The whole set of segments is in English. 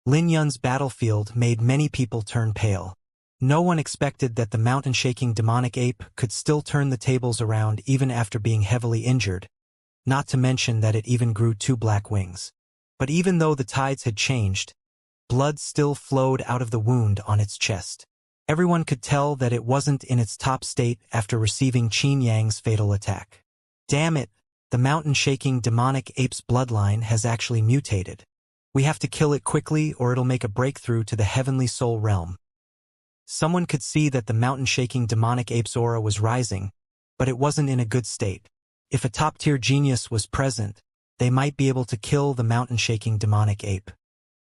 Lin Yun's battlefield made many people turn pale. No one expected that the mountain-shaking demonic ape could still turn the tables around even after being heavily injured, not to mention that it even grew 2 black wings. But even though the tides had changed, blood still flowed out of the wound on its chest. Everyone could tell that it wasn't in its top state after receiving Qin Yang's fatal attack. Damn it, the mountain-shaking demonic ape's bloodline has actually mutated. We have to kill it quickly or it'll make a breakthrough to the heavenly soul realm. Someone could see that the mountain-shaking demonic ape's aura was rising, but it wasn't in a good state. If a top-tier genius was present, they might be able to kill the mountain-shaking demonic ape.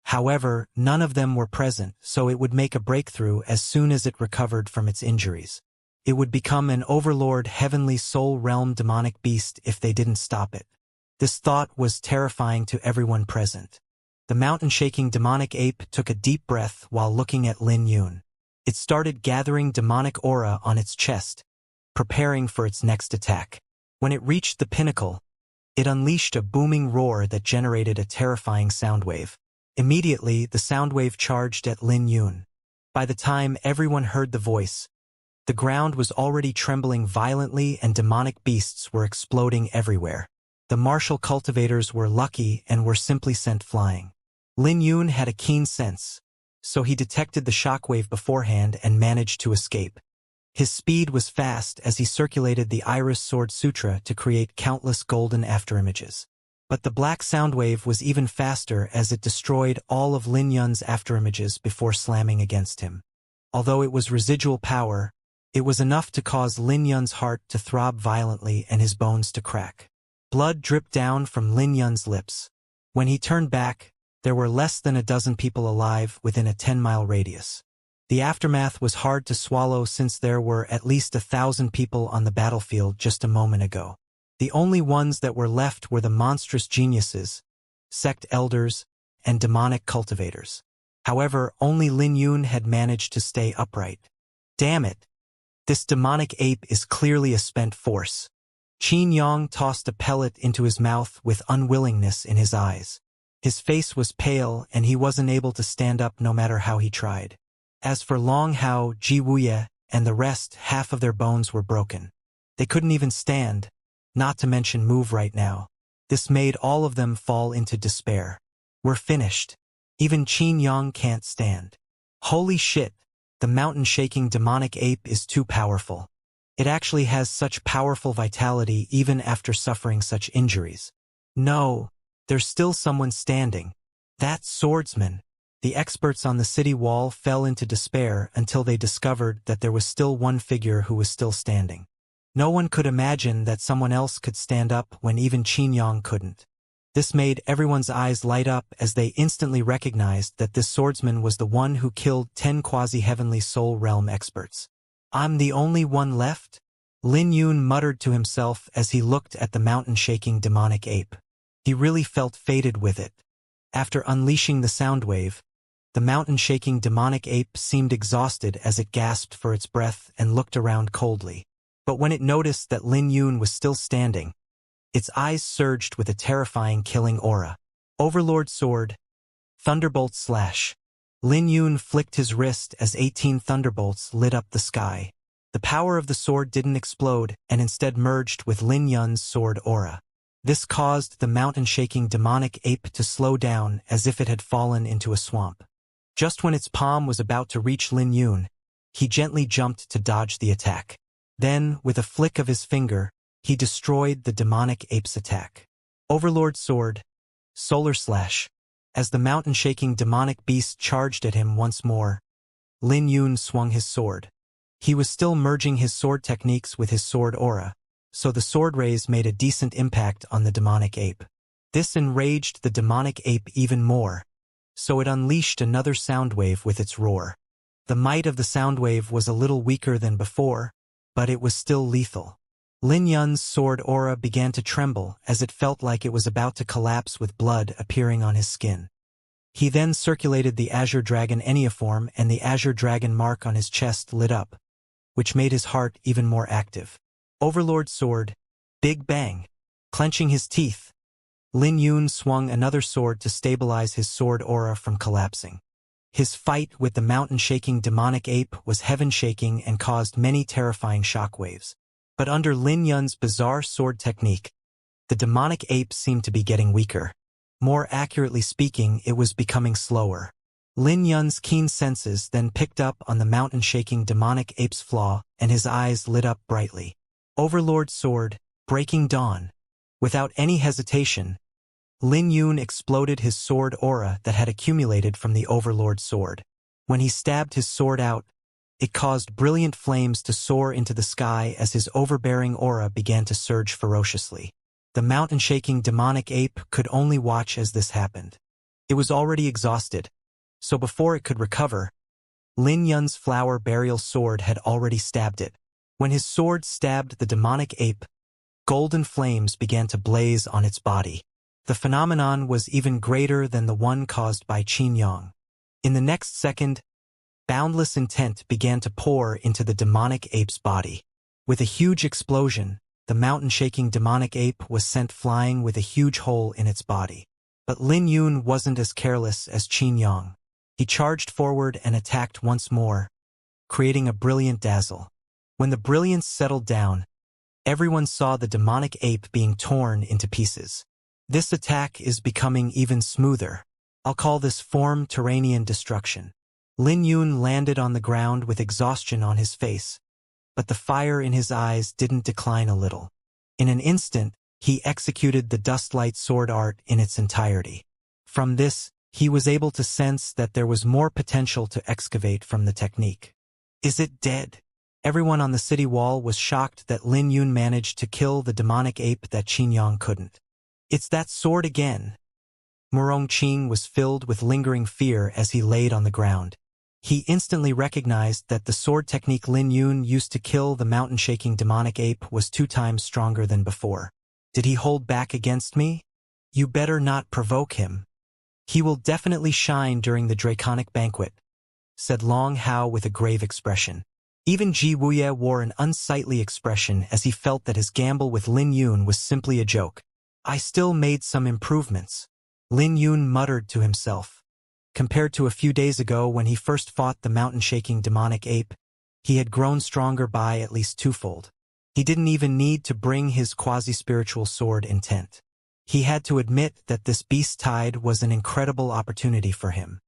However, none of them were present, so it would make a breakthrough as soon as it recovered from its injuries. It would become an overlord heavenly soul realm demonic beast if they didn't stop it. This thought was terrifying to everyone present. The mountain-shaking demonic ape took a deep breath while looking at Lin Yun. It started gathering demonic aura on its chest, preparing for its next attack. When it reached the pinnacle, it unleashed a booming roar that generated a terrifying sound wave. Immediately, the sound wave charged at Lin Yun. By the time everyone heard the voice, the ground was already trembling violently and demonic beasts were exploding everywhere. The martial cultivators were lucky and were simply sent flying. Lin Yun had a keen sense, so he detected the shockwave beforehand and managed to escape. His speed was fast as he circulated the Iris Sword Sutra to create countless golden afterimages. But the black soundwave was even faster as it destroyed all of Lin Yun's afterimages before slamming against him. Although it was residual power, it was enough to cause Lin Yun's heart to throb violently and his bones to crack. Blood dripped down from Lin Yun's lips. When he turned back, there were less than a dozen people alive within a 10-mile radius. The aftermath was hard to swallow since there were at least 1,000 people on the battlefield just a moment ago. The only ones that were left were the monstrous geniuses, sect elders, and demonic cultivators. However, only Lin Yun had managed to stay upright. Damn it! This demonic ape is clearly a spent force. Qin Yang tossed a pellet into his mouth with unwillingness in his eyes. His face was pale and he wasn't able to stand up no matter how he tried. As for Long Hao, Ji Wuya, and the rest, half of their bones were broken. They couldn't even stand, not to mention move right now. This made all of them fall into despair. We're finished. Even Qin Yang can't stand. Holy shit, the mountain-shaking demonic ape is too powerful. It actually has such powerful vitality even after suffering such injuries. No, there's still someone standing. That swordsman. The experts on the city wall fell into despair until they discovered that there was still one figure who was still standing. No one could imagine that someone else could stand up when even Qin Yang couldn't. This made everyone's eyes light up as they instantly recognized that this swordsman was the one who killed 10 quasi-heavenly soul realm experts. I'm the only one left? Lin Yun muttered to himself as he looked at the mountain-shaking demonic ape. He really felt fated with it. After unleashing the sound wave, the mountain-shaking demonic ape seemed exhausted as it gasped for its breath and looked around coldly. But when it noticed that Lin Yun was still standing, its eyes surged with a terrifying killing aura. Overlord Sword. Thunderbolt Slash. Lin Yun flicked his wrist as 18 thunderbolts lit up the sky. The power of the sword didn't explode and instead merged with Lin Yun's sword aura. This caused the mountain-shaking demonic ape to slow down as if it had fallen into a swamp. Just when its palm was about to reach Lin Yun, he gently jumped to dodge the attack. Then, with a flick of his finger, he destroyed the demonic ape's attack. Overlord Sword. Solar Slash. As the mountain-shaking demonic beast charged at him once more, Lin Yun swung his sword. He was still merging his sword techniques with his sword aura, so the sword rays made a decent impact on the demonic ape. This enraged the demonic ape even more, so it unleashed another sound wave with its roar. The might of the sound wave was a little weaker than before, but it was still lethal. Lin Yun's sword aura began to tremble as it felt like it was about to collapse with blood appearing on his skin. He then circulated the Azure Dragon Enneaform and the Azure Dragon mark on his chest lit up, which made his heart even more active. Overlord Sword. Big Bang. Clenching his teeth, Lin Yun swung another sword to stabilize his sword aura from collapsing. His fight with the mountain-shaking demonic ape was heaven-shaking and caused many terrifying shockwaves. But under Lin Yun's bizarre sword technique, the demonic ape seemed to be getting weaker. More accurately speaking, it was becoming slower. Lin Yun's keen senses then picked up on the mountain-shaking demonic ape's flaw, and his eyes lit up brightly. Overlord Sword, Breaking Dawn. Without any hesitation, Lin Yun exploded his sword aura that had accumulated from the Overlord Sword. When he stabbed his sword out, it caused brilliant flames to soar into the sky as his overbearing aura began to surge ferociously. The mountain-shaking demonic ape could only watch as this happened. It was already exhausted, so before it could recover, Lin Yun's flower burial sword had already stabbed it. When his sword stabbed the demonic ape, golden flames began to blaze on its body. The phenomenon was even greater than the one caused by Qin Yang. In the next second, boundless intent began to pour into the demonic ape's body. With a huge explosion, the mountain-shaking demonic ape was sent flying with a huge hole in its body. But Lin Yun wasn't as careless as Qin Yang. He charged forward and attacked once more, creating a brilliant dazzle. When the brilliance settled down, everyone saw the demonic ape being torn into pieces. This attack is becoming even smoother. I'll call this form-Terranian destruction. Lin Yun landed on the ground with exhaustion on his face, but the fire in his eyes didn't decline a little. In an instant, he executed the Dustlight sword art in its entirety. From this, he was able to sense that there was more potential to excavate from the technique. Is it dead? Everyone on the city wall was shocked that Lin Yun managed to kill the demonic ape that Qin Yang couldn't. It's that sword again. Murong Qing was filled with lingering fear as he laid on the ground. He instantly recognized that the sword technique Lin Yun used to kill the mountain-shaking demonic ape was 2 times stronger than before. Did he hold back against me? You better not provoke him. He will definitely shine during the draconic banquet, said Long Hao with a grave expression. Even Ji Wuye wore an unsightly expression as he felt that his gamble with Lin Yun was simply a joke. I still made some improvements, Lin Yun muttered to himself. Compared to a few days ago when he first fought the mountain-shaking demonic ape, he had grown stronger by at least 2-fold. He didn't even need to bring his quasi-spiritual sword intent. He had to admit that this beast tide was an incredible opportunity for him.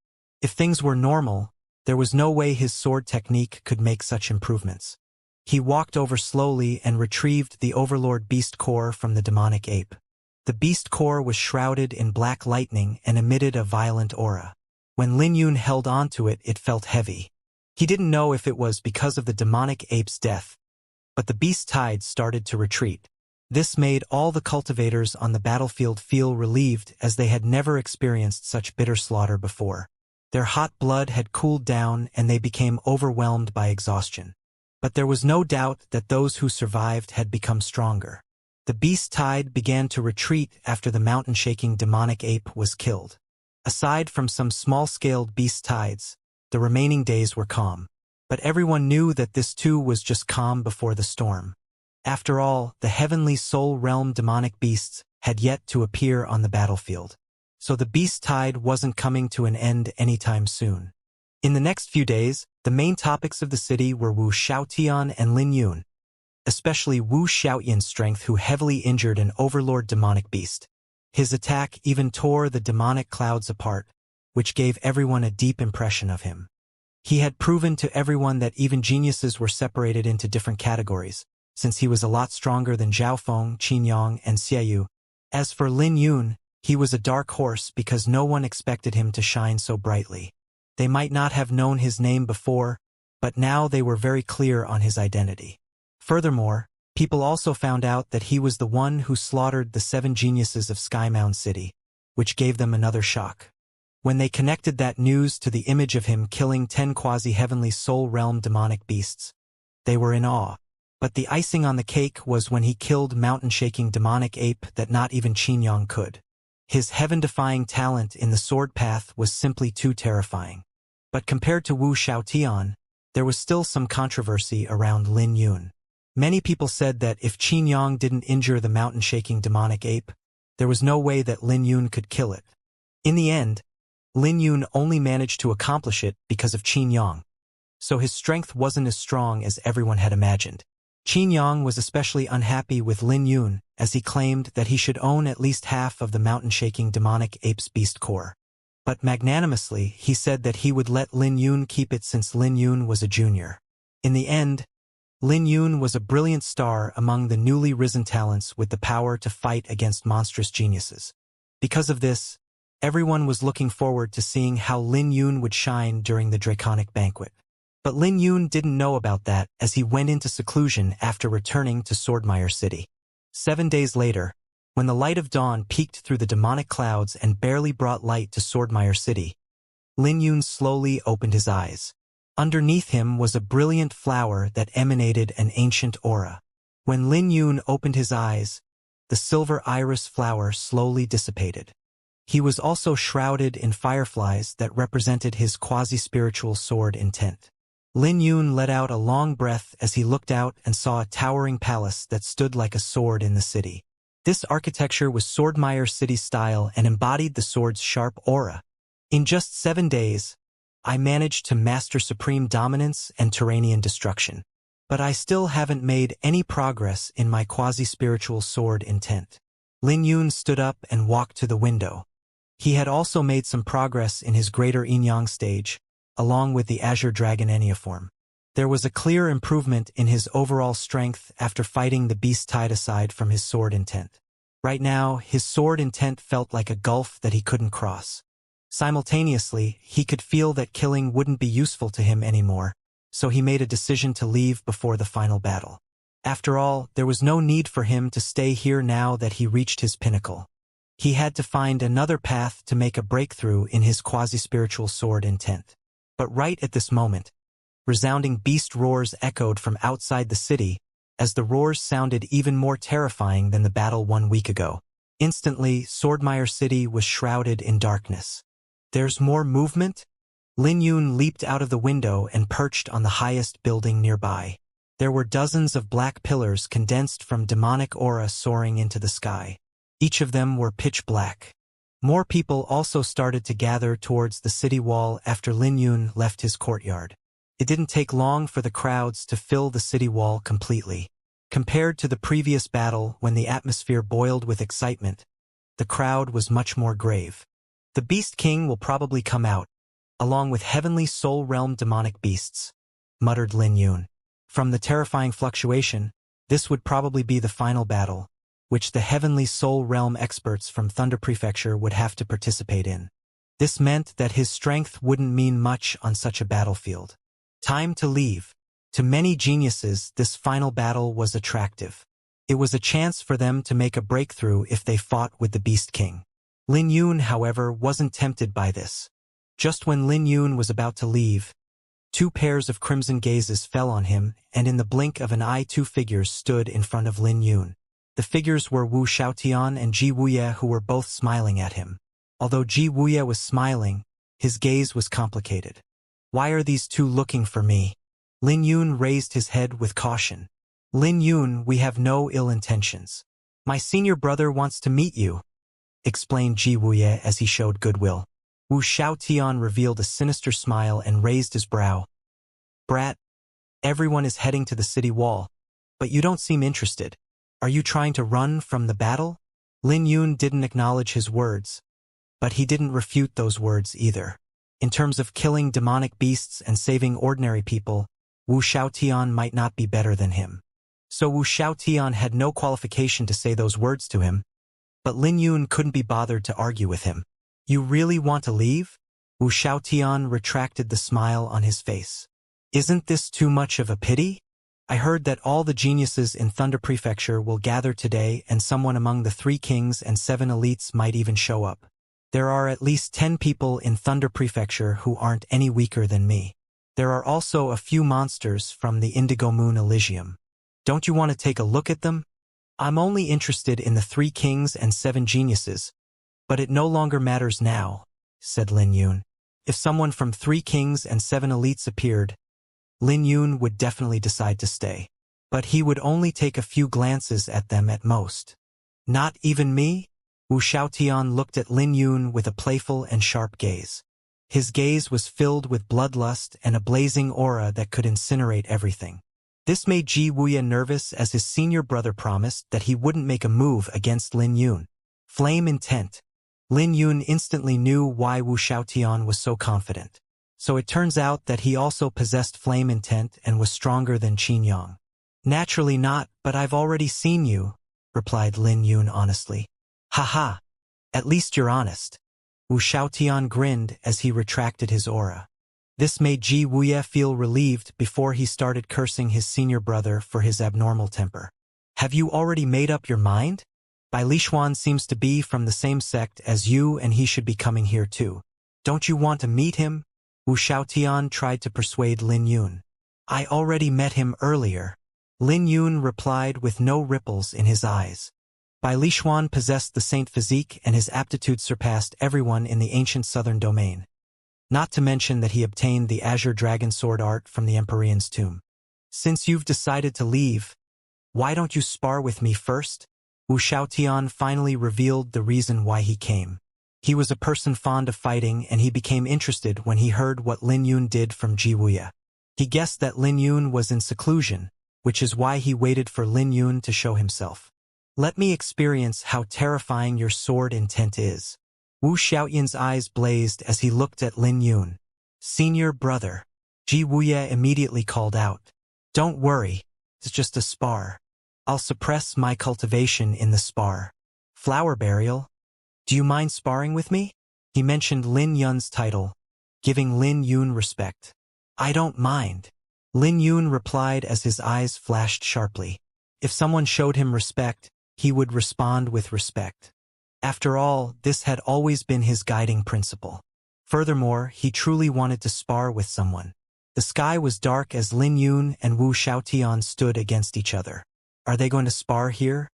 If things were normal, there was no way his sword technique could make such improvements. He walked over slowly and retrieved the Overlord Beast Core from the demonic ape. The Beast Core was shrouded in black lightning and emitted a violent aura. When Lin Yun held onto it, it felt heavy. He didn't know if it was because of the demonic ape's death, but the beast tide started to retreat. This made all the cultivators on the battlefield feel relieved as they had never experienced such bitter slaughter before. Their hot blood had cooled down and they became overwhelmed by exhaustion. But there was no doubt that those who survived had become stronger. The beast tide began to retreat after the mountain-shaking demonic ape was killed. Aside from some small-scaled beast tides, the remaining days were calm. But everyone knew that this too was just calm before the storm. After all, the heavenly soul realm demonic beasts had yet to appear on the battlefield. So the beast tide wasn't coming to an end anytime soon. In the next few days, the main topics of the city were Wu Xiaotian and Lin Yun, especially Wu Xiaotian's strength, who heavily injured an overlord demonic beast. His attack even tore the demonic clouds apart, which gave everyone a deep impression of him. He had proven to everyone that even geniuses were separated into different categories, since he was a lot stronger than Zhao Feng, Qin Yang, and Xiaoyu. As for Lin Yun, he was a dark horse because no one expected him to shine so brightly. They might not have known his name before, but now they were very clear on his identity. Furthermore, people also found out that he was the one who slaughtered the 7 geniuses of Skymound City, which gave them another shock. When they connected that news to the image of him killing 10 quasi-heavenly soul realm demonic beasts, they were in awe. But the icing on the cake was when he killed mountain-shaking demonic ape that not even Qin Yang could. His heaven-defying talent in the sword path was simply too terrifying. But compared to Wu Xiaotian, there was still some controversy around Lin Yun. Many people said that if Qin Yang didn't injure the mountain-shaking demonic ape, There was no way that Lin Yun could kill it. In the end, Lin Yun only managed to accomplish it because of Qin Yang. So his strength wasn't as strong as everyone had imagined. Qin Yang was especially unhappy with Lin Yun, as he claimed that he should own at least half of the mountain-shaking demonic ape's beast core. But magnanimously, he said that he would let Lin Yun keep it since Lin Yun was a junior. In the end, Lin Yun was a brilliant star among the newly risen talents with the power to fight against monstrous geniuses. Because of this, everyone was looking forward to seeing how Lin Yun would shine during the Draconic Banquet. But Lin Yun didn't know about that as he went into seclusion after returning to Swordmire City. 7 days later, when the light of dawn peeked through the demonic clouds and barely brought light to Swordmire City, Lin Yun slowly opened his eyes. Underneath him was a brilliant flower that emanated an ancient aura. When Lin Yun opened his eyes, the silver iris flower slowly dissipated. He was also shrouded in fireflies that represented his quasi-spiritual sword intent. Lin Yun let out a long breath as he looked out and saw a towering palace that stood like a sword in the city. This architecture was Swordmire City style and embodied the sword's sharp aura. In just 7 days, I managed to master supreme dominance and Terranian destruction. But I still haven't made any progress in my quasi-spiritual sword intent. Lin Yun stood up and walked to the window. He had also made some progress in his greater yin-yang stage, along with the Azure Dragon Enneaform. There was a clear improvement in his overall strength after fighting the beast tied aside from his sword intent. Right now, his sword intent felt like a gulf that he couldn't cross. Simultaneously, he could feel that killing wouldn't be useful to him anymore, so he made a decision to leave before the final battle. After all, there was no need for him to stay here now that he reached his pinnacle. He had to find another path to make a breakthrough in his quasi-spiritual sword intent. But right at this moment, resounding beast roars echoed from outside the city, as the roars sounded even more terrifying than the battle 1 week ago. Instantly, Swordmire City was shrouded in darkness. There's more movement? Lin Yun leaped out of the window and perched on the highest building nearby. There were dozens of black pillars condensed from demonic aura soaring into the sky. Each of them were pitch black. More people also started to gather towards the city wall after Lin Yun left his courtyard. It didn't take long for the crowds to fill the city wall completely. Compared to the previous battle when the atmosphere boiled with excitement, the crowd was much more grave. The Beast King will probably come out, along with heavenly soul realm demonic beasts, muttered Lin Yun. From the terrifying fluctuation, this would probably be the final battle, which the heavenly soul realm experts from Thunder Prefecture would have to participate in. This meant that his strength wouldn't mean much on such a battlefield. Time to leave. To many geniuses, this final battle was attractive. It was a chance for them to make a breakthrough if they fought with the Beast King. Lin Yun, however, wasn't tempted by this. Just when Lin Yun was about to leave, 2 pairs of crimson gazes fell on him, and in the blink of an eye 2 figures stood in front of Lin Yun. The figures were Wu Xiaotian and Ji Wuya, who were both smiling at him. Although Ji Wuya was smiling, his gaze was complicated. Why are these 2 looking for me? Lin Yun raised his head with caution. Lin Yun, we have no ill intentions. My senior brother wants to meet you, explained Ji Wuya as he showed goodwill. Wu Xiaotian revealed a sinister smile and raised his brow. Brat, everyone is heading to the city wall, but you don't seem interested. Are you trying to run from the battle? Lin Yun didn't acknowledge his words, but he didn't refute those words either. In terms of killing demonic beasts and saving ordinary people, Wu Xiaotian might not be better than him. So Wu Xiaotian had no qualification to say those words to him, but Lin Yun couldn't be bothered to argue with him. You really want to leave? Wu Xiaotian retracted the smile on his face. Isn't this too much of a pity? I heard that all the geniuses in Thunder Prefecture will gather today, and someone among the 3 kings and 7 elites might even show up. There are at least 10 people in Thunder Prefecture who aren't any weaker than me. There are also a few monsters from the Indigo Moon Elysium. Don't you want to take a look at them? I'm only interested in the 3 kings and 7 geniuses, but it no longer matters now, said Lin Yun. If someone from 3 kings and 7 elites appeared, Lin Yun would definitely decide to stay. But he would only take a few glances at them at most. Not even me? Wu Xiaotian looked at Lin Yun with a playful and sharp gaze. His gaze was filled with bloodlust and a blazing aura that could incinerate everything. This made Ji Wuya nervous as his senior brother promised that he wouldn't make a move against Lin Yun. Flame intent. Lin Yun instantly knew why Wu Xiaotian was so confident. So it turns out that he also possessed flame intent and was stronger than Qin Yang. Naturally not, but I've already seen you, replied Lin Yun honestly. Haha, at least you're honest. Wu Xiaotian grinned as he retracted his aura. This made Ji Wuya feel relieved before he started cursing his senior brother for his abnormal temper. Have you already made up your mind? Bai Lishuan seems to be from the same sect as you and he should be coming here too. Don't you want to meet him? Wu Xiaotian tried to persuade Lin Yun. I already met him earlier. Lin Yun replied with no ripples in his eyes. Bai Lishuan possessed the saint physique and his aptitude surpassed everyone in the ancient southern domain. Not to mention that he obtained the Azure Dragon Sword art from the Empyrean's tomb. Since you've decided to leave, why don't you spar with me first? Wu Xiaotian finally revealed the reason why he came. He was a person fond of fighting and he became interested when he heard what Lin Yun did from Ji Wuya. He guessed that Lin Yun was in seclusion, which is why he waited for Lin Yun to show himself. Let me experience how terrifying your sword intent is. Wu Xiaotian's eyes blazed as he looked at Lin Yun. Senior brother. Ji Wuya immediately called out. Don't worry, it's just a spar. I'll suppress my cultivation in the spar. Flower burial. Do you mind sparring with me? He mentioned Lin Yun's title, giving Lin Yun respect. I don't mind. Lin Yun replied as his eyes flashed sharply. If someone showed him respect, he would respond with respect. After all, this had always been his guiding principle. Furthermore, he truly wanted to spar with someone. The sky was dark as Lin Yun and Wu Xiaotian stood against each other. Are they going to spar here?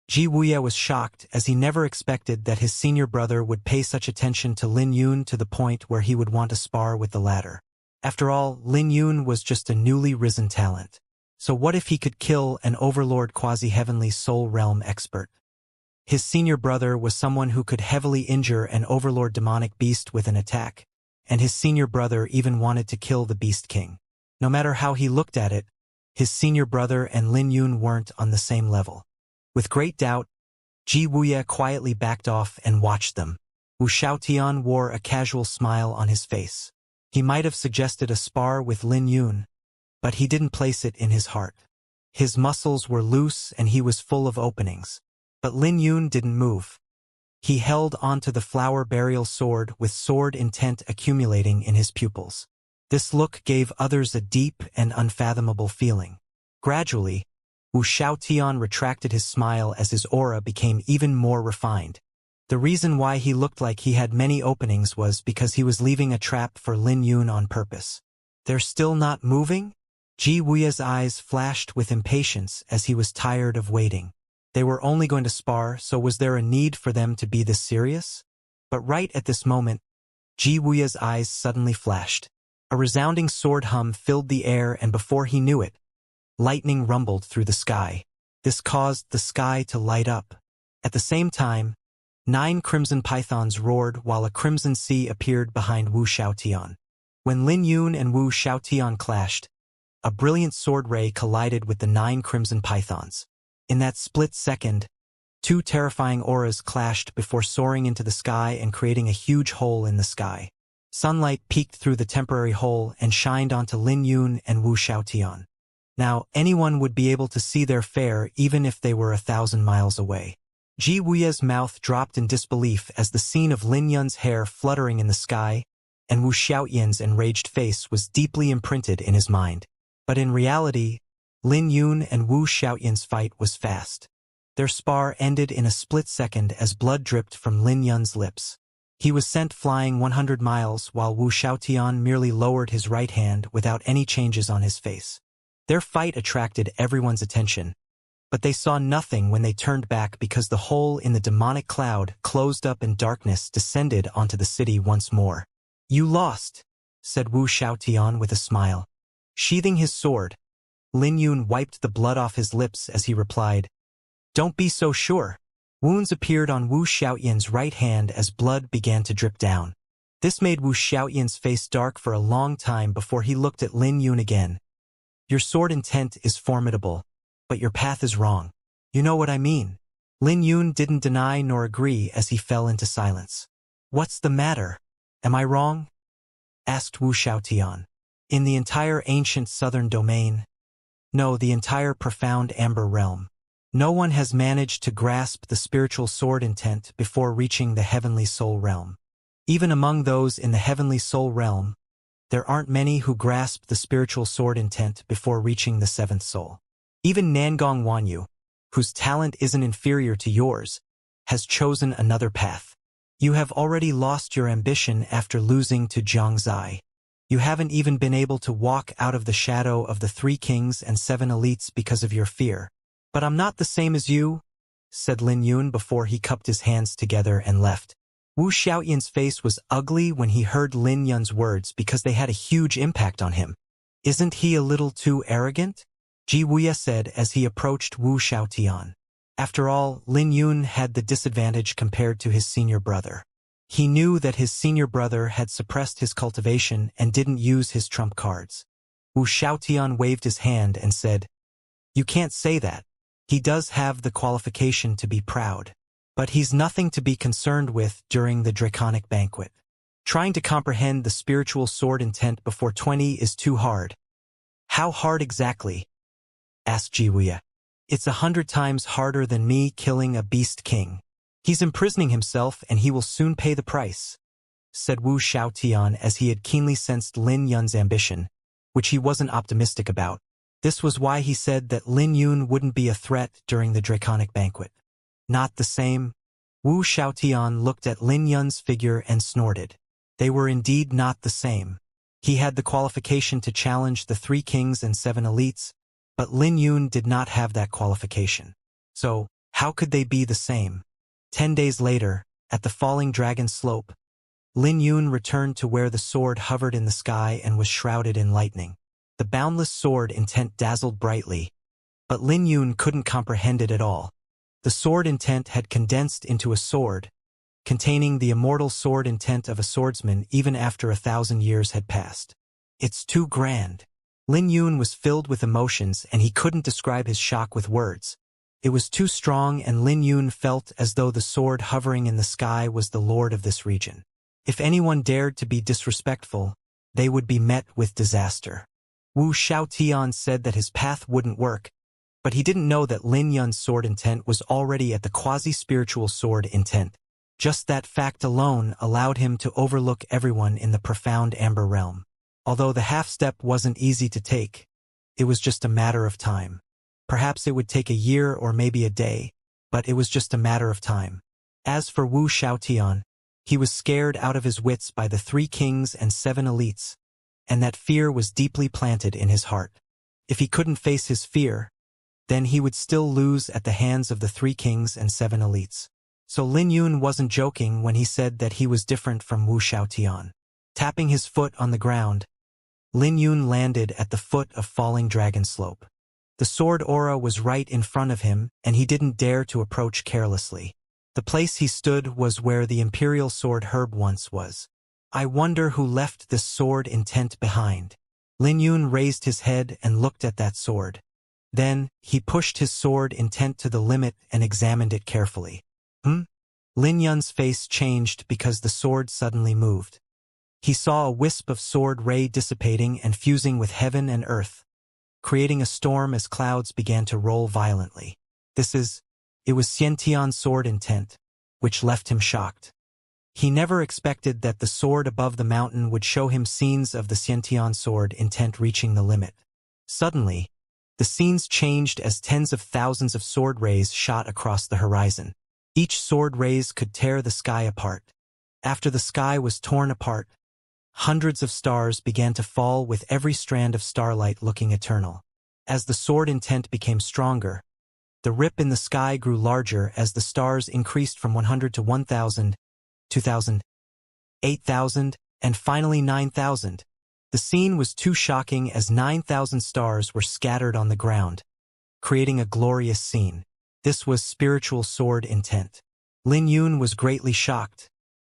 Ji Wuya was shocked as he never expected that his senior brother would pay such attention to Lin Yun to the point where he would want to spar with the latter. After all, Lin Yun was just a newly risen talent. So what if he could kill an overlord quasi-heavenly soul realm expert? His senior brother was someone who could heavily injure an overlord demonic beast with an attack, and his senior brother even wanted to kill the Beast King. No matter how he looked at it, his senior brother and Lin Yun weren't on the same level. With great doubt, Ji Wuya quietly backed off and watched them. Wu Xiaotian wore a casual smile on his face. He might have suggested a spar with Lin Yun, but he didn't place it in his heart. His muscles were loose and he was full of openings. But Lin Yun didn't move. He held onto the flower burial sword with sword intent accumulating in his pupils. This look gave others a deep and unfathomable feeling. Gradually, Wu Xiaotian retracted his smile as his aura became even more refined. The reason why he looked like he had many openings was because he was leaving a trap for Lin Yun on purpose. They're still not moving? Ji Wuya's eyes flashed with impatience as he was tired of waiting. They were only going to spar, so was there a need for them to be this serious? But right at this moment, Ji Wuya's eyes suddenly flashed. A resounding sword hum filled the air and before he knew it, lightning rumbled through the sky. This caused the sky to light up. At the same time, 9 crimson pythons roared while a crimson sea appeared behind Wu Xiaotian. When Lin Yun and Wu Xiaotian clashed, a brilliant sword ray collided with the 9 crimson pythons. In that split second, 2 terrifying auras clashed before soaring into the sky and creating a huge hole in the sky. Sunlight peeked through the temporary hole and shined onto Lin Yun and Wu Xiaotian. Now, anyone would be able to see their fare even if they were 1,000 miles away. Ji Wuya's mouth dropped in disbelief as the scene of Lin Yun's hair fluttering in the sky and Wu Xiaotian's enraged face was deeply imprinted in his mind. But in reality, Lin Yun and Wu Xiaotian's fight was fast. Their spar ended in a split second as blood dripped from Lin Yun's lips. He was sent flying 100 miles while Wu Xiaotian merely lowered his right hand without any changes on his face. Their fight attracted everyone's attention, but they saw nothing when they turned back because the hole in the demonic cloud closed up and darkness descended onto the city once more. You lost, said Wu Xiaotian with a smile. Sheathing his sword, Lin Yun wiped the blood off his lips as he replied, Don't be so sure. Wounds appeared on Wu Xiaoyan's right hand as blood began to drip down. This made Wu Xiaoyan's face dark for a long time before he looked at Lin Yun again. Your sword intent is formidable, but your path is wrong. You know what I mean? Lin Yun didn't deny nor agree as he fell into silence. What's the matter? Am I wrong? Asked Wu Xiaotian. In the entire ancient southern domain? No, the entire profound amber realm. No one has managed to grasp the spiritual sword intent before reaching the heavenly soul realm. Even among those in the heavenly soul realm, there aren't many who grasp the spiritual sword intent before reaching the seventh soul. Even Nangong Wanyu, whose talent isn't inferior to yours, has chosen another path. You have already lost your ambition after losing to Xianxia. You haven't even been able to walk out of the shadow of the 3 kings and 7 elites because of your fear. But I'm not the same as you, said Lin Yun before he cupped his hands together and left. Wu Xiaoyan's face was ugly when he heard Lin Yun's words because they had a huge impact on him. Isn't he a little too arrogant? Ji Wuya said as he approached Wu Xiaotian. After all, Lin Yun had the disadvantage compared to his senior brother. He knew that his senior brother had suppressed his cultivation and didn't use his trump cards. Wu Xiaotian waved his hand and said, You can't say that. He does have the qualification to be proud. But he's nothing to be concerned with during the draconic banquet. Trying to comprehend the spiritual sword intent before 20 is too hard. How hard exactly? Asked Jiwuya. It's 100 times harder than me killing a beast king. He's imprisoning himself and he will soon pay the price, said Wu Xiaotian as he had keenly sensed Lin Yun's ambition, which he wasn't optimistic about. This was why he said that Lin Yun wouldn't be a threat during the draconic banquet. Not the same. Wu Xiaotian looked at Lin Yun's figure and snorted. They were indeed not the same. He had the qualification to challenge the 3 kings and 7 elites, but Lin Yun did not have that qualification. So, how could they be the same? 10 days later, at the falling dragon slope, Lin Yun returned to where the sword hovered in the sky and was shrouded in lightning. The boundless sword intent dazzled brightly, but Lin Yun couldn't comprehend it at all. The sword intent had condensed into a sword, containing the immortal sword intent of a swordsman even after 1,000 years had passed. It's too grand. Lin Yun was filled with emotions and he couldn't describe his shock with words. It was too strong and Lin Yun felt as though the sword hovering in the sky was the lord of this region. If anyone dared to be disrespectful, they would be met with disaster. Wu Xiaotian said that his path wouldn't work, but he didn't know that Lin Yun's sword intent was already at the quasi-spiritual sword intent. Just that fact alone allowed him to overlook everyone in the profound amber realm. Although the half-step wasn't easy to take, it was just a matter of time. Perhaps it would take a year or maybe a day, but it was just a matter of time. As for Wu Xiaotian, he was scared out of his wits by the 3 kings and 7 elites, and that fear was deeply planted in his heart. If he couldn't face his fear, then he would still lose at the hands of the 3 kings and 7 elites. So Lin Yun wasn't joking when he said that he was different from Wu Xiaotian. Tapping his foot on the ground, Lin Yun landed at the foot of falling dragon slope. The sword aura was right in front of him, and he didn't dare to approach carelessly. The place he stood was where the imperial sword herb once was. I wonder who left this sword intent behind. Lin Yun raised his head and looked at that sword. Then, he pushed his sword intent to the limit and examined it carefully. Lin Yun's face changed because the sword suddenly moved. He saw a wisp of sword ray dissipating and fusing with heaven and earth, creating a storm as clouds began to roll violently. It was Xiantian's sword intent, which left him shocked. He never expected that the sword above the mountain would show him scenes of the Xiantian sword intent reaching the limit. Suddenly, the scenes changed as tens of thousands of sword rays shot across the horizon. Each sword rays could tear the sky apart. After the sky was torn apart, hundreds of stars began to fall with every strand of starlight looking eternal. As the sword intent became stronger, the rip in the sky grew larger as the stars increased from 100 to 1,000, 2,000, 8,000, and finally 9,000. The scene was too shocking as 9,000 stars were scattered on the ground, creating a glorious scene. This was spiritual sword intent. Lin Yun was greatly shocked,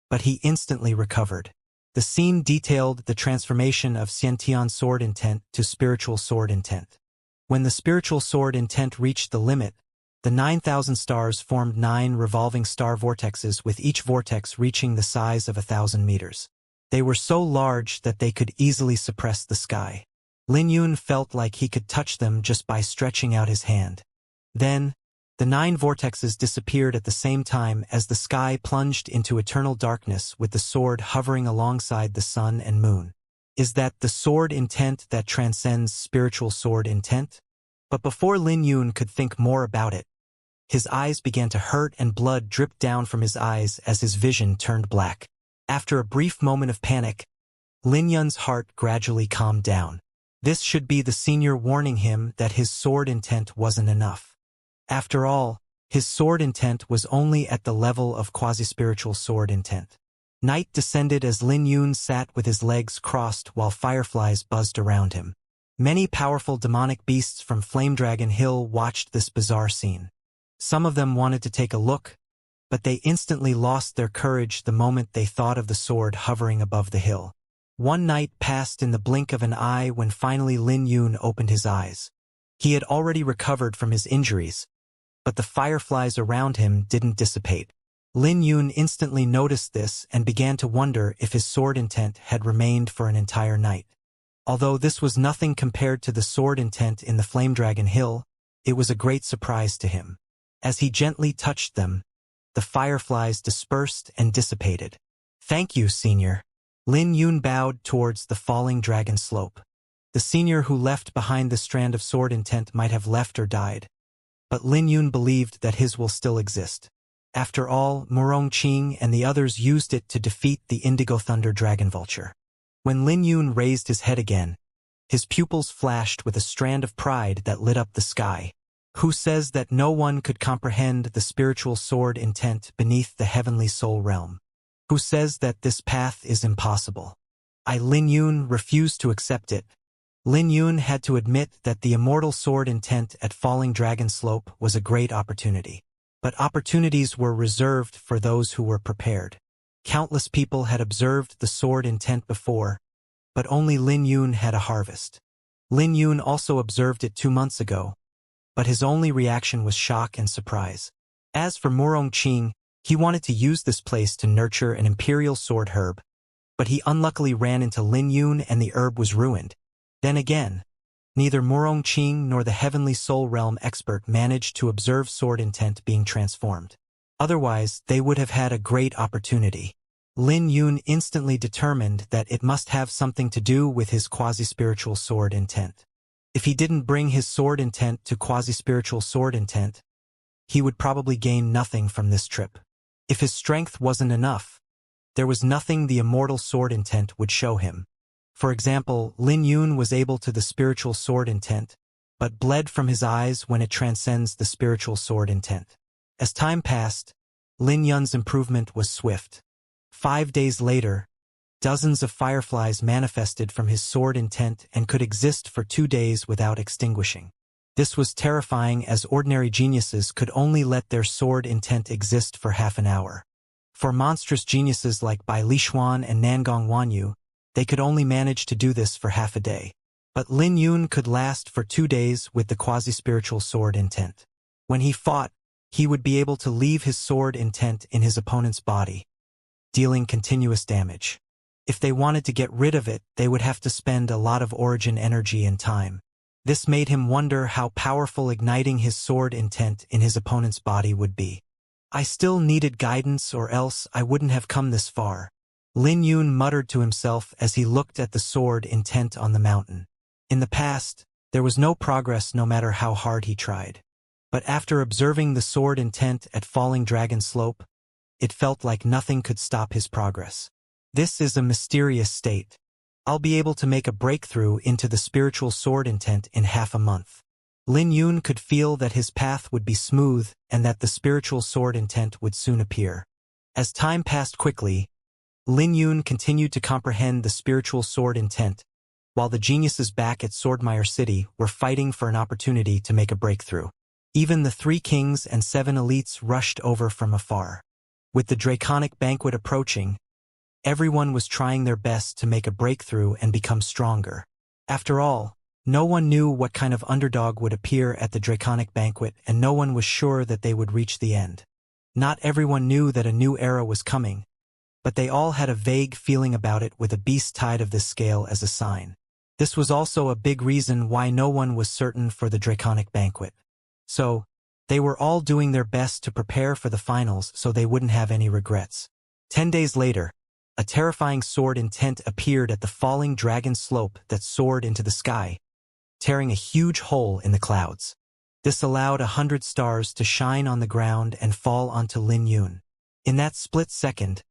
but he instantly recovered. The scene detailed the transformation of Xiantian sword intent to spiritual sword intent. When the spiritual sword intent reached the limit, the 9,000 stars formed 9 revolving star vortexes, with each vortex reaching the size of 1,000 meters. They were so large that they could easily suppress the sky. Lin Yun felt like he could touch them just by stretching out his hand. Then, the 9 vortexes disappeared at the same time as the sky plunged into eternal darkness, with the sword hovering alongside the sun and moon. Is that the sword intent that transcends spiritual sword intent? But before Lin Yun could think more about it, his eyes began to hurt and blood dripped down from his eyes as his vision turned black. After a brief moment of panic, Lin Yun's heart gradually calmed down. This should be the senior warning him that his sword intent wasn't enough. After all, his sword intent was only at the level of quasi-spiritual sword intent. Night descended as Lin Yun sat with his legs crossed while fireflies buzzed around him. Many powerful demonic beasts from Flame Dragon Hill watched this bizarre scene. Some of them wanted to take a look, but they instantly lost their courage the moment they thought of the sword hovering above the hill. One night passed in the blink of an eye when finally Lin Yun opened his eyes. He had already recovered from his injuries, but the fireflies around him didn't dissipate. Lin Yun instantly noticed this and began to wonder if his sword intent had remained for an entire night. Although this was nothing compared to the sword intent in the Flame Dragon Hill, it was a great surprise to him. As he gently touched them, the fireflies dispersed and dissipated. "Thank you, Senior." Lin Yun bowed towards the falling dragon slope. The senior who left behind the strand of sword intent might have left or died, but Lin Yun believed that his will still exist. After all, Murong Qing and the others used it to defeat the Indigo Thunder Dragon Vulture. When Lin Yun raised his head again, his pupils flashed with a strand of pride that lit up the sky. Who says that no one could comprehend the spiritual sword intent beneath the heavenly soul realm? Who says that this path is impossible? Lin Yun refused to accept it. Lin Yun had to admit that the immortal sword intent at Falling Dragon Slope was a great opportunity. But opportunities were reserved for those who were prepared. Countless people had observed the sword intent before, but only Lin Yun had a harvest. Lin Yun also observed it 2 months ago, but his only reaction was shock and surprise. As for Murong Qing, he wanted to use this place to nurture an imperial sword herb, but he unluckily ran into Lin Yun and the herb was ruined. Then again, neither Murong Qing nor the Heavenly Soul Realm expert managed to observe sword intent being transformed. Otherwise, they would have had a great opportunity. Lin Yun instantly determined that it must have something to do with his quasi-spiritual sword intent. If he didn't bring his sword intent to quasi-spiritual sword intent, he would probably gain nothing from this trip. If his strength wasn't enough, there was nothing the immortal sword intent would show him. For example, Lin Yun was able to the spiritual sword intent, but bled from his eyes when it transcends the spiritual sword intent. As time passed, Lin Yun's improvement was swift. 5 days later, dozens of fireflies manifested from his sword intent and could exist for 2 days without extinguishing. This was terrifying, as ordinary geniuses could only let their sword intent exist for half an hour. For monstrous geniuses like Bai Lishuan and Nangong Wanyu, they could only manage to do this for half a day. But Lin Yun could last for 2 days with the quasi-spiritual sword intent. When he fought, he would be able to leave his sword intent in his opponent's body, dealing continuous damage. If they wanted to get rid of it, they would have to spend a lot of origin energy and time. This made him wonder how powerful igniting his sword intent in his opponent's body would be. I still needed guidance, or else I wouldn't have come this far. Lin Yun muttered to himself as he looked at the sword intent on the mountain. In the past, there was no progress no matter how hard he tried. But after observing the sword intent at Falling Dragon Slope, it felt like nothing could stop his progress. This is a mysterious state. I'll be able to make a breakthrough into the spiritual sword intent in half a month. Lin Yun could feel that his path would be smooth and that the spiritual sword intent would soon appear. As time passed quickly, Lin Yun continued to comprehend the spiritual sword intent, while the geniuses back at Swordmire City were fighting for an opportunity to make a breakthrough. Even the 3 kings and 7 elites rushed over from afar. With the draconic banquet approaching, everyone was trying their best to make a breakthrough and become stronger. After all, no one knew what kind of underdog would appear at the draconic banquet, and no one was sure that they would reach the end. Not everyone knew that a new era was coming, but they all had a vague feeling about it, with a beast tide of this scale as a sign. This was also a big reason why no one was certain for the draconic banquet. So, they were all doing their best to prepare for the finals so they wouldn't have any regrets. 10 days later, a terrifying sword intent appeared at the falling dragon slope that soared into the sky, tearing a huge hole in the clouds. This allowed 100 stars to shine on the ground and fall onto Lin Yun. In that split second,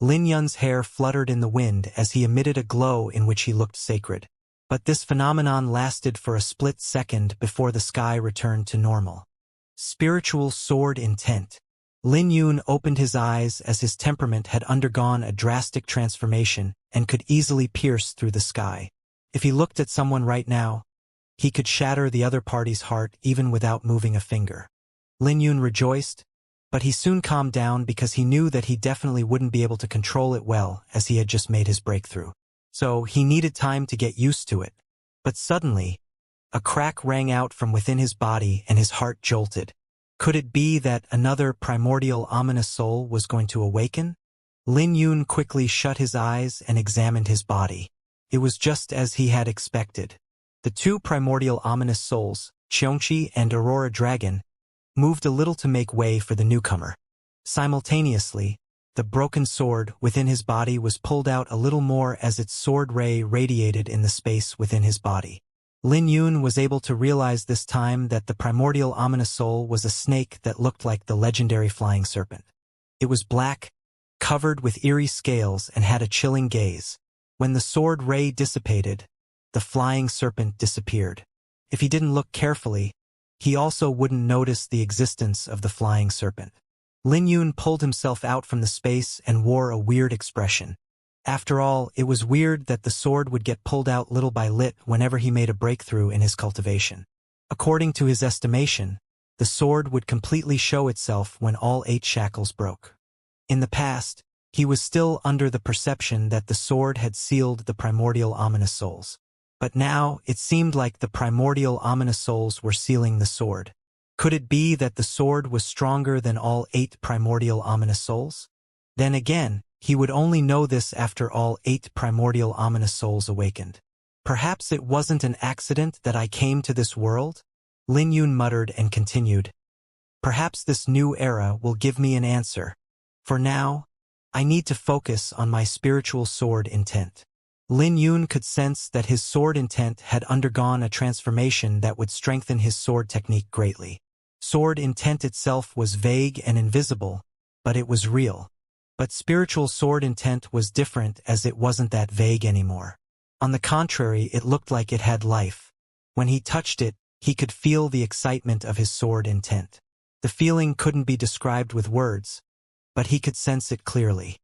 Lin Yun's hair fluttered in the wind as he emitted a glow in which he looked sacred. But this phenomenon lasted for a split second before the sky returned to normal. Spiritual sword intent. Lin Yun opened his eyes as his temperament had undergone a drastic transformation and could easily pierce through the sky. If he looked at someone right now, he could shatter the other party's heart even without moving a finger. Lin Yun rejoiced, but he soon calmed down because he knew that he definitely wouldn't be able to control it well, as he had just made his breakthrough. So he needed time to get used to it. But suddenly, a crack rang out from within his body and his heart jolted. Could it be that another primordial ominous soul was going to awaken? Lin Yun quickly shut his eyes and examined his body. It was just as he had expected. The 2 primordial ominous souls, Xianxia and Aurora Dragon, moved a little to make way for the newcomer. Simultaneously, the broken sword within his body was pulled out a little more as its sword ray radiated in the space within his body. Lin Yun was able to realize this time that the primordial ominous soul was a snake that looked like the legendary flying serpent. It was black, covered with eerie scales, and had a chilling gaze. When the sword ray dissipated, the flying serpent disappeared. If he didn't look carefully, he also wouldn't notice the existence of the flying serpent. Lin Yun pulled himself out from the space and wore a weird expression. After all, it was weird that the sword would get pulled out little by little whenever he made a breakthrough in his cultivation. According to his estimation, the sword would completely show itself when all 8 shackles broke. In the past, he was still under the perception that the sword had sealed the primordial ominous souls. But now, it seemed like the primordial ominous souls were sealing the sword. Could it be that the sword was stronger than all 8 primordial ominous souls? Then again, he would only know this after all 8 primordial ominous souls awakened. Perhaps it wasn't an accident that I came to this world? Lin Yun muttered and continued. Perhaps this new era will give me an answer. For now, I need to focus on my spiritual sword intent. Lin Yun could sense that his sword intent had undergone a transformation that would strengthen his sword technique greatly. Sword intent itself was vague and invisible, but it was real. But spiritual sword intent was different, as it wasn't that vague anymore. On the contrary, it looked like it had life. When he touched it, he could feel the excitement of his sword intent. The feeling couldn't be described with words, but he could sense it clearly.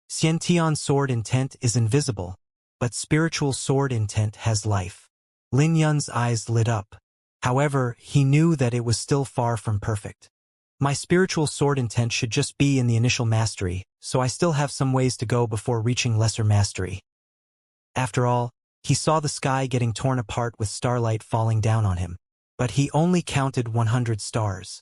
Xianxia's sword intent is invisible, but spiritual sword intent has life. Lin Yun's eyes lit up. However, he knew that it was still far from perfect. My spiritual sword intent should just be in the initial mastery, so I still have some ways to go before reaching lesser mastery. After all, he saw the sky getting torn apart with starlight falling down on him. But he only counted 100 stars.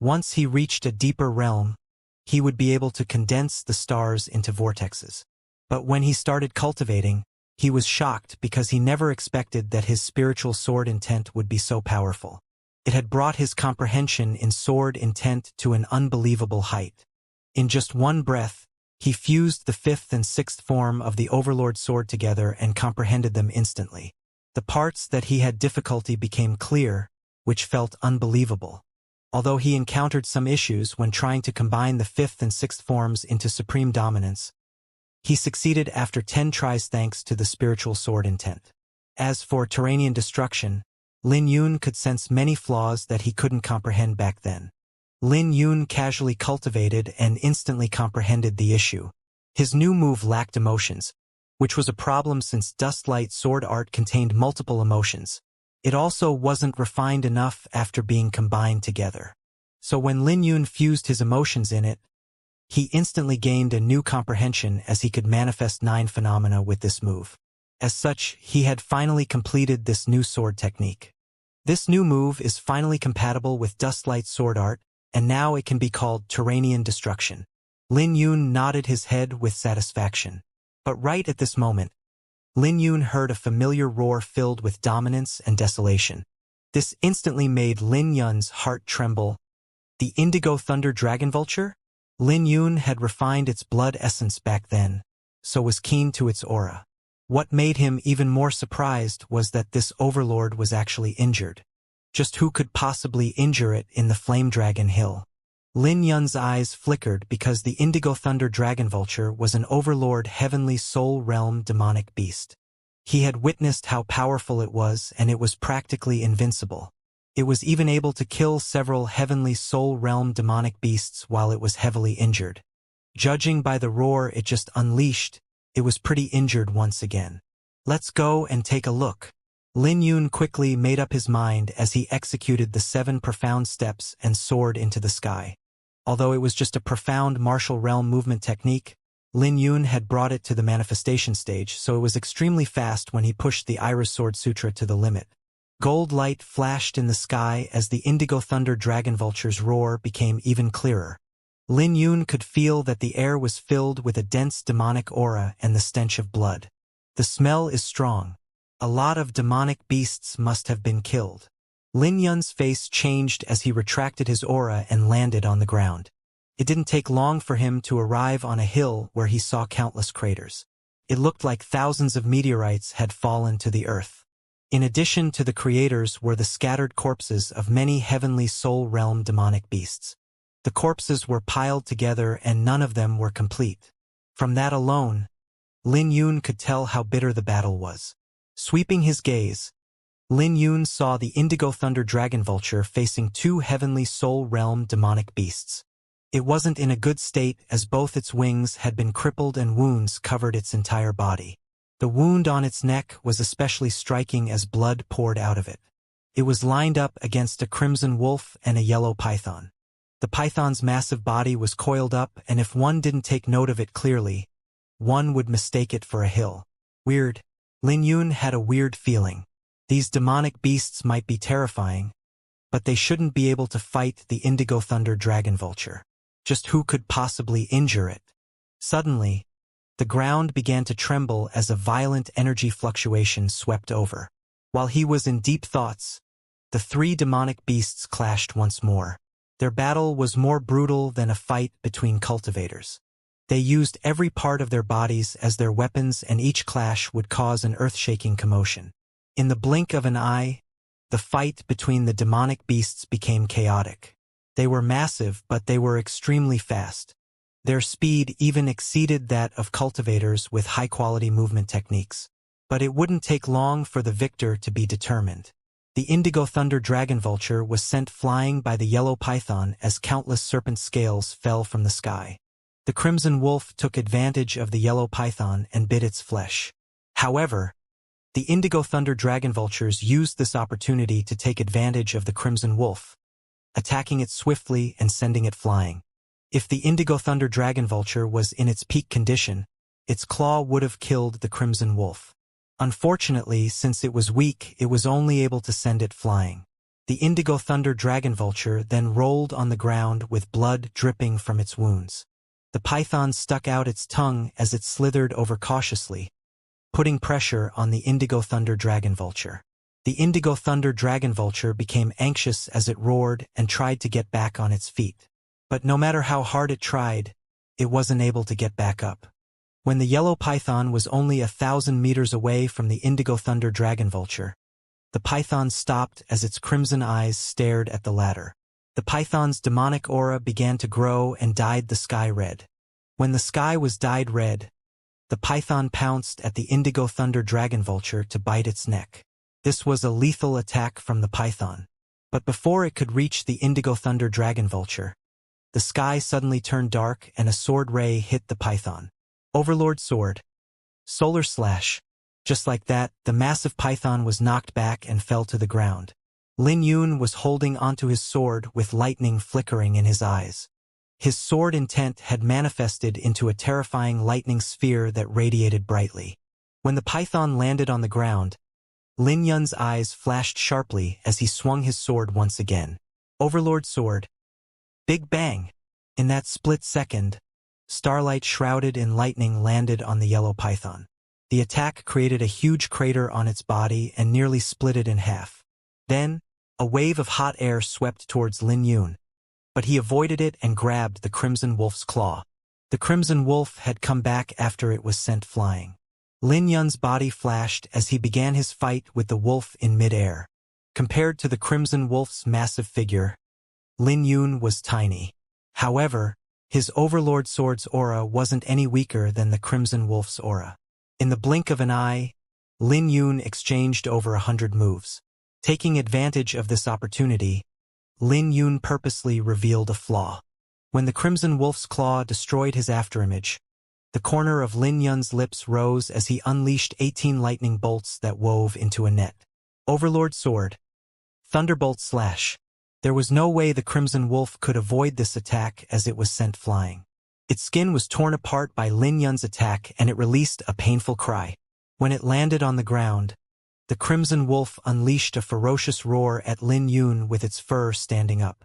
Once he reached a deeper realm, he would be able to condense the stars into vortexes. But when he started cultivating, he was shocked because he never expected that his spiritual sword intent would be so powerful. It had brought his comprehension in sword intent to an unbelievable height. In just one breath, he fused the 5th and 6th form of the Overlord sword together and comprehended them instantly. The parts that he had difficulty became clear, which felt unbelievable. Although he encountered some issues when trying to combine the 5th and 6th forms into supreme dominance, he succeeded after 10 tries thanks to the spiritual sword intent. As for Terranian destruction, Lin Yun could sense many flaws that he couldn't comprehend back then. Lin Yun casually cultivated and instantly comprehended the issue. His new move lacked emotions, which was a problem since Dustlight sword art contained multiple emotions. It also wasn't refined enough after being combined together. So when Lin Yun fused his emotions in it, he instantly gained a new comprehension as he could manifest 9 phenomena with this move. As such, he had finally completed this new sword technique. This new move is finally compatible with Dustlight sword art, and now it can be called Terranian Destruction. Lin Yun nodded his head with satisfaction. But right at this moment, Lin Yun heard a familiar roar filled with dominance and desolation. This instantly made Lin Yun's heart tremble. The Indigo Thunder Dragon Vulture? Lin Yun had refined its blood essence back then, so was keen to its aura. What made him even more surprised was that this overlord was actually injured. Just who could possibly injure it in the Flame Dragon Hill? Lin Yun's eyes flickered because the Indigo Thunder Dragon Vulture was an overlord heavenly soul realm demonic beast. He had witnessed how powerful it was, and it was practically invincible. It was even able to kill several heavenly soul realm demonic beasts while it was heavily injured. Judging by the roar it just unleashed, it was pretty injured once again. Let's go and take a look. Lin Yun quickly made up his mind as he executed the 7 profound steps and soared into the sky. Although it was just a profound martial realm movement technique, Lin Yun had brought it to the manifestation stage, so it was extremely fast when he pushed the Iris Sword Sutra to the limit. Gold light flashed in the sky as the Indigo Thunder Dragon Vulture's roar became even clearer. Lin Yun could feel that the air was filled with a dense demonic aura and the stench of blood. The smell is strong. A lot of demonic beasts must have been killed. Lin Yun's face changed as he retracted his aura and landed on the ground. It didn't take long for him to arrive on a hill where he saw countless craters. It looked like thousands of meteorites had fallen to the earth. In addition to the creators were the scattered corpses of many heavenly soul realm demonic beasts. The corpses were piled together and none of them were complete. From that alone, Lin Yun could tell how bitter the battle was. Sweeping his gaze, Lin Yun saw the Indigo Thunder Dragon Vulture facing 2 heavenly soul realm demonic beasts. It wasn't in a good state as both its wings had been crippled and wounds covered its entire body. The wound on its neck was especially striking as blood poured out of it. It was lined up against a crimson wolf and a yellow python. The python's massive body was coiled up, and if one didn't take note of it clearly, one would mistake it for a hill. Weird. Lin Yun had a weird feeling. These demonic beasts might be terrifying, but they shouldn't be able to fight the Indigo Thunder Dragon Vulture. Just who could possibly injure it? Suddenly, the ground began to tremble as a violent energy fluctuation swept over. While he was in deep thoughts, the 3 demonic beasts clashed once more. Their battle was more brutal than a fight between cultivators. They used every part of their bodies as their weapons, and each clash would cause an earth-shaking commotion. In the blink of an eye, the fight between the demonic beasts became chaotic. They were massive, but they were extremely fast. Their speed even exceeded that of cultivators with high-quality movement techniques. But it wouldn't take long for the victor to be determined. The Indigo Thunder Dragon Vulture was sent flying by the yellow python as countless serpent scales fell from the sky. The crimson wolf took advantage of the yellow python and bit its flesh. However, the Indigo Thunder Dragon Vultures used this opportunity to take advantage of the crimson wolf, attacking it swiftly and sending it flying. If the Indigo Thunder Dragon Vulture was in its peak condition, its claw would have killed the crimson wolf. Unfortunately, since it was weak, it was only able to send it flying. The Indigo Thunder Dragon Vulture then rolled on the ground with blood dripping from its wounds. The python stuck out its tongue as it slithered over cautiously, putting pressure on the Indigo Thunder Dragon Vulture. The Indigo Thunder Dragon Vulture became anxious as it roared and tried to get back on its feet. But no matter how hard it tried, it wasn't able to get back up. When the yellow python was only 1,000 meters away from the Indigo Thunder Dragon Vulture, the python stopped as its crimson eyes stared at the latter. The python's demonic aura began to grow and dyed the sky red. When the sky was dyed red, the python pounced at the Indigo Thunder Dragon Vulture to bite its neck. This was a lethal attack from the python. But before it could reach the Indigo Thunder Dragon Vulture, the sky suddenly turned dark and a sword ray hit the python. Overlord Sword. Solar Slash. Just like that, the massive python was knocked back and fell to the ground. Lin Yun was holding onto his sword with lightning flickering in his eyes. His sword intent had manifested into a terrifying lightning sphere that radiated brightly. When the python landed on the ground, Lin Yun's eyes flashed sharply as he swung his sword once again. Overlord sword. Big bang! In that split second, starlight shrouded in lightning landed on the yellow python. The attack created a huge crater on its body and nearly split it in half. Then, a wave of hot air swept towards Lin Yun, but he avoided it and grabbed the Crimson Wolf's claw. The Crimson Wolf had come back after it was sent flying. Lin Yun's body flashed as he began his fight with the wolf in mid-air. Compared to the Crimson Wolf's massive figure, Lin Yun was tiny. However, his Overlord sword's aura wasn't any weaker than the Crimson Wolf's aura. In the blink of an eye, Lin Yun exchanged over 100 moves. Taking advantage of this opportunity, Lin Yun purposely revealed a flaw. When the Crimson Wolf's claw destroyed his afterimage, the corner of Lin Yun's lips rose as he unleashed 18 lightning bolts that wove into a net. Overlord sword. Thunderbolt slash. There was no way the Crimson Wolf could avoid this attack as it was sent flying. Its skin was torn apart by Lin Yun's attack and it released a painful cry. When it landed on the ground, the Crimson Wolf unleashed a ferocious roar at Lin Yun with its fur standing up.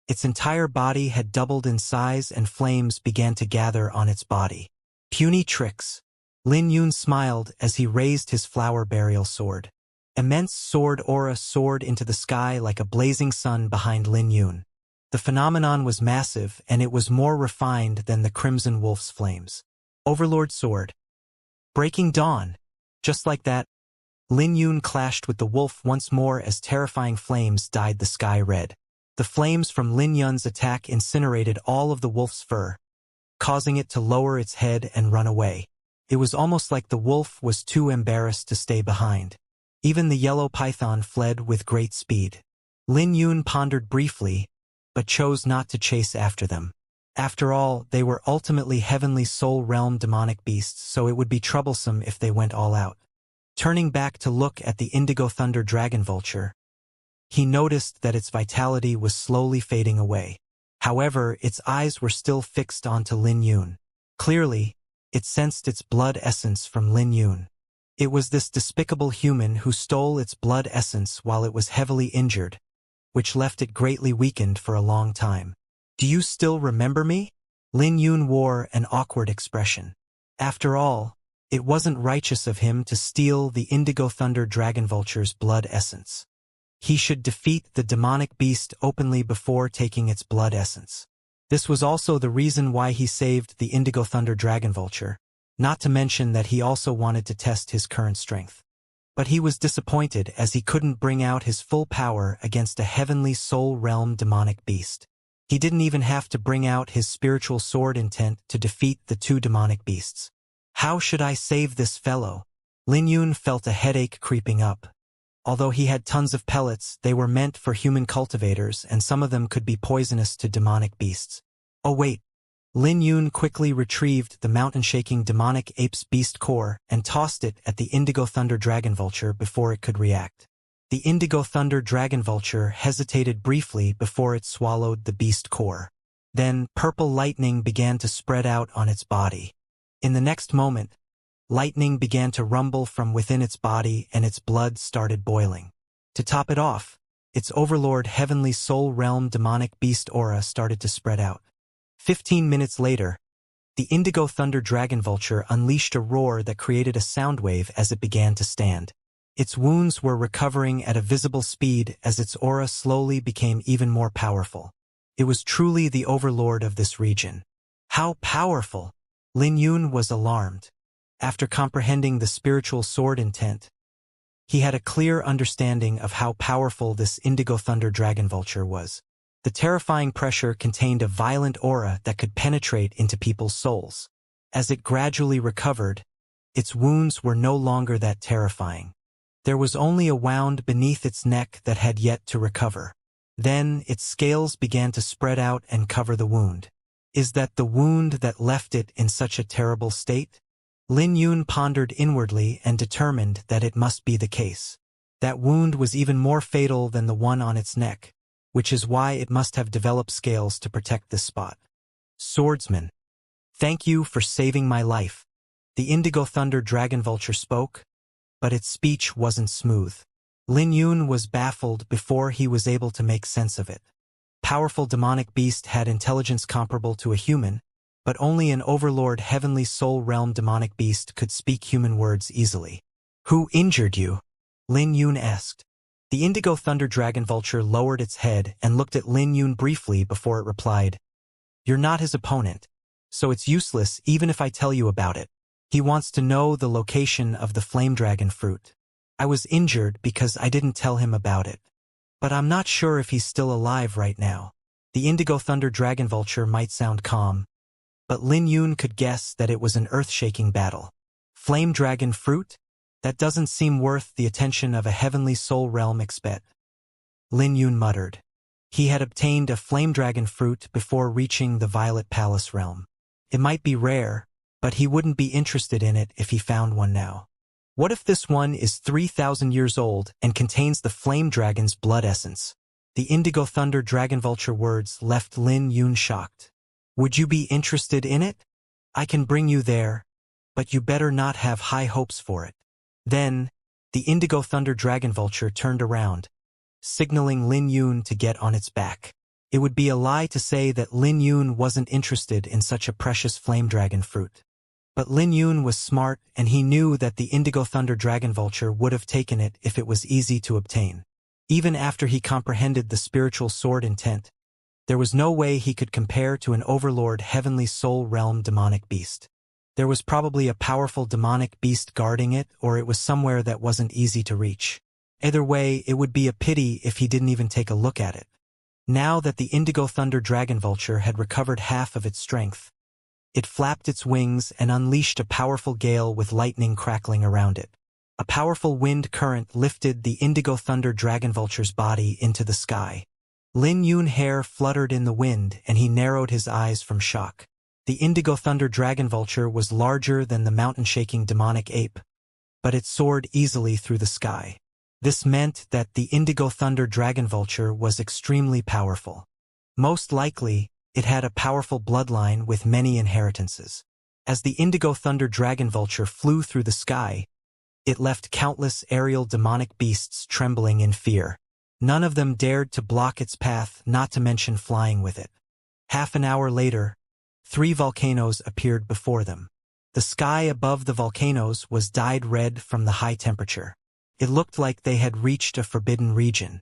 Its entire body had doubled in size and flames began to gather on its body. Puny tricks. Lin Yun smiled as he raised his flower burial sword. Immense sword aura soared into the sky like a blazing sun behind Lin Yun. The phenomenon was massive and it was more refined than the Crimson Wolf's flames. Overlord sword. Breaking dawn. Just like that, Lin Yun clashed with the wolf once more as terrifying flames dyed the sky red. The flames from Lin Yun's attack incinerated all of the wolf's fur, causing it to lower its head and run away. It was almost like the wolf was too embarrassed to stay behind. Even the yellow python fled with great speed. Lin Yun pondered briefly, but chose not to chase after them. After all, they were ultimately heavenly soul realm demonic beasts, so it would be troublesome if they went all out. Turning back to look at the indigo thunder dragon vulture, he noticed that its vitality was slowly fading away. However, its eyes were still fixed onto Lin Yun. Clearly, it sensed its blood essence from Lin Yun. It was this despicable human who stole its blood essence while it was heavily injured, which left it greatly weakened for a long time. Do you still remember me? Lin Yun wore an awkward expression. After all, it wasn't righteous of him to steal the indigo thunder dragon vulture's blood essence. He should defeat the demonic beast openly before taking its blood essence. This was also the reason why he saved the indigo thunder dragon vulture, not to mention that he also wanted to test his current strength. But he was disappointed as he couldn't bring out his full power against a heavenly soul realm demonic beast. He didn't even have to bring out his spiritual sword intent to defeat the two demonic beasts. How should I save this fellow? Lin Yun felt a headache creeping up. Although he had tons of pellets, they were meant for human cultivators and some of them could be poisonous to demonic beasts. Oh wait. Lin Yun quickly retrieved the mountain-shaking demonic ape's beast core and tossed it at the indigo thunder dragon vulture before it could react. The indigo thunder dragon vulture hesitated briefly before it swallowed the beast core. Then, purple lightning began to spread out on its body. In the next moment, lightning began to rumble from within its body and its blood started boiling. To top it off, its overlord heavenly soul realm demonic beast aura started to spread out. 15 minutes later, the indigo thunder dragon vulture unleashed a roar that created a sound wave as it began to stand. Its wounds were recovering at a visible speed as its aura slowly became even more powerful. It was truly the overlord of this region. How powerful! Lin Yun was alarmed. After comprehending the spiritual sword intent, he had a clear understanding of how powerful this indigo thunder dragon vulture was. The terrifying pressure contained a violent aura that could penetrate into people's souls. As it gradually recovered, its wounds were no longer that terrifying. There was only a wound beneath its neck that had yet to recover. Then its scales began to spread out and cover the wound. Is that the wound that left it in such a terrible state? Lin Yun pondered inwardly and determined that it must be the case. That wound was even more fatal than the one on its neck, which is why it must have developed scales to protect this spot. Swordsman, thank you for saving my life. The Indigo Thunder Dragon Vulture spoke, but its speech wasn't smooth. Lin Yun was baffled before he was able to make sense of it. Powerful demonic beast had intelligence comparable to a human, but only an overlord heavenly soul realm demonic beast could speak human words easily. Who injured you? Lin Yun asked. The Indigo Thunder Dragon Vulture lowered its head and looked at Lin Yun briefly before it replied, You're not his opponent, so it's useless even if I tell you about it. He wants to know the location of the flame dragon fruit. I was injured because I didn't tell him about it. But I'm not sure if he's still alive right now. The Indigo Thunder Dragon Vulture might sound calm, but Lin Yun could guess that it was an earth-shaking battle. Flame dragon fruit? That doesn't seem worth the attention of a heavenly soul realm expert. Lin Yun muttered. He had obtained a flame dragon fruit before reaching the Violet Palace realm. It might be rare, but he wouldn't be interested in it if he found one now. What if this one is 3,000 years old and contains the flame dragon's blood essence? The Indigo Thunder Dragon Vulture words left Lin Yun shocked. Would you be interested in it? I can bring you there, but you better not have high hopes for it. Then, the Indigo Thunder Dragon Vulture turned around, signaling Lin Yun to get on its back. It would be a lie to say that Lin Yun wasn't interested in such a precious flame dragon fruit. But Lin Yun was smart and he knew that the Indigo Thunder Dragon Vulture would have taken it if it was easy to obtain. Even after he comprehended the spiritual sword intent, there was no way he could compare to an overlord heavenly soul realm demonic beast. There was probably a powerful demonic beast guarding it, or it was somewhere that wasn't easy to reach. Either way, it would be a pity if he didn't even take a look at it. Now that the Indigo Thunder Dragon Vulture had recovered half of its strength, it flapped its wings and unleashed a powerful gale with lightning crackling around it. A powerful wind current lifted the Indigo Thunder Dragon Vulture's body into the sky. Lin Yun's hair fluttered in the wind and he narrowed his eyes from shock. The Indigo Thunder Dragon Vulture was larger than the mountain-shaking demonic ape, but it soared easily through the sky. This meant that the Indigo Thunder Dragon Vulture was extremely powerful. Most likely, it had a powerful bloodline with many inheritances. As the Indigo Thunder Dragon Vulture flew through the sky, it left countless aerial demonic beasts trembling in fear. None of them dared to block its path, not to mention flying with it. Half an hour later, 3 volcanoes appeared before them. The sky above the volcanoes was dyed red from the high temperature. It looked like they had reached a forbidden region.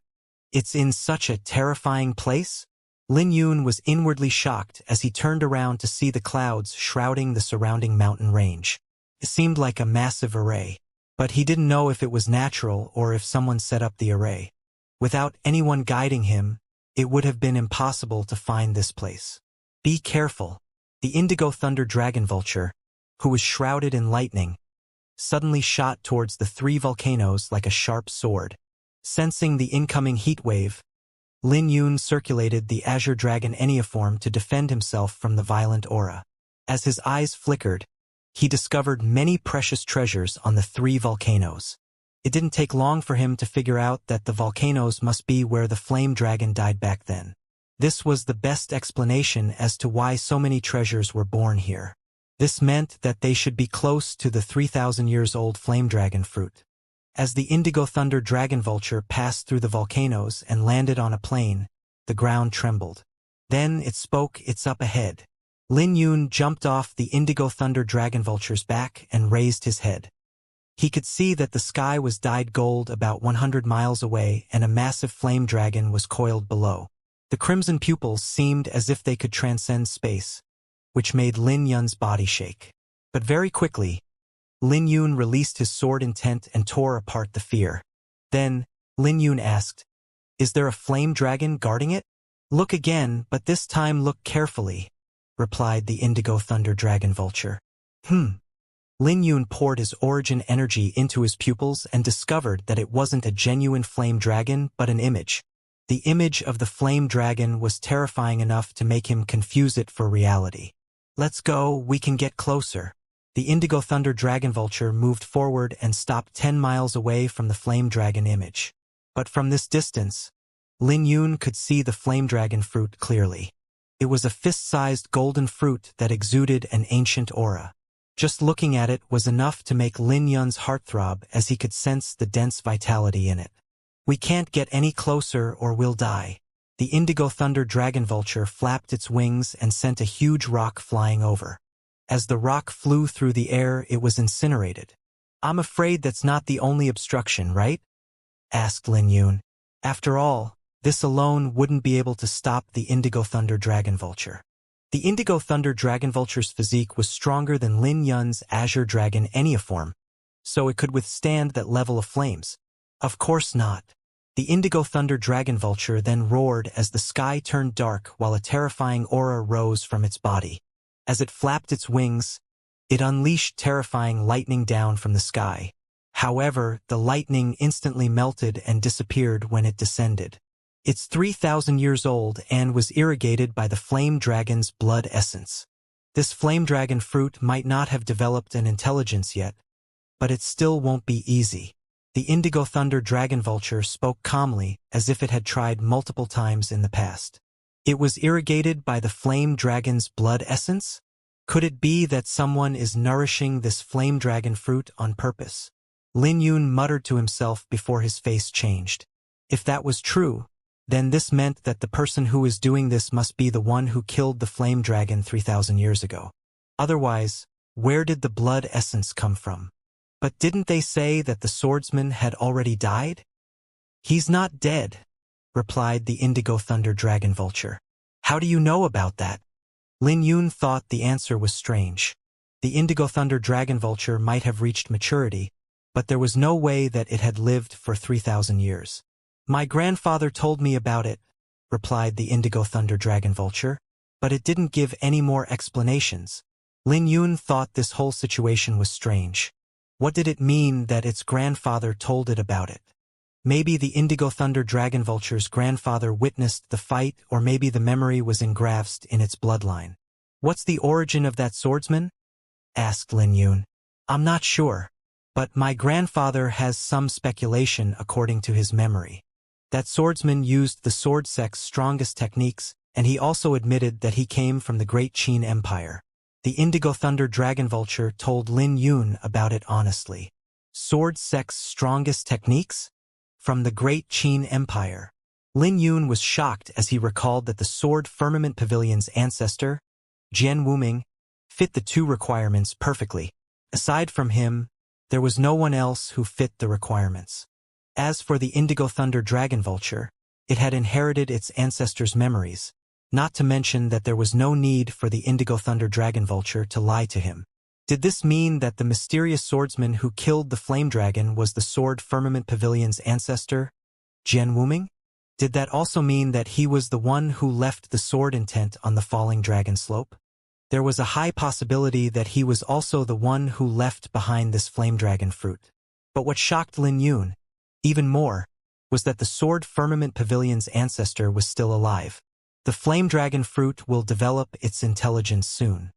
It's in such a terrifying place? Lin Yun was inwardly shocked as he turned around to see the clouds shrouding the surrounding mountain range. It seemed like a massive array, but he didn't know if it was natural or if someone set up the array. Without anyone guiding him, it would have been impossible to find this place. Be careful. The Indigo Thunder Dragon Vulture, who was shrouded in lightning, suddenly shot towards the 3 volcanoes like a sharp sword. Sensing the incoming heat wave, Lin Yun circulated the Azure Dragon Enneaform to defend himself from the violent aura. As his eyes flickered, he discovered many precious treasures on the 3 volcanoes. It didn't take long for him to figure out that the volcanoes must be where the flame dragon died back then. This was the best explanation as to why so many treasures were born here. This meant that they should be close to the 3,000 years old flame dragon fruit. As the Indigo Thunder Dragon Vulture passed through the volcanoes and landed on a plain, the ground trembled. Then it spoke, "It's up ahead." Lin Yun jumped off the Indigo Thunder Dragon Vulture's back and raised his head. He could see that the sky was dyed gold about 100 miles away and a massive flame dragon was coiled below. The crimson pupils seemed as if they could transcend space, which made Lin Yun's body shake. But very quickly, Lin Yun released his sword intent and tore apart the fear. Then, Lin Yun asked, "Is there a flame dragon guarding it?" "Look again, but this time look carefully," replied the Indigo Thunder Dragon Vulture. Lin Yun poured his origin energy into his pupils and discovered that it wasn't a genuine flame dragon but an image. The image of the flame dragon was terrifying enough to make him confuse it for reality. "Let's go, we can get closer." The Indigo Thunder Dragon Vulture moved forward and stopped 10 miles away from the Flame Dragon image. But from this distance, Lin Yun could see the Flame Dragon fruit clearly. It was a fist-sized golden fruit that exuded an ancient aura. Just looking at it was enough to make Lin Yun's heart throb as he could sense the dense vitality in it. "We can't get any closer or we'll die." The Indigo Thunder Dragon Vulture flapped its wings and sent a huge rock flying over. As the rock flew through the air, it was incinerated. "I'm afraid that's not the only obstruction, right?" asked Lin Yun. After all, this alone wouldn't be able to stop the Indigo Thunder Dragon Vulture. The Indigo Thunder Dragon Vulture's physique was stronger than Lin Yun's Azure Dragon Enneaform, so it could withstand that level of flames. Of course not. The Indigo Thunder Dragon Vulture then roared as the sky turned dark while a terrifying aura rose from its body. As it flapped its wings, it unleashed terrifying lightning down from the sky. However, the lightning instantly melted and disappeared when it descended. It's 3,000 years old and was irrigated by the Flame Dragon's blood essence. This Flame Dragon fruit might not have developed an intelligence yet, but it still won't be easy. The Indigo Thunder Dragon Vulture spoke calmly, as if it had tried multiple times in the past. It was irrigated by the Flame Dragon's blood essence? Could it be that someone is nourishing this Flame Dragon fruit on purpose? Lin Yun muttered to himself before his face changed. If that was true, then this meant that the person who is doing this must be the one who killed the Flame Dragon 3,000 years ago. Otherwise, where did the blood essence come from? But didn't they say that the swordsman had already died? "He's not dead," replied the Indigo Thunder Dragon Vulture. "How do you know about that?" Lin Yun thought the answer was strange. The Indigo Thunder Dragon Vulture might have reached maturity, but there was no way that it had lived for 3,000 years. "My grandfather told me about it," replied the Indigo Thunder Dragon Vulture, but it didn't give any more explanations. Lin Yun thought this whole situation was strange. What did it mean that its grandfather told it about it? Maybe the Indigo Thunder Dragon Vulture's grandfather witnessed the fight, or maybe the memory was engrafted in its bloodline. "What's the origin of that swordsman?" asked Lin Yun. "I'm not sure, but my grandfather has some speculation according to his memory. That swordsman used the sword sect's strongest techniques, and he also admitted that he came from the Great Qin Empire." The Indigo Thunder Dragon Vulture told Lin Yun about it honestly. Sword sect's strongest techniques? From the Great Qin Empire. Lin Yun was shocked as he recalled that the Sword Firmament Pavilion's ancestor, Jian Wuming, fit the two requirements perfectly. Aside from him, there was no one else who fit the requirements. As for the Indigo Thunder Dragon Vulture, it had inherited its ancestors' memories, not to mention that there was no need for the Indigo Thunder Dragon Vulture to lie to him. Did this mean that the mysterious swordsman who killed the Flame Dragon was the Sword Firmament Pavilion's ancestor, Jian Wuming? Did that also mean that he was the one who left the sword intent on the falling dragon slope? There was a high possibility that he was also the one who left behind this Flame Dragon fruit. But what shocked Lin Yun, even more, was that the Sword Firmament Pavilion's ancestor was still alive. The Flame Dragon fruit will develop its intelligence soon.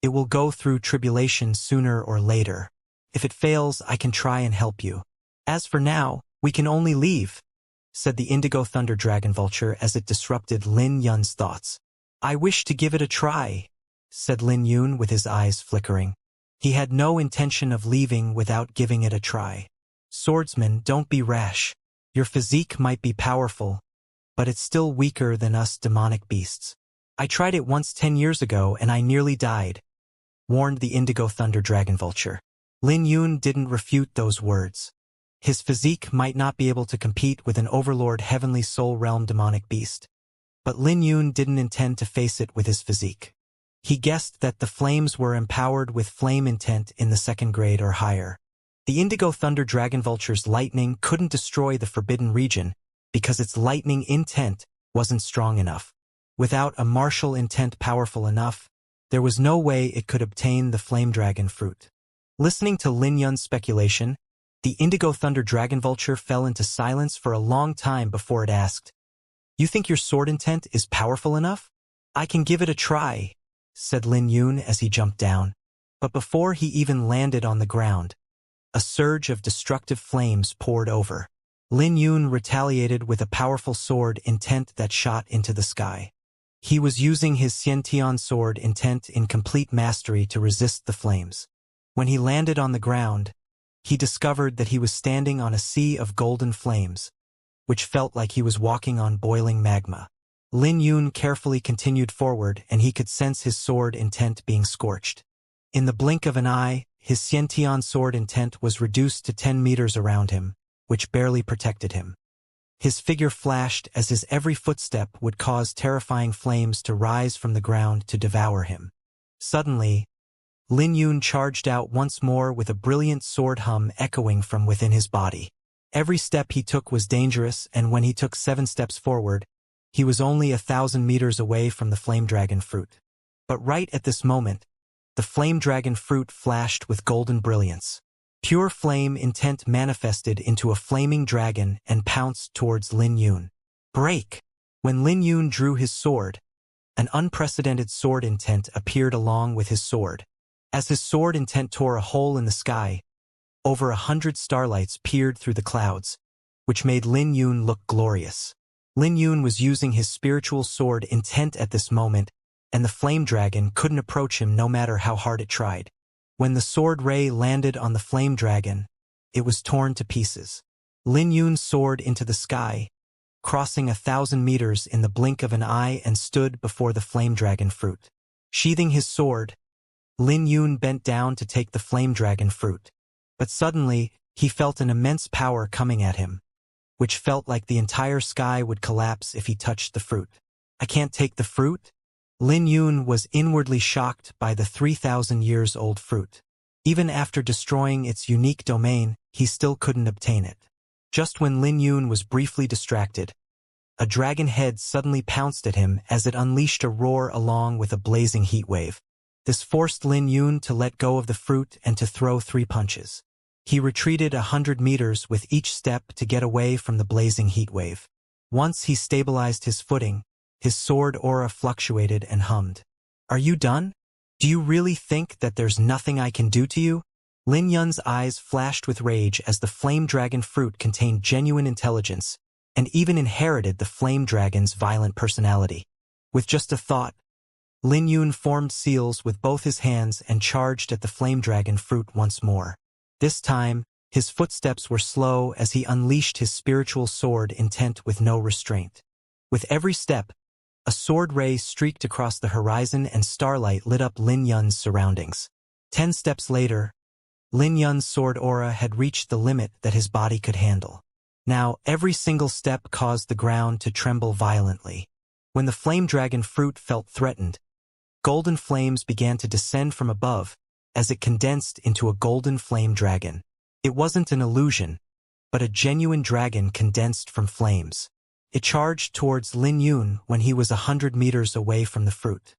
It will go through tribulation sooner or later. If it fails, I can try and help you. As for now, we can only leave," said the Indigo Thunder Dragon Vulture as it disrupted Lin Yun's thoughts. "I wish to give it a try," said Lin Yun with his eyes flickering. He had no intention of leaving without giving it a try. "Swordsman, don't be rash. Your physique might be powerful, but it's still weaker than us demonic beasts. I tried it once 10 years ago and I nearly died," warned the Indigo Thunder Dragon Vulture. Lin Yun didn't refute those words. His physique might not be able to compete with an overlord heavenly soul realm demonic beast, but Lin Yun didn't intend to face it with his physique. He guessed that the flames were empowered with flame intent in the 2nd grade or higher. The Indigo Thunder Dragon Vulture's lightning couldn't destroy the Forbidden Region because its lightning intent wasn't strong enough. Without a martial intent powerful enough, there was no way it could obtain the Flame Dragon fruit. Listening to Lin Yun's speculation, the Indigo Thunder Dragon Vulture fell into silence for a long time before it asked, "You think your sword intent is powerful enough?" "I can give it a try," said Lin Yun as he jumped down. But before he even landed on the ground, a surge of destructive flames poured over. Lin Yun retaliated with a powerful sword intent that shot into the sky. He was using his Xiantian sword intent in complete mastery to resist the flames. When he landed on the ground, he discovered that he was standing on a sea of golden flames, which felt like he was walking on boiling magma. Lin Yun carefully continued forward, and he could sense his sword intent being scorched. In the blink of an eye, his Xiantian sword intent was reduced to 10 meters around him, which barely protected him. His figure flashed as his every footstep would cause terrifying flames to rise from the ground to devour him. Suddenly, Lin Yun charged out once more with a brilliant sword hum echoing from within his body. Every step he took was dangerous, and when he took 7 steps forward, he was only 1,000 meters away from the flame dragon fruit. But right at this moment, the flame dragon fruit flashed with golden brilliance. Pure flame intent manifested into a flaming dragon and pounced towards Lin Yun. Break! When Lin Yun drew his sword, an unprecedented sword intent appeared along with his sword. As his sword intent tore a hole in the sky, over 100 starlights peered through the clouds, which made Lin Yun look glorious. Lin Yun was using his spiritual sword intent at this moment, and the flame dragon couldn't approach him no matter how hard it tried. When the sword ray landed on the flame dragon, it was torn to pieces. Lin Yun soared into the sky, crossing 1,000 meters in the blink of an eye, and stood before the flame dragon fruit. Sheathing his sword, Lin Yun bent down to take the flame dragon fruit. But suddenly, he felt an immense power coming at him, which felt like the entire sky would collapse if he touched the fruit. I can't take the fruit? Lin Yun was inwardly shocked by the 3,000 years old fruit. Even after destroying its unique domain, he still couldn't obtain it. Just when Lin Yun was briefly distracted, a dragon head suddenly pounced at him as it unleashed a roar along with a blazing heat wave. This forced Lin Yun to let go of the fruit and to throw 3 punches. He retreated 100 meters with each step to get away from the blazing heat wave. Once he stabilized his footing, his sword aura fluctuated and hummed. Are you done? Do you really think that there's nothing I can do to you? Lin Yun's eyes flashed with rage as the flame dragon fruit contained genuine intelligence and even inherited the flame dragon's violent personality. With just a thought, Lin Yun formed seals with both his hands and charged at the flame dragon fruit once more. This time, his footsteps were slow as he unleashed his spiritual sword intent with no restraint. With every step, a sword ray streaked across the horizon and starlight lit up Lin Yun's surroundings. 10 steps later, Lin Yun's sword aura had reached the limit that his body could handle. Now, every single step caused the ground to tremble violently. When the flame dragon fruit felt threatened, golden flames began to descend from above as it condensed into a golden flame dragon. It wasn't an illusion, but a genuine dragon condensed from flames. It charged towards Lin Yun when he was 100 meters away from the fruit.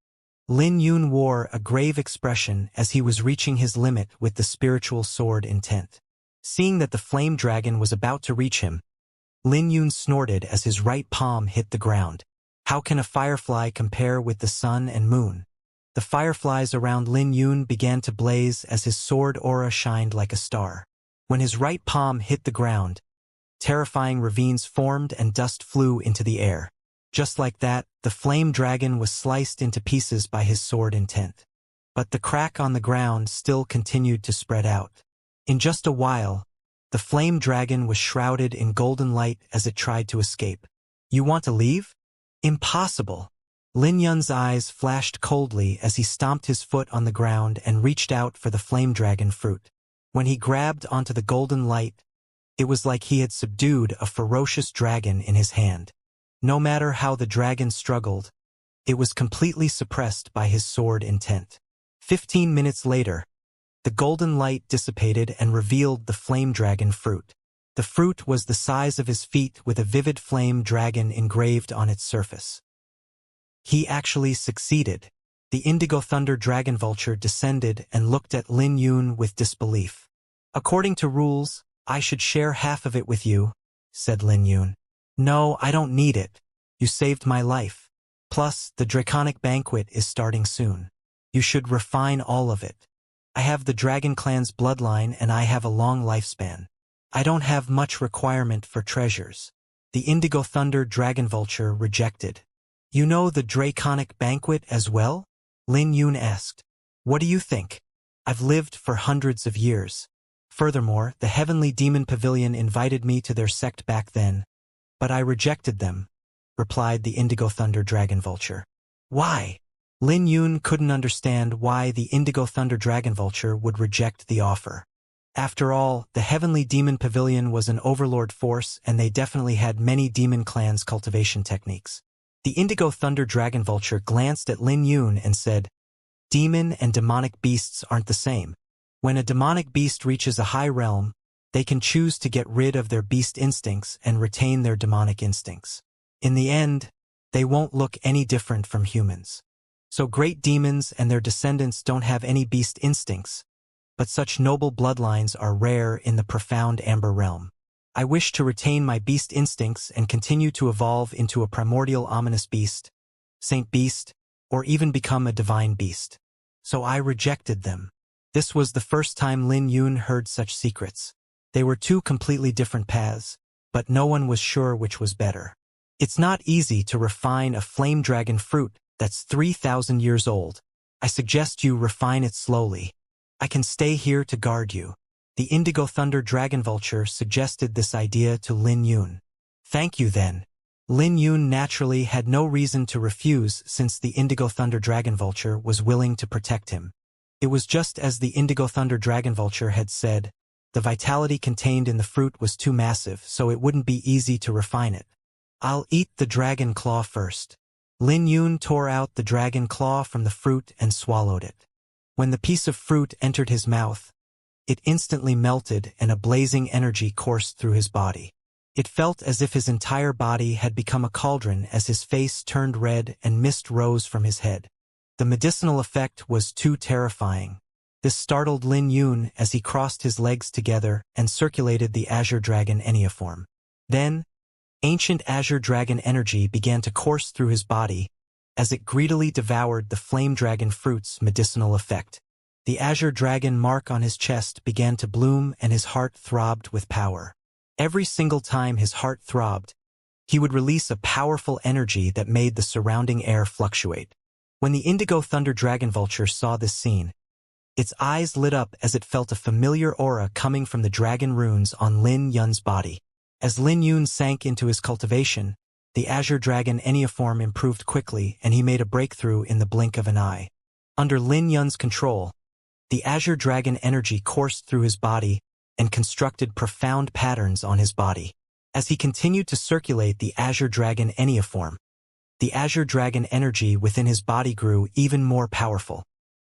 Lin Yun wore a grave expression as he was reaching his limit with the spiritual sword intent. Seeing that the flame dragon was about to reach him, Lin Yun snorted as his right palm hit the ground. How can a firefly compare with the sun and moon? The fireflies around Lin Yun began to blaze as his sword aura shined like a star. When his right palm hit the ground, terrifying ravines formed and dust flew into the air. Just like that, the flame dragon was sliced into pieces by his sword intent. But the crack on the ground still continued to spread out. In just a while, the flame dragon was shrouded in golden light as it tried to escape. You want to leave? Impossible! Lin Yun's eyes flashed coldly as he stomped his foot on the ground and reached out for the flame dragon fruit. When he grabbed onto the golden light, it was like he had subdued a ferocious dragon in his hand. No matter how the dragon struggled, it was completely suppressed by his sword intent. 15 minutes later, the golden light dissipated and revealed the flame dragon fruit. The fruit was the size of his feet with a vivid flame dragon engraved on its surface. He actually succeeded. The indigo thunder dragon vulture descended and looked at Lin Yun with disbelief. According to rules, I should share half of it with you, said Lin Yun. No, I don't need it. You saved my life. Plus, the draconic banquet is starting soon. You should refine all of it. I have the Dragon Clan's bloodline and I have a long lifespan. I don't have much requirement for treasures. The Indigo Thunder Dragon Vulture rejected. You know the Draconic Banquet as well? Lin Yun asked. What do you think? I've lived for hundreds of years. Furthermore, the Heavenly Demon Pavilion invited me to their sect back then, but I rejected them, replied the Indigo Thunder Dragon Vulture. Why? Lin Yun couldn't understand why the Indigo Thunder Dragon Vulture would reject the offer. After all, the Heavenly Demon Pavilion was an overlord force and they definitely had many demon clans' cultivation techniques. The Indigo Thunder Dragon Vulture glanced at Lin Yun and said, Demon and demonic beasts aren't the same. When a demonic beast reaches a high realm, they can choose to get rid of their beast instincts and retain their demonic instincts. In the end, they won't look any different from humans. So great demons and their descendants don't have any beast instincts, but such noble bloodlines are rare in the profound Amber realm. I wish to retain my beast instincts and continue to evolve into a primordial ominous beast, saint beast, or even become a divine beast. So I rejected them. This was the first time Lin Yun heard such secrets. They were two completely different paths, but no one was sure which was better. It's not easy to refine a flame dragon fruit that's 3,000 years old. I suggest you refine it slowly. I can stay here to guard you. The Indigo Thunder Dragon Vulture suggested this idea to Lin Yun. Thank you then. Lin Yun naturally had no reason to refuse since the Indigo Thunder Dragon Vulture was willing to protect him. It was just as the Indigo Thunder Dragon Vulture had said, the vitality contained in the fruit was too massive, so it wouldn't be easy to refine it. I'll eat the dragon claw first. Lin Yun tore out the dragon claw from the fruit and swallowed it. When the piece of fruit entered his mouth, it instantly melted and a blazing energy coursed through his body. It felt as if his entire body had become a cauldron as his face turned red and mist rose from his head. The medicinal effect was too terrifying. This startled Lin Yun as he crossed his legs together and circulated the Azure Dragon Enneaform. Then, ancient Azure Dragon energy began to course through his body as it greedily devoured the Flame Dragon fruit's medicinal effect. The Azure Dragon mark on his chest began to bloom and his heart throbbed with power. Every single time his heart throbbed, he would release a powerful energy that made the surrounding air fluctuate. When the Indigo Thunder Dragon Vulture saw this scene, its eyes lit up as it felt a familiar aura coming from the dragon runes on Lin Yun's body. As Lin Yun sank into his cultivation, the Azure Dragon Enneaform improved quickly and he made a breakthrough in the blink of an eye. Under Lin Yun's control, the Azure Dragon energy coursed through his body and constructed profound patterns on his body. As he continued to circulate the Azure Dragon Enneaform, the Azure Dragon energy within his body grew even more powerful.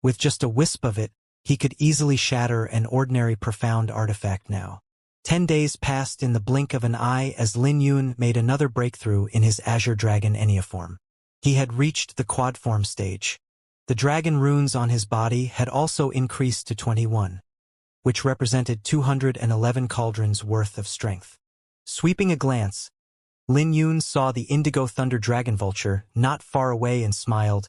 With just a wisp of it, he could easily shatter an ordinary profound artifact now. 10 days passed in the blink of an eye as Lin Yun made another breakthrough in his Azure Dragon Enneaform. He had reached the quadform stage. The dragon runes on his body had also increased to 21. Which represented 211 cauldrons worth of strength. Sweeping a glance, Lin Yun saw the Indigo Thunder Dragon Vulture not far away and smiled.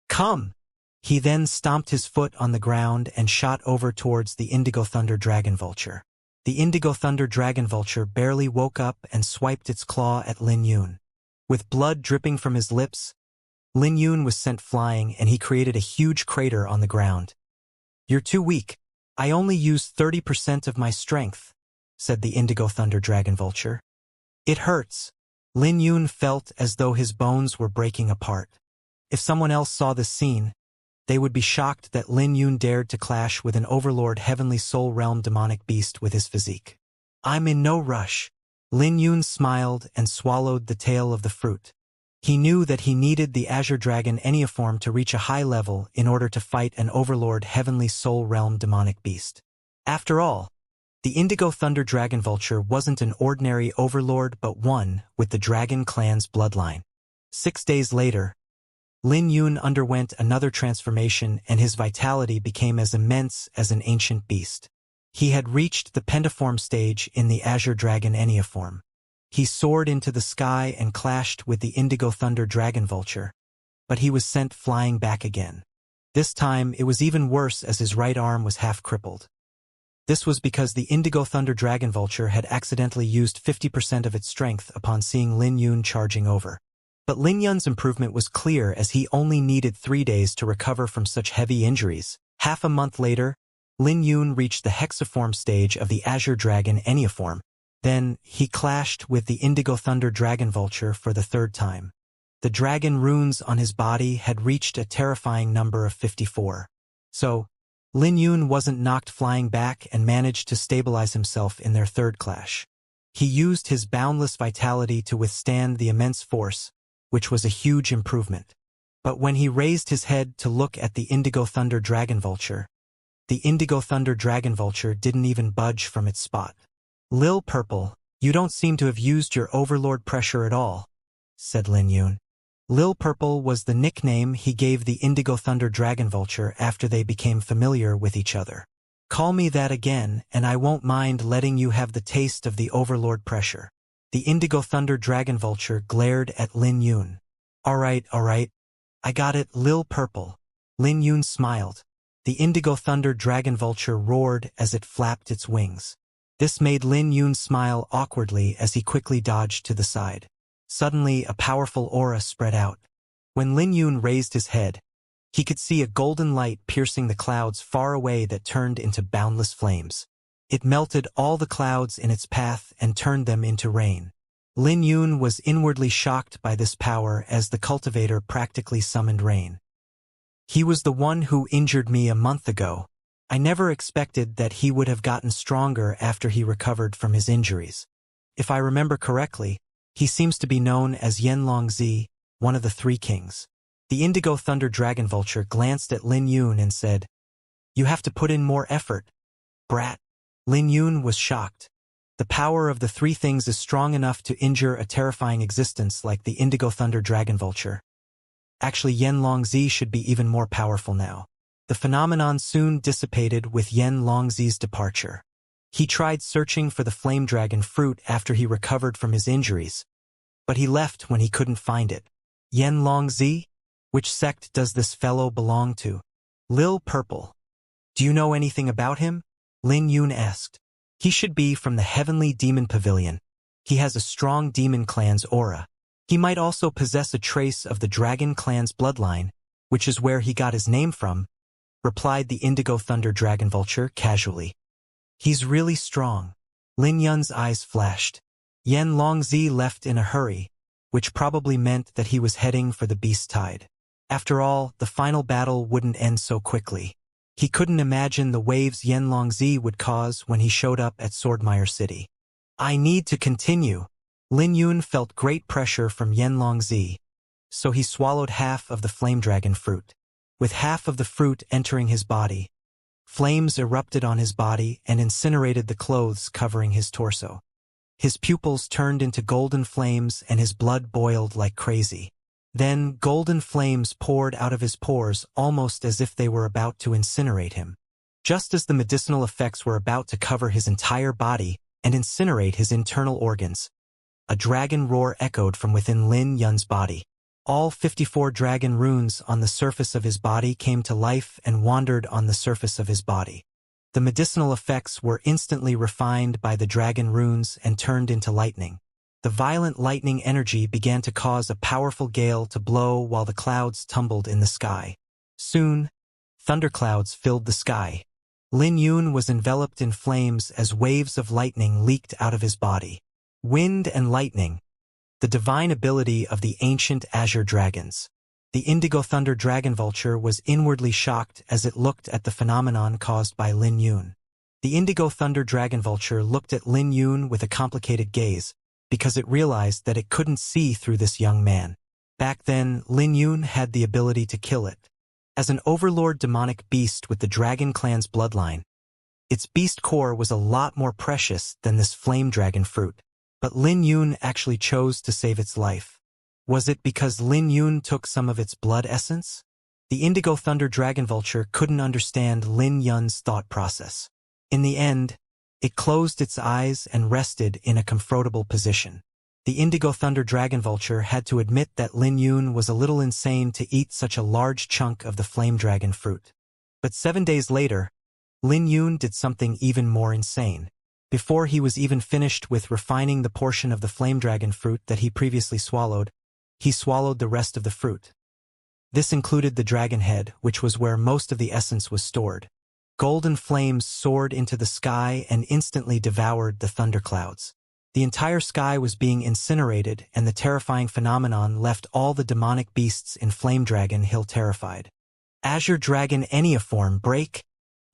Come! He then stomped his foot on the ground and shot over towards the Indigo Thunder Dragon Vulture. The Indigo Thunder Dragon Vulture barely woke up and swiped its claw at Lin Yun. With blood dripping from his lips, Lin Yun was sent flying and he created a huge crater on the ground. You're too weak. I only used 30% of my strength, said the Indigo Thunder Dragon Vulture. It hurts. Lin Yun felt as though his bones were breaking apart. If someone else saw this scene, they would be shocked that Lin Yun dared to clash with an overlord heavenly soul realm demonic beast with his physique. I'm in no rush. Lin Yun smiled and swallowed the tail of the fruit. He knew that he needed the Azure Dragon Enneaform to reach a high level in order to fight an overlord heavenly soul realm demonic beast. After all, the Indigo Thunder Dragon Vulture wasn't an ordinary overlord but one with the Dragon Clan's bloodline. 6 days later, Lin Yun underwent another transformation and his vitality became as immense as an ancient beast. He had reached the pentaform stage in the Azure Dragon Enneaform. He soared into the sky and clashed with the Indigo Thunder Dragon Vulture, but he was sent flying back again. This time, it was even worse as his right arm was half crippled. This was because the Indigo Thunder Dragon Vulture had accidentally used 50% of its strength upon seeing Lin Yun charging over. But Lin Yun's improvement was clear as he only needed 3 days to recover from such heavy injuries. Half a month later, Lin Yun reached the hexaform stage of the Azure Dragon Enneaform. Then, he clashed with the Indigo Thunder Dragon Vulture for the 3rd time. The dragon runes on his body had reached a terrifying number of 54. So, Lin Yun wasn't knocked flying back and managed to stabilize himself in their 3rd clash. He used his boundless vitality to withstand the immense force, which was a huge improvement. But when he raised his head to look at the Indigo Thunder Dragon Vulture, the Indigo Thunder Dragon Vulture didn't even budge from its spot. "Lil Purple, you don't seem to have used your overlord pressure at all," said Lin Yun. Lil Purple was the nickname he gave the Indigo Thunder Dragon Vulture after they became familiar with each other. "Call me that again, and I won't mind letting you have the taste of the overlord pressure." The Indigo Thunder Dragon Vulture glared at Lin Yun. All right, I got it, Lil Purple." Lin Yun smiled. The Indigo Thunder Dragon Vulture roared as it flapped its wings. This made Lin Yun smile awkwardly as he quickly dodged to the side. Suddenly, a powerful aura spread out. When Lin Yun raised his head, he could see a golden light piercing the clouds far away that turned into boundless flames. It melted all the clouds in its path and turned them into rain. Lin Yun was inwardly shocked by this power as the cultivator practically summoned rain. "He was the one who injured me a month ago. I never expected that he would have gotten stronger after he recovered from his injuries. If I remember correctly, he seems to be known as Xianxia, one of the 3 kings." The Indigo Thunder Dragon Vulture glanced at Lin Yun and said, "You have to put in more effort, brat." Lin Yun was shocked. The power of the 3 things is strong enough to injure a terrifying existence like the Indigo Thunder Dragon Vulture. Actually, Xianxia should be even more powerful now. The phenomenon soon dissipated with Xianxia's departure. He tried searching for the Flame Dragon fruit after he recovered from his injuries, but he left when he couldn't find it. "Xianxia? Which sect does this fellow belong to?" "Lil Purple. Do you know anything about him?" Lin Yun asked. "He should be from the Heavenly Demon Pavilion. He has a strong demon clan's aura. He might also possess a trace of the Dragon clan's bloodline, which is where he got his name from," replied the Indigo Thunder Dragon Vulture casually. "He's really strong." Lin Yun's eyes flashed. Xianxia left in a hurry, which probably meant that he was heading for the Beast Tide. After all, the final battle wouldn't end so quickly. He couldn't imagine the waves Xianxia would cause when he showed up at Swordmire City. "I need to continue." Lin Yun felt great pressure from Xianxia, so he swallowed half of the Flame Dragon fruit. With half of the fruit entering his body, flames erupted on his body and incinerated the clothes covering his torso. His pupils turned into golden flames and his blood boiled like crazy. Then golden flames poured out of his pores almost as if they were about to incinerate him. Just as the medicinal effects were about to cover his entire body and incinerate his internal organs, a dragon roar echoed from within Lin Yun's body. All 54 dragon runes on the surface of his body came to life and wandered on the surface of his body. The medicinal effects were instantly refined by the dragon runes and turned into lightning. The violent lightning energy began to cause a powerful gale to blow while the clouds tumbled in the sky. Soon, thunderclouds filled the sky. Lin Yun was enveloped in flames as waves of lightning leaked out of his body. Wind and lightning, the divine ability of the ancient Azure Dragons. The Indigo Thunder Dragon Vulture was inwardly shocked as it looked at the phenomenon caused by Lin Yun. The Indigo Thunder Dragon Vulture looked at Lin Yun with a complicated gaze, because it realized that it couldn't see through this young man. Back then, Lin Yun had the ability to kill it. As an overlord demonic beast with the Dragon clan's bloodline, its beast core was a lot more precious than this flame dragon fruit. But Lin Yun actually chose to save its life. Was it because Lin Yun took some of its blood essence? The Indigo Thunder Dragon Vulture couldn't understand Lin Yun's thought process. In the end, it closed its eyes and rested in a comfortable position. The Indigo Thunder Dragon Vulture had to admit that Lin Yun was a little insane to eat such a large chunk of the flame dragon fruit. But 7 days later, Lin Yun did something even more insane. Before he was even finished with refining the portion of the flame dragon fruit that he previously swallowed, he swallowed the rest of the fruit. This included the dragon head, which was where most of the essence was stored. Golden flames soared into the sky and instantly devoured the thunderclouds. The entire sky was being incinerated, and the terrifying phenomenon left all the demonic beasts in Flame Dragon Hill terrified. Azure Dragon Enneaform break!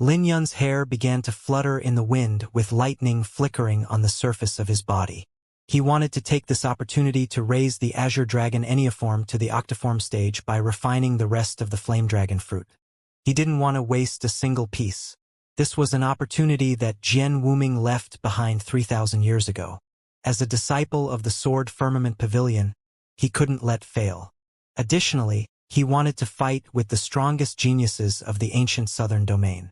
Lin Yun's hair began to flutter in the wind with lightning flickering on the surface of his body. He wanted to take this opportunity to raise the Azure Dragon Enneaform to the Octoform stage by refining the rest of the Flame Dragon fruit. He didn't want to waste a single piece. This was an opportunity that Jian Wuming left behind 3,000 years ago. As a disciple of the Sword Firmament Pavilion, he couldn't let fail. Additionally, he wanted to fight with the strongest geniuses of the ancient southern domain.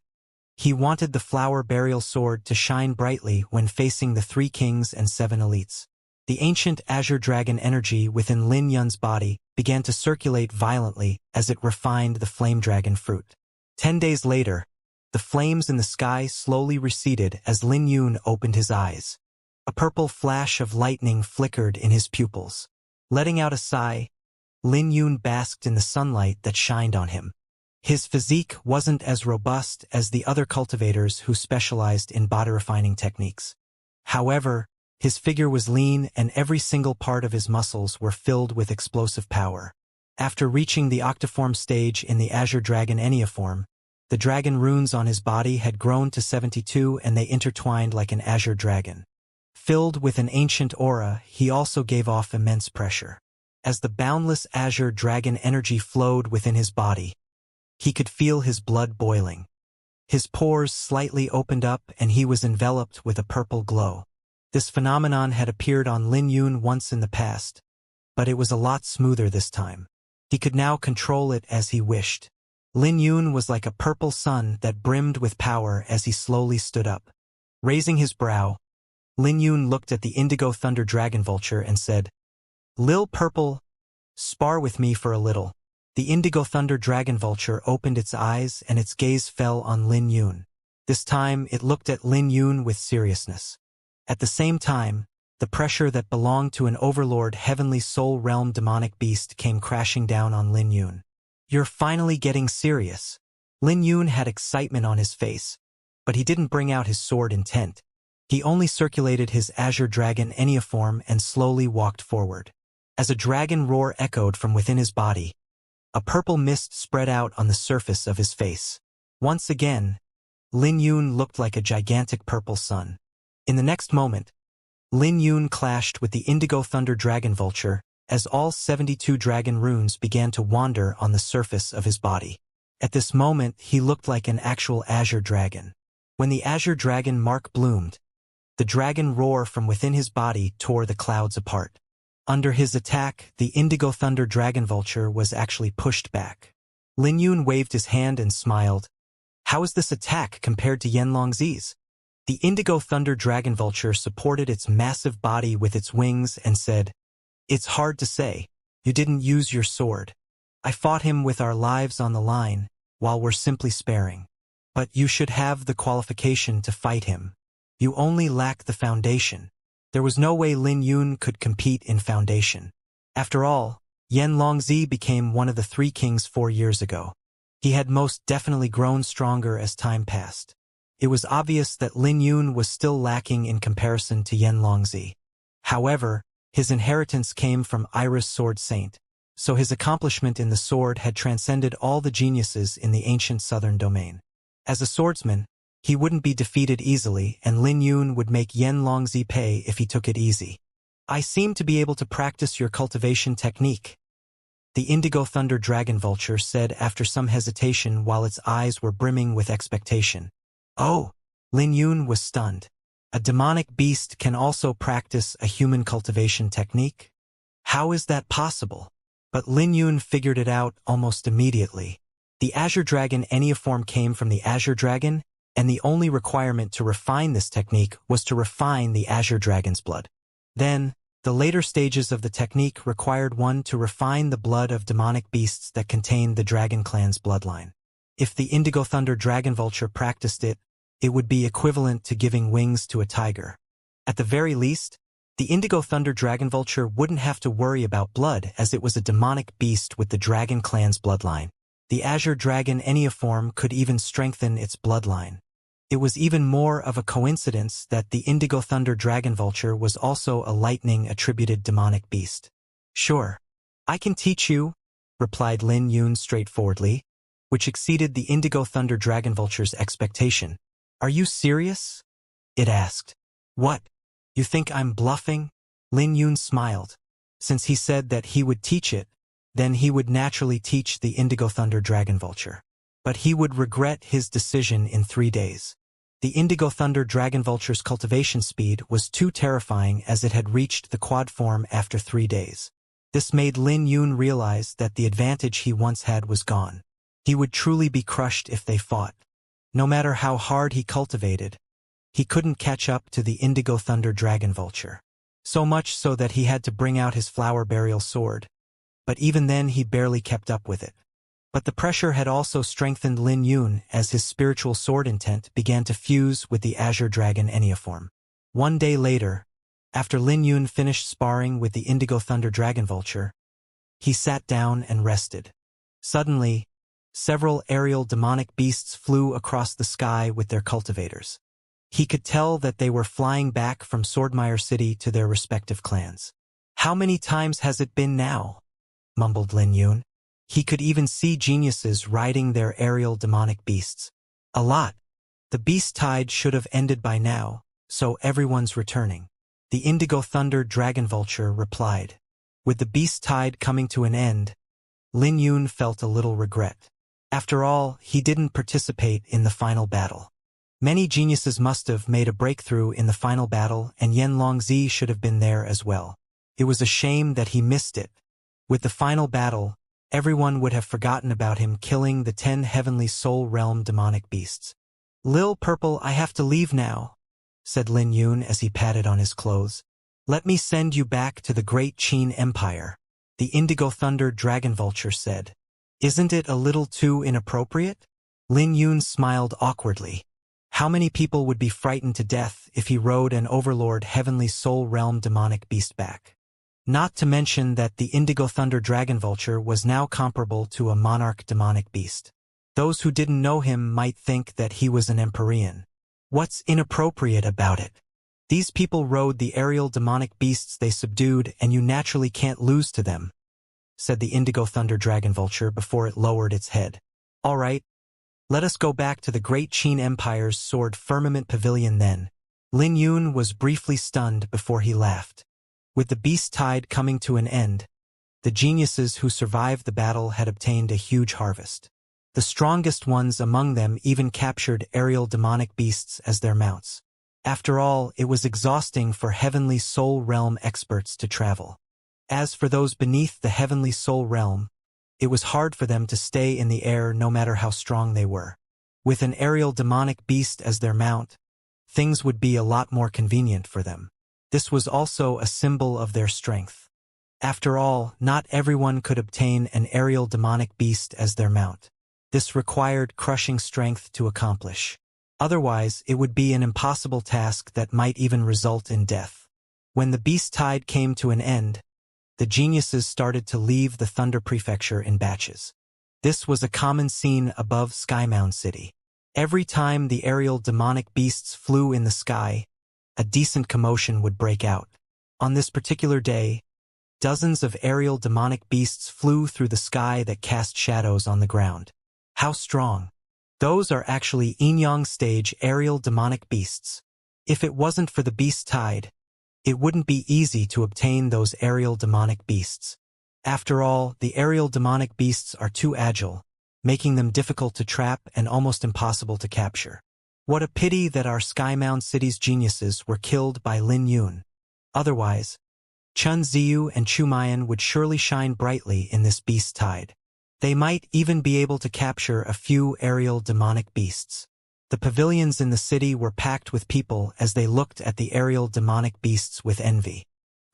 He wanted the Flower Burial Sword to shine brightly when facing the 3 kings and 7 elites. The ancient Azure Dragon energy within Lin Yun's body began to circulate violently as it refined the Flame Dragon fruit. 10 days later, the flames in the sky slowly receded as Lin Yun opened his eyes. A purple flash of lightning flickered in his pupils. Letting out a sigh, Lin Yun basked in the sunlight that shined on him. His physique wasn't as robust as the other cultivators who specialized in body refining techniques. However, his figure was lean and every single part of his muscles were filled with explosive power. After reaching the octoform stage in the Azure Dragon Enneaform, the dragon runes on his body had grown to 72 and they intertwined like an azure dragon. Filled with an ancient aura, he also gave off immense pressure. As the boundless azure dragon energy flowed within his body, he could feel his blood boiling. His pores slightly opened up and he was enveloped with a purple glow. This phenomenon had appeared on Lin Yun once in the past, but it was a lot smoother this time. He could now control it as he wished. Lin Yun was like a purple sun that brimmed with power as he slowly stood up. Raising his brow, Lin Yun looked at the Indigo Thunder Dragon Vulture and said, "Lil Purple, spar with me for a little." The Indigo Thunder Dragon Vulture opened its eyes and its gaze fell on Lin Yun. This time it looked at Lin Yun with seriousness. At the same time, the pressure that belonged to an overlord heavenly soul realm demonic beast came crashing down on Lin Yun. "You're finally getting serious." Lin Yun had excitement on his face, but he didn't bring out his sword intent. He only circulated his Azure Dragon Enneaform and slowly walked forward. As a dragon roar echoed from within his body, a purple mist spread out on the surface of his face. Once again, Lin Yun looked like a gigantic purple sun. In the next moment, Lin Yun clashed with the Indigo Thunder Dragon Vulture as all 72 dragon runes began to wander on the surface of his body. At this moment, he looked like an actual azure dragon. When the azure dragon mark bloomed, the dragon roar from within his body tore the clouds apart. Under his attack, the Indigo Thunder Dragon Vulture was actually pushed back. Lin Yun waved his hand and smiled. "How is this attack compared to Yanlongzi's?" The Indigo Thunder Dragon Vulture supported its massive body with its wings and said, "It's hard to say. You didn't use your sword. I fought him with our lives on the line, while we're simply sparing. But you should have the qualification to fight him. You only lack the foundation." There was no way Lin Yun could compete in foundation. After all, Yanlongzi became one of the 3 kings 4 years ago. He had most definitely grown stronger as time passed. It was obvious that Lin Yun was still lacking in comparison to Yanlongzi. However, his inheritance came from Iris Sword Saint, so his accomplishment in the sword had transcended all the geniuses in the ancient southern domain. As a swordsman, he wouldn't be defeated easily, and Lin Yun would make Yanlongzi pay if he took it easy. "I seem to be able to practice your cultivation technique," the Indigo Thunder Dragon Vulture said after some hesitation while its eyes were brimming with expectation. "Oh!" Lin Yun was stunned. "A demonic beast can also practice a human cultivation technique? How is that possible?" But Lin Yun figured it out almost immediately. The Azure Dragon Enneaform came from the Azure Dragon, and the only requirement to refine this technique was to refine the Azure Dragon's blood. Then, The later stages of the technique required one to refine the blood of demonic beasts that contained the dragon clan's bloodline. If the Indigo Thunder Dragon Vulture practiced it, it would be equivalent to giving wings to a tiger. At the very least, the Indigo Thunder Dragon Vulture wouldn't have to worry about blood as it was a demonic beast with the dragon clan's bloodline. The Azure Dragon Enneaform could even strengthen its bloodline. It was even more of a coincidence that the Indigo Thunder Dragon Vulture was also a lightning-attributed demonic beast. "Sure, I can teach you," replied Lin Yun straightforwardly, which exceeded the Indigo Thunder Dragon Vulture's expectation. "Are you serious?" it asked. "What? You think I'm bluffing?" Lin Yun smiled. Since he said that he would teach it, then he would naturally teach the Indigo Thunder Dragon Vulture. But he would regret his decision in 3 days. The Indigo Thunder Dragon Vulture's cultivation speed was too terrifying as it had reached the quad form after 3 days. This made Lin Yun realize that the advantage he once had was gone. He would truly be crushed if they fought. No matter how hard he cultivated, he couldn't catch up to the Indigo Thunder Dragon Vulture. So much so that he had to bring out his flower burial sword. But even then he barely kept up with it. But the pressure had also strengthened Lin Yun as his spiritual sword intent began to fuse with the Azure Dragon Enneaform. 1 day later, after Lin Yun finished sparring with the Indigo Thunder Dragon Vulture, he sat down and rested. Suddenly, several aerial demonic beasts flew across the sky with their cultivators. He could tell that they were flying back from Swordmire City to their respective clans. "How many times has it been now?" mumbled Lin Yun. He could even see geniuses riding their aerial demonic beasts. "A lot. The beast tide should have ended by now, so everyone's returning." The Indigo Thunder Dragon Vulture replied. With the beast tide coming to an end, Lin Yun felt a little regret. After all, he didn't participate in the final battle. Many geniuses must have made a breakthrough in the final battle, and Yen Longzi should have been there as well. It was a shame that he missed it. With the final battle, everyone would have forgotten about him killing the 10 heavenly soul realm demonic beasts. "Lil Purple, I have to leave now," said Lin Yun as he patted on his clothes. "Let me send you back to the great Qin Empire," the Indigo Thunder Dragon Vulture said. "Isn't it a little too inappropriate?" Lin Yun smiled awkwardly. How many people would be frightened to death if he rode an Overlord Heavenly Soul Realm demonic beast back? Not to mention that the Indigo Thunder Dragon Vulture was now comparable to a monarch demonic beast. Those who didn't know him might think that he was an Empyrean. What's inappropriate about it? These people rode the aerial demonic beasts they subdued, and you naturally can't lose to them, said the Indigo Thunder Dragon Vulture before it lowered its head. "All right, let us go back to the great Qin Empire's Sword Firmament Pavilion then." Lin Yun was briefly stunned before he laughed. With the beast tide coming to an end, the geniuses who survived the battle had obtained a huge harvest. The strongest ones among them even captured aerial demonic beasts as their mounts. After all, it was exhausting for Heavenly Soul Realm experts to travel. As for those beneath the Heavenly Soul Realm, it was hard for them to stay in the air no matter how strong they were. With an aerial demonic beast as their mount, things would be a lot more convenient for them. This was also a symbol of their strength. After all, not everyone could obtain an aerial demonic beast as their mount. This required crushing strength to accomplish. Otherwise, it would be an impossible task that might even result in death. When the beast tide came to an end, the geniuses started to leave the Thunder Prefecture in batches. This was a common scene above Skymound City. Every time the aerial demonic beasts flew in the sky, a decent commotion would break out. On this particular day, dozens of aerial demonic beasts flew through the sky that cast shadows on the ground. How strong! Those are actually Yin-Yang stage aerial demonic beasts. If it wasn't for the beast tide, it wouldn't be easy to obtain those aerial demonic beasts. After all, the aerial demonic beasts are too agile, making them difficult to trap and almost impossible to capture. What a pity that our Skymound City's geniuses were killed by Lin Yun. Otherwise, Chun Ziyu and Chumayan would surely shine brightly in this beast tide. They might even be able to capture a few aerial demonic beasts. The pavilions in the city were packed with people as they looked at the aerial demonic beasts with envy.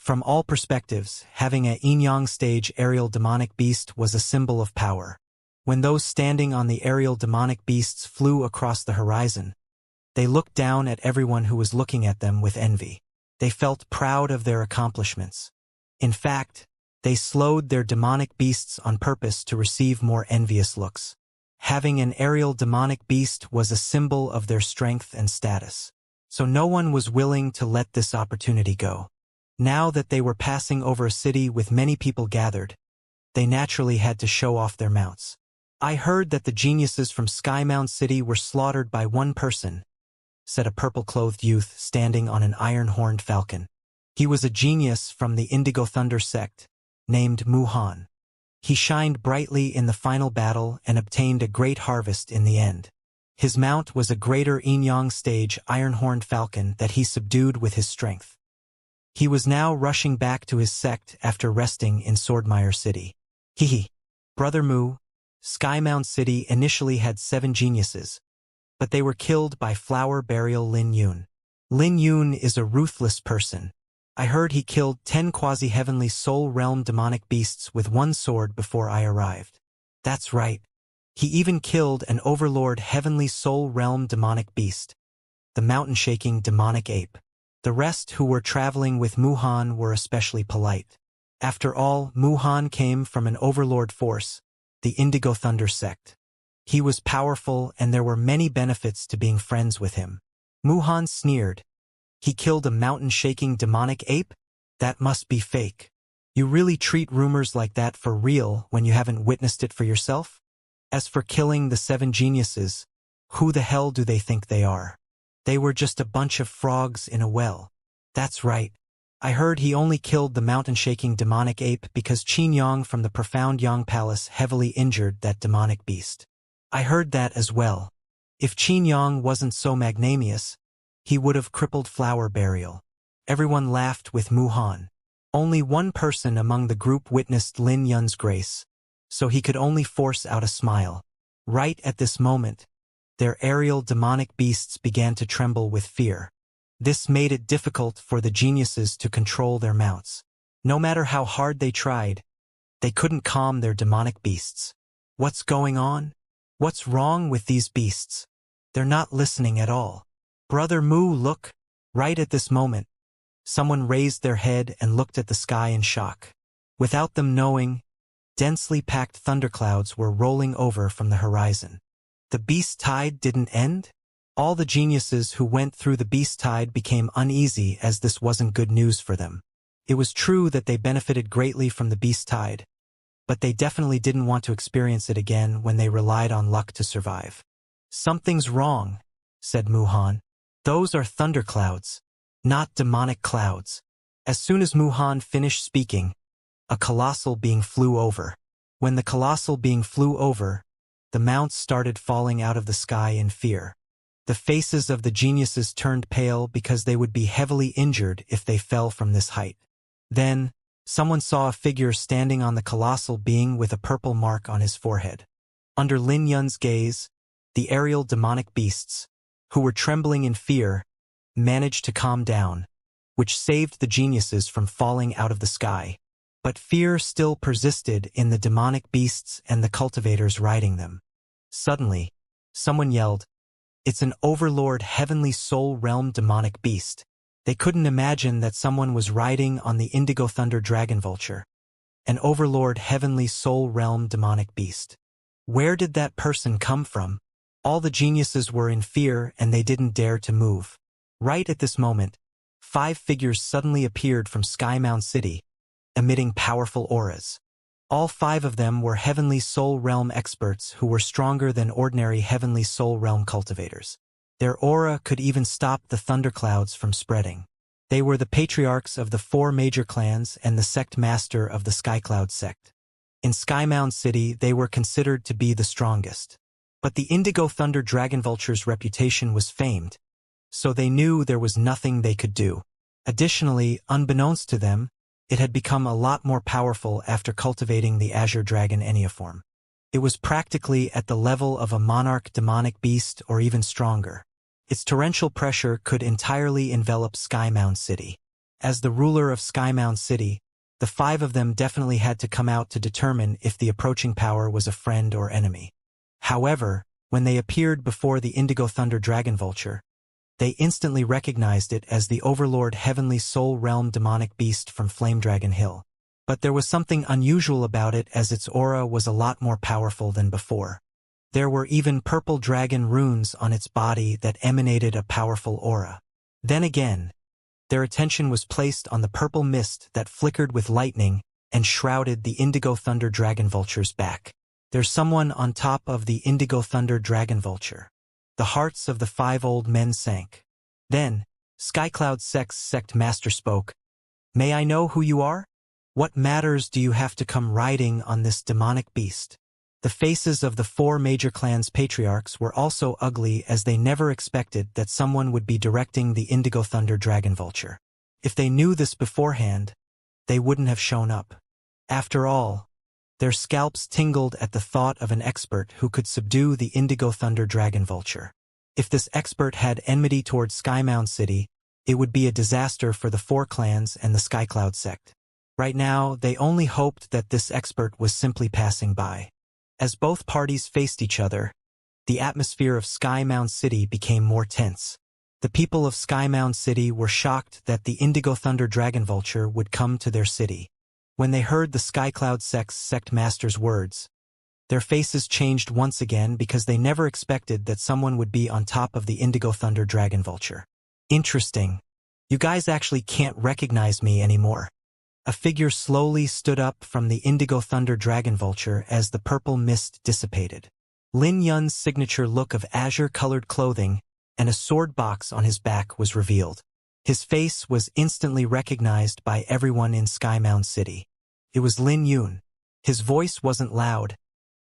From all perspectives, having a yin-yang stage aerial demonic beast was a symbol of power. When those standing on the aerial demonic beasts flew across the horizon, they looked down at everyone who was looking at them with envy. They felt proud of their accomplishments. In fact, they slowed their demonic beasts on purpose to receive more envious looks. Having an aerial demonic beast was a symbol of their strength and status. So no one was willing to let this opportunity go. Now that they were passing over a city with many people gathered, they naturally had to show off their mounts. "I heard that the geniuses from Skymound City were slaughtered by one person," said a purple-clothed youth standing on an iron-horned falcon. He was a genius from the Indigo Thunder sect, named Muhan. He shined brightly in the final battle and obtained a great harvest in the end. His mount was a greater yin-yang stage iron-horned falcon that he subdued with his strength. He was now rushing back to his sect after resting in Swordmire City. Hehe. Brother Mu, Skymound City initially had 7 geniuses, but they were killed by Flower Burial Lin Yun. Lin Yun is a ruthless person. I heard he killed 10 quasi-heavenly soul realm demonic beasts with one sword before I arrived. That's right. He even killed an overlord heavenly soul realm demonic beast, the mountain-shaking demonic ape. The rest who were traveling with Muhan were especially polite. After all, Muhan came from an overlord force, the Indigo Thunder sect. He was powerful and there were many benefits to being friends with him. Muhan sneered. He killed a mountain-shaking demonic ape? That must be fake. You really treat rumors like that for real when you haven't witnessed it for yourself? As for killing the 7 geniuses, who the hell do they think they are? They were just a bunch of frogs in a well. That's right. I heard he only killed the mountain-shaking demonic ape because Qin Yang from the Profound Yang Palace heavily injured that demonic beast. I heard that as well. If Qin Yang wasn't so magnanimous, he would have crippled Flower Burial. Everyone laughed with Muhan. Only one person among the group witnessed Lin Yun's grace, so he could only force out a smile. Right at this moment, their aerial demonic beasts began to tremble with fear. This made it difficult for the geniuses to control their mounts. No matter how hard they tried, they couldn't calm their demonic beasts. What's going on? What's wrong with these beasts? They're not listening at all. Brother Mu, look. Right at this moment, someone raised their head and looked at the sky in shock. Without them knowing, densely packed thunderclouds were rolling over from the horizon. The beast tide didn't end? All the geniuses who went through the beast tide became uneasy as this wasn't good news for them. It was true that they benefited greatly from the beast tide, but they definitely didn't want to experience it again when they relied on luck to survive. Something's wrong, said Muhan. Those are thunderclouds, not demonic clouds. As soon as Muhan finished speaking, a colossal being flew over. When the colossal being flew over, the mounts started falling out of the sky in fear. The faces of the geniuses turned pale because they would be heavily injured if they fell from this height. Then, someone saw a figure standing on the colossal being with a purple mark on his forehead. Under Lin Yun's gaze, the aerial demonic beasts, who were trembling in fear, managed to calm down, which saved the geniuses from falling out of the sky. But fear still persisted in the demonic beasts and the cultivators riding them. Suddenly, someone yelled, "It's an overlord heavenly soul realm demonic beast." They couldn't imagine that someone was riding on the Indigo Thunder Dragon Vulture, an overlord heavenly soul realm demonic beast. Where did that person come from? All the geniuses were in fear and they didn't dare to move. Right at this moment, 5 figures suddenly appeared from Skymound City, emitting powerful auras. All 5 of them were Heavenly Soul Realm experts who were stronger than ordinary Heavenly Soul Realm cultivators. Their aura could even stop the thunderclouds from spreading. They were the patriarchs of the 4 major clans and the sect master of the Skycloud sect. In Skymound City, they were considered to be the strongest. But the Indigo Thunder Dragon Vulture's reputation was famed, so they knew there was nothing they could do. Additionally, unbeknownst to them, it had become a lot more powerful after cultivating the Azure Dragon Enneaform. It was practically at the level of a monarch demonic beast or even stronger. Its torrential pressure could entirely envelop Skymound City. As the ruler of Skymound City, the 5 of them definitely had to come out to determine if the approaching power was a friend or enemy. However, when they appeared before the Indigo Thunder Dragon Vulture, they instantly recognized it as the Overlord Heavenly Soul Realm demonic beast from Flame Dragon Hill. But there was something unusual about it, as its aura was a lot more powerful than before. There were even purple dragon runes on its body that emanated a powerful aura. Then again, their attention was placed on the purple mist that flickered with lightning and shrouded the Indigo Thunder Dragon Vulture's back. There's someone on top of the Indigo Thunder Dragon Vulture. The hearts of the 5 old men sank. Then, Skycloud Sect Master spoke. May I know who you are? What matters do you have to come riding on this demonic beast? The faces of the 4 major clans' patriarchs were also ugly, as they never expected that someone would be directing the Indigo Thunder Dragon Vulture. If they knew this beforehand, they wouldn't have shown up. After all, their scalps tingled at the thought of an expert who could subdue the Indigo Thunder Dragon Vulture. If this expert had enmity towards Skymound City, it would be a disaster for the 4 clans and the Skycloud sect. Right now, they only hoped that this expert was simply passing by. As both parties faced each other, the atmosphere of Skymound City became more tense. The people of Skymound City were shocked that the Indigo Thunder Dragon Vulture would come to their city. When they heard the Skycloud Sect Master's words, their faces changed once again, because they never expected that someone would be on top of the Indigo Thunder Dragon Vulture. Interesting. You guys actually can't recognize me anymore. A figure slowly stood up from the Indigo Thunder Dragon Vulture as the purple mist dissipated. Lin Yun's signature look of azure-colored clothing and a sword box on his back was revealed. His face was instantly recognized by everyone in Skymound City. It was Lin Yun. His voice wasn't loud,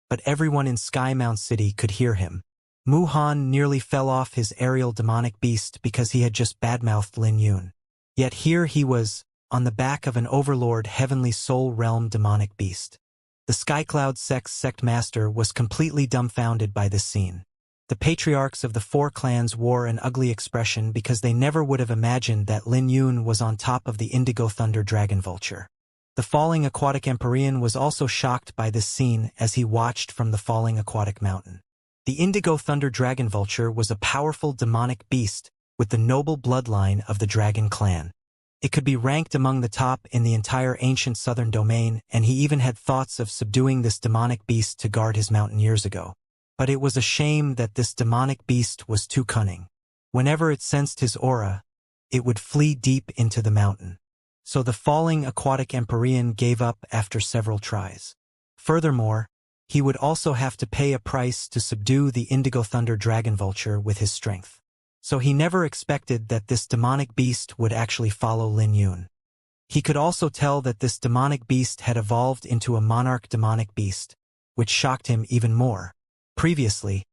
but everyone in Skymound City could hear him. Mu Han nearly fell off his aerial demonic beast because he had just badmouthed Lin Yun. Yet here he was, on the back of an Overlord Heavenly Soul Realm demonic beast. The Skycloud Sect Master was completely dumbfounded by this scene. The patriarchs of the 4 clans wore an ugly expression because they never would have imagined that Lin Yun was on top of the Indigo Thunder Dragon Vulture. The falling aquatic Empyrean was also shocked by this scene as he watched from the falling aquatic mountain. The Indigo Thunder Dragon Vulture was a powerful demonic beast with the noble bloodline of the Dragon Clan. It could be ranked among the top in the entire ancient southern domain, and he even had thoughts of subduing this demonic beast to guard his mountain years ago. But it was a shame that this demonic beast was too cunning. Whenever it sensed his aura, it would flee deep into the mountain. So the falling aquatic Empyrean gave up after several tries. Furthermore, he would also have to pay a price to subdue the Indigo Thunder Dragon Vulture with his strength. So he never expected that this demonic beast would actually follow Lin Yun. He could also tell that this demonic beast had evolved into a monarch demonic beast, which shocked him even more. Previously,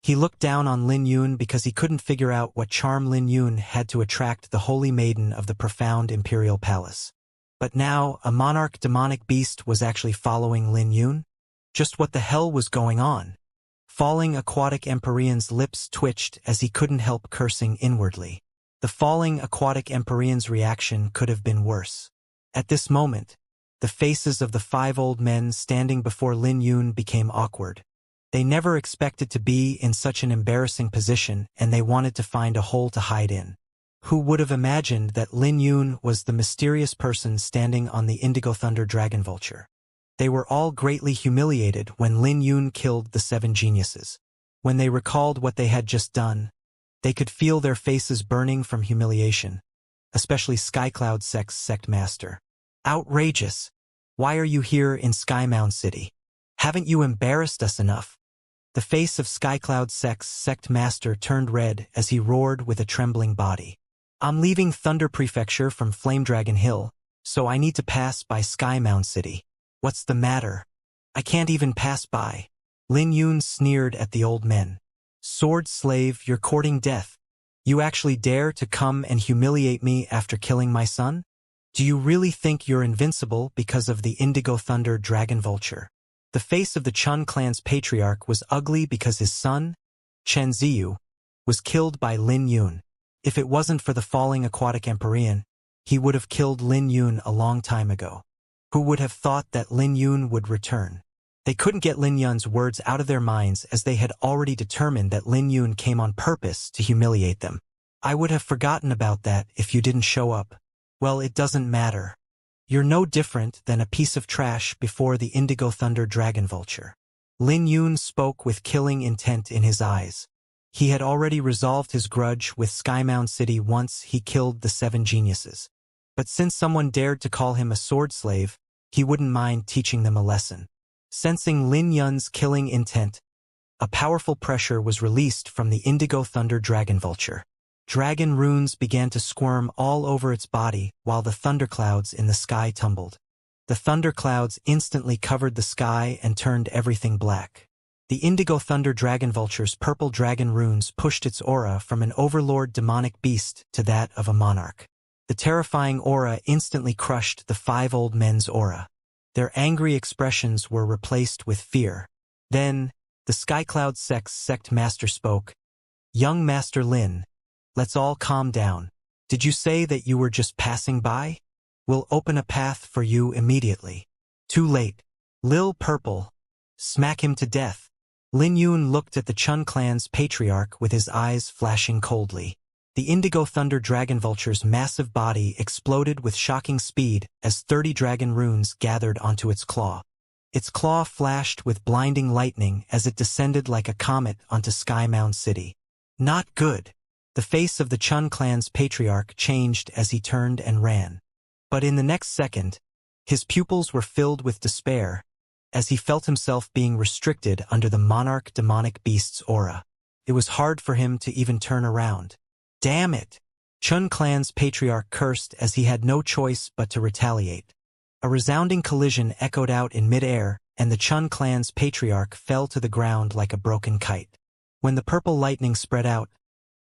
he looked down on Lin Yun because he couldn't figure out what charm Lin Yun had to attract the Holy Maiden of the profound Imperial Palace. But now, a monarch demonic beast was actually following Lin Yun? Just what the hell was going on? Falling aquatic Empyrean's lips twitched as he couldn't help cursing inwardly. The falling aquatic Empyrean's reaction could have been worse. At this moment, the faces of the 5 old men standing before Lin Yun became awkward. They never expected to be in such an embarrassing position, and they wanted to find a hole to hide in. Who would have imagined that Lin Yun was the mysterious person standing on the Indigo Thunder Dragon Vulture? They were all greatly humiliated when Lin Yun killed the 7 geniuses. When they recalled what they had just done, they could feel their faces burning from humiliation, especially Skycloud Sect Master. Outrageous! Why are you here in Skymound City? Haven't you embarrassed us enough? The face of Skycloud Sect Master turned red as he roared with a trembling body. I'm leaving Thunder Prefecture from Flame Dragon Hill, so I need to pass by Skymound City. What's the matter? I can't even pass by. Lin Yun sneered at the old men. Sword slave, you're courting death. You actually dare to come and humiliate me after killing my son? Do you really think you're invincible because of the Indigo Thunder Dragon Vulture? The face of the Chun clan's patriarch was ugly because his son, Chen Ziyu, was killed by Lin Yun. If it wasn't for the falling aquatic Empyrean, he would have killed Lin Yun a long time ago. Who would have thought that Lin Yun would return? They couldn't get Lin Yun's words out of their minds as they had already determined that Lin Yun came on purpose to humiliate them. I would have forgotten about that if you didn't show up. Well, it doesn't matter. You're no different than a piece of trash before the Indigo Thunder Dragon Vulture. Lin Yun spoke with killing intent in his eyes. He had already resolved his grudge with Skymound City once he killed the 7 geniuses. But since someone dared to call him a sword slave, he wouldn't mind teaching them a lesson. Sensing Lin Yun's killing intent, a powerful pressure was released from the Indigo Thunder Dragon Vulture. Dragon runes began to squirm all over its body while the thunderclouds in the sky tumbled. The thunderclouds instantly covered the sky and turned everything black. The Indigo Thunder Dragon Vulture's purple dragon runes pushed its aura from an overlord demonic beast to that of a monarch. The terrifying aura instantly crushed the 5 old men's aura. Their angry expressions were replaced with fear. Then, the Skycloud sect master spoke. Young Master Lin, let's all calm down. Did you say that you were just passing by? We'll open a path for you immediately. Too late. Lil Purple. Smack him to death. Lin Yun looked at the Chun clan's patriarch with his eyes flashing coldly. The Indigo Thunder Dragon Vulture's massive body exploded with shocking speed as 30 dragon runes gathered onto its claw. Its claw flashed with blinding lightning as it descended like a comet onto Skymound City. Not good. The face of the Chun clan's patriarch changed as he turned and ran. But in the next second, his pupils were filled with despair as he felt himself being restricted under the monarch demonic beast's aura. It was hard for him to even turn around. Damn it! Chun clan's patriarch cursed as he had no choice but to retaliate. A resounding collision echoed out in midair, and the Chun clan's patriarch fell to the ground like a broken kite. When the purple lightning spread out,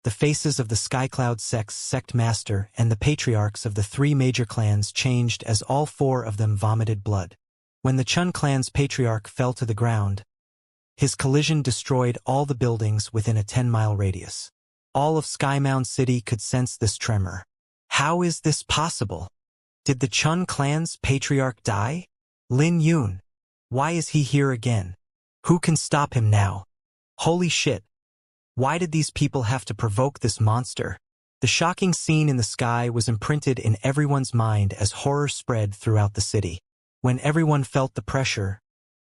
the faces of the Skycloud sect master and the patriarchs of the 3 major clans changed as all 4 of them vomited blood. When the Chun clan's patriarch fell to the ground, his collision destroyed all the buildings within a 10-mile radius. All of Skymound City could sense this tremor. How is this possible? Did the Chun clan's patriarch die? Lin Yun. Why is he here again? Who can stop him now? Holy shit. Why did these people have to provoke this monster? The shocking scene in the sky was imprinted in everyone's mind as horror spread throughout the city. When everyone felt the pressure,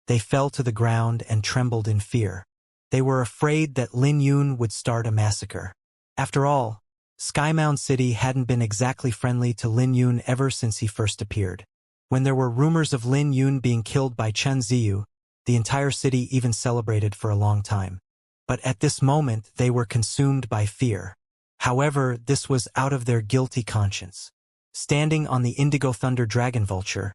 they fell to the ground and trembled in fear. They were afraid that Lin Yun would start a massacre. After all, Skymound City hadn't been exactly friendly to Lin Yun ever since he first appeared. When there were rumors of Lin Yun being killed by Chen Ziyu, the entire city even celebrated for a long time. But at this moment they were consumed by fear. However, this was out of their guilty conscience. Standing on the Indigo Thunder Dragon Vulture,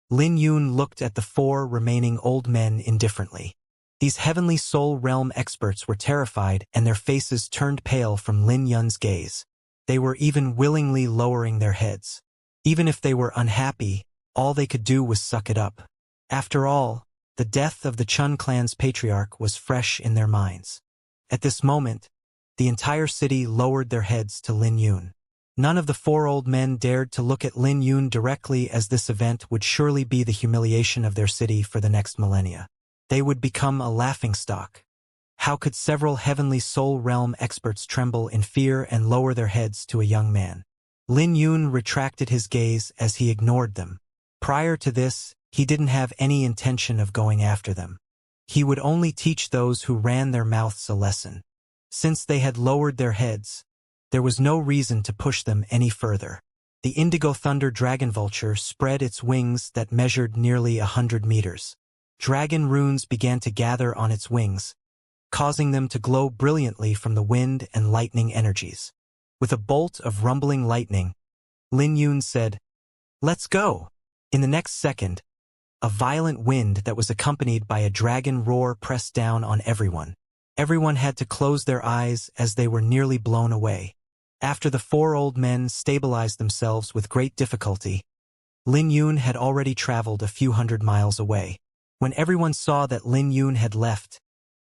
Lin Yun looked at the 4 remaining old men indifferently. These Heavenly Soul Realm experts were terrified and their faces turned pale from Lin Yun's gaze. They were even willingly lowering their heads. Even if they were unhappy, all they could do was suck it up. After all, the death of the Chun clan's patriarch was fresh in their minds. At this moment, the entire city lowered their heads to Lin Yun. None of the 4 old men dared to look at Lin Yun directly as this event would surely be the humiliation of their city for the next millennia. They would become a laughingstock. How could several Heavenly Soul Realm experts tremble in fear and lower their heads to a young man? Lin Yun retracted his gaze as he ignored them. Prior to this, he didn't have any intention of going after them. He would only teach those who ran their mouths a lesson. Since they had lowered their heads, there was no reason to push them any further. The Indigo Thunder Dragon Vulture spread its wings that measured nearly 100 meters. Dragon runes began to gather on its wings, causing them to glow brilliantly from the wind and lightning energies. With a bolt of rumbling lightning, Lin Yun said, "Let's go." In the next second, a violent wind that was accompanied by a dragon roar pressed down on everyone. Everyone had to close their eyes as they were nearly blown away. After the 4 old men stabilized themselves with great difficulty, Lin Yun had already traveled a few hundred miles away. When everyone saw that Lin Yun had left,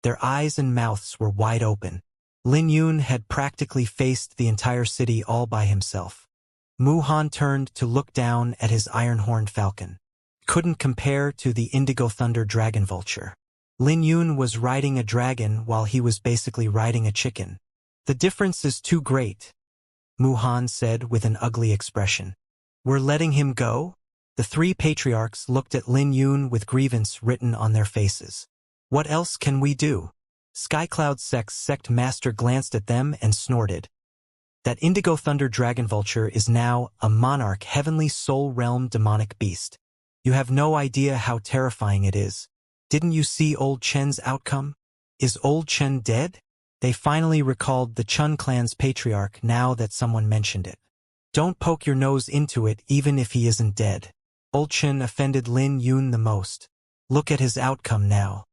their eyes and mouths were wide open. Lin Yun had practically faced the entire city all by himself. Han turned to look down at his iron-horned falcon. Couldn't compare to the indigo thunder dragon vulture. Lin Yun was riding a dragon while he was basically riding a chicken. The difference is too great, Han said with an ugly expression. We're letting him go? The three patriarchs looked at Lin Yun with grievance written on their faces. What else can we do? Skycloud sect master glanced at them and snorted. That indigo thunder dragon vulture is now a monarch heavenly soul realm demonic beast. You have no idea how terrifying it is. Didn't you see old Chen's outcome? Is old Chen dead? They finally recalled the Chun clan's patriarch now that someone mentioned it. Don't poke your nose into it even if he isn't dead. Old Chen offended Lin Yun the most. Look at his outcome now.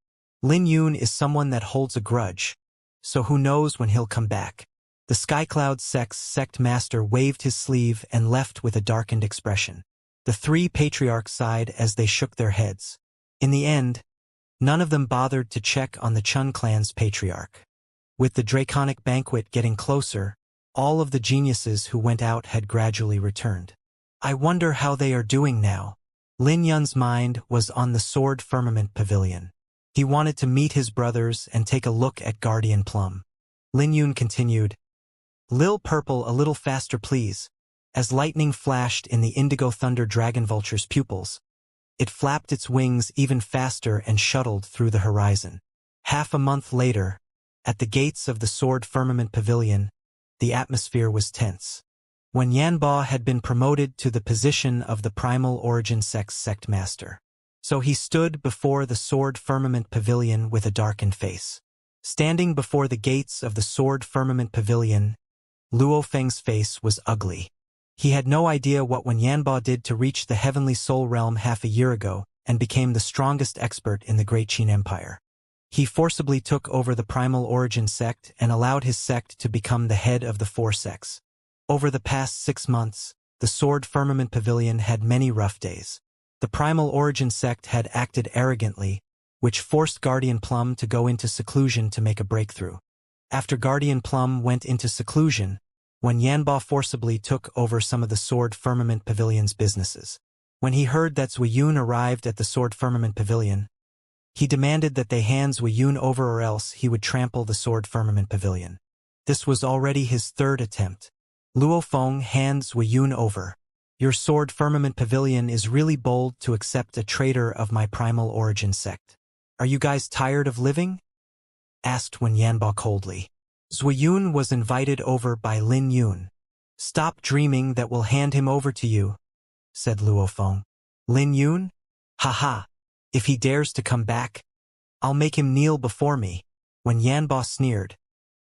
Lin Yun is someone that holds a grudge, so who knows when he'll come back. The Skycloud sect master waved his sleeve and left with a darkened expression. The three patriarchs sighed as they shook their heads. In the end, none of them bothered to check on the Chun clan's patriarch. With the draconic banquet getting closer, all of the geniuses who went out had gradually returned. I wonder how they are doing now. Lin Yun's mind was on the Sword Firmament Pavilion. He wanted to meet his brothers and take a look at Guardian Plum. Lin Yun continued, Lil Purple, a little faster please. As lightning flashed in the indigo thunder dragon vulture's pupils, it flapped its wings even faster and shuttled through the horizon. Half a month later, at the gates of the Sword Firmament Pavilion, the atmosphere was tense. When Yanba had been promoted to the position of the Primal Origin sect master. So he stood before the Sword Firmament Pavilion with a darkened face. Standing before the gates of the Sword Firmament Pavilion, Luo Feng's face was ugly. He had no idea what Wen Yanba did to reach the Heavenly Soul Realm half a year ago and became the strongest expert in the Great Qin Empire. He forcibly took over the Primal Origin sect and allowed his sect to become the head of the four sects. Over the past 6 months, the Sword Firmament Pavilion had many rough days. The Primal Origin sect had acted arrogantly, which forced Guardian Plum to go into seclusion to make a breakthrough. After Guardian Plum went into seclusion, when Yanba forcibly took over some of the Sword Firmament Pavilion's businesses. When he heard that Zui Yun arrived at the Sword Firmament Pavilion, he demanded that they hand Zui Yun over or else he would trample the Sword Firmament Pavilion. This was already his third attempt. Luo Feng hands Zui Yun over. Your Sword Firmament Pavilion is really bold to accept a traitor of my Primal Origin sect. Are you guys tired of living? Asked Wen Yanba coldly. Zui Yun was invited over by Lin Yun. Stop dreaming that we'll hand him over to you, said Luo Feng. Lin Yun? Haha. If he dares to come back, I'll make him kneel before me. When Yanba sneered,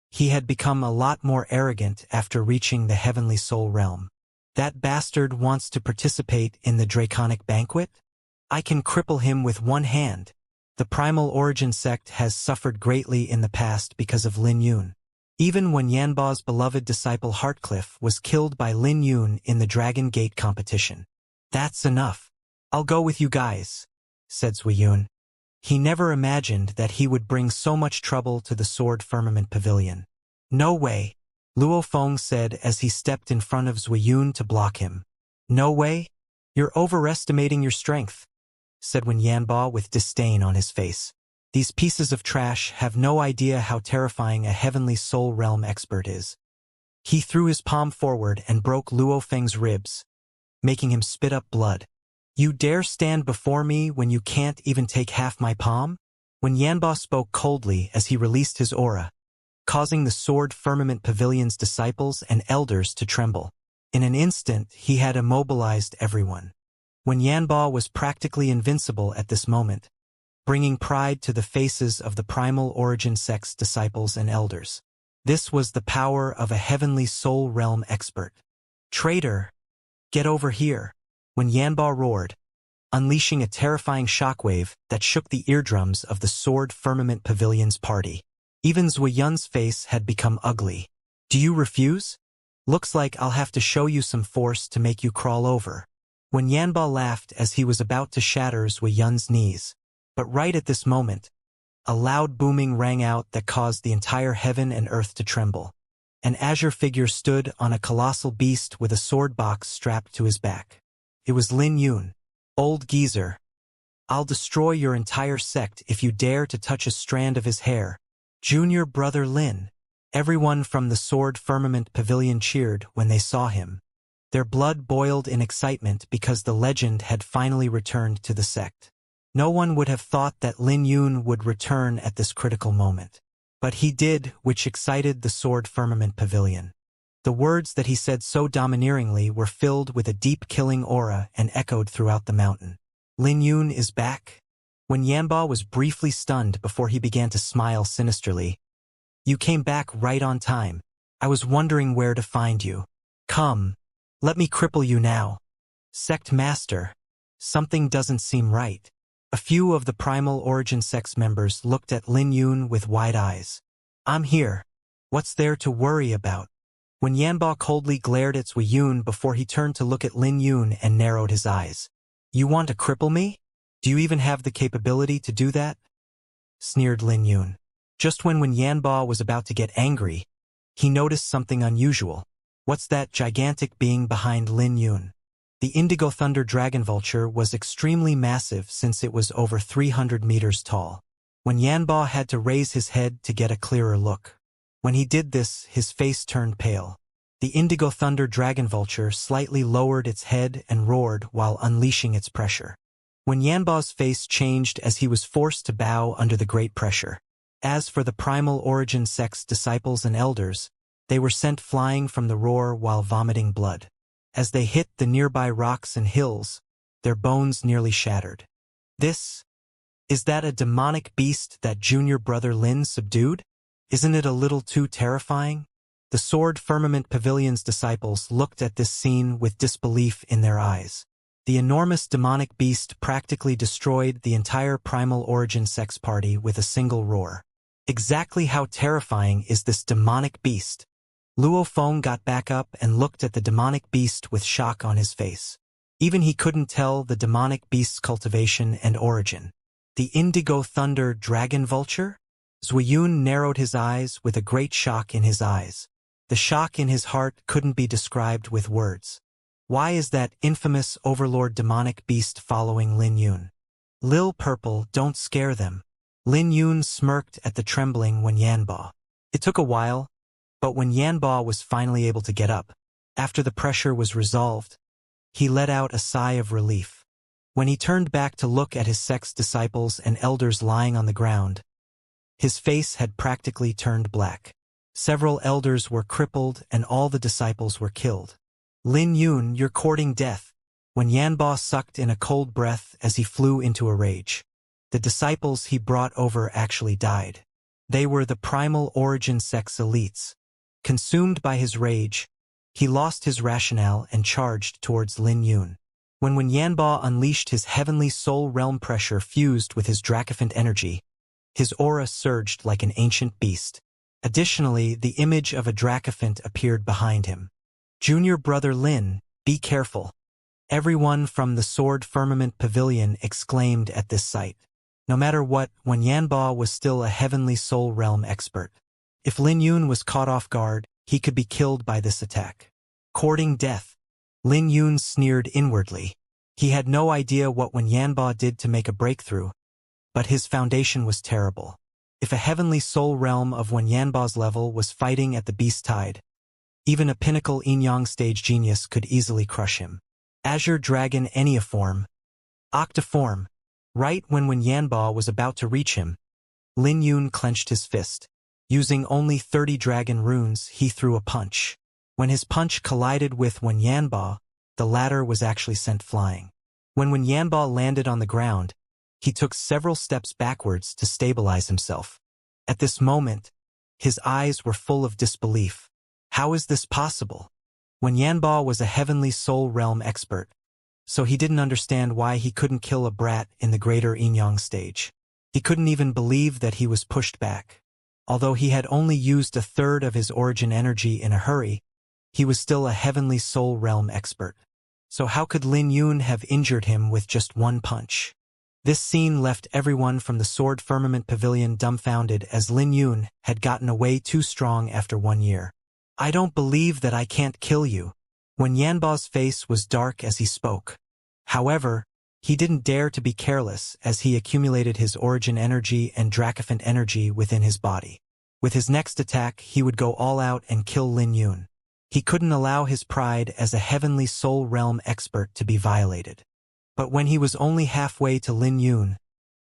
he had become a lot more arrogant after reaching the Heavenly Soul Realm. That bastard wants to participate in the Draconic Banquet? I can cripple him with one hand. The Primal Origin sect has suffered greatly in the past because of Lin Yun. Even when Yanba's beloved disciple Heartcliff was killed by Lin Yun in the Dragon Gate competition. That's enough. I'll go with you guys, said Zui Yun. He never imagined that he would bring so much trouble to the Sword Firmament Pavilion. No way, Luo Feng said as he stepped in front of Zui Yun to block him. No way? You're overestimating your strength, said Wen Yanba with disdain on his face. These pieces of trash have no idea how terrifying a Heavenly Soul Realm expert is. He threw his palm forward and broke Luo Feng's ribs, making him spit up blood. You dare stand before me when you can't even take half my palm? Wen Yanba spoke coldly as he released his aura, causing the Sword Firmament Pavilion's disciples and elders to tremble. In an instant, he had immobilized everyone. Wen Yanba was practically invincible at this moment, bringing pride to the faces of the Primal Origin sect's disciples and elders. This was the power of a Heavenly Soul Realm expert. Traitor! Get over here! When Yanba roared, unleashing a terrifying shockwave that shook the eardrums of the Sword Firmament Pavilion's party. Even Zui Yun's face had become ugly. Do you refuse? Looks like I'll have to show you some force to make you crawl over. When Yanba laughed as he was about to shatter Zui Yun's knees. But right at this moment, a loud booming rang out that caused the entire heaven and earth to tremble. An azure figure stood on a colossal beast with a sword box strapped to his back. It was Lin Yun. Old geezer. I'll destroy your entire sect if you dare to touch a strand of his hair. Junior brother Lin. Everyone from the Sword Firmament Pavilion cheered when they saw him. Their blood boiled in excitement because the legend had finally returned to the sect. No one would have thought that Lin Yun would return at this critical moment. But he did, which excited the Sword Firmament Pavilion. The words that he said so domineeringly were filled with a deep killing aura and echoed throughout the mountain. Lin Yun is back? When Yanba was briefly stunned before he began to smile sinisterly. You came back right on time. I was wondering where to find you. Come. Let me cripple you now. Sect Master. Something doesn't seem right. A few of the Primal Origin Sect's members looked at Lin Yun with wide eyes. I'm here. What's there to worry about? When Yanba coldly glared at Zui Yun before he turned to look at Lin Yun and narrowed his eyes. You want to cripple me? Do you even have the capability to do that? Sneered Lin Yun. Just when Yanba was about to get angry, he noticed something unusual. What's that gigantic being behind Lin Yun? The Indigo Thunder Dragon Vulture was extremely massive since it was over 300 meters tall. When Yanba had to raise his head to get a clearer look. When he did this, his face turned pale. The Indigo Thunder Dragon Vulture slightly lowered its head and roared while unleashing its pressure. When Yanba's face changed as he was forced to bow under the great pressure. As for the Primal Origin Sect's disciples and elders, they were sent flying from the roar while vomiting blood. As they hit the nearby rocks and hills, their bones nearly shattered. Is that a demonic beast that junior brother Lin subdued? Isn't it a little too terrifying? The Sword Firmament Pavilion's disciples looked at this scene with disbelief in their eyes. The enormous demonic beast practically destroyed the entire Primal Origin Sect's party with a single roar. Exactly how terrifying is this demonic beast? Luo Feng got back up and looked at the demonic beast with shock on his face. Even he couldn't tell the demonic beast's cultivation and origin. The Indigo Thunder Dragon Vulture? Zui Yun narrowed his eyes with a great shock in his eyes. The shock in his heart couldn't be described with words. Why is that infamous overlord demonic beast following Lin Yun? Lil Purple, don't scare them. Lin Yun smirked at the trembling when Yanba. It took a while, but when Yanba was finally able to get up, after the pressure was resolved, he let out a sigh of relief. When he turned back to look at his sect's disciples and elders lying on the ground, his face had practically turned black. Several elders were crippled and all the disciples were killed. Lin Yun, you're courting death. When Yanba sucked in a cold breath as he flew into a rage. The disciples he brought over actually died. They were the Primal Origin Sect's elites. Consumed by his rage, he lost his rationale and charged towards Lin Yun. When Yanba unleashed his heavenly soul realm pressure fused with his Dracophant energy, his aura surged like an ancient beast. Additionally, the image of a Dracophant appeared behind him. Junior brother Lin, be careful. Everyone from the Sword Firmament Pavilion exclaimed at this sight. No matter what, when Yanba was still a heavenly soul realm expert. If Lin Yun was caught off guard, he could be killed by this attack. Courting death. Lin Yun sneered inwardly. He had no idea what Yanba did to make a breakthrough, but his foundation was terrible. If a heavenly soul realm of Yanba's level was fighting at the beast tide, even a pinnacle yin-yang stage genius could easily crush him. Azure Dragon Enneaform. Octiform. Right when Yanba was about to reach him, Lin Yun clenched his fist. Using only 30 dragon runes, he threw a punch. When his punch collided with Yanba, the latter was actually sent flying. When Yanba landed on the ground, he took several steps backwards to stabilize himself. At this moment, his eyes were full of disbelief. How is this possible? Yanba was a heavenly soul realm expert, so he didn't understand why he couldn't kill a brat in the greater yin-yang stage. He couldn't even believe that he was pushed back. Although he had only used a third of his origin energy in a hurry, he was still a heavenly soul realm expert. So how could Lin Yun have injured him with just one punch? This scene left everyone from the Sword Firmament Pavilion dumbfounded as Lin Yun had gotten away too strong after 1 year. I don't believe that I can't kill you. When Yanba's face was dark as he spoke. However, he didn't dare to be careless as he accumulated his origin energy and Dracophant energy within his body. With his next attack, he would go all out and kill Lin Yun. He couldn't allow his pride as a heavenly soul realm expert to be violated. But when he was only halfway to Lin Yun,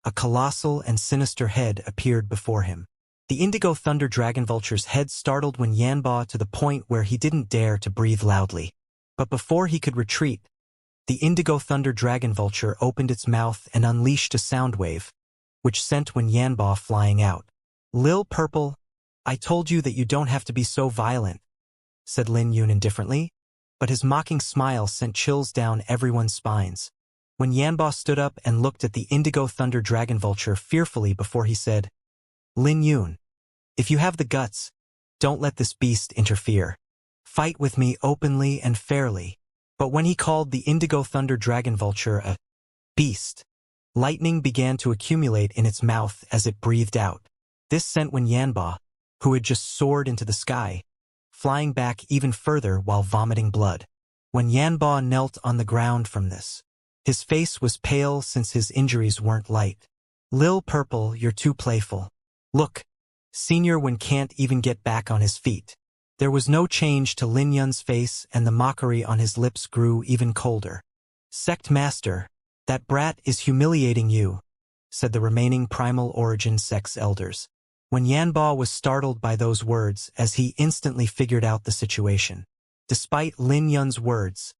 a colossal and sinister head appeared before him. The Indigo Thunder Dragon Vulture's head startled when Yanba to the point where he didn't dare to breathe loudly. But before he could retreat, the Indigo Thunder Dragon Vulture opened its mouth and unleashed a sound wave, which sent Wen Yanba flying out. Lil Purple, I told you that you don't have to be so violent, said Lin Yun indifferently, but his mocking smile sent chills down everyone's spines. When Yanba stood up and looked at the Indigo Thunder Dragon Vulture fearfully before he said, Lin Yun, if you have the guts, don't let this beast interfere. Fight with me openly and fairly. But when he called the Indigo Thunder Dragon Vulture a beast, lightning began to accumulate in its mouth as it breathed out. This sent Wen Yanba, who had just soared into the sky, flying back even further while vomiting blood. When Yanba knelt on the ground from this, his face was pale since his injuries weren't light. Lil Purple, you're too playful. Look, Senior Wen can't even get back on his feet. There was no change to Lin Yun's face and the mockery on his lips grew even colder. Sect Master, that brat is humiliating you, said the remaining Primal Origin Sect's elders. When Yanba was startled by those words as he instantly figured out the situation. Despite Lin Yun's words,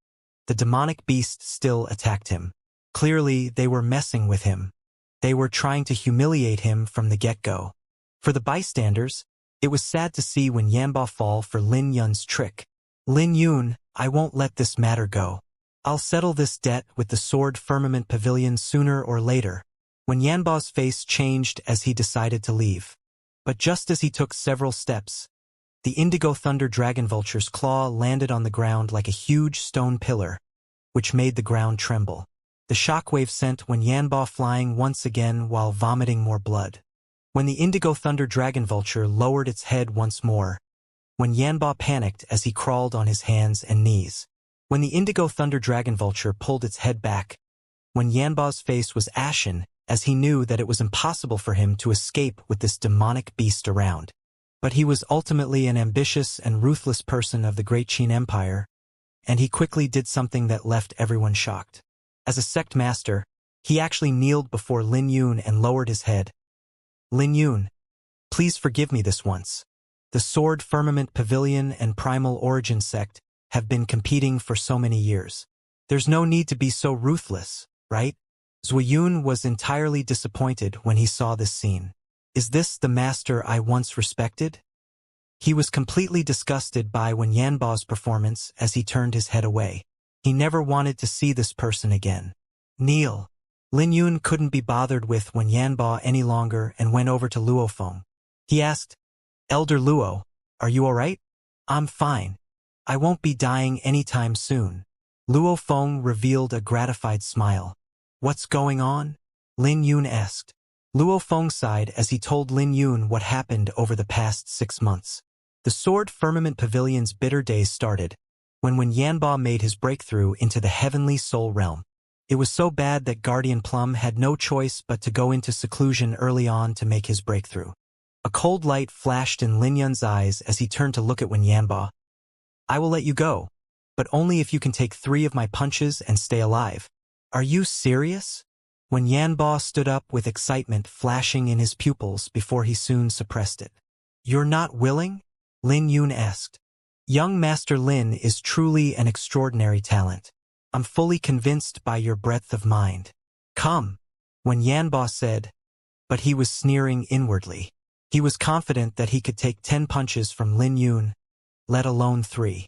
the demonic beast still attacked him. Clearly, they were messing with him. They were trying to humiliate him from the get-go. For the bystanders, it was sad to see Wen Yanba fall for Lin Yun's trick. Lin Yun, I won't let this matter go. I'll settle this debt with the Sword Firmament Pavilion sooner or later. Wen Yanba's face changed as he decided to leave. But just as he took several steps, the Indigo Thunder Dragon Vulture's claw landed on the ground like a huge stone pillar, which made the ground tremble. The shockwave sent Wen Yanba flying once again while vomiting more blood. When the Indigo Thunder Dragon Vulture lowered its head once more, Wen Yanba panicked as he crawled on his hands and knees. When the Indigo Thunder Dragon Vulture pulled its head back, Wen Yanba's face was ashen as he knew that it was impossible for him to escape with this demonic beast around. But he was ultimately an ambitious and ruthless person of the Great Qin Empire, and he quickly did something that left everyone shocked. As a sect master, he actually kneeled before Lin Yun and lowered his head. Lin Yun, please forgive me this once. The Sword Firmament Pavilion and Primal Origin Sect have been competing for so many years. There's no need to be so ruthless, right? Zhuiyun was entirely disappointed when he saw this scene. Is this the master I once respected? He was completely disgusted by Wen Yanba's performance as he turned his head away. He never wanted to see this person again. Kneel. Lin Yun couldn't be bothered with Wen Yanba any longer and went over to Luo Feng. He asked, Elder Luo, are you alright? I'm fine. I won't be dying anytime soon. Luo Feng revealed a gratified smile. What's going on? Lin Yun asked. Luo Feng sighed as he told Lin Yun what happened over the past 6 months. The Sword Firmament Pavilion's bitter days started when Wen Yanba made his breakthrough into the Heavenly Soul Realm. It was so bad that Guardian Plum had no choice but to go into seclusion early on to make his breakthrough. A cold light flashed in Lin Yun's eyes as he turned to look at Wen Yanba. I will let you go, but only if you can take 3 of my punches and stay alive. Are you serious? Wen Yanba stood up with excitement flashing in his pupils before he soon suppressed it. You're not willing? Lin Yun asked. Young Master Lin is truly an extraordinary talent. I'm fully convinced by your breadth of mind. Come, Wen Yanba said, but he was sneering inwardly. He was confident that he could take 10 punches from Lin Yun, let alone 3.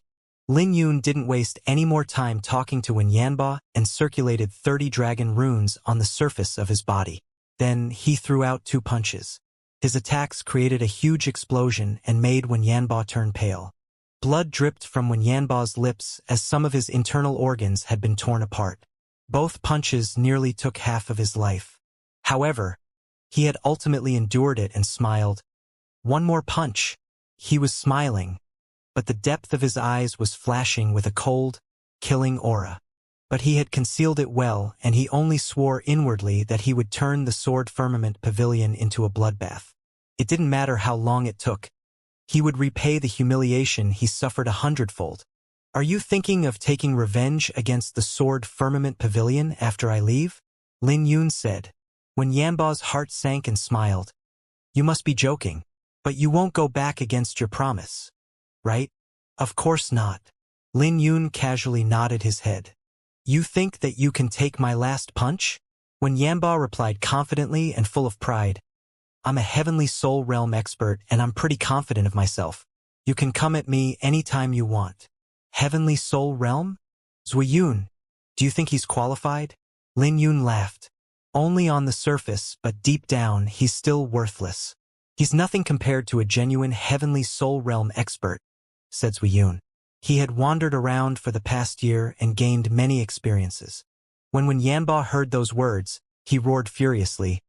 Lin Yun didn't waste any more time talking to Wen Yanba and circulated 30 dragon runes on the surface of his body. Then he threw out 2 punches. His attacks created a huge explosion and made Wen Yanba turn pale. Blood dripped from Wen Yanba's lips as some of his internal organs had been torn apart. Both punches nearly took half of his life. However, he had ultimately endured it and smiled. One more punch. He was smiling, but the depth of his eyes was flashing with a cold, killing aura. But he had concealed it well, and he only swore inwardly that he would turn the sword firmament pavilion into a bloodbath. It didn't matter how long it took. He would repay the humiliation he suffered 100-fold. Are you thinking of taking revenge against the sword firmament pavilion after I leave? Lin Yun said. When Yanba's heart sank and smiled. You must be joking. But you won't go back against your promise, right? Of course not. Lin Yun casually nodded his head. You think that you can take my last punch? When Yanba replied confidently and full of pride, I'm a heavenly soul realm expert and I'm pretty confident of myself. You can come at me anytime you want. Heavenly soul realm? Zuyun, do you think he's qualified? Lin Yun laughed. Only on the surface, but deep down, he's still worthless. He's nothing compared to a genuine heavenly soul realm expert, said Zuyun. He had wandered around for the past year and gained many experiences. When Yanba heard those words, he roared furiously.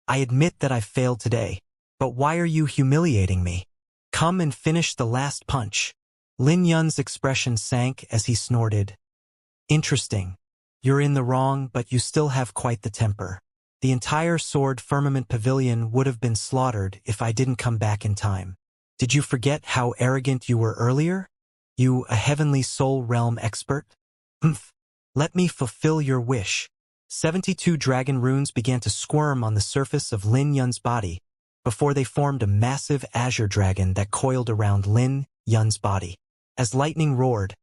I admit that I failed today, but why are you humiliating me? Come and finish the last punch. Lin Yun's expression sank as he snorted. Interesting. You're in the wrong, but you still have quite the temper. The entire sword firmament pavilion would have been slaughtered if I didn't come back in time. Did you forget how arrogant you were earlier? You, a heavenly soul realm expert? Let me fulfill your wish. 72 dragon runes began to squirm on the surface of Lin Yun's body before they formed a massive azure dragon that coiled around Lin Yun's body. As lightning roared,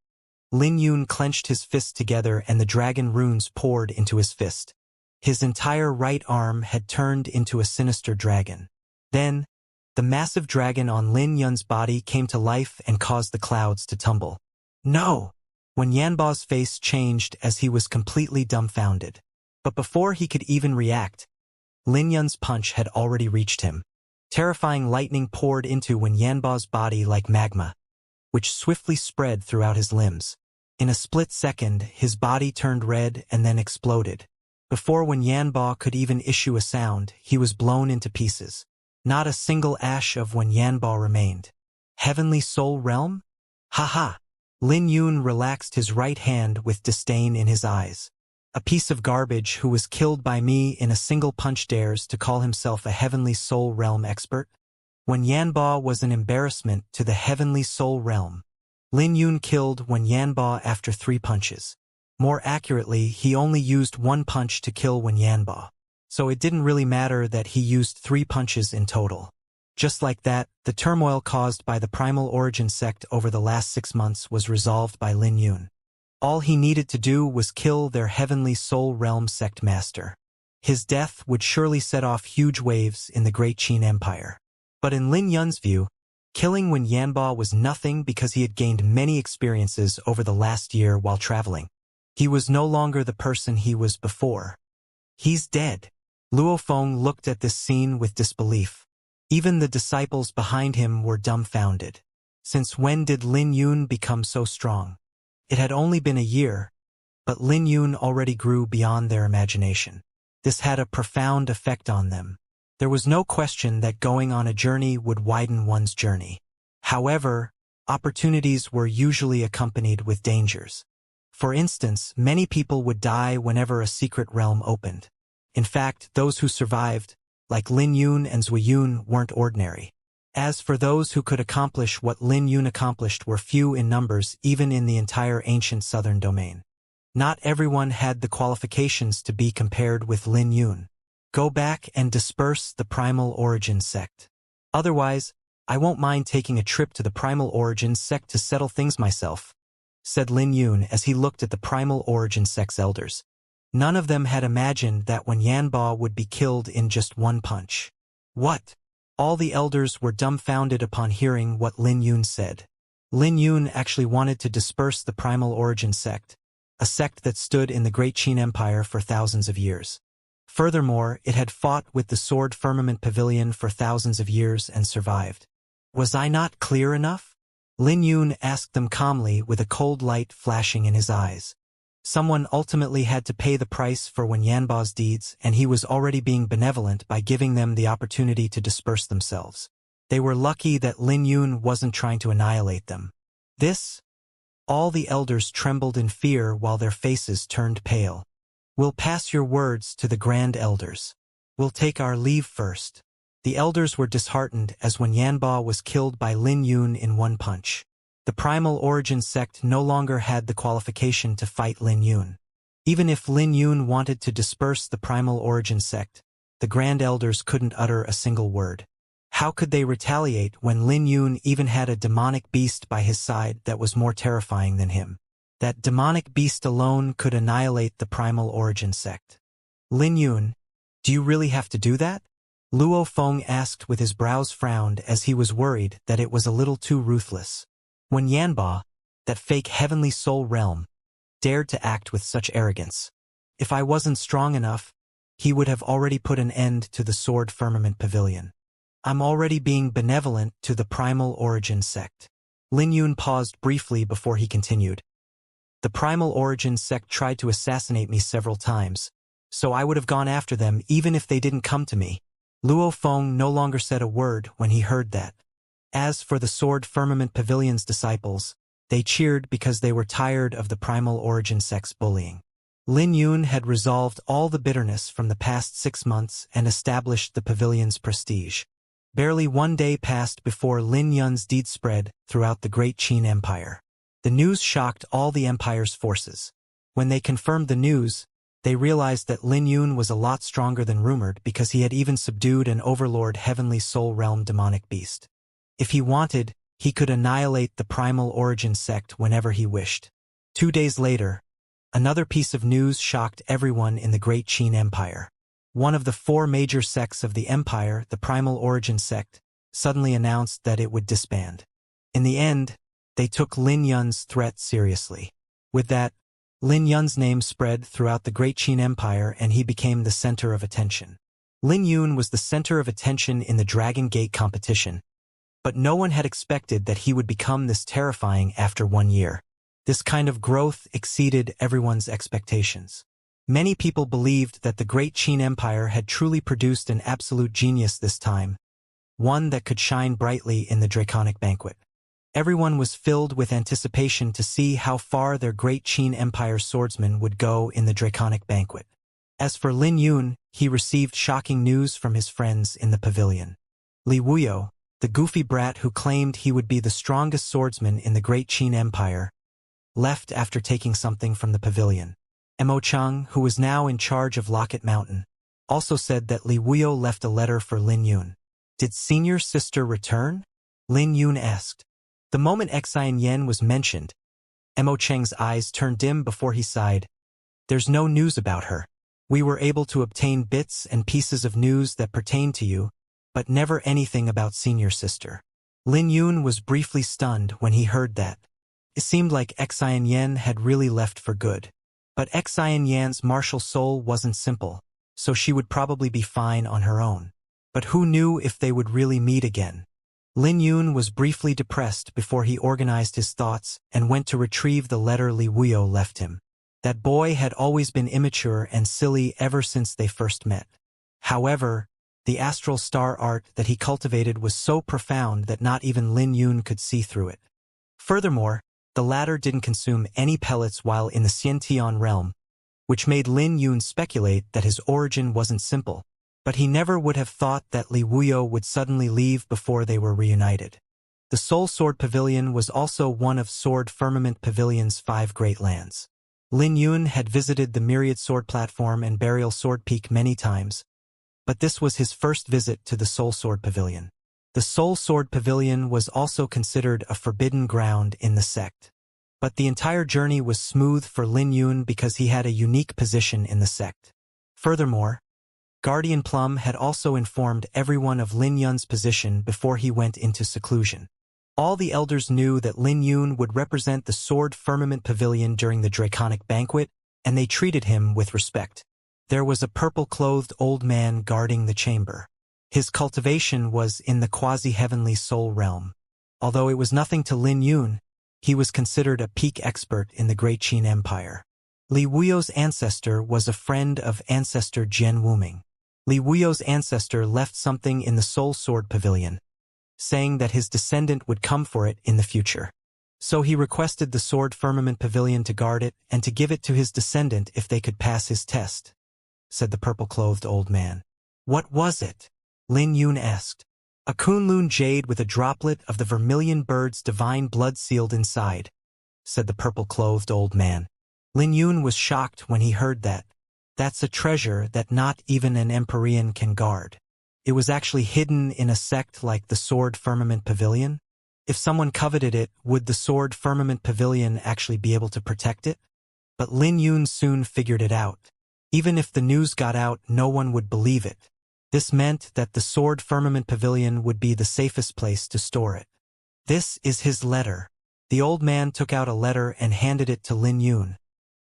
Lin Yun clenched his fists together and the dragon runes poured into his fist. His entire right arm had turned into a sinister dragon. Then, the massive dragon on Lin Yun's body came to life and caused the clouds to tumble. No! When Yanba's face changed as he was completely dumbfounded. But before he could even react, Lin Yun's punch had already reached him. Terrifying lightning poured into Yanba's body like magma, which swiftly spread throughout his limbs. In a split second, his body turned red and then exploded. Before Yanba could even issue a sound, he was blown into pieces. Not a single ash of Yanba remained. Heavenly soul realm? Ha! Lin Yun relaxed his right hand with disdain in his eyes. A piece of garbage who was killed by me in a single punch dares to call himself a heavenly soul realm expert? Yanba was an embarrassment to the heavenly soul realm. Lin Yun killed Yanba after 3 punches. More accurately, he only used 1 punch to kill Yanba. So it didn't really matter that he used 3 punches in total. Just like that, the turmoil caused by the Primal Origin sect over the last 6 months was resolved by Lin Yun. All he needed to do was kill their heavenly soul realm sect master. His death would surely set off huge waves in the Great Qin Empire. But in Lin Yun's view, killing Yanba was nothing because he had gained many experiences over the last year while traveling. He was no longer the person he was before. He's dead. Luo Feng looked at this scene with disbelief. Even the disciples behind him were dumbfounded. Since when did Lin Yun become so strong? It had only been a year, but Lin Yun already grew beyond their imagination. This had a profound effect on them. There was no question that going on a journey would widen one's journey. However, opportunities were usually accompanied with dangers. For instance, many people would die whenever a secret realm opened. In fact, those who survived, like Lin Yun and Zuyun, weren't ordinary. As for those who could accomplish what Lin Yun accomplished were few in numbers even in the entire ancient southern domain. Not everyone had the qualifications to be compared with Lin Yun. Go back and disperse the Primal Origin sect. Otherwise, I won't mind taking a trip to the Primal Origin sect to settle things myself, said Lin Yun as he looked at the Primal Origin sect's elders. None of them had imagined that Yanba would be killed in just 1 punch. What? All the elders were dumbfounded upon hearing what Lin Yun said. Lin Yun actually wanted to disperse the Primal Origin sect, a sect that stood in the Great Qin Empire for thousands of years. Furthermore, it had fought with the Sword Firmament Pavilion for thousands of years and survived. Was I not clear enough? Lin Yun asked them calmly with a cold light flashing in his eyes. Someone ultimately had to pay the price for Yanba's deeds, and he was already being benevolent by giving them the opportunity to disperse themselves. They were lucky that Lin Yun wasn't trying to annihilate them. This, all the elders trembled in fear while their faces turned pale. We'll pass your words to the grand elders. We'll take our leave first. The elders were disheartened as when Yanba was killed by Lin Yun in one punch. The Primal Origin sect no longer had the qualification to fight Lin Yun. Even if Lin Yun wanted to disperse the Primal Origin sect, the Grand Elders couldn't utter a single word. How could they retaliate when Lin Yun even had a demonic beast by his side that was more terrifying than him? That demonic beast alone could annihilate the Primal Origin sect. Lin Yun, do you really have to do that? Luo Feng asked with his brows frowned as he was worried that it was a little too ruthless. When Yanba, that fake heavenly soul realm, dared to act with such arrogance. If I wasn't strong enough, he would have already put an end to the Sword Firmament Pavilion. I'm already being benevolent to the Primal Origin sect. Lin Yun paused briefly before he continued. The Primal Origin sect tried to assassinate me several times, so I would have gone after them even if they didn't come to me. Luo Feng no longer said a word when he heard that. As for the Sword Firmament Pavilion's disciples, they cheered because they were tired of the Primal Origin sect's bullying. Lin Yun had resolved all the bitterness from the past 6 months and established the pavilion's prestige. Barely one day passed before Lin Yun's deed spread throughout the Great Qin Empire. The news shocked all the empire's forces. When they confirmed the news, they realized that Lin Yun was a lot stronger than rumored because he had even subdued an overlord heavenly soul realm demonic beast. If he wanted, he could annihilate the Primal Origin sect whenever he wished. 2 days later, another piece of news shocked everyone in the Great Qin Empire. One of the 4 major sects of the empire, the Primal Origin sect, suddenly announced that it would disband. In the end, they took Lin Yun's threat seriously. With that, Lin Yun's name spread throughout the Great Qin Empire and he became the center of attention. Lin Yun was the center of attention in the Dragon Gate competition, but no one had expected that he would become this terrifying after 1 year. This kind of growth exceeded everyone's expectations. Many people believed that the Great Qin Empire had truly produced an absolute genius this time, one that could shine brightly in the Draconic Banquet. Everyone was filled with anticipation to see how far their Great Qin Empire swordsmen would go in the Draconic Banquet. As for Lin Yun, he received shocking news from his friends in the pavilion. Li Wuyo, the goofy brat who claimed he would be the strongest swordsman in the Great Qin Empire, left after taking something from the pavilion. Mo Chang, who was now in charge of Locket Mountain, also said that Li Wuyo left a letter for Lin Yun. Did senior sister return? Lin Yun asked. The moment Xianxia was mentioned, Mo Chang's eyes turned dim before he sighed. There's no news about her. We were able to obtain bits and pieces of news that pertain to you, but never anything about senior sister. Lin Yun was briefly stunned when he heard that. It seemed like Xianxia had really left for good. But Xianxia's martial soul wasn't simple, so she would probably be fine on her own. But who knew if they would really meet again? Lin Yun was briefly depressed before he organized his thoughts and went to retrieve the letter Li Wuyo left him. That boy had always been immature and silly ever since they first met. However, the astral star art that he cultivated was so profound that not even Lin Yun could see through it. Furthermore, the latter didn't consume any pellets while in the Xiantian realm, which made Lin Yun speculate that his origin wasn't simple, but he never would have thought that Li Wuyo would suddenly leave before they were reunited. The Soul Sword Pavilion was also one of Sword Firmament Pavilion's 5 great lands. Lin Yun had visited the Myriad Sword Platform and Burial Sword Peak many times, but this was his first visit to the Soul Sword Pavilion. The Soul Sword Pavilion was also considered a forbidden ground in the sect. But the entire journey was smooth for Lin Yun because he had a unique position in the sect. Furthermore, Guardian Plum had also informed everyone of Lin Yun's position before he went into seclusion. All the elders knew that Lin Yun would represent the Sword Firmament Pavilion during the Draconic Banquet, and they treated him with respect. There was a purple-clothed old man guarding the chamber. His cultivation was in the quasi-heavenly soul realm. Although it was nothing to Lin Yun, he was considered a peak expert in the Great Qin Empire. Li Wuyo's ancestor was a friend of ancestor Jian Wuming. Li Wuyo's ancestor left something in the Soul Sword Pavilion, saying that his descendant would come for it in the future. So he requested the Sword Firmament Pavilion to guard it and to give it to his descendant if they could pass his test, said the purple-clothed old man. What was it? Lin Yun asked. A Kunlun jade with a droplet of the vermilion bird's divine blood sealed inside, said the purple-clothed old man. Lin Yun was shocked when he heard that. That's a treasure that not even an Empyrean can guard. It was actually hidden in a sect like the Sword Firmament Pavilion? If someone coveted it, would the Sword Firmament Pavilion actually be able to protect it? But Lin Yun soon figured it out. Even if the news got out, no one would believe it. This meant that the Sword Firmament Pavilion would be the safest place to store it. This is his letter. The old man took out a letter and handed it to Lin Yun,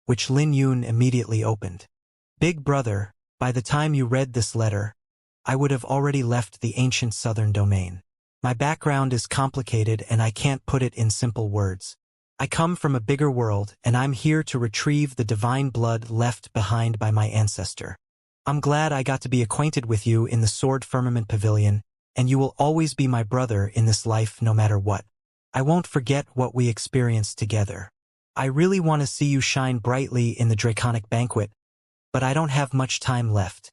which Lin Yun immediately opened. Big brother, by the time you read this letter, I would have already left the ancient southern domain. My background is complicated and I can't put it in simple words. I come from a bigger world and I'm here to retrieve the divine blood left behind by my ancestor. I'm glad I got to be acquainted with you in the Sword Firmament Pavilion, and you will always be my brother in this life no matter what. I won't forget what we experienced together. I really want to see you shine brightly in the Draconic Banquet, but I don't have much time left.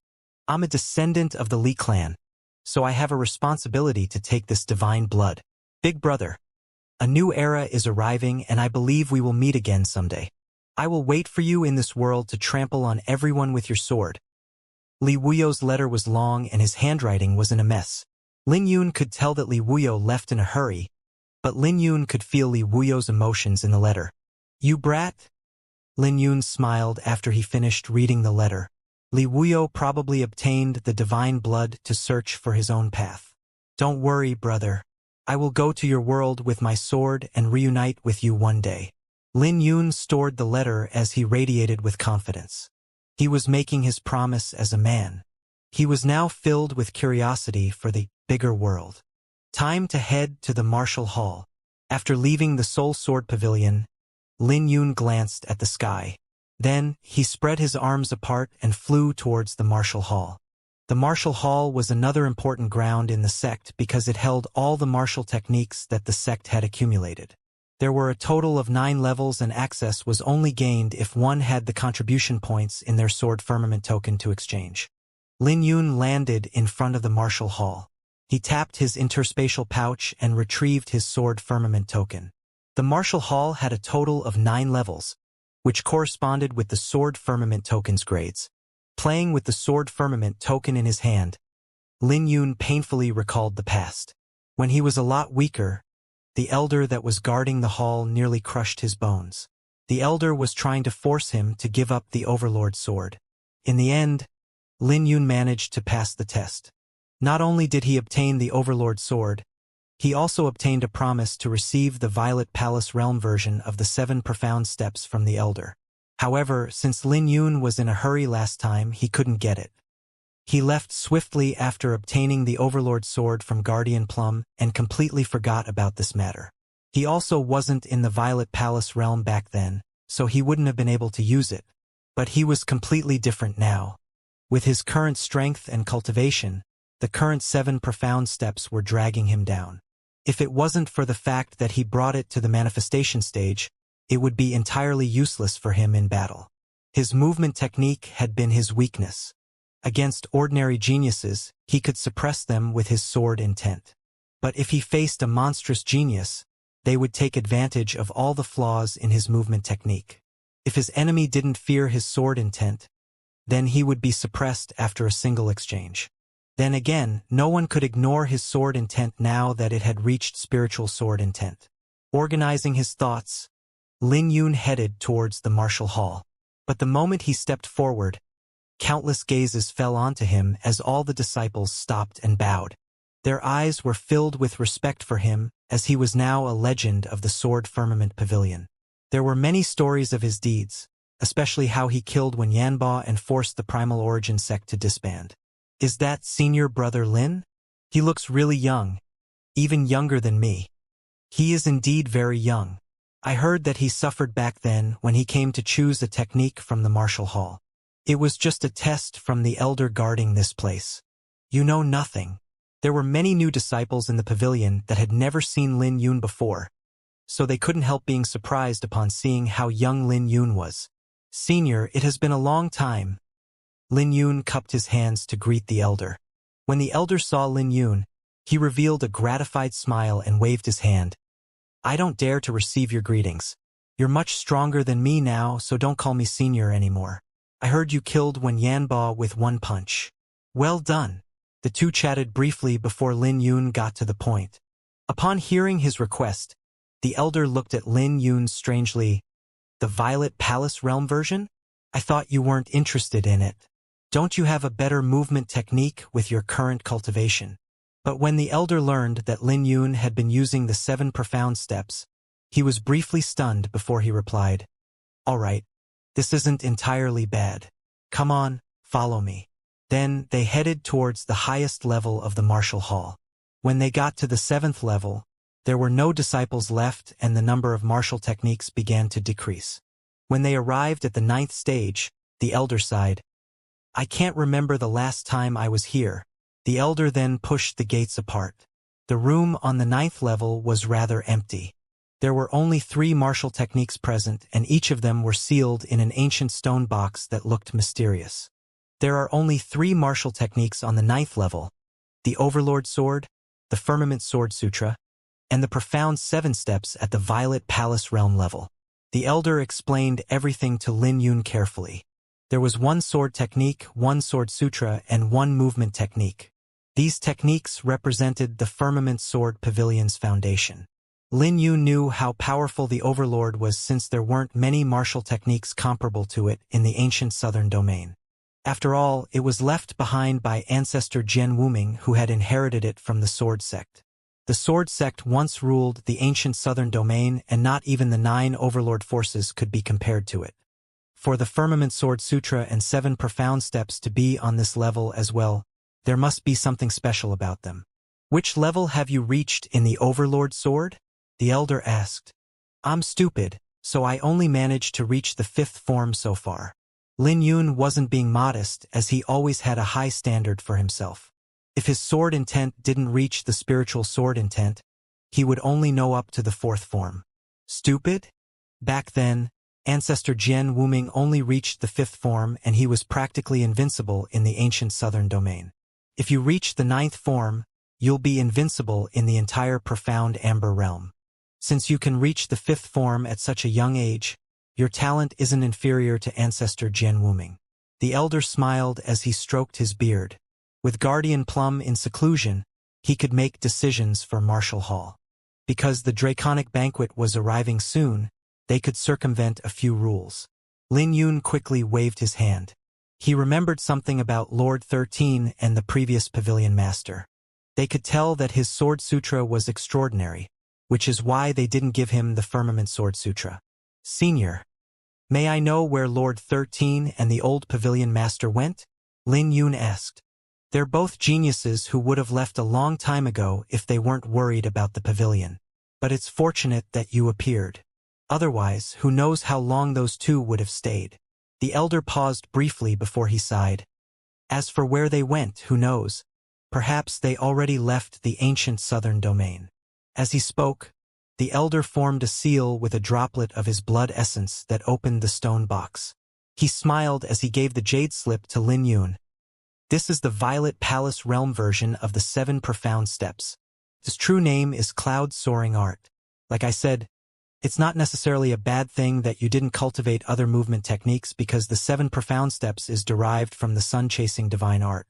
I'm a descendant of the Li clan, so I have a responsibility to take this divine blood. Big brother, a new era is arriving and I believe we will meet again someday. I will wait for you in this world to trample on everyone with your sword. Li Wuyo's letter was long and his handwriting was in a mess. Lin Yun could tell that Li Wuyo left in a hurry, but Lin Yun could feel Li Wuyo's emotions in the letter. You brat? Lin Yun smiled after he finished reading the letter. Li Wuyo probably obtained the divine blood to search for his own path. Don't worry, brother. I will go to your world with my sword and reunite with you one day. Lin Yun stored the letter as he radiated with confidence. He was making his promise as a man. He was now filled with curiosity for the bigger world. Time to head to the Martial Hall. After leaving the Soul Sword Pavilion, Lin Yun glanced at the sky. Then, he spread his arms apart and flew towards the Martial Hall. The Martial Hall was another important ground in the sect because it held all the martial techniques that the sect had accumulated. There were a total of 9 levels and access was only gained if one had the contribution points in their Sword Firmament token to exchange. Lin Yun landed in front of the Martial Hall. He tapped his interspatial pouch and retrieved his Sword Firmament token. The Martial Hall had a total of 9 levels, which corresponded with the Sword Firmament token's grades. Playing with the Sword Firmament token in his hand, Lin Yun painfully recalled the past. When he was a lot weaker, the elder that was guarding the hall nearly crushed his bones. The elder was trying to force him to give up the Overlord sword. In the end, Lin Yun managed to pass the test. Not only did he obtain the Overlord sword, he also obtained a promise to receive the Violet Palace Realm version of the 7 profound steps from the elder. However, since Lin Yun was in a hurry last time, he couldn't get it. He left swiftly after obtaining the Overlord sword from Guardian Plum and completely forgot about this matter. He also wasn't in the Violet Palace realm back then, so he wouldn't have been able to use it. But he was completely different now. With his current strength and cultivation, the current 7 profound steps were dragging him down. If it wasn't for the fact that he brought it to the manifestation stage, it would be entirely useless for him in battle. His movement technique had been his weakness. Against ordinary geniuses, he could suppress them with his sword intent. But if he faced a monstrous genius, they would take advantage of all the flaws in his movement technique. If his enemy didn't fear his sword intent, then he would be suppressed after a single exchange. Then again, no one could ignore his sword intent now that it had reached spiritual sword intent. Organizing his thoughts, Lin Yun headed towards the Martial Hall. But the moment he stepped forward, countless gazes fell onto him as all the disciples stopped and bowed. Their eyes were filled with respect for him, as he was now a legend of the Sword Firmament Pavilion. There were many stories of his deeds, especially how he killed Wenyanba and forced the Primal Origin sect to disband. Is that senior brother Lin? He looks really young, even younger than me. He is indeed very young. I heard that he suffered back then when he came to choose a technique from the Martial Hall. It was just a test from the elder guarding this place. You know nothing. There were many new disciples in the pavilion that had never seen Lin Yun before, so they couldn't help being surprised upon seeing how young Lin Yun was. "Senior, it has been a long time." Lin Yun cupped his hands to greet the elder. When the elder saw Lin Yun, he revealed a gratified smile and waved his hand. "I don't dare to receive your greetings. You're much stronger than me now, so don't call me senior anymore. I heard you killed Wen Yanba with one punch." "Well done." The two chatted briefly before Lin Yun got to the point. Upon hearing his request, the elder looked at Lin Yun strangely. "The Violet Palace Realm version? I thought you weren't interested in it. Don't you have a better movement technique with your current cultivation?" But when the elder learned that Lin Yun had been using the 7 profound steps, he was briefly stunned before he replied, "All right, this isn't entirely bad. Come on, follow me." Then they headed towards the highest level of the martial hall. When they got to the 7th level, there were no disciples left and the number of martial techniques began to decrease. When they arrived at the 9th stage, the elder sighed. "I can't remember the last time I was here." The elder then pushed the gates apart. The room on the 9th level was rather empty. There were only 3 martial techniques present, and each of them were sealed in an ancient stone box that looked mysterious. There are only 3 martial techniques on the 9th level: the Overlord Sword, the Firmament Sword Sutra, and the profound 7 steps at the Violet Palace Realm level. The elder explained everything to Lin Yun carefully. There was 1 sword technique, 1 sword sutra, and 1 movement technique. These techniques represented the Firmament Sword Pavilion's foundation. Lin Yun knew how powerful the Overlord was since there weren't many martial techniques comparable to it in the ancient southern domain. After all, it was left behind by ancestor Jian Wuming, who had inherited it from the Sword Sect. The Sword Sect once ruled the ancient southern domain, and not even the 9 Overlord forces could be compared to it. For the Firmament Sword Sutra and 7 profound steps to be on this level as well, there must be something special about them. "Which level have you reached in the Overlord Sword?" the elder asked. "I'm stupid, so I only managed to reach the 5th form so far." Lin Yun wasn't being modest, as he always had a high standard for himself. If his sword intent didn't reach the spiritual sword intent, he would only know up to the 4th form. Stupid? Back then, ancestor Jian Wuming only reached the 5th form, and he was practically invincible in the ancient southern domain. If you reach the 9th form, you'll be invincible in the entire profound Amber realm. Since you can reach the 5th form at such a young age, your talent isn't inferior to ancestor Jian Wuming. The elder smiled as he stroked his beard. With Guardian Plum in seclusion, he could make decisions for Martial Hall. Because the Draconic Banquet was arriving soon, they could circumvent a few rules. Lin Yun quickly waved his hand. He remembered something about Lord 13 and the previous Pavilion Master. They could tell that his Sword Sutra was extraordinary, which is why they didn't give him the Firmament Sword Sutra. "Senior, may I know where Lord 13 and the old Pavilion Master went?" Lin Yun asked. "They're both geniuses who would have left a long time ago if they weren't worried about the pavilion. But it's fortunate that you appeared. Otherwise, who knows how long those two would have stayed." The elder paused briefly before he sighed. "As for where they went, who knows? Perhaps they already left the ancient southern domain." As he spoke, the elder formed a seal with a droplet of his blood essence that opened the stone box. He smiled as he gave the jade slip to Lin Yun. "This is the Violet Palace Realm version of the 7 profound steps. Its true name is Cloud Soaring Art. Like I said, it's not necessarily a bad thing that you didn't cultivate other movement techniques, because the 7 profound steps is derived from the sun-chasing divine art.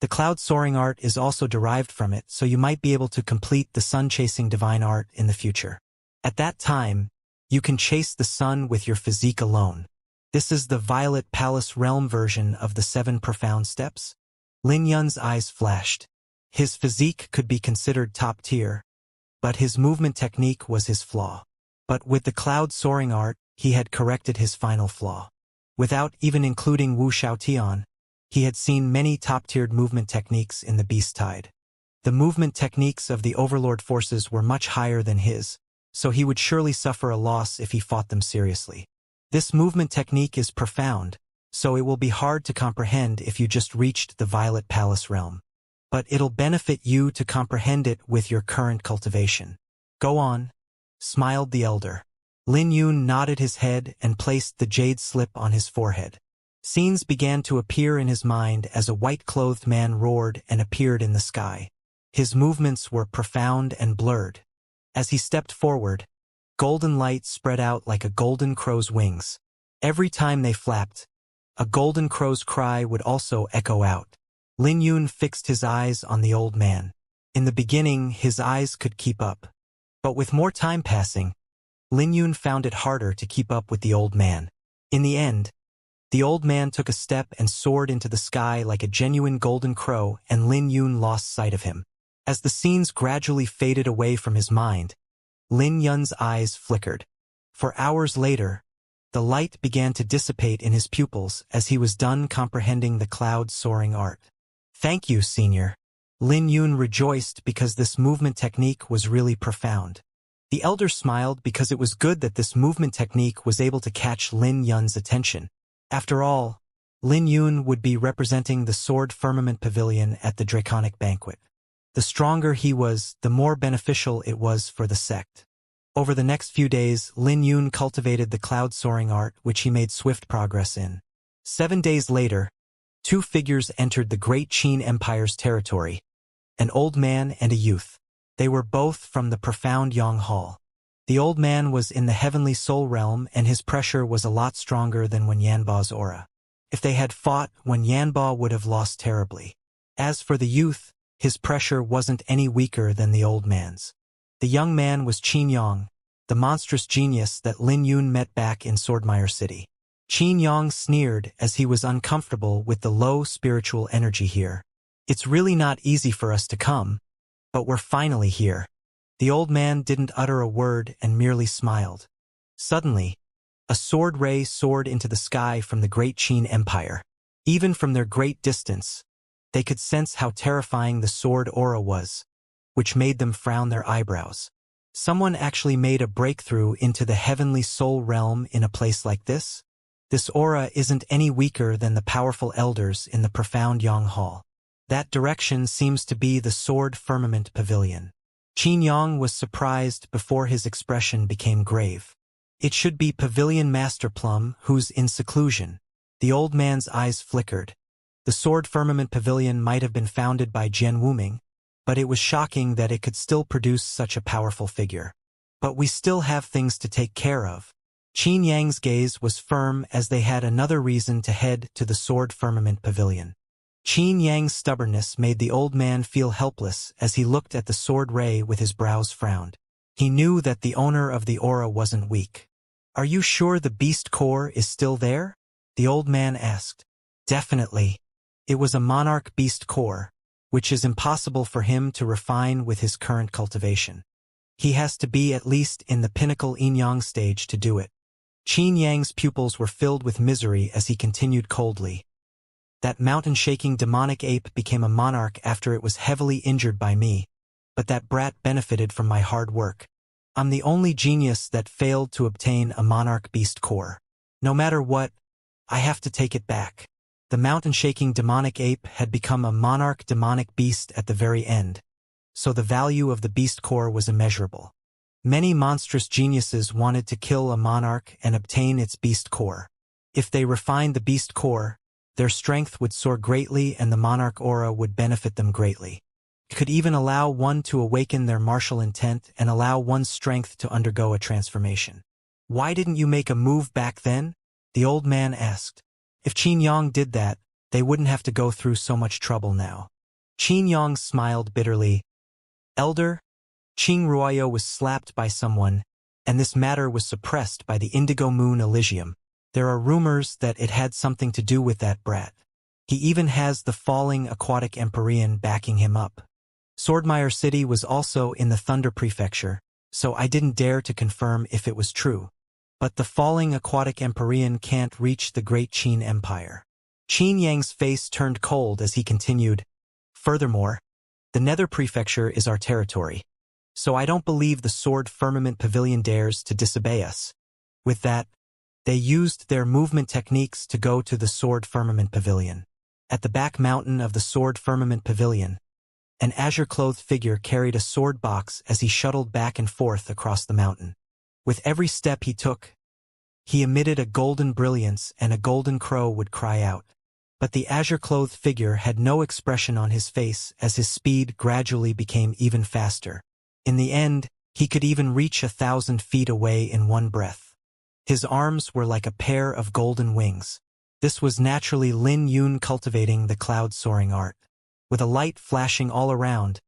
The Cloud Soaring Art is also derived from it, so you might be able to complete the sun-chasing divine art in the future. At that time, you can chase the sun with your physique alone. This is the Violet Palace Realm version of the 7 profound steps." Lin Yun's eyes flashed. His physique could be considered top tier, but his movement technique was his flaw. But with the Cloud Soaring Art, he had corrected his final flaw. Without even including Wu Xiaotian, he had seen many top-tiered movement techniques in the Beast Tide. The movement techniques of the Overlord forces were much higher than his, so he would surely suffer a loss if he fought them seriously. This movement technique is profound, so it will be hard to comprehend if you just reached the Violet Palace realm. But it'll benefit you to comprehend it with your current cultivation. Go on. smiled the elder. Lin Yun nodded his head and placed the jade slip on his forehead. Scenes began to appear in his mind as a white-clothed man roared and appeared in the sky. His movements were profound and blurred. As he stepped forward, golden light spread out like a golden crow's wings. Every time they flapped, a golden crow's cry would also echo out. Lin Yun fixed his eyes on the old man. In the beginning, his eyes could keep up. But with more time passing, Lin Yun found it harder to keep up with the old man. In the end, the old man took a step and soared into the sky like a genuine golden crow, and Lin Yun lost sight of him. As the scenes gradually faded away from his mind, Lin Yun's eyes flickered. For hours later, the light began to dissipate in his pupils as he was done comprehending the cloud-soaring art. "Thank you, Senior." Lin Yun rejoiced because this movement technique was really profound. The elder smiled because it was good that this movement technique was able to catch Lin Yun's attention. After all, Lin Yun would be representing the Sword Firmament Pavilion at the Draconic Banquet. The stronger he was, the more beneficial it was for the sect. Over the next few days, Lin Yun cultivated the cloud-soaring art, which he made swift progress in. 7 days later, 2 figures entered the Great Qin Empire's territory, an old man and a youth. They were both from the profound Yang Hall. The old man was in the heavenly soul realm, and his pressure was a lot stronger than Wen Yanba's aura. If they had fought, Wen Yanba would have lost terribly. As for the youth, his pressure wasn't any weaker than the old man's. The young man was Qin Yang, the monstrous genius that Lin Yun met back in Swordmire City. Qin Yang sneered as he was uncomfortable with the low spiritual energy here. "It's really not easy for us to come, but we're finally here." The old man didn't utter a word and merely smiled. Suddenly, a sword ray soared into the sky from the Great Qin Empire. Even from their great distance, they could sense how terrifying the sword aura was, which made them frown their eyebrows. Someone actually made a breakthrough into the heavenly soul realm in a place like this? This aura isn't any weaker than the powerful elders in the profound Yang Hall. That direction seems to be the Sword Firmament Pavilion. Qin Yang was surprised before his expression became grave. "It should be Pavilion Master Plum, who's in seclusion." The old man's eyes flickered. The Sword Firmament Pavilion might have been founded by Jian Wuming, but it was shocking that it could still produce such a powerful figure. "But we still have things to take care of." Qin Yang's gaze was firm as they had another reason to head to the Sword Firmament Pavilion. Qin Yang's stubbornness made the old man feel helpless as he looked at the sword ray with his brows frowned. He knew that the owner of the aura wasn't weak. "Are you sure the beast core is still there?" the old man asked. "Definitely. It was a monarch beast core, which is impossible for him to refine with his current cultivation. He has to be at least in the pinnacle yin-yang stage to do it." Qin Yang's pupils were filled with misery as he continued coldly. "That mountain-shaking demonic ape became a monarch after it was heavily injured by me, but that brat benefited from my hard work. I'm the only genius that failed to obtain a monarch beast core. No matter what, I have to take it back." The mountain-shaking demonic ape had become a monarch demonic beast at the very end, so the value of the beast core was immeasurable. Many monstrous geniuses wanted to kill a monarch and obtain its beast core. If they refined the beast core, their strength would soar greatly and the monarch aura would benefit them greatly. It could even allow one to awaken their martial intent and allow one's strength to undergo a transformation. "Why didn't you make a move back then?" the old man asked. "If Qin Yang did that, they wouldn't have to go through so much trouble now." Qin Yang smiled bitterly. "Elder, Qing Ruoyo was slapped by someone, and this matter was suppressed by the Indigo Moon Elysium. There are rumors that it had something to do with that brat. He even has the falling aquatic Empyrean backing him up. Swordmire City was also in the Thunder Prefecture, so I didn't dare to confirm if it was true. But the falling aquatic Empyrean can't reach the Great Qin Empire." Qin Yang's face turned cold as he continued, "Furthermore, the Nether Prefecture is our territory, so I don't believe the Sword Firmament Pavilion dares to disobey us." With that, they used their movement techniques to go to the Sword Firmament Pavilion. At the back mountain of the Sword Firmament Pavilion, An azure-clothed figure carried a sword box as he shuttled back and forth across the mountain. With every step he took, he emitted a golden brilliance, and a golden crow would cry out. But the azure-clothed figure had no expression on his face as his speed gradually became even faster. In the end, he could even reach 1,000 feet away in one breath. His arms were like a pair of golden wings. This was naturally Lin Yun cultivating the cloud-soaring art. With a light flashing all around,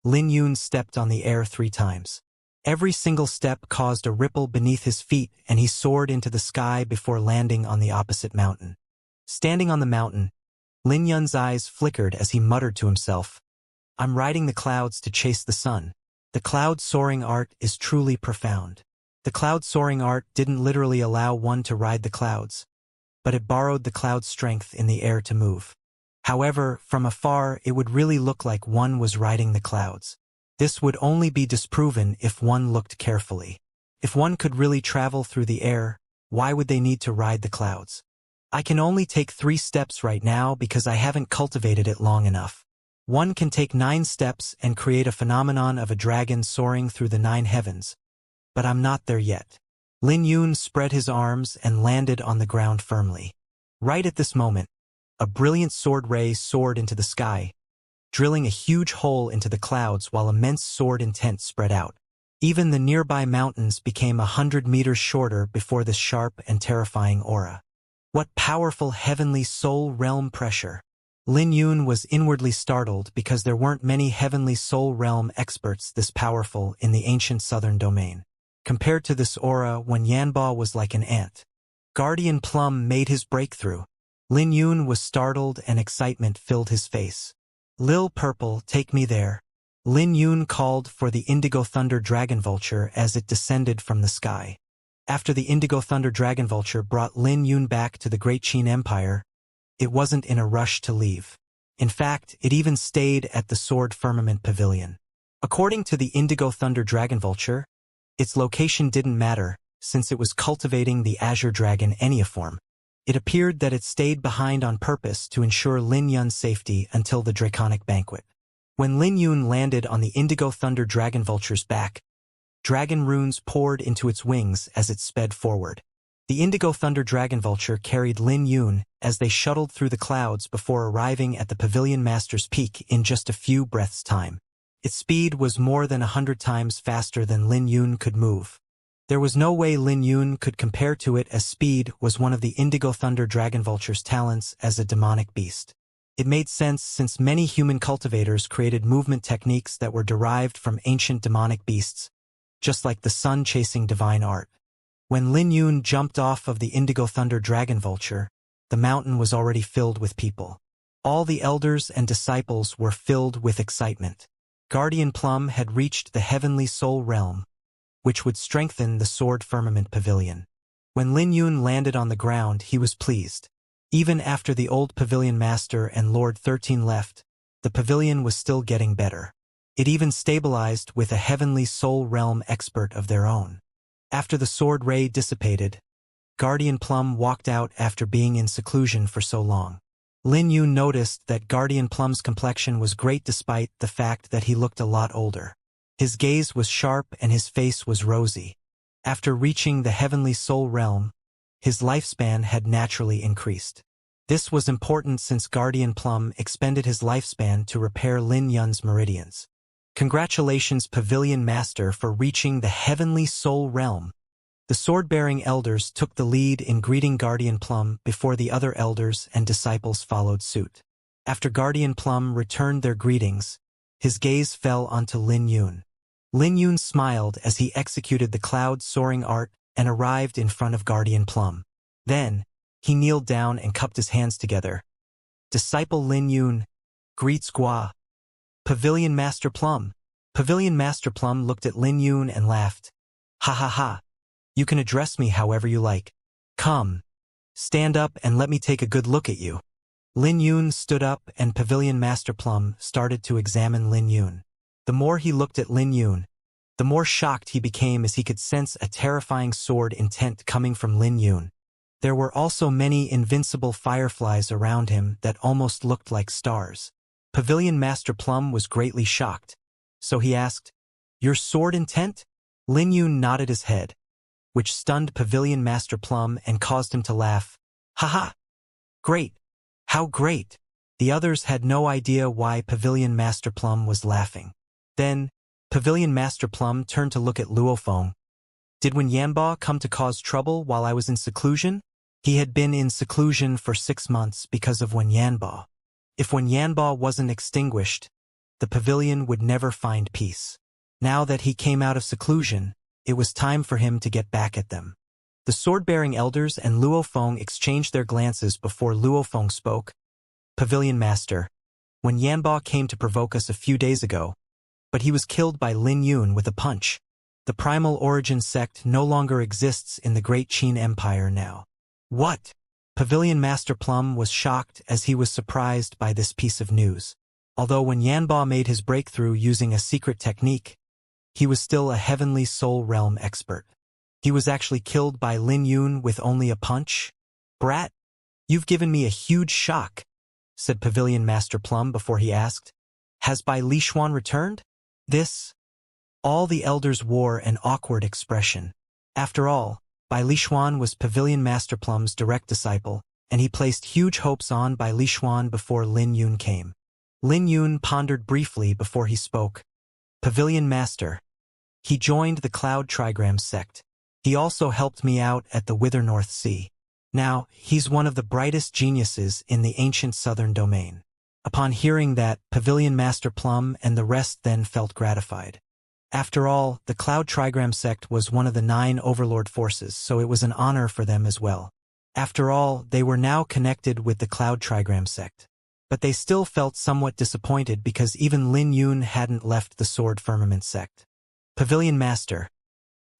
Lin Yun stepped on the air 3 times. Every single step caused a ripple beneath his feet, and he soared into the sky before landing on the opposite mountain. Standing on the mountain, Lin Yun's eyes flickered as he muttered to himself, "I'm riding the clouds to chase the sun." The cloud-soaring art is truly profound. The cloud-soaring art didn't literally allow one to ride the clouds, but it borrowed the cloud's strength in the air to move. However, from afar it would really look like one was riding the clouds. This would only be disproven if one looked carefully. If one could really travel through the air, why would they need to ride the clouds? I can only take 3 steps right now because I haven't cultivated it long enough. One can take 9 steps and create a phenomenon of a dragon soaring through the 9 heavens. But I'm not there yet. Lin Yun spread his arms and landed on the ground firmly. Right at this moment, a brilliant sword ray soared into the sky, drilling a huge hole into the clouds while immense sword intent spread out. Even the nearby mountains became 100 meters shorter before this sharp and terrifying aura. What powerful heavenly soul realm pressure! Lin Yun was inwardly startled because there weren't many heavenly soul realm experts this powerful in the ancient southern domain. Compared to this aura, when Yanba was like an ant. Guardian Plum made his breakthrough. Lin Yun was startled and excitement filled his face. "Lil Purple, take me there." Lin Yun called for the Indigo Thunder Dragon Vulture as it descended from the sky. After the Indigo Thunder Dragon Vulture brought Lin Yun back to the Great Qin Empire, it wasn't in a rush to leave. In fact, it even stayed at the Sword Firmament Pavilion. According to the Indigo Thunder Dragon Vulture, its location didn't matter, since it was cultivating the Azure Dragon Enneaform. It appeared that it stayed behind on purpose to ensure Lin Yun's safety until the Draconic Banquet. When Lin Yun landed on the Indigo Thunder Dragon Vulture's back, dragon runes poured into its wings as it sped forward. The Indigo Thunder Dragon Vulture carried Lin Yun as they shuttled through the clouds before arriving at the Pavilion Master's peak in just a few breaths' time. Its speed was more than 100 times faster than Lin Yun could move. There was no way Lin Yun could compare to it, as speed was one of the Indigo Thunder Dragon Vulture's talents as a demonic beast. It made sense since many human cultivators created movement techniques that were derived from ancient demonic beasts, just like the sun chasing divine art. When Lin Yun jumped off of the Indigo Thunder Dragon Vulture, the mountain was already filled with people. All the elders and disciples were filled with excitement. Guardian Plum had reached the Heavenly Soul Realm, which would strengthen the Sword Firmament Pavilion. When Lin Yun landed on the ground, he was pleased. Even after the old Pavilion Master and Lord 13 left, the pavilion was still getting better. It even stabilized with a Heavenly Soul Realm expert of their own. After the sword ray dissipated, Guardian Plum walked out after being in seclusion for so long. Lin Yun noticed that Guardian Plum's complexion was great despite the fact that he looked a lot older. His gaze was sharp and his face was rosy. After reaching the Heavenly Soul Realm, his lifespan had naturally increased. This was important since Guardian Plum expended his lifespan to repair Lin Yun's meridians. Congratulations, Pavilion Master, for reaching the Heavenly Soul Realm. The sword-bearing elders took the lead in greeting Guardian Plum before the other elders and disciples followed suit. After Guardian Plum returned their greetings, his gaze fell onto Lin Yun. Lin Yun smiled as he executed the cloud-soaring art and arrived in front of Guardian Plum. Then, he kneeled down and cupped his hands together. "Disciple Lin Yun, greets Gua." "Pavilion Master Plum." Pavilion Master Plum looked at Lin Yun and laughed. "Ha ha ha. You can address me however you like. Come. Stand up and let me take a good look at you." Lin Yun stood up and Pavilion Master Plum started to examine Lin Yun. The more he looked at Lin Yun, the more shocked he became as he could sense a terrifying sword intent coming from Lin Yun. There were also many invincible fireflies around him that almost looked like stars. Pavilion Master Plum was greatly shocked, so he asked, "Your sword intent?" Lin Yun nodded his head, which stunned Pavilion Master Plum and caused him to laugh. "Haha! Great! How great!" The others had no idea why Pavilion Master Plum was laughing. Then, Pavilion Master Plum turned to look at Luofeng. "Did Wen Yanba come to cause trouble while I was in seclusion?" He had been in seclusion for 6 months because of Wen Yanba. If Wen Yanba wasn't extinguished, the pavilion would never find peace. Now that he came out of seclusion, it was time for him to get back at them. The sword-bearing elders and Luofeng exchanged their glances before Luofeng spoke. "Pavilion Master, Wen Yanba came to provoke us a few days ago, but he was killed by Lin Yun with a punch. The Primal Origin sect no longer exists in the Great Qin Empire now." "What?" Pavilion Master Plum was shocked as he was surprised by this piece of news. Although when Yanba made his breakthrough using a secret technique, he was still a Heavenly Soul Realm expert. He was actually killed by Lin Yun with only a punch? "Brat, you've given me a huge shock," said Pavilion Master Plum before he asked, "Has Bai Lishuan returned?" This? All the elders wore an awkward expression. After all, Bai Lishuan was Pavilion Master Plum's direct disciple, and he placed huge hopes on Bai Lishuan before Lin Yun came. Lin Yun pondered briefly before he spoke. "Pavilion Master. He joined the Cloud Trigram sect. He also helped me out at the Wither North Sea. Now, he's one of the brightest geniuses in the ancient southern domain." Upon hearing that, Pavilion Master Plum and the rest then felt gratified. After all, the Cloud Trigram sect was one of the 9 overlord forces, so it was an honor for them as well. After all, they were now connected with the Cloud Trigram sect. But they still felt somewhat disappointed because even Lin Yun hadn't left the Sword Firmament sect. "Pavilion Master,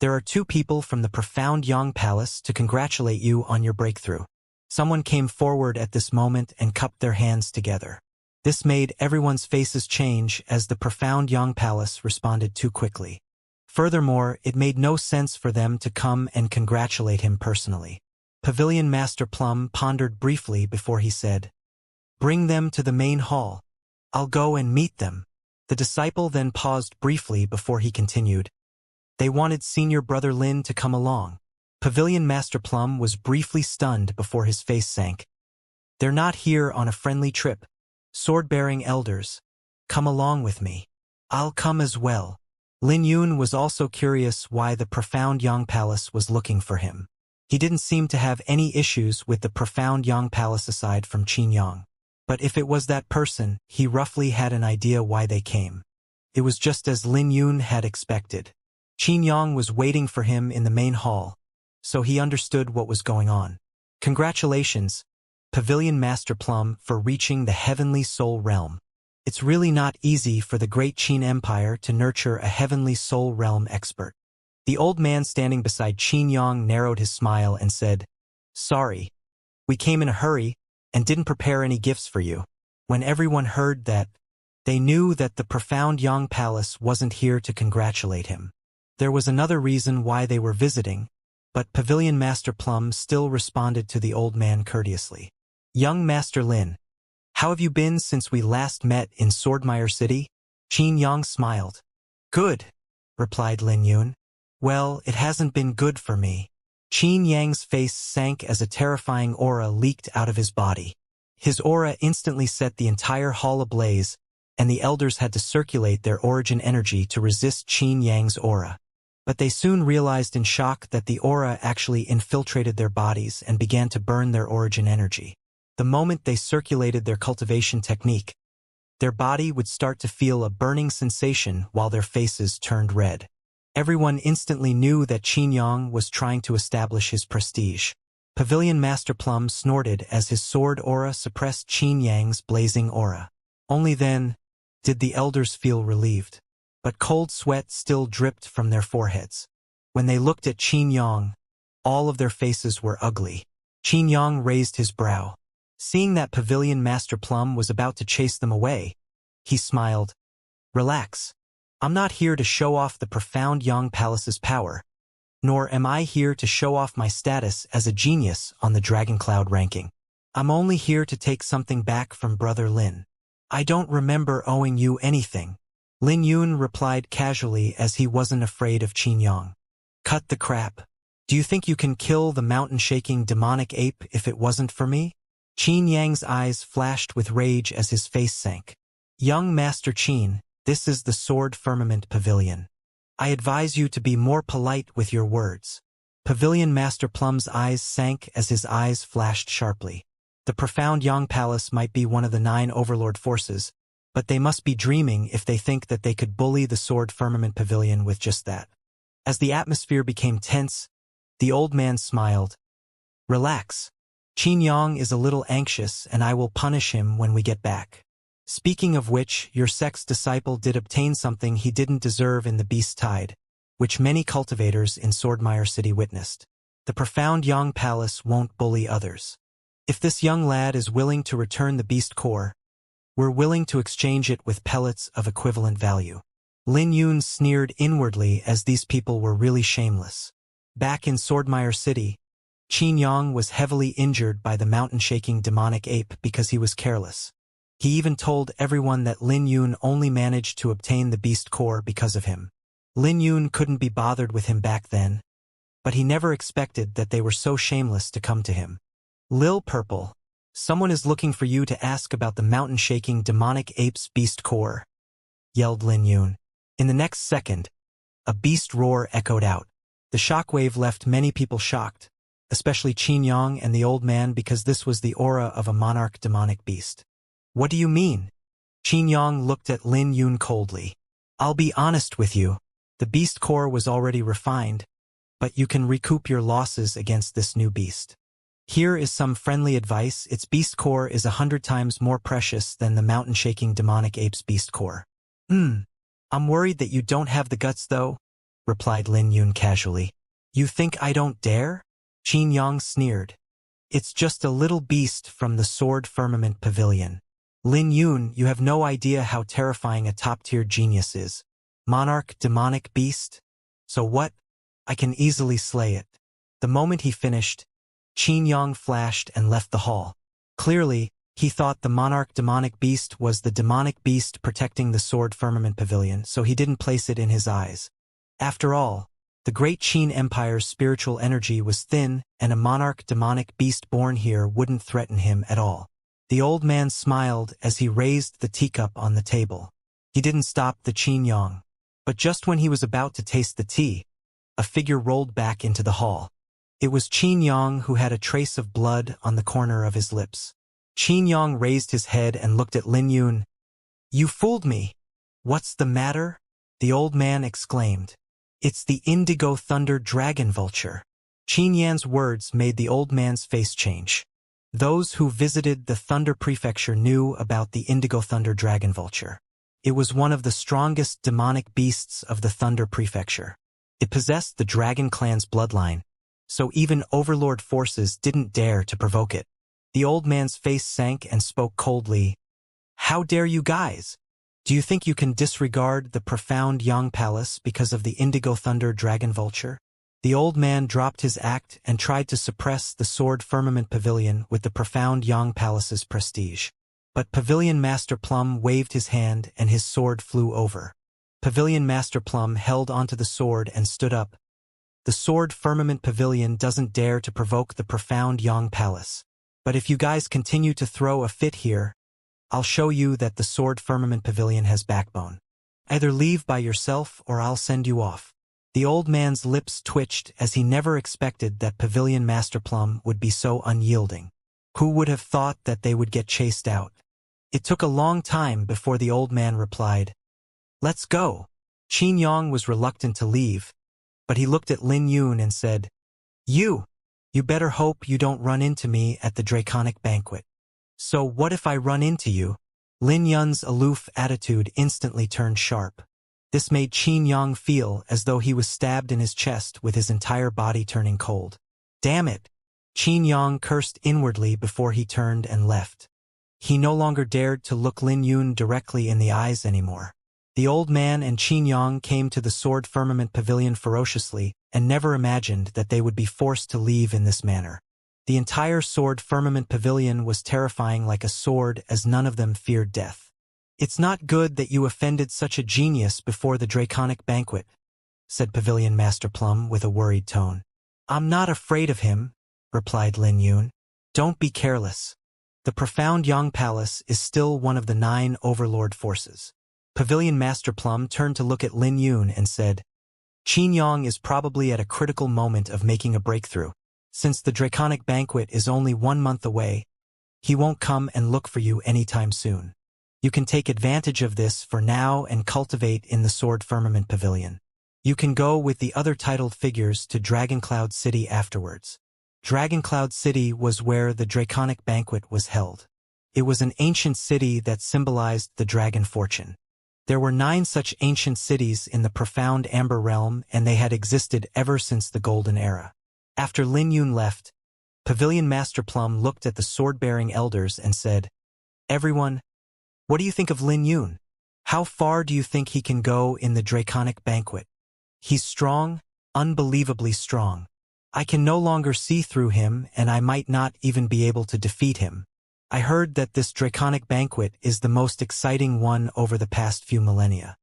there are 2 people from the Profound Yang Palace to congratulate you on your breakthrough." Someone came forward at this moment and cupped their hands together. This made everyone's faces change as the Profound Yang Palace responded too quickly. Furthermore, it made no sense for them to come and congratulate him personally. Pavilion Master Plum pondered briefly before he said, "Bring them to the main hall. I'll go and meet them." The disciple then paused briefly before he continued. "They wanted Senior Brother Lin to come along." Pavilion Master Plum was briefly stunned before his face sank. "They're not here on a friendly trip. Sword-bearing elders, come along with me. I'll come as well." Lin Yun was also curious why the Profound Yang Palace was looking for him. He didn't seem to have any issues with the Profound Yang Palace aside from Qin Yang. But if it was that person, he roughly had an idea why they came. It was just as Lin Yun had expected. Qin Yang was waiting for him in the main hall, so he understood what was going on. "Congratulations, Pavilion Master Plum, for reaching the Heavenly Soul Realm. It's really not easy for the Great Qin Empire to nurture a Heavenly Soul Realm expert." The old man standing beside Qin Yang narrowed his smile and said, "Sorry, we came in a hurry and didn't prepare any gifts for you." When everyone heard that, they knew that the Profound Yang Palace wasn't here to congratulate him. There was another reason why they were visiting, but Pavilion Master Plum still responded to the old man courteously. "Young Master Lin, how have you been since we last met in Swordmire City?" Qin Yang smiled. "Good," replied Lin Yun. "Well, it hasn't been good for me." Qin Yang's face sank as a terrifying aura leaked out of his body. His aura instantly set the entire hall ablaze, and the elders had to circulate their origin energy to resist Qin Yang's aura. But they soon realized in shock that the aura actually infiltrated their bodies and began to burn their origin energy. The moment they circulated their cultivation technique, their body would start to feel a burning sensation while their faces turned red. Everyone instantly knew that Qin Yang was trying to establish his prestige. Pavilion Master Plum snorted as his sword aura suppressed Qin Yang's blazing aura. Only then did the elders feel relieved. But cold sweat still dripped from their foreheads. When they looked at Qin Yang, all of their faces were ugly. Qin Yang raised his brow. Seeing that Pavilion Master Plum was about to chase them away, he smiled. "Relax. I'm not here to show off the Profound Yang Palace's power, nor am I here to show off my status as a genius on the Dragon Cloud ranking. I'm only here to take something back from Brother Lin." I don't remember owing you anything. Lin Yun replied casually as he wasn't afraid of Qin Yang. Cut the crap. Do you think you can kill the mountain-shaking demonic ape if it wasn't for me? Qin Yang's eyes flashed with rage as his face sank. Young Master Qin, this is the Sword Firmament Pavilion. I advise you to be more polite with your words. Pavilion Master Plum's eyes sank as his eyes flashed sharply. The profound Yang Palace might be one of the 9 overlord forces, but they must be dreaming if they think that they could bully the Sword Firmament Pavilion with just that. As the atmosphere became tense, the old man smiled. Relax. Qin Yang is a little anxious and I will punish him when we get back. Speaking of which, your sect's disciple did obtain something he didn't deserve in the Beast Tide, which many cultivators in Swordmire City witnessed. The profound Yang Palace won't bully others. If this young lad is willing to return the Beast Core, we're willing to exchange it with pellets of equivalent value. Lin Yun sneered inwardly as these people were really shameless. Back in Swordmire City, Qin Yang was heavily injured by the mountain-shaking demonic ape because he was careless. He even told everyone that Lin Yun only managed to obtain the Beast Core because of him. Lin Yun couldn't be bothered with him back then, but he never expected that they were so shameless to come to him. Lil Purple, someone is looking for you to ask about the mountain-shaking demonic ape's Beast Core, yelled Lin Yun. In the next second, a beast roar echoed out. The shockwave left many people shocked, especially Qin Yang and the old man because this was the aura of a monarch demonic beast. What do you mean? Qin Yang looked at Lin Yun coldly. I'll be honest with you. The Beast Core was already refined, but you can recoup your losses against this new beast. Here is some friendly advice. Its Beast Core is 100 times more precious than the mountain-shaking demonic ape's Beast Core. I'm worried that you don't have the guts though, replied Lin Yun casually. You think I don't dare? Qin Yang sneered. It's just a little beast from the Sword Firmament Pavilion. Lin Yun, you have no idea how terrifying a top-tier genius is. Monarch demonic beast? So what? I can easily slay it. The moment he finished, Qin Yang flashed and left the hall. Clearly, he thought the monarch demonic beast was the demonic beast protecting the Sword Firmament Pavilion, so he didn't place it in his eyes. After all, the great Qin Empire's spiritual energy was thin, and a monarch demonic beast born here wouldn't threaten him at all. The old man smiled as he raised the teacup on the table. He didn't stop the Qin Yang. But just when he was about to taste the tea, a figure rolled back into the hall. It was Qin Yang who had a trace of blood on the corner of his lips. Qin Yang raised his head and looked at Lin Yun. You fooled me. What's the matter? The old man exclaimed. It's the Indigo Thunder Dragon Vulture. Qin Yan's words made the old man's face change. Those who visited the Thunder Prefecture knew about the Indigo Thunder Dragon Vulture. It was one of the strongest demonic beasts of the Thunder Prefecture. It possessed the Dragon Clan's bloodline, so even overlord forces didn't dare to provoke it. The old man's face sank and spoke coldly. How dare you guys? Do you think you can disregard the profound Yang Palace because of the Indigo Thunder Dragon Vulture? The old man dropped his act and tried to suppress the Sword Firmament Pavilion with the profound Yang Palace's prestige. But Pavilion Master Plum waved his hand and his sword flew over. Pavilion Master Plum held onto the sword and stood up. The Sword Firmament Pavilion doesn't dare to provoke the profound Yang Palace. But if you guys continue to throw a fit here, I'll show you that the Sword Firmament Pavilion has backbone. Either leave by yourself or I'll send you off. The old man's lips twitched as he never expected that Pavilion Master Plum would be so unyielding. Who would have thought that they would get chased out? It took a long time before the old man replied, Let's go. Qin Yang was reluctant to leave, but he looked at Lin Yun and said, You better hope you don't run into me at the Draconic Banquet. So what if I run into you? Lin Yun's aloof attitude instantly turned sharp. This made Qin Yang feel as though he was stabbed in his chest with his entire body turning cold. Damn it! Qin Yang cursed inwardly before he turned and left. He no longer dared to look Lin Yun directly in the eyes anymore. The old man and Qin Yang came to the Sword Firmament Pavilion ferociously and never imagined that they would be forced to leave in this manner. The entire Sword Firmament Pavilion was terrifying like a sword as none of them feared death. "It's not good that you offended such a genius before the draconic banquet," said Pavilion Master Plum with a worried tone. "I'm not afraid of him," replied Lin Yun. "Don't be careless. The profound Yang Palace is still one of the 9 overlord forces." Pavilion Master Plum turned to look at Lin Yun and said, "Qin Yang is probably at a critical moment of making a breakthrough. Since the draconic banquet is only 1 month away, he won't come and look for you anytime soon. You can take advantage of this for now and cultivate in the Sword Firmament Pavilion. You can go with the other titled figures to Dragoncloud City afterwards." Dragoncloud City was where the draconic banquet was held. It was an ancient city that symbolized the dragon fortune. There were 9 such ancient cities in the profound Amber Realm, and they had existed ever since the Golden Era. After Lin Yun left, Pavilion Master Plum looked at the sword-bearing elders and said, "Everyone, what do you think of Lin Yun? How far do you think he can go in the draconic banquet? He's strong, unbelievably strong. I can no longer see through him, and I might not even be able to defeat him. I heard that this draconic banquet is the most exciting one over the past few millennia.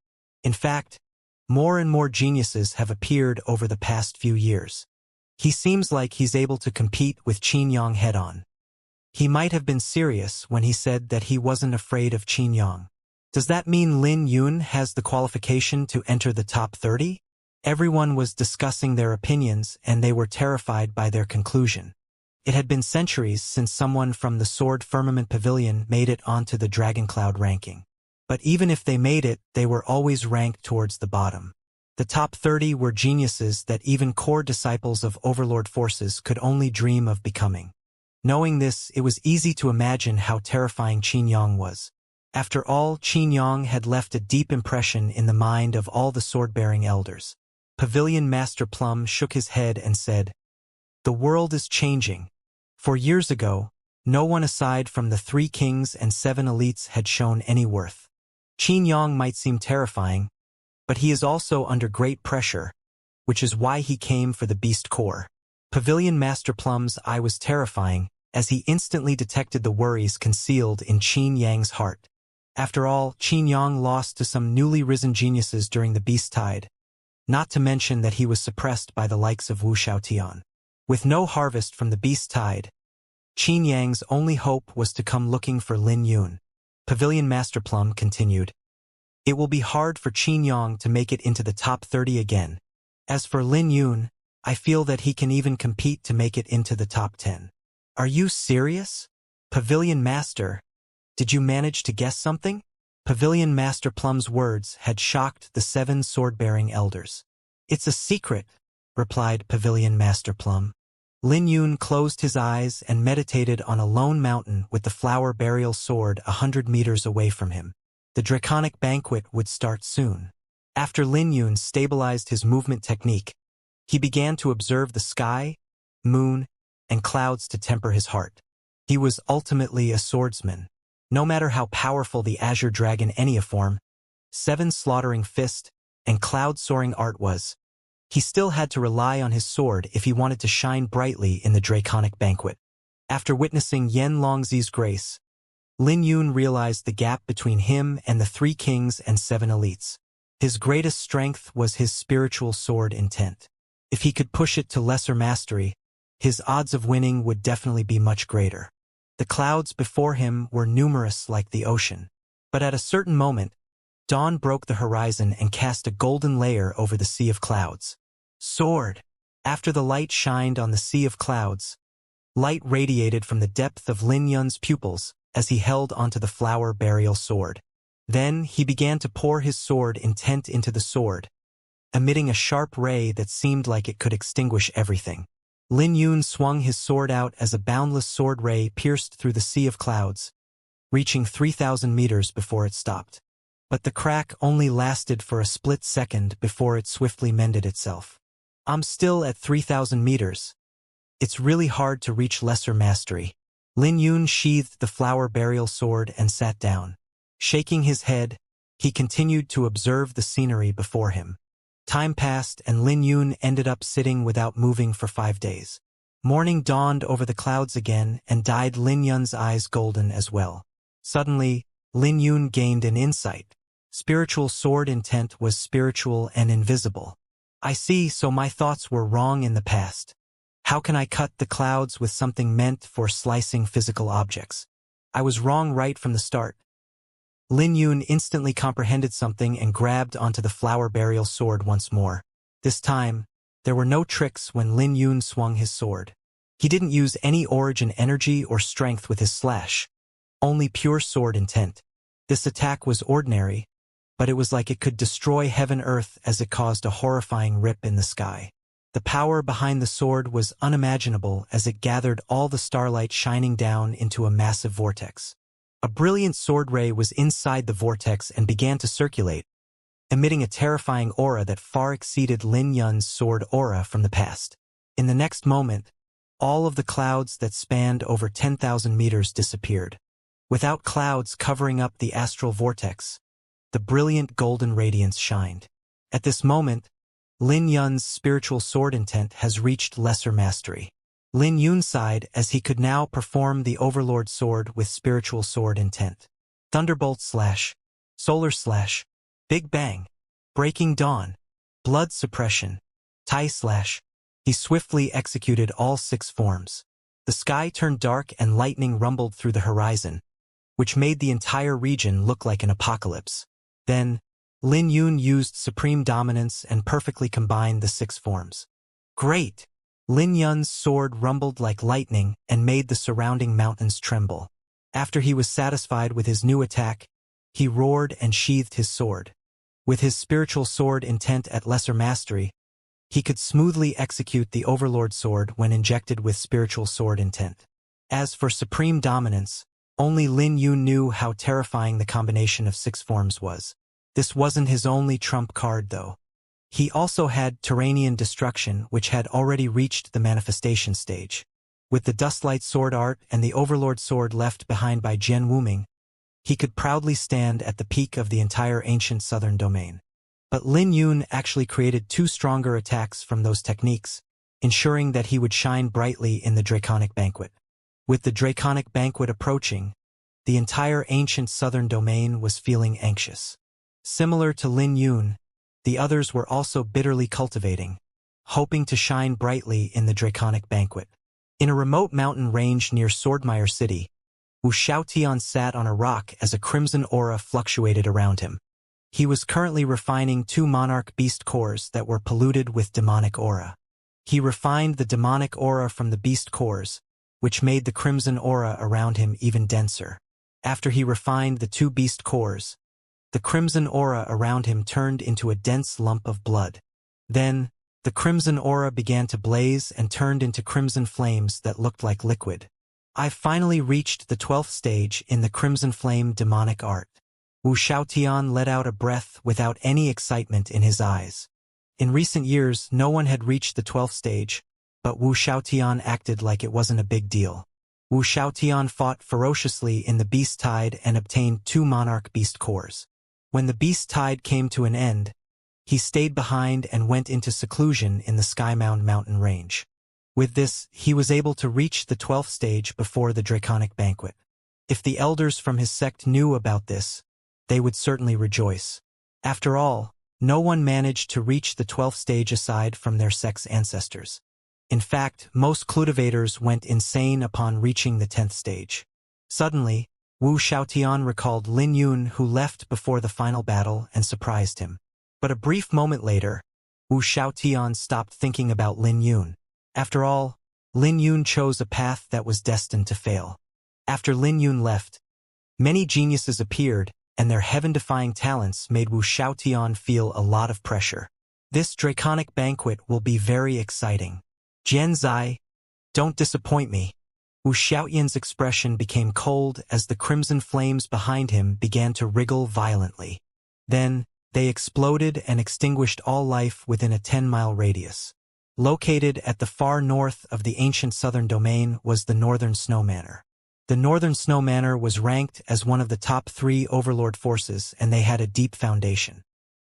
In fact, more and more geniuses have appeared over the past few years. He seems like he's able to compete with Qin Yang head-on." He might have been serious when he said that he wasn't afraid of Qin Yang. Does that mean Lin Yun has the qualification to enter the top 30? Everyone was discussing their opinions, and they were terrified by their conclusion. It had been centuries since someone from the Sword Firmament Pavilion made it onto the Dragoncloud ranking. But even if they made it, they were always ranked towards the bottom. The top 30 were geniuses that even core disciples of Overlord forces could only dream of becoming. Knowing this, it was easy to imagine how terrifying Qin Yang was. After all, Qin Yang had left a deep impression in the mind of all the sword-bearing elders. Pavilion Master Plum shook his head and said, "The world is changing. For years ago, no one aside from the 3 kings and 7 elites had shown any worth. Qin Yang might seem terrifying, but he is also under great pressure, which is why he came for the beast core." Pavilion Master Plum's eye was terrifying, as he instantly detected the worries concealed in Qin Yang's heart. After all, Qin Yang lost to some newly risen geniuses during the beast tide, not to mention that he was suppressed by the likes of Wuxia. With no harvest from the beast tide, Qin Yang's only hope was to come looking for Lin Yun. Pavilion Master Plum continued, "It will be hard for Qin Yang to make it into the top 30 again. As for Lin Yun, I feel that he can even compete to make it into the top 10. Are you serious? Pavilion Master, did you manage to guess something?" Pavilion Master Plum's words had shocked the 7 sword-bearing elders. "It's a secret," replied Pavilion Master Plum. Lin Yun closed his eyes and meditated on a lone mountain with the flower burial sword 100 meters away from him. The draconic banquet would start soon. After Lin Yun stabilized his movement technique, he began to observe the sky, moon, and clouds to temper his heart. He was ultimately a swordsman. No matter how powerful the Azure Dragon Enneaform, 7 slaughtering fist, and cloud-soaring art was, he still had to rely on his sword if he wanted to shine brightly in the draconic banquet. After witnessing Yen Longzi's grace, Lin Yun realized the gap between him and the 3 kings and 7 elites. His greatest strength was his spiritual sword intent. If he could push it to lesser mastery, his odds of winning would definitely be much greater. The clouds before him were numerous like the ocean. But at a certain moment, dawn broke the horizon and cast a golden layer over the sea of clouds. Sword! After the light shined on the sea of clouds, light radiated from the depth of Lin Yun's pupils as he held onto the flower burial sword. Then he began to pour his sword intent into the sword, emitting a sharp ray that seemed like it could extinguish everything. Lin Yun swung his sword out as a boundless sword ray pierced through the sea of clouds, reaching 3,000 meters before it stopped. But the crack only lasted for a split second before it swiftly mended itself. "I'm still at 3,000 meters. It's really hard to reach lesser mastery." Lin Yun sheathed the flower burial sword and sat down. Shaking his head, he continued to observe the scenery before him. Time passed and Lin Yun ended up sitting without moving for 5 days. Morning dawned over the clouds again and dyed Lin Yun's eyes golden as well. Suddenly, Lin Yun gained an insight. Spiritual sword intent was spiritual and invisible. I see, so my thoughts were wrong in the past. How can I cut the clouds with something meant for slicing physical objects? I was wrong right from the start. Lin Yun instantly comprehended something and grabbed onto the flower burial sword once more. This time, there were no tricks when Lin Yun swung his sword. He didn't use any origin energy or strength with his slash. Only pure sword intent. This attack was ordinary, but it was like it could destroy heaven-earth as it caused a horrifying rip in the sky. The power behind the sword was unimaginable as it gathered all the starlight shining down into a massive vortex. A brilliant sword ray was inside the vortex and began to circulate, emitting a terrifying aura that far exceeded Lin Yun's sword aura from the past. In the next moment, all of the clouds that spanned over 10,000 meters disappeared. Without clouds covering up the astral vortex, the brilliant golden radiance shined. At this moment, Lin Yun's spiritual sword intent has reached lesser mastery. Lin Yun sighed as he could now perform the Overlord sword with spiritual sword intent. Thunderbolt slash, solar slash, Big Bang, Breaking Dawn, Blood Suppression, Tai slash. He swiftly executed all 6 forms. The sky turned dark and lightning rumbled through the horizon, which made the entire region look like an apocalypse. Then, Lin Yun used Supreme Dominance and perfectly combined the 6 forms. Great! Lin Yun's sword rumbled like lightning and made the surrounding mountains tremble. After he was satisfied with his new attack, he roared and sheathed his sword. With his spiritual sword intent at lesser mastery, he could smoothly execute the Overlord sword when injected with spiritual sword intent. As for Supreme Dominance, only Lin Yun knew how terrifying the combination of 6 forms was. This wasn't his only trump card, though. He also had Terranian Destruction, which had already reached the manifestation stage. With the Dustlight sword art and the Overlord sword left behind by Jian Wuming, he could proudly stand at the peak of the entire ancient southern domain. But Lin Yun actually created 2 stronger attacks from those techniques, ensuring that he would shine brightly in the Draconic Banquet. With the Draconic Banquet approaching, the entire ancient southern domain was feeling anxious. Similar to Lin Yun, the others were also bitterly cultivating, hoping to shine brightly in the Draconic Banquet. In a remote mountain range near Swordmire City, Wu Xiaotian sat on a rock as a crimson aura fluctuated around him. He was currently refining 2 monarch beast cores that were polluted with demonic aura. He refined the demonic aura from the beast cores, which made the crimson aura around him even denser. After he refined the 2 beast cores, the crimson aura around him turned into a dense lump of blood. Then, the crimson aura began to blaze and turned into crimson flames that looked like liquid. I've finally reached the 12th stage in the Crimson Flame demonic art. Wu Xiaotian let out a breath without any excitement in his eyes. In recent years, no one had reached the 12th stage, but Wu Xiaotian acted like it wasn't a big deal. Wu Xiaotian fought ferociously in the Beast Tide and obtained 2 monarch beast cores. When the Beast Tide came to an end, he stayed behind and went into seclusion in the Skymound mountain range. With this, he was able to reach the 12th stage before the Draconic Banquet. If the elders from his sect knew about this, they would certainly rejoice. After all, no one managed to reach the 12th stage aside from their sect's ancestors. In fact, most cultivators went insane upon reaching the 10th stage. Suddenly, Wu Xiaotian recalled Lin Yun, who left before the final battle and surprised him. But a brief moment later, Wu Xiaotian stopped thinking about Lin Yun. After all, Lin Yun chose a path that was destined to fail. After Lin Yun left, many geniuses appeared, and their heaven-defying talents made Wu Xiaotian feel a lot of pressure. This Draconic Banquet will be very exciting. Jian Zai, don't disappoint me. Wu Xiaotian's expression became cold as the crimson flames behind him began to wriggle violently. Then, they exploded and extinguished all life within a 10-mile radius. Located at the far north of the ancient southern domain was the Northern Snow Manor. The Northern Snow Manor was ranked as one of the top 3 Overlord forces, and they had a deep foundation.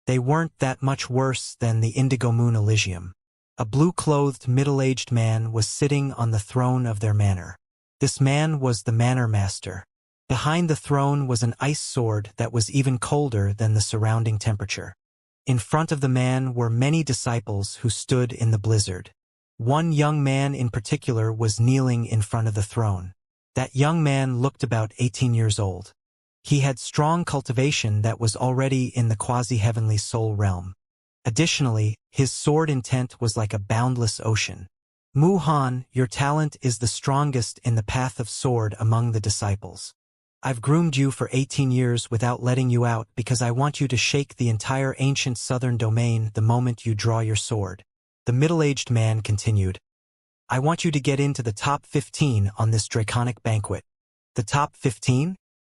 They weren't that much worse than the Indigo Moon Elysium. A blue-clothed middle-aged man was sitting on the throne of their manor. This man was the Manor Master. Behind the throne was an ice sword that was even colder than the surrounding temperature. In front of the man were many disciples who stood in the blizzard. One young man in particular was kneeling in front of the throne. That young man looked about 18 years old. He had strong cultivation that was already in the quasi-heavenly soul realm. Additionally, his sword intent was like a boundless ocean. Mu Han, your talent is the strongest in the path of sword among the disciples. I've groomed you for 18 years without letting you out because I want you to shake the entire ancient southern domain the moment you draw your sword. The middle-aged man continued. I want you to get into the top 15 on this draconic banquet. The top 15?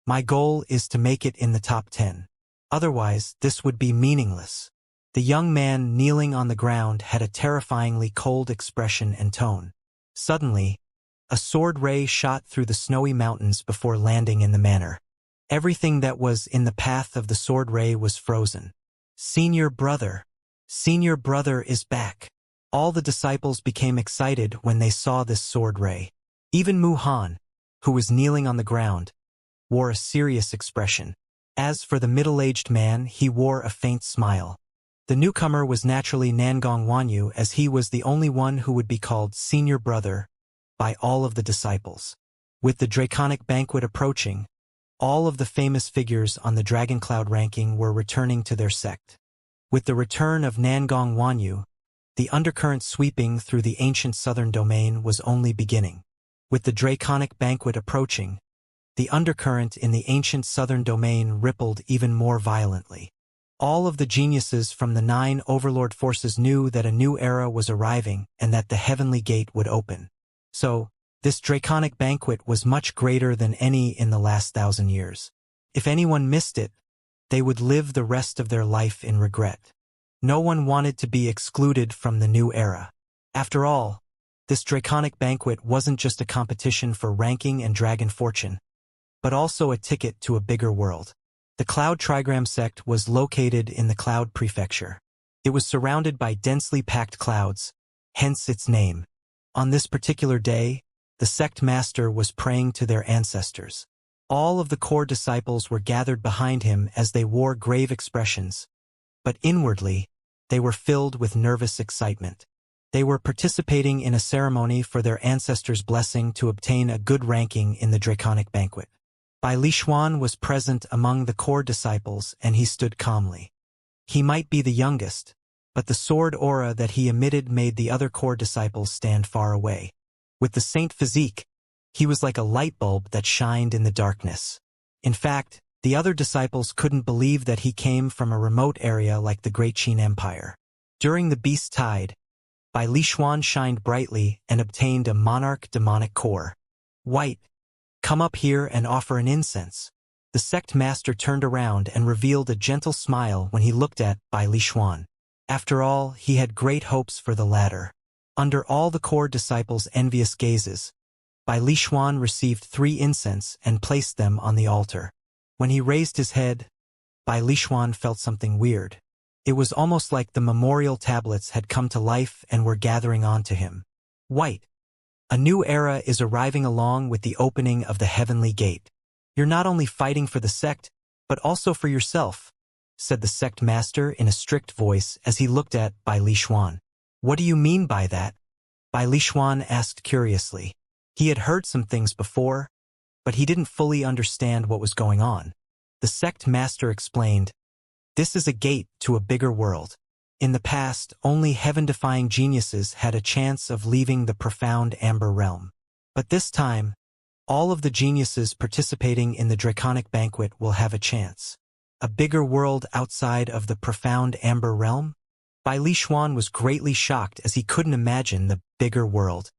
My goal is to make it in the top 10. Otherwise, this would be meaningless. The young man kneeling on the ground had a terrifyingly cold expression and tone. Suddenly, a sword ray shot through the snowy mountains before landing in the manor. Everything that was in the path of the sword ray was frozen. Senior brother is back. All the disciples became excited when they saw this sword ray. Even Mu Han, who was kneeling on the ground, wore a serious expression. As for the middle-aged man, he wore a faint smile. The newcomer was naturally Nangong Wanyu, as he was the only one who would be called senior brother by all of the disciples. With the draconic banquet approaching, all of the famous figures on the Dragon Cloud ranking were returning to their sect. With the return of Nangong Wanyu, the undercurrent sweeping through the ancient southern domain was only beginning. With the draconic banquet approaching, the undercurrent in the ancient southern domain rippled even more violently. All of the geniuses from the 9 overlord forces knew that a new era was arriving and that the heavenly gate would open. So, this draconic banquet was much greater than any in the last 1,000 years. If anyone missed it, they would live the rest of their life in regret. No one wanted to be excluded from the new era. After all, this draconic banquet wasn't just a competition for ranking and dragon fortune, but also a ticket to a bigger world. The Cloud Trigram sect was located in the Cloud Prefecture. It was surrounded by densely packed clouds, hence its name. On this particular day, the sect master was praying to their ancestors. All of the core disciples were gathered behind him as they wore grave expressions, but inwardly, they were filled with nervous excitement. They were participating in a ceremony for their ancestors' blessing to obtain a good ranking in the draconic banquet. Bai Lishuan was present among the core disciples, and he stood calmly. He might be the youngest, but the sword aura that he emitted made the other core disciples stand far away. With the saint physique, he was like a light bulb that shined in the darkness. In fact, the other disciples couldn't believe that he came from a remote area like the Great Qin Empire. During the Beast Tide, Bai Lishuan shined brightly and obtained a monarch demonic core. White, come up here and offer an incense. The sect master turned around and revealed a gentle smile when he looked at Bai Lishuan. After all, he had great hopes for the latter. Under all the core disciples' envious gazes, Bai Lishuan received 3 incense and placed them on the altar. When he raised his head, Bai Lishuan felt something weird. It was almost like the memorial tablets had come to life and were gathering onto him. White, a new era is arriving along with the opening of the heavenly gate. You're not only fighting for the sect, but also for yourself, said the sect master in a strict voice as he looked at Bai Lishuan. What do you mean by that? Bai Lishuan asked curiously. He had heard some things before, but he didn't fully understand what was going on. The sect master explained, this is a gate to a bigger world. In the past, only heaven-defying geniuses had a chance of leaving the profound Amber Realm. But this time, all of the geniuses participating in the Draconic Banquet will have a chance. A bigger world outside of the profound Amber Realm? Bai Lishuan was greatly shocked as he couldn't imagine the bigger world.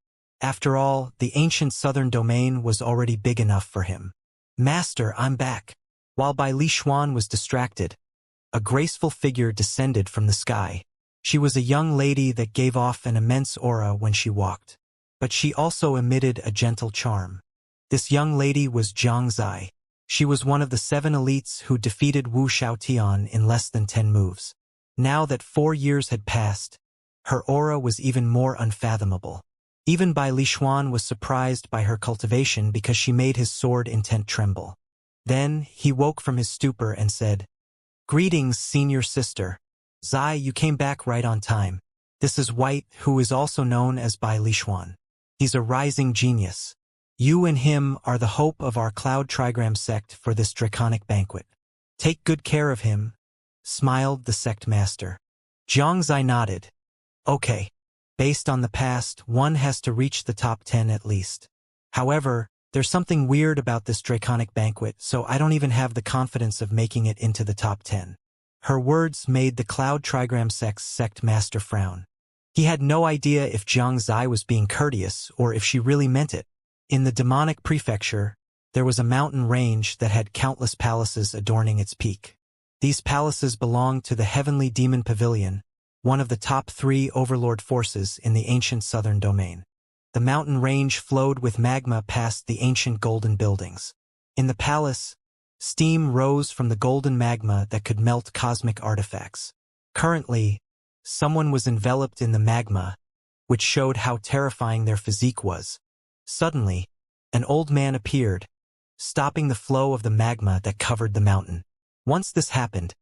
After all, the ancient southern domain was already big enough for him. Master, I'm back. While Bai Lishuan was distracted, a graceful figure descended from the sky. She was a young lady that gave off an immense aura when she walked. But she also emitted a gentle charm. This young lady was Xianxia. She was one of the 7 elites who defeated Wu Xiaotian in less than 10 moves. Now that 4 years had passed, her aura was even more unfathomable. Even Bai Lishuan was surprised by her cultivation because she made his sword intent tremble. Then, he woke from his stupor and said, "Greetings, senior sister. Zai, you came back right on time. This is White, who is also known as Bai Lishuan. He's a rising genius. You and him are the hope of our Cloud Trigram sect for this draconic banquet. Take good care of him," smiled the sect master. Xianxia nodded. "Okay. Based on the past, one has to reach the top 10 at least. However, there's something weird about this draconic banquet, so I don't even have the confidence of making it into the top 10. Her words made the Cloud Trigram sect's sect master frown. He had no idea if Xianxia was being courteous or if she really meant it. In the demonic prefecture, there was a mountain range that had countless palaces adorning its peak. These palaces belonged to the Heavenly Demon Pavilion, one of the top 3 overlord forces in the ancient southern domain. The mountain range flowed with magma past the ancient golden buildings. In the palace, steam rose from the golden magma that could melt cosmic artifacts. Currently, someone was enveloped in the magma, which showed how terrifying their physique was. Suddenly, an old man appeared, stopping the flow of the magma that covered the mountain. Once this happened,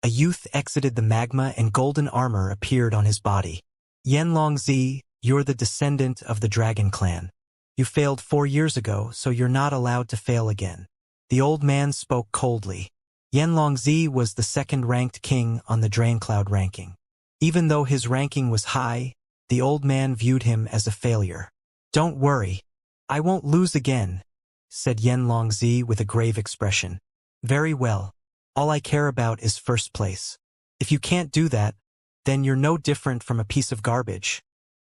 a youth exited the magma and golden armor appeared on his body. "Yanlongzi, you're the descendant of the Dragon Clan. You failed 4 years ago, so you're not allowed to fail again." The old man spoke coldly. Yanlongzi was the second-ranked king on the Draincloud ranking. Even though his ranking was high, the old man viewed him as a failure. "Don't worry. I won't lose again," said Yanlongzi with a grave expression. "Very well. All I care about is first place. If you can't do that, then you're no different from a piece of garbage,"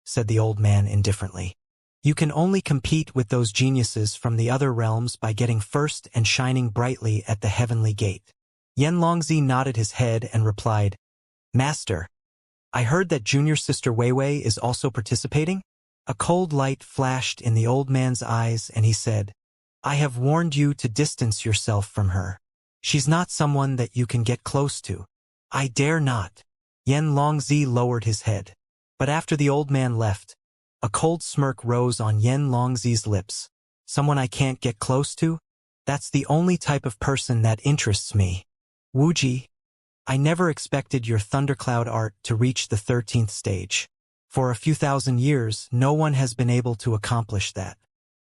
said the old man indifferently. "You can only compete with those geniuses from the other realms by getting first and shining brightly at the heavenly gate." Yanlongzi nodded his head and replied, "Master, I heard that junior sister Weiwei is also participating?" A cold light flashed in the old man's eyes and he said, "I have warned you to distance yourself from her. She's not someone that you can get close to." "I dare not." Yanlongzi lowered his head. But after the old man left, a cold smirk rose on Yanlongzi's lips. "Someone I can't get close to? That's the only type of person that interests me. Wuji, I never expected your thundercloud art to reach the 13th stage. For a few thousand years, no one has been able to accomplish that.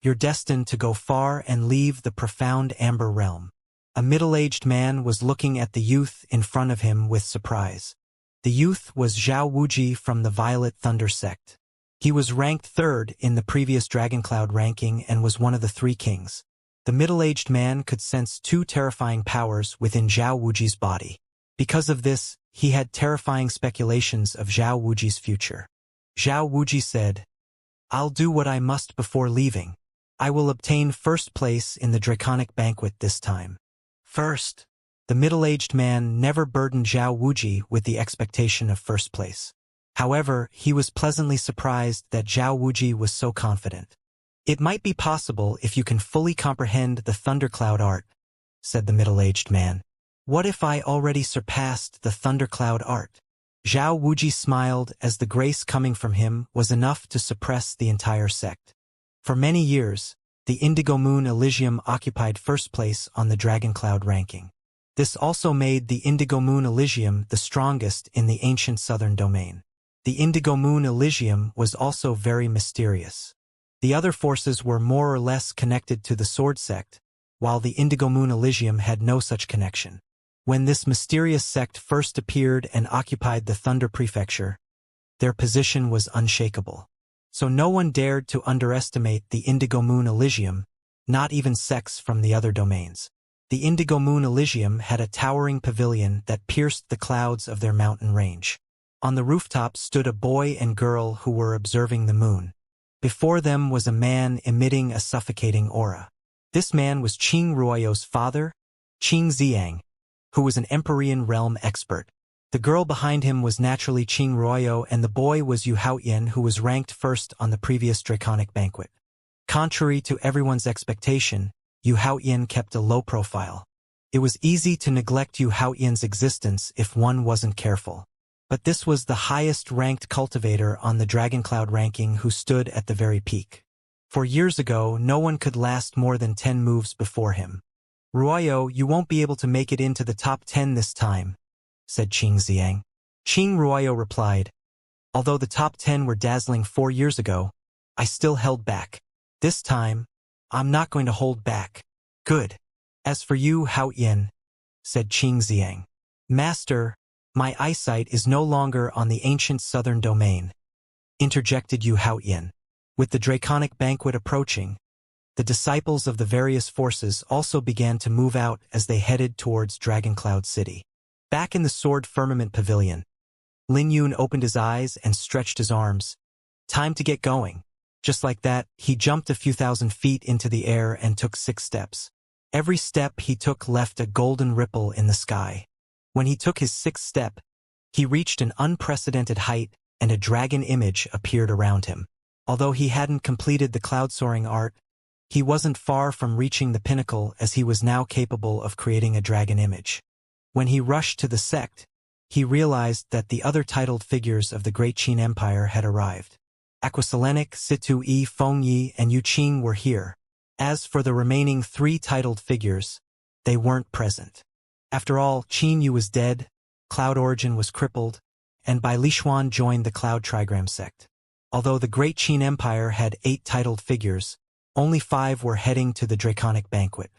You're destined to go far and leave the profound Amber Realm." A middle-aged man was looking at the youth in front of him with surprise. The youth was Zhao Wuji from the Violet Thunder sect. He was ranked 3rd in the previous Dragoncloud ranking and was one of the 3 kings. The middle-aged man could sense 2 terrifying powers within Zhao Wuji's body. Because of this, he had terrifying speculations of Zhao Wuji's future. Zhao Wuji said, "I'll do what I must before leaving. I will obtain first place in the Draconic Banquet this time." First, the middle-aged man never burdened Zhao Wuji with the expectation of first place. However, he was pleasantly surprised that Zhao Wuji was so confident. "It might be possible if you can fully comprehend the thundercloud art," said the middle-aged man. "What if I already surpassed the thundercloud art?" Zhao Wuji smiled as the grace coming from him was enough to suppress the entire sect. For many years, the Indigo Moon Elysium occupied first place on the Dragoncloud ranking. This also made the Indigo Moon Elysium the strongest in the ancient southern domain. The Indigo Moon Elysium was also very mysterious. The other forces were more or less connected to the Sword sect, while the Indigo Moon Elysium had no such connection. When this mysterious sect first appeared and occupied the Thunder Prefecture, their position was unshakable. So no one dared to underestimate the Indigo Moon Elysium, not even sects from the other domains. The Indigo Moon Elysium had a towering pavilion that pierced the clouds of their mountain range. On the rooftop stood a boy and girl who were observing the moon. Before them was a man emitting a suffocating aura. This man was Qing Ruoyo's father, Qing Xiang, who was an Empyrean realm expert. The girl behind him was naturally Qing Ruoyo, and the boy was Yu Haoyan, who was ranked first on the previous Draconic Banquet. Contrary to everyone's expectation, Yu Haoyan kept a low profile. It was easy to neglect Yu Haoyan's existence if one wasn't careful. But this was the highest-ranked cultivator on the Dragoncloud ranking who stood at the very peak. For years ago, no one could last more than 10 moves before him. Ruoyo, you won't be able to make it into the top 10 this time, said Xianxia. Qing Ruoyo replied, although the top 10 were dazzling 4 years ago, I still held back. This time, I'm not going to hold back. Good. As for you, Hao Yin, said Xianxia. Master, my eyesight is no longer on the ancient southern domain, interjected Yu Hao Yin. With the draconic banquet approaching, the disciples of the various forces also began to move out as they headed towards Dragoncloud City. Back in the Sword Firmament Pavilion, Lin Yun opened his eyes and stretched his arms. Time to get going. Just like that, he jumped a few thousand feet into the air and took 6 steps. Every step he took left a golden ripple in the sky. When he took his 6th step, he reached an unprecedented height and a dragon image appeared around him. Although he hadn't completed the cloud-soaring art, he wasn't far from reaching the pinnacle as he was now capable of creating a dragon image. When he rushed to the sect, he realized that the other titled figures of the Great Qin Empire had arrived. Aquaselenic, Situ Yi, Feng Yi, and Yu Qing were here. As for the remaining 3 titled figures, they weren't present. After all, Qin Yu was dead, Cloud Origin was crippled, and Bai Lishuan joined the Cloud Trigram sect. Although the Great Qin Empire had 8 titled figures, only 5 were heading to the Draconic Banquet.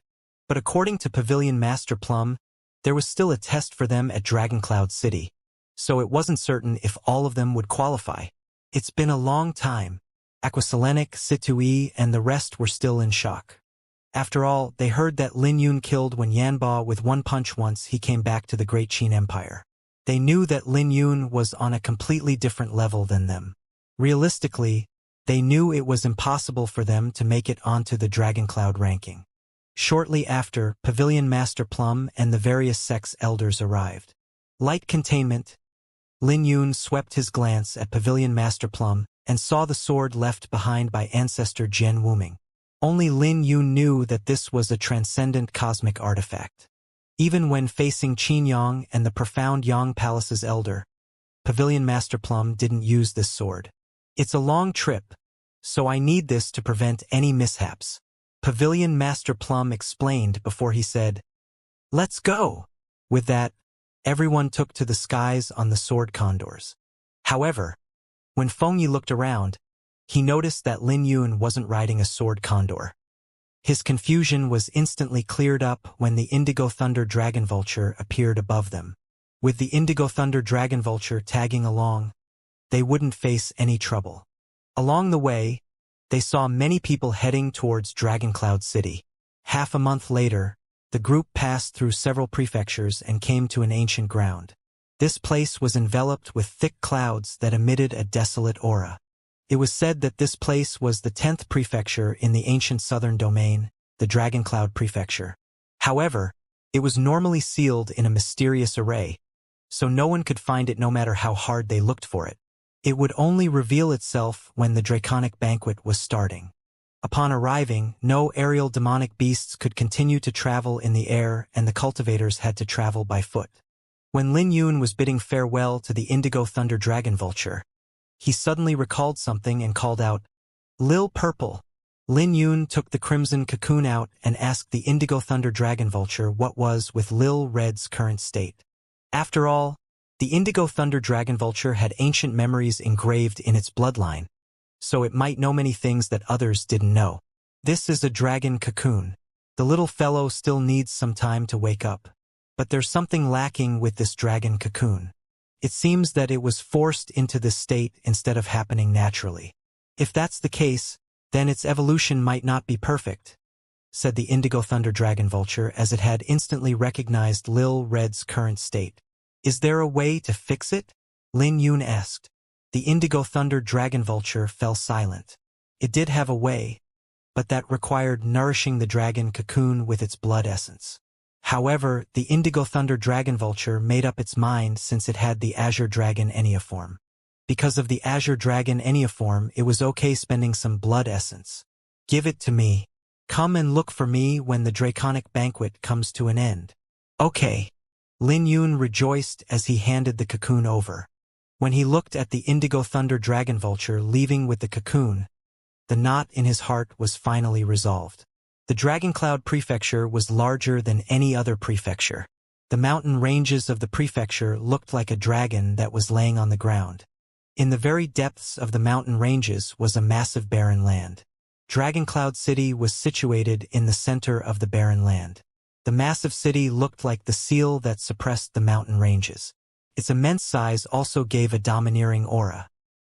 But according to Pavilion Master Plum, there was still a test for them at Dragoncloud City, so it wasn't certain if all of them would qualify. It's been a long time. Aquaselenic, Situi, and the rest were still in shock. After all, they heard that Lin Yun killed Wen Yanba with 1 punch once he came back to the Great Qin Empire. They knew that Lin Yun was on a completely different level than them. Realistically, they knew it was impossible for them to make it onto the Dragoncloud ranking. Shortly after, Pavilion Master Plum and the various sects elders arrived. Light containment. Lin Yun swept his glance at Pavilion Master Plum and saw the sword left behind by ancestor Jian Wuming. Only Lin Yun knew that this was a transcendent cosmic artifact. Even when facing Qin Yang and the profound Yang Palace's elder, Pavilion Master Plum didn't use this sword. It's a long trip, so I need this to prevent any mishaps, Pavilion Master Plum explained before he said, "Let's go." With that, everyone took to the skies on the sword condors. However, when Feng Yi looked around, he noticed that Lin Yun wasn't riding a sword condor. His confusion was instantly cleared up when the Indigo Thunder Dragon Vulture appeared above them. With the Indigo Thunder Dragon Vulture tagging along, they wouldn't face any trouble. Along the way, they saw many people heading towards Dragoncloud City. Half a month later, the group passed through several prefectures and came to an ancient ground. This place was enveloped with thick clouds that emitted a desolate aura. It was said that this place was the 10th prefecture in the ancient southern domain, the Dragoncloud Prefecture. However, it was normally sealed in a mysterious array, so no one could find it no matter how hard they looked for it. It would only reveal itself when the Draconic Banquet was starting. Upon arriving, no aerial demonic beasts could continue to travel in the air and the cultivators had to travel by foot. When Lin Yun was bidding farewell to the Indigo Thunder Dragon Vulture, he suddenly recalled something and called out, "Lil Purple." Lin Yun took the crimson cocoon out and asked the Indigo Thunder Dragon Vulture what was with Lil Red's current state. After all, the Indigo Thunder Dragon Vulture had ancient memories engraved in its bloodline, so it might know many things that others didn't know. This is a dragon cocoon. The little fellow still needs some time to wake up. But there's something lacking with this dragon cocoon. It seems that it was forced into this state instead of happening naturally. If that's the case, then its evolution might not be perfect, said the Indigo Thunder Dragon Vulture as it had instantly recognized Lil Red's current state. Is there a way to fix it? Lin Yun asked. The Indigo Thunder Dragon Vulture fell silent. It did have a way, but that required nourishing the dragon cocoon with its blood essence. However, the Indigo Thunder Dragon Vulture made up its mind since it had the Azure Dragon Enneaform. Because of the Azure Dragon Enneaform, it was okay spending some blood essence. Give it to me. Come and look for me when the Draconic Banquet comes to an end. Okay. Lin Yun rejoiced as he handed the cocoon over. When he looked at the Indigo Thunder Dragon Vulture leaving with the cocoon, the knot in his heart was finally resolved. The Dragoncloud Prefecture was larger than any other prefecture. The mountain ranges of the prefecture looked like a dragon that was laying on the ground. In the very depths of the mountain ranges was a massive barren land. Dragoncloud City was situated in the center of the barren land. The massive city looked like the seal that suppressed the mountain ranges. Its immense size also gave a domineering aura.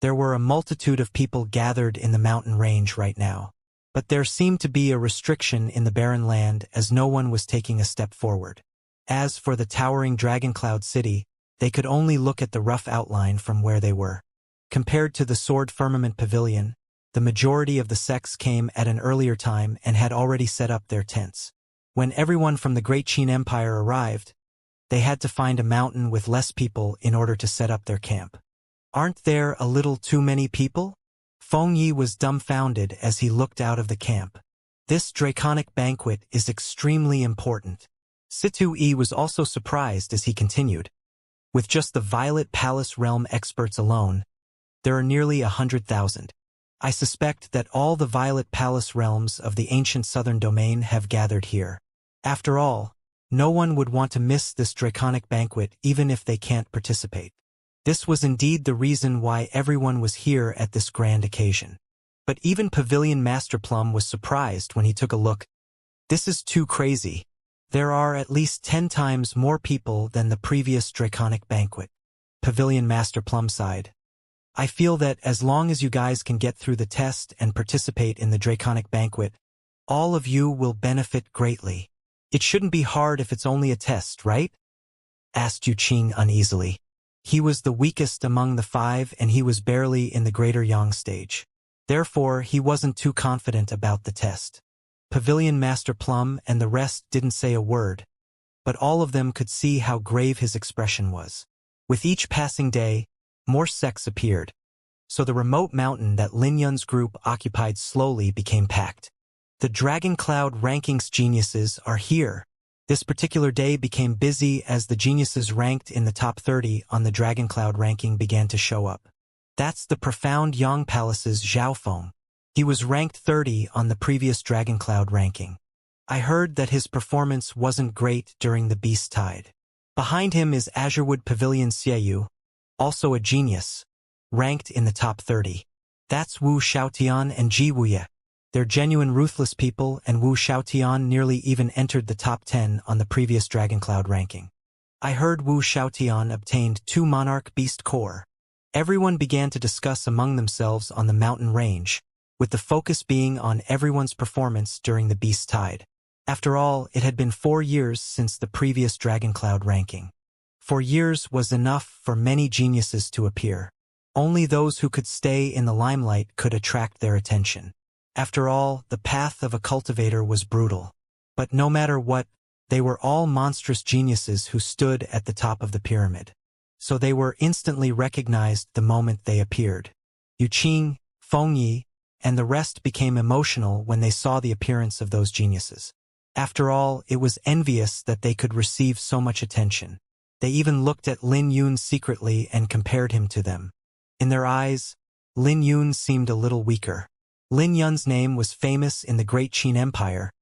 There were a multitude of people gathered in the mountain range right now. But there seemed to be a restriction in the barren land as no one was taking a step forward. As for the towering Dragoncloud City, they could only look at the rough outline from where they were. Compared to the Sword Firmament Pavilion, the majority of the sects came at an earlier time and had already set up their tents. When everyone from the Great Qin Empire arrived, they had to find a mountain with less people in order to set up their camp. Aren't there a little too many people? Feng Yi was dumbfounded as he looked out of the camp. This draconic banquet is extremely important. Situ Yi was also surprised as he continued. With just the Violet Palace Realm experts alone, there are nearly 100,000. I suspect that all the Violet Palace realms of the ancient southern domain have gathered here. After all, no one would want to miss this draconic banquet even if they can't participate. This was indeed the reason why everyone was here at this grand occasion. But even Pavilion Master Plum was surprised when he took a look. This is too crazy. There are at least 10 times more people than the previous draconic banquet. Pavilion Master Plum sighed. I feel that as long as you guys can get through the test and participate in the draconic banquet, all of you will benefit greatly. It shouldn't be hard if it's only a test, right? Asked Yu Qing uneasily. He was the weakest among the 5 and he was barely in the Greater Yang stage. Therefore, he wasn't too confident about the test. Pavilion Master Plum and the rest didn't say a word, but all of them could see how grave his expression was. With each passing day, more sects appeared, so the remote mountain that Lin Yun's group occupied slowly became packed. The Dragoncloud Rankings geniuses are here. This particular day became busy as the geniuses ranked in the top 30 on the Dragoncloud ranking began to show up. That's the Profound Yang Palace's Zhao Feng. He was ranked 30 on the previous Dragoncloud ranking. I heard that his performance wasn't great during the Beast Tide. Behind him is Azurewood Pavilion Xieyu, also a genius, ranked in the top 30. That's Wu Xiaotian and Ji Wuye. They're genuine ruthless people, and Wu Xiaotian nearly even entered the top 10 on the previous Dragoncloud ranking. I heard Wu Xiaotian obtained 2 Monarch Beast Core. Everyone began to discuss among themselves on the mountain range, with the focus being on everyone's performance during the Beast Tide. After all, it had been 4 years since the previous Dragoncloud ranking. 4 years was enough for many geniuses to appear. Only those who could stay in the limelight could attract their attention. After all, the path of a cultivator was brutal. But no matter what, they were all monstrous geniuses who stood at the top of the pyramid. So they were instantly recognized the moment they appeared. Yu Qing, Feng Yi, and the rest became emotional when they saw the appearance of those geniuses. After all, it was envious that they could receive so much attention. They even looked at Lin Yun secretly and compared him to them. In their eyes, Lin Yun seemed a little weaker. Lin Yun's name was famous in the Great Qin Empire,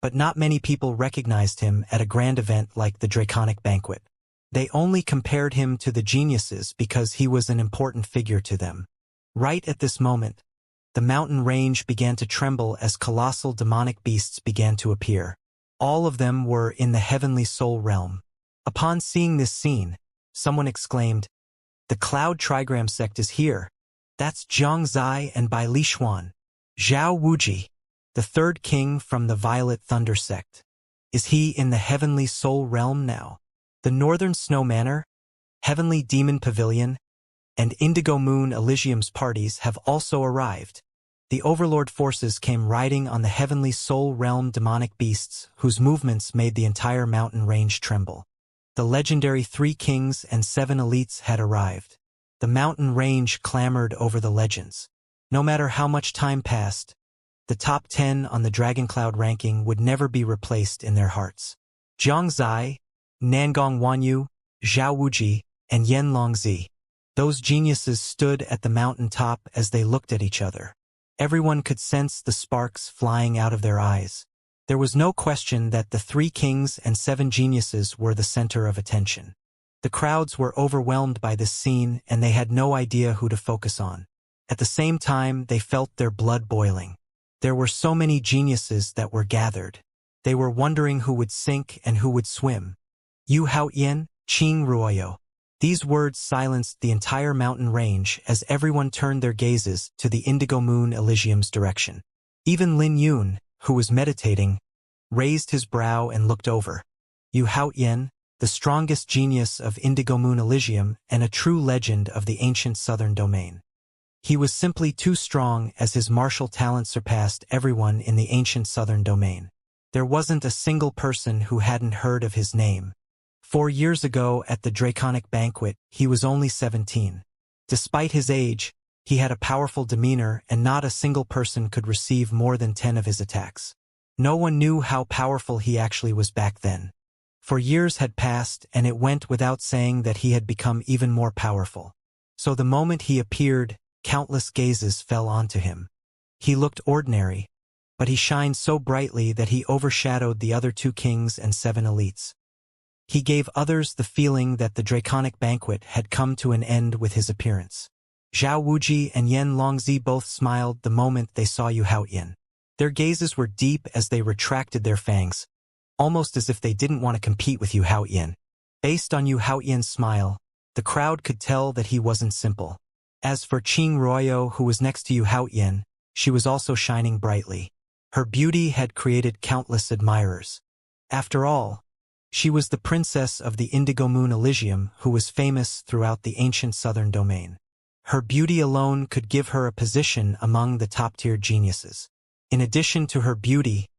but not many people recognized him at a grand event like the Draconic Banquet. They only compared him to the geniuses because he was an important figure to them. Right at this moment, the mountain range began to tremble as colossal demonic beasts began to appear. All of them were in the heavenly soul realm. Upon seeing this scene, someone exclaimed, "The Cloud Trigram sect is here. That's Zhang Zai and Bai Lishuan. Zhao Wuji, the 3rd king from the Violet Thunder sect. Is he in the Heavenly Soul realm now? The Northern Snow Manor, Heavenly Demon Pavilion, and Indigo Moon Elysium's parties have also arrived. The Overlord forces came riding on the Heavenly Soul realm demonic beasts whose movements made the entire mountain range tremble. The legendary 3 kings and 7 elites had arrived. The mountain range clamored over the legends. No matter how much time passed, the top 10 on the Dragoncloud ranking would never be replaced in their hearts. Zhang Zai, Nangong Wanyu, Zhao Wuji, and Yen Longzi. Those geniuses stood at the mountain top as they looked at each other. Everyone could sense the sparks flying out of their eyes. There was no question that the 3 kings and 7 geniuses were the center of attention. The crowds were overwhelmed by this scene and they had no idea who to focus on. At the same time, they felt their blood boiling. There were so many geniuses that were gathered. They were wondering who would sink and who would swim. Yu Haoyan, Qing Ruoyo. These words silenced the entire mountain range as everyone turned their gazes to the indigo moon Elysium's direction. Even Lin Yun, who was meditating, raised his brow and looked over. Yu Haoyan, the strongest genius of Indigo Moon Elysium and a true legend of the ancient southern domain. He was simply too strong as his martial talent surpassed everyone in the ancient southern domain. There wasn't a single person who hadn't heard of his name. 4 years ago at the Draconic Banquet, he was only 17. Despite his age, he had a powerful demeanor and not a single person could receive more than 10 of his attacks. No one knew how powerful he actually was back then. For years had passed and it went without saying that he had become even more powerful. So the moment he appeared, countless gazes fell onto him. He looked ordinary, but he shined so brightly that he overshadowed the other 2 kings and 7 elites. He gave others the feeling that the Draconic Banquet had come to an end with his appearance. Zhao Wuji and Yan Longzi both smiled the moment they saw Yu Haoyan. Their gazes were deep as they retracted their fangs, almost as if they didn't want to compete with Yu Haoyan. Based on Yu Haoyan's smile, the crowd could tell that he wasn't simple. As for Qing Ruoyo, who was next to Yu Haoyan, she was also shining brightly. Her beauty had created countless admirers. After all, she was the princess of the Indigo Moon Elysium who was famous throughout the ancient southern domain. Her beauty alone could give her a position among the top-tier geniuses. In addition to her beauty,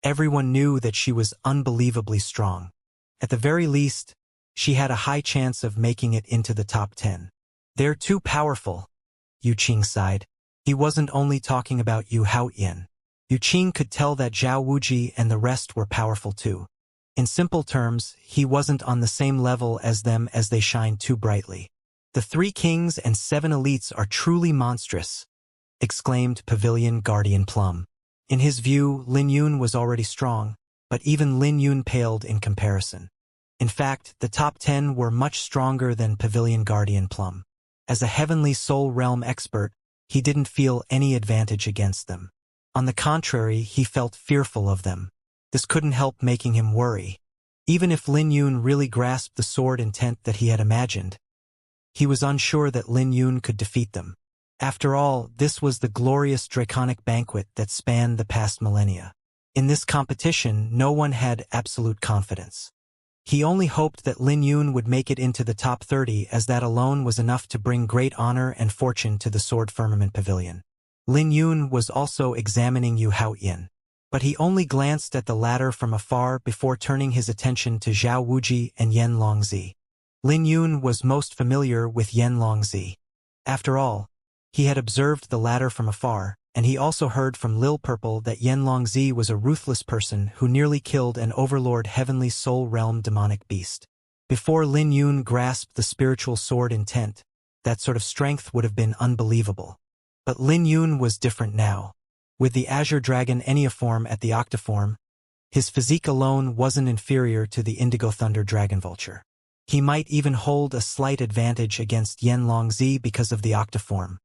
everyone knew that she was unbelievably strong. At the very least, she had a high chance of making it into the top 10. They're too powerful, Yu Qing sighed. He wasn't only talking about Yu Haoyan. Yu Qing could tell that Zhao Wuji and the rest were powerful too. In simple terms, he wasn't on the same level as them as they shined too brightly. The 3 kings and 7 elites are truly monstrous, exclaimed Pavilion Guardian Plum. In his view, Lin Yun was already strong, but even Lin Yun paled in comparison. In fact, the top 10 were much stronger than Pavilion Guardian Plum. As a heavenly soul realm expert, he didn't feel any advantage against them. On the contrary, he felt fearful of them. This couldn't help making him worry. Even if Lin Yun really grasped the sword intent that he had imagined, he was unsure that Lin Yun could defeat them. After all, this was the glorious Draconic Banquet that spanned the past millennia. In this competition, no one had absolute confidence. He only hoped that Lin Yun would make it into the top 30 as that alone was enough to bring great honor and fortune to the Sword Firmament Pavilion. Lin Yun was also examining Yu Haoyan, but he only glanced at the latter from afar before turning his attention to Zhao Wuji and Yan Longzi. Lin Yun was most familiar with Yan Longzi. After all, he had observed the latter from afar, and he also heard from Lil Purple that Yan Longzi was a ruthless person who nearly killed an overlord heavenly soul realm demonic beast. Before Lin Yun grasped the spiritual sword intent, that sort of strength would have been unbelievable. But Lin Yun was different now. With the Azure Dragon Enneaform at the Octoform, his physique alone wasn't inferior to the Indigo Thunder Dragon Vulture. He might even hold a slight advantage against Yan Longzi because of the Octoform.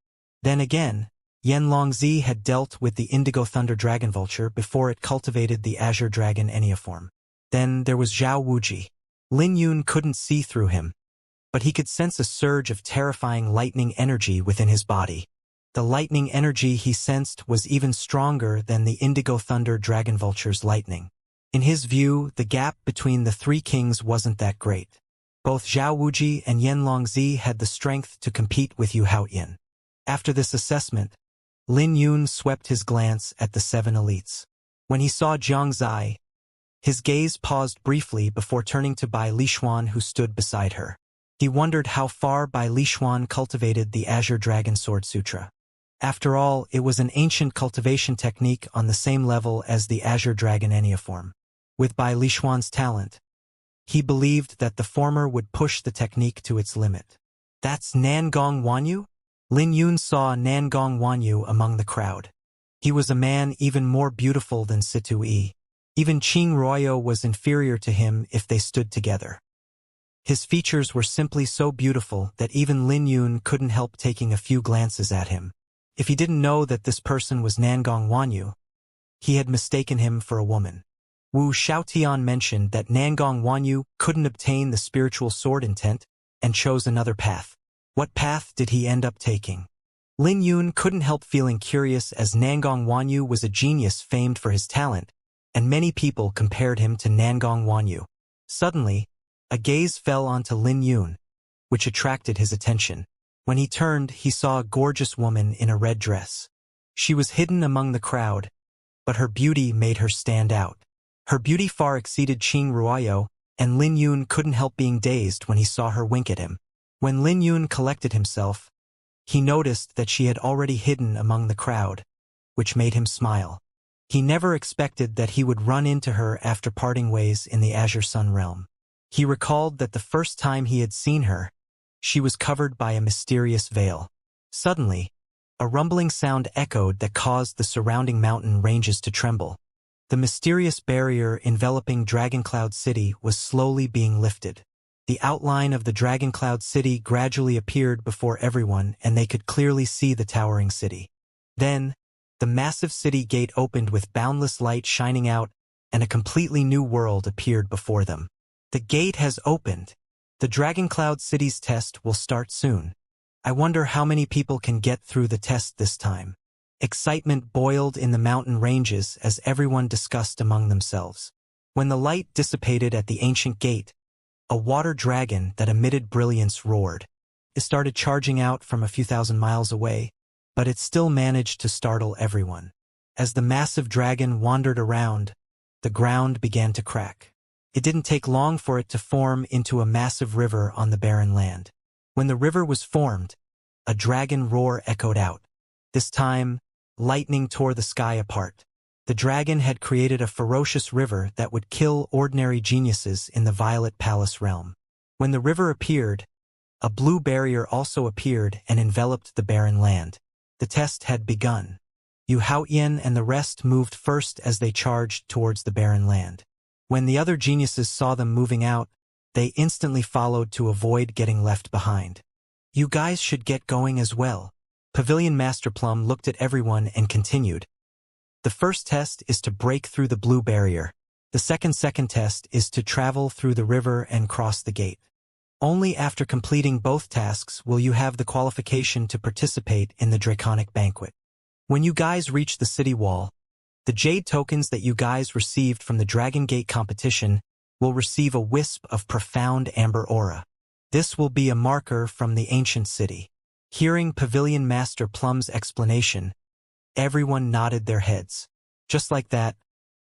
Then again, Yan Longzi had dealt with the Indigo Thunder Dragon Vulture before it cultivated the Azure Dragon Enneaform. Then there was Zhao Wuji. Lin Yun couldn't see through him, but he could sense a surge of terrifying lightning energy within his body. The lightning energy he sensed was even stronger than the Indigo Thunder Dragon Vulture's lightning. In his view, the gap between the 3 kings wasn't that great. Both Zhao Wuji and Yan Longzi had the strength to compete with Yu Haoyan. After this assessment, Lin Yun swept his glance at the 7 elites. When he saw Jiang Zai, his gaze paused briefly before turning to Bai Lishuan who stood beside her. He wondered how far Bai Lishuan cultivated the Azure Dragon Sword Sutra. After all, it was an ancient cultivation technique on the same level as the Azure Dragon Enneaform. With Bai Lishuan's talent, he believed that the former would push the technique to its limit. That's Nangong Wanyu? Lin Yun saw Nangong Wanyu among the crowd. He was a man even more beautiful than Situ Yi. Even Qing Ruoyo was inferior to him if they stood together. His features were simply so beautiful that even Lin Yun couldn't help taking a few glances at him. If he didn't know that this person was Nangong Wanyu, he had mistaken him for a woman. Wu Xiaotian mentioned that Nangong Wanyu couldn't obtain the spiritual sword intent and chose another path. What path did he end up taking? Lin Yun couldn't help feeling curious, as Nangong Wanyu was a genius famed for his talent, and many people compared him to Nangong Wanyu. Suddenly, a gaze fell onto Lin Yun, which attracted his attention. When he turned, he saw a gorgeous woman in a red dress. She was hidden among the crowd, but her beauty made her stand out. Her beauty far exceeded Qing Ruoyo, and Lin Yun couldn't help being dazed when he saw her wink at him. When Lin Yun collected himself, he noticed that she had already hidden among the crowd, which made him smile. He never expected that he would run into her after parting ways in the Azure Sun realm. He recalled that the first time he had seen her, she was covered by a mysterious veil. Suddenly, a rumbling sound echoed that caused the surrounding mountain ranges to tremble. The mysterious barrier enveloping Dragoncloud City was slowly being lifted. The outline of the Dragoncloud City gradually appeared before everyone, and they could clearly see the towering city. Then, the massive city gate opened with boundless light shining out, and a completely new world appeared before them. The gate has opened. The Dragoncloud City's test will start soon. I wonder how many people can get through the test this time. Excitement boiled in the mountain ranges as everyone discussed among themselves. When the light dissipated at the ancient gate, a water dragon that emitted brilliance roared. It started charging out from a few thousand miles away, but it still managed to startle everyone. As the massive dragon wandered around, the ground began to crack. It didn't take long for it to form into a massive river on the barren land. When the river was formed, a dragon roar echoed out. This time, lightning tore the sky apart. The dragon had created a ferocious river that would kill ordinary geniuses in the Violet Palace realm. When the river appeared, a blue barrier also appeared and enveloped the barren land. The test had begun. Yu Haoyan and the rest moved first as they charged towards the barren land. When the other geniuses saw them moving out, they instantly followed to avoid getting left behind. You guys should get going as well. Pavilion Master Plum looked at everyone and continued. The first test is to break through the blue barrier. The second test is to travel through the river and cross the gate. Only after completing both tasks will you have the qualification to participate in the Draconic Banquet. When you guys reach the city wall, the jade tokens that you guys received from the Dragon Gate competition will receive a wisp of profound amber aura. This will be a marker from the ancient city. Hearing Pavilion Master Plum's explanation, everyone nodded their heads. Just like that,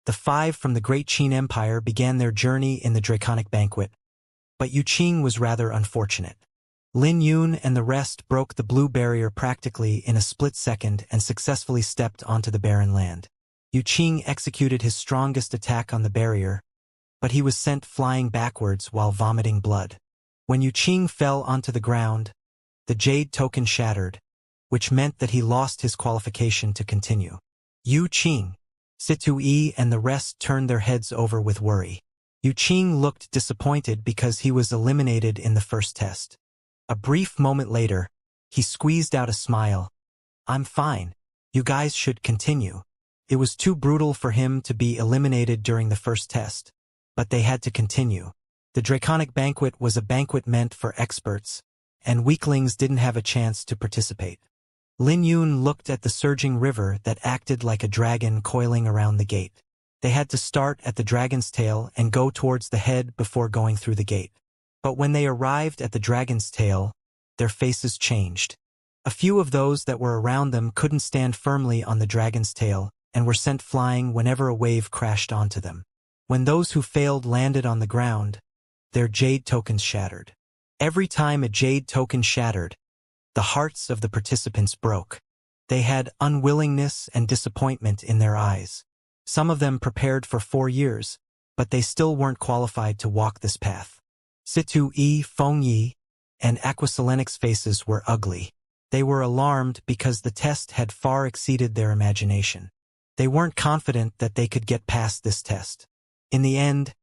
the 5 from the Great Qin Empire began their journey in the Draconic Banquet. But Yu Qing was rather unfortunate. Lin Yun and the rest broke the blue barrier practically in a split second and successfully stepped onto the barren land. Yu Qing executed his strongest attack on the barrier, but he was sent flying backwards while vomiting blood. When Yu Qing fell onto the ground, the jade token shattered, which meant that he lost his qualification to continue. Yu Qing, Situi and the rest turned their heads over with worry. Yu Qing looked disappointed because he was eliminated in the first test. A brief moment later, he squeezed out a smile. I'm fine. You guys should continue. It was too brutal for him to be eliminated during the first test, but they had to continue. The Draconic Banquet was a banquet meant for experts, and weaklings didn't have a chance to participate. Lin Yun looked at the surging river that acted like a dragon coiling around the gate. They had to start at the dragon's tail and go towards the head before going through the gate. But when they arrived at the dragon's tail, their faces changed. A few of those that were around them couldn't stand firmly on the dragon's tail and were sent flying whenever a wave crashed onto them. When those who failed landed on the ground, their jade tokens shattered. Every time a jade token shattered, the hearts of the participants broke. They had unwillingness and disappointment in their eyes. Some of them prepared for 4 years, but they still weren't qualified to walk this path. Situ Yi, Feng Yi, and Aquaselenix's faces were ugly. They were alarmed because the test had far exceeded their imagination. They weren't confident that they could get past this test. In the end,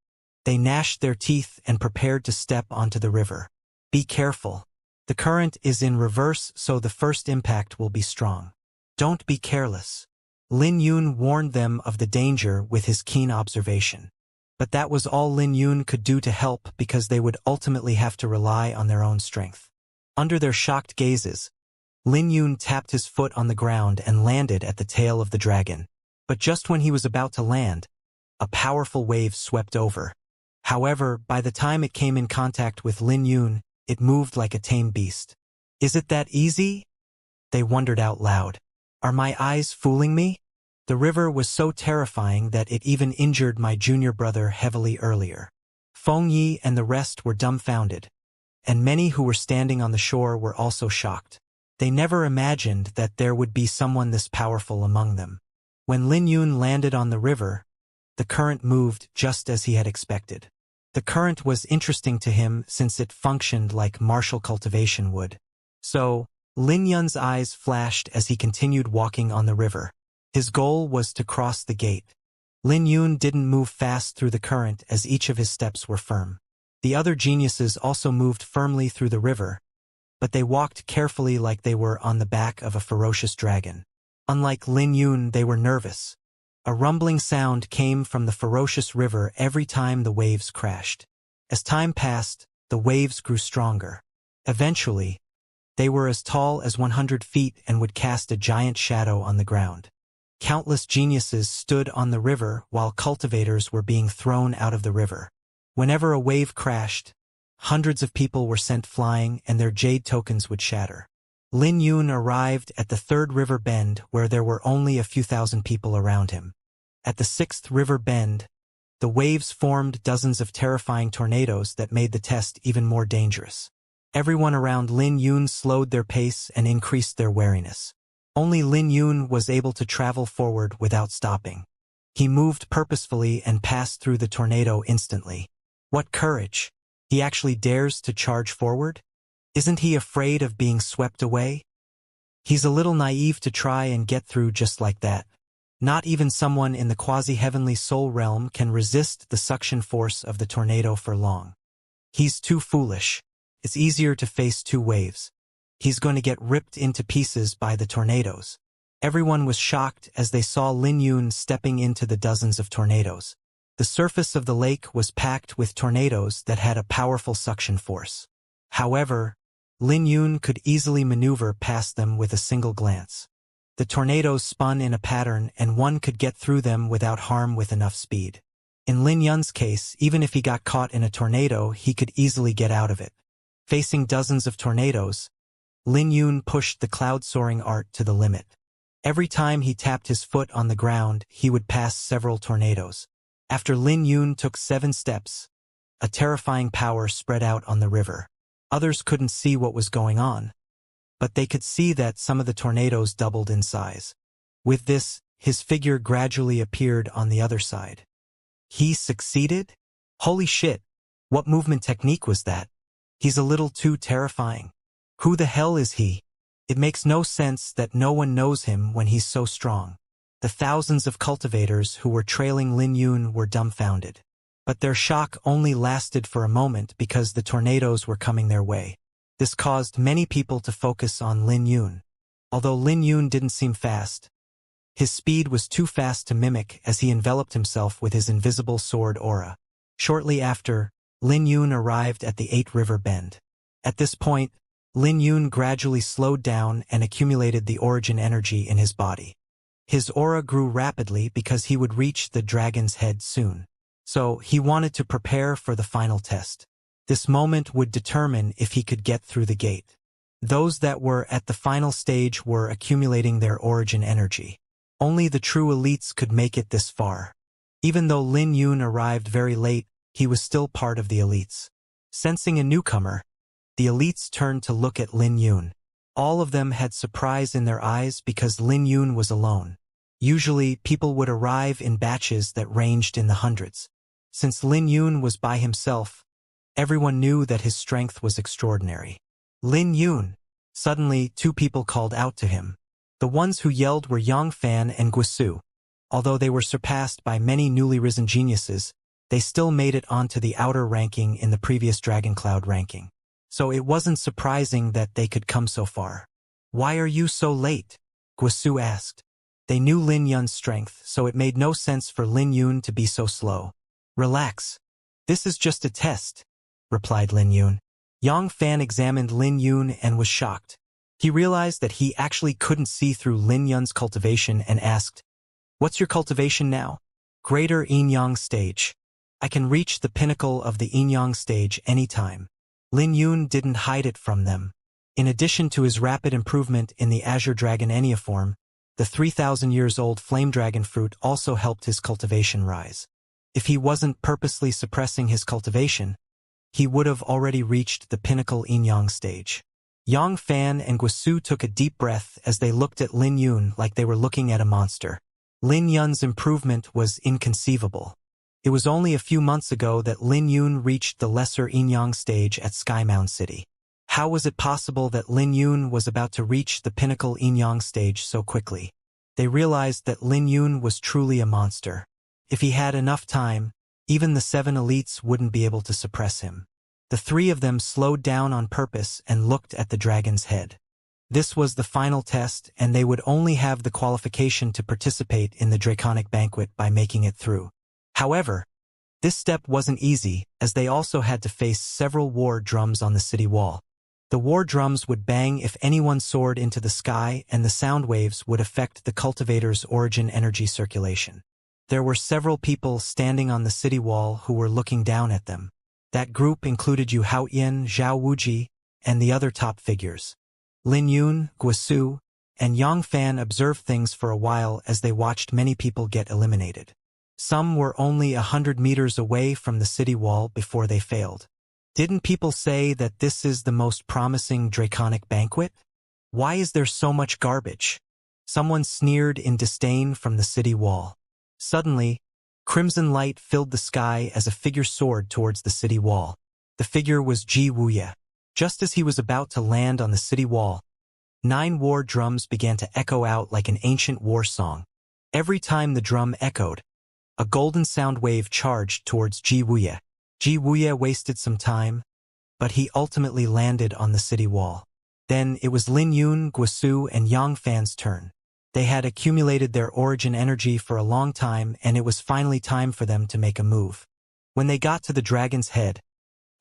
they gnashed their teeth and prepared to step onto the river. Be careful. The current is in reverse, so the first impact will be strong. Don't be careless. Lin Yun warned them of the danger with his keen observation. But that was all Lin Yun could do to help, because they would ultimately have to rely on their own strength. Under their shocked gazes, Lin Yun tapped his foot on the ground and landed at the tail of the dragon. But just when he was about to land, a powerful wave swept over. However, by the time it came in contact with Lin Yun, it moved like a tame beast. Is it that easy? They wondered out loud. Are my eyes fooling me? The river was so terrifying that it even injured my junior brother heavily earlier. Feng Yi and the rest were dumbfounded, and many who were standing on the shore were also shocked. They never imagined that there would be someone this powerful among them. When Lin Yun landed on the river, the current moved just as he had expected. The current was interesting to him since it functioned like martial cultivation would. So, Lin Yun's eyes flashed as he continued walking on the river. His goal was to cross the gate. Lin Yun didn't move fast through the current, as each of his steps were firm. The other geniuses also moved firmly through the river, but they walked carefully like they were on the back of a ferocious dragon. Unlike Lin Yun, they were nervous. A rumbling sound came from the ferocious river every time the waves crashed. As time passed, the waves grew stronger. Eventually, they were as tall as 100 feet and would cast a giant shadow on the ground. Countless geniuses stood on the river while cultivators were being thrown out of the river. Whenever a wave crashed, hundreds of people were sent flying and their jade tokens would shatter. Lin Yun arrived at the third river bend where there were only a few thousand people around him. At the sixth river bend, the waves formed dozens of terrifying tornadoes that made the test even more dangerous. Everyone around Lin Yun slowed their pace and increased their wariness. Only Lin Yun was able to travel forward without stopping. He moved purposefully and passed through the tornado instantly. What courage! He actually dares to charge forward? Isn't he afraid of being swept away? He's a little naive to try and get through just like that. Not even someone in the quasi-heavenly soul realm can resist the suction force of the tornado for long. He's too foolish. It's easier to face two waves. He's going to get ripped into pieces by the tornadoes. Everyone was shocked as they saw Lin Yun stepping into the dozens of tornadoes. The surface of the lake was packed with tornadoes that had a powerful suction force. However, Lin Yun could easily maneuver past them with a single glance. The tornadoes spun in a pattern and one could get through them without harm with enough speed. In Lin Yun's case, even if he got caught in a tornado, he could easily get out of it. Facing dozens of tornadoes, Lin Yun pushed the cloud-soaring art to the limit. Every time he tapped his foot on the ground, he would pass several tornadoes. After Lin Yun took 7 steps, a terrifying power spread out on the river. Others couldn't see what was going on, but they could see that some of the tornadoes doubled in size. With this, his figure gradually appeared on the other side. He succeeded? Holy shit! What movement technique was that? He's a little too terrifying. Who the hell is he? It makes no sense that no one knows him when he's so strong. The thousands of cultivators who were trailing Lin Yun were dumbfounded. But their shock only lasted for a moment because the tornadoes were coming their way. This caused many people to focus on Lin Yun. Although Lin Yun didn't seem fast, his speed was too fast to mimic as he enveloped himself with his invisible sword aura. Shortly after, Lin Yun arrived at the 8 river bend. At this point, Lin Yun gradually slowed down and accumulated the origin energy in his body. His aura grew rapidly because he would reach the dragon's head soon. So, he wanted to prepare for the final test. This moment would determine if he could get through the gate. Those that were at the final stage were accumulating their origin energy. Only the true elites could make it this far. Even though Lin Yun arrived very late, he was still part of the elites. Sensing a newcomer, the elites turned to look at Lin Yun. All of them had surprise in their eyes because Lin Yun was alone. Usually, people would arrive in batches that ranged in the hundreds. Since Lin Yun was by himself, everyone knew that his strength was extraordinary. Lin Yun! Suddenly, 2 people called out to him. The ones who yelled were Yang Fan and Guisu. although they were surpassed by many newly risen geniuses, they still made it onto the outer ranking in the previous Dragon Cloud ranking. So it wasn't surprising that they could come so far. "Why are you so late?" Guisu asked. They knew Lin Yun's strength, so it made no sense for Lin Yun to be so slow. "Relax. This is just a test," replied Lin Yun. Yang Fan examined Lin Yun and was shocked. He realized that he actually couldn't see through Lin Yun's cultivation and asked, "What's your cultivation now?" "Greater Yin-Yang stage. I can reach the pinnacle of the Yin-Yang stage anytime." Lin Yun didn't hide it from them. In addition to his rapid improvement in the Azure Dragon Enneaform, the 3,000 years old Flame Dragon fruit also helped his cultivation rise. If he wasn't purposely suppressing his cultivation, he would have already reached the pinnacle Yin-Yang stage. Yang Fan and Guisu took a deep breath as they looked at Lin Yun like they were looking at a monster. Lin Yun's improvement was inconceivable. It was only a few months ago that Lin Yun reached the lesser Yin-Yang stage at Skymound City. How was it possible that Lin Yun was about to reach the pinnacle Yin-Yang stage so quickly? They realized that Lin Yun was truly a monster. If he had enough time, even the 7 elites wouldn't be able to suppress him. The 3 of them slowed down on purpose and looked at the dragon's head. This was the final test, and they would only have the qualification to participate in the Draconic Banquet by making it through. However, this step wasn't easy, as they also had to face several war drums on the city wall. The war drums would bang if anyone soared into the sky, and the sound waves would affect the Cultivators' origin energy circulation. There were several people standing on the city wall who were looking down at them. That group included Yu Haoyan, Zhao Wuji, and the other top figures. Lin Yun, Guisu, and Yang Fan observed things for a while as they watched many people get eliminated. Some were only 100 meters away from the city wall before they failed. Didn't people say that this is the most promising Draconic Banquet? Why is there so much garbage? Someone sneered in disdain from the city wall. Suddenly, crimson light filled the sky as a figure soared towards the city wall. The figure was Ji Wuya. Just as he was about to land on the city wall, 9 war drums began to echo out like an ancient war song. Every time the drum echoed, a golden sound wave charged towards Ji Wuya. Ji Wuya wasted some time, but he ultimately landed on the city wall. Then it was Lin Yun, Guisu, and Yang Fan's turn. They had accumulated their origin energy for a long time, and it was finally time for them to make a move. When they got to the dragon's head,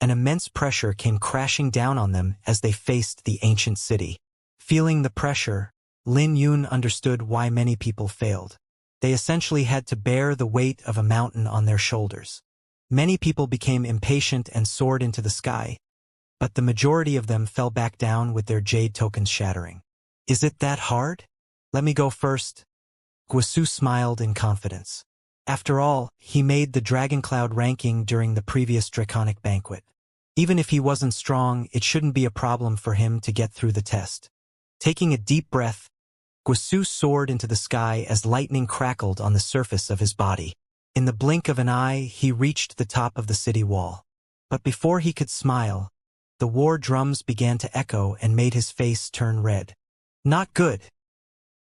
an immense pressure came crashing down on them as they faced the ancient city. Feeling the pressure, Lin Yun understood why many people failed. They essentially had to bear the weight of a mountain on their shoulders. Many people became impatient and soared into the sky, but the majority of them fell back down with their jade tokens shattering. "Is it that hard? Let me go first." Guisu smiled in confidence. After all, he made the Dragon Cloud ranking during the previous Draconic Banquet. Even if he wasn't strong, it shouldn't be a problem for him to get through the test. Taking a deep breath, Guisu soared into the sky as lightning crackled on the surface of his body. In the blink of an eye, he reached the top of the city wall. But before he could smile, the war drums began to echo and made his face turn red. Not good.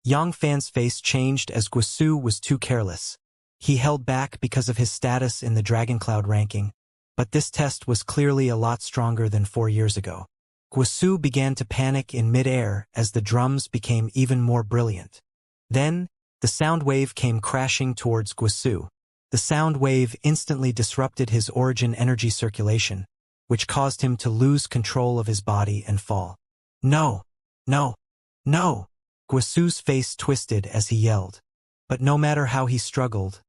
Yang Fan's face changed as Guisu was too careless. He held back because of his status in the Dragon Cloud ranking, but this test was clearly a lot stronger than 4 years ago. Guisu began to panic in mid-air as the drums became even more brilliant. Then, the sound wave came crashing towards Guisu. The sound wave instantly disrupted his origin energy circulation, which caused him to lose control of his body and fall. "No! No! No!" Guisu's face twisted as he yelled. But no matter how he struggled,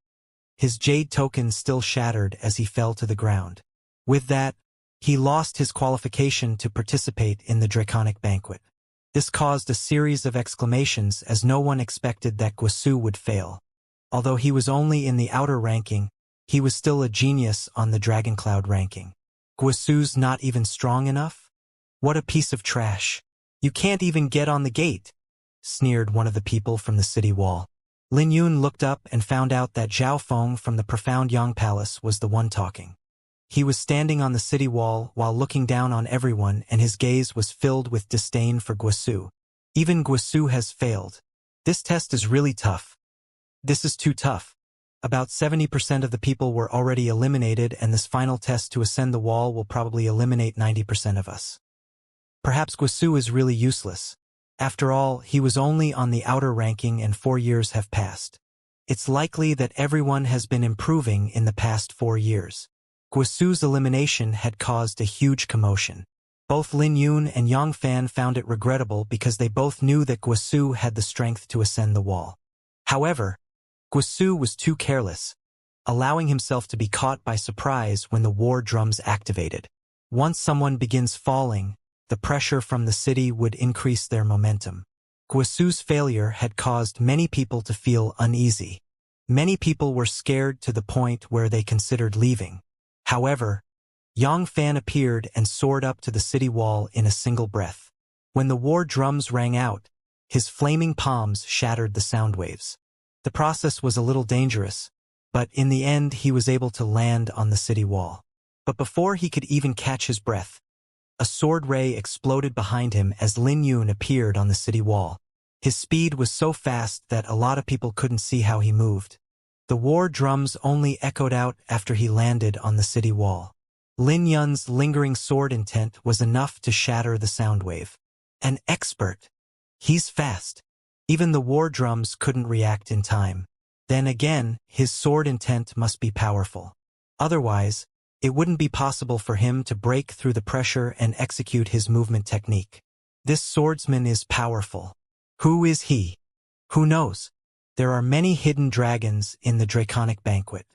his jade token still shattered as he fell to the ground. With that, he lost his qualification to participate in the Draconic Banquet. This caused a series of exclamations as no one expected that Guisu would fail. Although he was only in the outer ranking, he was still a genius on the Dragon Cloud ranking. Guisu's not even strong enough? What a piece of trash. You can't even get on the gate, sneered one of the people from the city wall. Lin Yun looked up and found out that Zhao Feng from the Profound Yang Palace was the one talking. He was standing on the city wall while looking down on everyone, and his gaze was filled with disdain for Guisu. Even Guisu has failed. This test is really tough. This is too tough. About 70% of the people were already eliminated, and this final test to ascend the wall will probably eliminate 90% of us. Perhaps Guisu is really useless. After all, he was only on the outer ranking and 4 years have passed. It's likely that everyone has been improving in the past 4 years. Guisu's elimination had caused a huge commotion. Both Lin Yun and Yang Fan found it regrettable because they both knew that Guisu had the strength to ascend the wall. However, Guisu was too careless, allowing himself to be caught by surprise when the war drums activated. Once someone begins falling, the pressure from the city would increase their momentum. Guisu's failure had caused many people to feel uneasy. Many people were scared to the point where they considered leaving. However, Yang Fan appeared and soared up to the city wall in a single breath. When the war drums rang out, his flaming palms shattered the sound waves. The process was a little dangerous, but in the end he was able to land on the city wall. But before he could even catch his breath, a sword ray exploded behind him as Lin Yun appeared on the city wall. His speed was so fast that a lot of people couldn't see how he moved. The war drums only echoed out after he landed on the city wall. Lin Yun's lingering sword intent was enough to shatter the sound wave. An expert. He's fast. Even the war drums couldn't react in time. Then again, his sword intent must be powerful. Otherwise, it wouldn't be possible for him to break through the pressure and execute his movement technique. This swordsman is powerful. Who is he? Who knows? There are many hidden dragons in the Draconic Banquet.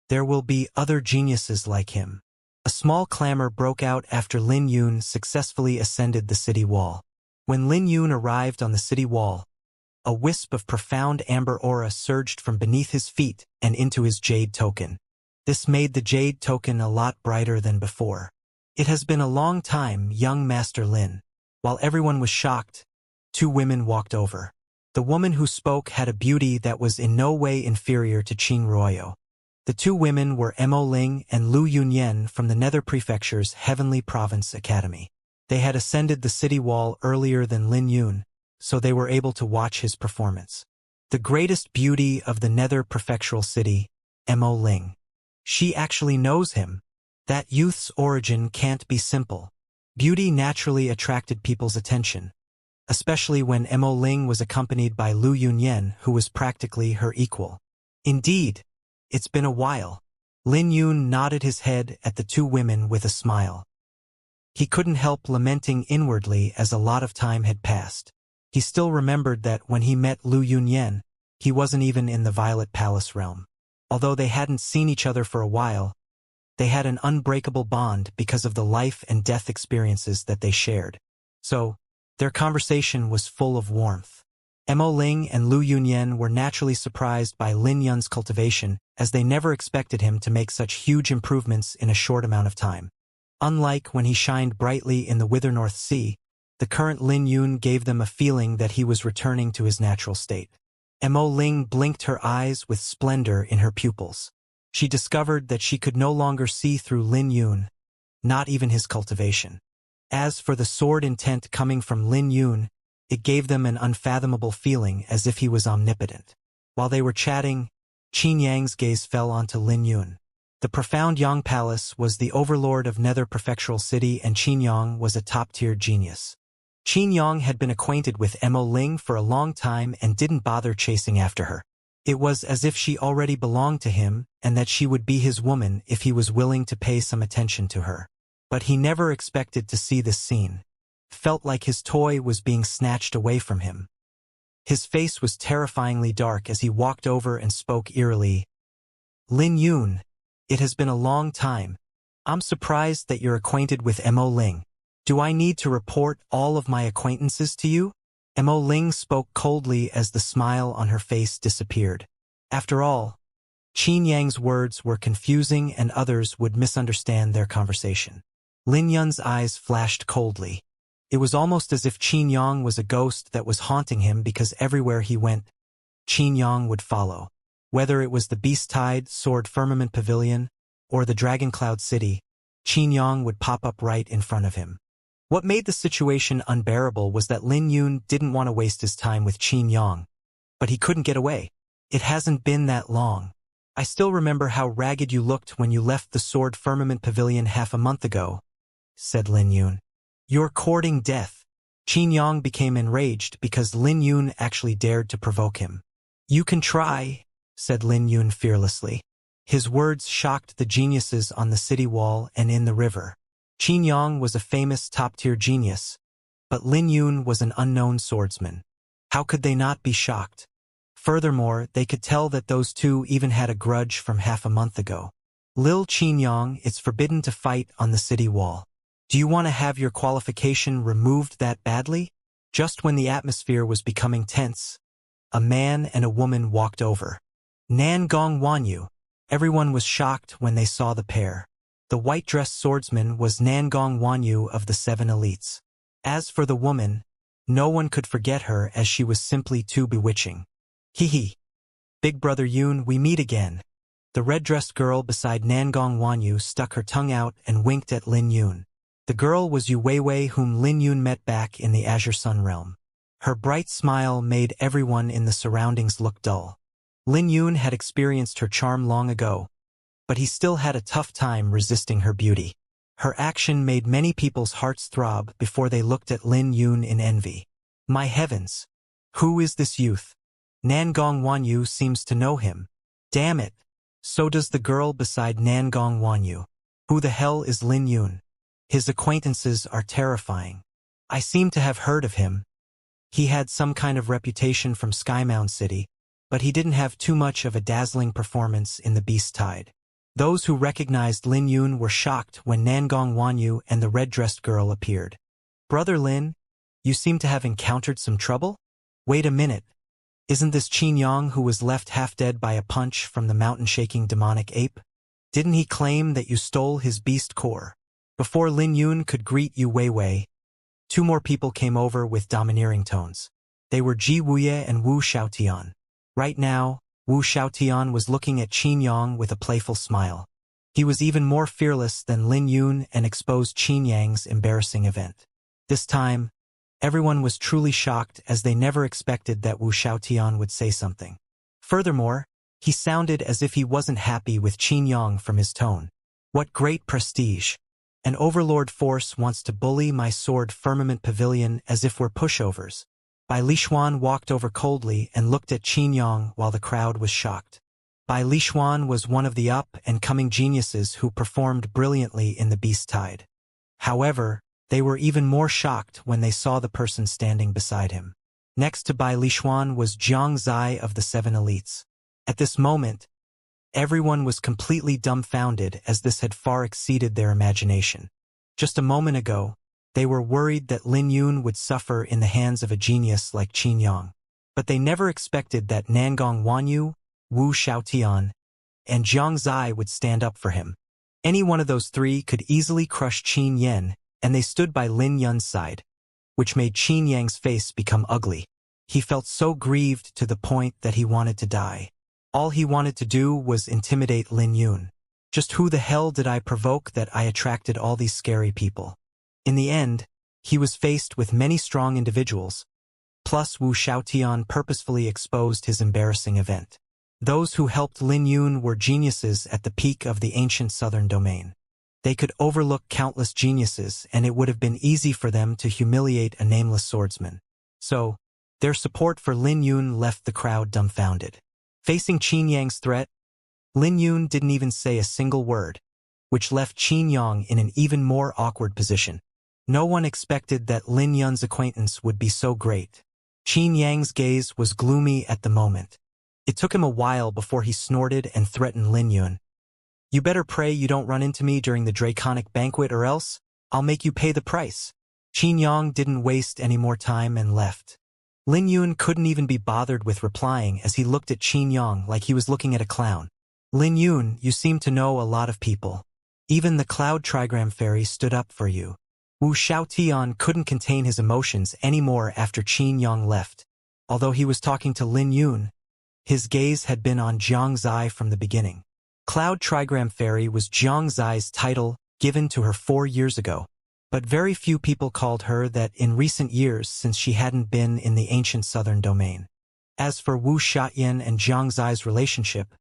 There will be other geniuses like him. A small clamor broke out after Lin Yun successfully ascended the city wall. When Lin Yun arrived on the city wall, a wisp of profound amber aura surged from beneath his feet and into his jade token. This made the jade token a lot brighter than before. It has been a long time, young Master Lin. While everyone was shocked, 2 women walked over. The woman who spoke had a beauty that was in no way inferior to Qing Ruoyo. The 2 women were Mo Ling and Lu Yunyan from the Nether Prefecture's Heavenly Province Academy. They had ascended the city wall earlier than Lin Yun, so they were able to watch his performance. The greatest beauty of the Nether Prefectural City, Mo Ling. She actually knows him. That youth's origin can't be simple. Beauty naturally attracted people's attention, especially when Mo Ling was accompanied by Lu Yunyan, who was practically her equal. Indeed, it's been a while. Lin Yun nodded his head at the 2 women with a smile. He couldn't help lamenting inwardly as a lot of time had passed. He still remembered that when he met Lu Yunyan, he wasn't even in the Violet Palace realm. Although they hadn't seen each other for a while, they had an unbreakable bond because of the life and death experiences that they shared. So, their conversation was full of warmth. Mo Ling and Lu Yunyan were naturally surprised by Lin Yun's cultivation, as they never expected him to make such huge improvements in a short amount of time. Unlike when he shined brightly in the Wither North Sea, the current Lin Yun gave them a feeling that he was returning to his natural state. Mo Ling blinked her eyes with splendor in her pupils. She discovered that she could no longer see through Lin Yun, not even his cultivation. As for the sword intent coming from Lin Yun, it gave them an unfathomable feeling as if he was omnipotent. While they were chatting, Qin Yang's gaze fell onto Lin Yun. The profound Yang Palace was the overlord of Nether Prefectural City, and Qin Yang was a top-tier genius. Qin Yang had been acquainted with Mo Ling for a long time and didn't bother chasing after her. It was as if she already belonged to him and that she would be his woman if he was willing to pay some attention to her. But he never expected to see this scene. Felt like his toy was being snatched away from him. His face was terrifyingly dark as he walked over and spoke eerily. Lin Yun, it has been a long time. I'm surprised that you're acquainted with Mo Ling. Do I need to report all of my acquaintances to you? Mo Ling spoke coldly as the smile on her face disappeared. After all, Qin Yang's words were confusing and others would misunderstand their conversation. Lin Yun's eyes flashed coldly. It was almost as if Qin Yang was a ghost that was haunting him because everywhere he went, Qin Yang would follow. Whether it was the Beast-Tide Sword Firmament Pavilion or the Dragon Cloud City, Qin Yang would pop up right in front of him. What made the situation unbearable was that Lin Yun didn't want to waste his time with Qin Yang, but he couldn't get away. It hasn't been that long. I still remember how ragged you looked when you left the Sword Firmament Pavilion half a month ago, said Lin Yun. You're courting death. Qin Yang became enraged because Lin Yun actually dared to provoke him. You can try, said Lin Yun fearlessly. His words shocked the geniuses on the city wall and in the river. Qin Yang was a famous top-tier genius, but Lin Yun was an unknown swordsman. How could they not be shocked? Furthermore, they could tell that those two even had a grudge from half a month ago. Lil Qin Yang, it's forbidden to fight on the city wall. Do you want to have your qualification removed that badly? Just when the atmosphere was becoming tense, a man and a woman walked over. Nan Gong Wanyu. Everyone was shocked when they saw the pair. The white-dressed swordsman was Nan Gong Wanyu of the 7 elites. As for the woman, no one could forget her as she was simply too bewitching. Hee. Big brother Yun, we meet again. The red-dressed girl beside Nan Gong Wanyu stuck her tongue out and winked at Lin Yun. The girl was Yu Weiwei, whom Lin Yun met back in the Azure Sun realm. Her bright smile made everyone in the surroundings look dull. Lin Yun had experienced her charm long ago, but he still had a tough time resisting her beauty. Her action made many people's hearts throb before they looked at Lin Yun in envy. My heavens! Who is this youth? Nan Gong Wanyu seems to know him. Damn it! So does the girl beside Nan Gong Wanyu. Who the hell is Lin Yun? His acquaintances are terrifying. I seem to have heard of him. He had some kind of reputation from Skymound City, but he didn't have too much of a dazzling performance in the Beast Tide. Those who recognized Lin Yun were shocked when Nan Gong Wanyu and the red-dressed girl appeared. Brother Lin, you seem to have encountered some trouble? Wait a minute. Isn't this Qin Yang who was left half-dead by a punch from the mountain-shaking demonic ape? Didn't he claim that you stole his beast core? Before Lin Yun could greet Yu Weiwei, two more people came over with domineering tones. They were Ji Wuye and Wu Xiaotian. Right now, Wu Xiaotian was looking at Qin Yang with a playful smile. He was even more fearless than Lin Yun and exposed Qin Yang's embarrassing event. This time, everyone was truly shocked as they never expected that Wu Xiaotian would say something. Furthermore, he sounded as if he wasn't happy with Qin Yang from his tone. What great prestige! An overlord force wants to bully my Sword Firmament Pavilion as if we're pushovers. Bai Lishuan walked over coldly and looked at Qin Yang while the crowd was shocked. Bai Lishuan was one of the up-and-coming geniuses who performed brilliantly in the Beast Tide. However, they were even more shocked when they saw the person standing beside him. Next to Bai Lishuan was Jiang Zai of the 7 elites. At this moment, everyone was completely dumbfounded as this had far exceeded their imagination. Just a moment ago, they were worried that Lin Yun would suffer in the hands of a genius like Qin Yang. But they never expected that Nangong Wanyu, Wu Xiaotian, and Jiang Zai would stand up for him. Any one of those three could easily crush Qin Yen, and they stood by Lin Yun's side, which made Qin Yang's face become ugly. He felt so grieved to the point that he wanted to die. All he wanted to do was intimidate Lin Yun. Just who the hell did I provoke that I attracted all these scary people? In the end, he was faced with many strong individuals, plus Wu Xiaotian purposefully exposed his embarrassing event. Those who helped Lin Yun were geniuses at the peak of the ancient southern domain. They could overlook countless geniuses, and it would have been easy for them to humiliate a nameless swordsman. So, their support for Lin Yun left the crowd dumbfounded. Facing Qin Yang's threat, Lin Yun didn't even say a single word, which left Qin Yang in an even more awkward position. No one expected that Lin Yun's acquaintance would be so great. Qin Yang's gaze was gloomy at the moment. It took him a while before he snorted and threatened Lin Yun. You better pray you don't run into me during the Draconic banquet or else I'll make you pay the price. Qin Yang didn't waste any more time and left. Lin Yun couldn't even be bothered with replying as he looked at Qin Yang like he was looking at a clown. Lin Yun, you seem to know a lot of people. Even the Cloud Trigram Fairy stood up for you. Wu Xiaotian couldn't contain his emotions anymore after Qin Yang left. Although he was talking to Lin Yun, his gaze had been on Jiang Zai from the beginning. Cloud Trigram Fairy was Jiang Zai's title given to her 4 years ago, but very few people called her that in recent years since she hadn't been in the ancient southern domain. As for Wu Xiaoyan and Jiang Zai's relationship,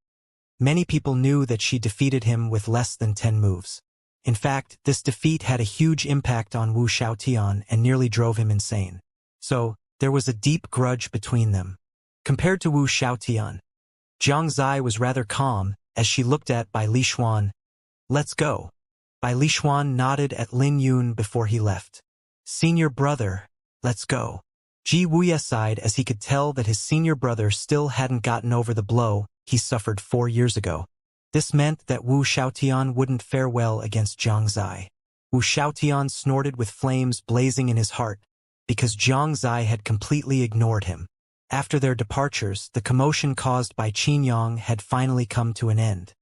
many people knew that she defeated him with less than 10 moves. In fact, this defeat had a huge impact on Wu Xiaotian and nearly drove him insane. So, there was a deep grudge between them. Compared to Wu Xiaotian, Jiang Zai was rather calm as she looked at Bai Lishuan. "Let's go." Bai Lishuan nodded at Lin Yun before he left. "Senior brother, let's go." Ji Wuya sighed as he could tell that his senior brother still hadn't gotten over the blow he suffered 4 years ago. This meant that Wu Xiaotian wouldn't fare well against Jiang Zai. Wu Xiaotian snorted with flames blazing in his heart because Jiang Zai had completely ignored him. After their departures, the commotion caused by Qin Yang had finally come to an end.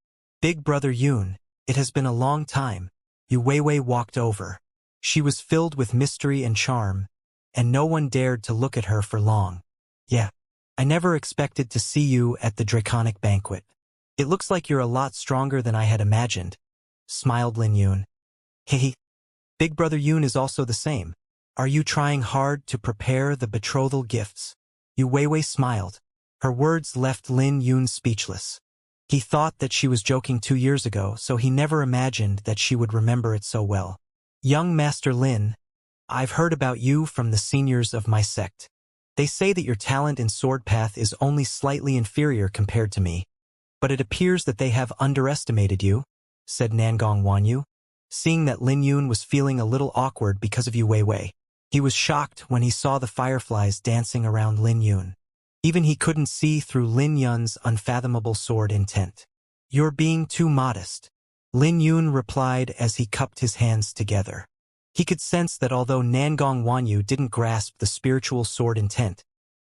"Big brother Yun, it has been a long time." Yu Weiwei walked over. She was filled with mystery and charm, and no one dared to look at her for long. "Yeah, I never expected to see you at the Draconic banquet. It looks like you're a lot stronger than I had imagined," smiled Lin Yun. "Hehe. Big brother Yun is also the same. Are you trying hard to prepare the betrothal gifts?" Yu Weiwei smiled. Her words left Lin Yun speechless. He thought that she was joking 2 years ago, so he never imagined that she would remember it so well. "Young Master Lin, I've heard about you from the seniors of my sect. They say that your talent in sword path is only slightly inferior compared to me, but it appears that they have underestimated you," said Nangong Wanyu. Seeing that Lin Yun was feeling a little awkward because of Yu Weiwei, he was shocked when he saw the fireflies dancing around Lin Yun. Even he couldn't see through Lin Yun's unfathomable sword intent. "You're being too modest," Lin Yun replied as he cupped his hands together. He could sense that although Nangong Wanyu didn't grasp the spiritual sword intent,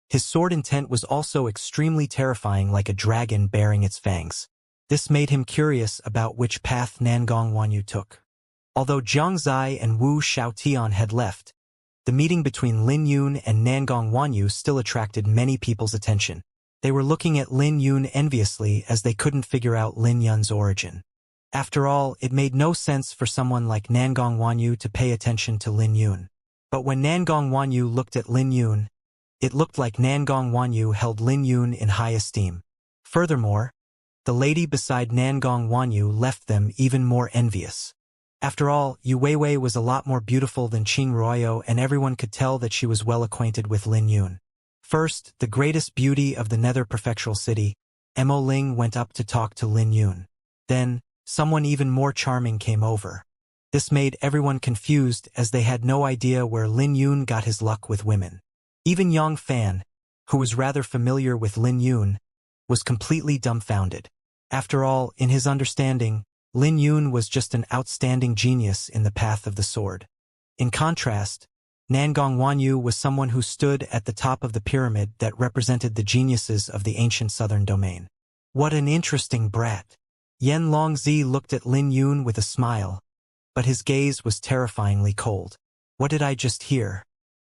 his sword intent was also extremely terrifying, like a dragon bearing its fangs. This made him curious about which path Nangong Wanyu took. Although Jiang Zai and Wu Xiaotian had left, the meeting between Lin Yun and Nangong Wanyu still attracted many people's attention. They were looking at Lin Yun enviously as they couldn't figure out Lin Yun's origin. After all, it made no sense for someone like Nangong Wanyu to pay attention to Lin Yun. But when Nangong Wanyu looked at Lin Yun, it looked like Nangong Wanyu held Lin Yun in high esteem. Furthermore, the lady beside Nangong Wanyu left them even more envious. After all, Yu Weiwei was a lot more beautiful than Qin Ruoyo, and everyone could tell that she was well acquainted with Lin Yun. First, the greatest beauty of the Nether Prefectural City, Mo Ling, went up to talk to Lin Yun. Then, someone even more charming came over. This made everyone confused as they had no idea where Lin Yun got his luck with women. Even Yang Fan, who was rather familiar with Lin Yun, was completely dumbfounded. After all, in his understanding, Lin Yun was just an outstanding genius in the path of the sword. In contrast, Nangong Wanyu was someone who stood at the top of the pyramid that represented the geniuses of the ancient southern domain. What an interesting brat. Yen Longzi looked at Lin Yun with a smile, but his gaze was terrifyingly cold. What did I just hear?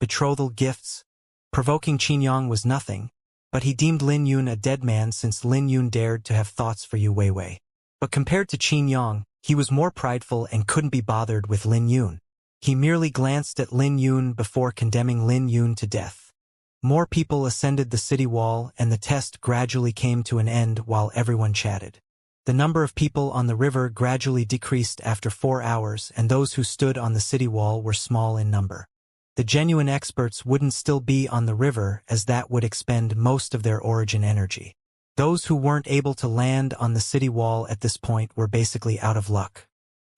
Betrothal gifts? Provoking Qin Yang was nothing, but he deemed Lin Yun a dead man since Lin Yun dared to have thoughts for Yu Weiwei. But compared to Qin Yang, he was more prideful and couldn't be bothered with Lin Yun. He merely glanced at Lin Yun before condemning Lin Yun to death. More people ascended the city wall, and the test gradually came to an end while everyone chatted. The number of people on the river gradually decreased after 4 hours, and those who stood on the city wall were small in number. The genuine experts wouldn't still be on the river, as that would expend most of their origin energy. Those who weren't able to land on the city wall at this point were basically out of luck.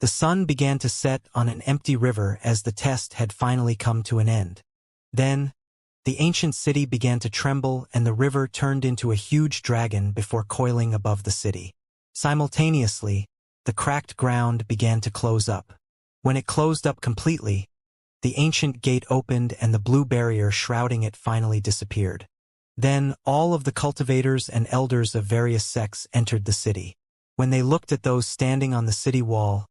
The sun began to set on an empty river as the test had finally come to an end. Then, the ancient city began to tremble and the river turned into a huge dragon before coiling above the city. Simultaneously, the cracked ground began to close up. When it closed up completely, the ancient gate opened and the blue barrier shrouding it finally disappeared. Then, all of the cultivators and elders of various sects entered the city. When they looked at those standing on the city wall,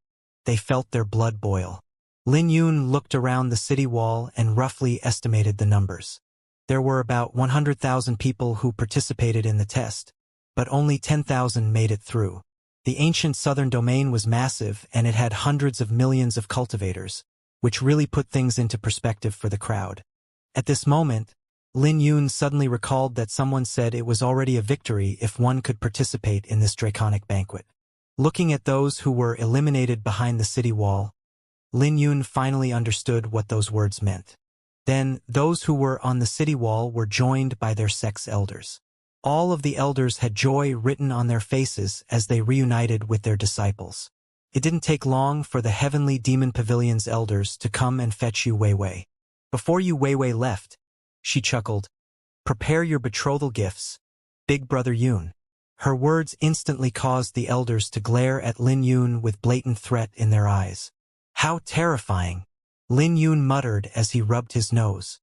they felt their blood boil. Lin Yun looked around the city wall and roughly estimated the numbers. There were about 100,000 people who participated in the test, but only 10,000 made it through. The ancient southern domain was massive and it had hundreds of millions of cultivators, which really put things into perspective for the crowd. At this moment, Lin Yun suddenly recalled that someone said it was already a victory if one could participate in this draconic banquet. Looking at those who were eliminated behind the city wall, Lin Yun finally understood what those words meant. Then, those who were on the city wall were joined by their sex elders. All of the elders had joy written on their faces as they reunited with their disciples. It didn't take long for the heavenly demon pavilion's elders to come and fetch you Wei Wei. Before you Wei Wei left, she chuckled, "Prepare your betrothal gifts, Big Brother Yun." Her words instantly caused the elders to glare at Lin Yun with blatant threat in their eyes. "How terrifying," Lin Yun muttered as he rubbed his nose.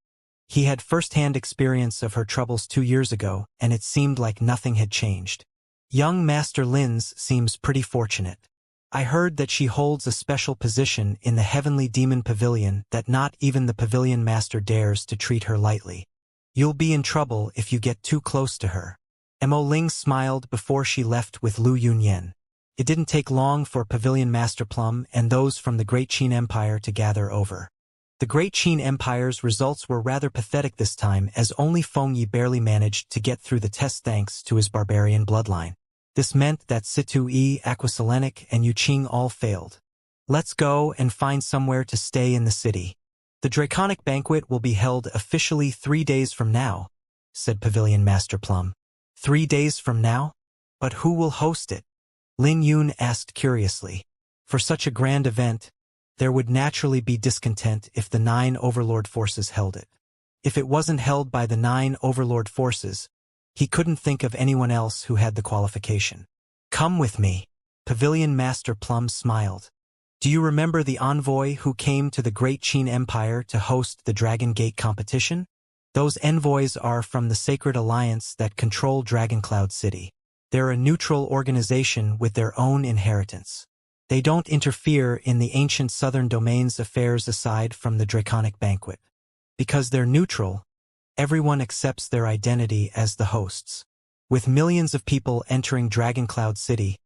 He had first-hand experience of her troubles 2 years ago, and it seemed like nothing had changed. "Young Master Lin's seems pretty fortunate. I heard that she holds a special position in the heavenly demon pavilion that not even the pavilion master dares to treat her lightly. You'll be in trouble if you get too close to her." Mo Ling smiled before she left with Lu Yunyan. It didn't take long for Pavilion Master Plum and those from the Great Qin Empire to gather over. The Great Qin Empire's results were rather pathetic this time, as only Feng Yi barely managed to get through the test thanks to his barbarian bloodline. This meant that Situ Yi, Aquaselenic, and Yuqing all failed. "Let's go and find somewhere to stay in the city. The Draconic Banquet will be held officially 3 days from now," said Pavilion Master Plum. 3 days from now? But who will host it? Lin Yun asked curiously. For such a grand event, there would naturally be discontent if the 9 Overlord forces held it. If it wasn't held by the 9 Overlord forces, he couldn't think of anyone else who had the qualification. "Come with me." Pavilion Master Plum smiled. "Do you remember the envoy who came to the Great Qin Empire to host the Dragon Gate competition? Those envoys are from the Sacred Alliance that control Dragoncloud City. They're a neutral organization with their own inheritance. They don't interfere in the ancient southern domain's affairs aside from the Draconic Banquet. Because they're neutral, everyone accepts their identity as the hosts. With millions of people entering Dragoncloud City,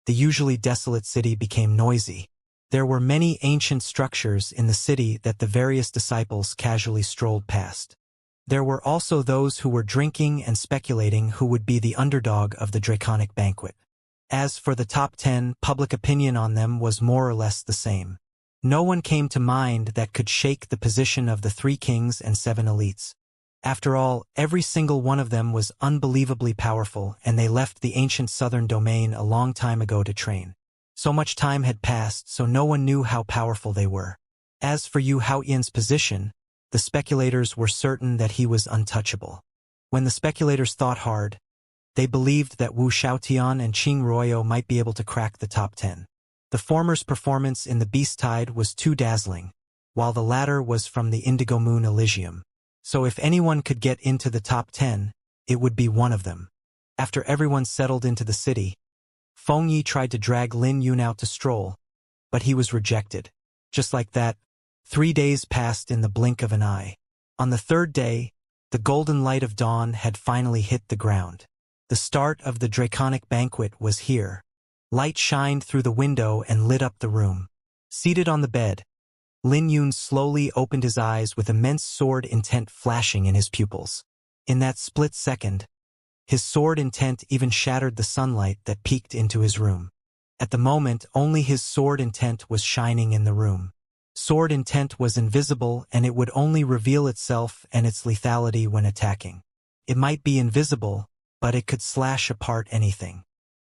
the usually desolate city became noisy. There were many ancient structures in the city that the various disciples casually strolled past. There were also those who were drinking and speculating who would be the underdog of the Draconic Banquet. As for the top 10, public opinion on them was more or less the same. No one came to mind that could shake the position of the 3 kings and 7 elites. After all, every single one of them was unbelievably powerful, and they left the ancient southern domain a long time ago to train. So much time had passed, so no one knew how powerful they were. As for Yu Haoyan's position, the speculators were certain that he was untouchable. When the speculators thought hard, they believed that Wu Xiaotian and Qing Royo might be able to crack the top 10. The former's performance in the Beast Tide was too dazzling, while the latter was from the Indigo Moon Elysium. So if anyone could get into the top 10, it would be one of them. After everyone settled into the city, Feng Yi tried to drag Lin Yun out to stroll, but he was rejected. Just like that, 3 days passed in the blink of an eye. On the 3rd day, the golden light of dawn had finally hit the ground. The start of the Draconic Banquet was here. Light shined through the window and lit up the room. Seated on the bed, Lin Yun slowly opened his eyes with immense sword intent flashing in his pupils. In that split second, his sword intent even shattered the sunlight that peeked into his room. At the moment, only his sword intent was shining in the room. Sword intent was invisible, and it would only reveal itself and its lethality when attacking. It might be invisible, but it could slash apart anything.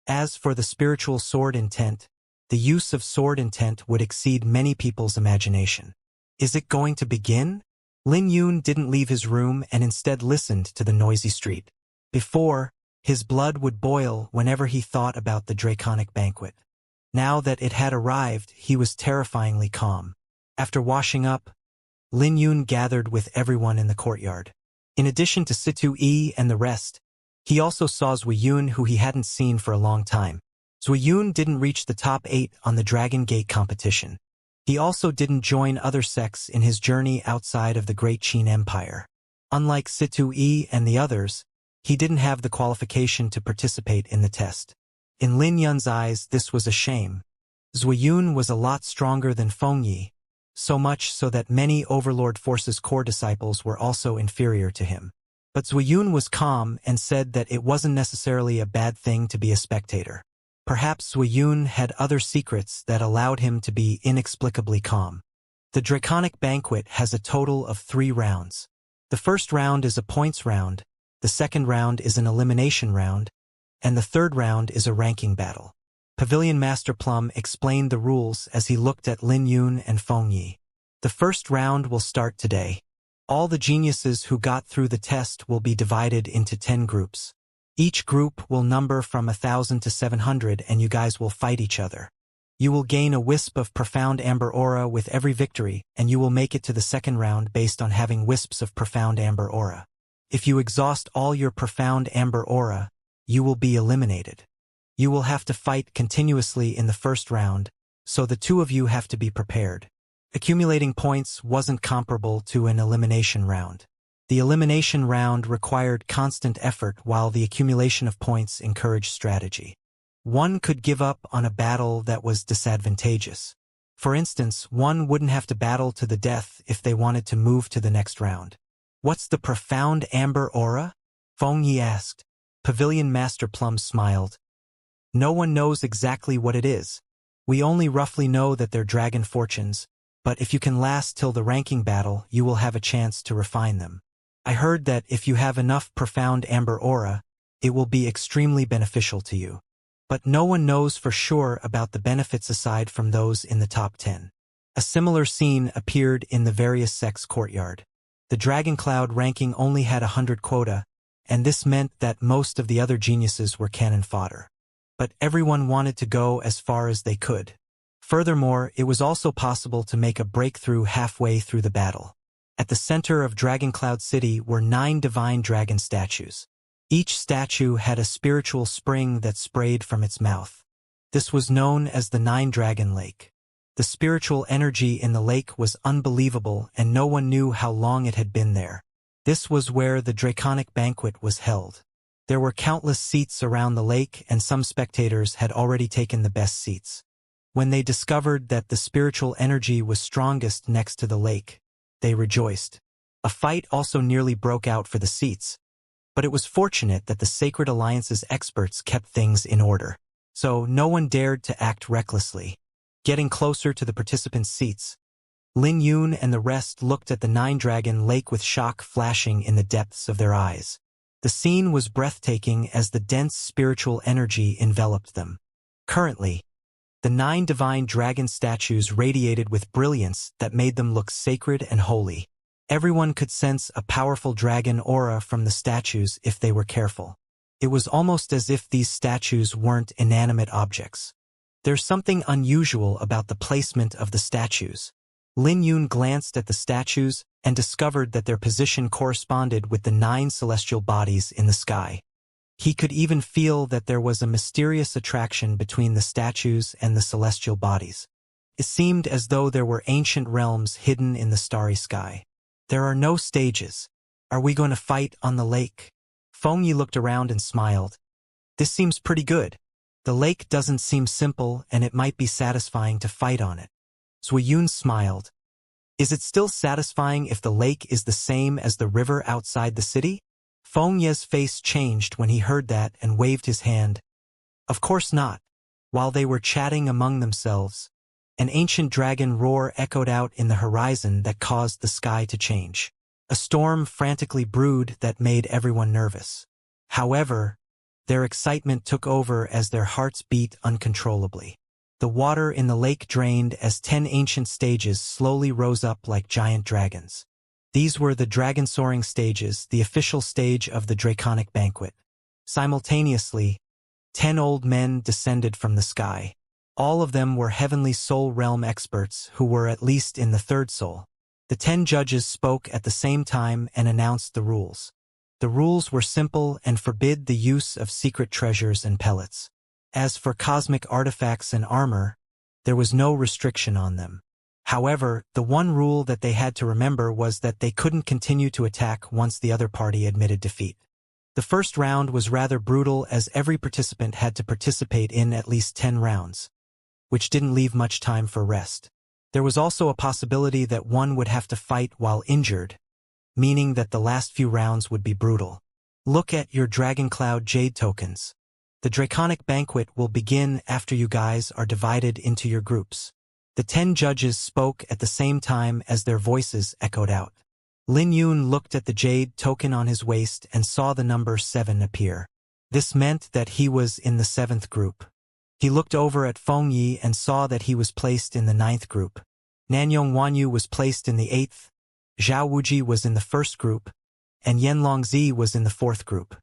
As for the spiritual sword intent, the use of sword intent would exceed many people's imagination. Is it going to begin? Lin Yun didn't leave his room and instead listened to the noisy street. Before, his blood would boil whenever he thought about the Draconic Banquet. Now that it had arrived, he was terrifyingly calm. After washing up, Lin Yun gathered with everyone in the courtyard. In addition to Situ Yi and the rest, he also saw Zuyun, who he hadn't seen for a long time. Zuyun didn't reach the top 8 on the Dragon Gate competition. He also didn't join other sects in his journey outside of the Great Qin Empire. Unlike Situ Yi and the others, he didn't have the qualification to participate in the test. In Lin Yun's eyes, this was a shame. Zuyun was a lot stronger than Feng Yi, so much so that many Overlord Forces core disciples were also inferior to him. But Zuyun was calm and said that it wasn't necessarily a bad thing to be a spectator. Perhaps Zuyun had other secrets that allowed him to be inexplicably calm. The Draconic Banquet has a total of 3 rounds. The first round is a points round, the second round is an elimination round, and the third round is a ranking battle. Pavilion Master Plum explained the rules as he looked at Lin Yun and Feng Yi. The first round will start today. All the geniuses who got through the test will be divided into 10 groups. Each group will number from 1,000 to 700 and you guys will fight each other. You will gain a wisp of profound amber aura with every victory, and you will make it to the second round based on having wisps of profound amber aura. If you exhaust all your profound amber aura, you will be eliminated. You will have to fight continuously in the first round, so the two of you have to be prepared. Accumulating points wasn't comparable to an elimination round. The elimination round required constant effort while the accumulation of points encouraged strategy. One could give up on a battle that was disadvantageous. For instance, one wouldn't have to battle to the death if they wanted to move to the next round. What's the profound amber aura? Feng Yi asked. Pavilion Master Plum smiled. No one knows exactly what it is. We only roughly know that they're dragon fortunes, but if you can last till the ranking battle, you will have a chance to refine them. I heard that if you have enough profound amber aura, it will be extremely beneficial to you. But no one knows for sure about the benefits aside from those in the top 10. A similar scene appeared in the various sects' courtyard. The Dragon Cloud ranking only had 100 quota, and this meant that most of the other geniuses were cannon fodder. But everyone wanted to go as far as they could. Furthermore, it was also possible to make a breakthrough halfway through the battle. At the center of Dragon Cloud City were 9 divine dragon statues. Each statue had a spiritual spring that sprayed from its mouth. This was known as the 9-Dragon Lake. The spiritual energy in the lake was unbelievable and no one knew how long it had been there. This was where the Draconic Banquet was held. There were countless seats around the lake and some spectators had already taken the best seats. When they discovered that the spiritual energy was strongest next to the lake, they rejoiced. A fight also nearly broke out for the seats. But it was fortunate that the Sacred Alliance's experts kept things in order, so no one dared to act recklessly. Getting closer to the participants' seats, Lin Yun and the rest looked at the 9-Dragon Lake with shock flashing in the depths of their eyes. The scene was breathtaking as the dense spiritual energy enveloped them. Currently, the 9 divine dragon statues radiated with brilliance that made them look sacred and holy. Everyone could sense a powerful dragon aura from the statues if they were careful. It was almost as if these statues weren't inanimate objects. There's something unusual about the placement of the statues. Lin Yun glanced at the statues and discovered that their position corresponded with the 9 celestial bodies in the sky. He could even feel that there was a mysterious attraction between the statues and the celestial bodies. It seemed as though there were ancient realms hidden in the starry sky. There are no stages. Are we going to fight on the lake? Feng Yi looked around and smiled. This seems pretty good. The lake doesn't seem simple and it might be satisfying to fight on it. Zuyun smiled. Is it still satisfying if the lake is the same as the river outside the city? Feng Yi's face changed when he heard that and waved his hand. Of course not. While they were chatting among themselves, an ancient dragon roar echoed out in the horizon that caused the sky to change. A storm frantically brewed that made everyone nervous. However, their excitement took over as their hearts beat uncontrollably. The water in the lake drained as 10 ancient stages slowly rose up like giant dragons. These were the dragon soaring stages, the official stage of the Draconic Banquet. Simultaneously, 10 old men descended from the sky. All of them were heavenly soul realm experts who were at least in the 3rd soul. The 10 judges spoke at the same time and announced the rules. The rules were simple and forbid the use of secret treasures and pellets. As for cosmic artifacts and armor, there was no restriction on them. However, the one rule that they had to remember was that they couldn't continue to attack once the other party admitted defeat. The first round was rather brutal as every participant had to participate in at least 10 rounds, which didn't leave much time for rest. There was also a possibility that one would have to fight while injured, meaning that the last few rounds would be brutal. Look at your Dragon Cloud Jade tokens. The Draconic Banquet will begin after you guys are divided into your groups. The 10 judges spoke at the same time as their voices echoed out. Lin Yun looked at the jade token on his waist and saw the number 7 appear. This meant that he was in the 7th group. He looked over at Feng Yi and saw that he was placed in the 9th group. Nanyong Wanyu was placed in the 8th, Zhao Wuji was in the 1st group, and Yen Longzi was in the 4th group.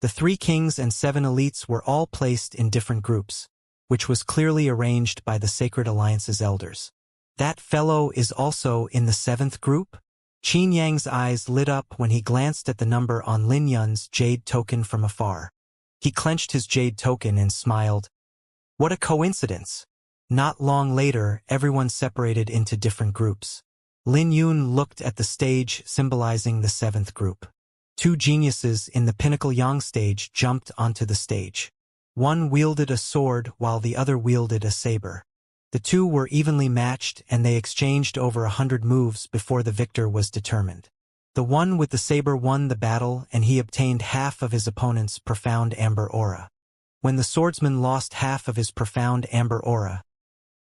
The 3 kings and 7 elites were all placed in different groups, which was clearly arranged by the Sacred Alliance's elders. That fellow is also in the 7th group? Qin Yang's eyes lit up when he glanced at the number on Lin Yun's jade token from afar. He clenched his jade token and smiled. What a coincidence! Not long later, everyone separated into different groups. Lin Yun looked at the stage symbolizing the 7th group. 2 geniuses in the Pinnacle Yang stage jumped onto the stage. One wielded a sword while the other wielded a saber. The 2 were evenly matched and they exchanged over 100 moves before the victor was determined. The one with the saber won the battle and he obtained half of his opponent's profound amber aura. When the swordsman lost half of his profound amber aura,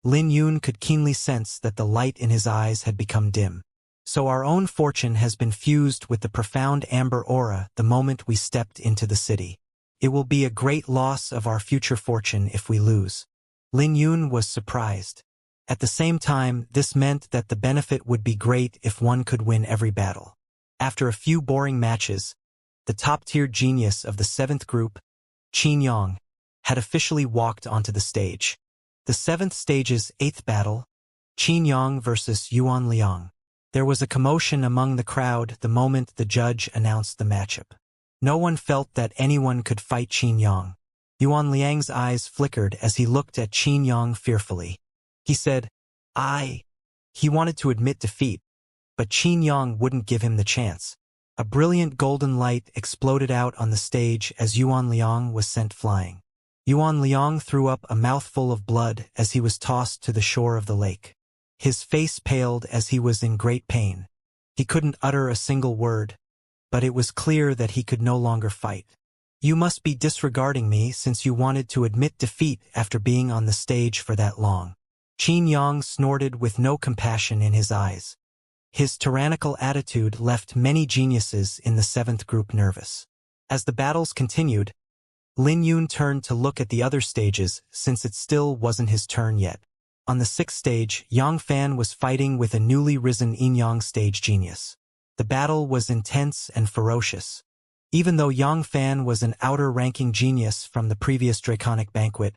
Lin Yun could keenly sense that the light in his eyes had become dim. So our own fortune has been fused with the profound amber aura the moment we stepped into the city. It will be a great loss of our future fortune if we lose. Lin Yun was surprised. At the same time, this meant that the benefit would be great if one could win every battle. After a few boring matches, the top-tier genius of the 7th group, Qin Yang, had officially walked onto the stage. The 7th stage's 8th battle, Qin Yang versus Yuan Liang. There was a commotion among the crowd the moment the judge announced the matchup. No one felt that anyone could fight Qin Yang. Yuan Liang's eyes flickered as he looked at Qin Yang fearfully. He said, He wanted to admit defeat, but Qin Yang wouldn't give him the chance. A brilliant golden light exploded out on the stage as Yuan Liang was sent flying. Yuan Liang threw up a mouthful of blood as he was tossed to the shore of the lake. His face paled as he was in great pain. He couldn't utter a single word, but it was clear that he could no longer fight. You must be disregarding me since you wanted to admit defeat after being on the stage for that long. Qin Yang snorted with no compassion in his eyes. His tyrannical attitude left many geniuses in the 7th group nervous. As the battles continued, Lin Yun turned to look at the other stages since it still wasn't his turn yet. On the 6th stage, Yang Fan was fighting with a newly risen Yin Yang stage genius. The battle was intense and ferocious. Even though Yang Fan was an outer-ranking genius from the previous Draconic Banquet,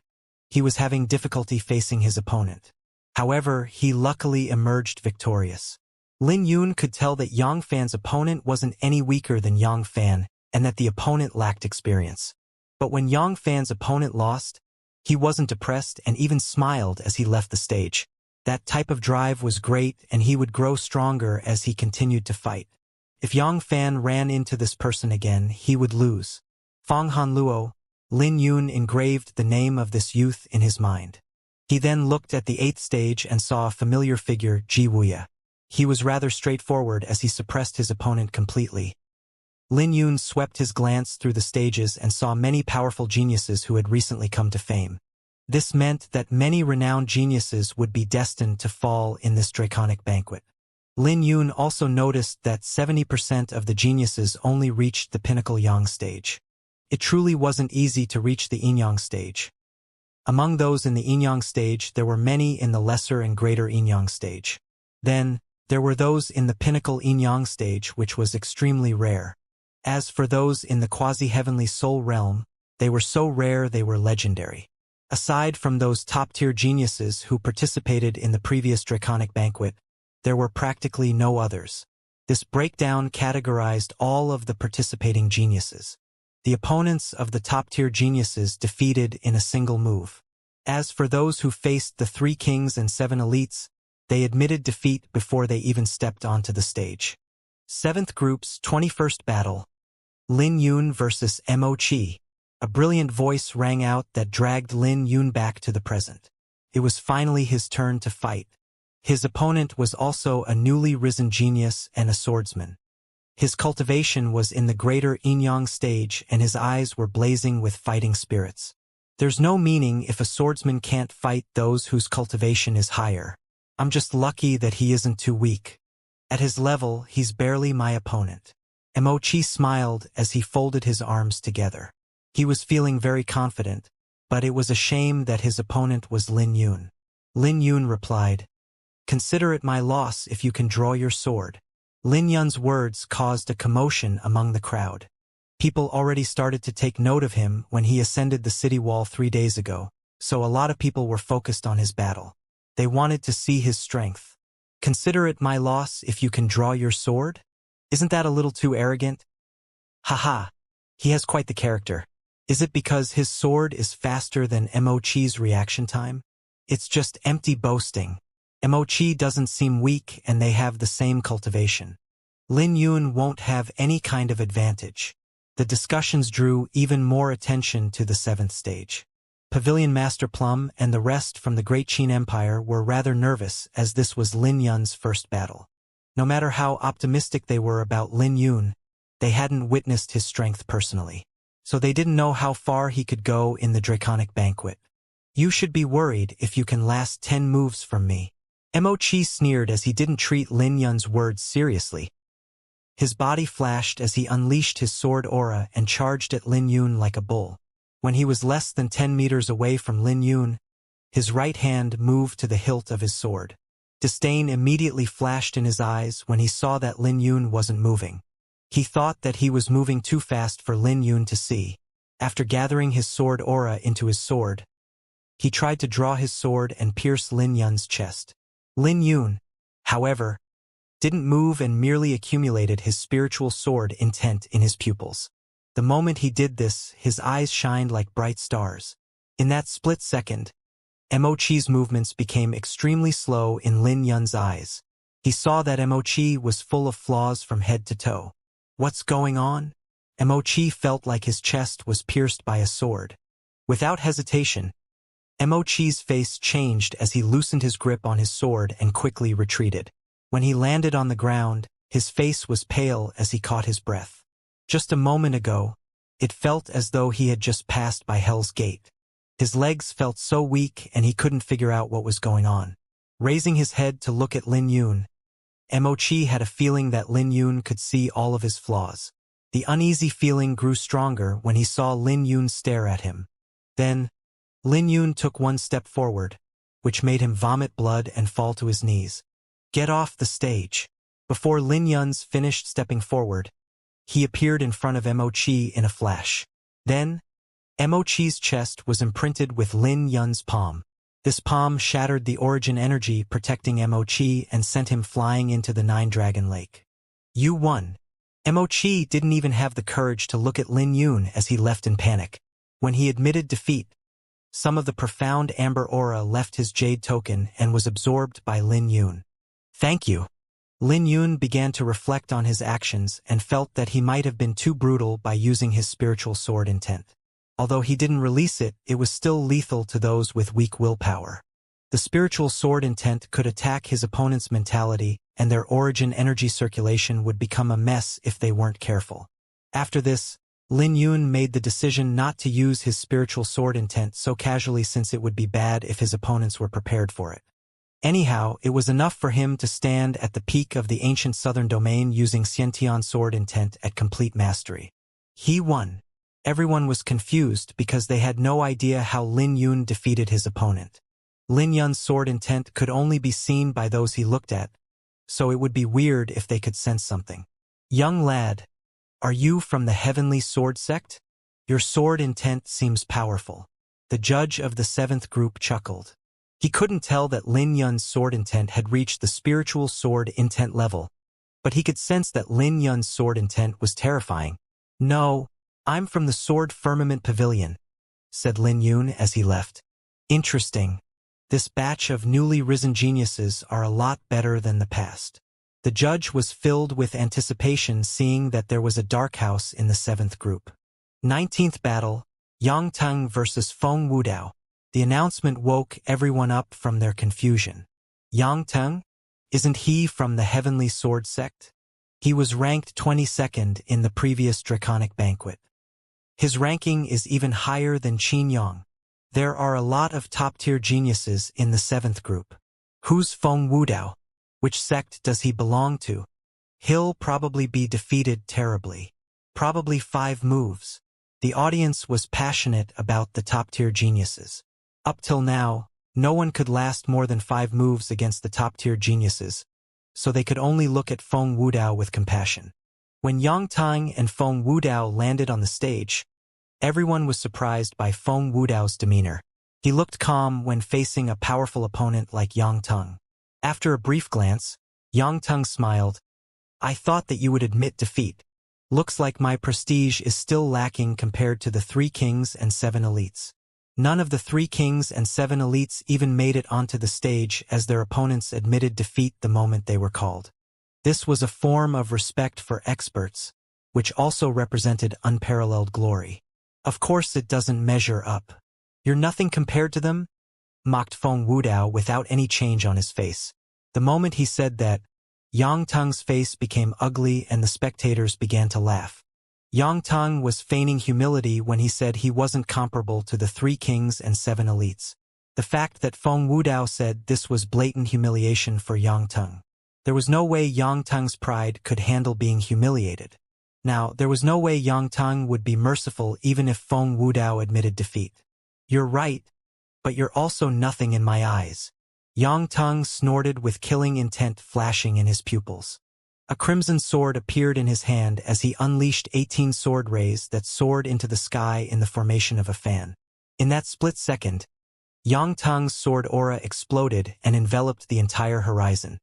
he was having difficulty facing his opponent. However, he luckily emerged victorious. Lin Yun could tell that Yang Fan's opponent wasn't any weaker than Yang Fan and that the opponent lacked experience. But when Yang Fan's opponent lost, he wasn't depressed and even smiled as he left the stage. That type of drive was great and he would grow stronger as he continued to fight. If Yang Fan ran into this person again, he would lose. Fang Han Luo, Lin Yun engraved the name of this youth in his mind. He then looked at the 8th stage and saw a familiar figure, Ji Wuya. He was rather straightforward as he suppressed his opponent completely. Lin Yun swept his glance through the stages and saw many powerful geniuses who had recently come to fame. This meant that many renowned geniuses would be destined to fall in this Draconic Banquet. Lin Yun also noticed that 70% of the geniuses only reached the Pinnacle Yang stage. It truly wasn't easy to reach the Yin Yang stage. Among those in the Yin Yang stage, there were many in the lesser and greater Yin Yang stage. Then, there were those in the Pinnacle Yin Yang stage, which was extremely rare. As for those in the quasi-heavenly soul realm, they were so rare they were legendary. Aside from those top-tier geniuses who participated in the previous Draconic Banquet, there were practically no others. This breakdown categorized all of the participating geniuses. The opponents of the top-tier geniuses defeated in a single move. As for those who faced the 3 kings and 7 elites, they admitted defeat before they even stepped onto the stage. 7th group's 21st battle, Lin Yun versus Mo Qi. A brilliant voice rang out that dragged Lin Yun back to the present. It was finally his turn to fight. His opponent was also a newly risen genius and a swordsman. His cultivation was in the greater yin-yang stage and his eyes were blazing with fighting spirits. There's no meaning if a swordsman can't fight those whose cultivation is higher. I'm just lucky that he isn't too weak. At his level, he's barely my opponent. Emochi smiled as he folded his arms together. He was feeling very confident, but it was a shame that his opponent was Lin Yun. Lin Yun replied, "Consider it my loss if you can draw your sword." Lin Yun's words caused a commotion among the crowd. People already started to take note of him when he ascended the city wall 3 days ago, so a lot of people were focused on his battle. They wanted to see his strength. Consider it my loss if you can draw your sword? Isn't that a little too arrogant? Haha, he has quite the character. Is it because his sword is faster than Emochi's reaction time? It's just empty boasting. Emochi doesn't seem weak and they have the same cultivation. Lin Yun won't have any kind of advantage. The discussions drew even more attention to the 7th stage. Pavilion Master Plum and the rest from the Great Qin Empire were rather nervous as this was Lin Yun's first battle. No matter how optimistic they were about Lin Yun, they hadn't witnessed his strength personally. So they didn't know how far he could go in the Draconic Banquet. You should be worried if you can last 10 moves from me. Emochi sneered as he didn't treat Lin Yun's words seriously. His body flashed as he unleashed his sword aura and charged at Lin Yun like a bull. When he was less than 10 meters away from Lin Yun, his right hand moved to the hilt of his sword. Disdain immediately flashed in his eyes when he saw that Lin Yun wasn't moving. He thought that he was moving too fast for Lin Yun to see. After gathering his sword aura into his sword, he tried to draw his sword and pierce Lin Yun's chest. Lin Yun, however, didn't move and merely accumulated his spiritual sword intent in his pupils. The moment he did this, his eyes shined like bright stars. In that split second, Emochi's movements became extremely slow in Lin Yun's eyes. He saw that Emochi was full of flaws from head to toe. What's going on? Emochi felt like his chest was pierced by a sword. Without hesitation, Emochi's face changed as he loosened his grip on his sword and quickly retreated. When he landed on the ground, his face was pale as he caught his breath. Just a moment ago, it felt as though he had just passed by Hell's Gate. His legs felt so weak and he couldn't figure out what was going on. Raising his head to look at Lin Yun, Emochi had a feeling that Lin Yun could see all of his flaws. The uneasy feeling grew stronger when he saw Lin Yun stare at him. Then, Lin Yun took one step forward, which made him vomit blood and fall to his knees. Get off the stage. Before Lin Yun's finished stepping forward, he appeared in front of Emochi in a flash. Then, Emochi's chest was imprinted with Lin Yun's palm. This palm shattered the origin energy protecting Emochi and sent him flying into the Nine-Dragon Lake. You won. Emochi didn't even have the courage to look at Lin Yun as he left in panic. When he admitted defeat, some of the profound amber aura left his jade token and was absorbed by Lin Yun. Thank you. Lin Yun began to reflect on his actions and felt that he might have been too brutal by using his spiritual sword intent. Although he didn't release it, it was still lethal to those with weak willpower. The spiritual sword intent could attack his opponent's mentality, and their origin energy circulation would become a mess if they weren't careful. After this, Lin Yun made the decision not to use his spiritual sword intent so casually since it would be bad if his opponents were prepared for it. Anyhow, it was enough for him to stand at the peak of the ancient southern domain using Xianxia's sword intent at complete mastery. He won. Everyone was confused because they had no idea how Lin Yun defeated his opponent. Lin Yun's sword intent could only be seen by those he looked at, so it would be weird if they could sense something. Young lad, are you from the Heavenly Sword Sect? Your sword intent seems powerful. The judge of the 7th group chuckled. He couldn't tell that Lin Yun's sword intent had reached the spiritual sword intent level, but he could sense that Lin Yun's sword intent was terrifying. No, I'm from the Sword Firmament Pavilion, said Lin Yun as he left. Interesting. This batch of newly risen geniuses are a lot better than the past. The judge was filled with anticipation seeing that there was a dark house in the 7th group. 19th battle, Yang Teng versus Feng Wudao. The announcement woke everyone up from their confusion. Yang Teng? Isn't he from the Heavenly Sword Sect? He was ranked 22nd in the previous Draconic Banquet. His ranking is even higher than Qin Yang. There are a lot of top-tier geniuses in the 7th group. Who's Feng Wudao? Which sect does he belong to? He'll probably be defeated terribly. Probably 5 moves. The audience was passionate about the top-tier geniuses. Up till now, no one could last more than 5 moves against the top-tier geniuses, so they could only look at Feng Wudao with compassion. When Yang Tang and Feng Wudao landed on the stage, everyone was surprised by Feng Wudao's demeanor. He looked calm when facing a powerful opponent like Yang Tang. After a brief glance, Yang Tang smiled. "I thought that you would admit defeat. Looks like my prestige is still lacking compared to the 3 kings and 7 elites." None of the 3 kings and 7 elites even made it onto the stage as their opponents admitted defeat the moment they were called. This was a form of respect for experts, which also represented unparalleled glory. "Of course it doesn't measure up. You're nothing compared to them?" mocked Feng Wudao without any change on his face. The moment he said that, Yang Tang's face became ugly and the spectators began to laugh. Yang Tang was feigning humility when he said he wasn't comparable to the 3 kings and 7 elites. The fact that Feng Wudao said this was blatant humiliation for Yang Tang. There was no way Yang Tang's pride could handle being humiliated. Now, there was no way Yang Tang would be merciful even if Feng Wudao admitted defeat. "You're right, but you're also nothing in my eyes." Yang Tang snorted with killing intent flashing in his pupils. A crimson sword appeared in his hand as he unleashed 18 sword rays that soared into the sky in the formation of a fan. In that split second, Yang Tang's sword aura exploded and enveloped the entire horizon.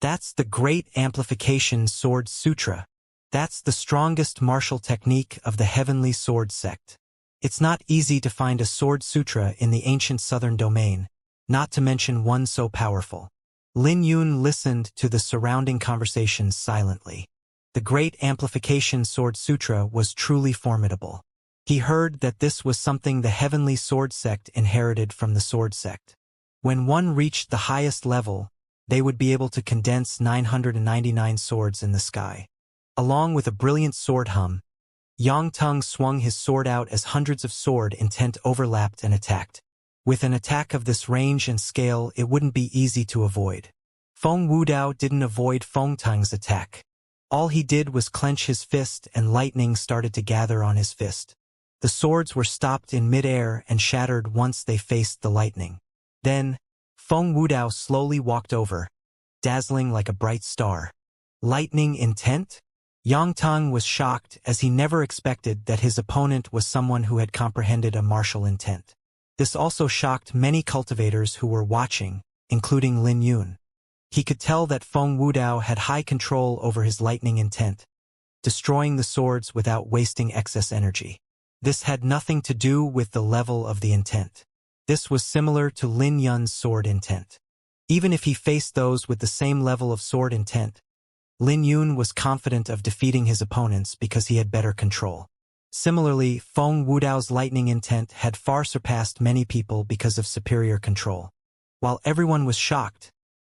That's the Great Amplification Sword Sutra. That's the strongest martial technique of the Heavenly Sword sect. It's not easy to find a sword sutra in the ancient southern domain, not to mention one so powerful. Lin Yun listened to the surrounding conversations silently. The Great Amplification Sword Sutra was truly formidable. He heard that this was something the Heavenly Sword sect inherited from the Sword sect. When one reached the highest level, they would be able to condense 999 swords in the sky. Along with a brilliant sword hum, Yang Tang swung his sword out as hundreds of sword intent overlapped and attacked. With an attack of this range and scale, it wouldn't be easy to avoid. Feng Wudao didn't avoid Feng Tang's attack. All he did was clench his fist and lightning started to gather on his fist. The swords were stopped in mid-air and shattered once they faced the lightning. Then, Feng Wudao slowly walked over, dazzling like a bright star. Lightning intent? Yang Tang was shocked as he never expected that his opponent was someone who had comprehended a martial intent. This also shocked many cultivators who were watching, including Lin Yun. He could tell that Feng Wudao had high control over his lightning intent, destroying the swords without wasting excess energy. This had nothing to do with the level of the intent. This was similar to Lin Yun's sword intent. Even if he faced those with the same level of sword intent, Lin Yun was confident of defeating his opponents because he had better control. Similarly, Feng Wudao's lightning intent had far surpassed many people because of superior control. While everyone was shocked,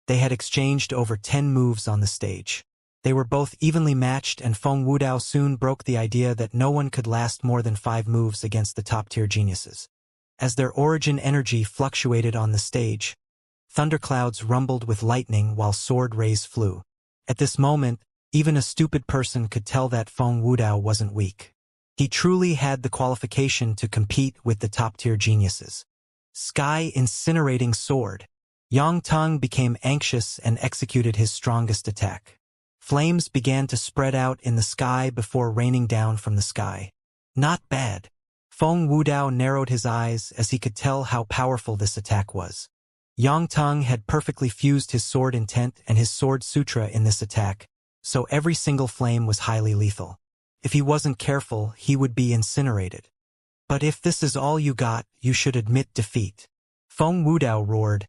they had exchanged over 10 moves on the stage. They were both evenly matched and Feng Wudao soon broke the idea that no one could last more than 5 moves against the top-tier geniuses. As their origin energy fluctuated on the stage, thunderclouds rumbled with lightning while sword rays flew. At this moment, even a stupid person could tell that Feng Wudao wasn't weak. He truly had the qualification to compete with the top-tier geniuses. Sky incinerating sword. Yang Tang became anxious and executed his strongest attack. Flames began to spread out in the sky before raining down from the sky. Not bad. Feng Wudao narrowed his eyes as he could tell how powerful this attack was. Yang Tang had perfectly fused his sword intent and his sword sutra in this attack, so every single flame was highly lethal. If he wasn't careful, he would be incinerated. But if this is all you got, you should admit defeat. Feng Wudao roared.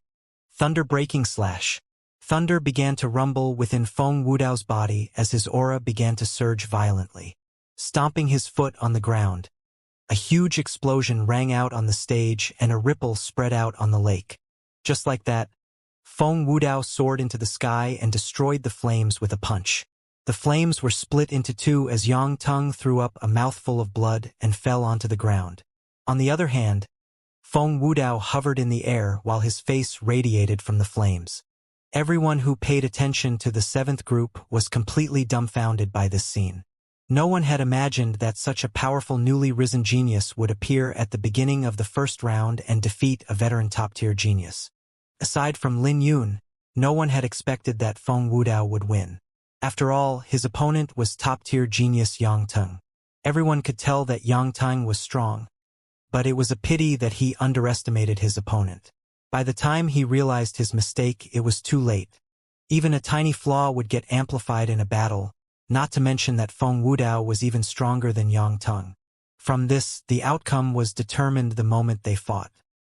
Thunder-breaking slash. Thunder began to rumble within Feng Wudao's body as his aura began to surge violently. Stomping his foot on the ground, a huge explosion rang out on the stage and a ripple spread out on the lake. Just like that, Feng Wudao soared into the sky and destroyed the flames with a punch. The flames were split into two as Yang Tung threw up a mouthful of blood and fell onto the ground. On the other hand, Feng Wudao hovered in the air while his face radiated from the flames. Everyone who paid attention to the seventh group was completely dumbfounded by this scene. No one had imagined that such a powerful newly risen genius would appear at the beginning of the first round and defeat a veteran top-tier genius. Aside from Lin Yun, no one had expected that Feng Wudao would win. After all, his opponent was top-tier genius Yang Tung. Everyone could tell that Yang Tung was strong, but it was a pity that he underestimated his opponent. By the time he realized his mistake, it was too late. Even a tiny flaw would get amplified in a battle, not to mention that Feng Wudao was even stronger than Yang Tung. From this, the outcome was determined the moment they fought.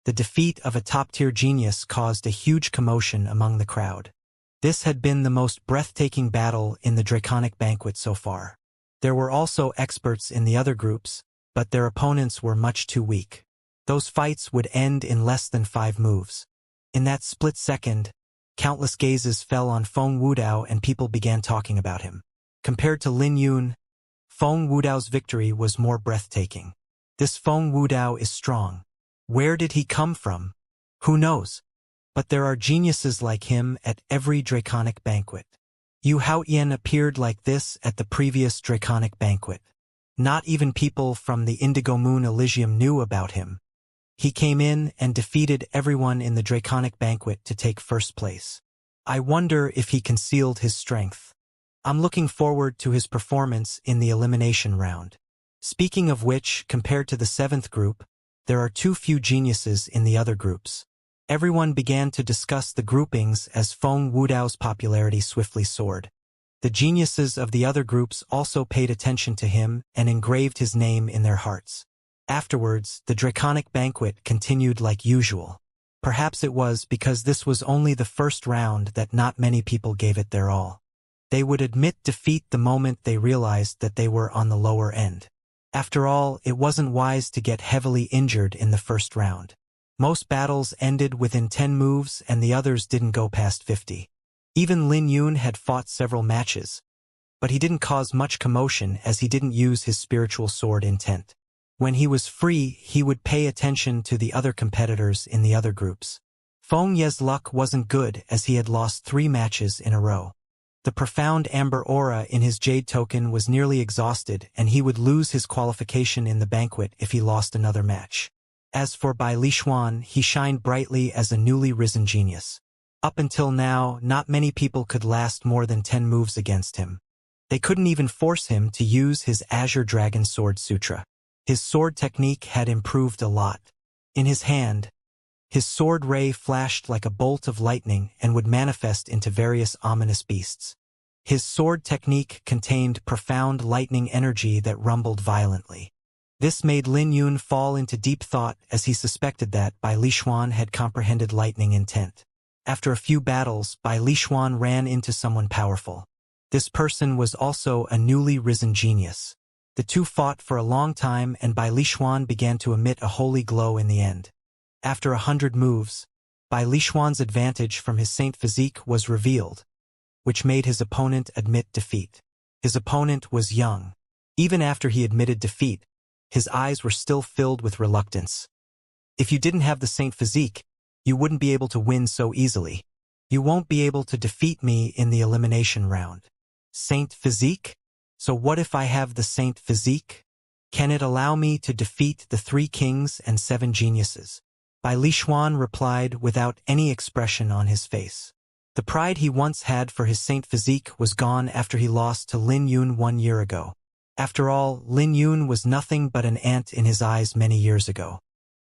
The defeat of a top-tier genius caused a huge commotion among the crowd. This had been the most breathtaking battle in the Draconic Banquet so far. There were also experts in the other groups, but their opponents were much too weak. Those fights would end in less than 5 moves. In that split second, countless gazes fell on Feng Wudao and people began talking about him. Compared to Lin Yun, Feng Wudao's victory was more breathtaking. This Feng Wudao is strong. Where did he come from? Who knows? But there are geniuses like him at every Draconic Banquet. Yu Haotian appeared like this at the previous Draconic Banquet. Not even people from the Indigo Moon Elysium knew about him. He came in and defeated everyone in the Draconic Banquet to take first place. I wonder if he concealed his strength. I'm looking forward to his performance in the elimination round. Speaking of which, compared to the seventh group, there are too few geniuses in the other groups. Everyone began to discuss the groupings as Feng Wudao's popularity swiftly soared. The geniuses of the other groups also paid attention to him and engraved his name in their hearts. Afterwards, the Draconic Banquet continued like usual. Perhaps it was because this was only the first round that not many people gave it their all. They would admit defeat the moment they realized that they were on the lower end. After all, it wasn't wise to get heavily injured in the first round. Most battles ended within 10 moves and the others didn't go past 50. Even Lin Yun had fought several matches, but he didn't cause much commotion as he didn't use his spiritual sword intent. When he was free, he would pay attention to the other competitors in the other groups. Feng Ye's luck wasn't good as he had lost 3 matches in a row. The profound amber aura in his jade token was nearly exhausted and he would lose his qualification in the banquet if he lost another match. As for Bai Lishuan, he shined brightly as a newly risen genius. Up until now, not many people could last more than 10 moves against him. They couldn't even force him to use his Azure Dragon Sword Sutra. His sword technique had improved a lot. In his hand, his sword ray flashed like a bolt of lightning and would manifest into various ominous beasts. His sword technique contained profound lightning energy that rumbled violently. This made Lin Yun fall into deep thought as he suspected that Bai Lishuan had comprehended lightning intent. After a few battles, Bai Lishuan ran into someone powerful. This person was also a newly risen genius. The two fought for a long time and Bai Lishuan began to emit a holy glow in the end. After 100 moves, Bai Lishuan's advantage from his saint physique was revealed, which made his opponent admit defeat. His opponent was young. Even after he admitted defeat, his eyes were still filled with reluctance. If you didn't have the saint physique, you wouldn't be able to win so easily. You won't be able to defeat me in the elimination round. Saint physique? So what if I have the saint physique? Can it allow me to defeat the 3 kings and 7 geniuses? Bai Lishuan replied without any expression on his face. The pride he once had for his saint physique was gone after he lost to Lin Yun 1 year ago. After all, Lin Yun was nothing but an ant in his eyes many years ago.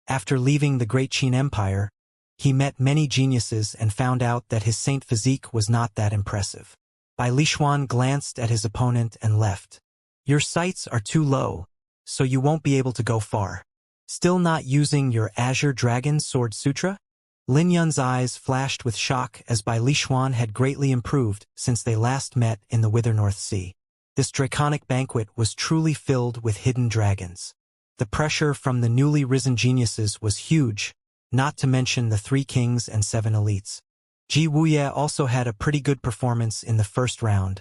After leaving the Great Qin Empire, he met many geniuses and found out that his saint physique was not that impressive. Bai Lishuan glanced at his opponent and left. Your sights are too low, so you won't be able to go far. Still not using your Azure Dragon Sword Sutra? Lin Yun's eyes flashed with shock as Bai Lishuan had greatly improved since they last met in the Wither North Sea. This Draconic Banquet was truly filled with hidden dragons. The pressure from the newly risen geniuses was huge, not to mention the 3 kings and 7 elites. Ji Wuye also had a pretty good performance in the first round,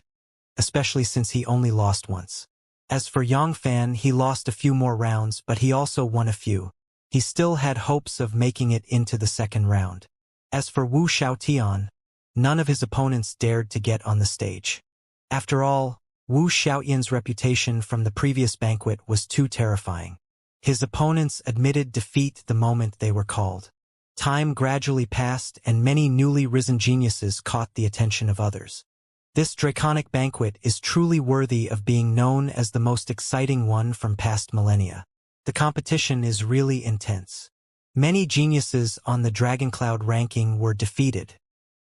especially since he only lost once. As for Yang Fan, he lost a few more rounds, but he also won a few. He still had hopes of making it into the second round. As for Wu Xiaotian, none of his opponents dared to get on the stage. After all, Wu Xiaotian's reputation from the previous banquet was too terrifying. His opponents admitted defeat the moment they were called. Time gradually passed and many newly risen geniuses caught the attention of others. This draconic banquet is truly worthy of being known as the most exciting one from past millennia. The competition is really intense. Many geniuses on the Dragon Cloud ranking were defeated.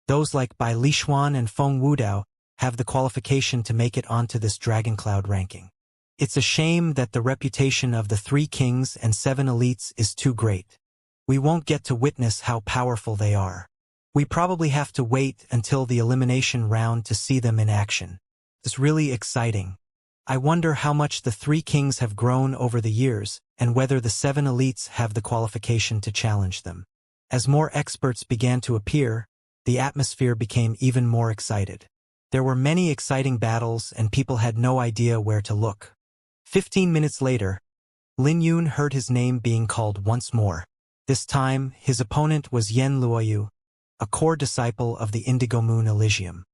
Those like Bai Lishuan and Feng Wudao have the qualification to make it onto this Dragon Cloud ranking. It's a shame that the reputation of the 3 kings and 7 elites is too great. We won't get to witness how powerful they are. We probably have to wait until the elimination round to see them in action. It's really exciting. I wonder how much the 3 kings have grown over the years, and whether the 7 elites have the qualification to challenge them. As more experts began to appear, the atmosphere became even more excited. There were many exciting battles and people had no idea where to look. 15 minutes later, Lin Yun heard his name being called once more. This time, his opponent was Yen Luoyu, a core disciple of the Indigo Moon Elysium.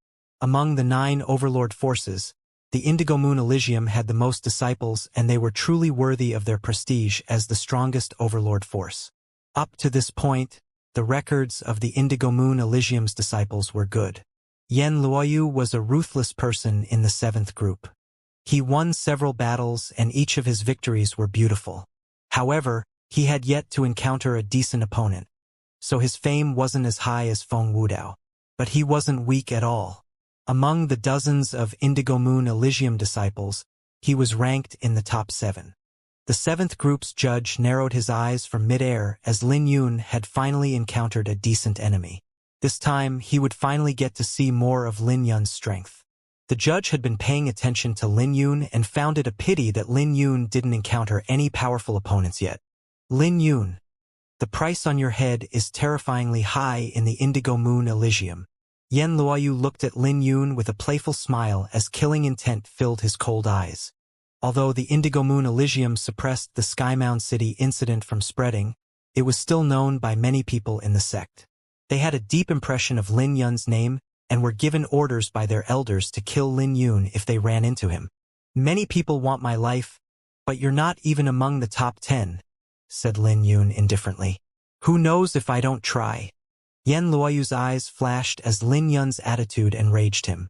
Among the 9 overlord forces, the Indigo Moon Elysium had the most disciples and they were truly worthy of their prestige as the strongest overlord force. Up to this point, the records of the Indigo Moon Elysium's disciples were good. Yen Luoyu was a ruthless person in the 7th group. He won several battles and each of his victories were beautiful. However, he had yet to encounter a decent opponent, so his fame wasn't as high as Feng Wudao. But he wasn't weak at all. Among the dozens of Indigo Moon Elysium disciples, he was ranked in the top 7. The 7th group's judge narrowed his eyes from mid-air as Lin Yun had finally encountered a decent enemy. This time, he would finally get to see more of Lin Yun's strength. The judge had been paying attention to Lin Yun and found it a pity that Lin Yun didn't encounter any powerful opponents yet. Lin Yun, the price on your head is terrifyingly high in the Indigo Moon Elysium. Yen Luoyu looked at Lin Yun with a playful smile as killing intent filled his cold eyes. Although the Indigo Moon Elysium suppressed the Skymound City incident from spreading, it was still known by many people in the sect. They had a deep impression of Lin Yun's name and were given orders by their elders to kill Lin Yun if they ran into him. Many people want my life, but you're not even among the top 10, said Lin Yun indifferently. Who knows if I don't try? Yen Luoyu's eyes flashed as Lin Yun's attitude enraged him.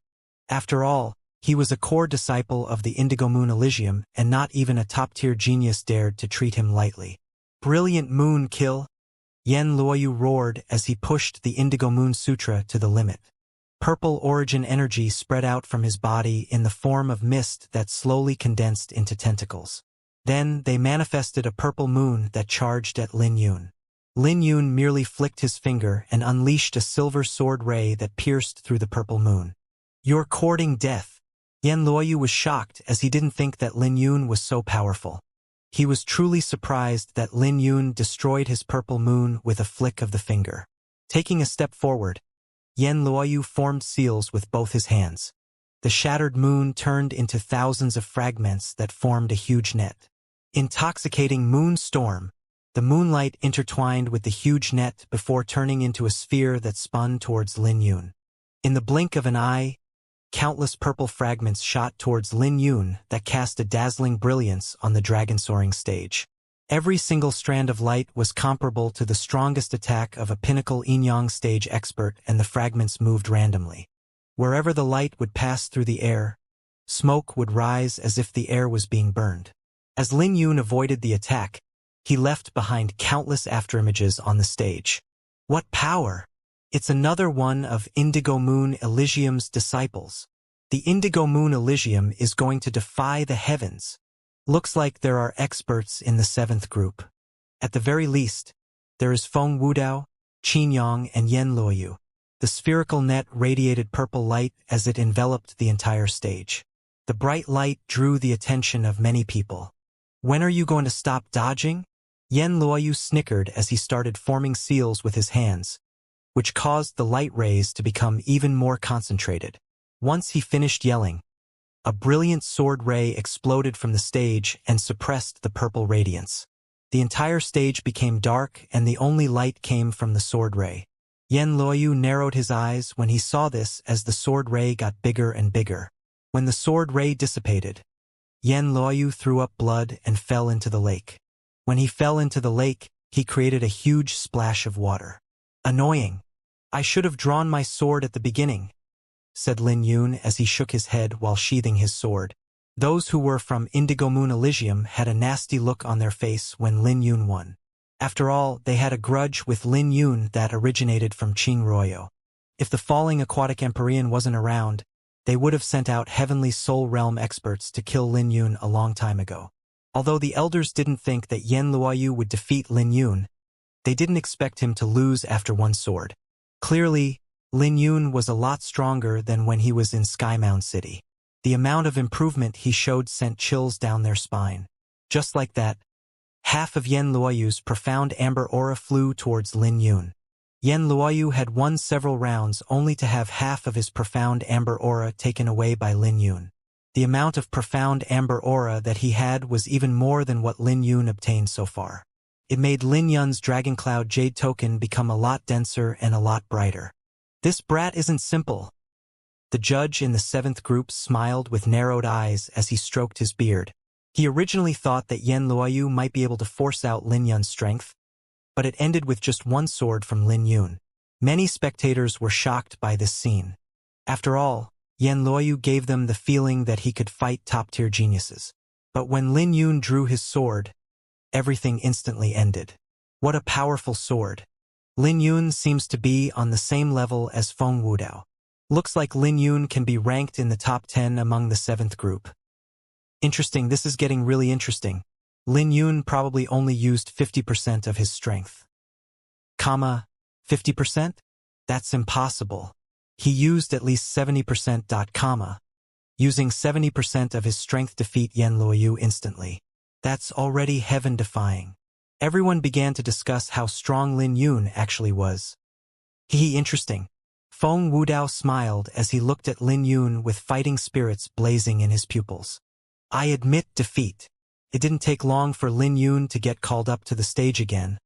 After all, he was a core disciple of the Indigo Moon Elysium and not even a top-tier genius dared to treat him lightly. Brilliant moon kill! Yen Luoyu roared as he pushed the Indigo Moon Sutra to the limit. Purple origin energy spread out from his body in the form of mist that slowly condensed into tentacles. Then they manifested a purple moon that charged at Lin Yun. Lin Yun merely flicked his finger and unleashed a silver sword ray that pierced through the purple moon. You're courting death. Yen Luoyu was shocked as he didn't think that Lin Yun was so powerful. He was truly surprised that Lin Yun destroyed his purple moon with a flick of the finger. Taking a step forward, Yen Luoyu formed seals with both his hands. The shattered moon turned into thousands of fragments that formed a huge net. Intoxicating moon storm. The moonlight intertwined with the huge net before turning into a sphere that spun towards Lin Yun. In the blink of an eye, countless purple fragments shot towards Lin Yun that cast a dazzling brilliance on the dragon-soaring stage. Every single strand of light was comparable to the strongest attack of a pinnacle yin-yang stage expert, and the fragments moved randomly. Wherever the light would pass through the air, smoke would rise as if the air was being burned. As Lin Yun avoided the attack, he left behind countless afterimages on the stage. What power! It's another one of Indigo Moon Elysium's disciples. The Indigo Moon Elysium is going to defy the heavens. Looks like there are experts in the 7th group. At the very least, there is Feng Wudao, Qin Yang, and Yen Luoyu. The spherical net radiated purple light as it enveloped the entire stage. The bright light drew the attention of many people. When are you going to stop dodging? Yen Luoyu snickered as he started forming seals with his hands, which caused the light rays to become even more concentrated. Once he finished yelling, A brilliant sword ray exploded from the stage and suppressed the purple radiance. The entire stage became dark and the only light came from the sword ray. Yan Luoyu narrowed his eyes when he saw this as the sword ray got bigger and bigger. When the sword ray dissipated, Yan Luoyu threw up blood and fell into the lake. When he fell into the lake, he created a huge splash of water. Annoying. I should have drawn my sword at the beginning, said Lin Yun as he shook his head while sheathing his sword. Those who were from Indigo Moon Elysium had a nasty look on their face when Lin Yun won. After all, they had a grudge with Lin Yun that originated from Qing Royo. If the falling aquatic Empyrean wasn't around, they would have sent out Heavenly Soul Realm experts to kill Lin Yun a long time ago. Although the elders didn't think that Yan Luoyu would defeat Lin Yun, they didn't expect him to lose after one sword. Clearly, Lin Yun was a lot stronger than when he was in Skymound City. The amount of improvement he showed sent chills down their spine. Just like that, half of Yan Luoyu's profound amber aura flew towards Lin Yun. Yan Luoyu had won several rounds only to have half of his profound amber aura taken away by Lin Yun. The amount of profound amber aura that he had was even more than what Lin Yun obtained so far. It made Lin Yun's Dragon Cloud Jade token become a lot denser and a lot brighter. This brat isn't simple. The judge in the 7th group smiled with narrowed eyes as he stroked his beard. He originally thought that Yan Luoyu might be able to force out Lin Yun's strength, but it ended with just one sword from Lin Yun. Many spectators were shocked by this scene. After all, Yan Luoyu gave them the feeling that he could fight top-tier geniuses. But when Lin Yun drew his sword, everything instantly ended. What a powerful sword. Lin Yun seems to be on the same level as Feng Wudao. Looks like Lin Yun can be ranked in the top 10 among the 7th group. Interesting, this is getting really interesting. Lin Yun probably only used 50% of his strength. 50%? That's impossible. He used at least 70%. Using 70% of his strength defeat Yan Luoyu instantly. That's already heaven-defying. Everyone began to discuss how strong Lin Yun actually was. Interesting. Feng Wudao smiled as he looked at Lin Yun with fighting spirits blazing in his pupils. I admit defeat. It didn't take long for Lin Yun to get called up to the stage again,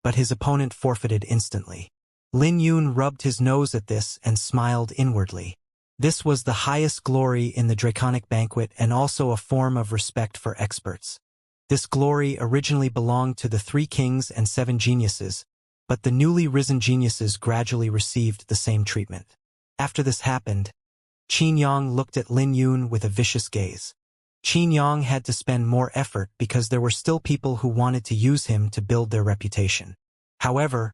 but his opponent forfeited instantly. Lin Yun rubbed his nose at this and smiled inwardly. This was the highest glory in the Draconic Banquet and also a form of respect for experts. This glory originally belonged to the 3 kings and 7 geniuses, but the newly risen geniuses gradually received the same treatment. After this happened, Qin Yang looked at Lin Yun with a vicious gaze. Qin Yang had to spend more effort because there were still people who wanted to use him to build their reputation. However,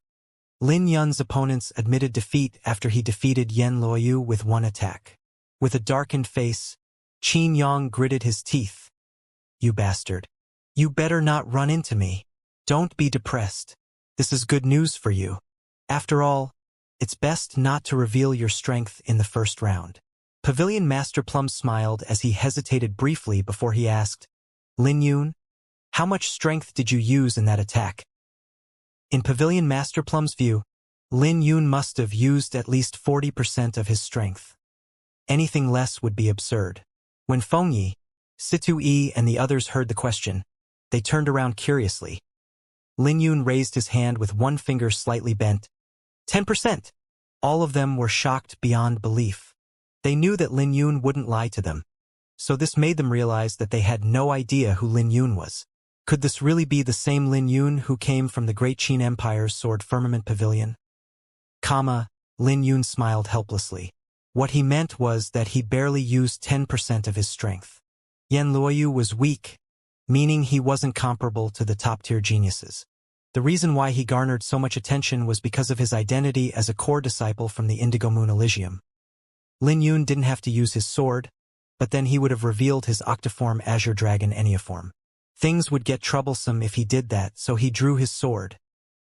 Lin Yun's opponents admitted defeat after he defeated Yan Luoyu with one attack. With a darkened face, Qin Yang gritted his teeth. You bastard. You better not run into me. Don't be depressed. This is good news for you. After all, it's best not to reveal your strength in the first round. Pavilion Master Plum smiled as he hesitated briefly before he asked, Lin Yun, how much strength did you use in that attack? In Pavilion Master Plum's view, Lin Yun must have used at least 40% of his strength. Anything less would be absurd. When Feng Yi, Situ Yi and the others heard the question, they turned around curiously. Lin Yun raised his hand with one finger slightly bent. 10%! All of them were shocked beyond belief. They knew that Lin Yun wouldn't lie to them, so this made them realize that they had no idea who Lin Yun was. Could this really be the same Lin Yun who came from the Great Qin Empire's Sword Firmament Pavilion? Lin Yun smiled helplessly. What he meant was that he barely used 10% of his strength. Yan Luoyu was weak, meaning he wasn't comparable to the top-tier geniuses. The reason why he garnered so much attention was because of his identity as a core disciple from the Indigo Moon Elysium. Lin Yun didn't have to use his sword, but then he would have revealed his octiform Azure Dragon Enneaform. Things would get troublesome if he did that, so he drew his sword.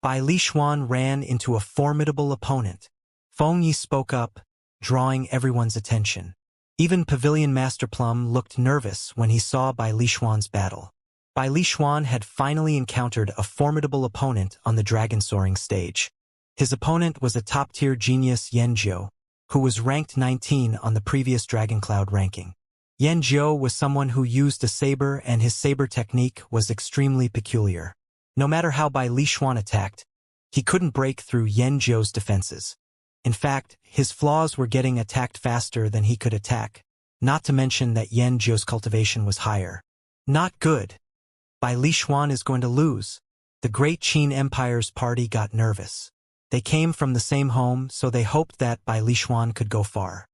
Bai Lishuan ran into a formidable opponent. Feng Yi spoke up, drawing everyone's attention. Even Pavilion Master Plum looked nervous when he saw Bai Lishuan's battle. Bai Lishuan had finally encountered a formidable opponent on the dragon soaring stage. His opponent was a top-tier genius Yanzhou, who was ranked 19 on the previous Dragon Cloud ranking. Yan Zhou was someone who used a saber, and his saber technique was extremely peculiar. No matter how Bai Lishuan attacked, he couldn't break through Yan Zhou's defenses. In fact, his flaws were getting attacked faster than he could attack, not to mention that Yan Zhou's cultivation was higher. Not good. Bai Lishuan is going to lose. The Great Qin Empire's party got nervous. They came from the same home, so they hoped that Bai Lishuan could go far.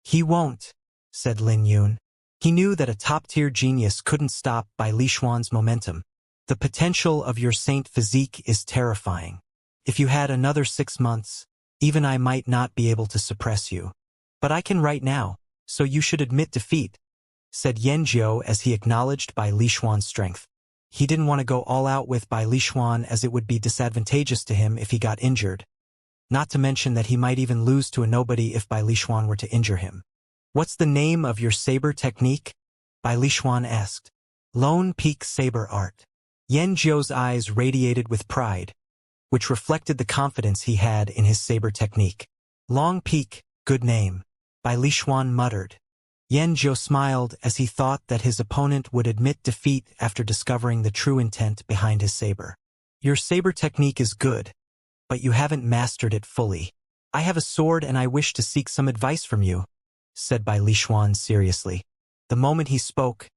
He won't, said Lin Yun. He knew that a top-tier genius couldn't stop Bai Lishuan's momentum. The potential of your saint physique is terrifying. If you had another 6 months, even I might not be able to suppress you. But I can right now, so you should admit defeat, said Yan Zhou as he acknowledged Bai Lishuan's strength. He didn't want to go all out with Bai Lishuan as it would be disadvantageous to him if he got injured. Not to mention that he might even lose to a nobody if Bai Lishuan were to injure him. What's the name of your saber technique? Bai Lishuan asked. Lone Peak Saber Art. Yan Zhou's eyes radiated with pride, which reflected the confidence he had in his saber technique. Long Peak, good name, Bai Lishuan muttered. Yan Zhou smiled as he thought that his opponent would admit defeat after discovering the true intent behind his saber. Your saber technique is good, but you haven't mastered it fully. I have a sword and I wish to seek some advice from you, said Bai Lishuan seriously. The moment he spoke,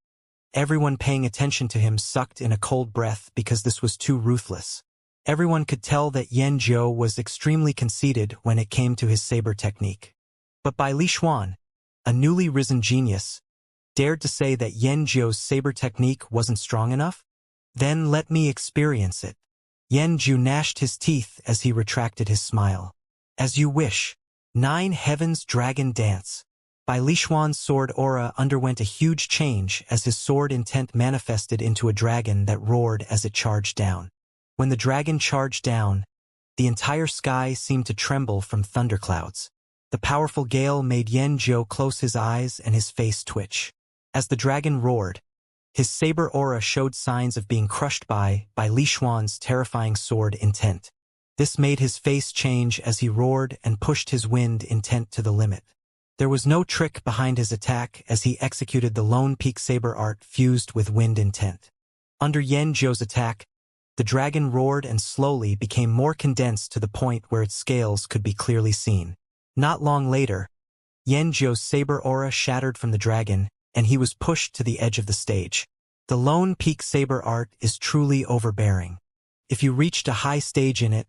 everyone paying attention to him sucked in a cold breath because this was too ruthless. Everyone could tell that Yan Zhou was extremely conceited when it came to his saber technique. But Bai Lishuan, a newly risen genius, dared to say that Yan Zhou's saber technique wasn't strong enough? Then let me experience it. Yan Zhou gnashed his teeth as he retracted his smile. As you wish. 9 Heavens Dragon Dance. Bai Lishuan's sword aura underwent a huge change as his sword intent manifested into a dragon that roared as it charged down. When the dragon charged down, the entire sky seemed to tremble from thunderclouds. The powerful gale made Yan Zhou close his eyes and his face twitch. As the dragon roared, his saber aura showed signs of being crushed by Lishuan's terrifying sword intent. This made his face change as he roared and pushed his wind intent to the limit. There was no trick behind his attack as he executed the Lone Peak Saber art fused with wind intent. Under Yan Zhou's attack, the dragon roared and slowly became more condensed to the point where its scales could be clearly seen. Not long later, Yan Zhou's saber aura shattered from the dragon, and he was pushed to the edge of the stage. The Lone Peak Saber art is truly overbearing. If you reached a high stage in it,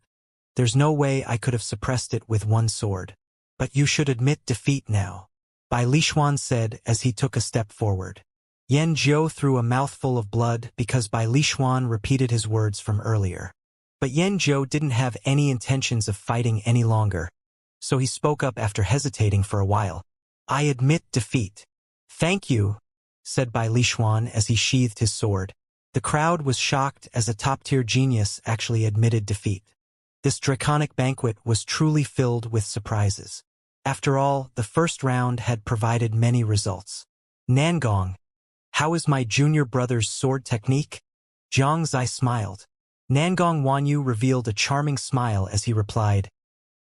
there's no way I could have suppressed it with one sword. But you should admit defeat now, Bai Lishuan said as he took a step forward. Yan Zhou threw a mouthful of blood because Bai Lishuan repeated his words from earlier. But Yan Zhou didn't have any intentions of fighting any longer, so he spoke up after hesitating for a while. I admit defeat. Thank you, said Bai Lishuan as he sheathed his sword. The crowd was shocked as a top-tier genius actually admitted defeat. This draconic banquet was truly filled with surprises. After all, the first round had provided many results. Nangong, how is my junior brother's sword technique? Zhang Zai smiled. Nangong Wanyu revealed a charming smile as he replied,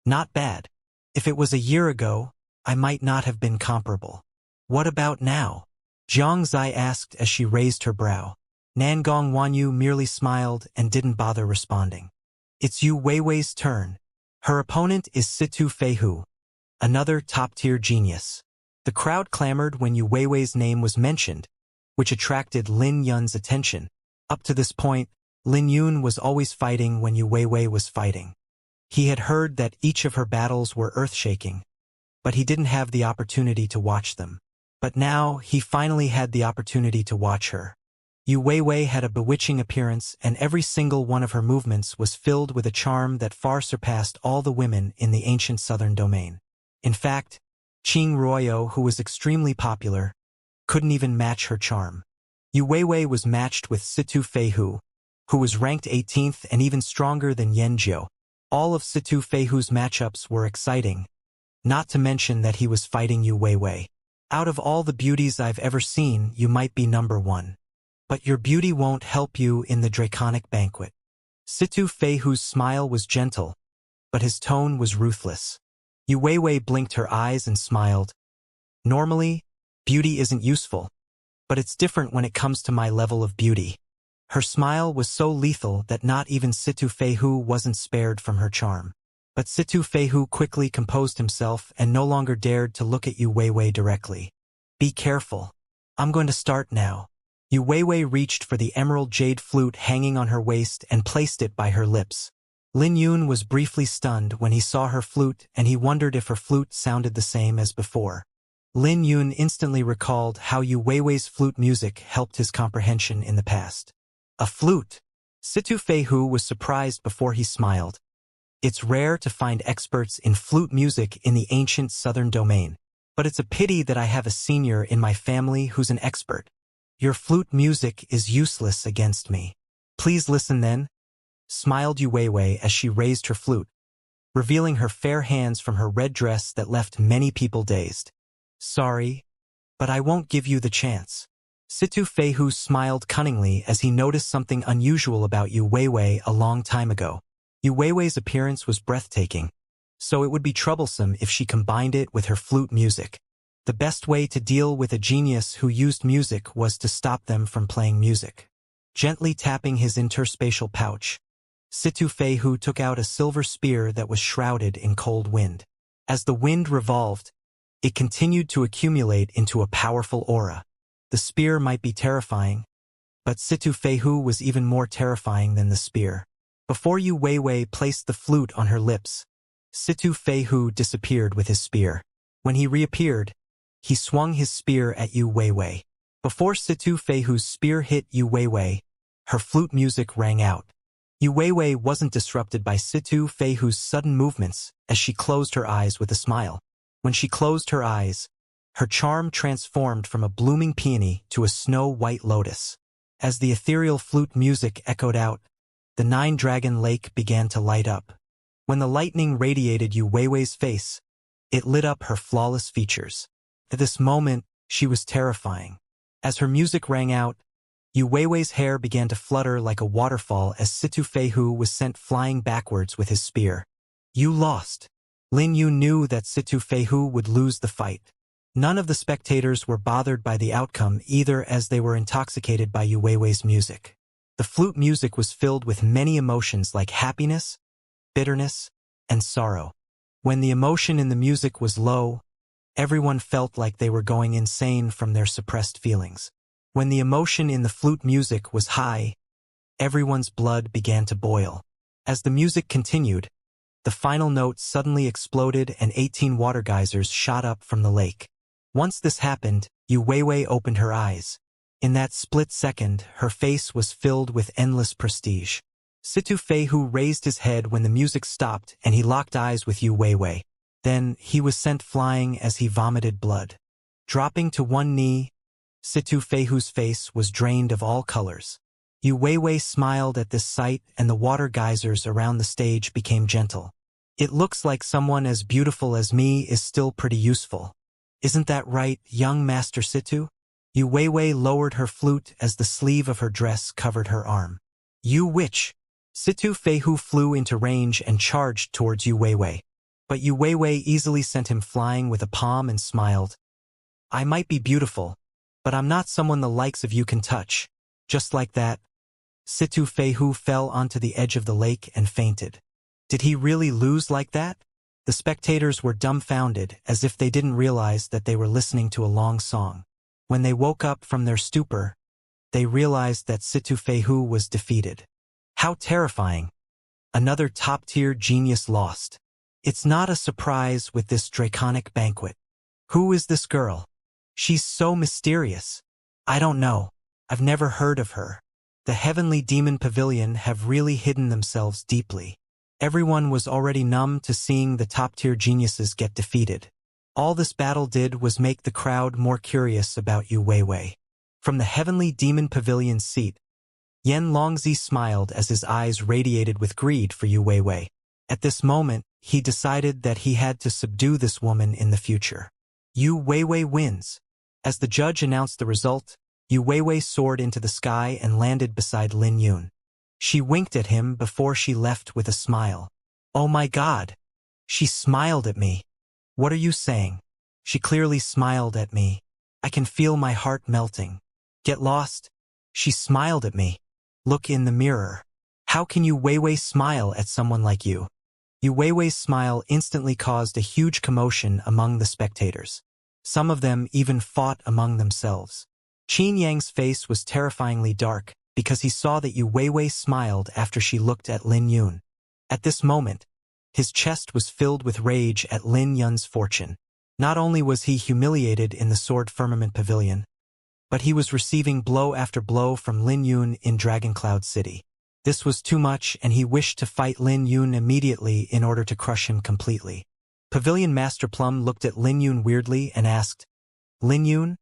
not bad. If it was a year ago, I might not have been comparable. What about now? Zhang Zai asked as she raised her brow. Nangong Wanyu merely smiled and didn't bother responding. It's Yu Weiwei's turn. Her opponent is Situ Feihu, another top-tier genius. The crowd clamored when Yu Weiwei's name was mentioned, which attracted Lin Yun's attention. Up to this point, Lin Yun was always fighting when Yu Weiwei was fighting. He had heard that each of her battles were earth-shaking, but he didn't have the opportunity to watch them. But now, he finally had the opportunity to watch her. Yu Weiwei had a bewitching appearance, and every single one of her movements was filled with a charm that far surpassed all the women in the ancient southern domain. In fact, Qing Ruoyo, who was extremely popular, couldn't even match her charm. Yu Weiwei was matched with Situ Feihu, who was ranked 18th and even stronger than Yan Zhou. All of Situ Feihu's matchups were exciting, not to mention that he was fighting Yu Weiwei. Out of all the beauties I've ever seen, you might be number one. But your beauty won't help you in the draconic banquet. Situ Feihu's smile was gentle, but his tone was ruthless. Yu Weiwei blinked her eyes and smiled. Normally, Beauty isn't useful, but it's different when it comes to my level of beauty. Her smile was so lethal that not even Situ Feihu wasn't spared from her charm. But Situ Feihu quickly composed himself and no longer dared to look at Yu Weiwei directly. Be careful. I'm going to start now. Yu Weiwei reached for the emerald jade flute hanging on her waist and placed it by her lips. Lin Yun was briefly stunned when he saw her flute, and he wondered if her flute sounded the same as before. Lin Yun instantly recalled how Yu Weiwei's flute music helped his comprehension in the past. A flute! Situ Feihu was surprised before he smiled. It's rare to find experts in flute music in the ancient southern domain, but it's a pity that I have a senior in my family who's an expert. Your flute music is useless against me. Please listen then, smiled Yu Weiwei as she raised her flute, revealing her fair hands from her red dress that left many people dazed. Sorry, but I won't give you the chance. Situ Feihu smiled cunningly as he noticed something unusual about Yu Weiwei a long time ago. Yu Weiwei's appearance was breathtaking, so it would be troublesome if she combined it with her flute music. The best way to deal with a genius who used music was to stop them from playing music. Gently tapping his interspatial pouch, Situ Feihu took out a silver spear that was shrouded in cold wind. As the wind revolved, it continued to accumulate into a powerful aura. The spear might be terrifying, but Situ Feihu was even more terrifying than the spear. Before Yu Weiwei placed the flute on her lips, Situ Feihu disappeared with his spear. When he reappeared, he swung his spear at Yu Weiwei. Before Situ Feihu's spear hit Yu Weiwei, her flute music rang out. Yu Weiwei wasn't disrupted by Situ Feihu's sudden movements as she closed her eyes with a smile. When she closed her eyes, her charm transformed from a blooming peony to a snow-white lotus. As the ethereal flute music echoed out, the nine-dragon lake began to light up. When the lightning radiated Yu Weiwei's face, it lit up her flawless features. At this moment, she was terrifying. As her music rang out, Yu Weiwei's hair began to flutter like a waterfall as Situ Feihu was sent flying backwards with his spear. You lost. Lin Yu knew that Situ Feihu would lose the fight. None of the spectators were bothered by the outcome either, as they were intoxicated by Yu Weiwei's music. The flute music was filled with many emotions like happiness, bitterness, and sorrow. When the emotion in the music was low, everyone felt like they were going insane from their suppressed feelings. When the emotion in the flute music was high, everyone's blood began to boil. As the music continued, the final note suddenly exploded and 18 water geysers shot up from the lake. Once this happened, Yu Weiwei opened her eyes. In that split second, her face was filled with endless prestige. Situ Feihu raised his head when the music stopped and he locked eyes with Yu Weiwei. Then, he was sent flying as he vomited blood. Dropping to one knee, Situ Feihu's face was drained of all colors. Yu Weiwei smiled at this sight and the water geysers around the stage became gentle. It looks like someone as beautiful as me is still pretty useful. Isn't that right, young Master Situ? Yu Weiwei lowered her flute as the sleeve of her dress covered her arm. You witch! Situ Feihu flew into range and charged towards Yu Weiwei. But Yu Weiwei easily sent him flying with a palm and smiled. I might be beautiful, but I'm not someone the likes of you can touch. Just like that, Situ Feihu fell onto the edge of the lake and fainted. Did he really lose like that? The spectators were dumbfounded, as if they didn't realize that they were listening to a long song. When they woke up from their stupor, they realized that Situ Feihu was defeated. How terrifying! Another top-tier genius lost. It's not a surprise with this draconic banquet. Who is this girl? She's so mysterious. I don't know. I've never heard of her. The Heavenly Demon Pavilion have really hidden themselves deeply. Everyone was already numb to seeing the top-tier geniuses get defeated. All this battle did was make the crowd more curious about Yu Weiwei. From the Heavenly Demon Pavilion's seat, Yan Longzi smiled as his eyes radiated with greed for Yu Weiwei. At this moment, he decided that he had to subdue this woman in the future. Yu Weiwei wins. As the judge announced the result, Yu Weiwei soared into the sky and landed beside Lin Yun. She winked at him before she left with a smile. Oh my God! She smiled at me. What are you saying? She clearly smiled at me. I can feel my heart melting. Get lost? She smiled at me. Look in the mirror. How can Yu Weiwei smile at someone like you? Yu Weiwei's smile instantly caused a huge commotion among the spectators. Some of them even fought among themselves. Qin Yang's face was terrifyingly dark because he saw that Yu Weiwei smiled after she looked at Lin Yun. At this moment, his chest was filled with rage at Lin Yun's fortune. Not only was he humiliated in the Sword Firmament Pavilion, but he was receiving blow after blow from Lin Yun in Dragon Cloud City. This was too much, and he wished to fight Lin Yun immediately in order to crush him completely. Pavilion Master Plum looked at Lin Yun weirdly and asked, Lin Yun,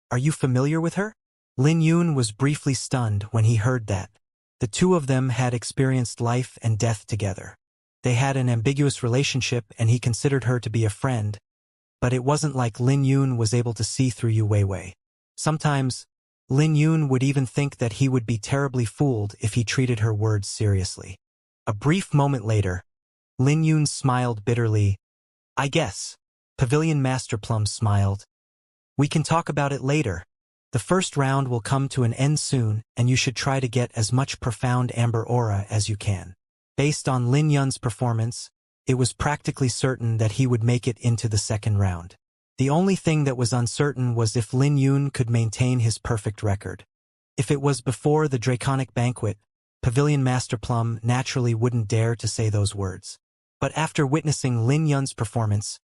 are you familiar with her? Lin Yun was briefly stunned when he heard that. The two of them had experienced life and death together. They had an ambiguous relationship and he considered her to be a friend, but it wasn't like Lin Yun was able to see through Yu Weiwei. Sometimes, Lin Yun would even think that he would be terribly fooled if he treated her words seriously. A brief moment later, Lin Yun smiled bitterly. I guess. Pavilion Master Plum smiled. We can talk about it later. The first round will come to an end soon, and you should try to get as much profound amber aura as you can. Based on Lin Yun's performance, it was practically certain that he would make it into the second round. The only thing that was uncertain was if Lin Yun could maintain his perfect record. If it was before the Draconic Banquet, Pavilion Master Plum naturally wouldn't dare to say those words. But after witnessing Lin Yun's performance,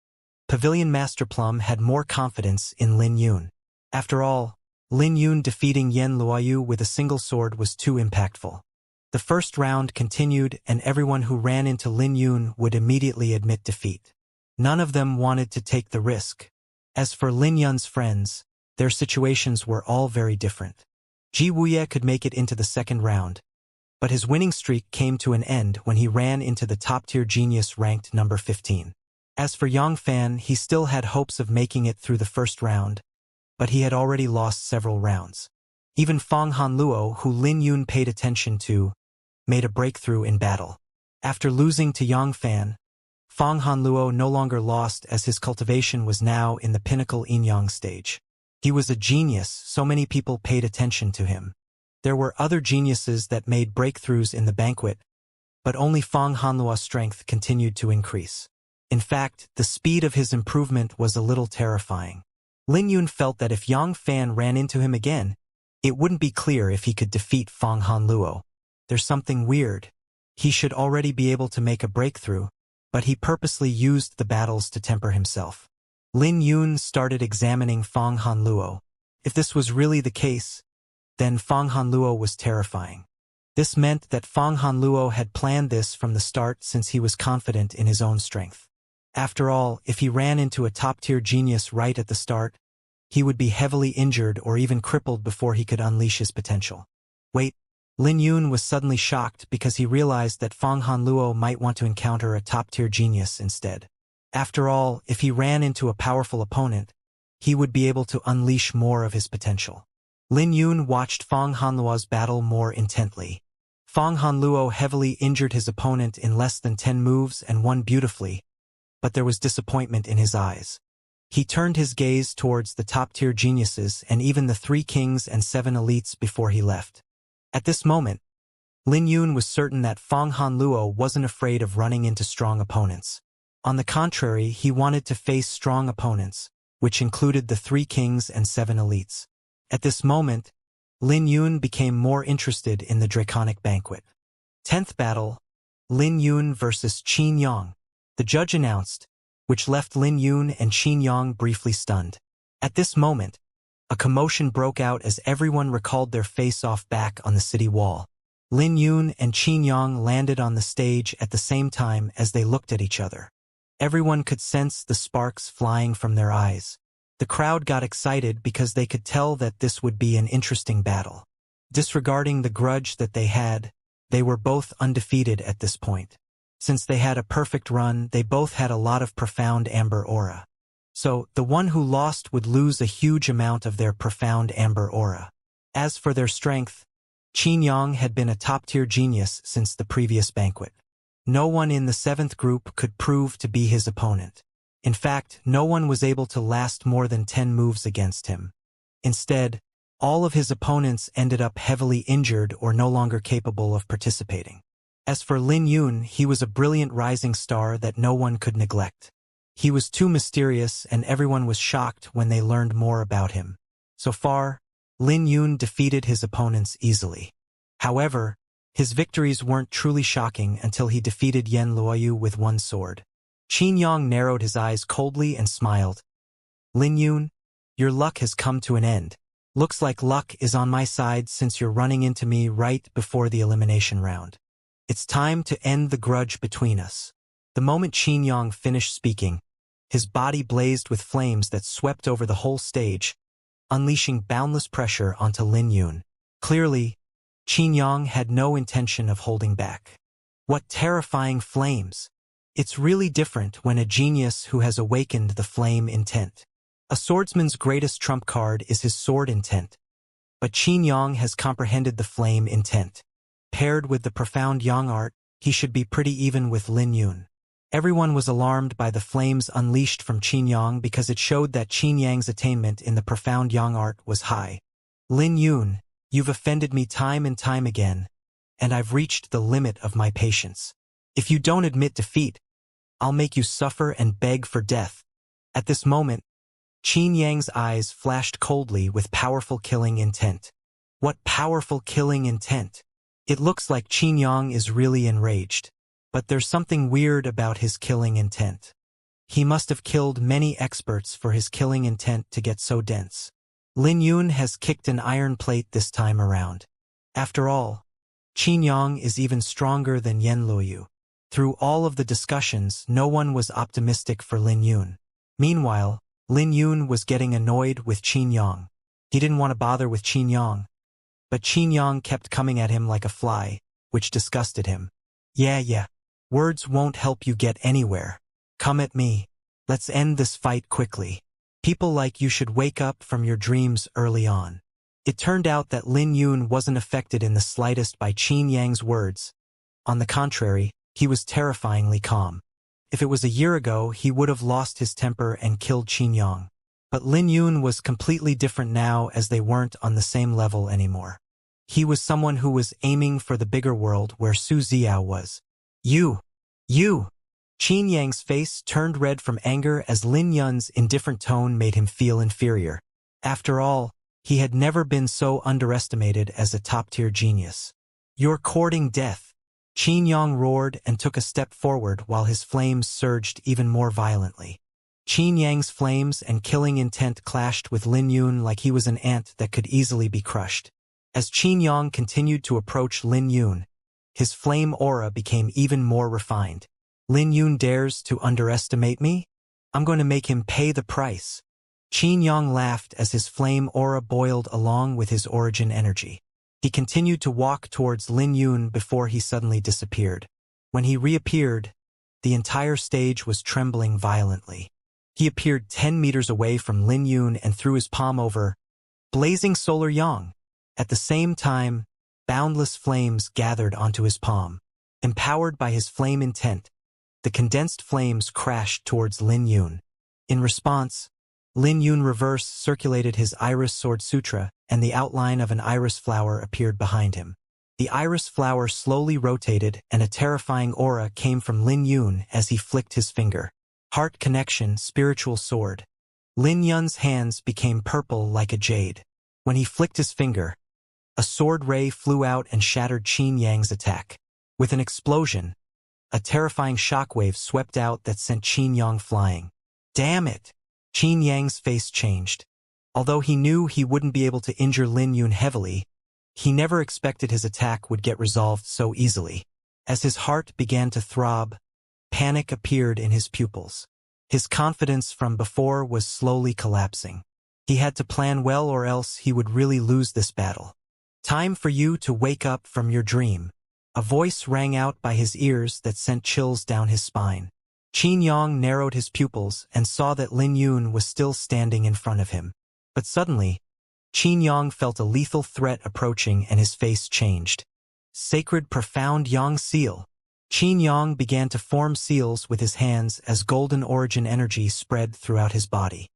Pavilion Master Plum had more confidence in Lin Yun. After all, Lin Yun defeating Yan Luoyu with a single sword was too impactful. The first round continued, and everyone who ran into Lin Yun would immediately admit defeat. None of them wanted to take the risk. As for Lin Yun's friends, their situations were all very different. Ji Wuye could make it into the second round, but his winning streak came to an end when he ran into the top-tier genius ranked number 15. As for Yang Fan, he still had hopes of making it through the first round, but he had already lost several rounds. Even Fang Hanluo, who Lin Yun paid attention to, made a breakthrough in battle. After losing to Yang Fan, Fang Hanluo no longer lost as his cultivation was now in the pinnacle yin-yang stage. He was a genius, so many people paid attention to him. There were other geniuses that made breakthroughs in the banquet, but only Fang Hanluo's strength continued to increase. In fact, the speed of his improvement was a little terrifying. Lin Yun felt that if Yang Fan ran into him again, it wouldn't be clear if he could defeat Fang Hanluo. There's something weird. He should already be able to make a breakthrough, but he purposely used the battles to temper himself. Lin Yun started examining Fang Hanluo. If this was really the case, then Fang Hanluo was terrifying. This meant that Fang Hanluo had planned this from the start since he was confident in his own strength. After all, if he ran into a top-tier genius right at the start, he would be heavily injured or even crippled before he could unleash his potential. Wait, Lin Yun was suddenly shocked because he realized that Fang Hanluo might want to encounter a top-tier genius instead. After all, if he ran into a powerful opponent, he would be able to unleash more of his potential. Lin Yun watched Fang Hanluo's battle more intently. Fang Hanluo heavily injured his opponent in less than 10 moves and won beautifully, but there was disappointment in his eyes. He turned his gaze towards the top-tier geniuses and even the 3 kings and 7 elites before he left. At this moment, Lin Yun was certain that Fang Hanluo wasn't afraid of running into strong opponents. On the contrary, he wanted to face strong opponents, which included the 3 kings and 7 elites. At this moment, Lin Yun became more interested in the Draconic Banquet. 10th battle, Lin Yun versus Qin Yang. The judge announced, which left Lin Yun and Qin Yang briefly stunned. At this moment, a commotion broke out as everyone recalled their face-off back on the city wall. Lin Yun and Qin Yang landed on the stage at the same time as they looked at each other. Everyone could sense the sparks flying from their eyes. The crowd got excited because they could tell that this would be an interesting battle. Disregarding the grudge that they had, they were both undefeated at this point. Since they had a perfect run, they both had a lot of profound amber aura. So, the one who lost would lose a huge amount of their profound amber aura. As for their strength, Qin Yang had been a top-tier genius since the previous banquet. No one in the 7th group could prove to be his opponent. In fact, no one was able to last more than 10 moves against him. Instead, all of his opponents ended up heavily injured or no longer capable of participating. As for Lin Yun, he was a brilliant rising star that no one could neglect. He was too mysterious and everyone was shocked when they learned more about him. So far, Lin Yun defeated his opponents easily. However, his victories weren't truly shocking until he defeated Yan Luoyu with one sword. Qin Yang narrowed his eyes coldly and smiled. Lin Yun, your luck has come to an end. Looks like luck is on my side since you're running into me right before the elimination round. It's time to end the grudge between us. The moment Qin Yang finished speaking, his body blazed with flames that swept over the whole stage, unleashing boundless pressure onto Lin Yun. Clearly, Qin Yang had no intention of holding back. What terrifying flames! It's really different when a genius who has awakened the flame intent. A swordsman's greatest trump card is his sword intent, but Qin Yang has comprehended the flame intent. Paired with the profound Yang art, he should be pretty even with Lin Yun. Everyone was alarmed by the flames unleashed from Qin Yang because it showed that Qin Yang's attainment in the profound Yang art was high. Lin Yun, you've offended me time and time again, and I've reached the limit of my patience. If you don't admit defeat, I'll make you suffer and beg for death. At this moment, Qin Yang's eyes flashed coldly with powerful killing intent. What powerful killing intent! It looks like Qin Yang is really enraged. But there's something weird about his killing intent. He must have killed many experts for his killing intent to get so dense. Lin Yun has kicked an iron plate this time around. After all, Qin Yang is even stronger than Yan Luoyu. Through all of the discussions, no one was optimistic for Lin Yun. Meanwhile, Lin Yun was getting annoyed with Qin Yang. He didn't want to bother with Qin Yang, but Qin Yang kept coming at him like a fly, which disgusted him. Yeah. Words won't help you get anywhere. Come at me. Let's end this fight quickly. People like you should wake up from your dreams early on. It turned out that Lin Yun wasn't affected in the slightest by Qin Yang's words. On the contrary, he was terrifyingly calm. If it was a year ago, he would have lost his temper and killed Qin Yang. But Lin Yun was completely different now as they weren't on the same level anymore. He was someone who was aiming for the bigger world where Su Ziao was. You! Qin Yang's face turned red from anger as Lin Yun's indifferent tone made him feel inferior. After all, he had never been so underestimated as a top-tier genius. You're courting death. Qin Yang roared and took a step forward while his flames surged even more violently. Qin Yang's flames and killing intent clashed with Lin Yun like he was an ant that could easily be crushed. As Qin Yang continued to approach Lin Yun, his flame aura became even more refined. Lin Yun dares to underestimate me? I'm going to make him pay the price. Qin Yang laughed as his flame aura boiled along with his origin energy. He continued to walk towards Lin Yun before he suddenly disappeared. When he reappeared, the entire stage was trembling violently. He appeared 10 meters away from Lin Yun and threw his palm over, blazing solar yang. At the same time, boundless flames gathered onto his palm. Empowered by his flame intent, the condensed flames crashed towards Lin Yun. In response, Lin Yun reverse circulated his iris sword sutra, and the outline of an iris flower appeared behind him. The iris flower slowly rotated, and a terrifying aura came from Lin Yun as he flicked his finger. Heart connection, spiritual sword. Lin Yun's hands became purple like a jade. When he flicked his finger, a sword ray flew out and shattered Qin Yang's attack. With an explosion, a terrifying shockwave swept out that sent Qin Yang flying. Damn it! Qin Yang's face changed. Although he knew he wouldn't be able to injure Lin Yun heavily, he never expected his attack would get resolved so easily. As his heart began to throb, panic appeared in his pupils. His confidence from before was slowly collapsing. He had to plan well or else he would really lose this battle. Time for you to wake up from your dream. A voice rang out by his ears that sent chills down his spine. Qin Yang narrowed his pupils and saw that Lin Yun was still standing in front of him. But suddenly, Qin Yang felt a lethal threat approaching and his face changed. Sacred profound Yang seal. Qin Yang began to form seals with his hands as golden origin energy spread throughout his body.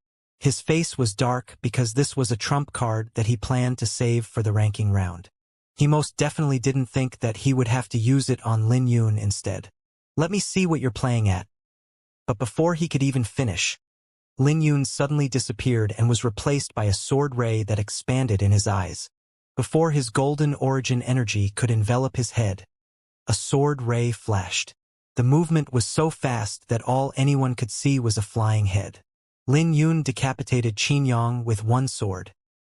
His face was dark because this was a trump card that he planned to save for the ranking round. He most definitely didn't think that he would have to use it on Lin Yun instead. "Let me see what you're playing at." But before he could even finish, Lin Yun suddenly disappeared and was replaced by a sword ray that expanded in his eyes. Before his golden origin energy could envelop his head, a sword ray flashed. The movement was so fast that all anyone could see was a flying head. Lin Yun decapitated Qin Yang with one sword.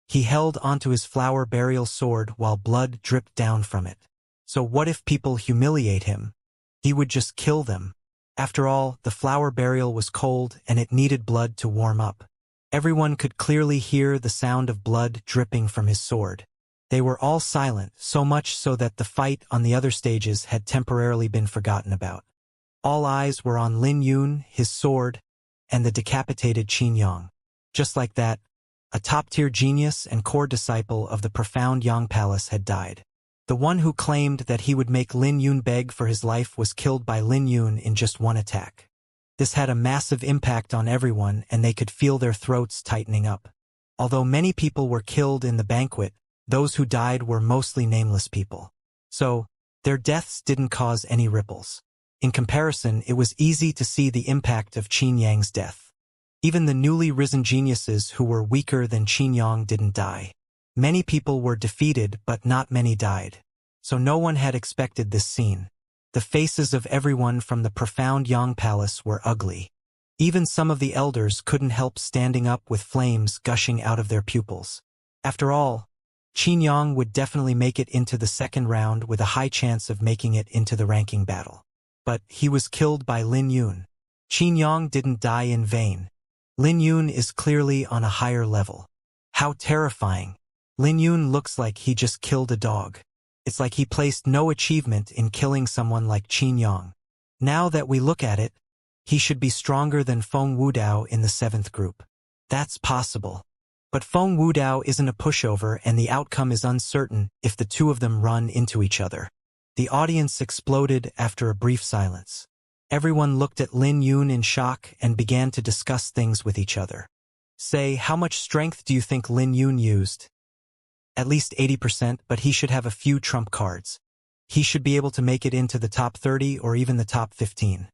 He held onto his flower burial sword while blood dripped down from it. So what if people humiliate him? He would just kill them. After all, the flower burial was cold and it needed blood to warm up. Everyone could clearly hear the sound of blood dripping from his sword. They were all silent, so much so that the fight on the other stages had temporarily been forgotten about. All eyes were on Lin Yun, his sword, and the decapitated Qin Yang. Just like that, a top-tier genius and core disciple of the profound Yang Palace had died. The one who claimed that he would make Lin Yun beg for his life was killed by Lin Yun in just one attack. This had a massive impact on everyone, and they could feel their throats tightening up. Although many people were killed in the banquet, those who died were mostly nameless people. So, their deaths didn't cause any ripples. In comparison, it was easy to see the impact of Qin Yang's death. Even the newly risen geniuses who were weaker than Qin Yang didn't die. Many people were defeated, but not many died. So no one had expected this scene. The faces of everyone from the profound Yang Palace were ugly. Even some of the elders couldn't help standing up with flames gushing out of their pupils. After all, Qin Yang would definitely make it into the second round with a high chance of making it into the ranking battle. But he was killed by Lin Yun. Qin Yang didn't die in vain. Lin Yun is clearly on a higher level. How terrifying. Lin Yun looks like he just killed a dog. It's like he placed no achievement in killing someone like Qin Yang. Now that we look at it, he should be stronger than Feng Wudao in the 7th group. That's possible. But Feng Wudao isn't a pushover, and the outcome is uncertain if the two of them run into each other. The audience exploded after a brief silence. Everyone looked at Lin Yun in shock and began to discuss things with each other. "Say, how much strength do you think Lin Yun used?" "At least 80%, but he should have a few trump cards. He should be able to make it into the top 30 or even the top 15.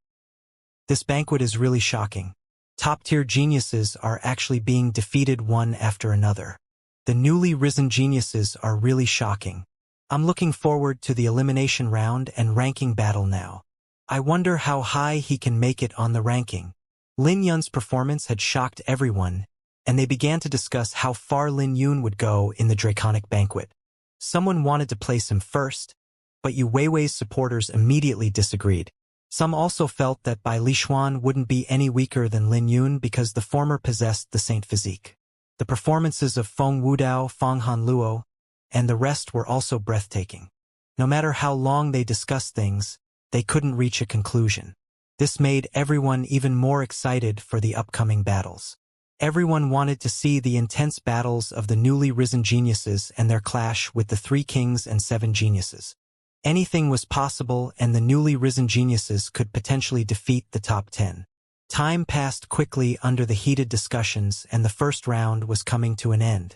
This banquet is really shocking. Top-tier geniuses are actually being defeated one after another. The newly risen geniuses are really shocking. I'm looking forward to the elimination round and ranking battle now. I wonder how high he can make it on the ranking." Lin Yun's performance had shocked everyone, and they began to discuss how far Lin Yun would go in the Draconic Banquet. Someone wanted to place him first, but Yu Weiwei's supporters immediately disagreed. Some also felt that Bai Lishuan wouldn't be any weaker than Lin Yun because the former possessed the saint physique. The performances of Feng Wudao, Feng Hanluo, and the rest were also breathtaking. No matter how long they discussed things, they couldn't reach a conclusion. This made everyone even more excited for the upcoming battles. Everyone wanted to see the intense battles of the newly risen geniuses and their clash with the 3 kings and 7 geniuses. Anything was possible, and the newly risen geniuses could potentially defeat the top 10. Time passed quickly under the heated discussions, and the first round was coming to an end.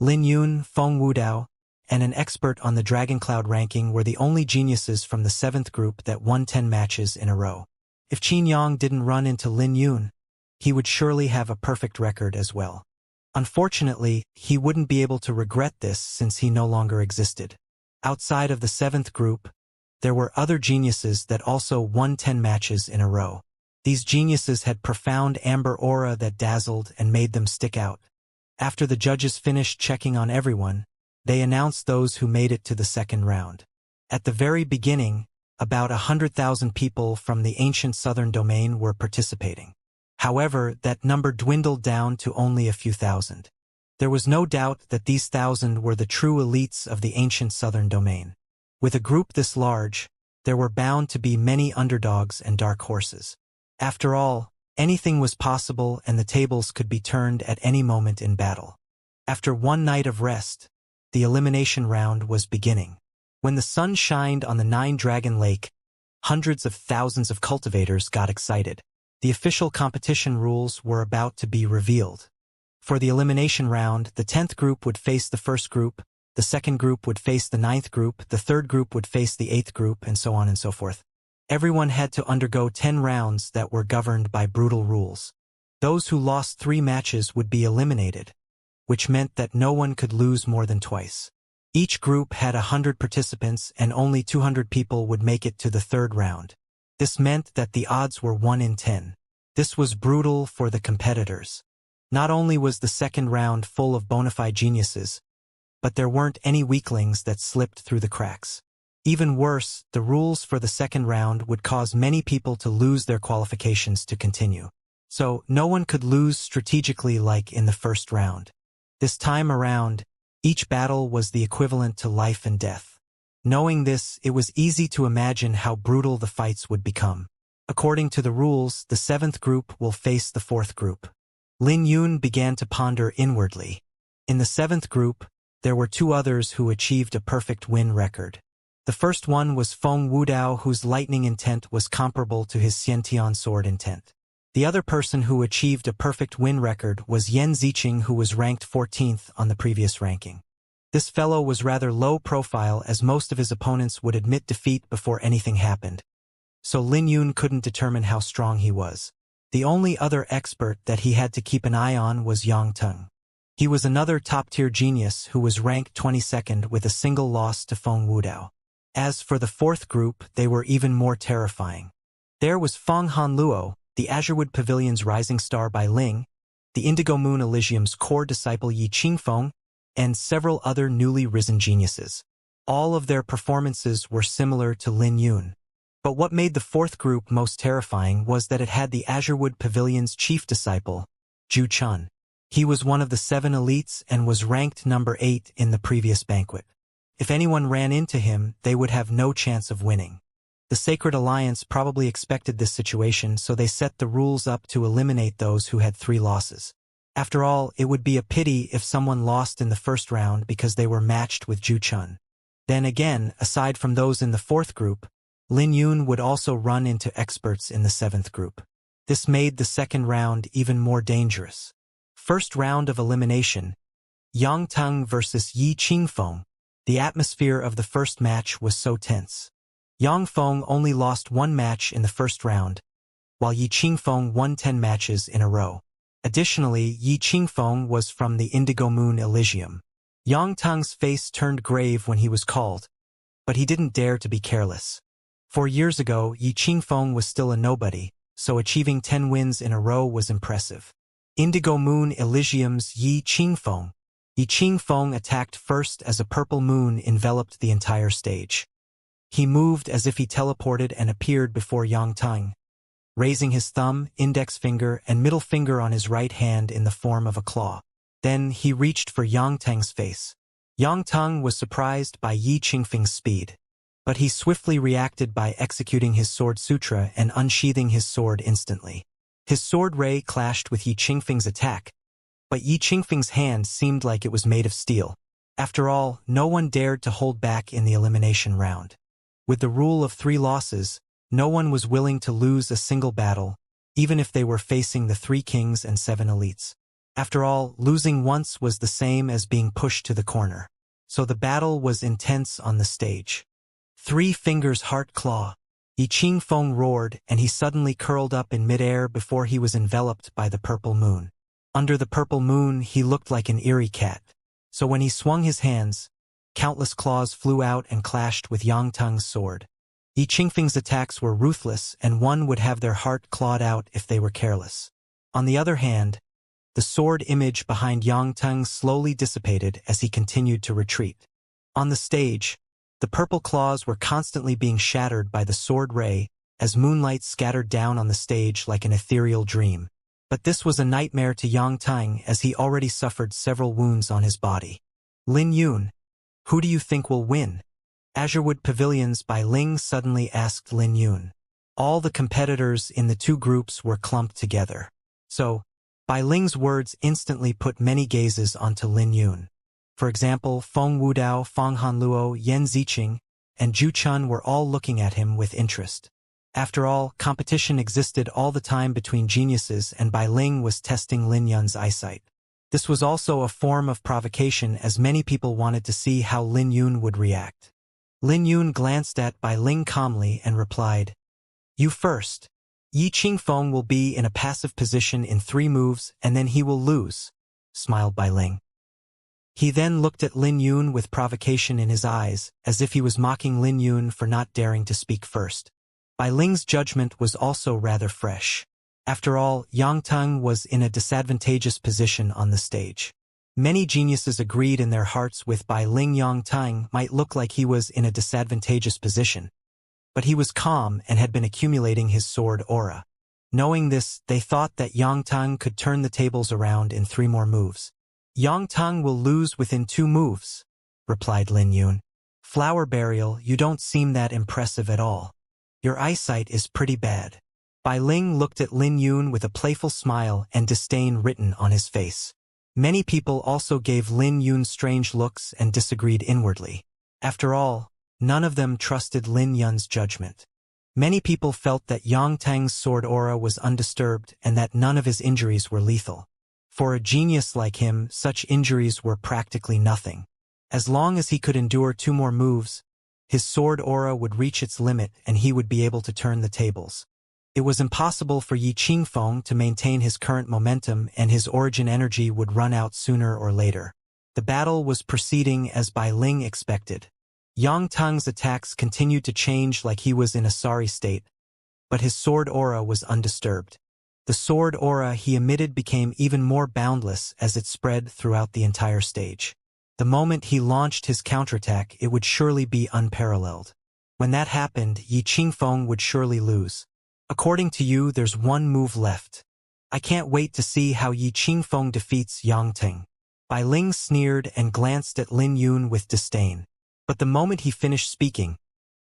Lin Yun, Feng Wudao, and an expert on the Dragon Cloud ranking were the only geniuses from the 7th group that won 10 matches in a row. If Qin Yang didn't run into Lin Yun, he would surely have a perfect record as well. Unfortunately, he wouldn't be able to regret this since he no longer existed. Outside of the 7th group, there were other geniuses that also won 10 matches in a row. These geniuses had profound amber aura that dazzled and made them stick out. After the judges finished checking on everyone, they announced those who made it to the second round. At the very beginning, about 100,000 people from the ancient southern domain were participating. However, that number dwindled down to only a few thousand. There was no doubt that these 1,000 were the true elites of the ancient southern domain. With a group this large, there were bound to be many underdogs and dark horses. After all, anything was possible, and the tables could be turned at any moment in battle. After one night of rest, the elimination round was beginning. When the sun shined on the 9-Dragon Lake, hundreds of thousands of cultivators got excited. The official competition rules were about to be revealed. For the elimination round, the 10th group would face the first group, the second group would face the 9th group, the third group would face the 8th group, and so on and so forth. Everyone had to undergo 10 rounds that were governed by brutal rules. Those who lost 3 matches would be eliminated, which meant that no one could lose more than twice. Each group had 100 participants and only 200 people would make it to the third round. This meant that the odds were 1 in 10. This was brutal for the competitors. Not only was the second round full of bona fide geniuses, but there weren't any weaklings that slipped through the cracks. Even worse, the rules for the second round would cause many people to lose their qualifications to continue. So, no one could lose strategically like in the first round. This time around, each battle was the equivalent to life and death. Knowing this, it was easy to imagine how brutal the fights would become. According to the rules, the 7th group will face the 4th group. Lin Yun began to ponder inwardly. In the 7th group, there were 2 others who achieved a perfect win record. The first one was Feng Wudao, whose lightning intent was comparable to his Xiantian sword intent. The other person who achieved a perfect win record was Yan Ziqing, who was ranked 14th on the previous ranking. This fellow was rather low profile as most of his opponents would admit defeat before anything happened. So Lin Yun couldn't determine how strong he was. The only other expert that he had to keep an eye on was Yang Teng. He was another top-tier genius who was ranked 22nd with a single loss to Feng Wudao. As for the 4th group, they were even more terrifying. There was Feng Hanluo, the Azurewood Pavilion's rising star by Ling, the Indigo Moon Elysium's core disciple Yi Qingfeng, and several other newly risen geniuses. All of their performances were similar to Lin Yun. But what made the 4th group most terrifying was that it had the Azurewood Pavilion's chief disciple, Zhu Chun. He was one of the 7 elites and was ranked number 8 in the previous banquet. If anyone ran into him, they would have no chance of winning. The Sacred Alliance probably expected this situation, so they set the rules up to eliminate those who had 3 losses. After all, it would be a pity if someone lost in the first round because they were matched with Zhu Chun. Then again, aside from those in the 4th group, Lin Yun would also run into experts in the 7th group. This made the second round even more dangerous. First round of elimination, Yang Teng versus Yi Qingfeng. The atmosphere of the first match was so tense. Yang Feng only lost 1 match in the first round, while Yi Qingfeng won 10 matches in a row. Additionally, Yi Qingfeng was from the Indigo Moon Elysium. Yang Teng's face turned grave when he was called, but he didn't dare to be careless. 4 years ago, Yi Qingfeng was still a nobody, so achieving 10 wins in a row was impressive. Indigo Moon Elysium's Yi Qingfeng. Yi Qingfeng attacked first as a purple moon enveloped the entire stage. He moved as if he teleported and appeared before Yang Teng, raising his thumb, index finger, and middle finger on his right hand in the form of a claw. Then he reached for Yang Teng's face. Yang Teng was surprised by Yi Qingfeng's speed, but he swiftly reacted by executing his sword sutra and unsheathing his sword instantly. His sword ray clashed with Yi Qingfeng's attack, but Yi Qingfeng's hand seemed like it was made of steel. After all, no one dared to hold back in the elimination round. With the rule of 3 losses, no one was willing to lose a single battle, even if they were facing the 3 kings and 7 elites. After all, losing once was the same as being pushed to the corner. So the battle was intense on the stage. 3 fingers heart claw. Yi Qingfeng roared, and he suddenly curled up in midair before he was enveloped by the purple moon. Under the purple moon, he looked like an eerie cat. So when he swung his hands, countless claws flew out and clashed with Yang Teng's sword. Yi Qingfeng's attacks were ruthless, and one would have their heart clawed out if they were careless. On the other hand, the sword image behind Yang Teng slowly dissipated as he continued to retreat. On the stage, the purple claws were constantly being shattered by the sword ray as moonlight scattered down on the stage like an ethereal dream. But this was a nightmare to Yang Teng as he already suffered several wounds on his body. Lin Yun, who do you think will win? Azurewood Pavilions by Ling suddenly asked Lin Yun. All the competitors in the 2 groups were clumped together. So, Bai Ling's words instantly put many gazes onto Lin Yun. For example, Feng Wudao, Feng Hanluo, Yan Ziqing, and Zhu Chun were all looking at him with interest. After all, competition existed all the time between geniuses, and Bai Ling was testing Lin Yun's eyesight. This was also a form of provocation, as many people wanted to see how Lin Yun would react. Lin Yun glanced at Bai Ling calmly and replied, "You first. Yi Qingfeng will be in a passive position in 3 moves and then he will lose," smiled Bai Ling. He then looked at Lin Yun with provocation in his eyes, as if he was mocking Lin Yun for not daring to speak first. Bai Ling's judgment was also rather fresh. After all, Yang Teng was in a disadvantageous position on the stage. Many geniuses agreed in their hearts with Bai Ling. Yang Teng might look like he was in a disadvantageous position, but he was calm and had been accumulating his sword aura. Knowing this, they thought that Yang Teng could turn the tables around in 3 more moves. "Yang Teng will lose within 2 moves, replied Lin Yun. "Flower burial, you don't seem that impressive at all. Your eyesight is pretty bad." Bai Ling looked at Lin Yun with a playful smile and disdain written on his face. Many people also gave Lin Yun strange looks and disagreed inwardly. After all, none of them trusted Lin Yun's judgment. Many people felt that Yang Teng's sword aura was undisturbed and that none of his injuries were lethal. For a genius like him, such injuries were practically nothing. As long as he could endure 2 more moves, his sword aura would reach its limit and he would be able to turn the tables. It was impossible for Yi Qingfeng to maintain his current momentum, and his origin energy would run out sooner or later. The battle was proceeding as Bai Ling expected. Yang Teng's attacks continued to change like he was in a sorry state, but his sword aura was undisturbed. The sword aura he emitted became even more boundless as it spread throughout the entire stage. The moment he launched his counterattack, it would surely be unparalleled. When that happened, Yi Qingfeng would surely lose. "According to you, there's 1 move left. I can't wait to see how Yi Qingfeng defeats Yang Teng." Bai Ling sneered and glanced at Lin Yun with disdain. But the moment he finished speaking,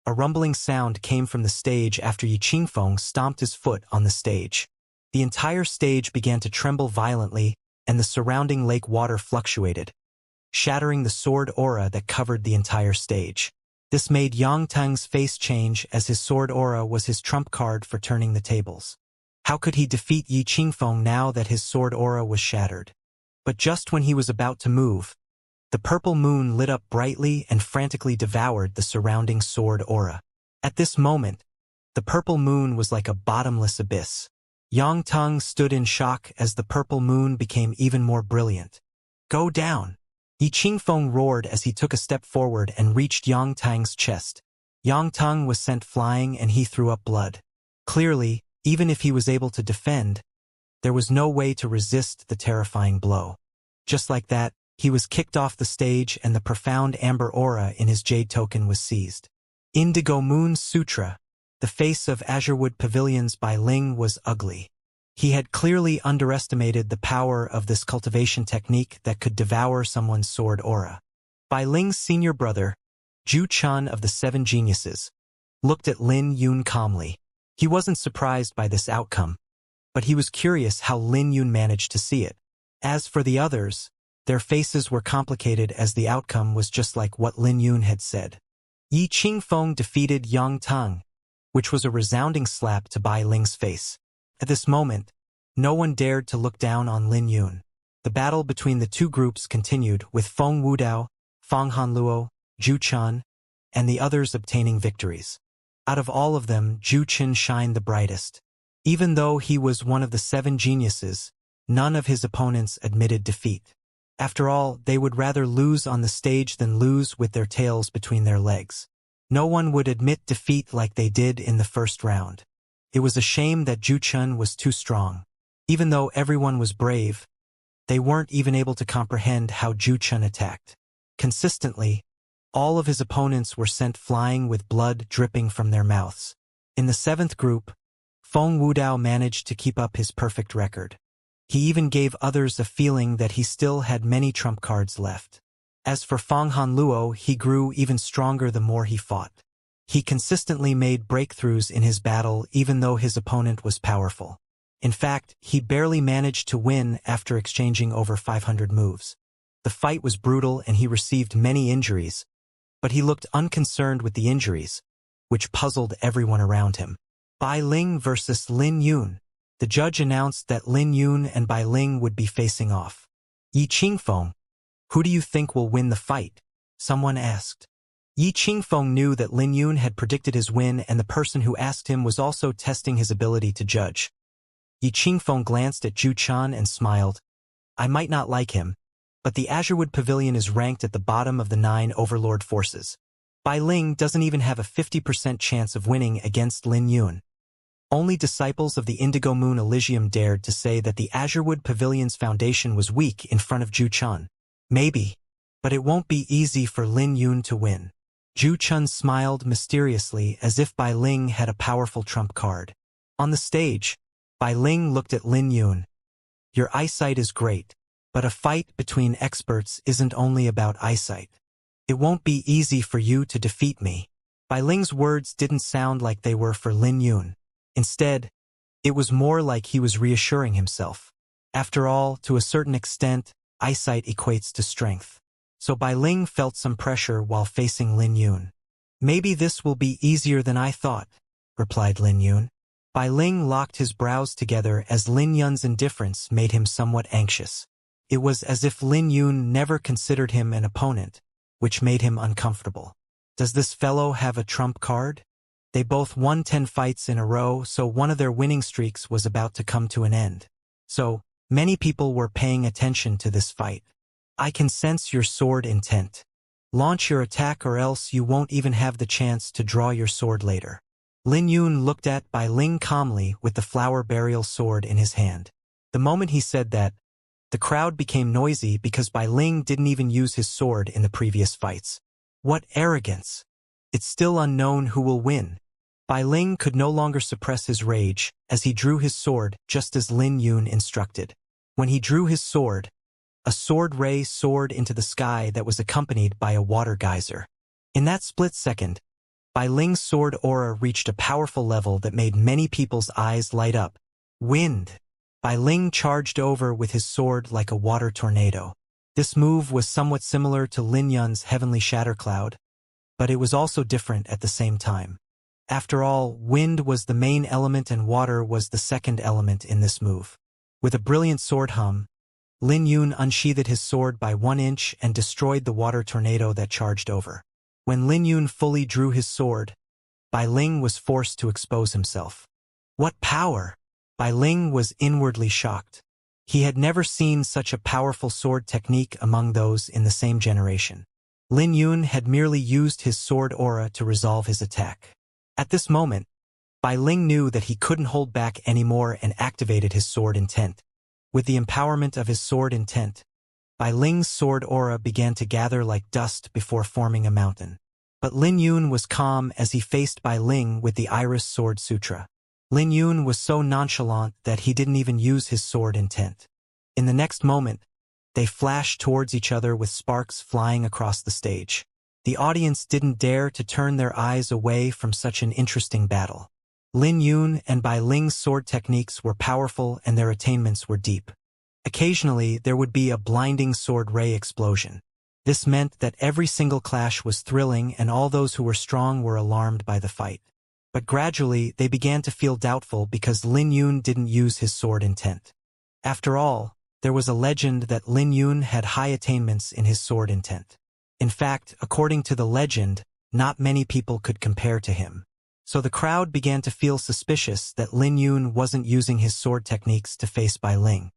a rumbling sound came from the stage after Yi Qingfeng stomped his foot on the stage. The entire stage began to tremble violently, and the surrounding lake water fluctuated, shattering the sword aura that covered the entire stage. This made Yang Teng's face change, as his sword aura was his trump card for turning the tables. How could he defeat Yi Qingfeng now that his sword aura was shattered? But just when he was about to move, the purple moon lit up brightly and frantically devoured the surrounding sword aura. At this moment, the purple moon was like a bottomless abyss. Yang Teng stood in shock as the purple moon became even more brilliant. "Go down!" Yi Qingfeng roared as he took a step forward and reached Yang Teng's chest. Yang Teng was sent flying and he threw up blood. Clearly, even if he was able to defend, there was no way to resist the terrifying blow. Just like that, he was kicked off the stage and the profound amber aura in his jade token was seized. Indigo Moon Sutra. The face of Azurewood Pavilion's Bai Ling was ugly. He had clearly underestimated the power of this cultivation technique that could devour someone's sword aura. Bai Ling's senior brother, Zhu Chun of the 7 Geniuses, looked at Lin Yun calmly. He wasn't surprised by this outcome, but he was curious how Lin Yun managed to see it. As for the others, their faces were complicated as the outcome was just like what Lin Yun had said. Yi Qingfeng defeated Yang Teng, which was a resounding slap to Bai Ling's face. At this moment, no one dared to look down on Lin Yun. The battle between the 2 groups continued, with Feng Wudao, Fang Hanluo, Zhu Chun, and the others obtaining victories. Out of all of them, Zhu Chun shined the brightest. Even though he was one of the 7 geniuses, none of his opponents admitted defeat. After all, they would rather lose on the stage than lose with their tails between their legs. No one would admit defeat like they did in the first round. It was a shame that Zhu Chun was too strong. Even though everyone was brave, they weren't even able to comprehend how Zhu Chun attacked. Consistently, all of his opponents were sent flying with blood dripping from their mouths. In the 7th group, Feng Wudao managed to keep up his perfect record. He even gave others a feeling that he still had many trump cards left. As for Fang Hanluo, he grew even stronger the more he fought. He consistently made breakthroughs in his battle even though his opponent was powerful. In fact, he barely managed to win after exchanging over 500 moves. The fight was brutal and he received many injuries, but he looked unconcerned with the injuries, which puzzled everyone around him. Bai Ling versus Lin Yun. The judge announced that Lin Yun and Bai Ling would be facing off. Yi Qingfeng, who do you think will win the fight? Someone asked. Yi Qingfeng knew that Lin Yun had predicted his win, and the person who asked him was also testing his ability to judge. Yi Qingfeng glanced at Zhu Chan and smiled. I might not like him, but the Azurewood Pavilion is ranked at the bottom of the 9 overlord forces. Bai Ling doesn't even have a 50% chance of winning against Lin Yun. Only disciples of the Indigo Moon Elysium dared to say that the Azurewood Pavilion's foundation was weak in front of Zhu Chan. Maybe, but it won't be easy for Lin Yun to win. Zhu Chan smiled mysteriously as if Bai Ling had a powerful trump card. On the stage, Bai Ling looked at Lin Yun. Your eyesight is great, but a fight between experts isn't only about eyesight. It won't be easy for you to defeat me. Bai Ling's words didn't sound like they were for Lin Yun. Instead, it was more like he was reassuring himself. After all, to a certain extent, eyesight equates to strength. So Bai Ling felt some pressure while facing Lin Yun. Maybe this will be easier than I thought, replied Lin Yun. Bai Ling locked his brows together as Lin Yun's indifference made him somewhat anxious. It was as if Lin Yun never considered him an opponent, which made him uncomfortable. Does this fellow have a trump card? They both won 10 fights in a row, so one of their winning streaks was about to come to an end. So, many people were paying attention to this fight. I can sense your sword intent. Launch your attack or else you won't even have the chance to draw your sword later. Lin Yun looked at Bai Ling calmly with the flower burial sword in his hand. The moment he said that, the crowd became noisy because Bai Ling didn't even use his sword in the previous fights. What arrogance! It's still unknown who will win. Bai Ling could no longer suppress his rage as he drew his sword just as Lin Yun instructed. When he drew his sword, a sword ray soared into the sky that was accompanied by a water geyser. In that split second, Bai Ling's sword aura reached a powerful level that made many people's eyes light up. Wind! Bai Ling charged over with his sword like a water tornado. This move was somewhat similar to Lin Yun's Heavenly Shattercloud, but it was also different at the same time. After all, wind was the main element and water was the second element in this move. With a brilliant sword hum, Lin Yun unsheathed his sword by 1 inch and destroyed the water tornado that charged over. When Lin Yun fully drew his sword, Bai Ling was forced to expose himself. What power! Bai Ling was inwardly shocked. He had never seen such a powerful sword technique among those in the same generation. Lin Yun had merely used his sword aura to resolve his attack. At this moment, Bai Ling knew that he couldn't hold back anymore and activated his sword intent. With the empowerment of his sword intent, Bai Ling's sword aura began to gather like dust before forming a mountain. But Lin Yun was calm as he faced Bai Ling with the Iris Sword Sutra. Lin Yun was so nonchalant that he didn't even use his sword intent. In the next moment, they flashed towards each other with sparks flying across the stage. The audience didn't dare to turn their eyes away from such an interesting battle. Lin Yun and Bai Ling's sword techniques were powerful and their attainments were deep. Occasionally, there would be a blinding sword ray explosion. This meant that every single clash was thrilling and all those who were strong were alarmed by the fight. But gradually, they began to feel doubtful because Lin Yun didn't use his sword intent. After all, there was a legend that Lin Yun had high attainments in his sword intent. In fact, according to the legend, not many people could compare to him. So the crowd began to feel suspicious that Lin Yun wasn't using his sword techniques to face Bai Ling.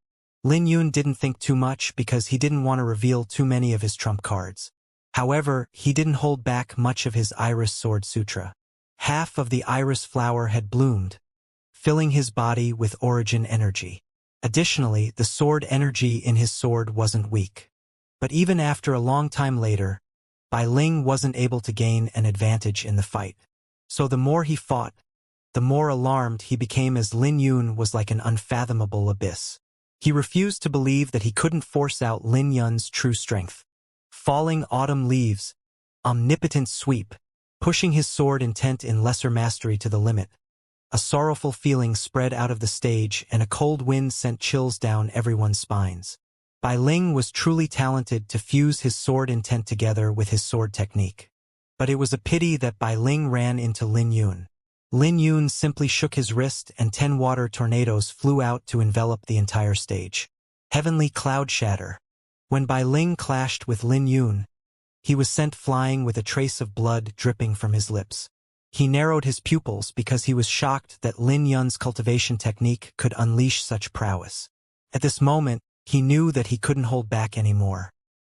Lin Yun didn't think too much because he didn't want to reveal too many of his trump cards. However, he didn't hold back much of his Iris Sword Sutra. Half of the iris flower had bloomed, filling his body with origin energy. Additionally, the sword energy in his sword wasn't weak. But even after a long time later, Bai Ling wasn't able to gain an advantage in the fight. So the more he fought, the more alarmed he became as Lin Yun was like an unfathomable abyss. He refused to believe that he couldn't force out Lin Yun's true strength. Falling autumn leaves, omnipotent sweep, pushing his sword intent in lesser mastery to the limit. A sorrowful feeling spread out of the stage and a cold wind sent chills down everyone's spines. Bai Ling was truly talented to fuse his sword intent together with his sword technique. But it was a pity that Bai Ling ran into Lin Yun. Lin Yun simply shook his wrist and 10 water tornadoes flew out to envelop the entire stage. Heavenly Cloud Shatter. When Bai Ling clashed with Lin Yun, he was sent flying with a trace of blood dripping from his lips. He narrowed his pupils because he was shocked that Lin Yun's cultivation technique could unleash such prowess. At this moment, he knew that he couldn't hold back anymore.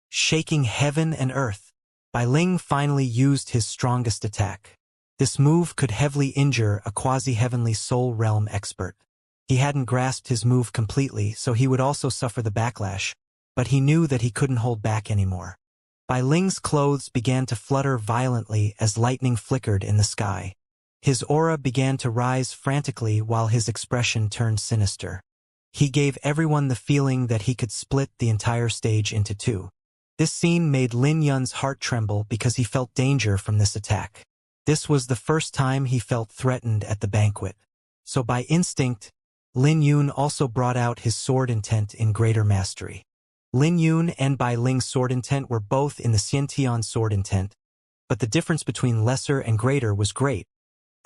Shaking heaven and earth, Bai Ling finally used his strongest attack. This move could heavily injure a quasi-heavenly soul realm expert. He hadn't grasped his move completely, so he would also suffer the backlash, but he knew that he couldn't hold back anymore. Bai Ling's clothes began to flutter violently as lightning flickered in the sky. His aura began to rise frantically while his expression turned sinister. He gave everyone the feeling that he could split the entire stage into two. This scene made Lin Yun's heart tremble because he felt danger from this attack. This was the first time he felt threatened at the banquet. So by instinct, Lin Yun also brought out his sword intent in greater mastery. Lin Yun and Bai Ling's sword intent were both in the Xianxia sword intent, but the difference between lesser and greater was great,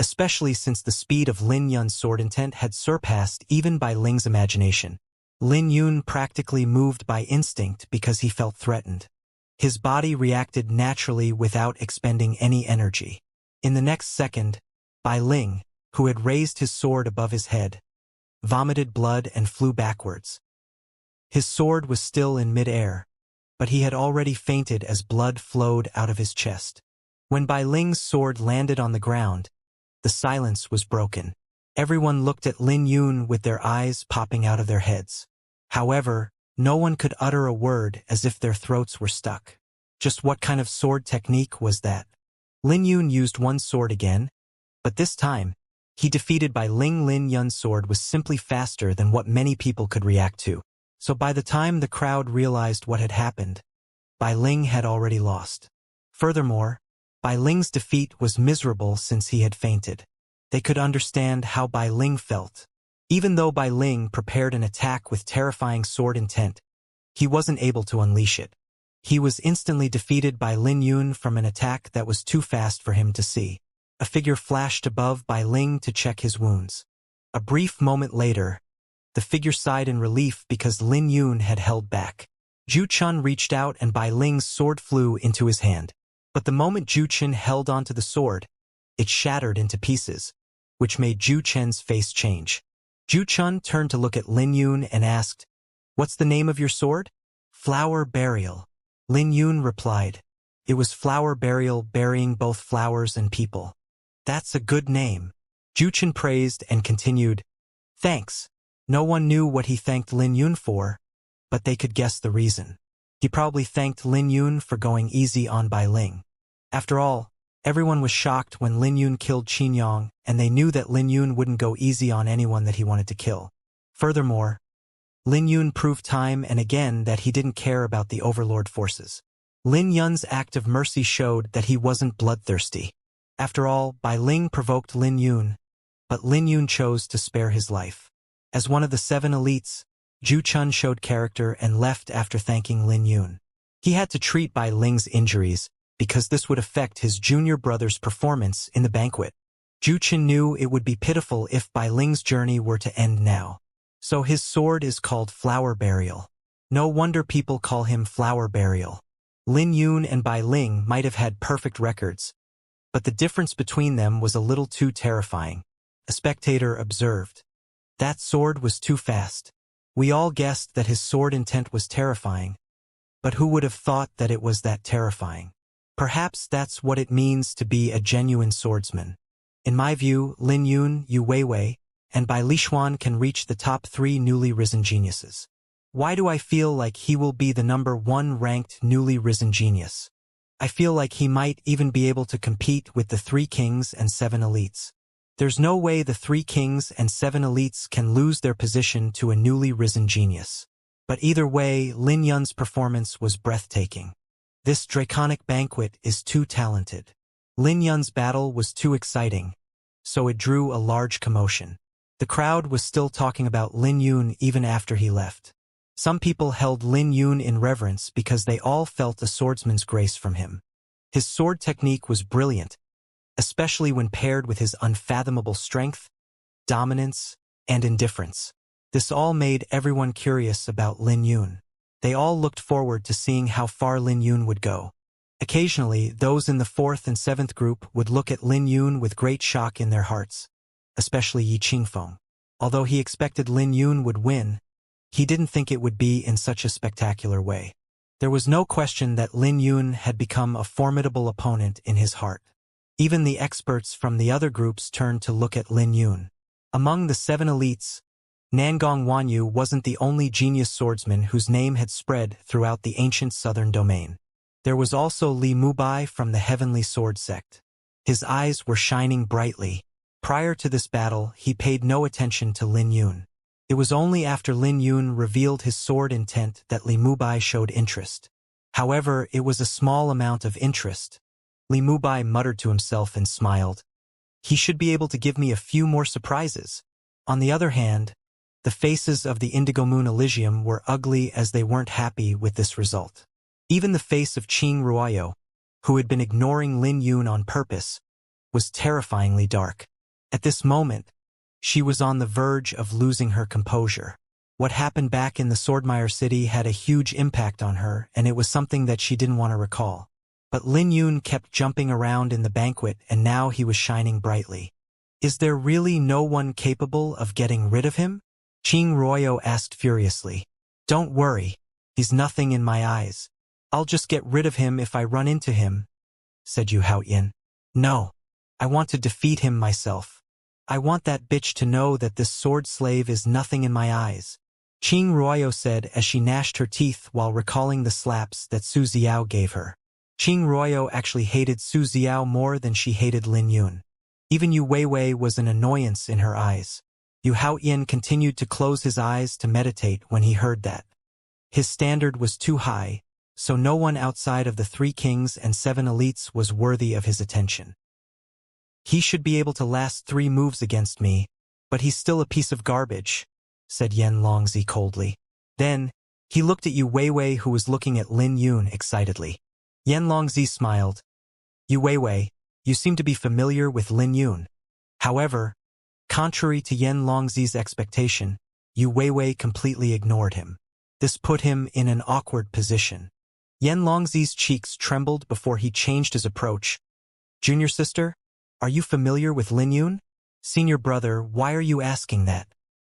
especially since the speed of Lin Yun's sword intent had surpassed even Bai Ling's imagination. Lin Yun practically moved by instinct because he felt threatened. His body reacted naturally without expending any energy. In the next second, Bai Ling, who had raised his sword above his head, vomited blood and flew backwards. His sword was still in mid-air, but he had already fainted as blood flowed out of his chest. When Bai Ling's sword landed on the ground, the silence was broken. Everyone looked at Lin Yun with their eyes popping out of their heads. However, no one could utter a word as if their throats were stuck. Just what kind of sword technique was that? Lin Yun used one sword again, but this time, he defeated Bai Ling. Lin Yun's sword was simply faster than what many people could react to. So by the time the crowd realized what had happened, Bai Ling had already lost. Furthermore, Bai Ling's defeat was miserable since he had fainted. They could understand how Bai Ling felt. Even though Bai Ling prepared an attack with terrifying sword intent, he wasn't able to unleash it. He was instantly defeated by Lin Yun from an attack that was too fast for him to see. A figure flashed above Bai Ling to check his wounds. A brief moment later, the figure sighed in relief because Lin Yun had held back. Zhu Chun reached out and Bai Ling's sword flew into his hand. But the moment Zhu Chun held onto the sword, it shattered into pieces, which made Zhu Chen's face change. Zhu Chun turned to look at Lin Yun and asked, "What's the name of your sword?" "Flower Burial." Lin Yun replied, "It was flower burial, burying both flowers and people." "That's a good name." Zhu Chun praised and continued, "Thanks." No one knew what he thanked Lin Yun for, but they could guess the reason. He probably thanked Lin Yun for going easy on Bai Ling. After all, everyone was shocked when Lin Yun killed Qin Yang, and they knew that Lin Yun wouldn't go easy on anyone that he wanted to kill. Furthermore, Lin Yun proved time and again that he didn't care about the overlord forces. Lin Yun's act of mercy showed that he wasn't bloodthirsty. After all, Bai Ling provoked Lin Yun, but Lin Yun chose to spare his life. As one of the 7 elites, Zhu Chun showed character and left after thanking Lin Yun. He had to treat Bai Ling's injuries because this would affect his junior brother's performance in the banquet. Zhu Chun knew it would be pitiful if Bai Ling's journey were to end now. So his sword is called Flower Burial. No wonder people call him Flower Burial. Lin Yun and Bai Ling might have had perfect records, but the difference between them was a little too terrifying. A spectator observed. That sword was too fast. We all guessed that his sword intent was terrifying, but who would have thought that it was that terrifying? Perhaps that's what it means to be a genuine swordsman. In my view, Lin Yun, Yu Weiwei, and Bai Lishuan can reach the top 3 newly risen geniuses. Why do I feel like he will be the number 1 ranked newly risen genius? I feel like he might even be able to compete with the 3 kings and 7 elites. There's no way the 3 kings and 7 elites can lose their position to a newly risen genius. But either way, Lin Yun's performance was breathtaking. This draconic banquet is too talented. Lin Yun's battle was too exciting, so it drew a large commotion. The crowd was still talking about Lin Yun even after he left. Some people held Lin Yun in reverence because they all felt a swordsman's grace from him. His sword technique was brilliant, especially when paired with his unfathomable strength, dominance, and indifference. This all made everyone curious about Lin Yun. They all looked forward to seeing how far Lin Yun would go. Occasionally, those in the 4th and 7th group would look at Lin Yun with great shock in their hearts, especially Yi Qingfeng. Although he expected Lin Yun would win, he didn't think it would be in such a spectacular way. There was no question that Lin Yun had become a formidable opponent in his heart. Even the experts from the other groups turned to look at Lin Yun. Among the 7 elites, Nangong Wanyu wasn't the only genius swordsman whose name had spread throughout the ancient southern domain. There was also Li Mubai from the Heavenly Sword sect. His eyes were shining brightly. Prior to this battle, he paid no attention to Lin Yun. It was only after Lin Yun revealed his sword intent that Li Mubai showed interest. However, it was a small amount of interest. Li Mubai muttered to himself and smiled. He should be able to give me a few more surprises. On the other hand, the faces of the Indigo Moon Elysium were ugly as they weren't happy with this result. Even the face of Qing Ruoyo, who had been ignoring Lin Yun on purpose, was terrifyingly dark. At this moment, she was on the verge of losing her composure. What happened back in the Swordmire city had a huge impact on her, and it was something that she didn't want to recall. But Lin Yun kept jumping around in the banquet, and now he was shining brightly. Is there really no one capable of getting rid of him? Qing Ruoyo asked furiously. Don't worry, he's nothing in my eyes. I'll just get rid of him if I run into him, said Yu Haoyin. No, I want to defeat him myself. I want that bitch to know that this sword slave is nothing in my eyes, Qing Ruoyo said as she gnashed her teeth while recalling the slaps that Su Xiao gave her. Qing Ruoyo actually hated Su Xiao more than she hated Lin Yun. Even Yu Weiwei was an annoyance in her eyes. Yu Haoyin continued to close his eyes to meditate when he heard that. His standard was too high, so no one outside of the 3 kings and 7 elites was worthy of his attention. He should be able to last 3 moves against me, but he's still a piece of garbage, said Yan Longzi coldly. Then, he looked at Yu Weiwei, who was looking at Lin Yun excitedly. Yan Longzi smiled. Yu Weiwei, you seem to be familiar with Lin Yun. However, contrary to Yan Longzi's expectation, Yu Weiwei completely ignored him. This put him in an awkward position. Yan Longzi's cheeks trembled before he changed his approach. Junior sister, are you familiar with Lin Yun? Senior brother, why are you asking that?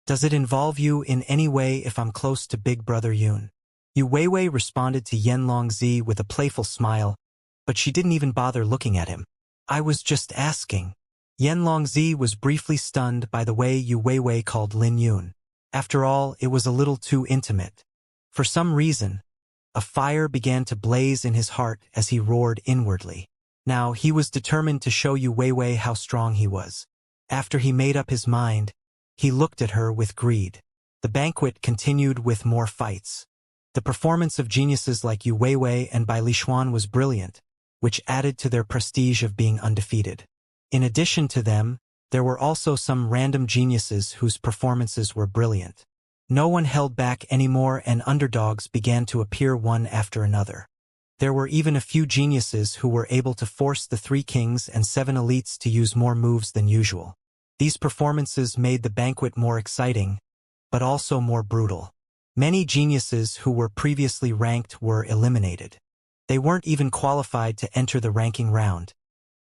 Does it involve you in any way if I'm close to big brother Yun? Yu Weiwei responded to Yan Longzi with a playful smile, but she didn't even bother looking at him. I was just asking. Yan Longzi was briefly stunned by the way Yu Weiwei called Lin Yun. After all, it was a little too intimate. For some reason, a fire began to blaze in his heart as he roared inwardly. Now he was determined to show Yu Weiwei how strong he was. After he made up his mind, he looked at her with greed. The banquet continued with more fights. The performance of geniuses like Yu Weiwei and Bai Lishuan was brilliant, which added to their prestige of being undefeated. In addition to them, there were also some random geniuses whose performances were brilliant. No one held back anymore, and underdogs began to appear one after another. There were even a few geniuses who were able to force the 3 kings and 7 elites to use more moves than usual. These performances made the banquet more exciting, but also more brutal. Many geniuses who were previously ranked were eliminated. They weren't even qualified to enter the ranking round,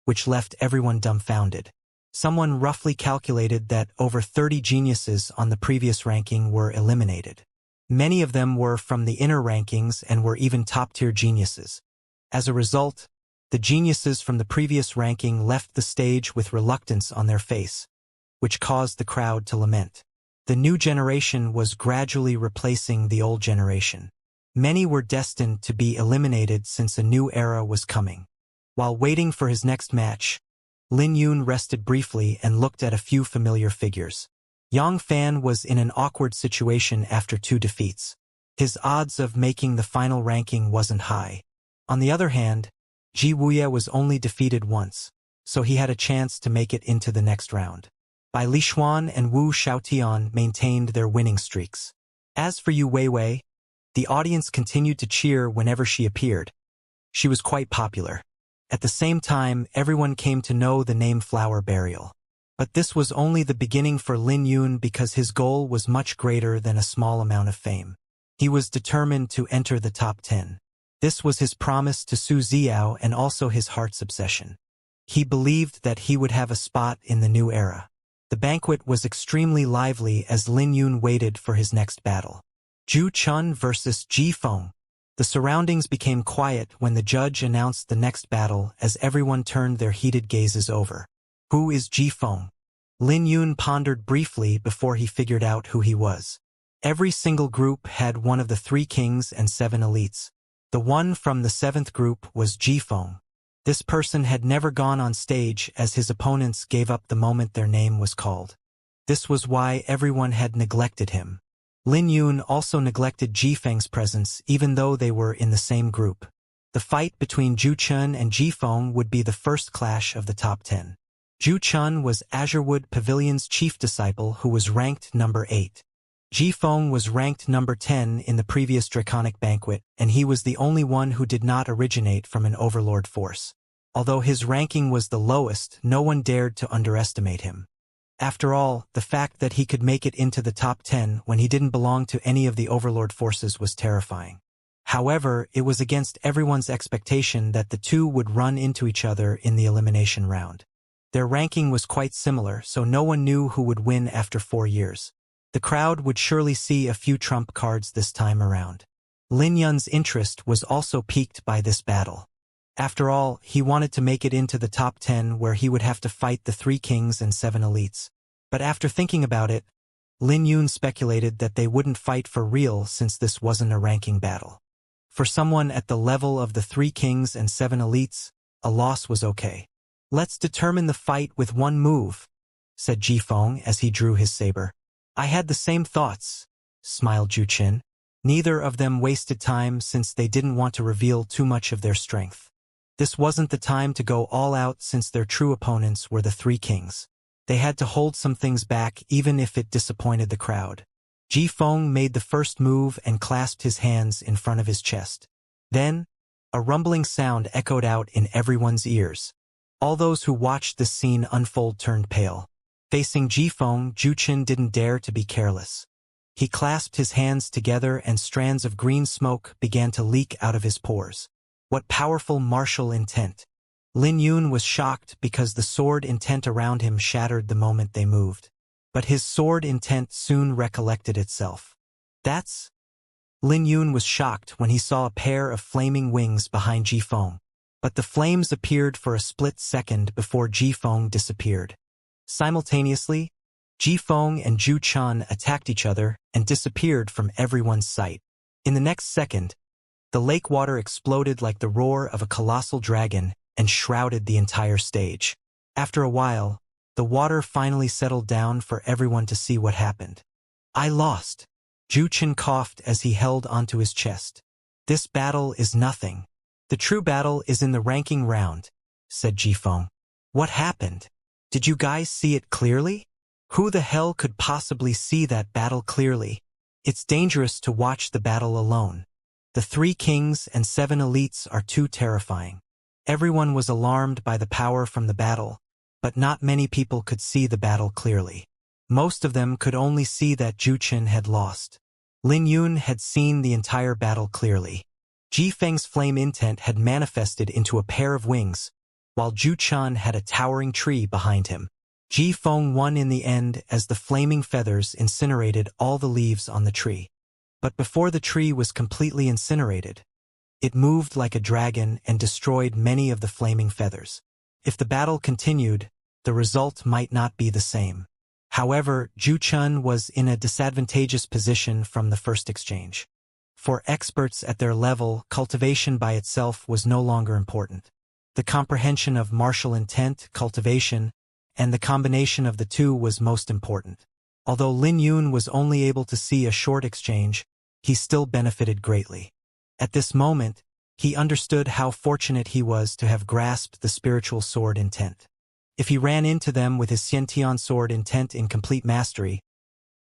which left everyone dumbfounded. Someone roughly calculated that over 30 geniuses on the previous ranking were eliminated. Many of them were from the inner rankings and were even top-tier geniuses. As a result, the geniuses from the previous ranking left the stage with reluctance on their face, which caused the crowd to lament. The new generation was gradually replacing the old generation. Many were destined to be eliminated since a new era was coming. While waiting for his next match, Lin Yun rested briefly and looked at a few familiar figures. Yang Fan was in an awkward situation after 2 defeats. His odds of making the final ranking wasn't high. On the other hand, Ji Wuya was only defeated once, so he had a chance to make it into the next round. Bai Lishuan and Wu Xiaotian maintained their winning streaks. As for Yu Weiwei, the audience continued to cheer whenever she appeared. She was quite popular. At the same time, everyone came to know the name Flower Burial. But this was only the beginning for Lin Yun, because his goal was much greater than a small amount of fame. He was determined to enter the top 10. This was his promise to Su Ziao and also his heart's obsession. He believed that he would have a spot in the new era. The banquet was extremely lively as Lin Yun waited for his next battle. Zhu Chun versus Ji Feng. The surroundings became quiet when the judge announced the next battle as everyone turned their heated gazes over. Who is Ji Feng? Lin Yun pondered briefly before he figured out who he was. Every single group had one of the 3 kings and 7 elites. The one from the 7th group was Ji Feng. This person had never gone on stage as his opponents gave up the moment their name was called. This was why everyone had neglected him. Lin Yun also neglected Ji Feng's presence even though they were in the same group. The fight between Zhu Chun and Ji Feng would be the first clash of the top 10. Zhu Chun was Azurewood Pavilion's chief disciple who was ranked number 8. Ji Feng was ranked number 10 in the previous Draconic banquet, and he was the only one who did not originate from an overlord force. Although his ranking was the lowest, no one dared to underestimate him. After all, the fact that he could make it into the top 10 when he didn't belong to any of the overlord forces was terrifying. However, it was against everyone's expectation that the two would run into each other in the elimination round. Their ranking was quite similar, so no one knew who would win after 4 years. The crowd would surely see a few trump cards this time around. Lin Yun's interest was also piqued by this battle. After all, he wanted to make it into the top 10 where he would have to fight the 3 kings and 7 elites. But after thinking about it, Lin Yun speculated that they wouldn't fight for real since this wasn't a ranking battle. For someone at the level of the 3 kings and 7 elites, a loss was okay. "Let's determine the fight with one move," said Ji Feng as he drew his saber. "I had the same thoughts," smiled Zhu Qin. Neither of them wasted time since they didn't want to reveal too much of their strength. This wasn't the time to go all out since their true opponents were the 3 kings. They had to hold some things back even if it disappointed the crowd. Ji Feng made the first move and clasped his hands in front of his chest. Then, a rumbling sound echoed out in everyone's ears. All those who watched this scene unfold turned pale. Facing Ji Feng, Zhu Qin didn't dare to be careless. He clasped his hands together and strands of green smoke began to leak out of his pores. What powerful martial intent! Lin Yun was shocked because the sword intent around him shattered the moment they moved. But his sword intent soon recollected itself. "That's—" Lin Yun was shocked when he saw a pair of flaming wings behind Ji Feng. But the flames appeared for a split second before Ji Feng disappeared. Simultaneously, Ji Feng and Zhu Chun attacked each other and disappeared from everyone's sight. In the next second, the lake water exploded like the roar of a colossal dragon and shrouded the entire stage. After a while, the water finally settled down for everyone to see what happened. "I lost," Zhu Qin coughed as he held onto his chest. "This battle is nothing. The true battle is in the ranking round," said Ji Feng. "What happened? Did you guys see it clearly?" "Who the hell could possibly see that battle clearly? It's dangerous to watch the battle alone. The 3 kings and 7 elites are too terrifying." Everyone was alarmed by the power from the battle, but not many people could see the battle clearly. Most of them could only see that Zhu Qin had lost. Lin Yun had seen the entire battle clearly. Ji Feng's flame intent had manifested into a pair of wings, while Zhu Chun had a towering tree behind him. Ji Feng won in the end as the flaming feathers incinerated all the leaves on the tree. But before the tree was completely incinerated, it moved like a dragon and destroyed many of the flaming feathers. If the battle continued, the result might not be the same. However, Zhu Chun was in a disadvantageous position from the first exchange. For experts at their level, cultivation by itself was no longer important. The comprehension of martial intent, cultivation, and the combination of the two was most important. Although Lin Yun was only able to see a short exchange, he still benefited greatly. At this moment, he understood how fortunate he was to have grasped the spiritual sword intent. If he ran into them with his Xiantian sword intent in complete mastery,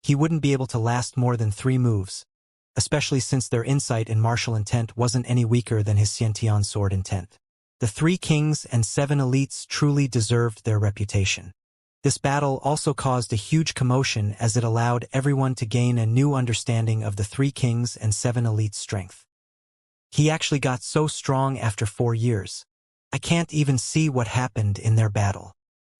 he wouldn't be able to last more than 3 moves, especially since their insight in martial intent wasn't any weaker than his Xiantian sword intent. The 3 kings and 7 elites truly deserved their reputation. This battle also caused a huge commotion as it allowed everyone to gain a new understanding of the 3 kings and 7 elites' strength. He actually got so strong after 4 years. I can't even see what happened in their battle.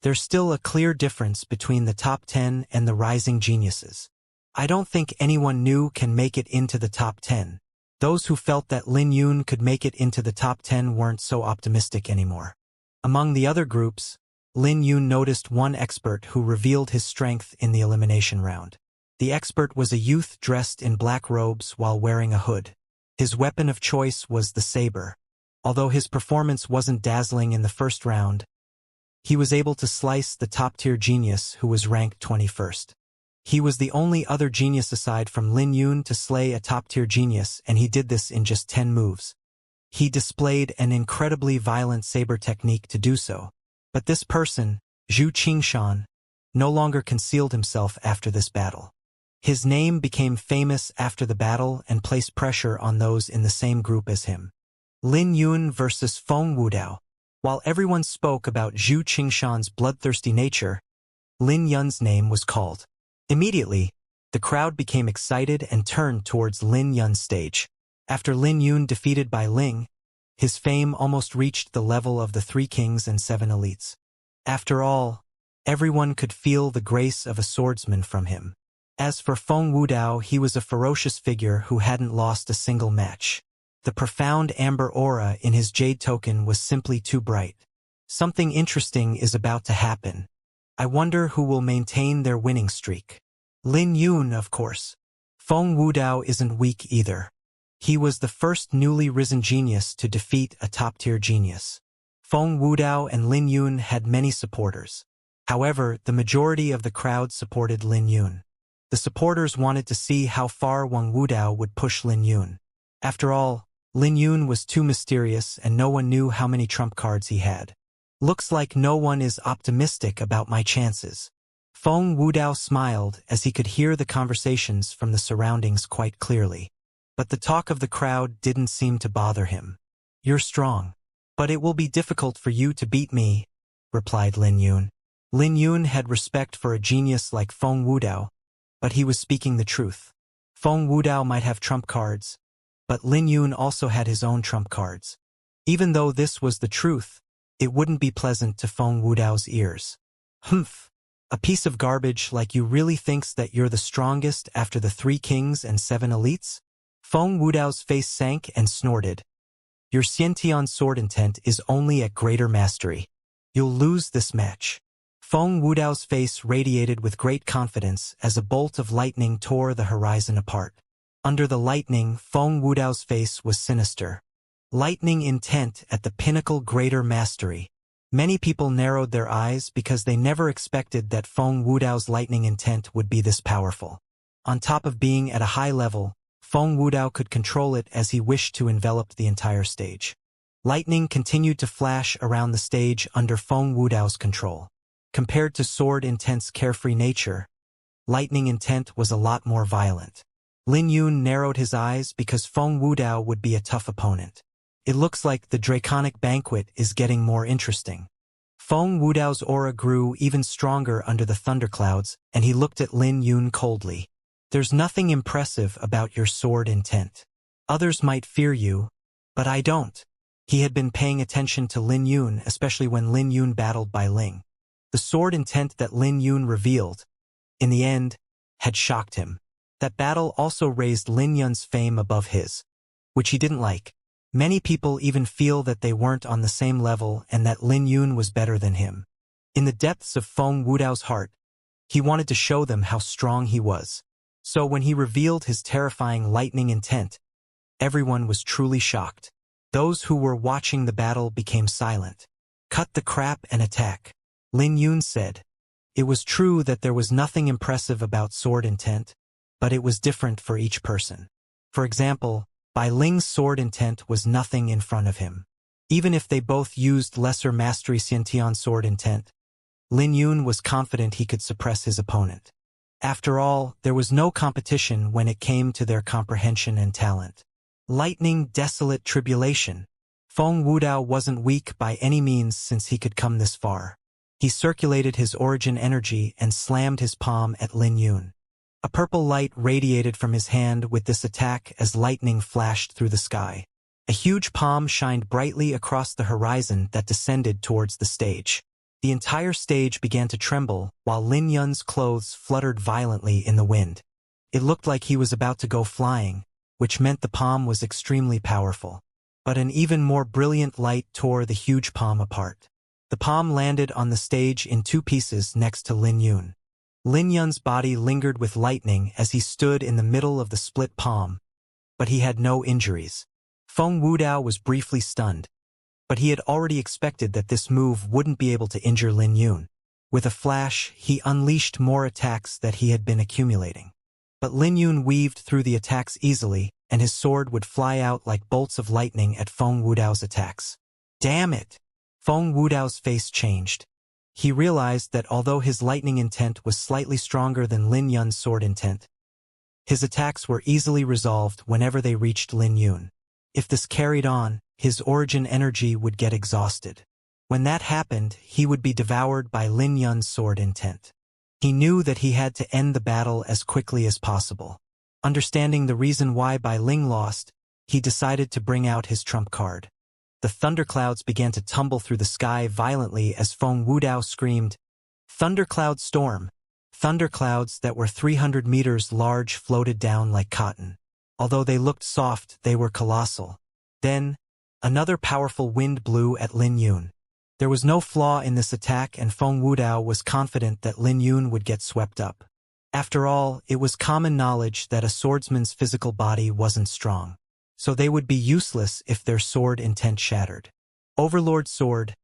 There's still a clear difference between the top 10 and the rising geniuses. I don't think anyone new can make it into the top 10. Those who felt that Lin Yun could make it into the top 10 weren't so optimistic anymore. Among the other groups, Lin Yun noticed one expert who revealed his strength in the elimination round. The expert was a youth dressed in black robes while wearing a hood. His weapon of choice was the saber. Although his performance wasn't dazzling in the first round, he was able to slice the top-tier genius who was ranked 21st. He was the only other genius aside from Lin Yun to slay a top-tier genius, and he did this in just 10 moves. He displayed an incredibly violent saber technique to do so. But this person, Zhu Qingshan, no longer concealed himself after this battle. His name became famous after the battle and placed pressure on those in the same group as him. Lin Yun versus Feng Wudao. While everyone spoke about Zhu Qingshan's bloodthirsty nature, Lin Yun's name was called. Immediately, the crowd became excited and turned towards Lin Yun's stage. After Lin Yun defeated by Ling, his fame almost reached the level of the 3 kings and 7 elites. After all, everyone could feel the grace of a swordsman from him. As for Feng Wudao, he was a ferocious figure who hadn't lost a single match. The profound amber aura in his jade token was simply too bright. Something interesting is about to happen. I wonder who will maintain their winning streak. Lin Yun, of course. Feng Wudao isn't weak either. He was the first newly risen genius to defeat a top-tier genius. Feng Wudao and Lin Yun had many supporters. However, the majority of the crowd supported Lin Yun. The supporters wanted to see how far Feng Wudao would push Lin Yun. After all, Lin Yun was too mysterious and no one knew how many trump cards he had. Looks like no one is optimistic about my chances. Feng Wudao smiled as he could hear the conversations from the surroundings quite clearly. But the talk of the crowd didn't seem to bother him. You're strong. But it will be difficult for you to beat me, replied Lin Yun. Lin Yun had respect for a genius like Feng Wudao, but he was speaking the truth. Feng Wudao might have trump cards, but Lin Yun also had his own trump cards. Even though this was the truth, it wouldn't be pleasant to Feng Wudao's ears. Humph! A piece of garbage like you really thinks that you're the strongest after the 3 kings and 7 elites? Feng Wudao's face sank and snorted. Your Xiantian sword intent is only at greater mastery. You'll lose this match. Feng Wudao's face radiated with great confidence as a bolt of lightning tore the horizon apart. Under the lightning, Feng Wudao's face was sinister. Lightning intent at the pinnacle greater mastery. Many people narrowed their eyes because they never expected that Feng Wudao's lightning intent would be this powerful. On top of being at a high level, Feng Wudao could control it as he wished to envelop the entire stage. Lightning continued to flash around the stage under Feng Wudao's control. Compared to sword intent's carefree nature, lightning intent was a lot more violent. Lin Yun narrowed his eyes because Feng Wudao would be a tough opponent. It looks like the draconic banquet is getting more interesting. Feng Wudao's aura grew even stronger under the thunderclouds, and he looked at Lin Yun coldly. There's nothing impressive about your sword intent. Others might fear you, but I don't. He had been paying attention to Lin Yun, especially when Lin Yun battled by Ling. The sword intent that Lin Yun revealed, in the end, had shocked him. That battle also raised Lin Yun's fame above his, which he didn't like. Many people even feel that they weren't on the same level and that Lin Yun was better than him. In the depths of Feng Wudao's heart, he wanted to show them how strong he was. So when he revealed his terrifying lightning intent, everyone was truly shocked. Those who were watching the battle became silent. Cut the crap and attack, Lin Yun said. It was true that there was nothing impressive about sword intent, but it was different for each person. For example, Bai Ling's sword intent was nothing in front of him. Even if they both used lesser mastery Xiantian sword intent, Lin Yun was confident he could suppress his opponent. After all, there was no competition when it came to their comprehension and talent. Lightning desolate tribulation. Feng Wudao wasn't weak by any means since he could come this far. He circulated his origin energy and slammed his palm at Lin Yun. A purple light radiated from his hand with this attack as lightning flashed through the sky. A huge palm shined brightly across the horizon that descended towards the stage. The entire stage began to tremble while Lin Yun's clothes fluttered violently in the wind. It looked like he was about to go flying, which meant the palm was extremely powerful. But an even more brilliant light tore the huge palm apart. The palm landed on the stage in two pieces next to Lin Yun. Lin Yun's body lingered with lightning as he stood in the middle of the split palm, but he had no injuries. Feng Wudao was briefly stunned, but he had already expected that this move wouldn't be able to injure Lin Yun. With a flash, he unleashed more attacks that he had been accumulating. But Lin Yun weaved through the attacks easily, and his sword would fly out like bolts of lightning at Feng Wudao's attacks. Damn it! Feng Wudao's face changed. He realized that although his lightning intent was slightly stronger than Lin Yun's sword intent, his attacks were easily resolved whenever they reached Lin Yun. If this carried on, his origin energy would get exhausted. When that happened, he would be devoured by Lin Yun's sword intent. He knew that he had to end the battle as quickly as possible. Understanding the reason why Bai Ling lost, he decided to bring out his trump card. The thunderclouds began to tumble through the sky violently as Feng Wudao screamed, "Thundercloud storm!" Thunderclouds that were 300 meters large floated down like cotton. Although they looked soft, they were colossal. Then, another powerful wind blew at Lin Yun. There was no flaw in this attack, and Feng Wudao was confident that Lin Yun would get swept up. After all, it was common knowledge that a swordsman's physical body wasn't strong, so they would be useless if their sword intent shattered. Overlord Sword.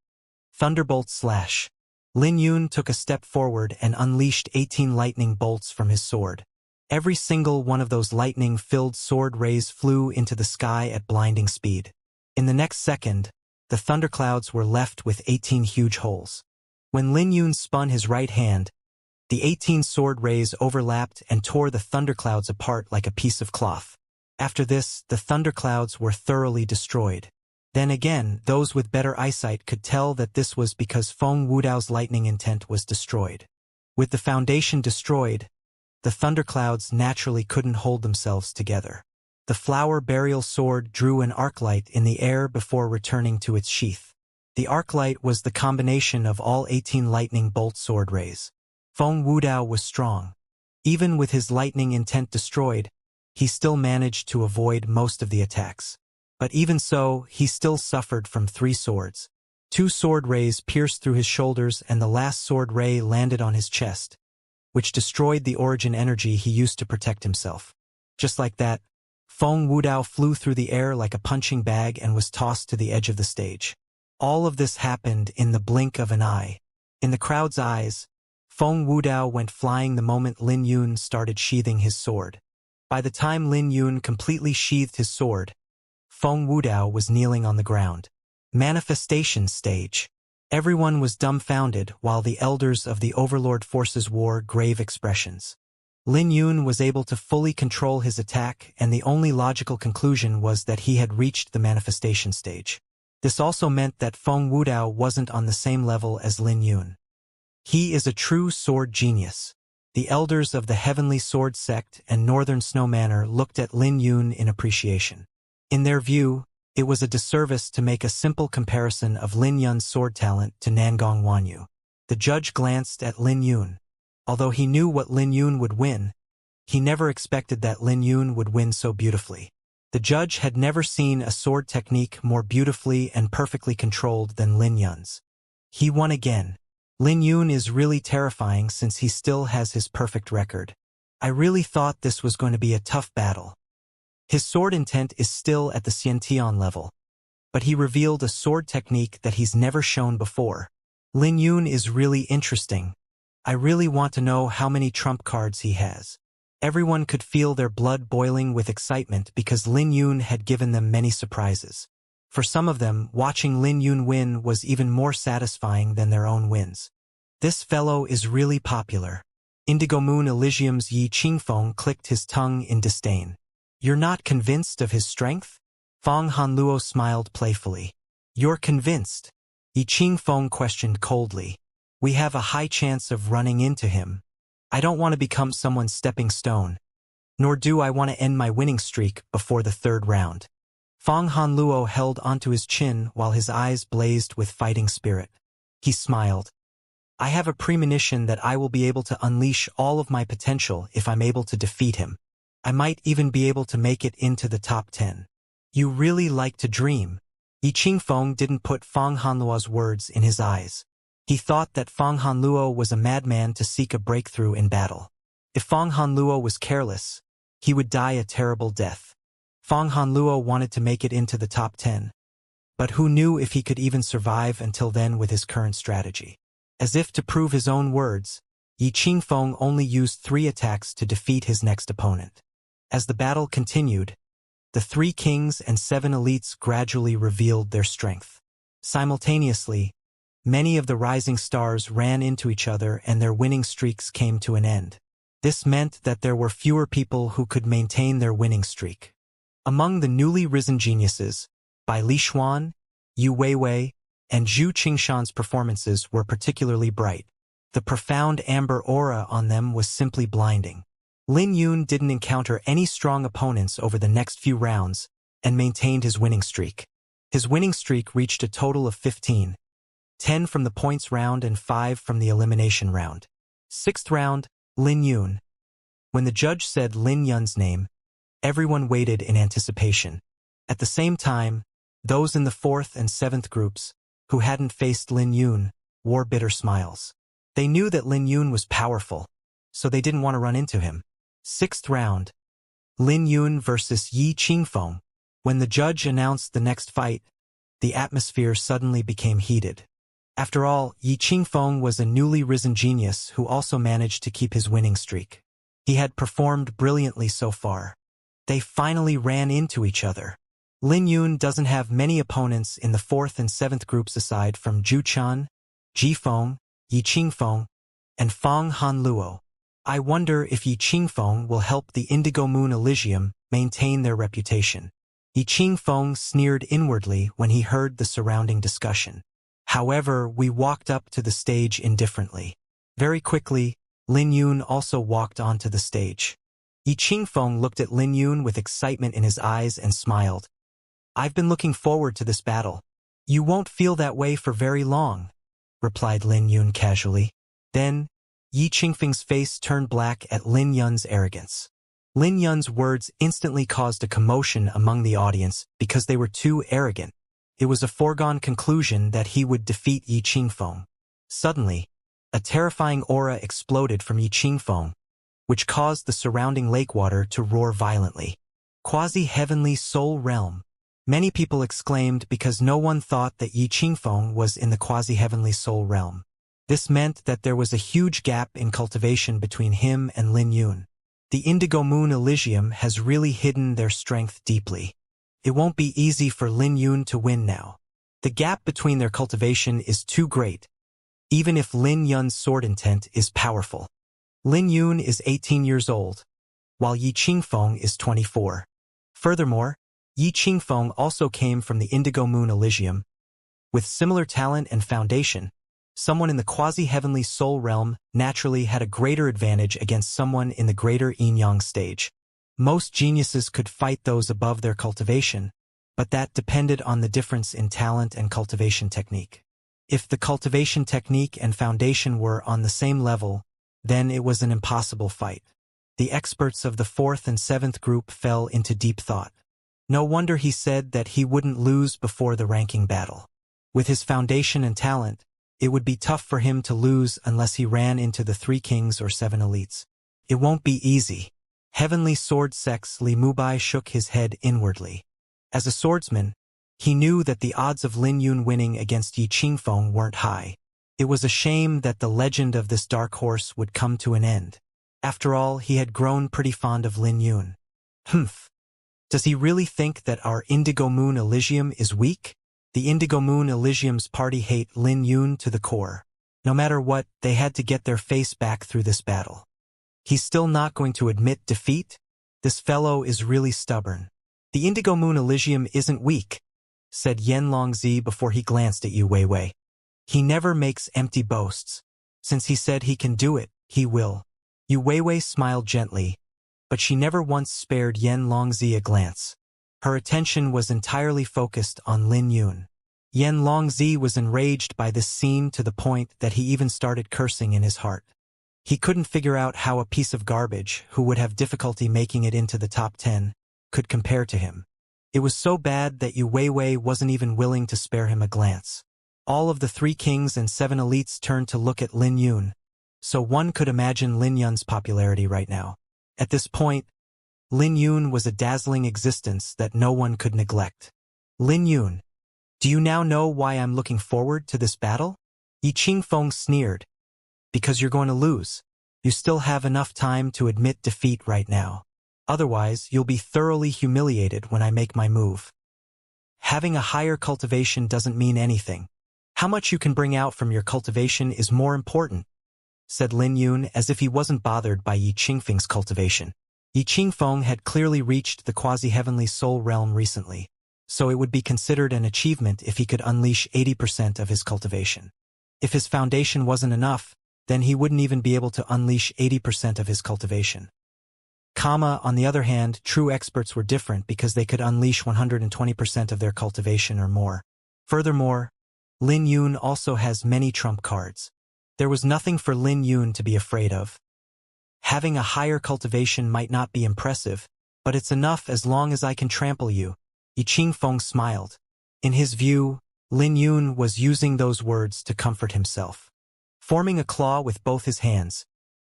Thunderbolt Slash. Lin Yun took a step forward and unleashed 18 lightning bolts from his sword. Every single one of those lightning-filled sword rays flew into the sky at blinding speed. In the next second, the thunderclouds were left with 18 huge holes. When Lin Yun spun his right hand, the 18 sword rays overlapped and tore the thunderclouds apart like a piece of cloth. After this, the thunderclouds were thoroughly destroyed. Then again, those with better eyesight could tell that this was because Feng Wudao's lightning intent was destroyed. With the foundation destroyed, the thunderclouds naturally couldn't hold themselves together. The flower burial sword drew an arclight in the air before returning to its sheath. The arclight was the combination of all 18 lightning bolt sword rays. Feng Wudao was strong. Even with his lightning intent destroyed, he still managed to avoid most of the attacks. But even so, he still suffered from 3 swords. 2 sword rays pierced through his shoulders and the last sword ray landed on his chest, which destroyed the origin energy he used to protect himself. Just like that, Feng Wudao flew through the air like a punching bag and was tossed to the edge of the stage. All of this happened in the blink of an eye. In the crowd's eyes, Feng Wudao went flying the moment Lin Yun started sheathing his sword. By the time Lin Yun completely sheathed his sword, Feng Wudao was kneeling on the ground. Manifestation stage. Everyone was dumbfounded while the elders of the Overlord forces wore grave expressions. Lin Yun was able to fully control his attack, and the only logical conclusion was that he had reached the manifestation stage. This also meant that Feng Wudao wasn't on the same level as Lin Yun. He is a true sword genius. The elders of the Heavenly Sword Sect and Northern Snow Manor looked at Lin Yun in appreciation. In their view, it was a disservice to make a simple comparison of Lin Yun's sword talent to Nangong Wanyu. The judge glanced at Lin Yun. Although he knew what Lin Yun would win, he never expected that Lin Yun would win so beautifully. The judge had never seen a sword technique more beautifully and perfectly controlled than Lin Yun's. He won again. Lin Yun is really terrifying since he still has his perfect record. I really thought this was going to be a tough battle. His sword intent is still at the Xianxia level, but he revealed a sword technique that he's never shown before. Lin Yun is really interesting. I really want to know how many trump cards he has. Everyone could feel their blood boiling with excitement because Lin Yun had given them many surprises. For some of them, watching Lin Yun win was even more satisfying than their own wins. This fellow is really popular. Indigo Moon Elysium's Yi Qingfeng clicked his tongue in disdain. You're not convinced of his strength? Fang Hanluo smiled playfully. You're convinced? Yi Qingfeng questioned coldly. We have a high chance of running into him. I don't want to become someone's stepping stone, nor do I want to end my winning streak before the third round. Fang Hanluo held onto his chin while his eyes blazed with fighting spirit. He smiled. I have a premonition that I will be able to unleash all of my potential if I'm able to defeat him. I might even be able to make it into the top 10. You really like to dream. Yi Qingfeng didn't put Fang Hanluo's words in his eyes. He thought that Fang Hanluo was a madman to seek a breakthrough in battle. If Fang Hanluo was careless, he would die a terrible death. Fang Hanluo wanted to make it into the top 10. But who knew if he could even survive until then with his current strategy? As if to prove his own words, Yi Qingfeng only used 3 attacks to defeat his next opponent. As the battle continued, the 3 kings and 7 elites gradually revealed their strength. Simultaneously, many of the rising stars ran into each other and their winning streaks came to an end. This meant that there were fewer people who could maintain their winning streak. Among the newly risen geniuses, Bai Lishuan, Yu Weiwei, and Zhu Qingshan's performances were particularly bright. The profound amber aura on them was simply blinding. Lin Yun didn't encounter any strong opponents over the next few rounds and maintained his winning streak. His winning streak reached a total of 15, 10 from the points round and 5 from the elimination round. 6th round, Lin Yun. When the judge said Lin Yun's name, everyone waited in anticipation. At the same time, those in the 4th and 7th groups, who hadn't faced Lin Yun, wore bitter smiles. They knew that Lin Yun was powerful, so they didn't want to run into him. 6th round, Lin Yun versus Yi Qingfeng. When the judge announced the next fight, the atmosphere suddenly became heated. After all, Yi Qingfeng was a newly risen genius who also managed to keep his winning streak. He had performed brilliantly so far. They finally ran into each other. Lin Yun doesn't have many opponents in the 4th and 7th groups aside from Zhu Qian, Ji Feng, Yi Qingfeng, and Fang Hanluo. I wonder if Yi Qingfeng will help the Indigo Moon Elysium maintain their reputation. Yi Qingfeng sneered inwardly when he heard the surrounding discussion. However, we walked up to the stage indifferently. Very quickly, Lin Yun also walked onto the stage. Yi Qingfeng looked at Lin Yun with excitement in his eyes and smiled. I've been looking forward to this battle. You won't feel that way for very long, replied Lin Yun casually. Then, Yi Qingfeng's face turned black at Lin Yun's arrogance. Lin Yun's words instantly caused a commotion among the audience because they were too arrogant. It was a foregone conclusion that he would defeat Yi Qingfeng. Suddenly, a terrifying aura exploded from Yi Qingfeng, which caused the surrounding lake water to roar violently. Quasi-heavenly soul realm. Many people exclaimed because no one thought that Yi Qingfeng was in the quasi-heavenly soul realm. This meant that there was a huge gap in cultivation between him and Lin Yun. The Indigo Moon Elysium has really hidden their strength deeply. It won't be easy for Lin Yun to win now. The gap between their cultivation is too great, even if Lin Yun's sword intent is powerful. Lin Yun is 18 years old, while Yi Qingfeng is 24. Furthermore, Yi Qingfeng also came from the Indigo Moon Elysium. With similar talent and foundation, someone in the quasi-heavenly soul realm naturally had a greater advantage against someone in the greater yin-yang stage. Most geniuses could fight those above their cultivation, but that depended on the difference in talent and cultivation technique. If the cultivation technique and foundation were on the same level, then it was an impossible fight. The experts of the 4th and 7th group fell into deep thought. No wonder he said that he wouldn't lose before the ranking battle. With his foundation and talent, it would be tough for him to lose unless he ran into the 3 kings or 7 elites. It won't be easy. Heavenly Sword Sex Li Mubai shook his head inwardly. As a swordsman, he knew that the odds of Lin Yun winning against Yi Qingfeng weren't high. It was a shame that the legend of this dark horse would come to an end. After all, he had grown pretty fond of Lin Yun. Humph. Does he really think that our Indigo Moon Elysium is weak? The Indigo Moon Elysium's party hate Lin Yun to the core. No matter what, they had to get their face back through this battle. He's still not going to admit defeat? This fellow is really stubborn. The Indigo Moon Elysium isn't weak, said Yan Longzi before he glanced at Yu Weiwei. He never makes empty boasts. Since he said he can do it, he will. Yu Weiwei smiled gently, but she never once spared Yan Longzi a glance. Her attention was entirely focused on Lin Yun. Yan Longzi was enraged by this scene to the point that he even started cursing in his heart. He couldn't figure out how a piece of garbage, who would have difficulty making it into the top 10, could compare to him. It was so bad that Yu Weiwei wasn't even willing to spare him a glance. All of the 3 kings and 7 elites turned to look at Lin Yun, so one could imagine Lin Yun's popularity right now. At this point, Lin Yun was a dazzling existence that no one could neglect. Lin Yun, do you now know why I'm looking forward to this battle? Yi Qingfeng sneered. Because you're going to lose. You still have enough time to admit defeat right now. Otherwise, you'll be thoroughly humiliated when I make my move. Having a higher cultivation doesn't mean anything. How much you can bring out from your cultivation is more important, said Lin Yun as if he wasn't bothered by Yi Qingfeng's cultivation. Yi Qingfeng had clearly reached the quasi-heavenly soul realm recently, so it would be considered an achievement if he could unleash 80% of his cultivation. If his foundation wasn't enough, then he wouldn't even be able to unleash 80% of his cultivation. On the other hand, true experts were different because they could unleash 120% of their cultivation or more. Furthermore, Lin Yun also has many trump cards. There was nothing for Lin Yun to be afraid of. Having a higher cultivation might not be impressive, but it's enough as long as I can trample you. Yi Qingfeng smiled. In his view, Lin Yun was using those words to comfort himself. Forming a claw with both his hands,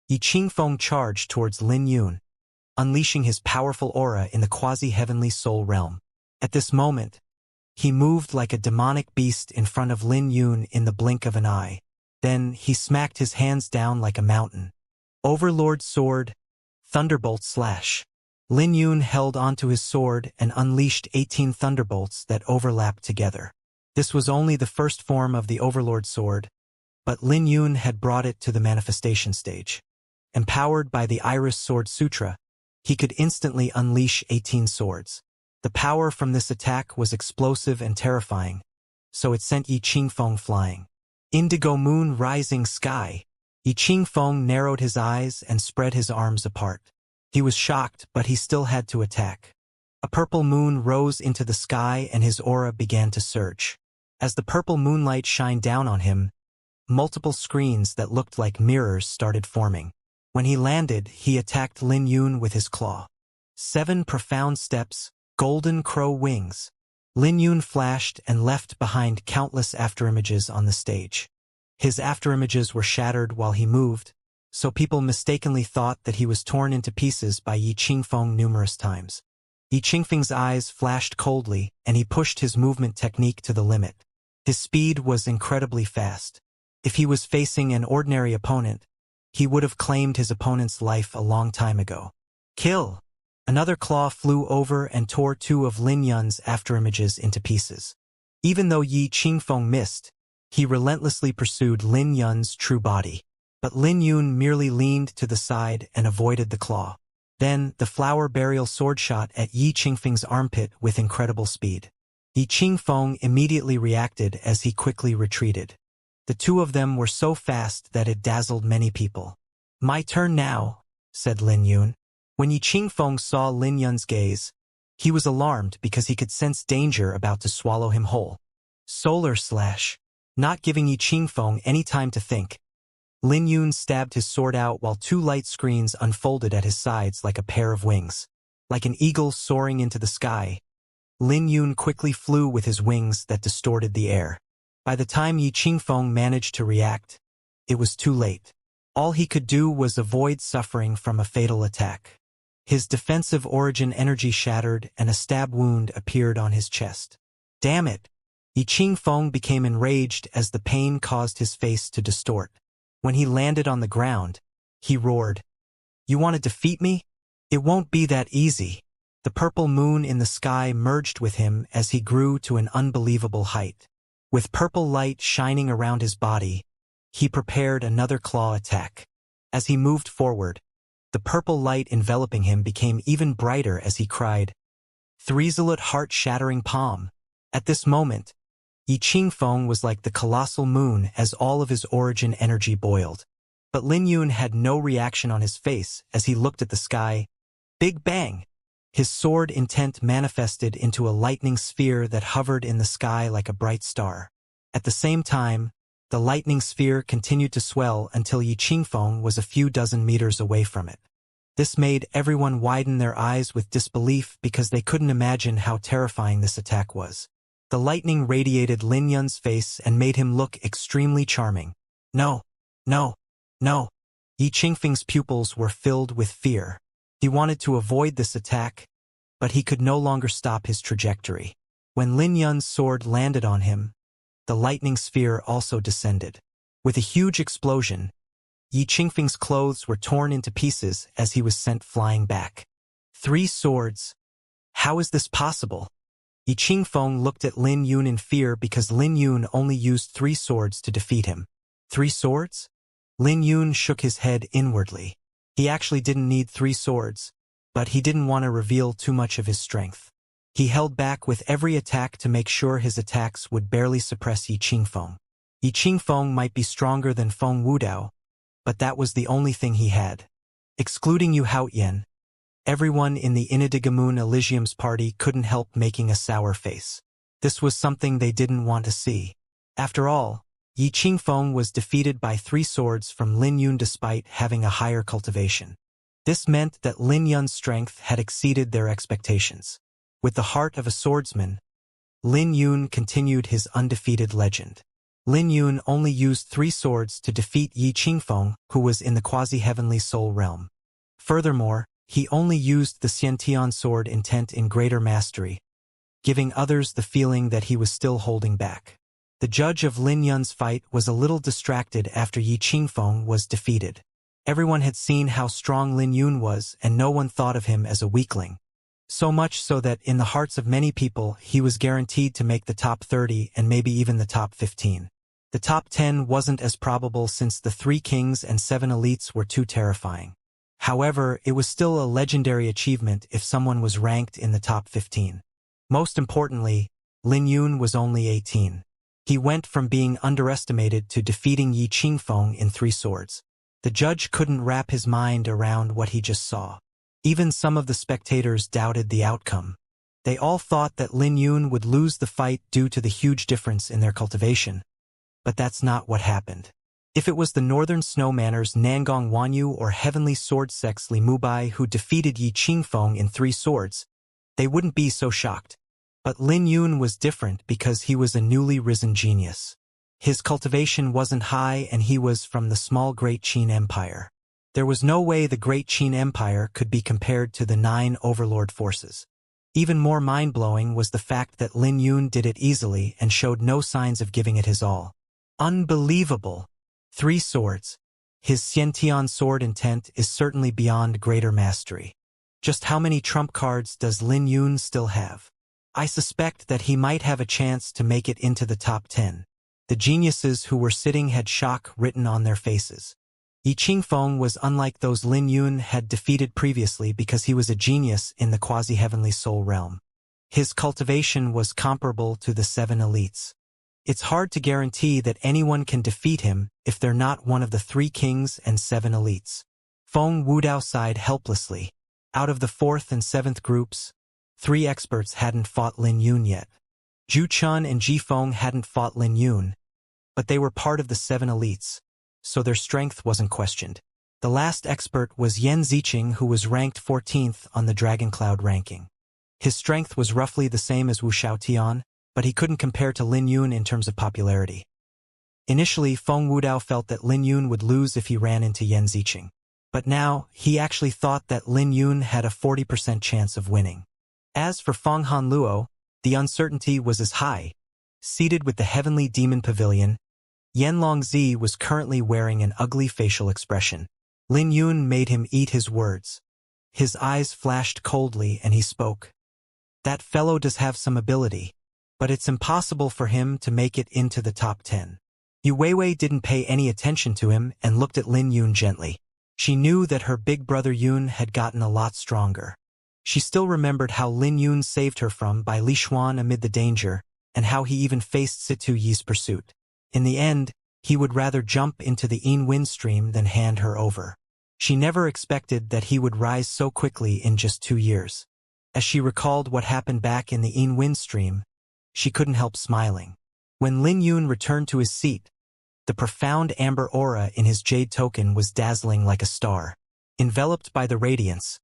Yi Qingfeng charged towards Lin Yun, unleashing his powerful aura in the quasi-heavenly soul realm. At this moment, he moved like a demonic beast in front of Lin Yun in the blink of an eye. Then he smacked his hands down like a mountain. Overlord Sword, Thunderbolt Slash. Lin Yun held onto his sword and unleashed 18 thunderbolts that overlapped together. This was only the first form of the Overlord Sword, but Lin Yun had brought it to the manifestation stage. Empowered by the Iris Sword Sutra, he could instantly unleash 18 swords. The power from this attack was explosive and terrifying, so it sent Yi Qingfeng flying. Indigo Moon Rising Sky. Yi Qingfeng narrowed his eyes and spread his arms apart. He was shocked, but he still had to attack. A purple moon rose into the sky and his aura began to surge. As the purple moonlight shined down on him, multiple screens that looked like mirrors started forming. When he landed, he attacked Lin Yun with his claw. 7 profound steps, golden crow wings. Lin Yun flashed and left behind countless afterimages on the stage. His afterimages were shattered while he moved, so people mistakenly thought that he was torn into pieces by Yi Qingfeng numerous times. Yi Qingfeng's eyes flashed coldly, and he pushed his movement technique to the limit. His speed was incredibly fast. If he was facing an ordinary opponent, he would have claimed his opponent's life a long time ago. Kill! Another claw flew over and tore 2 of Lin Yun's afterimages into pieces. Even though Yi Qingfeng missed, he relentlessly pursued Lin Yun's true body. But Lin Yun merely leaned to the side and avoided the claw. Then, the flower burial sword shot at Yi Qingfeng's armpit with incredible speed. Yi Qingfeng immediately reacted as he quickly retreated. The 2 of them were so fast that it dazzled many people. My turn now, said Lin Yun. When Yi Qingfeng saw Lin Yun's gaze, he was alarmed because he could sense danger about to swallow him whole. Solar Slash. Not giving Yi Qingfeng any time to think, Lin Yun stabbed his sword out while 2 light screens unfolded at his sides like a pair of wings. Like an eagle soaring into the sky, Lin Yun quickly flew with his wings that distorted the air. By the time Yi Qingfeng managed to react, it was too late. All he could do was avoid suffering from a fatal attack. His defensive origin energy shattered and a stab wound appeared on his chest. Damn it! Yi Qingfeng became enraged as the pain caused his face to distort. When he landed on the ground, he roared, You want to defeat me? It won't be that easy. The purple moon in the sky merged with him as he grew to an unbelievable height. With purple light shining around his body, he prepared another claw attack. As he moved forward, the purple light enveloping him became even brighter as he cried, Threesolate heart-shattering palm. At this moment, Yi Qingfeng was like the colossal moon as all of his origin energy boiled. But Lin Yun had no reaction on his face as he looked at the sky. Big bang! His sword intent manifested into a lightning sphere that hovered in the sky like a bright star. At the same time, the lightning sphere continued to swell until Yi Qingfeng was a few dozen meters away from it. This made everyone widen their eyes with disbelief because they couldn't imagine how terrifying this attack was. The lightning radiated Lin Yun's face and made him look extremely charming. No, no, no. Yi Qingfeng's pupils were filled with fear. He wanted to avoid this attack, but he could no longer stop his trajectory. When Lin Yun's sword landed on him, the lightning sphere also descended. With a huge explosion, Yi Qingfeng's clothes were torn into pieces as he was sent flying back. 3 swords. How is this possible? Yi Qingfeng looked at Lin Yun in fear because Lin Yun only used 3 swords to defeat him. 3 swords? Lin Yun shook his head inwardly. He actually didn't need 3 swords, but he didn't want to reveal too much of his strength. He held back with every attack to make sure his attacks would barely suppress Yi Qingfeng. Yi Qingfeng might be stronger than Feng Wudao, but that was the only thing he had. Excluding Yu Haoyan, everyone in the Inadigamun Elysium's party couldn't help making a sour face. This was something they didn't want to see. After all, Yi Qingfeng was defeated by 3 swords from Lin Yun despite having a higher cultivation. This meant that Lin Yun's strength had exceeded their expectations. With the heart of a swordsman, Lin Yun continued his undefeated legend. Lin Yun only used 3 swords to defeat Yi Qingfeng, who was in the quasi-heavenly soul realm. Furthermore, he only used the Xiantian sword intent in greater mastery, giving others the feeling that he was still holding back. The judge of Lin Yun's fight was a little distracted after Yi Qingfeng was defeated. Everyone had seen how strong Lin Yun was, and no one thought of him as a weakling. So much so that in the hearts of many people, he was guaranteed to make the top 30 and maybe even the top 15. The top 10 wasn't as probable since the 3 kings and 7 elites were too terrifying. However, it was still a legendary achievement if someone was ranked in the top 15. Most importantly, Lin Yun was only 18. He went from being underestimated to defeating Yi Qingfeng in 3 swords. The judge couldn't wrap his mind around what he just saw. Even some of the spectators doubted the outcome. They all thought that Lin Yun would lose the fight due to the huge difference in their cultivation. But that's not what happened. If it was the Northern Snowmanners Nangong Wanyu or Heavenly Sword Sex Li Mubai who defeated Yi Qingfeng in 3 swords, they wouldn't be so shocked. But Lin Yun was different because he was a newly risen genius. His cultivation wasn't high and he was from the small Great Qin Empire. There was no way the Great Qin Empire could be compared to the 9 overlord forces. Even more mind-blowing was the fact that Lin Yun did it easily and showed no signs of giving it his all. Unbelievable! 3 swords. His Xiantian sword intent is certainly beyond greater mastery. Just how many trump cards does Lin Yun still have? I suspect that he might have a chance to make it into the top 10. The geniuses who were sitting had shock written on their faces. Yi Qingfeng was unlike those Lin Yun had defeated previously because he was a genius in the quasi-heavenly soul realm. His cultivation was comparable to the 7 elites. It's hard to guarantee that anyone can defeat him if they're not one of the 3 kings and 7 elites. Feng Wudao sighed helplessly. Out of the 4th and 7th groups, 3 experts hadn't fought Lin Yun yet. Zhu Chun and Ji Feng hadn't fought Lin Yun, but they were part of the 7 elites, so their strength wasn't questioned. The last expert was Yan Ziqing, who was ranked 14th on the Dragon Cloud ranking. His strength was roughly the same as Wu Xiaotian, but he couldn't compare to Lin Yun in terms of popularity. Initially, Feng Wudao felt that Lin Yun would lose if he ran into Yan Ziqing. But now, he actually thought that Lin Yun had a 40% chance of winning. As for Feng Hanluo, the uncertainty was as high. Seated with the Heavenly Demon Pavilion, Yan Longzi was currently wearing an ugly facial expression. Lin Yun made him eat his words. His eyes flashed coldly and he spoke. That fellow does have some ability, but it's impossible for him to make it into the top 10. Yu Weiwei didn't pay any attention to him and looked at Lin Yun gently. She knew that her big brother Yun had gotten a lot stronger. She still remembered how Lin Yun saved her from Bai Li Xuan amid the danger, and how he even faced Situ Yi's pursuit. In the end, he would rather jump into the Yin wind stream than hand her over. She never expected that he would rise so quickly in just 2 years. As she recalled what happened back in the Yin wind stream, she couldn't help smiling. When Lin Yun returned to his seat, the profound amber aura in his jade token was dazzling like a star. Enveloped by the radiance,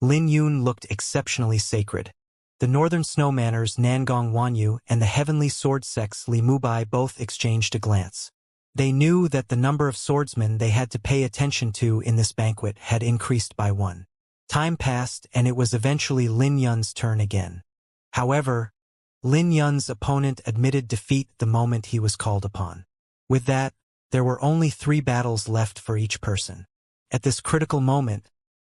Lin Yun looked exceptionally sacred. The northern snowmanners Nangong Wanyu and the heavenly sword sects Li Mubai both exchanged a glance. They knew that the number of swordsmen they had to pay attention to in this banquet had increased by 1. Time passed and it was eventually Lin Yun's turn again. However, Lin Yun's opponent admitted defeat the moment he was called upon. With that, there were only 3 battles left for each person. At this critical moment,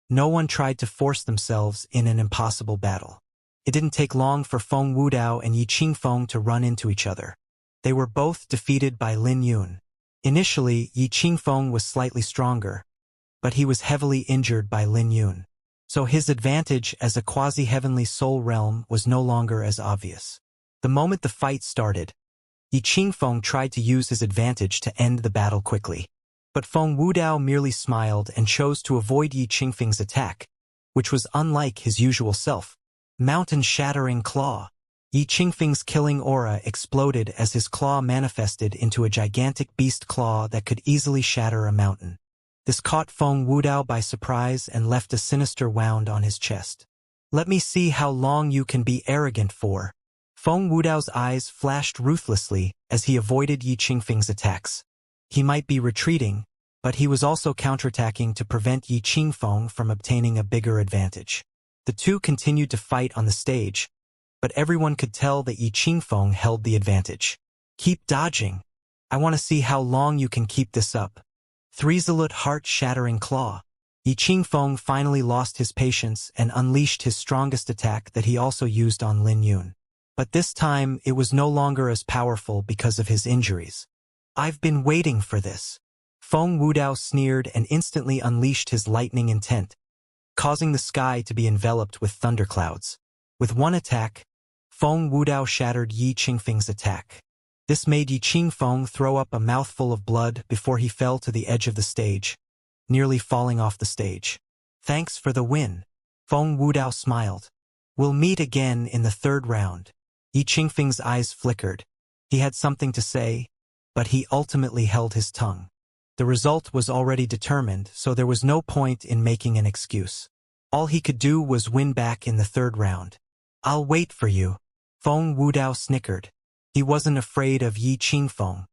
no one tried to force themselves in an impossible battle. It didn't take long for Feng Wudao and Yi Qingfeng to run into each other. They were both defeated by Lin Yun. Initially, Yi Qingfeng was slightly stronger, but he was heavily injured by Lin Yun. So his advantage as a quasi-heavenly soul realm was no longer as obvious. The moment the fight started, Yi Qingfeng tried to use his advantage to end the battle quickly. But Feng Wudao merely smiled and chose to avoid Yi Qingfeng's attack, which was unlike his usual self. Mountain-shattering claw. Yi Qingfeng's killing aura exploded as his claw manifested into a gigantic beast claw that could easily shatter a mountain. This caught Feng Wudao by surprise and left a sinister wound on his chest. "Let me see how long you can be arrogant for." Feng Wudao's eyes flashed ruthlessly as he avoided Yi Qingfeng's attacks. He might be retreating, but he was also counterattacking to prevent Yi Qingfeng from obtaining a bigger advantage. The two continued to fight on the stage, but everyone could tell that Yi Qingfeng held the advantage. "Keep dodging. I want to see how long you can keep this up." Threesolute heart-shattering claw. Yi Qingfeng finally lost his patience and unleashed his strongest attack that he also used on Lin Yun. But this time it was no longer as powerful because of his injuries. "I've been waiting for this." Feng Wudao sneered and instantly unleashed his lightning intent, causing the sky to be enveloped with thunderclouds. With one attack, Feng Wudao shattered Yi Qingfeng's attack. This made Yi Qingfeng throw up a mouthful of blood before he fell to the edge of the stage, nearly falling off the stage. "Thanks for the win." Feng Wudao smiled. "We'll meet again in the 3rd round." Yi Qingfeng's eyes flickered. He had something to say, but he ultimately held his tongue. The result was already determined, so there was no point in making an excuse. All he could do was win back in the 3rd round. "I'll wait for you." Feng Wudao snickered. He wasn't afraid of Yi Qingfeng.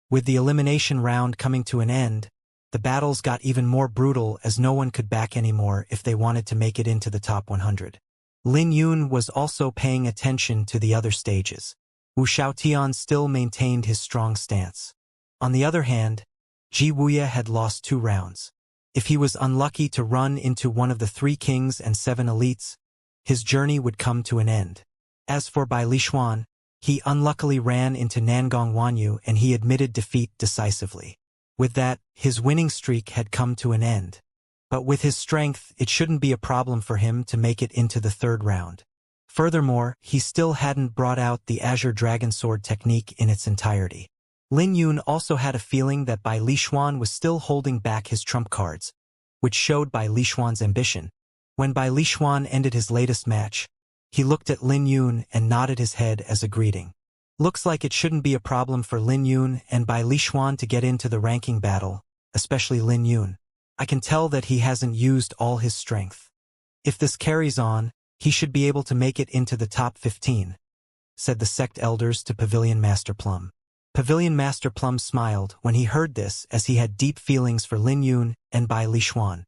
With the elimination round coming to an end, the battles got even more brutal as no one could back anymore if they wanted to make it into the top 100. Lin Yun was also paying attention to the other stages. Wu Xiaotian still maintained his strong stance. On the other hand, Ji Wuya had lost 2 rounds. If he was unlucky to run into one of the 3 kings and 7 elites, his journey would come to an end. As for Bai Lishuan, he unluckily ran into Nangong Wanyu and he admitted defeat decisively. With that, his winning streak had come to an end. But with his strength, it shouldn't be a problem for him to make it into the 3rd round. Furthermore, he still hadn't brought out the Azure Dragon Sword technique in its entirety. Lin Yun also had a feeling that Bai Lishuan was still holding back his trump cards, which showed Bai Lishuan's ambition. When Bai Lishuan ended his latest match, he looked at Lin Yun and nodded his head as a greeting. Looks like it shouldn't be a problem for Lin Yun and Bai Lishuan to get into the ranking battle, especially Lin Yun. I can tell that he hasn't used all his strength. If this carries on, he should be able to make it into the top 15, said the sect elders to Pavilion Master Plum. Pavilion Master Plum smiled when he heard this, as he had deep feelings for Lin Yun and Bai Lishuan.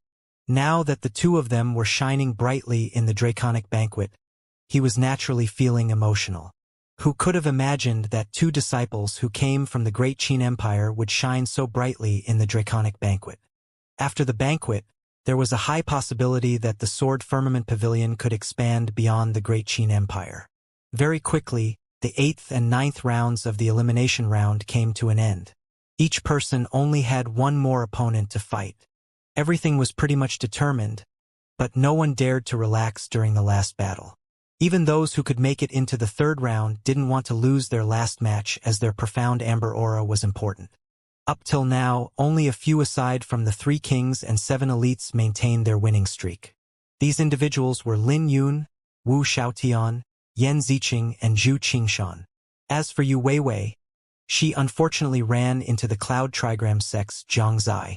Now that the 2 of them were shining brightly in the Draconic Banquet, he was naturally feeling emotional. Who could have imagined that 2 disciples who came from the Great Qin Empire would shine so brightly in the Draconic Banquet? After the banquet, there was a high possibility that the Sword Firmament Pavilion could expand beyond the Great Qin Empire. Very quickly, the 8th and 9th rounds of the elimination round came to an end. Each person only had 1 more opponent to fight. Everything was pretty much determined, but no one dared to relax during the last battle. Even those who could make it into the third round didn't want to lose their last match, as their profound amber aura was important. Up till now, only a few aside from the 3 kings and 7 elites maintained their winning streak. These individuals were Lin Yun, Wu Xiaotian, Yan Ziqing, and Zhu Qingshan. As for Yu Weiwei, she unfortunately ran into the cloud trigram sex Xianxia.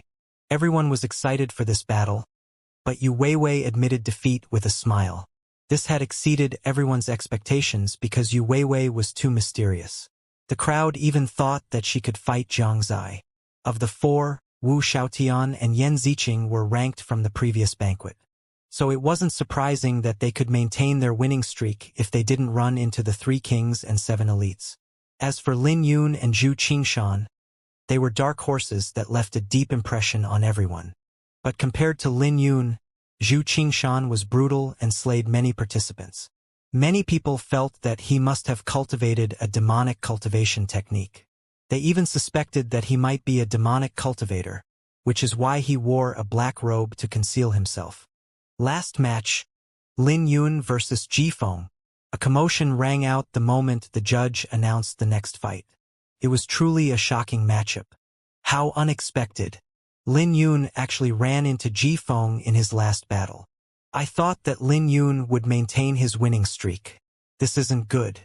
Everyone was excited for this battle, but Yu Weiwei admitted defeat with a smile. This had exceeded everyone's expectations because Yu Weiwei was too mysterious. The crowd even thought that she could fight Xianxia. Of the 4, Wu Xiaotian and Yan Ziqing were ranked from the previous banquet. So it wasn't surprising that they could maintain their winning streak if they didn't run into the 3 kings and 7 elites. As for Lin Yun and Zhu Qingshan, they were dark horses that left a deep impression on everyone. But compared to Lin Yun, Zhu Qingshan was brutal and slayed many participants. Many people felt that he must have cultivated a demonic cultivation technique. They even suspected that he might be a demonic cultivator, which is why he wore a black robe to conceal himself. Last match, Lin Yun versus Jifeng. A commotion rang out the moment the judge announced the next fight. It was truly a shocking matchup. How unexpected. Lin Yun actually ran into Jifeng in his last battle. I thought that Lin Yun would maintain his winning streak. This isn't good.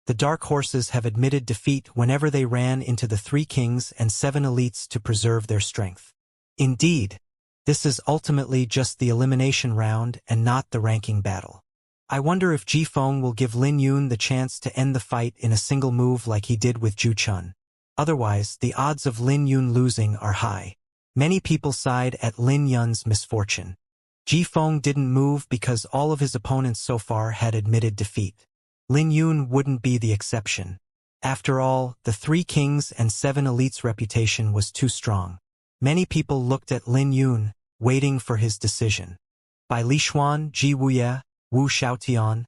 The dark horses have admitted defeat whenever they ran into the 3 kings and 7 elites to preserve their strength. Indeed, this is ultimately just the elimination round and not the ranking battle. I wonder if Jifeng will give Lin Yun the chance to end the fight in a single move like he did with Zhu Chun. Otherwise, the odds of Lin Yun losing are high. Many people side at Lin Yun's misfortune. Jifeng didn't move because all of his opponents so far had admitted defeat. Lin Yun wouldn't be the exception. After all, the 3 kings and 7 elites' reputation was too strong. Many people looked at Lin Yun, waiting for his decision. By Li Xuan, Ji Wuye, Wu Xiaotian,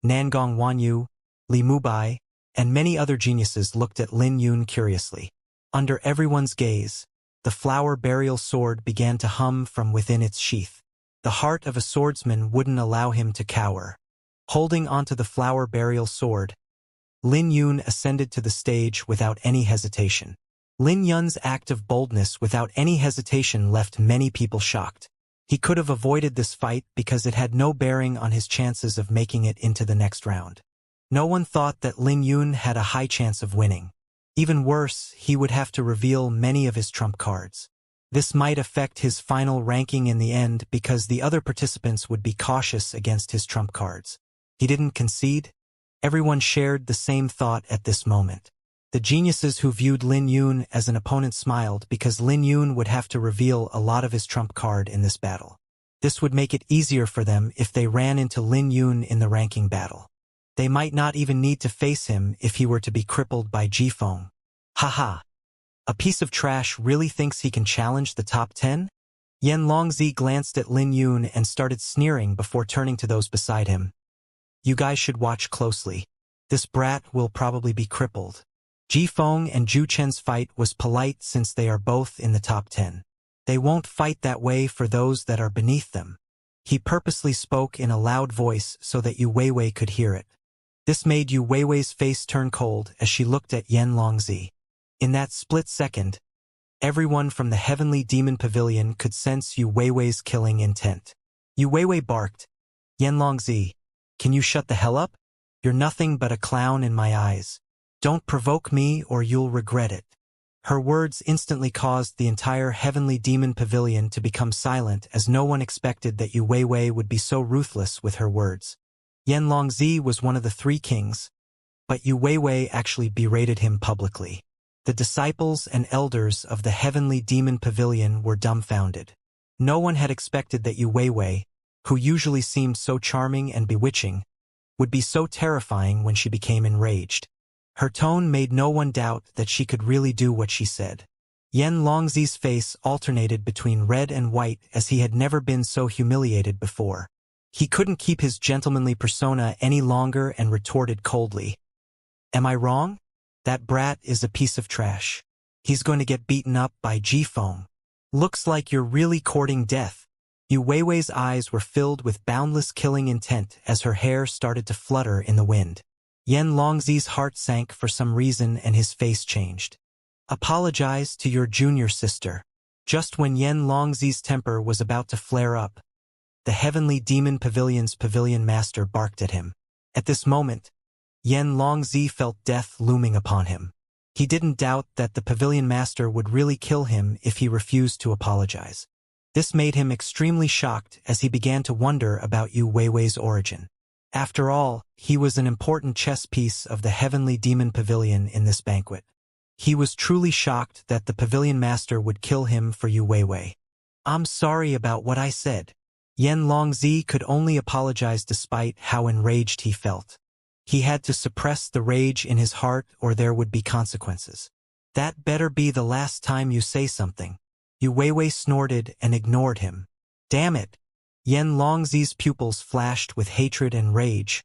Nangong Wanyu, Li Mubai, and many other geniuses looked at Lin Yun curiously. Under everyone's gaze, the flower burial sword began to hum from within its sheath. The heart of a swordsman wouldn't allow him to cower. Holding onto the flower burial sword, Lin Yun ascended to the stage without any hesitation. Lin Yun's act of boldness without any hesitation left many people shocked. He could have avoided this fight because it had no bearing on his chances of making it into the next round. No one thought that Lin Yun had a high chance of winning. Even worse, he would have to reveal many of his trump cards. This might affect his final ranking in the end because the other participants would be cautious against his trump cards. He didn't concede. Everyone shared the same thought at this moment. The geniuses who viewed Lin Yun as an opponent smiled because Lin Yun would have to reveal a lot of his trump card in this battle. This would make it easier for them if they ran into Lin Yun in the ranking battle. They might not even need to face him if he were to be crippled by Jifeng. Haha. A piece of trash really thinks he can challenge the top 10? Yan Longzi glanced at Lin Yun and started sneering before turning to those beside him. You guys should watch closely. This brat will probably be crippled. Jifeng and Zhu Chen's fight was polite since they are both in the top 10. They won't fight that way for those that are beneath them. He purposely spoke in a loud voice so that Yu Weiwei could hear it. This made Yu Weiwei's face turn cold as she looked at Yan Longzi. In that split second, everyone from the Heavenly Demon Pavilion could sense Yu Weiwei's killing intent. Yu Weiwei barked, Yan Longzi, can you shut the hell up? You're nothing but a clown in my eyes. Don't provoke me or you'll regret it. Her words instantly caused the entire Heavenly Demon Pavilion to become silent as no one expected that Yu Weiwei would be so ruthless with her words. Yan Longzi was one of the 3 kings, but Yu Weiwei actually berated him publicly. The disciples and elders of the Heavenly Demon Pavilion were dumbfounded. No one had expected that Yu Weiwei, who usually seemed so charming and bewitching, would be so terrifying when she became enraged. Her tone made no one doubt that she could really do what she said. Yan Longzi's face alternated between red and white as he had never been so humiliated before. He couldn't keep his gentlemanly persona any longer and retorted coldly. Am I wrong? That brat is a piece of trash. He's going to get beaten up by Jifeng. Looks like you're really courting death. Yu Weiwei's eyes were filled with boundless killing intent as her hair started to flutter in the wind. Yan Longzi's heart sank for some reason and his face changed. Apologize to your junior sister. Just when Yan Longzi's temper was about to flare up, the Heavenly Demon Pavilion's pavilion master barked at him. At this moment, Yan Longzi felt death looming upon him. He didn't doubt that the pavilion master would really kill him if he refused to apologize. This made him extremely shocked as he began to wonder about Yu Weiwei's origin. After all, he was an important chess piece of the Heavenly Demon Pavilion in this banquet. He was truly shocked that the pavilion master would kill him for Yu Weiwei. I'm sorry about what I said. Yan Longzi could only apologize despite how enraged he felt. He had to suppress the rage in his heart or there would be consequences. That better be the last time you say something. Yu Weiwei snorted and ignored him. Damn it! Yan Longzi's pupils flashed with hatred and rage,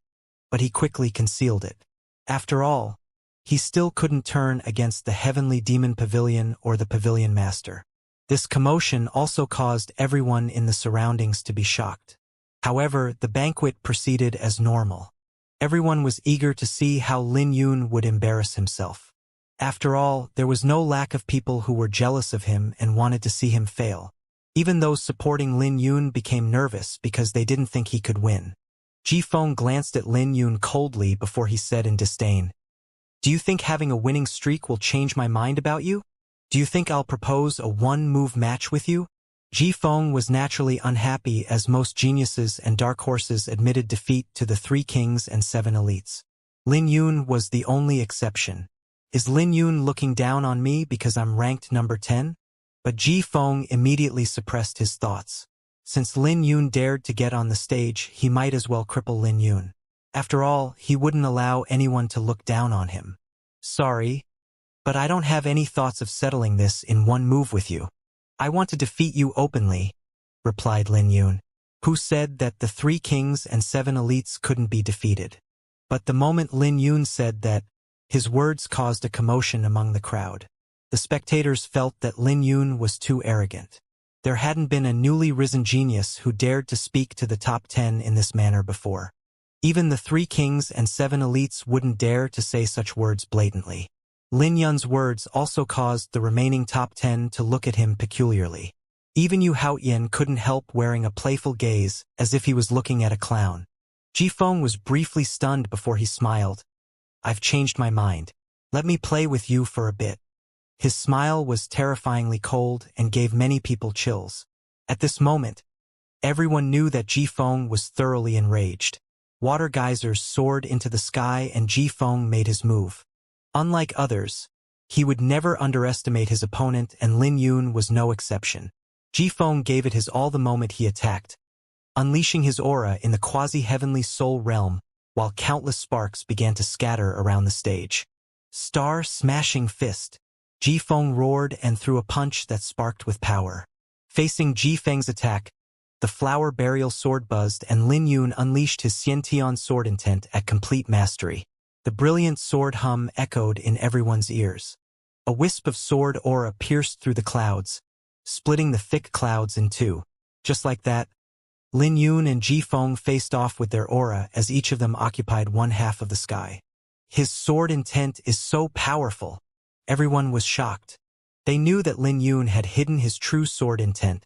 but he quickly concealed it. After all, he still couldn't turn against the Heavenly Demon Pavilion or the Pavilion Master. This commotion also caused everyone in the surroundings to be shocked. However, the banquet proceeded as normal. Everyone was eager to see how Lin Yun would embarrass himself. After all, there was no lack of people who were jealous of him and wanted to see him fail. Even those supporting Lin Yun became nervous because they didn't think he could win. Ji Feng glanced at Lin Yun coldly before he said in disdain, "Do you think having a winning streak will change my mind about you? Do you think I'll propose a one-move match with you?" Ji Feng was naturally unhappy as most geniuses and dark horses admitted defeat to the 3 kings and 7 elites. Lin Yun was the only exception. Is Lin Yun looking down on me because I'm ranked number 10? But Ji Feng immediately suppressed his thoughts. Since Lin Yun dared to get on the stage, he might as well cripple Lin Yun. After all, he wouldn't allow anyone to look down on him. Sorry, but I don't have any thoughts of settling this in one move with you. I want to defeat you openly, replied Lin Yun, who said that the 3 kings and 7 elites couldn't be defeated. But the moment Lin Yun said that, his words caused a commotion among the crowd. The spectators felt that Lin Yun was too arrogant. There hadn't been a newly risen genius who dared to speak to the top 10 in this manner before. Even the 3 kings and 7 elites wouldn't dare to say such words blatantly. Lin Yun's words also caused the remaining top 10 to look at him peculiarly. Even Yu Haotian couldn't help wearing a playful gaze as if he was looking at a clown. Ji Feng was briefly stunned before he smiled. I've changed my mind. Let me play with you for a bit. His smile was terrifyingly cold and gave many people chills. At this moment, everyone knew that Ji Feng was thoroughly enraged. Water geysers soared into the sky and Ji Feng made his move. Unlike others, he would never underestimate his opponent and Lin Yun was no exception. Ji Feng gave it his all the moment he attacked, unleashing his aura in the quasi-heavenly soul realm while countless sparks began to scatter around the stage. Star-smashing fist. Ji Feng roared and threw a punch that sparked with power. Facing Ji Feng's attack, the flower burial sword buzzed and Lin Yun unleashed his Xiantian sword intent at complete mastery. The brilliant sword hum echoed in everyone's ears. A wisp of sword aura pierced through the clouds, splitting the thick clouds in two. Just like that, Lin Yun and Ji Feng faced off with their aura as each of them occupied one half of the sky. His sword intent is so powerful. Everyone was shocked. They knew that Lin Yun had hidden his true sword intent,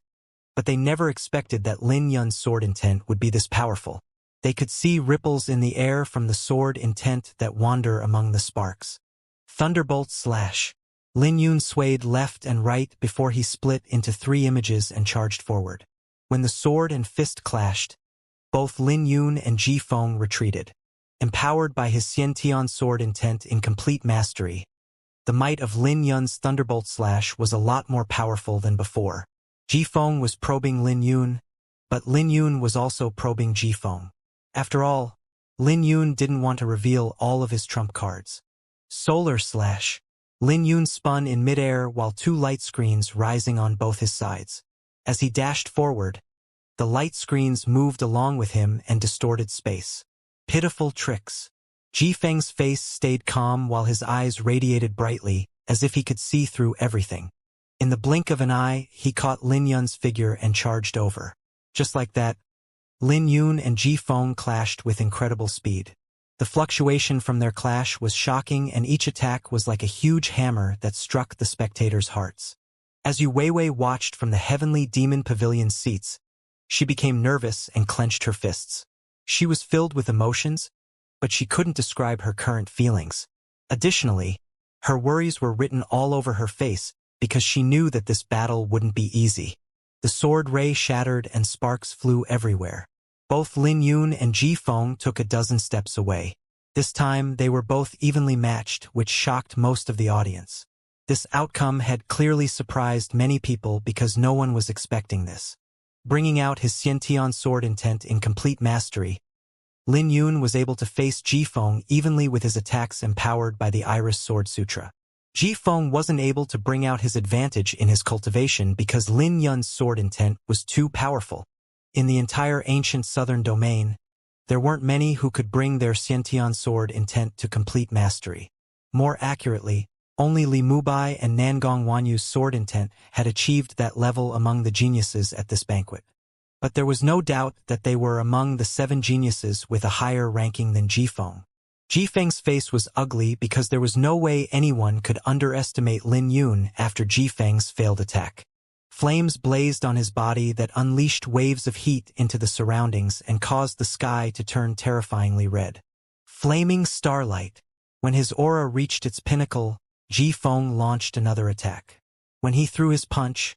but they never expected that Lin Yun's sword intent would be this powerful. They could see ripples in the air from the sword intent that wander among the sparks. Thunderbolt slash. Lin Yun swayed left and right before he split into 3 images and charged forward. When the sword and fist clashed, both Lin Yun and Ji Feng retreated. Empowered by his Xiantian sword intent in complete mastery, the might of Lin Yun's thunderbolt slash was a lot more powerful than before. Ji Feng was probing Lin Yun, but Lin Yun was also probing Ji Feng. After all, Lin Yun didn't want to reveal all of his trump cards. Solar slash. Lin Yun spun in midair while 2 light screens rising on both his sides. As he dashed forward, the light screens moved along with him and distorted space. Pitiful tricks. Ji Feng's face stayed calm while his eyes radiated brightly, as if he could see through everything. In the blink of an eye, he caught Lin Yun's figure and charged over. Just like that, Lin Yun and Ji Feng clashed with incredible speed. The fluctuation from their clash was shocking, and each attack was like a huge hammer that struck the spectators' hearts. As Yu Weiwei watched from the heavenly demon pavilion seats, she became nervous and clenched her fists. She was filled with emotions, but she couldn't describe her current feelings. Additionally, her worries were written all over her face because she knew that this battle wouldn't be easy. The sword ray shattered and sparks flew everywhere. Both Lin Yun and Ji Feng took a dozen steps away. This time, they were both evenly matched, which shocked most of the audience. This outcome had clearly surprised many people because no one was expecting this. Bringing out his Xiantian sword intent in complete mastery, Lin Yun was able to face Ji Feng evenly with his attacks empowered by the Iris Sword Sutra. Ji Feng wasn't able to bring out his advantage in his cultivation because Lin Yun's sword intent was too powerful. In the entire ancient southern domain, there weren't many who could bring their Xiantian sword intent to complete mastery. More accurately, only Li Mubai and Nangong Wanyu's sword intent had achieved that level among the geniuses at this banquet. But there was no doubt that they were among the 7 geniuses with a higher ranking than Ji Feng. Ji Feng's face was ugly because there was no way anyone could underestimate Lin Yun after Ji Feng's failed attack. Flames blazed on his body that unleashed waves of heat into the surroundings and caused the sky to turn terrifyingly red. Flaming starlight. When his aura reached its pinnacle, Ji Feng launched another attack. When he threw his punch,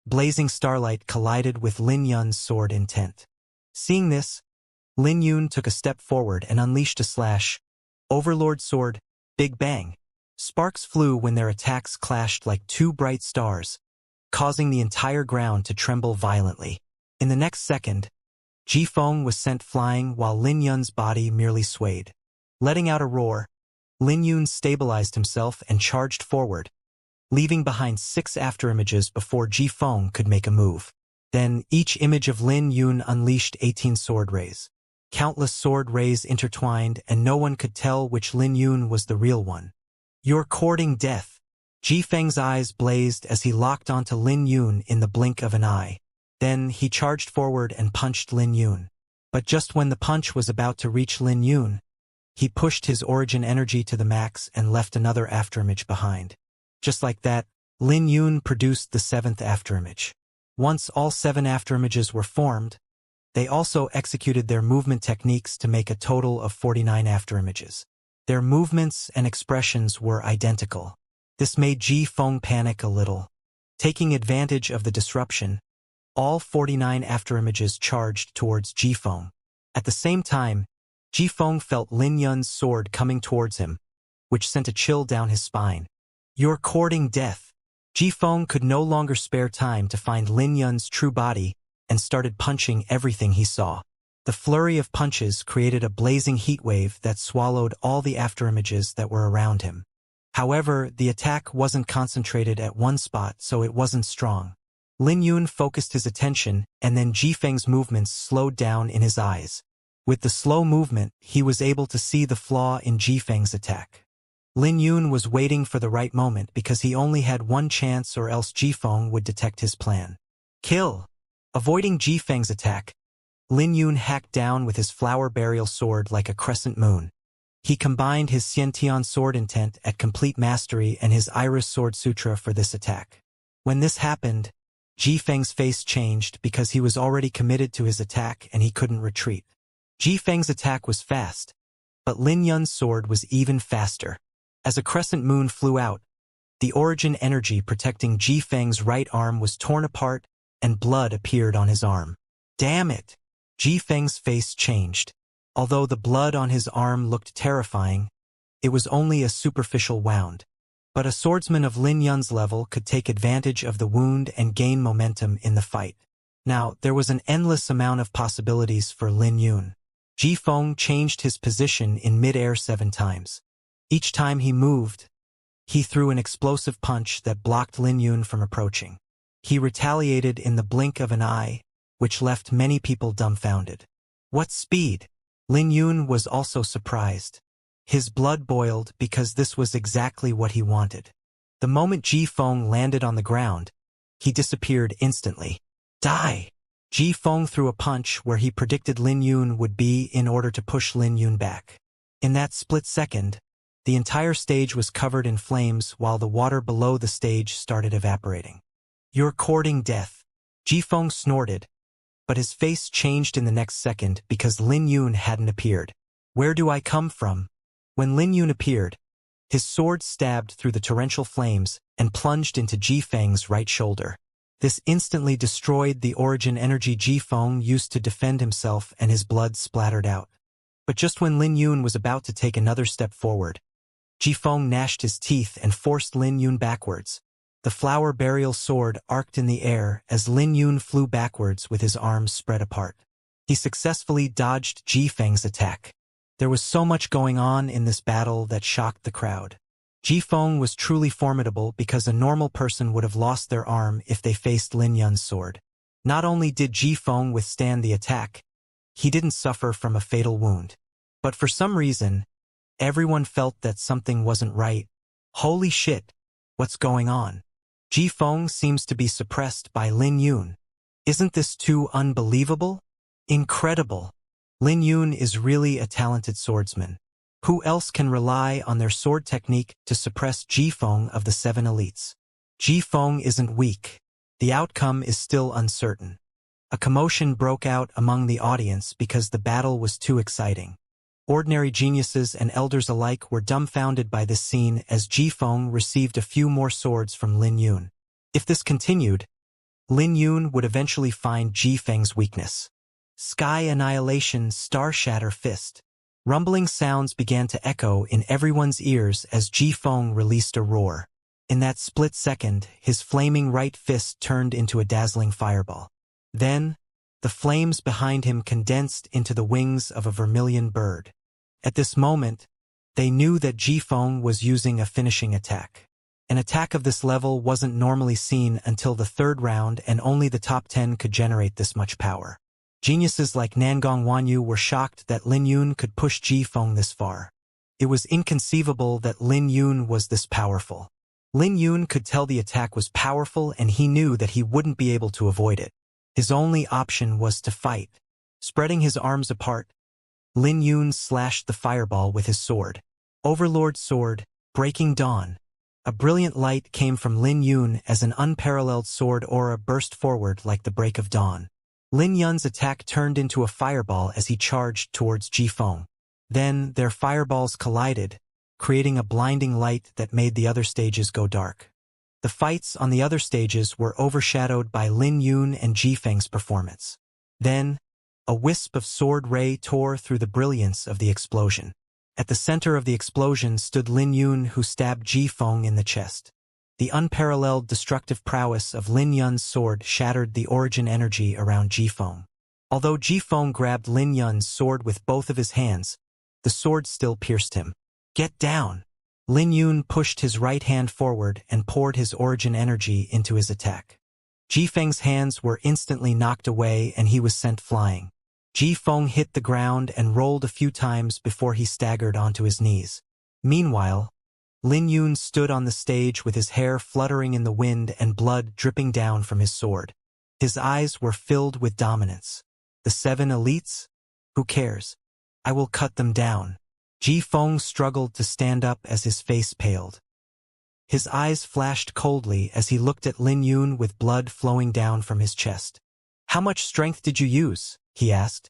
blazing starlight collided with Lin Yun's sword intent. Seeing this, Lin Yun took a step forward and unleashed a slash. Overlord Sword, Big Bang. Sparks flew when their attacks clashed like 2 bright stars, causing the entire ground to tremble violently. In the next second, Ji Feng was sent flying while Lin Yun's body merely swayed. Letting out a roar, Lin Yun stabilized himself and charged forward, leaving behind 6 afterimages before Ji Feng could make a move. Then, each image of Lin Yun unleashed 18 sword rays. Countless sword rays intertwined, and no one could tell which Lin Yun was the real one. You're courting death. Ji Feng's eyes blazed as he locked onto Lin Yun in the blink of an eye. Then, he charged forward and punched Lin Yun. But just when the punch was about to reach Lin Yun, he pushed his origin energy to the max and left another afterimage behind. Just like that, Lin Yun produced the 7th afterimage. Once all 7 afterimages were formed, they also executed their movement techniques to make a total of 49 afterimages. Their movements and expressions were identical. This made Ji Feng panic a little. Taking advantage of the disruption, all 49 afterimages charged towards Ji Feng. At the same time, Ji Feng felt Lin Yun's sword coming towards him, which sent a chill down his spine. You're courting death. Ji Feng could no longer spare time to find Lin Yun's true body and started punching everything he saw. The flurry of punches created a blazing heat wave that swallowed all the afterimages that were around him. However, the attack wasn't concentrated at one spot, so it wasn't strong. Lin Yun focused his attention, and then Ji Feng's movements slowed down in his eyes. With the slow movement, he was able to see the flaw in Ji Feng's attack. Lin Yun was waiting for the right moment because he only had one chance, or else Ji Feng would detect his plan. Kill! Avoiding Ji Feng's attack, Lin Yun hacked down with his flower burial sword like a crescent moon. He combined his Xiantian sword intent at complete mastery and his Iris Sword Sutra for this attack. When this happened, Ji Feng's face changed because he was already committed to his attack and he couldn't retreat. Ji Feng's attack was fast, but Lin Yun's sword was even faster. As a crescent moon flew out, the origin energy protecting Ji Feng's right arm was torn apart and blood appeared on his arm. Damn it! Ji Feng's face changed. Although the blood on his arm looked terrifying, it was only a superficial wound. But a swordsman of Lin Yun's level could take advantage of the wound and gain momentum in the fight. Now, there was an endless amount of possibilities for Lin Yun. Ji Feng changed his position in mid-air 7 times. Each time he moved, he threw an explosive punch that blocked Lin Yun from approaching. He retaliated in the blink of an eye, which left many people dumbfounded. What speed! Lin Yun was also surprised. His blood boiled because this was exactly what he wanted. The moment Ji Feng landed on the ground, he disappeared instantly. Die! Ji Feng threw a punch where he predicted Lin Yun would be in order to push Lin Yun back. In that split second, the entire stage was covered in flames while the water below the stage started evaporating. "You're courting death," Ji Feng snorted, but his face changed in the next second because Lin Yun hadn't appeared. "Where do I come from?" When Lin Yun appeared, his sword stabbed through the torrential flames and plunged into Ji Feng's right shoulder. This instantly destroyed the origin energy Ji Feng used to defend himself, and his blood splattered out. But just when Lin Yun was about to take another step forward, Ji Feng gnashed his teeth and forced Lin Yun backwards. The flower burial sword arced in the air as Lin Yun flew backwards with his arms spread apart. He successfully dodged Ji Feng's attack. There was so much going on in this battle that shocked the crowd. Ji Feng was truly formidable because a normal person would have lost their arm if they faced Lin Yun's sword. Not only did Ji Feng withstand the attack, he didn't suffer from a fatal wound. But for some reason, everyone felt that something wasn't right. "Holy shit, what's going on?" Ji Feng seems to be suppressed by Lin Yun. "Isn't this too unbelievable? Incredible. Lin Yun is really a talented swordsman. Who else can rely on their sword technique to suppress Ji Feng of the 7 elites? Ji Feng isn't weak. The outcome is still uncertain." A commotion broke out among the audience because the battle was too exciting. Ordinary geniuses and elders alike were dumbfounded by this scene as Ji Feng received a few more swords from Lin Yun. If this continued, Lin Yun would eventually find Ji Feng's weakness. Sky Annihilation Star Shatter Fist. Rumbling sounds began to echo in everyone's ears as Ji Feng released a roar. In that split second, his flaming right fist turned into a dazzling fireball. Then, the flames behind him condensed into the wings of a vermilion bird. At this moment, they knew that Ji Feng was using a finishing attack. An attack of this level wasn't normally seen until the 3rd round, and only the top 10 could generate this much power. Geniuses like Nangong Wanyu were shocked that Lin Yun could push Ji Feng this far. It was inconceivable that Lin Yun was this powerful. Lin Yun could tell the attack was powerful, and he knew that he wouldn't be able to avoid it. His only option was to fight. Spreading his arms apart, Lin Yun slashed the fireball with his sword. Overlord Sword, Breaking Dawn. A brilliant light came from Lin Yun as an unparalleled sword aura burst forward like the break of dawn. Lin Yun's attack turned into a fireball as he charged towards Ji Feng. Then their fireballs collided, creating a blinding light that made the other stages go dark. The fights on the other stages were overshadowed by Lin Yun and Ji Feng's performance. Then, a wisp of sword ray tore through the brilliance of the explosion. At the center of the explosion stood Lin Yun, who stabbed Ji Feng in the chest. The unparalleled destructive prowess of Lin Yun's sword shattered the origin energy around Ji Feng. Although Ji Feng grabbed Lin Yun's sword with both of his hands, the sword still pierced him. "Get down!" Lin Yun pushed his right hand forward and poured his origin energy into his attack. Ji Feng's hands were instantly knocked away and he was sent flying. Ji Feng hit the ground and rolled a few times before he staggered onto his knees. Meanwhile, Lin Yun stood on the stage with his hair fluttering in the wind and blood dripping down from his sword. His eyes were filled with dominance. "The 7 elites? Who cares? I will cut them down." Ji Feng struggled to stand up as his face paled. His eyes flashed coldly as he looked at Lin Yun with blood flowing down from his chest. "How much strength did you use?" he asked.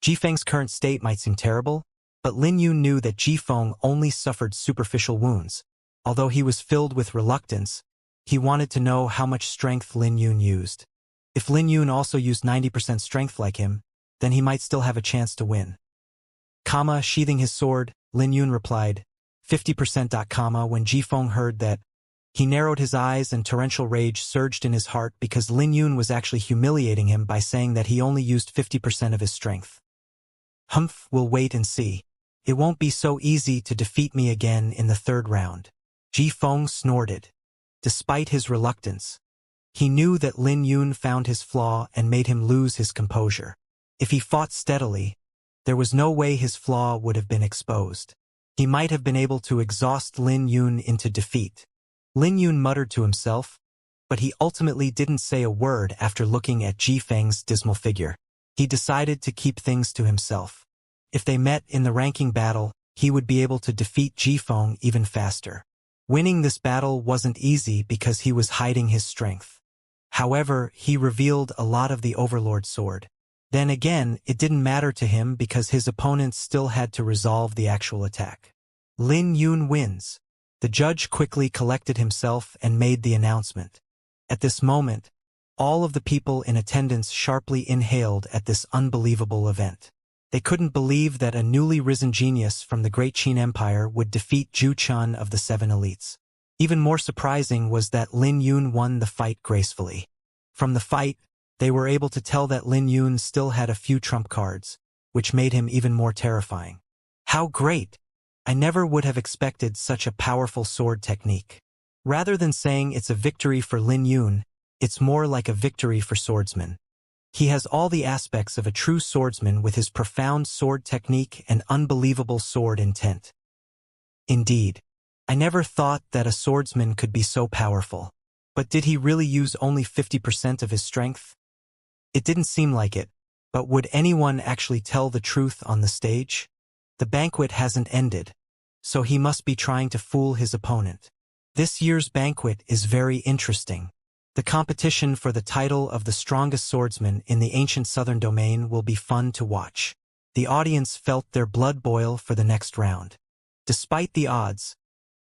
Ji Feng's current state might seem terrible, but Lin Yun knew that Ji Feng only suffered superficial wounds. Although he was filled with reluctance, he wanted to know how much strength Lin Yun used. If Lin Yun also used 90% strength like him, then he might still have a chance to win. Sheathing his sword, Lin Yun replied, 50%. When Ji Feng heard that, he narrowed his eyes and torrential rage surged in his heart because Lin Yun was actually humiliating him by saying that he only used 50% of his strength. "Humph, we'll wait and see. It won't be so easy to defeat me again in the 3rd round." Ji Feng snorted. Despite his reluctance, he knew that Lin Yun found his flaw and made him lose his composure. If he fought steadily, there was no way his flaw would have been exposed. He might have been able to exhaust Lin Yun into defeat. Lin Yun muttered to himself, but he ultimately didn't say a word after looking at Ji Feng's dismal figure. He decided to keep things to himself. If they met in the ranking battle, he would be able to defeat Ji Feng even faster. Winning this battle wasn't easy because he was hiding his strength. However, he revealed a lot of the Overlord sword. Then again, it didn't matter to him because his opponents still had to resolve the actual attack. Lin Yun wins. The judge quickly collected himself and made the announcement. At this moment, all of the people in attendance sharply inhaled at this unbelievable event. They couldn't believe that a newly risen genius from the Great Qin Empire would defeat Zhu Chun of the Seven Elites. Even more surprising was that Lin Yun won the fight gracefully. From the fight, they were able to tell that Lin Yun still had a few trump cards, which made him even more terrifying. How great! I never would have expected such a powerful sword technique. Rather than saying it's a victory for Lin Yun, it's more like a victory for swordsmen. He has all the aspects of a true swordsman with his profound sword technique and unbelievable sword intent. Indeed, I never thought that a swordsman could be so powerful. But did he really use only 50% of his strength? It didn't seem like it, but would anyone actually tell the truth on the stage? The banquet hasn't ended, so he must be trying to fool his opponent. This year's banquet is very interesting. The competition for the title of the strongest swordsman in the ancient southern domain will be fun to watch. The audience felt their blood boil for the next round. Despite the odds,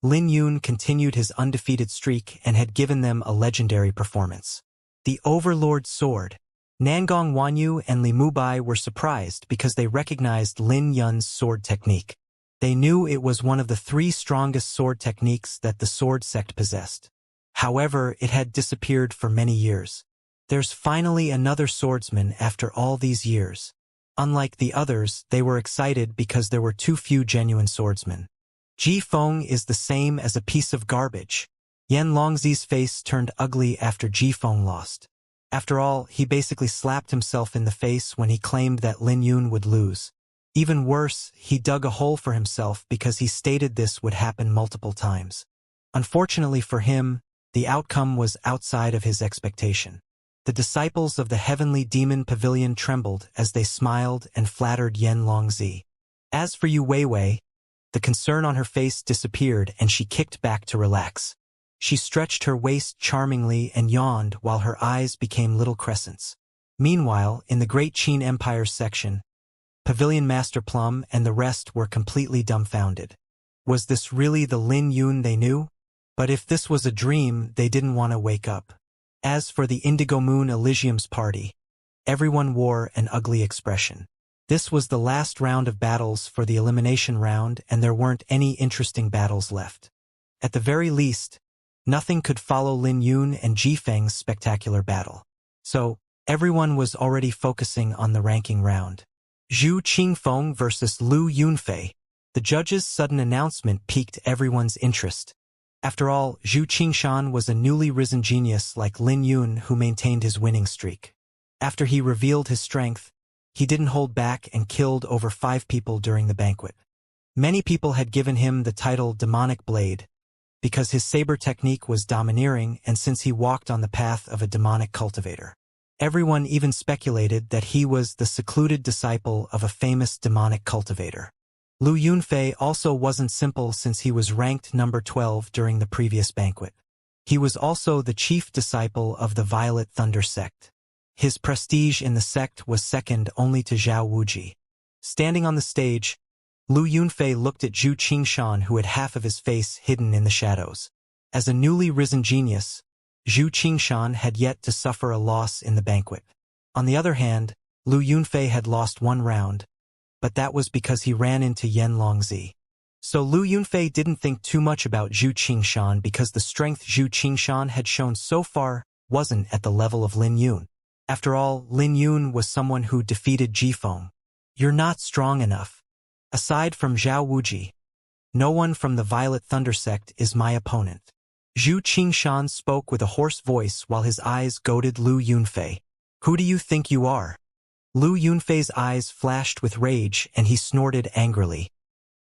Lin Yun continued his undefeated streak and had given them a legendary performance. The Overlord Sword. Nangong Wanyu and Li Mubai were surprised because they recognized Lin Yun's sword technique. They knew it was one of the 3 strongest sword techniques that the sword sect possessed. However, it had disappeared for many years. There's finally another swordsman after all these years. Unlike the others, they were excited because there were too few genuine swordsmen. Ji Feng is the same as a piece of garbage. Yan Longzi's face turned ugly after Ji Feng lost. After all, he basically slapped himself in the face when he claimed that Lin Yun would lose. Even worse, he dug a hole for himself because he stated this would happen multiple times. Unfortunately for him, the outcome was outside of his expectation. The disciples of the heavenly demon pavilion trembled as they smiled and flattered Yan Longzi. As for Yu Weiwei, the concern on her face disappeared and she kicked back to relax. She stretched her waist charmingly and yawned while her eyes became little crescents. Meanwhile, in the Great Qin Empire's section, Pavilion Master Plum and the rest were completely dumbfounded. Was this really the Lin Yun they knew? But if this was a dream, they didn't want to wake up. As for the Indigo Moon Elysium's party, everyone wore an ugly expression. This was the last round of battles for the elimination round and there weren't any interesting battles left. At the very least, nothing could follow Lin Yun and Ji Feng's spectacular battle. So, everyone was already focusing on the ranking round. Zhu Qingfeng versus Lu Yunfei. The judge's sudden announcement piqued everyone's interest. After all, Zhu Qingshan was a newly risen genius like Lin Yun who maintained his winning streak. After he revealed his strength, he didn't hold back and killed over 5 people during the banquet. Many people had given him the title Demonic Blade, because his saber technique was domineering and since he walked on the path of a demonic cultivator. Everyone even speculated that he was the secluded disciple of a famous demonic cultivator. Lu Yunfei also wasn't simple since he was ranked number 12 during the previous banquet. He was also the chief disciple of the Violet Thunder sect. His prestige in the sect was second only to Zhao Wuji. Standing on the stage, Lu Yunfei looked at Zhu Qingshan who had half of his face hidden in the shadows. As a newly risen genius, Zhu Qingshan had yet to suffer a loss in the banquet. On the other hand, Lu Yunfei had lost 1 round, but that was because he ran into Yan Longzi. So Lu Yunfei didn't think too much about Zhu Qingshan because the strength Zhu Qingshan had shown so far wasn't at the level of Lin Yun. After all, Lin Yun was someone who defeated Ji Feng. You're not strong enough. Aside from Zhao Wuji, no one from the Violet Thunder sect is my opponent. Zhu Qingshan spoke with a hoarse voice while his eyes goaded Lu Yunfei. Who do you think you are? Lu Yunfei's eyes flashed with rage and he snorted angrily.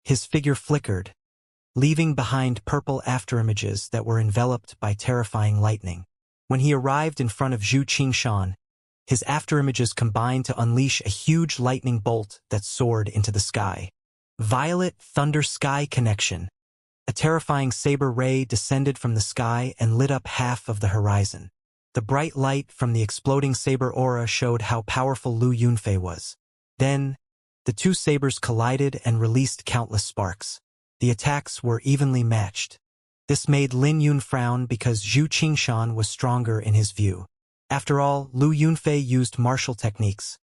His figure flickered, leaving behind purple afterimages that were enveloped by terrifying lightning. When he arrived in front of Zhu Qingshan, his afterimages combined to unleash a huge lightning bolt that soared into the sky. Violet Thunder Sky Connection. A terrifying saber ray descended from the sky and lit up half of the horizon. The bright light from the exploding saber aura showed how powerful Lu Yunfei was. Then, the two sabers collided and released countless sparks. The attacks were evenly matched. This made Lin Yun frown because Zhu Qingshan was stronger in his view. After all, Lu Yunfei used martial techniques,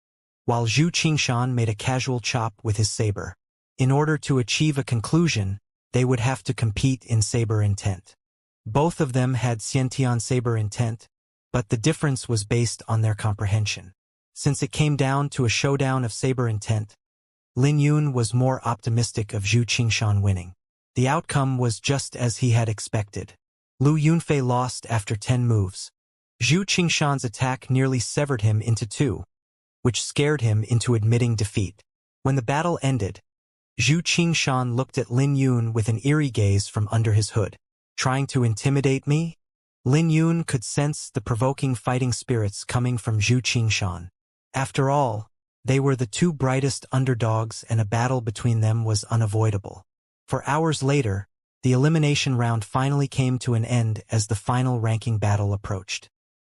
while Zhu Qingshan made a casual chop with his saber. In order to achieve a conclusion, they would have to compete in saber intent. Both of them had Xiantian saber intent, but the difference was based on their comprehension. Since it came down to a showdown of saber intent, Lin Yun was more optimistic of Zhu Qingshan winning. The outcome was just as he had expected. Lu Yunfei lost after 10 moves. Zhu Qingshan's attack nearly severed him into two, which scared him into admitting defeat. When the battle ended, Zhu Qingshan looked at Lin Yun with an eerie gaze from under his hood. Trying to intimidate me? Lin Yun could sense the provoking fighting spirits coming from Zhu Qingshan. After all, they were the two brightest underdogs and a battle between them was unavoidable. For hours later, the elimination round finally came to an end as the final ranking battle approached.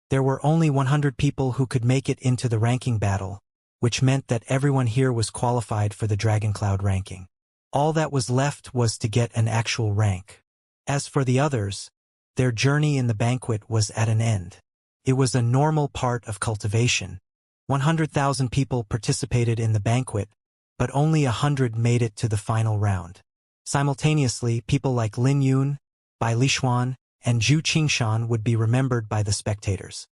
There were only 100 people who could make it into the ranking battle, which meant that everyone here was qualified for the Dragon Cloud ranking. All that was left was to get an actual rank. As for the others, their journey in the banquet was at an end. It was a normal part of cultivation. 100,000 people participated in the banquet, but only 100 made it to the final round. Simultaneously, people like Lin Yun, Bai Lishuan, and Zhu Qingshan would be remembered by the spectators.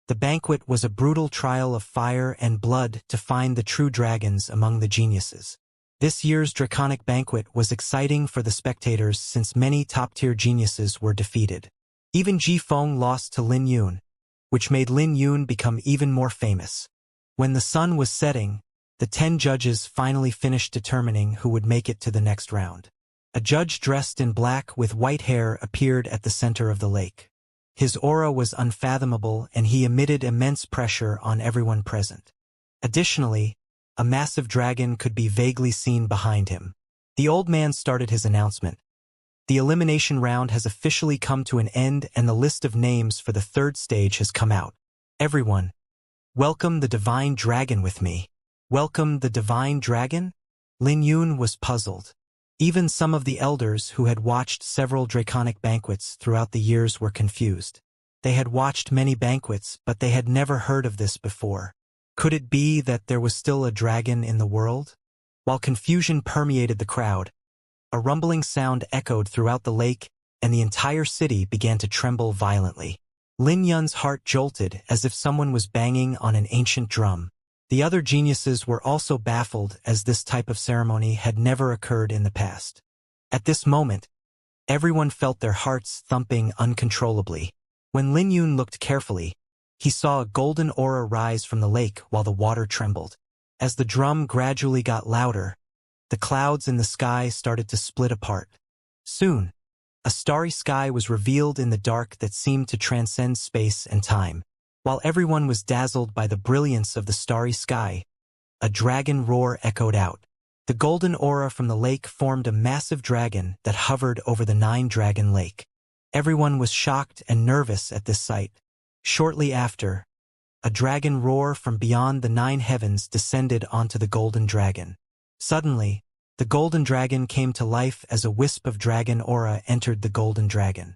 The banquet was a brutal trial of fire and blood to find the true dragons among the geniuses. This year's draconic banquet was exciting for the spectators since many top-tier geniuses were defeated. Even Ji Feng lost to Lin Yun, which made Lin Yun become even more famous. When the sun was setting, the 10 judges finally finished determining who would make it to the next round. A judge dressed in black with white hair appeared at the center of the lake. His aura was unfathomable and he emitted immense pressure on everyone present. Additionally, a massive dragon could be vaguely seen behind him. The old man started his announcement. The elimination round has officially come to an end and the list of names for the third stage has come out. Everyone, welcome the Divine Dragon with me. Welcome the Divine Dragon? Lin Yun was puzzled. Even some of the elders who had watched several draconic banquets throughout the years were confused. They had watched many banquets, but they had never heard of this before. Could it be that there was still a dragon in the world? While confusion permeated the crowd, a rumbling sound echoed throughout the lake, and the entire city began to tremble violently. Lin Yun's heart jolted as if someone was banging on an ancient drum. The other geniuses were also baffled as this type of ceremony had never occurred in the past. At this moment, everyone felt their hearts thumping uncontrollably. When Lin Yun looked carefully, he saw a golden aura rise from the lake while the water trembled. As the drum gradually got louder, the clouds in the sky started to split apart. Soon, a starry sky was revealed in the dark that seemed to transcend space and time. While everyone was dazzled by the brilliance of the starry sky, a dragon roar echoed out. The golden aura from the lake formed a massive dragon that hovered over the 9-dragon lake. Everyone was shocked and nervous at this sight. Shortly after, a dragon roar from beyond the 9 heavens descended onto the golden dragon. Suddenly, the golden dragon came to life as a wisp of dragon aura entered the golden dragon.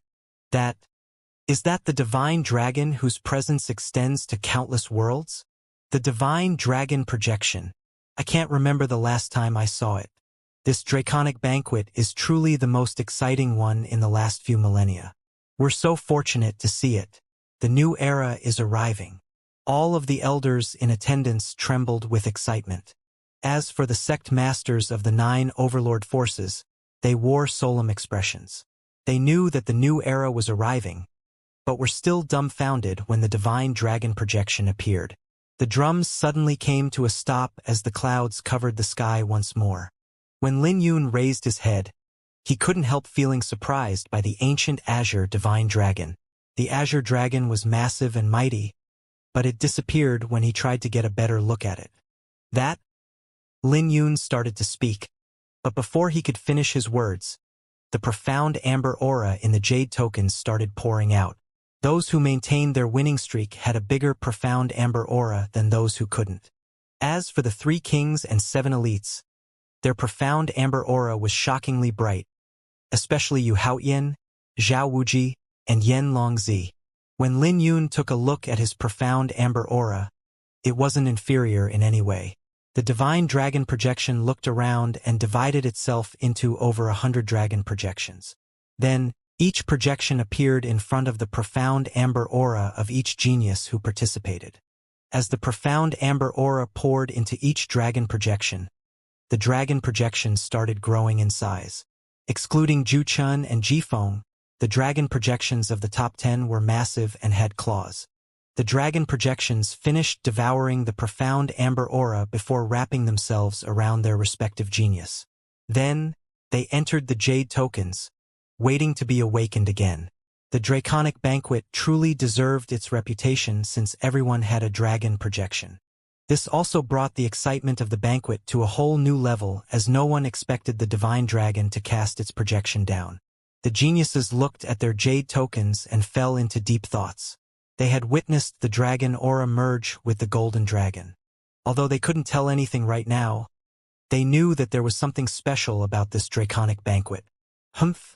Is that the divine dragon whose presence extends to countless worlds? The divine dragon projection. I can't remember the last time I saw it. This draconic banquet is truly the most exciting one in the last few millennia. We're so fortunate to see it. The new era is arriving. All of the elders in attendance trembled with excitement. As for the sect masters of the 9 overlord forces, they wore solemn expressions. They knew that the new era was arriving, but were still dumbfounded when the divine dragon projection appeared. The drums suddenly came to a stop as the clouds covered the sky once more. When Lin Yun raised his head, he couldn't help feeling surprised by the ancient azure divine dragon. The azure dragon was massive and mighty, but it disappeared when he tried to get a better look at it. That? Lin Yun started to speak, but before he could finish his words, the profound amber aura in the jade tokens started pouring out. Those who maintained their winning streak had a bigger profound amber aura than those who couldn't. As for the 3 kings and 7 elites, their profound amber aura was shockingly bright, especially Yu Haoyan, Zhao Wuji, and Yen Longzi. When Lin Yun took a look at his profound amber aura, it wasn't inferior in any way. The divine dragon projection looked around and divided itself into over 100 dragon projections. Then, each projection appeared in front of the profound amber aura of each genius who participated. As the profound amber aura poured into each dragon projection, the dragon projections started growing in size. Excluding Zhu Chun and Jifeng, the dragon projections of the top 10 were massive and had claws. The dragon projections finished devouring the profound amber aura before wrapping themselves around their respective genius. Then, they entered the jade tokens, waiting to be awakened again. The draconic banquet truly deserved its reputation since everyone had a dragon projection. This also brought the excitement of the banquet to a whole new level as no one expected the divine dragon to cast its projection down. The geniuses looked at their jade tokens and fell into deep thoughts. They had witnessed the dragon aura merge with the golden dragon. Although they couldn't tell anything right now, they knew that there was something special about this draconic banquet. Humph!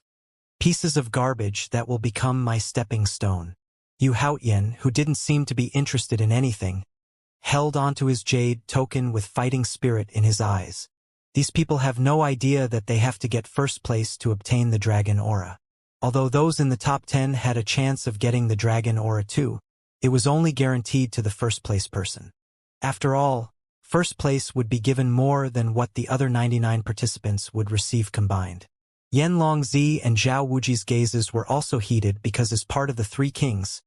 Pieces of garbage that will become my stepping stone. Yu Haoyan, who didn't seem to be interested in anything, held onto his jade token with fighting spirit in his eyes. These people have no idea that they have to get first place to obtain the dragon aura. Although those in the top 10 had a chance of getting the dragon aura too, it was only guaranteed to the first place person. After all, first place would be given more than what the other 99 participants would receive combined. Yen Longzi and Zhao Wuji's gazes were also heated because as part of the 3 kings,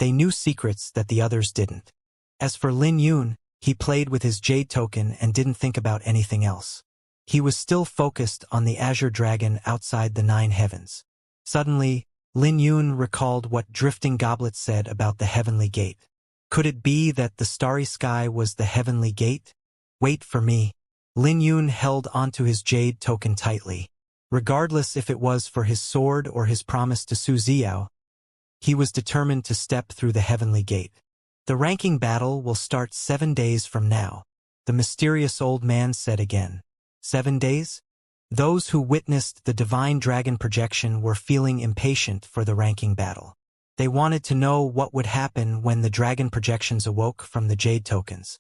they knew secrets that the others didn't. As for Lin Yun, he played with his jade token and didn't think about anything else. He was still focused on the azure dragon outside the 9 heavens. Suddenly, Lin Yun recalled what Drifting Goblet said about the heavenly gate. Could it be that the starry sky was the heavenly gate? Wait for me. Lin Yun held onto his jade token tightly. Regardless if it was for his sword or his promise to Su Ziao, he was determined to step through the heavenly gate. The ranking battle will start 7 days from now, the mysterious old man said again. 7 days? Those who witnessed the divine dragon projection were feeling impatient for the ranking battle. They wanted to know what would happen when the dragon projections awoke from the jade tokens.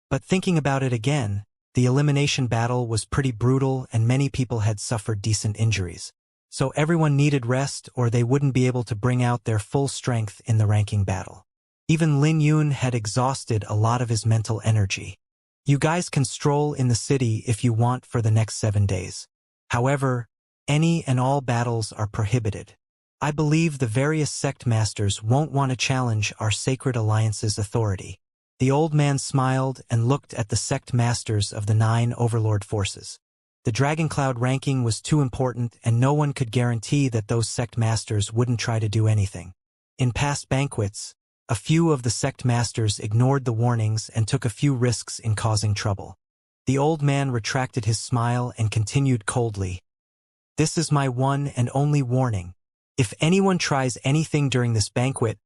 But thinking about it again, the elimination battle was pretty brutal and many people had suffered decent injuries. So everyone needed rest or they wouldn't be able to bring out their full strength in the ranking battle. Even Lin Yun had exhausted a lot of his mental energy. You guys can stroll in the city if you want for the next 7 days. However, any and all battles are prohibited. I believe the various sect masters won't want to challenge our sacred alliance's authority. The old man smiled and looked at the sect masters of the 9 overlord forces. The Dragon Cloud ranking was too important and no one could guarantee that those sect masters wouldn't try to do anything. In past banquets, a few of the sect masters ignored the warnings and took a few risks in causing trouble. The old man retracted his smile and continued coldly. This is my one and only warning. If anyone tries anything during this banquet,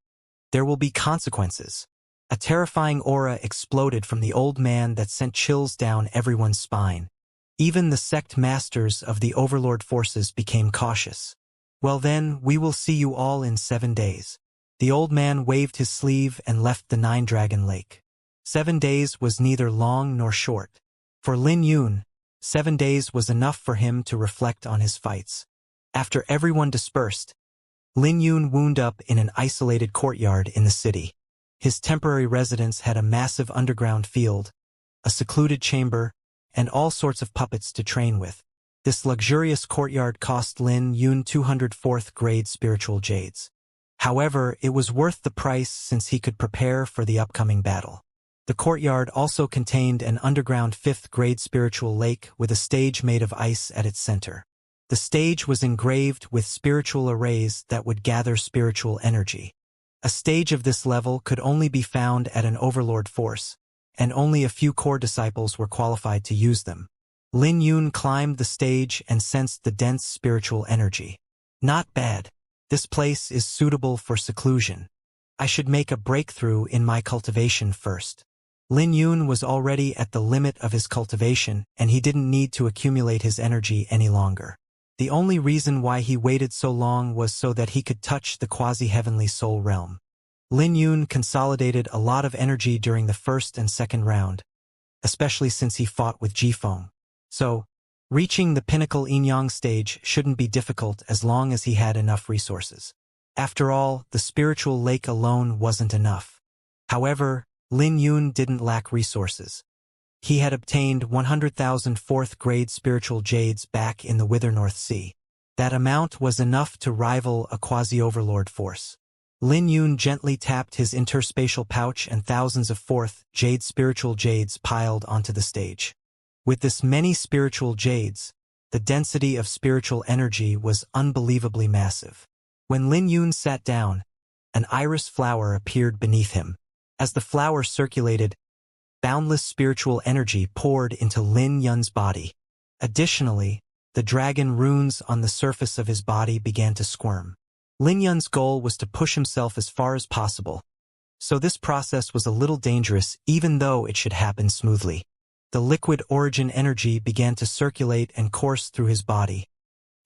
there will be consequences. A terrifying aura exploded from the old man that sent chills down everyone's spine. Even the sect masters of the overlord forces became cautious. Well then, we will see you all in 7 days. The old man waved his sleeve and left the 9-dragon lake. 7 days was neither long nor short. For Lin Yun, 7 days was enough for him to reflect on his fights. After everyone dispersed, Lin Yun wound up in an isolated courtyard in the city. His temporary residence had a massive underground field, a secluded chamber, and all sorts of puppets to train with. This luxurious courtyard cost Lin Yun 204th grade spiritual jades. However, it was worth the price since he could prepare for the upcoming battle. The courtyard also contained an underground 5th grade spiritual lake with a stage made of ice at its center. The stage was engraved with spiritual arrays that would gather spiritual energy. A stage of this level could only be found at an overlord force, and only a few core disciples were qualified to use them. Lin Yun climbed the stage and sensed the dense spiritual energy. Not bad. This place is suitable for seclusion. I should make a breakthrough in my cultivation first. Lin Yun was already at the limit of his cultivation, and he didn't need to accumulate his energy any longer. The only reason why he waited so long was so that he could touch the quasi-heavenly soul realm. Lin Yun consolidated a lot of energy during the first and second round, especially since he fought with Jifeng. So, reaching the pinnacle Yin-Yang stage shouldn't be difficult as long as he had enough resources. After all, the spiritual lake alone wasn't enough. However, Lin Yun didn't lack resources. He had obtained 100,000 fourth-grade spiritual jades back in the Wither North Sea. That amount was enough to rival a quasi-overlord force. Lin Yun gently tapped his interspatial pouch and thousands of fourth-jade spiritual jades piled onto the stage. With this many spiritual jades, the density of spiritual energy was unbelievably massive. When Lin Yun sat down, an iris flower appeared beneath him. As the flower circulated, boundless spiritual energy poured into Lin Yun's body. Additionally, the dragon runes on the surface of his body began to squirm. Lin Yun's goal was to push himself as far as possible, so this process was a little dangerous even though it should happen smoothly. The liquid origin energy began to circulate and course through his body,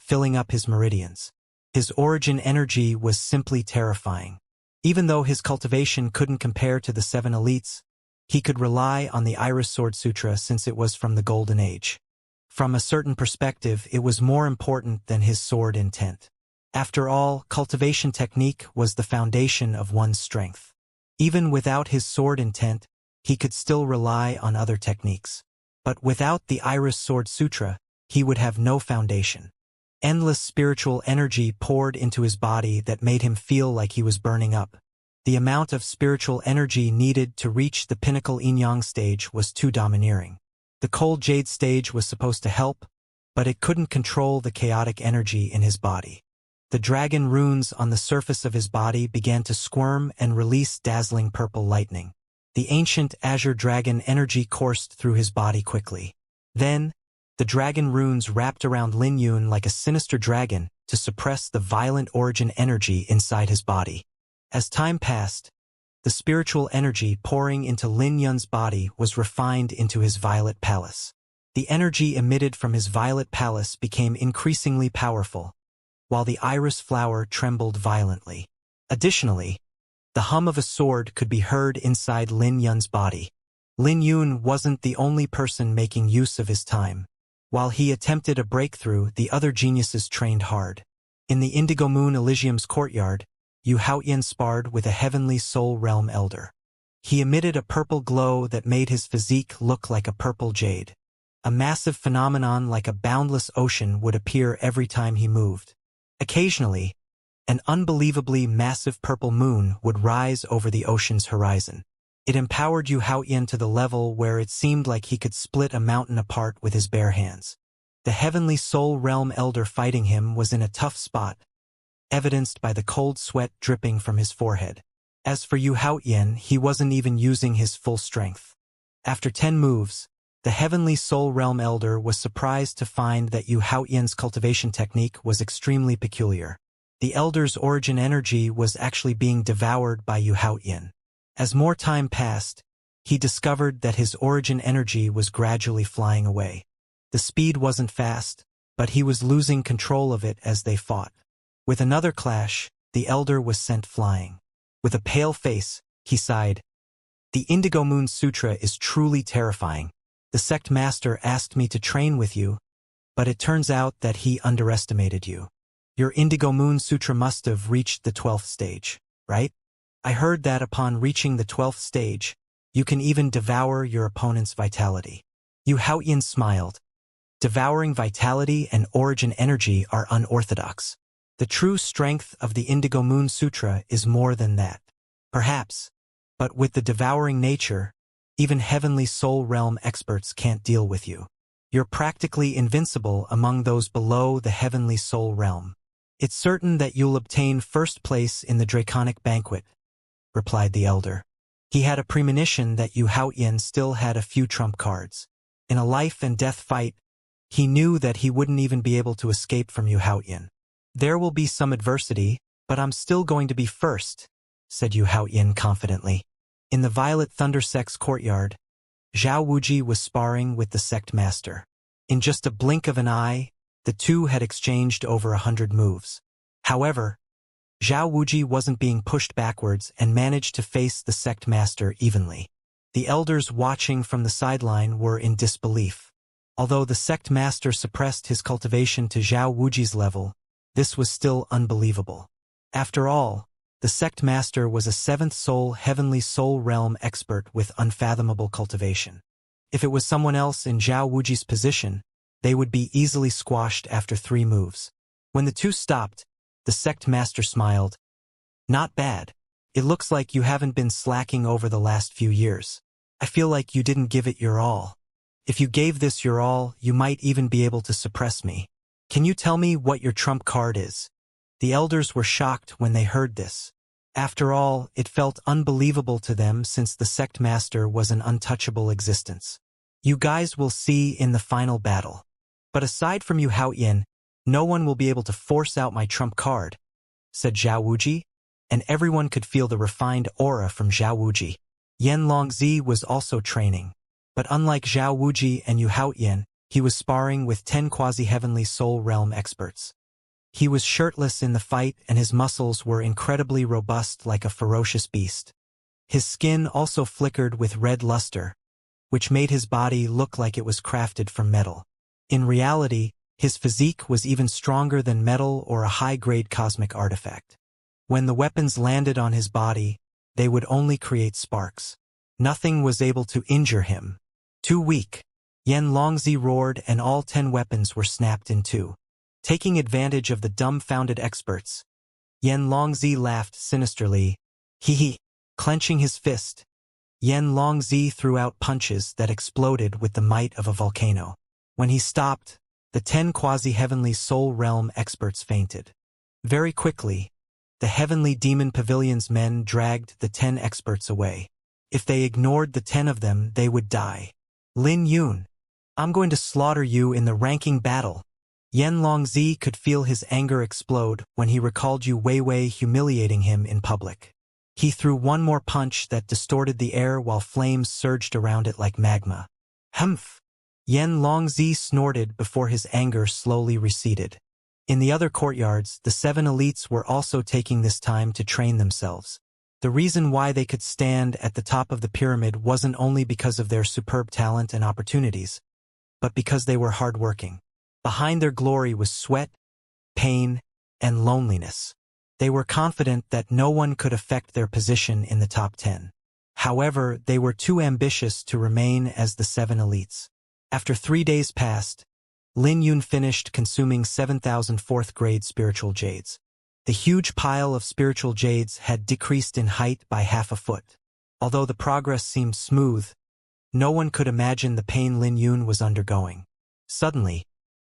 filling up his meridians. His origin energy was simply terrifying. Even though his cultivation couldn't compare to the 7 elites, he could rely on the Iris Sword Sutra since it was from the Golden Age. From a certain perspective, it was more important than his sword intent. After all, cultivation technique was the foundation of one's strength. Even without his sword intent, he could still rely on other techniques. But without the Iris Sword Sutra, he would have no foundation. Endless spiritual energy poured into his body that made him feel like he was burning up. The amount of spiritual energy needed to reach the pinnacle Yin-Yang stage was too domineering. The cold jade stage was supposed to help, but it couldn't control the chaotic energy in his body. The dragon runes on the surface of his body began to squirm and release dazzling purple lightning. The ancient azure dragon energy coursed through his body quickly. Then, the dragon runes wrapped around Lin Yun like a sinister dragon to suppress the violent origin energy inside his body. As time passed, the spiritual energy pouring into Lin Yun's body was refined into his violet palace. The energy emitted from his violet palace became increasingly powerful, while the iris flower trembled violently. Additionally, the hum of a sword could be heard inside Lin Yun's body. Lin Yun wasn't the only person making use of his time. While he attempted a breakthrough, the other geniuses trained hard. In the Indigo Moon Elysium's courtyard, Yu Haoyan sparred with a heavenly soul realm elder. He emitted a purple glow that made his physique look like a purple jade. A massive phenomenon like a boundless ocean would appear every time he moved. Occasionally, an unbelievably massive purple moon would rise over the ocean's horizon. It empowered Yu Haoyan to the level where it seemed like he could split a mountain apart with his bare hands. The heavenly soul realm elder fighting him was in a tough spot, evidenced by the cold sweat dripping from his forehead. As for Yu Haoyan, he wasn't even using his full strength. After 10 moves, the heavenly soul realm elder was surprised to find that Yu Haoyan's cultivation technique was extremely peculiar. The elder's origin energy was actually being devoured by Yu Haoyan. As more time passed, he discovered that his origin energy was gradually flying away. The speed wasn't fast, but he was losing control of it as they fought. With another clash, the elder was sent flying. With a pale face, he sighed. The Indigo Moon Sutra is truly terrifying. The sect master asked me to train with you, but it turns out that he underestimated you. Your Indigo Moon Sutra must have reached the 12th stage, right? I heard that upon reaching the 12th stage, you can even devour your opponent's vitality. Yu Haoyan smiled. Devouring vitality and origin energy are unorthodox. The true strength of the Indigo Moon Sutra is more than that. Perhaps, but with the devouring nature, even heavenly soul realm experts can't deal with you. You're practically invincible among those below the heavenly soul realm. It's certain that you'll obtain first place in the Draconic Banquet, replied the elder. He had a premonition that Yu Haoyan still had a few trump cards. In a life-and-death fight, he knew that he wouldn't even be able to escape from Yu Haoyan. There will be some adversity, but I'm still going to be first, said Yu Haoyan confidently. In the Violet Thunder Sect's courtyard, Zhao Wuji was sparring with the sect master. In just a blink of an eye, the two had exchanged over 100 moves. However, Zhao Wuji wasn't being pushed backwards and managed to face the sect master evenly. The elders watching from the sideline were in disbelief. Although the sect master suppressed his cultivation to Zhao Wuji's level, this was still unbelievable. After all, the sect master was a seventh soul heavenly soul realm expert with unfathomable cultivation. If it was someone else in Zhao Wuji's position, they would be easily squashed after 3 moves. When the two stopped, the sect master smiled. Not bad. It looks like you haven't been slacking over the last few years. I feel like you didn't give it your all. If you gave this your all, you might even be able to suppress me. Can you tell me what your trump card is? The elders were shocked when they heard this. After all, it felt unbelievable to them since the sect master was an untouchable existence. You guys will see in the final battle. But aside from Yu Haoyan, no one will be able to force out my trump card, said Zhao Wuji, and everyone could feel the refined aura from Zhao Wuji. Yan Longzi was also training, but unlike Zhao Wuji and Yu Haoyan, he was sparring with 10 quasi-heavenly soul realm experts. He was shirtless in the fight and his muscles were incredibly robust like a ferocious beast. His skin also flickered with red luster, which made his body look like it was crafted from metal. In reality, his physique was even stronger than metal or a high-grade cosmic artifact. When the weapons landed on his body, they would only create sparks. Nothing was able to injure him. Too weak. Yan Longzi roared and all 10 weapons were snapped in two. Taking advantage of the dumbfounded experts, Yan Longzi laughed sinisterly. Hee. Clenching his fist, Yan Longzi threw out punches that exploded with the might of a volcano. When he stopped, the 10 quasi-heavenly soul realm experts fainted. Very quickly, the heavenly demon pavilion's men dragged the 10 experts away. If they ignored the 10 of them, they would die. Lin Yun, I'm going to slaughter you in the ranking battle. Yan Longzi could feel his anger explode when he recalled Yu Weiwei humiliating him in public. He threw one more punch that distorted the air while flames surged around it like magma. Humph! Yan Longzi snorted before his anger slowly receded. In the other courtyards, the 7 elites were also taking this time to train themselves. The reason why they could stand at the top of the pyramid wasn't only because of their superb talent and opportunities, but because they were hardworking. Behind their glory was sweat, pain, and loneliness. They were confident that no one could affect their position in the top 10. However, they were too ambitious to remain as the 7 elites. After 3 days passed, Lin Yun finished consuming 7,000 4th-grade spiritual jades. The huge pile of spiritual jades had decreased in height by half a foot. Although the progress seemed smooth, no one could imagine the pain Lin Yun was undergoing. Suddenly,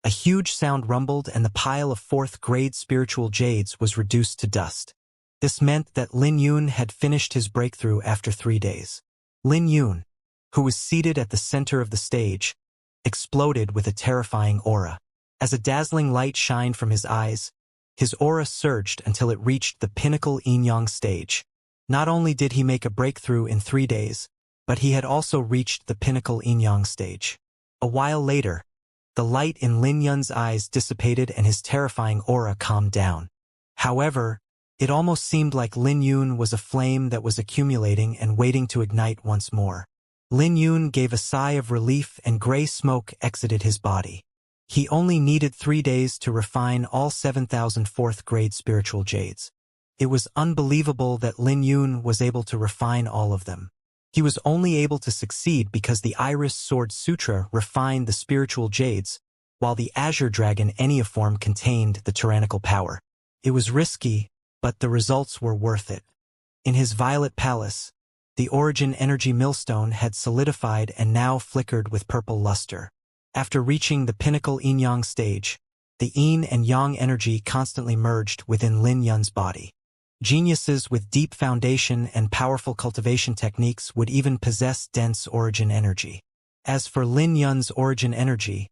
a huge sound rumbled and the pile of 4th-grade spiritual jades was reduced to dust. This meant that Lin Yun had finished his breakthrough after 3 days. Lin Yun, who was seated at the center of the stage, exploded with a terrifying aura. As a dazzling light shined from his eyes, his aura surged until it reached the pinnacle Yin-Yang stage. Not only did he make a breakthrough in 3 days, but he had also reached the pinnacle Yin-Yang stage. A while later, the light in Lin Yun's eyes dissipated and his terrifying aura calmed down. However, it almost seemed like Lin Yun was a flame that was accumulating and waiting to ignite once more. Lin Yun gave a sigh of relief and gray smoke exited his body. He only needed 3 days to refine all 7,000 4th-grade spiritual jades. It was unbelievable that Lin Yun was able to refine all of them. He was only able to succeed because the Iris Sword Sutra refined the spiritual jades, while the Azure Dragon Enneaform contained the tyrannical power. It was risky, but the results were worth it. In his Violet Palace, the Origin Energy Millstone had solidified and now flickered with purple luster. After reaching the pinnacle Yin-Yang stage, the Yin and Yang energy constantly merged within Lin Yun's body. Geniuses with deep foundation and powerful cultivation techniques would even possess dense origin energy. As for Lin Yun's origin energy,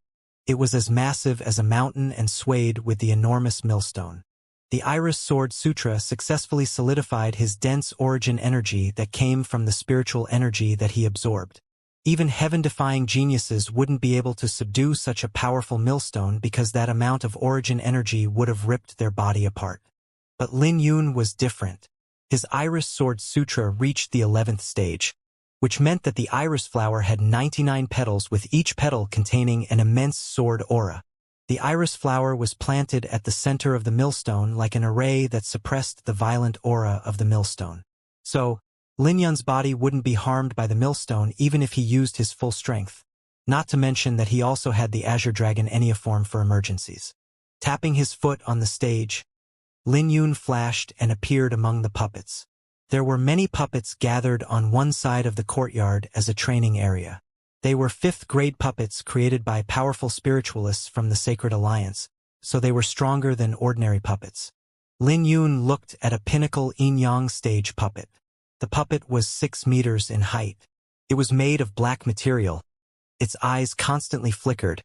it was as massive as a mountain and swayed with the enormous millstone. The Iris Sword Sutra successfully solidified his dense origin energy that came from the spiritual energy that he absorbed. Even heaven-defying geniuses wouldn't be able to subdue such a powerful millstone because that amount of origin energy would have ripped their body apart. But Lin Yun was different. His Iris Sword Sutra reached the 11th stage, which meant that the iris flower had 99 petals with each petal containing an immense sword aura. The iris flower was planted at the center of the millstone like an array that suppressed the violent aura of the millstone. So, Lin Yun's body wouldn't be harmed by the millstone even if he used his full strength. Not to mention that he also had the Azure Dragon Enneaform for emergencies. Tapping his foot on the stage, Lin Yun flashed and appeared among the puppets. There were many puppets gathered on one side of the courtyard as a training area. They were 5th-grade puppets created by powerful spiritualists from the Sacred Alliance, so they were stronger than ordinary puppets. Lin Yun looked at a pinnacle yin-yang stage puppet. The puppet was 6 meters in height. It was made of black material. Its eyes constantly flickered,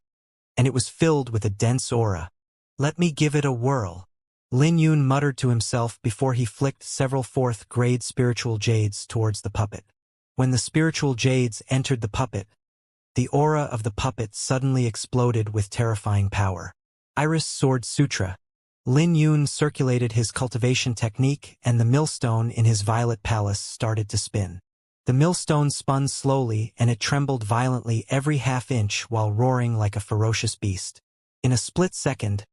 and it was filled with a dense aura. "Let me give it a whirl," Lin Yun muttered to himself before he flicked several 4th-grade spiritual jades towards the puppet. When the spiritual jades entered the puppet, the aura of the puppet suddenly exploded with terrifying power. Iris Sword Sutra. Lin Yun circulated his cultivation technique and the millstone in his violet palace started to spin. The millstone spun slowly and it trembled violently every half-inch while roaring like a ferocious beast. In a split second,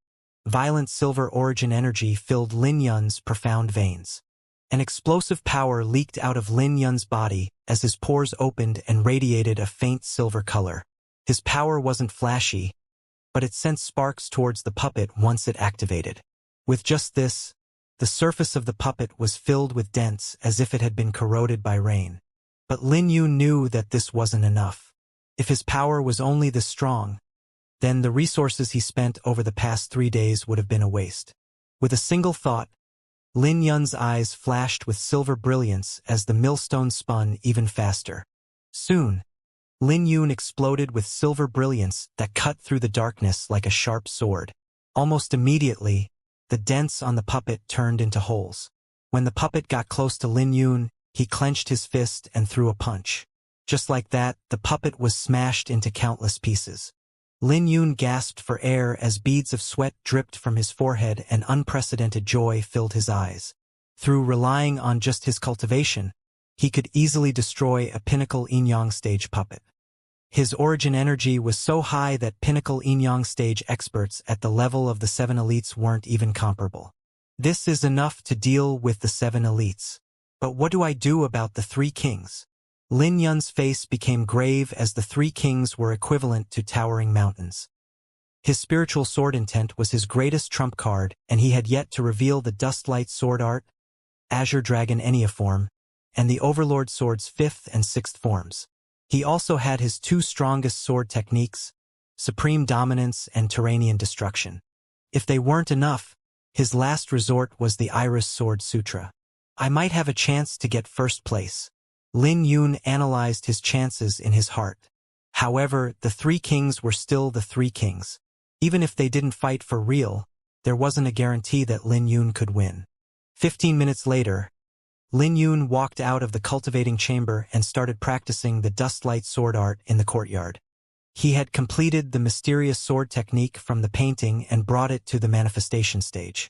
violent silver origin energy filled Lin Yun's profound veins. An explosive power leaked out of Lin Yun's body as his pores opened and radiated a faint silver color. His power wasn't flashy, but it sent sparks towards the puppet once it activated. With just this, the surface of the puppet was filled with dents as if it had been corroded by rain. But Lin Yun knew that this wasn't enough. If his power was only this strong, then the resources he spent over the past 3 days would have been a waste. With a single thought, Lin Yun's eyes flashed with silver brilliance as the millstone spun even faster. Soon, Lin Yun exploded with silver brilliance that cut through the darkness like a sharp sword. Almost immediately, the dents on the puppet turned into holes. When the puppet got close to Lin Yun, he clenched his fist and threw a punch. Just like that, the puppet was smashed into countless pieces. Lin Yun gasped for air as beads of sweat dripped from his forehead and unprecedented joy filled his eyes. Through relying on just his cultivation, he could easily destroy a pinnacle yin-yang stage puppet. His origin energy was so high that pinnacle yin-yang stage experts at the level of the 7 elites weren't even comparable. This is enough to deal with the 7 elites. But what do I do about the 3 kings? Lin Yun's face became grave as the 3 kings were equivalent to towering mountains. His spiritual sword intent was his greatest trump card, and he had yet to reveal the Dustlight sword art, Azure Dragon Enneaform, and the Overlord sword's 5th and 6th forms. He also had his 2 strongest sword techniques, Supreme Dominance and Terranian Destruction. If they weren't enough, his last resort was the Iris Sword Sutra. I might have a chance to get first place. Lin Yun analyzed his chances in his heart. However, the 3 kings were still the 3 kings. Even if they didn't fight for real, there wasn't a guarantee that Lin Yun could win. 15 minutes later, Lin Yun walked out of the cultivating chamber and started practicing the Dustlight sword art in the courtyard. He had completed the mysterious sword technique from the painting and brought it to the manifestation stage.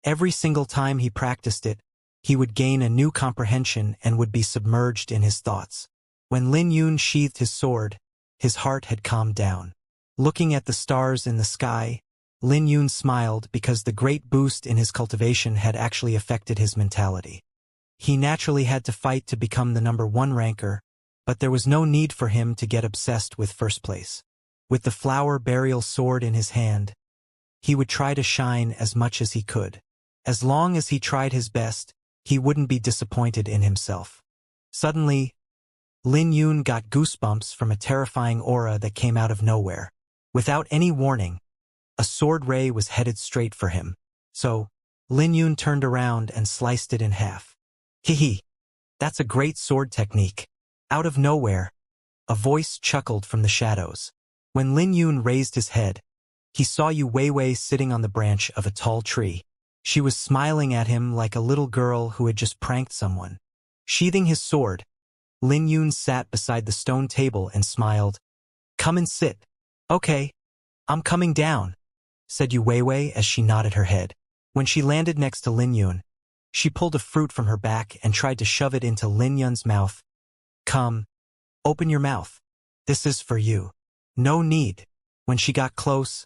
Every single time he practiced it, he would gain a new comprehension and would be submerged in his thoughts. When Lin Yun sheathed his sword, his heart had calmed down. Looking at the stars in the sky, Lin Yun smiled because the great boost in his cultivation had actually affected his mentality. He naturally had to fight to become the number 1 ranker, but there was no need for him to get obsessed with first place. With the flower burial sword in his hand, he would try to shine as much as he could. As long as he tried his best, he wouldn't be disappointed in himself. Suddenly, Lin Yun got goosebumps from a terrifying aura that came out of nowhere. Without any warning, a sword ray was headed straight for him. So, Lin Yun turned around and sliced it in half. Hee, that's a great sword technique. Out of nowhere, a voice chuckled from the shadows. When Lin Yun raised his head, he saw Yu Weiwei sitting on the branch of a tall tree. She was smiling at him like a little girl who had just pranked someone. Sheathing his sword, Lin Yun sat beside the stone table and smiled. Come and sit. Okay, I'm coming down, said Yu Weiwei as she nodded her head. When she landed next to Lin Yun, she pulled a fruit from her back and tried to shove it into Lin Yun's mouth. Come, open your mouth. This is for you. No need. When she got close,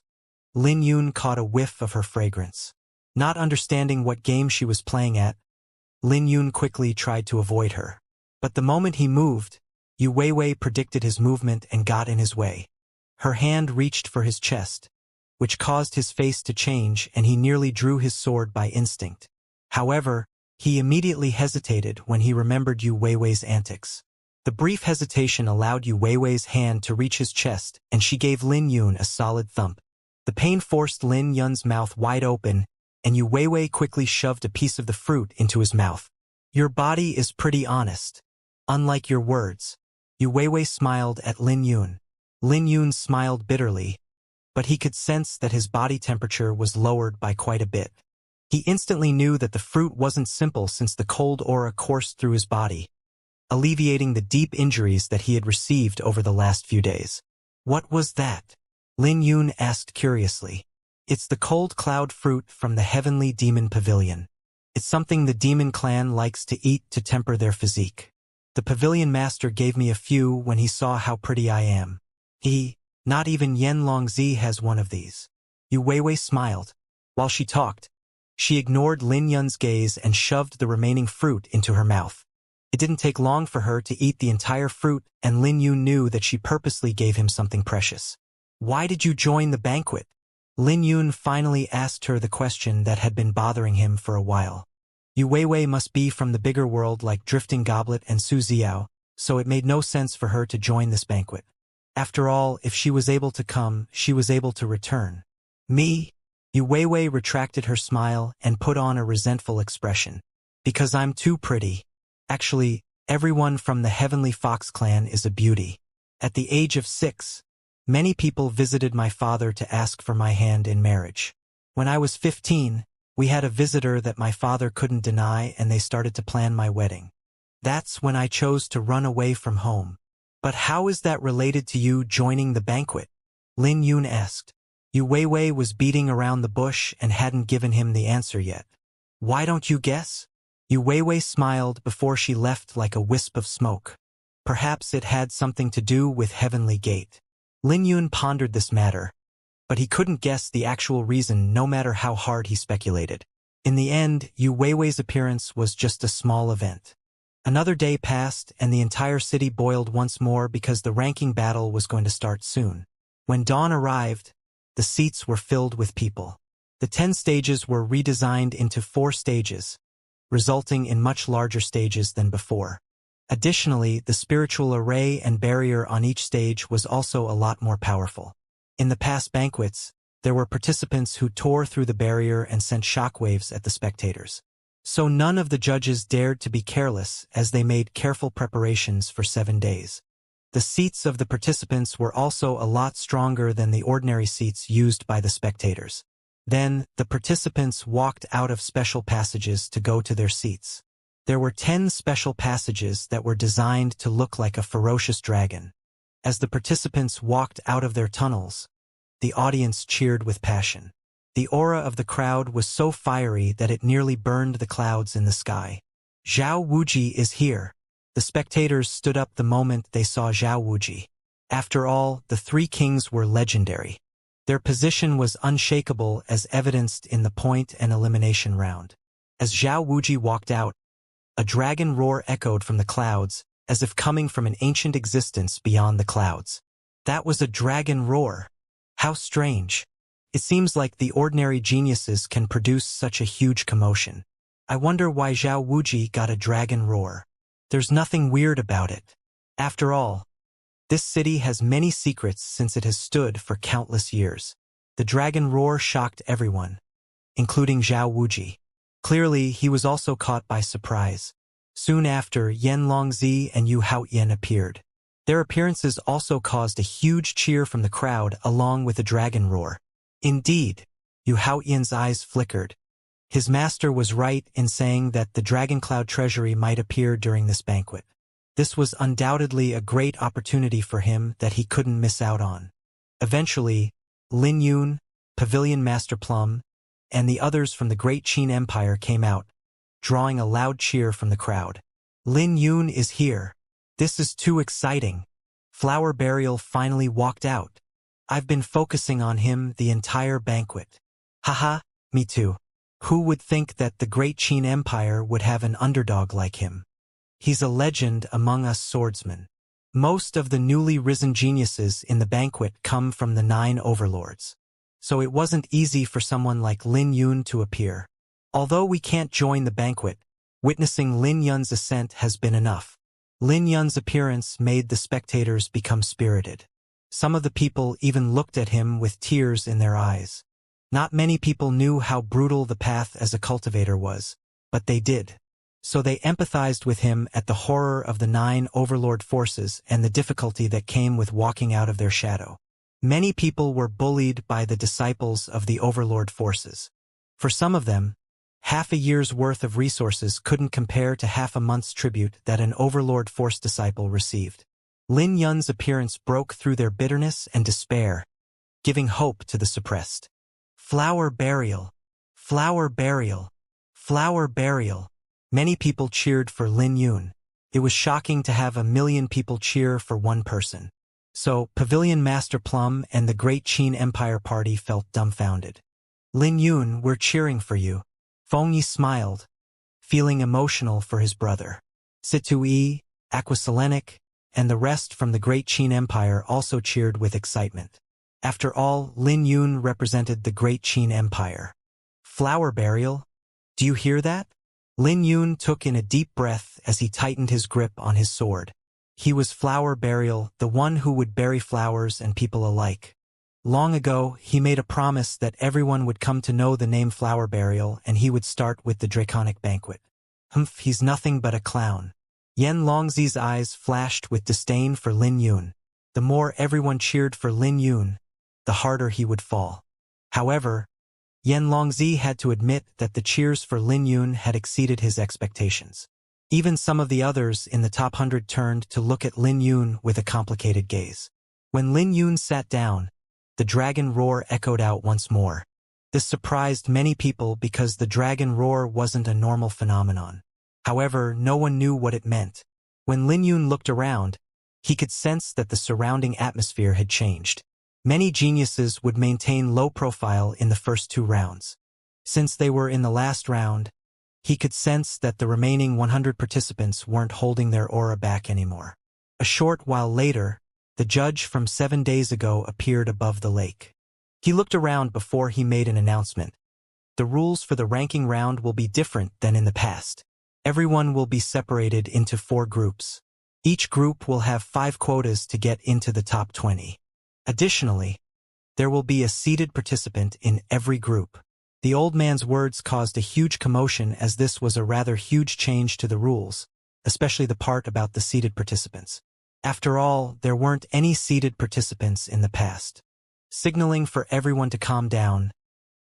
Lin Yun caught a whiff of her fragrance. Not understanding what game she was playing at, Lin Yun quickly tried to avoid her. But the moment he moved, Yu Weiwei predicted his movement and got in his way. Her hand reached for his chest, which caused his face to change, and he nearly drew his sword by instinct. However, he immediately hesitated when he remembered Yu Weiwei's antics. The brief hesitation allowed Yu Weiwei's hand to reach his chest, and she gave Lin Yun a solid thump. The pain forced Lin Yun's mouth wide open, and Yu Weiwei quickly shoved a piece of the fruit into his mouth. Your body is pretty honest. Unlike your words. Yu Weiwei smiled at Lin Yun. Lin Yun smiled bitterly, but he could sense that his body temperature was lowered by quite a bit. He instantly knew that the fruit wasn't simple since the cold aura coursed through his body, alleviating the deep injuries that he had received over the last few days. What was that? Lin Yun asked curiously. It's the cold cloud fruit from the heavenly demon pavilion. It's something the demon clan likes to eat to temper their physique. The pavilion master gave me a few when he saw how pretty I am. Not even Yen Longzi has one of these. Yu Weiwei smiled. While she talked, she ignored Lin Yun's gaze and shoved the remaining fruit into her mouth. It didn't take long for her to eat the entire fruit, and Lin Yun knew that she purposely gave him something precious. Why did you join the banquet? Lin Yun finally asked her the question that had been bothering him for a while. Yu Weiwei must be from the bigger world like Drifting Goblet and Su Xiao, so it made no sense for her to join this banquet. After all, if she was able to come, she was able to return. Me? Yu Weiwei retracted her smile and put on a resentful expression. Because I'm too pretty. Actually, everyone from the Heavenly Fox clan is a beauty. At the age of 6, many people visited my father to ask for my hand in marriage. When I was 15, we had a visitor that my father couldn't deny, and they started to plan my wedding. That's when I chose to run away from home. But how is that related to you joining the banquet? Lin Yun asked. Yu Weiwei was beating around the bush and hadn't given him the answer yet. Why don't you guess? Yu Weiwei smiled before she left like a wisp of smoke. Perhaps it had something to do with Heavenly Gate. Lin Yun pondered this matter, but he couldn't guess the actual reason no matter how hard he speculated. In the end, Yu Weiwei's appearance was just a small event. Another day passed, and the entire city boiled once more because the ranking battle was going to start soon. When dawn arrived, the seats were filled with people. The 10 stages were redesigned into 4 stages, resulting in much larger stages than before. Additionally, the spiritual array and barrier on each stage was also a lot more powerful. In the past banquets, there were participants who tore through the barrier and sent shockwaves at the spectators. So none of the judges dared to be careless as they made careful preparations for 7 days. The seats of the participants were also a lot stronger than the ordinary seats used by the spectators. Then, the participants walked out of special passages to go to their seats. There were 10 special passages that were designed to look like a ferocious dragon. As the participants walked out of their tunnels, the audience cheered with passion. The aura of the crowd was so fiery that it nearly burned the clouds in the sky. Zhao Wuji is here. The spectators stood up the moment they saw Zhao Wuji. After all, the 3 kings were legendary. Their position was unshakable as evidenced in the point and elimination round. As Zhao Wuji walked out, a dragon roar echoed from the clouds, as if coming from an ancient existence beyond the clouds. That was a dragon roar. How strange. It seems like the ordinary geniuses can produce such a huge commotion. I wonder why Zhao Wuji got a dragon roar. There's nothing weird about it. After all, this city has many secrets since it has stood for countless years. The dragon roar shocked everyone, including Zhao Wuji. Clearly, he was also caught by surprise. Soon after, Yan Longzi and Yu Haoyan appeared. Their appearances also caused a huge cheer from the crowd along with a dragon roar. Indeed, Yu Haoyan's eyes flickered. His master was right in saying that the Dragon Cloud treasury might appear during this banquet. This was undoubtedly a great opportunity for him that he couldn't miss out on. Eventually, Lin Yun, Pavilion Master Plum, and the others from the Great Qin Empire came out, drawing a loud cheer from the crowd. Lin Yun is here. This is too exciting. Flower Burial finally walked out. I've been focusing on him the entire banquet. Haha, me too. Who would think that the Great Qin Empire would have an underdog like him? He's a legend among us swordsmen. Most of the newly risen geniuses in the banquet come from the 9 overlords. So it wasn't easy for someone like Lin Yun to appear. Although we can't join the banquet, witnessing Lin Yun's ascent has been enough. Lin Yun's appearance made the spectators become spirited. Some of the people even looked at him with tears in their eyes. Not many people knew how brutal the path as a cultivator was, but they did. So they empathized with him at the horror of the 9 overlord forces and the difficulty that came with walking out of their shadow. Many people were bullied by the disciples of the overlord forces. For some of them, half a year's worth of resources couldn't compare to half a month's tribute that an overlord force disciple received. Lin Yun's appearance broke through their bitterness and despair, giving hope to the suppressed. Flower Burial, Flower Burial, Flower Burial. Many people cheered for Lin Yun. It was shocking to have 1 million people cheer for one person. So, Pavilion Master Plum and the Great Qin Empire Party felt dumbfounded. Lin Yun, we're cheering for you. Feng Yi smiled, feeling emotional for his brother. Situi, Aquaselenic, and the rest from the Great Qin Empire also cheered with excitement. After all, Lin Yun represented the Great Qin Empire. Flower Burial? Do you hear that? Lin Yun took in a deep breath as he tightened his grip on his sword. He was Flower Burial, the one who would bury flowers and people alike. Long ago, he made a promise that everyone would come to know the name Flower Burial and he would start with the Draconic Banquet. Humph, he's nothing but a clown. Yan Longzi's eyes flashed with disdain for Lin Yun. The more everyone cheered for Lin Yun, the harder he would fall. However, Yan Longzi had to admit that the cheers for Lin Yun had exceeded his expectations. Even some of the others in the top 100 turned to look at Lin Yun with a complicated gaze. When Lin Yun sat down, the dragon roar echoed out once more. This surprised many people because the dragon roar wasn't a normal phenomenon. However, no one knew what it meant. When Lin Yun looked around, he could sense that the surrounding atmosphere had changed. Many geniuses would maintain low profile in the first 2 rounds. Since they were in the last round, he could sense that the remaining 100 participants weren't holding their aura back anymore. A short while later, the judge from 7 days ago appeared above the lake. He looked around before he made an announcement. The rules for the ranking round will be different than in the past. Everyone will be separated into 4 groups. Each group will have 5 quotas to get into the top 20. Additionally, there will be a seeded participant in every group. The old man's words caused a huge commotion as this was a rather huge change to the rules, especially the part about the seeded participants. After all, there weren't any seeded participants in the past. Signaling for everyone to calm down,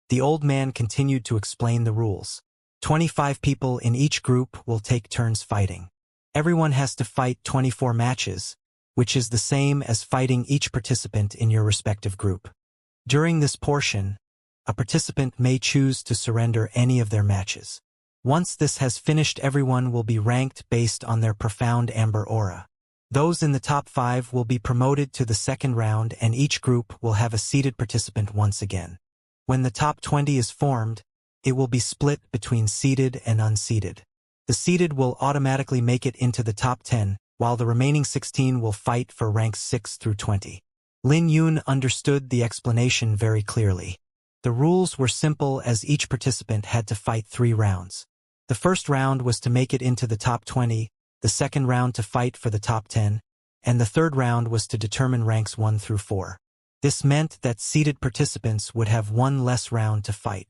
the old man continued to explain the rules. 25 people in each group will take turns fighting. Everyone has to fight 24 matches, which is the same as fighting each participant in your respective group. During this portion, a participant may choose to surrender any of their matches. Once this has finished, everyone will be ranked based on their profound amber aura. Those in the top 5 will be promoted to the second round and each group will have a seeded participant once again. When the top 20 is formed, it will be split between seeded and unseeded. The seeded will automatically make it into the top 10, while the remaining 16 will fight for ranks 6 through 20. Lin Yun understood the explanation very clearly. The rules were simple as each participant had to fight 3 rounds. The first round was to make it into the top 20, the second round to fight for the top 10, and the third round was to determine ranks 1 through 4. This meant that seeded participants would have 1 less round to fight.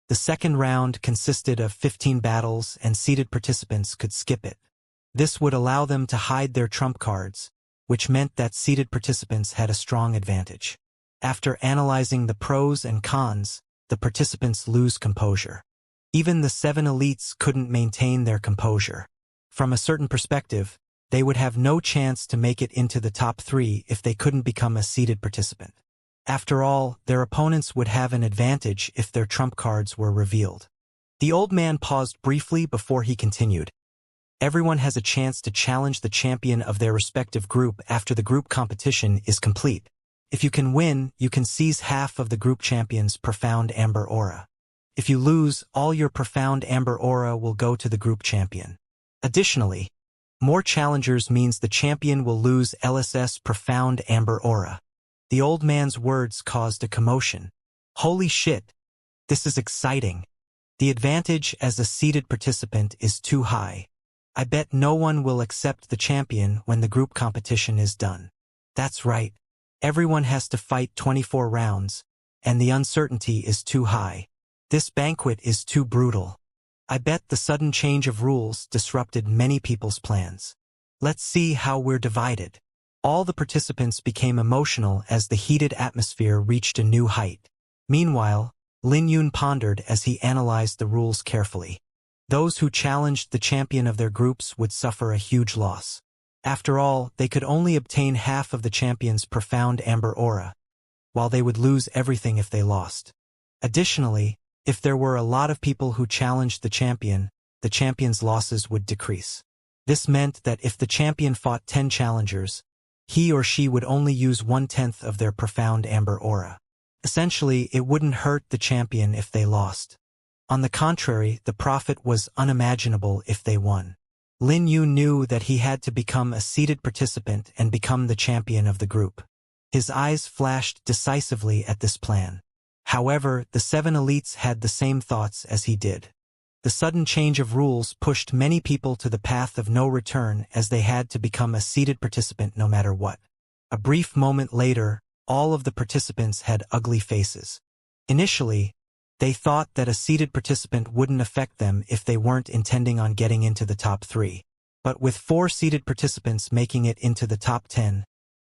The second round consisted of 15 battles and seeded participants could skip it. This would allow them to hide their trump cards, which meant that seeded participants had a strong advantage. After analyzing the pros and cons, the participants lose composure. Even the 7 elites couldn't maintain their composure. From a certain perspective, they would have no chance to make it into the top 3 if they couldn't become a seeded participant. After all, their opponents would have an advantage if their trump cards were revealed. The old man paused briefly before he continued. Everyone has a chance to challenge the champion of their respective group after the group competition is complete. If you can win, you can seize half of the group champion's profound amber aura. If you lose, all your profound amber aura will go to the group champion. Additionally, more challengers means the champion will lose LSS profound amber aura. The old man's words caused a commotion. Holy shit! This is exciting. The advantage as a seeded participant is too high. I bet no one will accept the champion when the group competition is done. That's right. Everyone has to fight 24 rounds, and the uncertainty is too high. This banquet is too brutal. I bet the sudden change of rules disrupted many people's plans. Let's see how we're divided. All the participants became emotional as the heated atmosphere reached a new height. Meanwhile, Lin Yun pondered as he analyzed the rules carefully. Those who challenged the champion of their groups would suffer a huge loss. After all, they could only obtain half of the champion's profound amber aura, while they would lose everything if they lost. Additionally, if there were a lot of people who challenged the champion's losses would decrease. This meant that if the champion fought 10 challengers, he or she would only use 1/10 of their profound amber aura. Essentially, it wouldn't hurt the champion if they lost. On the contrary, the profit was unimaginable if they won. Lin Yu knew that he had to become a seeded participant and become the champion of the group. His eyes flashed decisively at this plan. However, the 7 elites had the same thoughts as he did. The sudden change of rules pushed many people to the path of no return as they had to become a seeded participant no matter what. A brief moment later, all of the participants had ugly faces. Initially, they thought that a seeded participant wouldn't affect them if they weren't intending on getting into the top 3. But with 4 seeded participants making it into the top 10,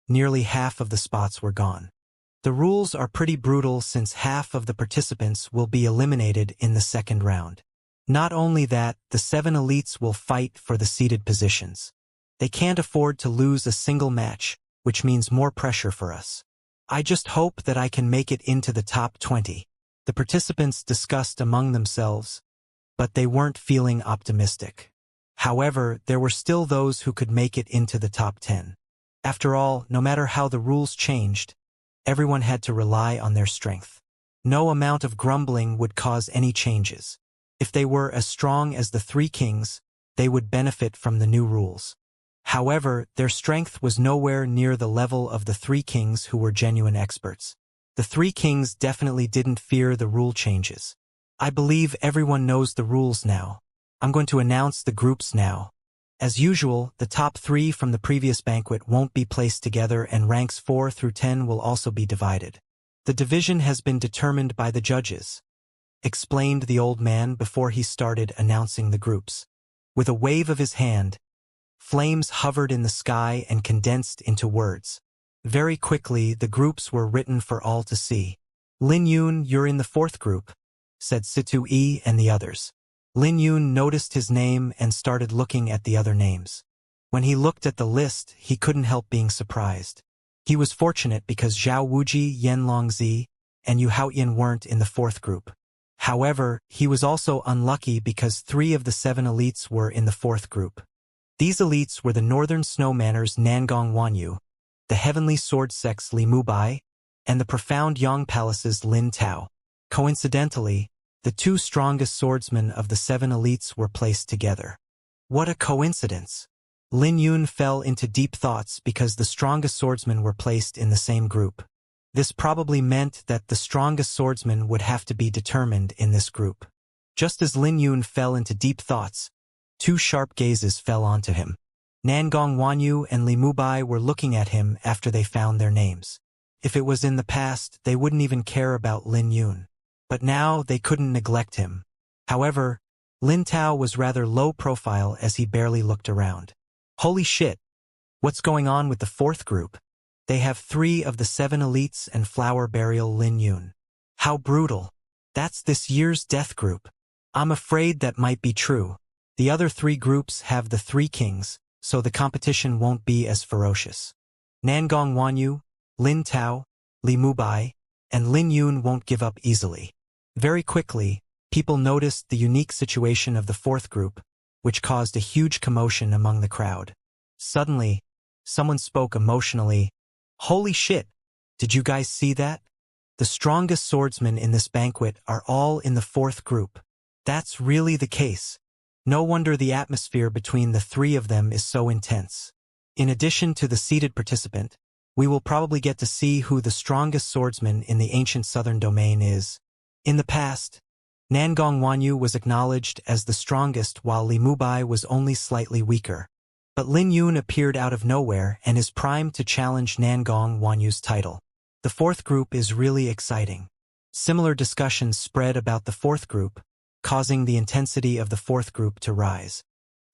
nearly half of the spots were gone. The rules are pretty brutal since half of the participants will be eliminated in the second round. Not only that, the 7 elites will fight for the seeded positions. They can't afford to lose a single match, which means more pressure for us. I just hope that I can make it into the top 20. The participants discussed among themselves, but they weren't feeling optimistic. However, there were still those who could make it into the top 10. After all, no matter how the rules changed, everyone had to rely on their strength. No amount of grumbling would cause any changes. If they were as strong as the 3 kings, they would benefit from the new rules. However, their strength was nowhere near the level of the 3 kings who were genuine experts. The 3 kings definitely didn't fear the rule changes. I believe everyone knows the rules now. I'm going to announce the groups now. As usual, the top 3 from the previous banquet won't be placed together and ranks 4 through 10 will also be divided. The division has been determined by the judges, explained the old man before he started announcing the groups. With a wave of his hand, flames hovered in the sky and condensed into words. Very quickly, the groups were written for all to see. Lin Yun, you're in the 4th group, said Situ Yi and the others. Lin Yun noticed his name and started looking at the other names. When he looked at the list, he couldn't help being surprised. He was fortunate because Zhao Wuji, Yen Longzi, and Yu Haoyan weren't in the 4th group. However, he was also unlucky because 3 of the 7 elites were in the 4th group. These elites were the Northern Snowmanners Nangong Wanyu, the Heavenly Sword Sect's Li Mubai, and the Profound Yang Palace's Lin Tao. Coincidentally, the 2 strongest swordsmen of the 7 elites were placed together. What a coincidence! Lin Yun fell into deep thoughts because the strongest swordsmen were placed in the same group. This probably meant that the strongest swordsman would have to be determined in this group. Just as Lin Yun fell into deep thoughts, 2 sharp gazes fell onto him. Nangong Wanyu and Li Mubai were looking at him after they found their names. If it was in the past, they wouldn't even care about Lin Yun. but now they couldn't neglect him. However, Lin Tao was rather low profile as he barely looked around. Holy shit! What's going on with the fourth group? They have 3 of the 7 elites and flower burial Lin Yun. How brutal. That's this year's death group. I'm afraid that might be true. The other 3 groups have the 3 kings, so the competition won't be as ferocious. Nangong Wanyu, Lin Tao, Li Mubai, and Lin Yun won't give up easily. Very quickly, people noticed the unique situation of the fourth group, which caused a huge commotion among the crowd. Suddenly, someone spoke emotionally. Holy shit! Did you guys see that? The strongest swordsmen in this banquet are all in the fourth group. That's really the case. No wonder the atmosphere between the 3 of them is so intense. In addition to the seated participant, we will probably get to see who the strongest swordsman in the ancient southern domain is. In the past, Nangong Wanyu was acknowledged as the strongest while Li Mubai was only slightly weaker. But Lin Yun appeared out of nowhere and is primed to challenge Nangong Wanyu's title. The fourth group is really exciting. Similar discussions spread about the fourth group, causing the intensity of the fourth group to rise.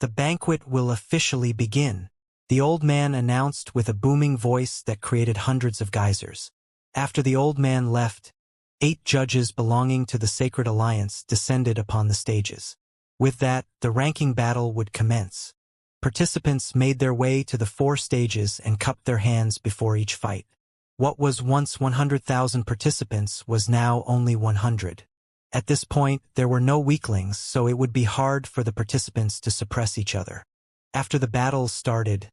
The banquet will officially begin, the old man announced with a booming voice that created hundreds of geysers. After the old man left, 8 judges belonging to the Sacred Alliance descended upon the stages. With that, the ranking battle would commence. Participants made their way to the 4 stages and cupped their hands before each fight. What was once 100,000 participants was now only 100. At this point, there were no weaklings, so it would be hard for the participants to suppress each other. After the battles started,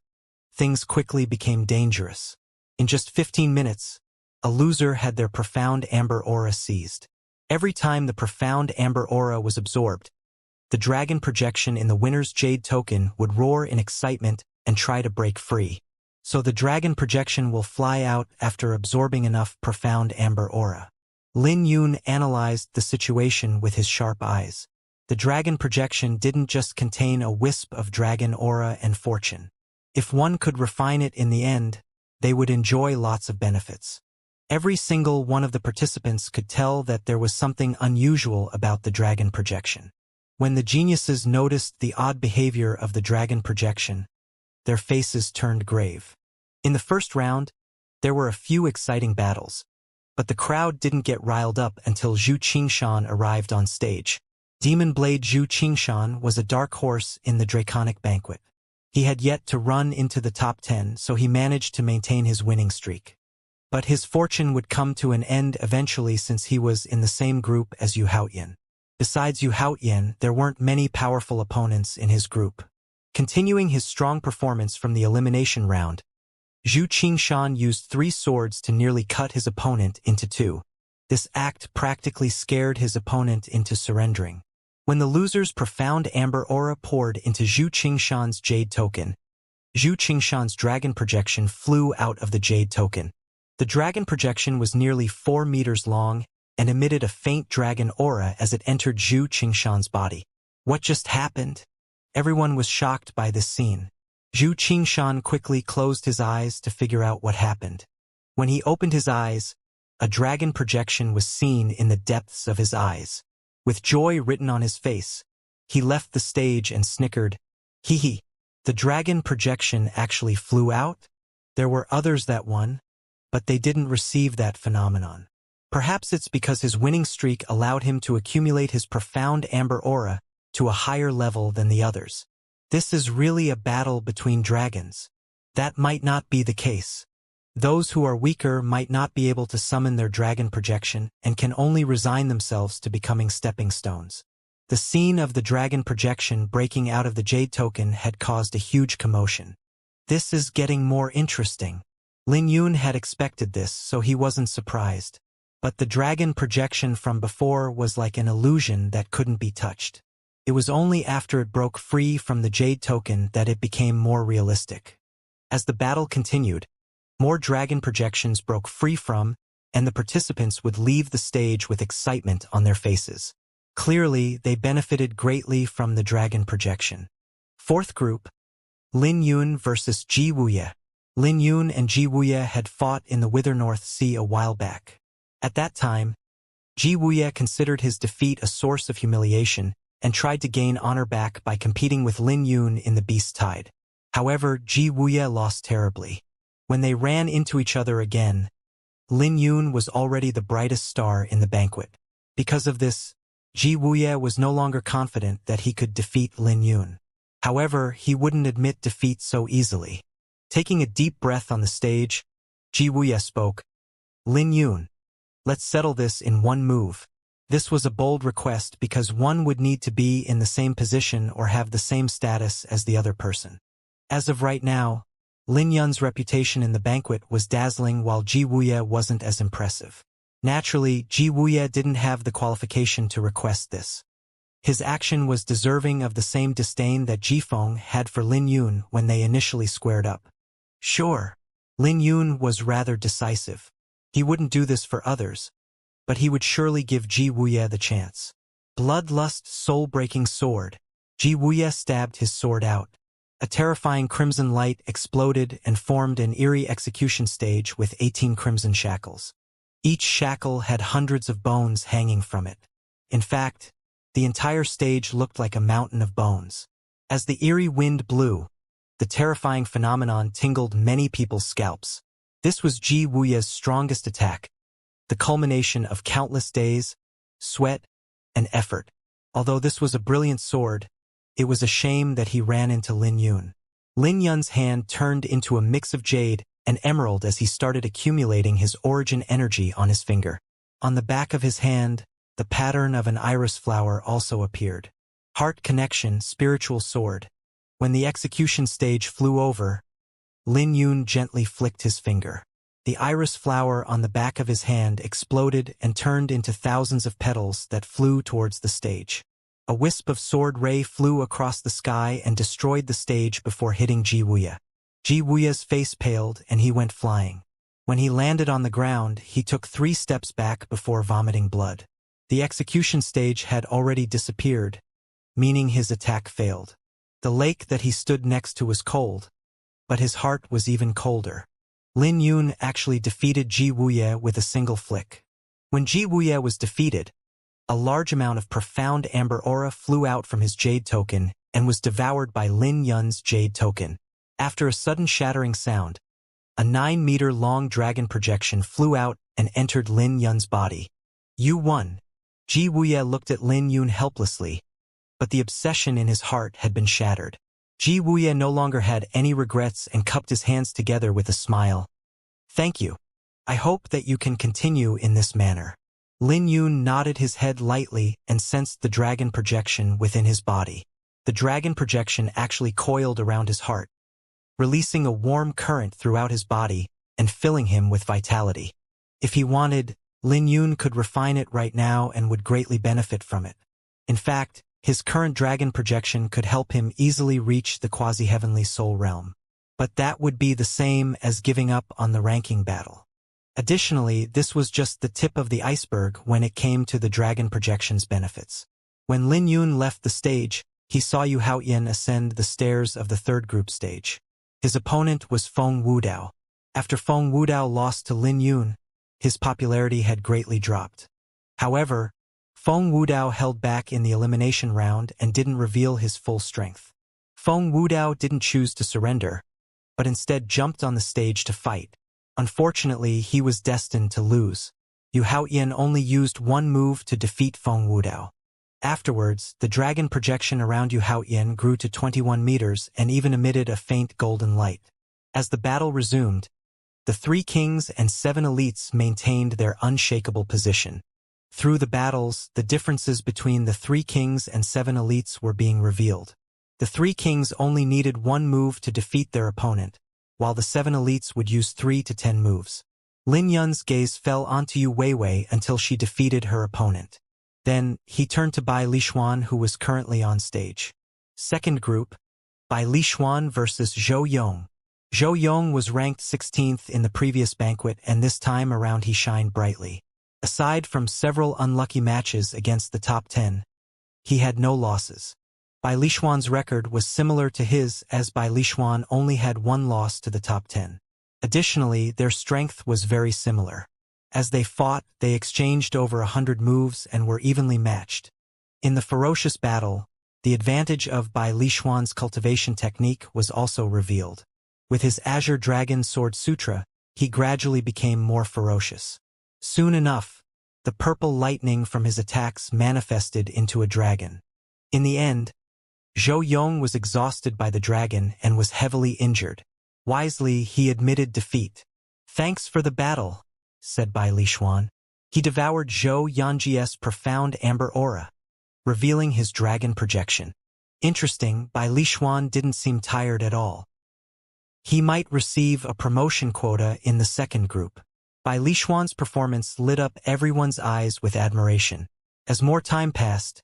things quickly became dangerous. In just 15 minutes, a loser had their profound amber aura seized. Every time the profound amber aura was absorbed, the dragon projection in the winner's jade token would roar in excitement and try to break free. So the dragon projection will fly out after absorbing enough profound amber aura. Lin Yun analyzed the situation with his sharp eyes. The dragon projection didn't just contain a wisp of dragon aura and fortune. If one could refine it in the end, they would enjoy lots of benefits. Every single one of the participants could tell that there was something unusual about the dragon projection. When the geniuses noticed the odd behavior of the dragon projection, their faces turned grave. In the first round, there were a few exciting battles, but the crowd didn't get riled up until Zhu Qingshan arrived on stage. Demon Blade Zhu Qingshan was a dark horse in the Draconic Banquet. He had yet to run into the top 10, so he managed to maintain his winning streak. But his fortune would come to an end eventually since he was in the same group as Yu Haoyan. Besides Yu Haoyan, there weren't many powerful opponents in his group. Continuing his strong performance from the elimination round, Zhu Qingshan used 3 swords to nearly cut his opponent into 2. This act practically scared his opponent into surrendering. When the loser's profound amber aura poured into Zhu Qingshan's jade token, Zhu Qingshan's dragon projection flew out of the jade token. The dragon projection was nearly 4 meters long and emitted a faint dragon aura as it entered Zhu Qingshan's body. What just happened? Everyone was shocked by this scene. Zhu Qingshan quickly closed his eyes to figure out what happened. When he opened his eyes, a dragon projection was seen in the depths of his eyes. With joy written on his face, he left the stage and snickered, "Hee hee." The dragon projection actually flew out? There were others that won, but they didn't receive that phenomenon. Perhaps it's because his winning streak allowed him to accumulate his profound amber aura to a higher level than the others. This is really a battle between dragons. That might not be the case. Those who are weaker might not be able to summon their dragon projection and can only resign themselves to becoming stepping stones. The scene of the dragon projection breaking out of the jade token had caused a huge commotion. This is getting more interesting. Lin Yun had expected this, so he wasn't surprised. But the dragon projection from before was like an illusion that couldn't be touched. It was only after it broke free from the jade token that it became more realistic. As the battle continued, more dragon projections broke free from, and the participants would leave the stage with excitement on their faces. Clearly, they benefited greatly from the dragon projection. Fourth group, Lin Yun versus Ji Wuya. Lin Yun and Ji Wuya had fought in the Wither North Sea a while back. At that time, Ji Wuye considered his defeat a source of humiliation and tried to gain honor back by competing with Lin Yun in the Beast Tide. However, Ji Wuye lost terribly. When they ran into each other again, Lin Yun was already the brightest star in the banquet. Because of this, Ji Wuye was no longer confident that he could defeat Lin Yun. However, he wouldn't admit defeat so easily. Taking a deep breath on the stage, Ji Wuye spoke, "Lin Yun, let's settle this in one move." This was a bold request because one would need to be in the same position or have the same status as the other person. As of right now, Lin Yun's reputation in the banquet was dazzling while Ji Wuye wasn't as impressive. Naturally, Ji Wuye didn't have the qualification to request this. His action was deserving of the same disdain that Ji Feng had for Lin Yun when they initially squared up. Sure, Lin Yun was rather decisive. He wouldn't do this for others, but he would surely give Ji Wuye the chance. Bloodlust soul-breaking sword. Ji Wuye stabbed his sword out. A terrifying crimson light exploded and formed an eerie execution stage with 18 crimson shackles. Each shackle had hundreds of bones hanging from it. In fact, the entire stage looked like a mountain of bones. As the eerie wind blew, the terrifying phenomenon tingled many people's scalps. This was Ji Wuye's strongest attack, the culmination of countless days, sweat, and effort. Although this was a brilliant sword, it was a shame that he ran into Lin Yun. Lin Yun's hand turned into a mix of jade and emerald as he started accumulating his origin energy on his finger. On the back of his hand, the pattern of an iris flower also appeared. Heart connection, spiritual sword. When the execution stage flew over, Lin Yun gently flicked his finger. The iris flower on the back of his hand exploded and turned into thousands of petals that flew towards the stage. A wisp of sword ray flew across the sky and destroyed the stage before hitting Ji Wuye. Ji Wuye's face paled and he went flying. When he landed on the ground, he took 3 steps back before vomiting blood. The execution stage had already disappeared, meaning his attack failed. The lake that he stood next to was cold, but his heart was even colder. Lin Yun actually defeated Ji Wuye with a single flick. When Ji Wuye was defeated, a large amount of profound amber aura flew out from his jade token and was devoured by Lin Yun's jade token. After a sudden shattering sound, a 9-meter-long dragon projection flew out and entered Lin Yun's body. "You won." Ji Wuye looked at Lin Yun helplessly, but the obsession in his heart had been shattered. Ji Wuye no longer had any regrets and cupped his hands together with a smile. "Thank you. I hope that you can continue in this manner." Lin Yun nodded his head lightly and sensed the dragon projection within his body. The dragon projection actually coiled around his heart, releasing a warm current throughout his body and filling him with vitality. If he wanted, Lin Yun could refine it right now and would greatly benefit from it. In fact, his current dragon projection could help him easily reach the quasi-heavenly soul realm. But that would be the same as giving up on the ranking battle. Additionally, this was just the tip of the iceberg when it came to the dragon projection's benefits. When Lin Yun left the stage, he saw Yu Haoyan ascend the stairs of the 3rd group stage. His opponent was Feng Wudao. After Feng Wudao lost to Lin Yun, his popularity had greatly dropped. However, Feng Wudao held back in the elimination round and didn't reveal his full strength. Feng Wudao didn't choose to surrender, but instead jumped on the stage to fight. Unfortunately, he was destined to lose. Yu Haoyan only used one move to defeat Feng Wudao. Afterwards, the dragon projection around Yu Haoyan grew to 21 meters and even emitted a faint golden light. As the battle resumed, the 3 kings and 7 elites maintained their unshakable position. Through the battles, the differences between the 3 kings and 7 elites were being revealed. The 3 kings only needed one move to defeat their opponent, while the 7 elites would use 3 to 10 moves. Lin Yun's gaze fell onto Yu Weiwei until she defeated her opponent. Then, he turned to Bai Lixuan, who was currently on stage. Second group, Bai Lixuan versus Zhou Yong. Zhou Yong was ranked 16th in the previous banquet, and this time around he shined brightly. Aside from several unlucky matches against the top 10, he had no losses. Bai Lixuan's record was similar to his, as Bai Lixuan only had one loss to the top 10. Additionally, their strength was very similar. As they fought, they exchanged over 100 moves and were evenly matched. In the ferocious battle, the advantage of Bai Lishuan's cultivation technique was also revealed. With his Azure Dragon Sword Sutra, he gradually became more ferocious. Soon enough, the purple lightning from his attacks manifested into a dragon. In the end, Zhou Yong was exhausted by the dragon and was heavily injured. Wisely, he admitted defeat. "Thanks for the battle," said Bai Lishuan. He devoured Zhou Yanji's profound amber aura, revealing his dragon projection. Interesting, Bai Lishuan didn't seem tired at all. He might receive a promotion quota in the second group. Bai Lishuan's performance lit up everyone's eyes with admiration. As more time passed,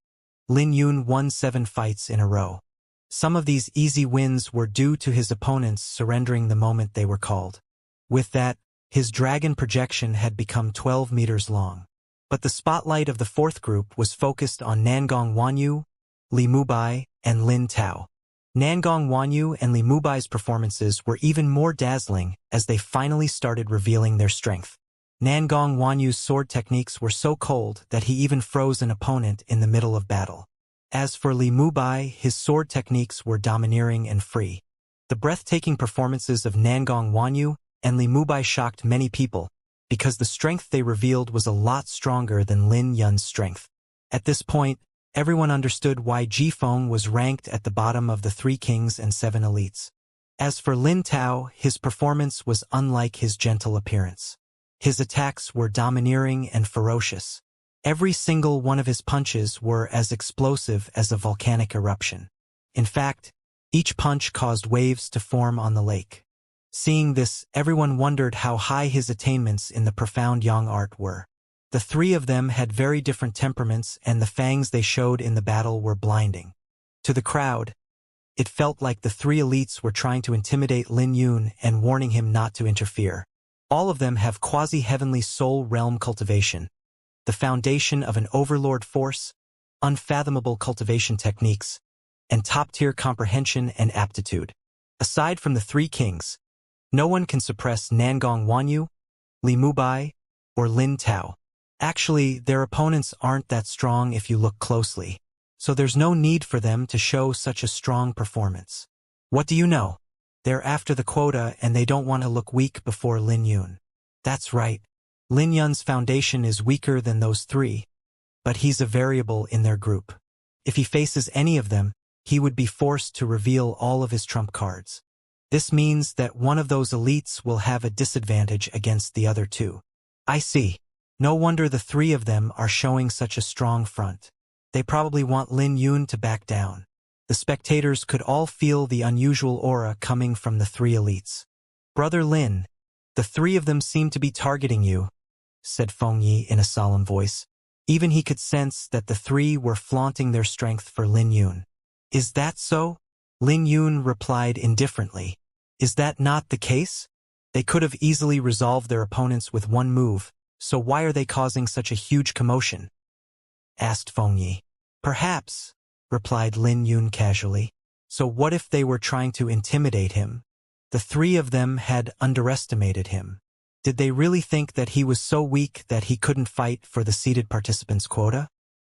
Lin Yun won 7 fights in a row. Some of these easy wins were due to his opponents surrendering the moment they were called. With that, his dragon projection had become 12 meters long. But the spotlight of the fourth group was focused on Nangong Wanyu, Li Mubai, and Lin Tao. Nangong Wanyu and Li Mubai's performances were even more dazzling as they finally started revealing their strength. Nangong Wanyu's sword techniques were so cold that he even froze an opponent in the middle of battle. As for Li Mubai, his sword techniques were domineering and free. The breathtaking performances of Nangong Wanyu and Li Mubai shocked many people, because the strength they revealed was a lot stronger than Lin Yun's strength. At this point, everyone understood why Jifeng was ranked at the bottom of the 3 kings and 7 elites. As for Lin Tao, his performance was unlike his gentle appearance. His attacks were domineering and ferocious. Every single one of his punches were as explosive as a volcanic eruption. In fact, each punch caused waves to form on the lake. Seeing this, everyone wondered how high his attainments in the profound Yang art were. The 3 of them had very different temperaments, and the fangs they showed in the battle were blinding. To the crowd, it felt like the 3 elites were trying to intimidate Lin Yun and warning him not to interfere. All of them have quasi-heavenly soul realm cultivation, the foundation of an overlord force, unfathomable cultivation techniques, and top-tier comprehension and aptitude. Aside from the 3 kings, no one can suppress Nangong Wanyu, Li Mubai, or Lin Tao. Actually, their opponents aren't that strong if you look closely, so there's no need for them to show such a strong performance. What do you know? They're after the quota and they don't want to look weak before Lin Yun. That's right. Lin Yun's foundation is weaker than those 3, but he's a variable in their group. If he faces any of them, he would be forced to reveal all of his trump cards. This means that one of those elites will have a disadvantage against the other 2. I see. No wonder the 3 of them are showing such a strong front. They probably want Lin Yun to back down. The spectators could all feel the unusual aura coming from the 3 elites. "Brother Lin, the 3 of them seem to be targeting you," said Feng Yi in a solemn voice. Even he could sense that the 3 were flaunting their strength for Lin Yun. "Is that so?" Lin Yun replied indifferently. "Is that not the case? They could have easily resolved their opponents with one move, so why are they causing such a huge commotion?" asked Feng Yi. "Perhaps," replied Lin Yun casually. "So what if they were trying to intimidate him? The 3 of them had underestimated him. Did they really think that he was so weak that he couldn't fight for the seated participants' quota?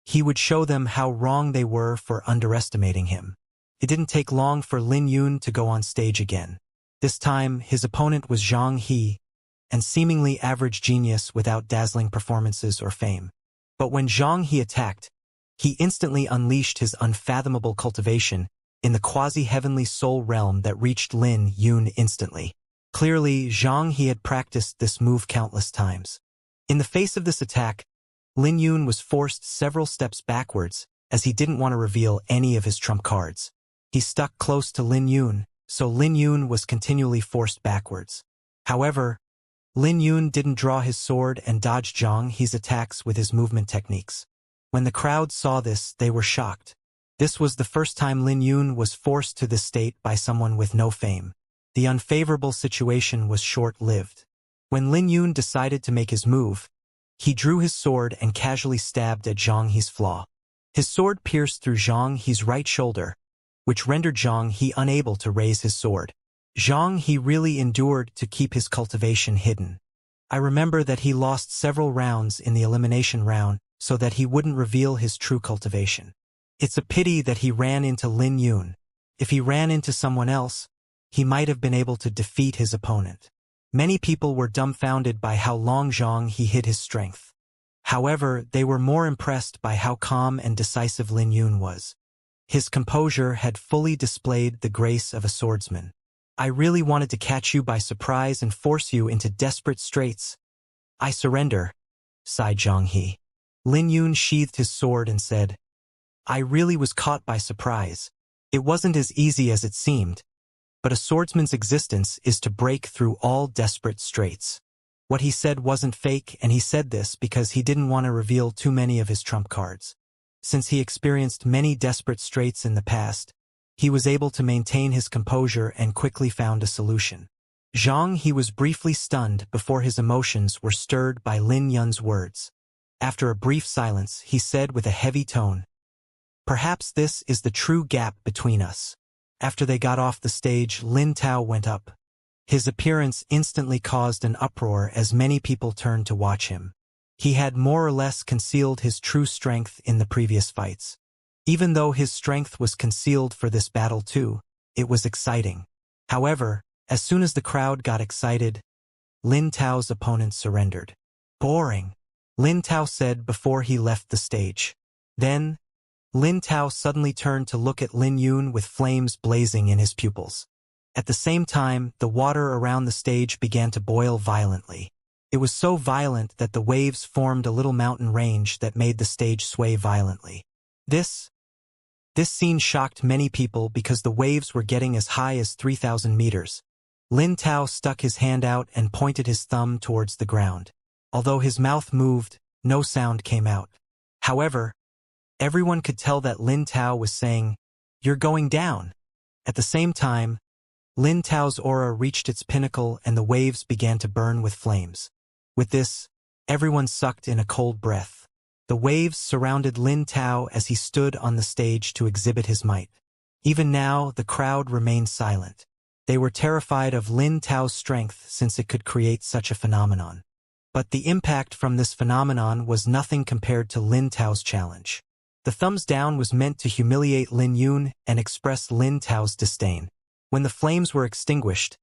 He would show them how wrong they were for underestimating him." It didn't take long for Lin Yun to go on stage again. This time, his opponent was Zhang He, an seemingly average genius without dazzling performances or fame. But when Zhang He attacked, he instantly unleashed his unfathomable cultivation in the quasi-heavenly soul realm that reached Lin Yun instantly. Clearly, Zhang He had practiced this move countless times. In the face of this attack, Lin Yun was forced several steps backwards, as he didn't want to reveal any of his trump cards. He stuck close to Lin Yun, so Lin Yun was continually forced backwards. However, Lin Yun didn't draw his sword and dodge Zhang He's attacks with his movement techniques. When the crowd saw this, they were shocked. This was the first time Lin Yun was forced to this state by someone with no fame. The unfavorable situation was short-lived. When Lin Yun decided to make his move, he drew his sword and casually stabbed at Zhang He's flaw. His sword pierced through Zhang He's right shoulder, which rendered Zhang He unable to raise his sword. Zhang He really endured to keep his cultivation hidden. I remember that he lost several rounds in the elimination round so that he wouldn't reveal his true cultivation. It's a pity that he ran into Lin Yun. If he ran into someone else, he might have been able to defeat his opponent. Many people were dumbfounded by how long Zhang he hid his strength. However, they were more impressed by how calm and decisive Lin Yun was. His composure had fully displayed the grace of a swordsman. I really wanted to catch you by surprise and force you into desperate straits. I surrender, sighed Zhang He. Lin Yun sheathed his sword and said, I really was caught by surprise. It wasn't as easy as it seemed, but a swordsman's existence is to break through all desperate straits. What he said wasn't fake, and he said this because he didn't want to reveal too many of his trump cards. Since he experienced many desperate straits in the past, he was able to maintain his composure and quickly found a solution. Zhang He was briefly stunned before his emotions were stirred by Lin Yun's words. After a brief silence, he said with a heavy tone, Perhaps this is the true gap between us. After they got off the stage, Lin Tao went up. His appearance instantly caused an uproar as many people turned to watch him. He had more or less concealed his true strength in the previous fights. Even though his strength was concealed for this battle too, it was exciting. However, as soon as the crowd got excited, Lin Tao's opponent surrendered. Boring, Lin Tao said before he left the stage. Then, Lin Tao suddenly turned to look at Lin Yun with flames blazing in his pupils. At the same time, the water around the stage began to boil violently. It was so violent that the waves formed a little mountain range that made the stage sway violently. This scene shocked many people because the waves were getting as high as 3,000 meters. Lin Tao stuck his hand out and pointed his thumb towards the ground. Although his mouth moved, no sound came out. However, everyone could tell that Lin Tao was saying, "You're going down." At the same time, Lin Tao's aura reached its pinnacle and the waves began to burn with flames. With this, everyone sucked in a cold breath. The waves surrounded Lin Tao as he stood on the stage to exhibit his might. Even now, the crowd remained silent. They were terrified of Lin Tao's strength since it could create such a phenomenon. But the impact from this phenomenon was nothing compared to Lin Tao's challenge. The thumbs down was meant to humiliate Lin Yun and express Lin Tao's disdain. When the flames were extinguished,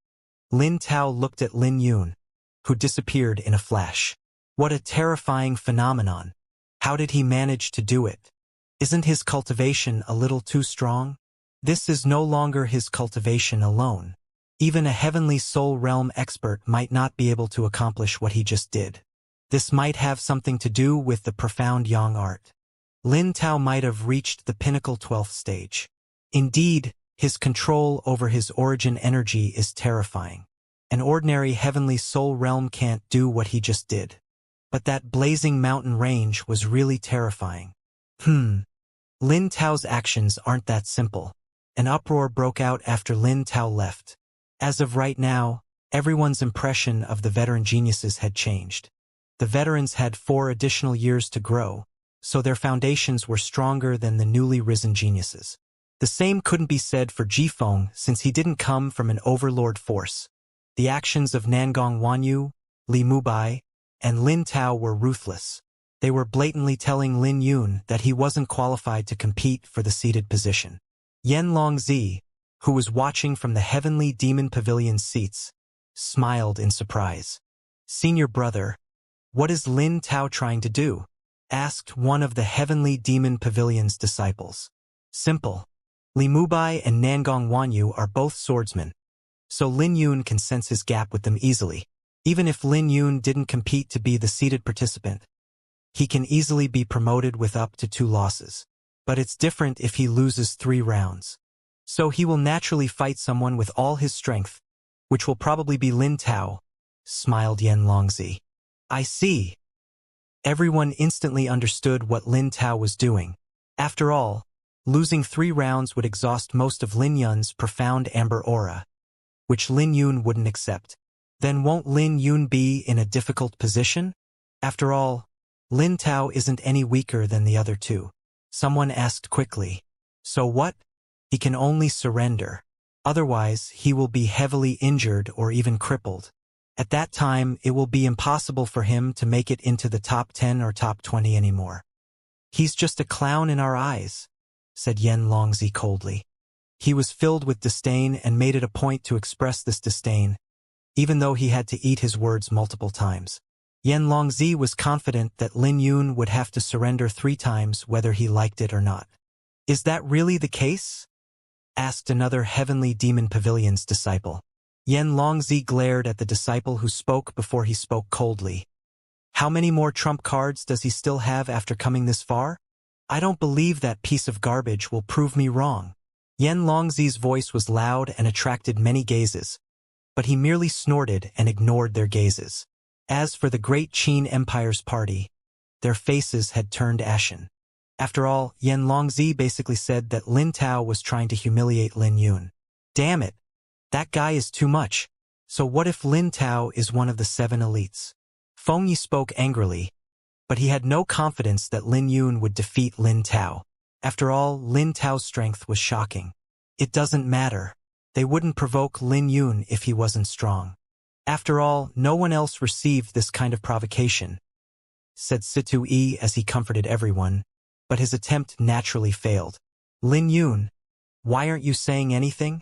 Lin Tao looked at Lin Yun, who disappeared in a flash. What a terrifying phenomenon! How did he manage to do it? Isn't his cultivation a little too strong? This is no longer his cultivation alone. Even a heavenly soul realm expert might not be able to accomplish what he just did. This might have something to do with the profound Yang art. Lin Tao might have reached the pinnacle 12th stage. Indeed, his control over his origin energy is terrifying. An ordinary heavenly soul realm can't do what he just did. But that blazing mountain range was really terrifying. Lin Tao's actions aren't that simple. An uproar broke out after Lin Tao left. As of right now, everyone's impression of the veteran geniuses had changed. The veterans had 4 additional years to grow, so their foundations were stronger than the newly risen geniuses. The same couldn't be said for Jifeng since he didn't come from an overlord force. The actions of Nangong Wanyu, Li Mubai, and Lin Tao were ruthless. They were blatantly telling Lin Yun that he wasn't qualified to compete for the seated position. Yan Longzi, who was watching from the Heavenly Demon Pavilion's seats, smiled in surprise. "Senior brother, what is Lin Tao trying to do?" asked one of the Heavenly Demon Pavilion's disciples. "Simple. Li Mubai and Nangong Wanyu are both swordsmen, so Lin Yun can sense his gap with them easily. Even if Lin Yun didn't compete to be the seated participant, he can easily be promoted with up to 2 losses. But it's different if he loses 3 rounds. So he will naturally fight someone with all his strength, which will probably be Lin Tao," smiled Yan Longzi. "I see." Everyone instantly understood what Lin Tao was doing. After all, losing 3 rounds would exhaust most of Lin Yun's profound amber aura, which Lin Yun wouldn't accept. Then won't Lin Yun be in a difficult position? After all, Lin Tao isn't any weaker than the other 2. Someone asked quickly. So what? He can only surrender. Otherwise, he will be heavily injured or even crippled. At that time, it will be impossible for him to make it into the top 10 or top 20 anymore. He's just a clown in our eyes, said Yen Longzi coldly. He was filled with disdain and made it a point to express this disdain, even though he had to eat his words multiple times. Yen Longzi was confident that Lin Yun would have to surrender 3 times whether he liked it or not. Is that really the case? Asked another Heavenly Demon Pavilion's disciple. Yen Longzi glared at the disciple who spoke before he spoke coldly. How many more trump cards does he still have after coming this far? I don't believe that piece of garbage will prove me wrong. Yen Longzi's voice was loud and attracted many gazes, but he merely snorted and ignored their gazes. As for the great Qin Empire's party, their faces had turned ashen. After all, Yen Longzi basically said that Lin Tao was trying to humiliate Lin Yun. Damn it! That guy is too much. So what if Lin Tao is one of the 7 elites? Feng Yi spoke angrily, but he had no confidence that Lin Yun would defeat Lin Tao. After all, Lin Tao's strength was shocking. It doesn't matter. They wouldn't provoke Lin Yun if he wasn't strong. After all, no one else received this kind of provocation, said Situ Yi as he comforted everyone, but his attempt naturally failed. Lin Yun, why aren't you saying anything?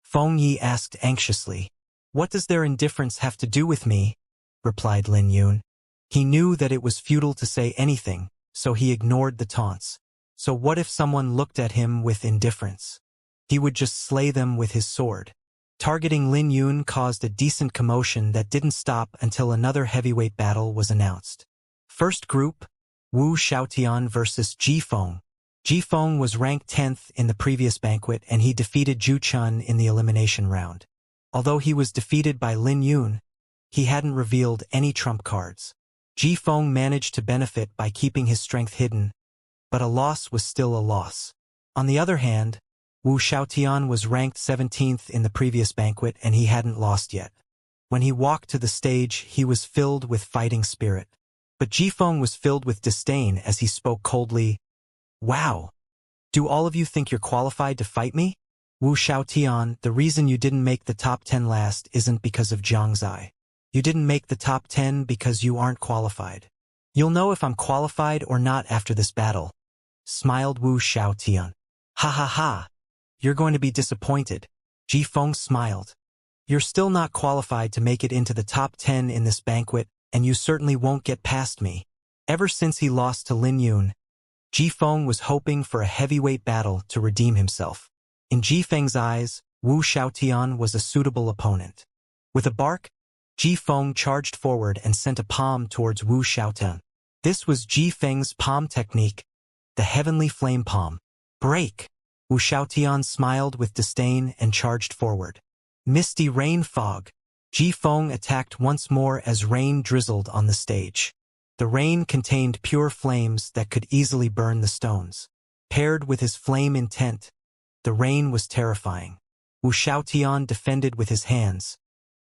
Feng Yi asked anxiously. What does their indifference have to do with me? Replied Lin Yun. He knew that it was futile to say anything, so he ignored the taunts. So what if someone looked at him with indifference? He would just slay them with his sword. Targeting Lin Yun caused a decent commotion that didn't stop until another heavyweight battle was announced. First group, Wu Xiaotian versus Ji Feng. Ji Feng was ranked 10th in the previous banquet and he defeated Zhu Chun in the elimination round. Although he was defeated by Lin Yun, he hadn't revealed any trump cards. Ji Feng managed to benefit by keeping his strength hidden, but a loss was still a loss. On the other hand, Wu Xiaotian was ranked 17th in the previous banquet and he hadn't lost yet. When he walked to the stage, he was filled with fighting spirit. But Ji Feng was filled with disdain as he spoke coldly. Wow! Do all of you think you're qualified to fight me? Wu Xiaotian, the reason you didn't make the top 10 last isn't because of Xianxia. You didn't make the top 10 because you aren't qualified. You'll know if I'm qualified or not after this battle, smiled Wu Xiaotian. Ha ha ha! You're going to be disappointed. Ji Feng smiled. You're still not qualified to make it into the top 10 in this banquet, and you certainly won't get past me. Ever since he lost to Lin Yun, Ji Feng was hoping for a heavyweight battle to redeem himself. In Ji Feng's eyes, Wu Xiaotian was a suitable opponent. With a bark, Ji Feng charged forward and sent a palm towards Wu Xiaotian. This was Ji Feng's palm technique, the heavenly flame palm. Break! Wu Xiaotian smiled with disdain and charged forward. Misty rain fog. Ji Feng attacked once more as rain drizzled on the stage. The rain contained pure flames that could easily burn the stones. Paired with his flame intent, the rain was terrifying. Wu Xiaotian defended with his hands,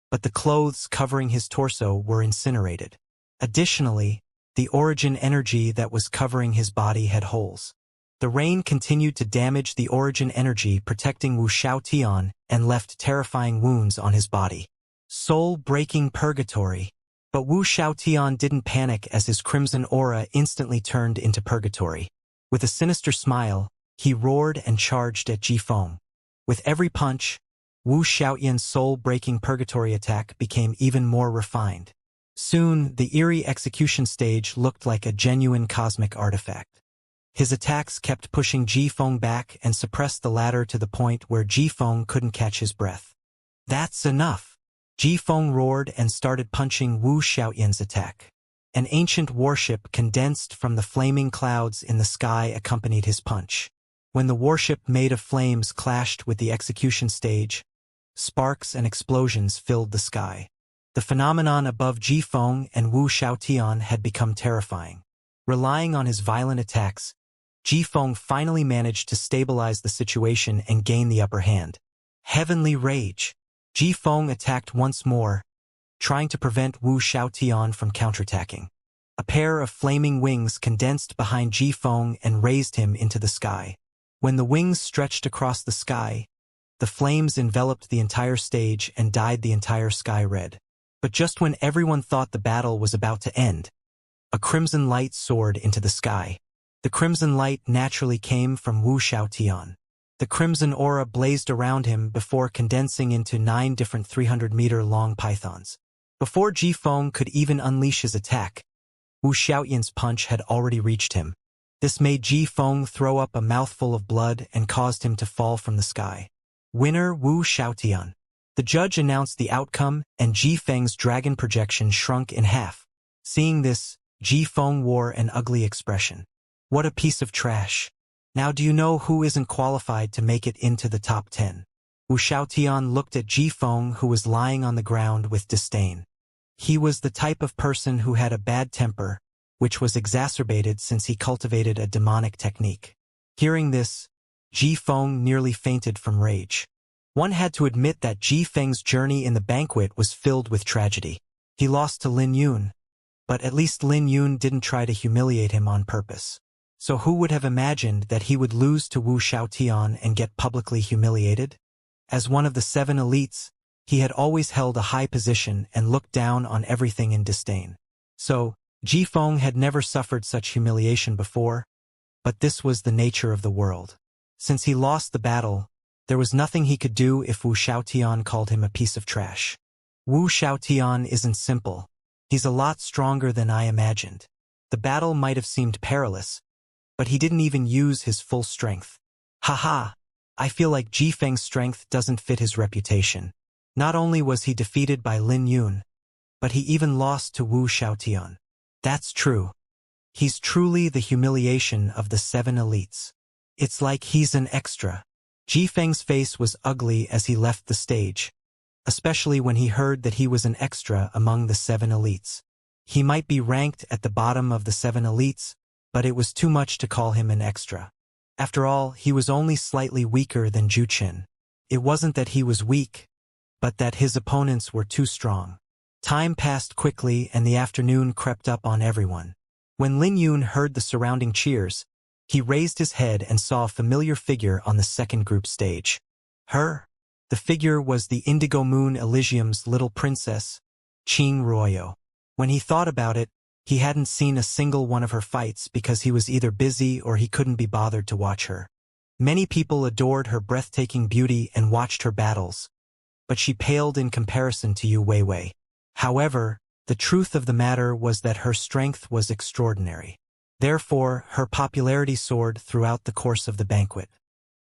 but the clothes covering his torso were incinerated. Additionally, the origin energy that was covering his body had holes. The rain continued to damage the origin energy protecting Wu Xiaotian and left terrifying wounds on his body. Soul-breaking purgatory. But Wu Xiaotian didn't panic as his crimson aura instantly turned into purgatory. With a sinister smile, he roared and charged at Ji Feng. With every punch, Wu Xiaotian's soul-breaking purgatory attack became even more refined. Soon, the eerie execution stage looked like a genuine cosmic artifact. His attacks kept pushing Ji Feng back and suppressed the latter to the point where Ji Feng couldn't catch his breath. That's enough! Ji Feng roared and started punching Wu Xiaotian's attack. An ancient warship condensed from the flaming clouds in the sky accompanied his punch. When the warship made of flames clashed with the execution stage, sparks and explosions filled the sky. The phenomenon above Ji Feng and Wu Xiaotian had become terrifying. Relying on his violent attacks, Ji Feng finally managed to stabilize the situation and gain the upper hand. Heavenly Rage. Ji Feng attacked once more, trying to prevent Wu Xiaotian from counterattacking. A pair of flaming wings condensed behind Ji Feng and raised him into the sky. When the wings stretched across the sky, the flames enveloped the entire stage and dyed the entire sky red. But just when everyone thought the battle was about to end, a crimson light soared into the sky. The crimson light naturally came from Wu Xiaotian. The crimson aura blazed around him before condensing into 9 different 300-meter-long pythons. Before Ji Feng could even unleash his attack, Wu Xiaotian's punch had already reached him. This made Ji Feng throw up a mouthful of blood and caused him to fall from the sky. Winner Wu Xiaotian. The judge announced the outcome, and Ji Feng's dragon projection shrunk in half. Seeing this, Ji Feng wore an ugly expression. What a piece of trash. Now do you know who isn't qualified to make it into the top 10? Wu Xiaotian looked at Ji Feng, who was lying on the ground, with disdain. He was the type of person who had a bad temper, which was exacerbated since he cultivated a demonic technique. Hearing this, Ji Feng nearly fainted from rage. One had to admit that Ji Feng's journey in the banquet was filled with tragedy. He lost to Lin Yun, but at least Lin Yun didn't try to humiliate him on purpose. So who would have imagined that he would lose to Wu Xiaotian and get publicly humiliated? As one of the 7 elites, he had always held a high position and looked down on everything in disdain. So, Ji Feng had never suffered such humiliation before, but this was the nature of the world. Since he lost the battle, there was nothing he could do if Wu Xiaotian called him a piece of trash. Wu Xiaotian isn't simple. He's a lot stronger than I imagined. The battle might have seemed perilous, but he didn't even use his full strength. Haha, I feel like Ji Feng's strength doesn't fit his reputation. Not only was he defeated by Lin Yun, but he even lost to Wu Xiaotian. That's true. He's truly the humiliation of the 7 elites. It's like he's an extra. Ji Feng's face was ugly as he left the stage, especially when he heard that he was an extra among the 7 elites. He might be ranked at the bottom of the 7 elites, but it was too much to call him an extra. After all, he was only slightly weaker than Zhu Qin. It wasn't that he was weak, but that his opponents were too strong. Time passed quickly and the afternoon crept up on everyone. When Lin Yun heard the surrounding cheers, he raised his head and saw a familiar figure on the second group stage. Her? The figure was the Indigo Moon Elysium's little princess, Qing Ruoyo. When he thought about it, he hadn't seen a single one of her fights because he was either busy or he couldn't be bothered to watch her. Many people adored her breathtaking beauty and watched her battles, but she paled in comparison to Yu Weiwei. However, the truth of the matter was that her strength was extraordinary. Therefore, her popularity soared throughout the course of the banquet.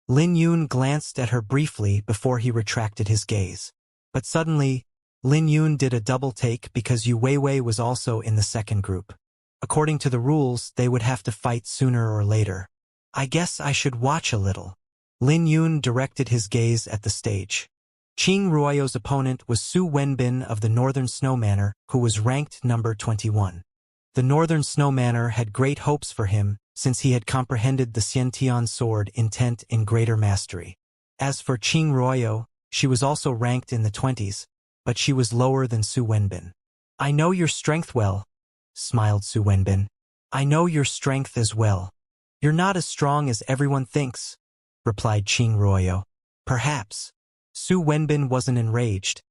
Lin Yun glanced at her briefly before he retracted his gaze. But suddenly, Lin Yun did a double take because Yu Weiwei was also in the second group. According to the rules, they would have to fight sooner or later. I guess I should watch a little. Lin Yun directed his gaze at the stage. Qing Ruoyo's opponent was Su Wenbin of the Northern Snow Manor, who was ranked number 21. The Northern Snow Manor had great hopes for him since he had comprehended the Xiantian sword intent in greater mastery. As for Qing Ruoyo, she was also ranked in the 20s, but she was lower than Su Wenbin. I know your strength well, smiled Su Wenbin. I know your strength as well. You're not as strong as everyone thinks, replied Qing Ruoyo. Perhaps. Su Wenbin wasn't enraged,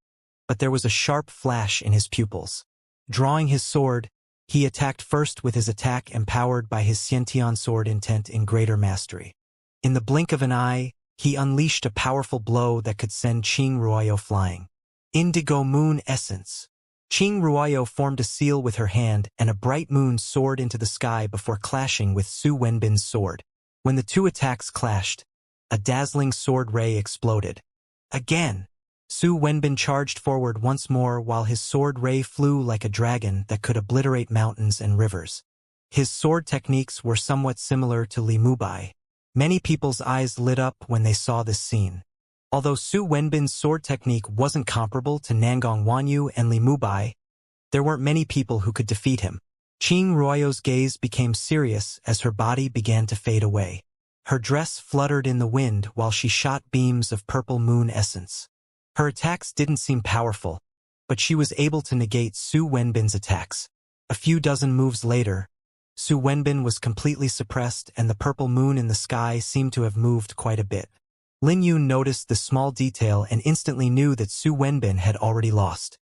but there was a sharp flash in his pupils. Drawing his sword, he attacked first with his attack empowered by his Xiantian sword intent in greater mastery. In the blink of an eye, he unleashed a powerful blow that could send Qing Ruoyo flying. Indigo Moon Essence. Qing Ruoyo formed a seal with her hand and a bright moon soared into the sky before clashing with Su Wenbin's sword. When the two attacks clashed, a dazzling sword ray exploded. Again, Su Wenbin charged forward once more while his sword ray flew like a dragon that could obliterate mountains and rivers. His sword techniques were somewhat similar to Li Mubai. Many people's eyes lit up when they saw this scene. Although Su Wenbin's sword technique wasn't comparable to Nangong Wanyu and Li Mubai, there weren't many people who could defeat him. Qing Ruoyo's gaze became serious as her body began to fade away. Her dress fluttered in the wind while she shot beams of purple moon essence. Her attacks didn't seem powerful, but she was able to negate Su Wenbin's attacks. A few dozen moves later, Su Wenbin was completely suppressed and the purple moon in the sky seemed to have moved quite a bit. Lin Yun noticed this small detail and instantly knew that Su Wenbin had already lost.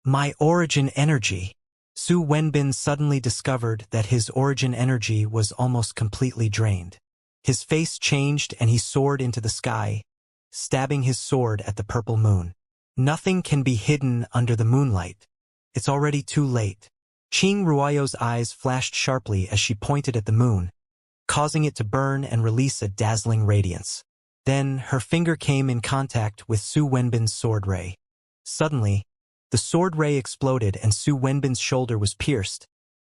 My origin energy. Su Wenbin suddenly discovered that his origin energy was almost completely drained. His face changed and he soared into the sky, stabbing his sword at the purple moon. Nothing can be hidden under the moonlight. It's already too late. Qing Ruoyo's eyes flashed sharply as she pointed at the moon, causing it to burn and release a dazzling radiance. Then her finger came in contact with Su Wenbin's sword ray. Suddenly, the sword ray exploded and Su Wenbin's shoulder was pierced,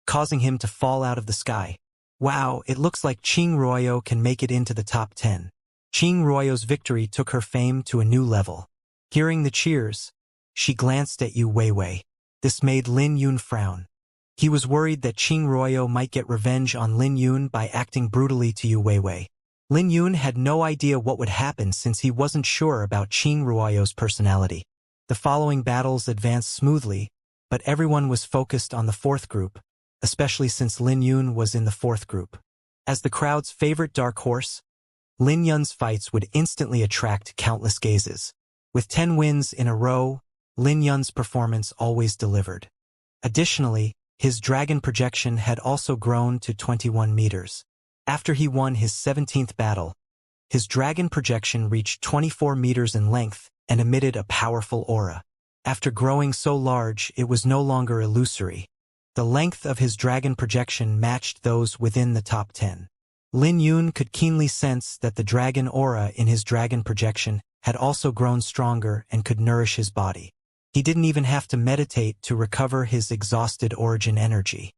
causing him to fall out of the sky. Wow, it looks like Qing Ruoyo can make it into the top 10. Qing Ruoyo's victory took her fame to a new level. Hearing the cheers, she glanced at Yu Weiwei. This made Lin Yun frown. He was worried that Qing Ruoyo might get revenge on Lin Yun by acting brutally to Yu Weiwei. Lin Yun had no idea what would happen since he wasn't sure about Qing Ruoyo's personality. The following battles advanced smoothly, but everyone was focused on the fourth group, especially since Lin Yun was in the fourth group. As the crowd's favorite dark horse, Lin Yun's fights would instantly attract countless gazes. With 10 wins in a row, Lin Yun's performance always delivered. Additionally, his dragon projection had also grown to 21 meters. After he won his 17th battle, his dragon projection reached 24 meters in length and emitted a powerful aura. After growing so large, it was no longer illusory. The length of his dragon projection matched those within the top 10. Lin Yun could keenly sense that the dragon aura in his dragon projection had also grown stronger and could nourish his body. He didn't even have to meditate to recover his exhausted origin energy.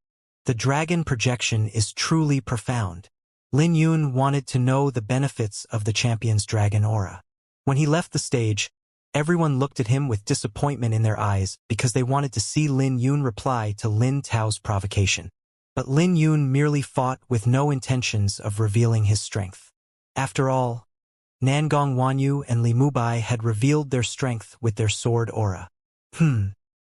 The dragon projection is truly profound. Lin Yun wanted to know the benefits of the champion's dragon aura. When he left the stage, everyone looked at him with disappointment in their eyes because they wanted to see Lin Yun reply to Lin Tao's provocation. But Lin Yun merely fought with no intentions of revealing his strength. After all, Nangong Wanyu and Li Mubai had revealed their strength with their sword aura.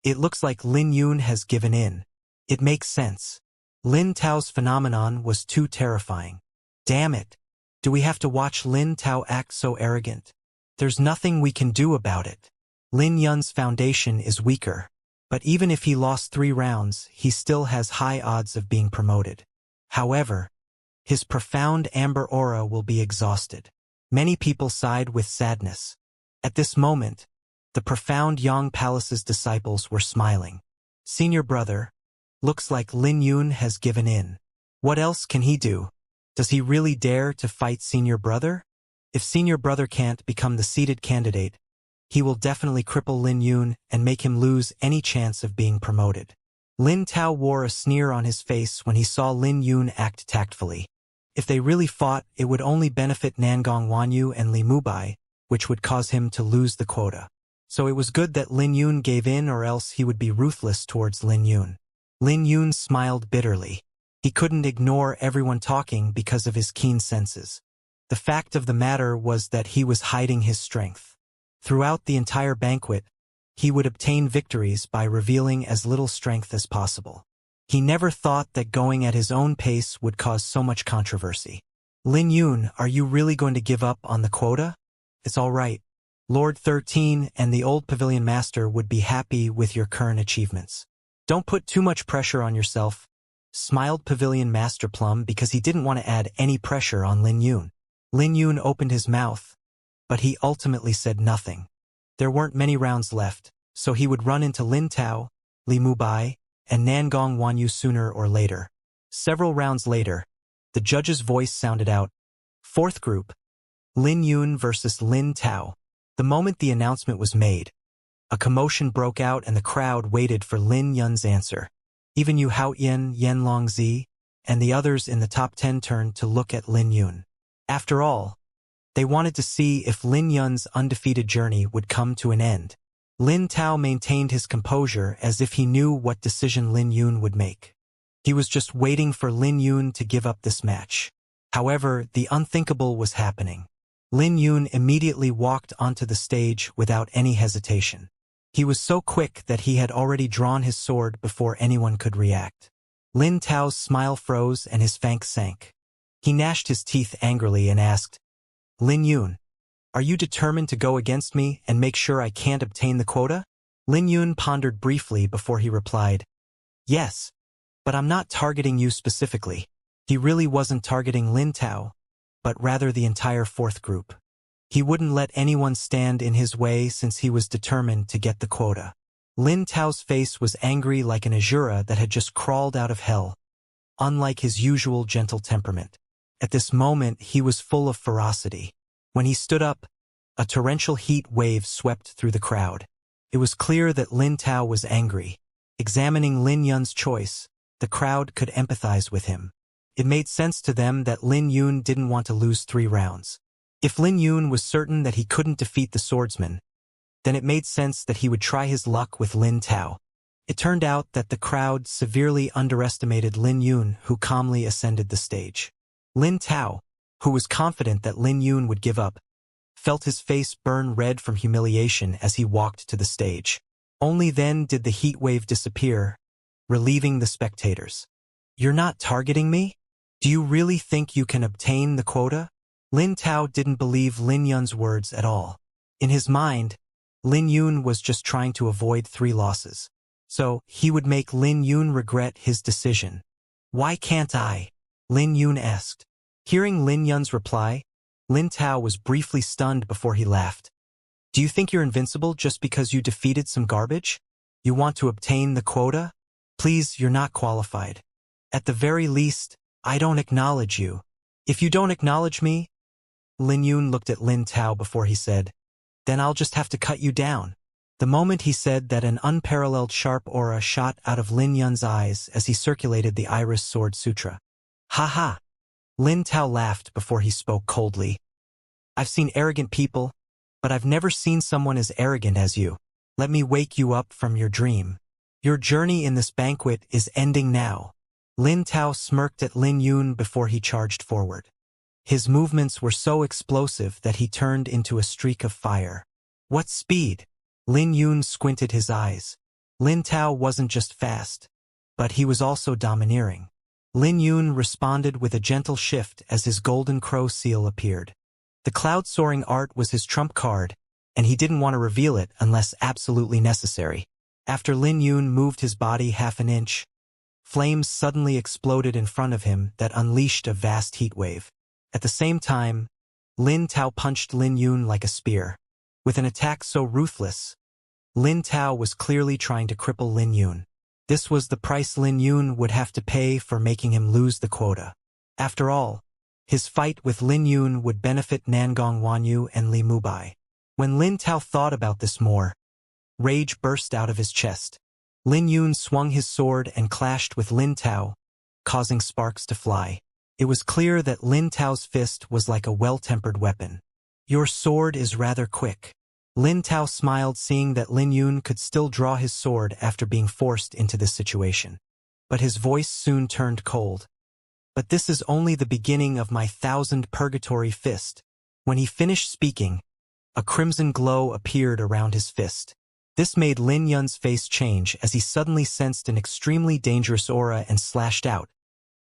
It looks like Lin Yun has given in. It makes sense. Lin Tao's phenomenon was too terrifying. Damn it. Do we have to watch Lin Tao act so arrogant? There's nothing we can do about it. Lin Yun's foundation is weaker, but even if he lost 3 rounds, he still has high odds of being promoted. However, his profound amber aura will be exhausted. Many people sighed with sadness. At this moment, the profound Yang Palace's disciples were smiling. Senior brother, looks like Lin Yun has given in. What else can he do? Does he really dare to fight senior brother? If senior brother can't become the seeded candidate, he will definitely cripple Lin Yun and make him lose any chance of being promoted. Lin Tao wore a sneer on his face when he saw Lin Yun act tactfully. If they really fought, it would only benefit Nangong Wanyu and Li Mubai, which would cause him to lose the quota. So it was good that Lin Yun gave in, or else he would be ruthless towards Lin Yun. Lin Yun smiled bitterly. He couldn't ignore everyone talking because of his keen senses. The fact of the matter was that he was hiding his strength. Throughout the entire banquet, he would obtain victories by revealing as little strength as possible. He never thought that going at his own pace would cause so much controversy. Lin Yun, are you really going to give up on the quota? It's all right. Lord 13 and the old Pavilion Master would be happy with your current achievements. Don't put too much pressure on yourself, smiled Pavilion Master Plum because he didn't want to add any pressure on Lin Yun. Lin Yun opened his mouth, but he ultimately said nothing. There weren't many rounds left, so he would run into Lin Tao, Li Mubai, and Nangong Wanyu sooner or later. Several rounds later, the judge's voice sounded out. Fourth group, Lin Yun versus Lin Tao. The moment the announcement was made, a commotion broke out and the crowd waited for Lin Yun's answer. Even Yu Haoyan, Yen Longzi, and the others in the top 10 turned to look at Lin Yun. After all, they wanted to see if Lin Yun's undefeated journey would come to an end. Lin Tao maintained his composure as if he knew what decision Lin Yun would make. He was just waiting for Lin Yun to give up this match. However, the unthinkable was happening. Lin Yun immediately walked onto the stage without any hesitation. He was so quick that he had already drawn his sword before anyone could react. Lin Tao's smile froze and his fangs sank. He gnashed his teeth angrily and asked, Lin Yun, are you determined to go against me and make sure I can't obtain the quota? Lin Yun pondered briefly before he replied, "Yes, but I'm not targeting you specifically." He really wasn't targeting Lin Tao, but rather the entire fourth group. He wouldn't let anyone stand in his way since he was determined to get the quota. Lin Tao's face was angry like an Azura that had just crawled out of hell, unlike his usual gentle temperament. At this moment, he was full of ferocity. When he stood up, a torrential heat wave swept through the crowd. It was clear that Lin Tao was angry. Examining Lin Yun's choice, the crowd could empathize with him. It made sense to them that Lin Yun didn't want to lose 3 rounds. If Lin Yun was certain that he couldn't defeat the swordsman, then it made sense that he would try his luck with Lin Tao. It turned out that the crowd severely underestimated Lin Yun, who calmly ascended the stage. Lin Tao, who was confident that Lin Yun would give up, felt his face burn red from humiliation as he walked to the stage. Only then did the heat wave disappear, relieving the spectators. "You're not targeting me? Do you really think you can obtain the quota?" Lin Tao didn't believe Lin Yun's words at all. In his mind, Lin Yun was just trying to avoid 3 losses. So, he would make Lin Yun regret his decision. "Why can't I?" Lin Yun asked. Hearing Lin Yun's reply, Lin Tao was briefly stunned before he laughed. "Do you think you're invincible just because you defeated some garbage? You want to obtain the quota? Please, you're not qualified. At the very least, I don't acknowledge you. If you don't acknowledge me," Lin Yun looked at Lin Tao before he said, "then I'll just have to cut you down." The moment he said that, an unparalleled sharp aura shot out of Lin Yun's eyes as he circulated the Iris Sword Sutra. "Ha ha!" Lin Tao laughed before he spoke coldly. "I've seen arrogant people, but I've never seen someone as arrogant as you. Let me wake you up from your dream. Your journey in this banquet is ending now." Lin Tao smirked at Lin Yun before he charged forward. His movements were so explosive that he turned into a streak of fire. "What speed?" Lin Yun squinted his eyes. Lin Tao wasn't just fast, but he was also domineering. Lin Yun responded with a gentle shift as his golden crow seal appeared. The cloud-soaring art was his trump card, and he didn't want to reveal it unless absolutely necessary. After Lin Yun moved his body half an inch, flames suddenly exploded in front of him that unleashed a vast heat wave. At the same time, Lin Tao punched Lin Yun like a spear. With an attack so ruthless, Lin Tao was clearly trying to cripple Lin Yun. This was the price Lin Yun would have to pay for making him lose the quota. After all, his fight with Lin Yun would benefit Nangong Wanyu and Li Mubai. When Lin Tao thought about this more, rage burst out of his chest. Lin Yun swung his sword and clashed with Lin Tao, causing sparks to fly. It was clear that Lin Tao's fist was like a well-tempered weapon. "Your sword is rather quick." Lin Tao smiled, seeing that Lin Yun could still draw his sword after being forced into this situation. But his voice soon turned cold. "But this is only the beginning of my 1,000 purgatory fist." When he finished speaking, a crimson glow appeared around his fist. This made Lin Yun's face change as he suddenly sensed an extremely dangerous aura and slashed out,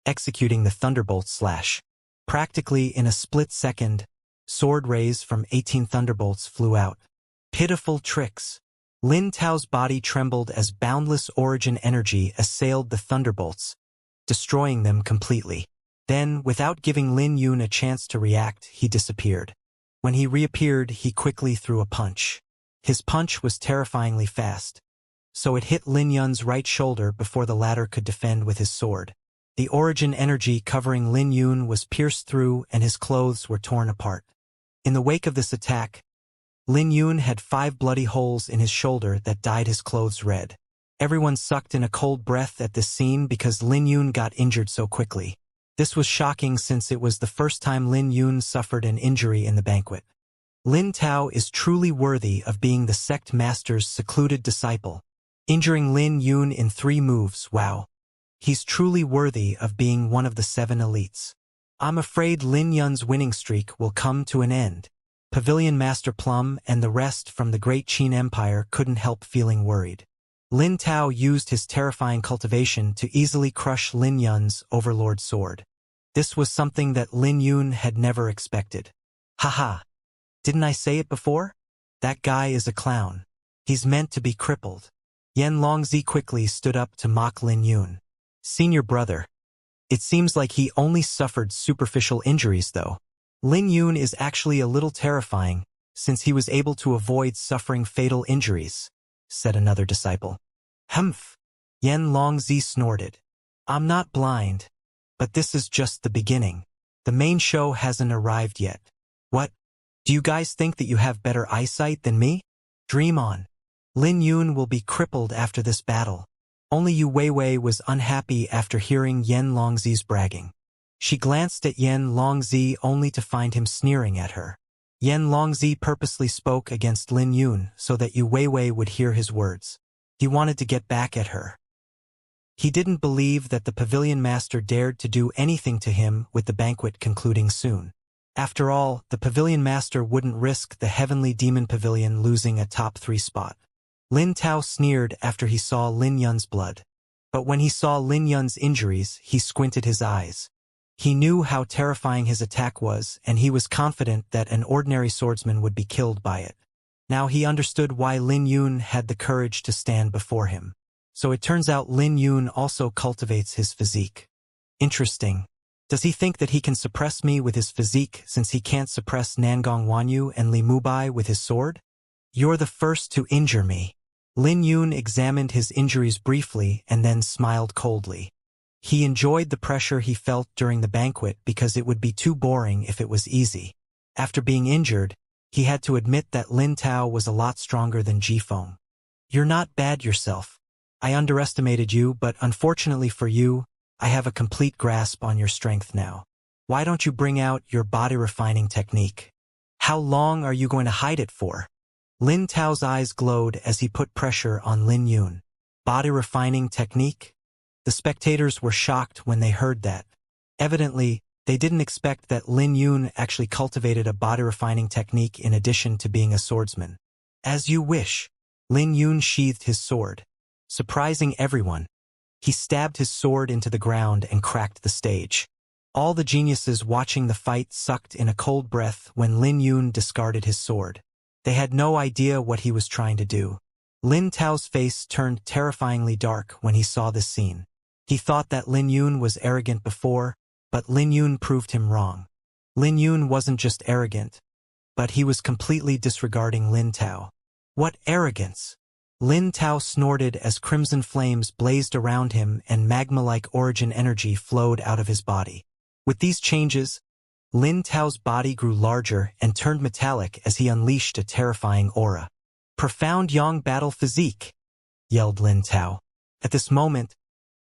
executing the Thunderbolt slash. Practically in a split second, sword rays from 18 thunderbolts flew out. Pitiful tricks. Lin Tao's body trembled as boundless origin energy assailed the thunderbolts, destroying them completely. Then, without giving Lin Yun a chance to react, he disappeared. When he reappeared, he quickly threw a punch. His punch was terrifyingly fast, so it hit Lin Yun's right shoulder before the latter could defend with his sword. The origin energy covering Lin Yun was pierced through and his clothes were torn apart. In the wake of this attack, Lin Yun had 5 bloody holes in his shoulder that dyed his clothes red. Everyone sucked in a cold breath at this scene because Lin Yun got injured so quickly. This was shocking since it was the first time Lin Yun suffered an injury in the banquet. Lin Tao is truly worthy of being the sect master's secluded disciple. Injuring Lin Yun in 3 moves, wow. He's truly worthy of being one of the 7 elites. I'm afraid Lin Yun's winning streak will come to an end. Pavilion Master Plum and the rest from the Great Qin Empire couldn't help feeling worried. Lin Tao used his terrifying cultivation to easily crush Lin Yun's Overlord sword. This was something that Lin Yun had never expected. Haha. Didn't I say it before? That guy is a clown. He's meant to be crippled. Yan Longzi quickly stood up to mock Lin Yun. Senior brother. It seems like he only suffered superficial injuries though. Lin Yun is actually a little terrifying, since he was able to avoid suffering fatal injuries, said another disciple. Humph. Yan Longzi snorted. I'm not blind. But this is just the beginning. The main show hasn't arrived yet. What? Do you guys think that you have better eyesight than me? Dream on. Lin Yun will be crippled after this battle. Only Yu Weiwei was unhappy after hearing Yan Longzi's bragging. She glanced at Yan Longzi only to find him sneering at her. Yan Longzi purposely spoke against Lin Yun so that Yu Weiwei would hear his words. He wanted to get back at her. He didn't believe that the pavilion master dared to do anything to him with the banquet concluding soon. After all, the pavilion master wouldn't risk the heavenly demon pavilion losing a top 3 spot. Lin Tao sneered after he saw Lin Yun's blood. But when he saw Lin Yun's injuries, he squinted his eyes. He knew how terrifying his attack was, and he was confident that an ordinary swordsman would be killed by it. Now he understood why Lin Yun had the courage to stand before him. So it turns out Lin Yun also cultivates his physique. Interesting. Does he think that he can suppress me with his physique since he can't suppress Nangong Wanyu and Li Mubai with his sword? You're the first to injure me. Lin Yun examined his injuries briefly and then smiled coldly. He enjoyed the pressure he felt during the banquet because it would be too boring if it was easy. After being injured, he had to admit that Lin Tao was a lot stronger than Jifeng. You're not bad yourself. I underestimated you, but unfortunately for you, I have a complete grasp on your strength now. Why don't you bring out your body-refining technique? How long are you going to hide it for? Lin Tao's eyes glowed as he put pressure on Lin Yun. Body-refining technique? The spectators were shocked when they heard that. Evidently, they didn't expect that Lin Yun actually cultivated a body-refining technique in addition to being a swordsman. As you wish. Lin Yun sheathed his sword. Surprising everyone, he stabbed his sword into the ground and cracked the stage. All the geniuses watching the fight sucked in a cold breath when Lin Yun discarded his sword. They had no idea what he was trying to do. Lin Tao's face turned terrifyingly dark when he saw this scene. He thought that Lin Yun was arrogant before, but Lin Yun proved him wrong. Lin Yun wasn't just arrogant, but he was completely disregarding Lin Tao. What arrogance! Lin Tao snorted as crimson flames blazed around him and magma-like origin energy flowed out of his body. With these changes, Lin Tao's body grew larger and turned metallic as he unleashed a terrifying aura. Profound Yang battle physique, yelled Lin Tao. At this moment,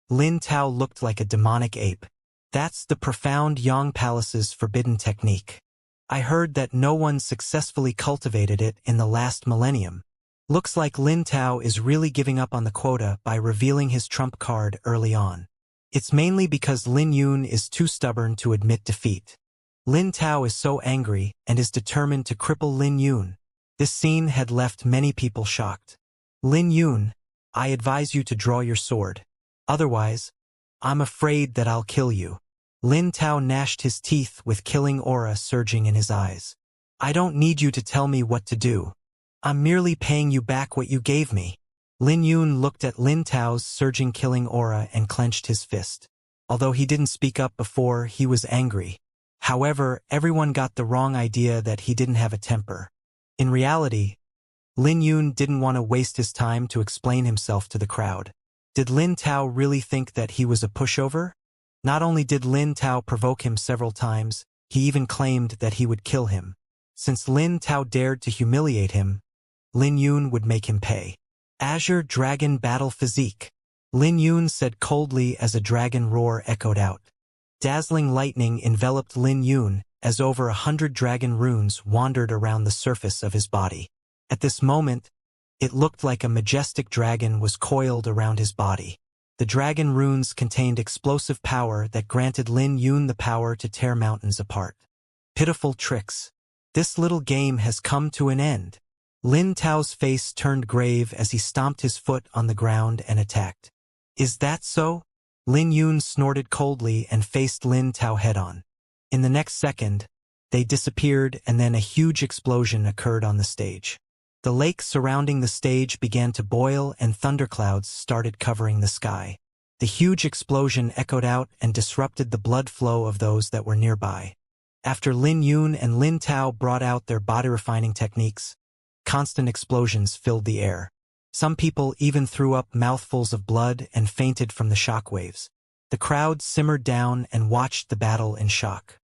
Lin Tao looked like a demonic ape. That's the Profound Yang Palace's forbidden technique. I heard that no one successfully cultivated it in the last millennium. Looks like Lin Tao is really giving up on the quota by revealing his trump card early on. It's mainly because Lin Yun is too stubborn to admit defeat. Lin Tao is so angry and is determined to cripple Lin Yun. This scene had left many people shocked. Lin Yun, I advise you to draw your sword. Otherwise, I'm afraid that I'll kill you. Lin Tao gnashed his teeth with killing aura surging in his eyes. I don't need you to tell me what to do. I'm merely paying you back what you gave me. Lin Yun looked at Lin Tao's surging killing aura and clenched his fist. Although he didn't speak up before, he was angry. However, everyone got the wrong idea that he didn't have a temper. In reality, Lin Yun didn't want to waste his time to explain himself to the crowd. Did Lin Tao really think that he was a pushover? Not only did Lin Tao provoke him several times, he even claimed that he would kill him. Since Lin Tao dared to humiliate him, Lin Yun would make him pay. Azure Dragon Battle Physique. Lin Yun said coldly as a dragon roar echoed out. Dazzling lightning enveloped Lin Yun as over 100 dragon runes wandered around the surface of his body. At this moment, it looked like a majestic dragon was coiled around his body. The dragon runes contained explosive power that granted Lin Yun the power to tear mountains apart. Pitiful tricks. This little game has come to an end. Lin Tao's face turned grave as he stomped his foot on the ground and attacked. Is that so? Lin Yun snorted coldly and faced Lin Tao head-on. In the next second, they disappeared and then a huge explosion occurred on the stage. The lake surrounding the stage began to boil and thunderclouds started covering the sky. The huge explosion echoed out and disrupted the blood flow of those that were nearby. After Lin Yun and Lin Tao brought out their body-refining techniques, constant explosions filled the air. Some people even threw up mouthfuls of blood and fainted from the shockwaves. The crowd simmered down and watched the battle in shock.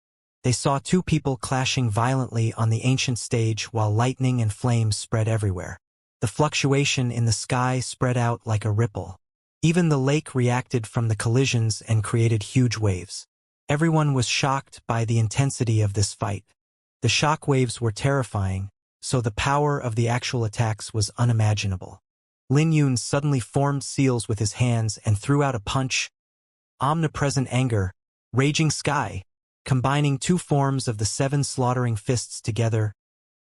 They saw two people clashing violently on the ancient stage while lightning and flames spread everywhere. The fluctuation in the sky spread out like a ripple. Even the lake reacted from the collisions and created huge waves. Everyone was shocked by the intensity of this fight. The shock waves were terrifying, so the power of the actual attacks was unimaginable. Lin Yun suddenly formed seals with his hands and threw out a punch. Omnipresent anger, raging sky. Combining two forms of the 7 slaughtering fists together,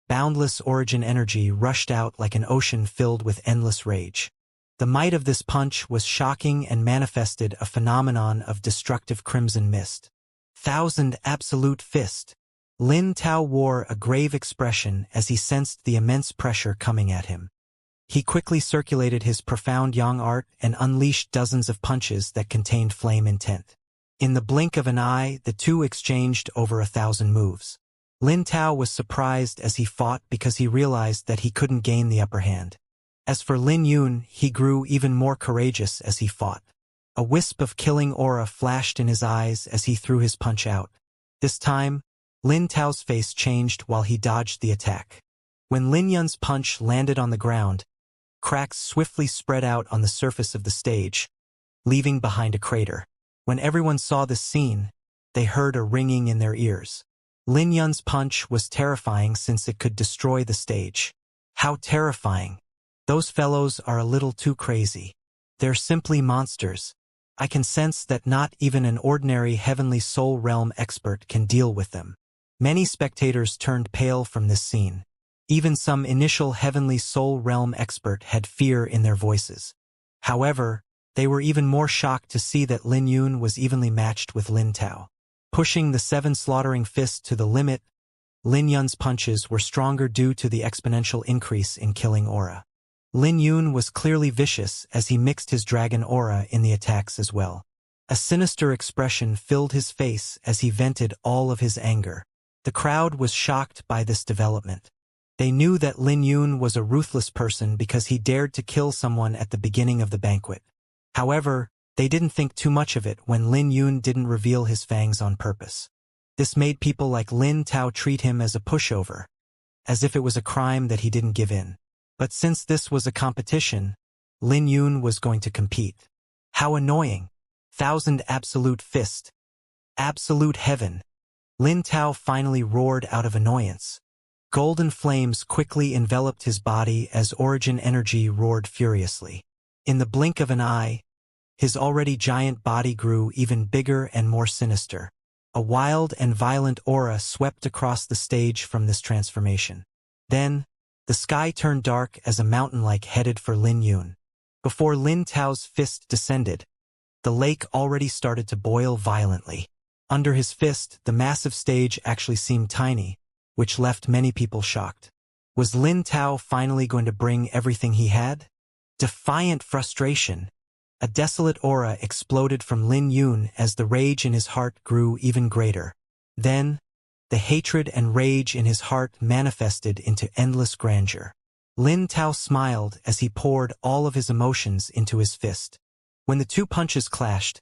boundless origin energy rushed out like an ocean filled with endless rage. The might of this punch was shocking and manifested a phenomenon of destructive crimson mist. 1,000 absolute fist. Lin Tao wore a grave expression as he sensed the immense pressure coming at him. He quickly circulated his profound yang art and unleashed dozens of punches that contained flame intent. In the blink of an eye, the two exchanged over 1,000 moves. Lin Tao was surprised as he fought because he realized that he couldn't gain the upper hand. As for Lin Yun, he grew even more courageous as he fought. A wisp of killing aura flashed in his eyes as he threw his punch out. This time, Lin Tao's face changed while he dodged the attack. When Lin Yun's punch landed on the ground, cracks swiftly spread out on the surface of the stage, leaving behind a crater. When everyone saw this scene, they heard a ringing in their ears. Lin Yun's punch was terrifying since it could destroy the stage. How terrifying! Those fellows are a little too crazy. They're simply monsters. I can sense that not even an ordinary heavenly soul realm expert can deal with them. Many spectators turned pale from this scene. Even some initial heavenly soul realm expert had fear in their voices. However, they were even more shocked to see that Lin Yun was evenly matched with Lin Tao. Pushing the 7 slaughtering fists to the limit, Lin Yun's punches were stronger due to the exponential increase in killing aura. Lin Yun was clearly vicious as he mixed his dragon aura in the attacks as well. A sinister expression filled his face as he vented all of his anger. The crowd was shocked by this development. They knew that Lin Yun was a ruthless person because he dared to kill someone at the beginning of the banquet. However, they didn't think too much of it when Lin Yun didn't reveal his fangs on purpose. This made people like Lin Tao treat him as a pushover, as if it was a crime that he didn't give in. But since this was a competition, Lin Yun was going to compete. How annoying! 1,000 absolute fist. Absolute heaven. Lin Tao finally roared out of annoyance. Golden flames quickly enveloped his body as origin energy roared furiously. In the blink of an eye, his already giant body grew even bigger and more sinister. A wild and violent aura swept across the stage from this transformation. Then, the sky turned dark as a mountain lake headed for Lin Yun. Before Lin Tao's fist descended, the lake already started to boil violently. Under his fist, the massive stage actually seemed tiny, which left many people shocked. Was Lin Tao finally going to bring everything he had? Defiant frustration. A desolate aura exploded from Lin Yun as the rage in his heart grew even greater. Then, the hatred and rage in his heart manifested into endless grandeur. Lin Tao smiled as he poured all of his emotions into his fist. When the two punches clashed,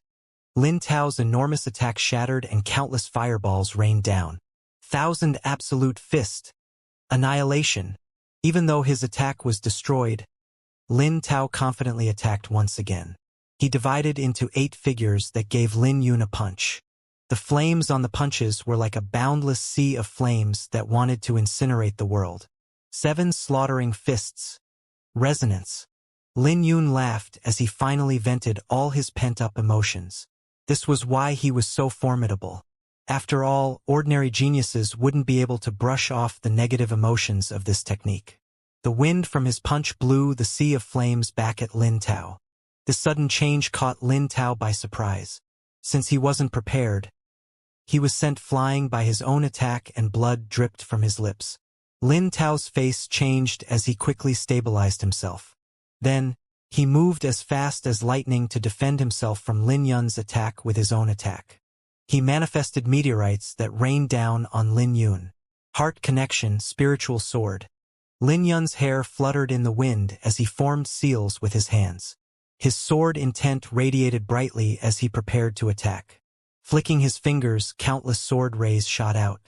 Lin Tao's enormous attack shattered and countless fireballs rained down. 1,000 absolute fist. Annihilation. Even though his attack was destroyed, Lin Tao confidently attacked once again. He divided into 8 figures that gave Lin Yun a punch. The flames on the punches were like a boundless sea of flames that wanted to incinerate the world. 7 slaughtering fists. Resonance. Lin Yun laughed as he finally vented all his pent-up emotions. This was why he was so formidable. After all, ordinary geniuses wouldn't be able to brush off the negative emotions of this technique. The wind from his punch blew the sea of flames back at Lin Tao. This sudden change caught Lin Tao by surprise. Since he wasn't prepared, he was sent flying by his own attack and blood dripped from his lips. Lin Tao's face changed as he quickly stabilized himself. Then, he moved as fast as lightning to defend himself from Lin Yun's attack with his own attack. He manifested meteorites that rained down on Lin Yun. Heart connection, spiritual sword. Lin Yun's hair fluttered in the wind as he formed seals with his hands. His sword intent radiated brightly as he prepared to attack. Flicking his fingers, countless sword rays shot out.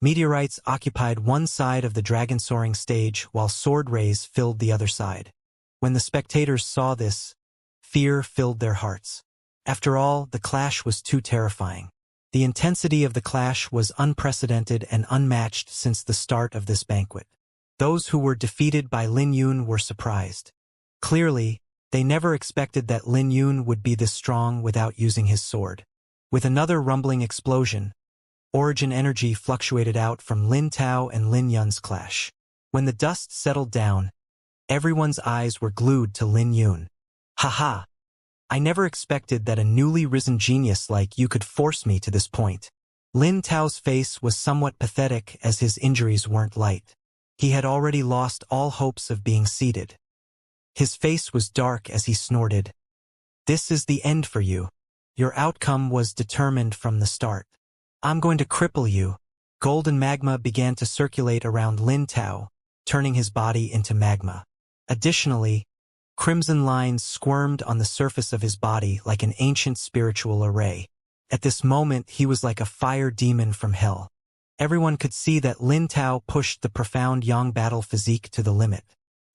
Meteorites occupied one side of the dragon soaring stage while sword rays filled the other side. When the spectators saw this, fear filled their hearts. After all, the clash was too terrifying. The intensity of the clash was unprecedented and unmatched since the start of this banquet. Those who were defeated by Lin Yun were surprised. Clearly, they never expected that Lin Yun would be this strong without using his sword. With another rumbling explosion, origin energy fluctuated out from Lin Tao and Lin Yun's clash. When the dust settled down, everyone's eyes were glued to Lin Yun. Haha! I never expected that a newly risen genius like you could force me to this point. Lin Tao's face was somewhat pathetic as his injuries weren't light. He had already lost all hopes of being seated. His face was dark as he snorted. This is the end for you. Your outcome was determined from the start. I'm going to cripple you. Golden magma began to circulate around Lin Tao, turning his body into magma. Additionally, crimson lines squirmed on the surface of his body like an ancient spiritual array. At this moment, he was like a fire demon from hell. Everyone could see that Lin Tao pushed the profound Yang battle physique to the limit.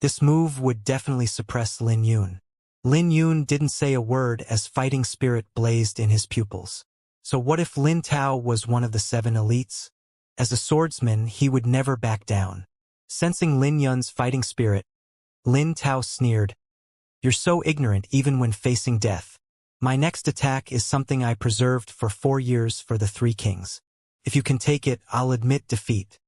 This move would definitely suppress Lin Yun. Lin Yun didn't say a word as fighting spirit blazed in his pupils. So what if Lin Tao was one of the 7 elites? As a swordsman, he would never back down. Sensing Lin Yun's fighting spirit, Lin Tao sneered, "You're so ignorant even when facing death. My next attack is something I preserved for 4 years for the 3 kings. If you can take it, I'll admit defeat.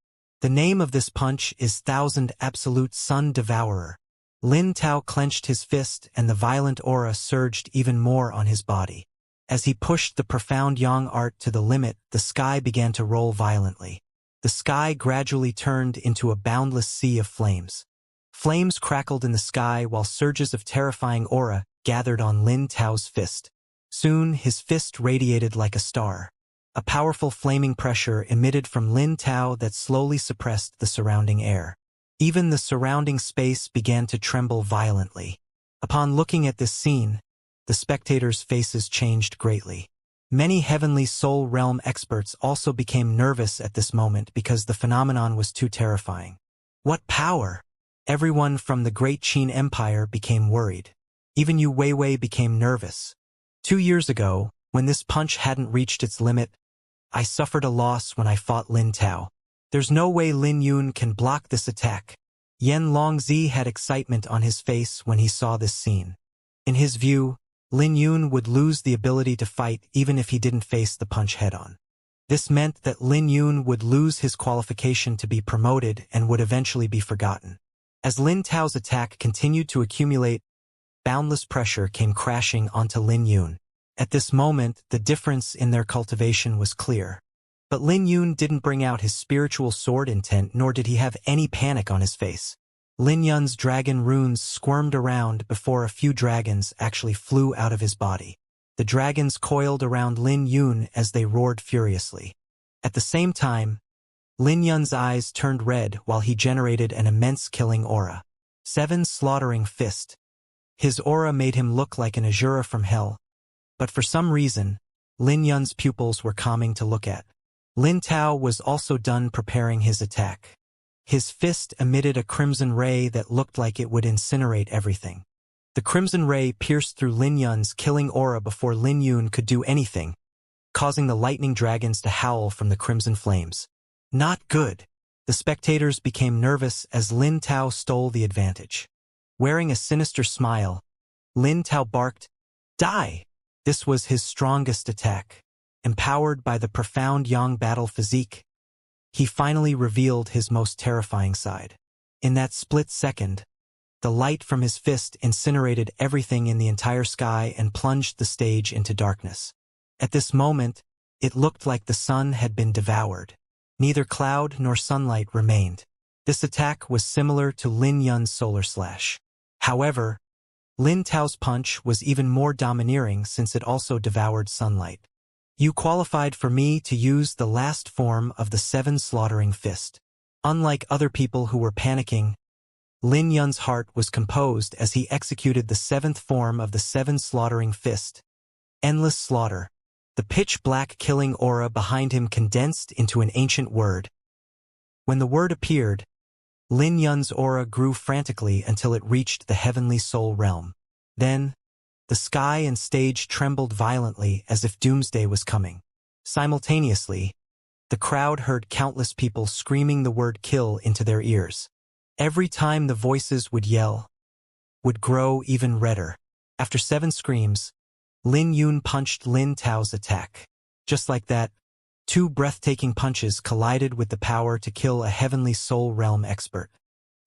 The name of this punch is Thousand Absolute Sun Devourer." Lin Tao clenched his fist and the violent aura surged even more on his body. As he pushed the profound Yang art to the limit, the sky began to roll violently. The sky gradually turned into a boundless sea of flames. Flames crackled in the sky while surges of terrifying aura gathered on Lin Tao's fist. Soon, his fist radiated like a star. A powerful flaming pressure emitted from Lin Tao that slowly suppressed the surrounding air. Even the surrounding space began to tremble violently. Upon looking at this scene, the spectators' faces changed greatly. Many heavenly soul realm experts also became nervous at this moment because the phenomenon was too terrifying. What power! Everyone from the Great Qin Empire became worried. Even Yu Weiwei became nervous. 2 years ago, when this punch hadn't reached its limit, I suffered a loss when I fought Lin Tao. There's no way Lin Yun can block this attack. Yan Longzi had excitement on his face when he saw this scene. In his view, Lin Yun would lose the ability to fight even if he didn't face the punch head-on. This meant that Lin Yun would lose his qualification to be promoted and would eventually be forgotten. As Lin Tao's attack continued to accumulate, boundless pressure came crashing onto Lin Yun. At this moment, the difference in their cultivation was clear. But Lin Yun didn't bring out his spiritual sword intent, nor did he have any panic on his face. Lin Yun's dragon runes squirmed around before a few dragons actually flew out of his body. The dragons coiled around Lin Yun as they roared furiously. At the same time, Lin Yun's eyes turned red while he generated an immense killing aura. 7 slaughtering fist. His aura made him look like an Azura from hell. But for some reason, Lin Yun's pupils were calming to look at. Lin Tao was also done preparing his attack. His fist emitted a crimson ray that looked like it would incinerate everything. The crimson ray pierced through Lin Yun's killing aura before Lin Yun could do anything, causing the lightning dragons to howl from the crimson flames. Not good. The spectators became nervous as Lin Tao stole the advantage. Wearing a sinister smile, Lin Tao barked, "Die!" This was his strongest attack. Empowered by the profound Yang battle physique, he finally revealed his most terrifying side. In that split second, the light from his fist incinerated everything in the entire sky and plunged the stage into darkness. At this moment, it looked like the sun had been devoured. Neither cloud nor sunlight remained. This attack was similar to Lin Yun's solar slash. However, Lin Tao's punch was even more domineering since it also devoured sunlight. You qualified for me to use the last form of the 7 slaughtering fist. Unlike other people who were panicking, Lin Yun's heart was composed as he executed the 7th form of the 7 slaughtering fist. Endless slaughter. The pitch-black killing aura behind him condensed into an ancient word. When the word appeared, Lin Yun's aura grew frantically until it reached the heavenly soul realm. Then, the sky and stage trembled violently as if doomsday was coming. Simultaneously, the crowd heard countless people screaming the word kill into their ears. Every time the voices would yell, would grow even redder. After 7 screams, Lin Yun punched Lin Tao's attack. Just like that, 2 breathtaking punches collided with the power to kill a heavenly soul realm expert.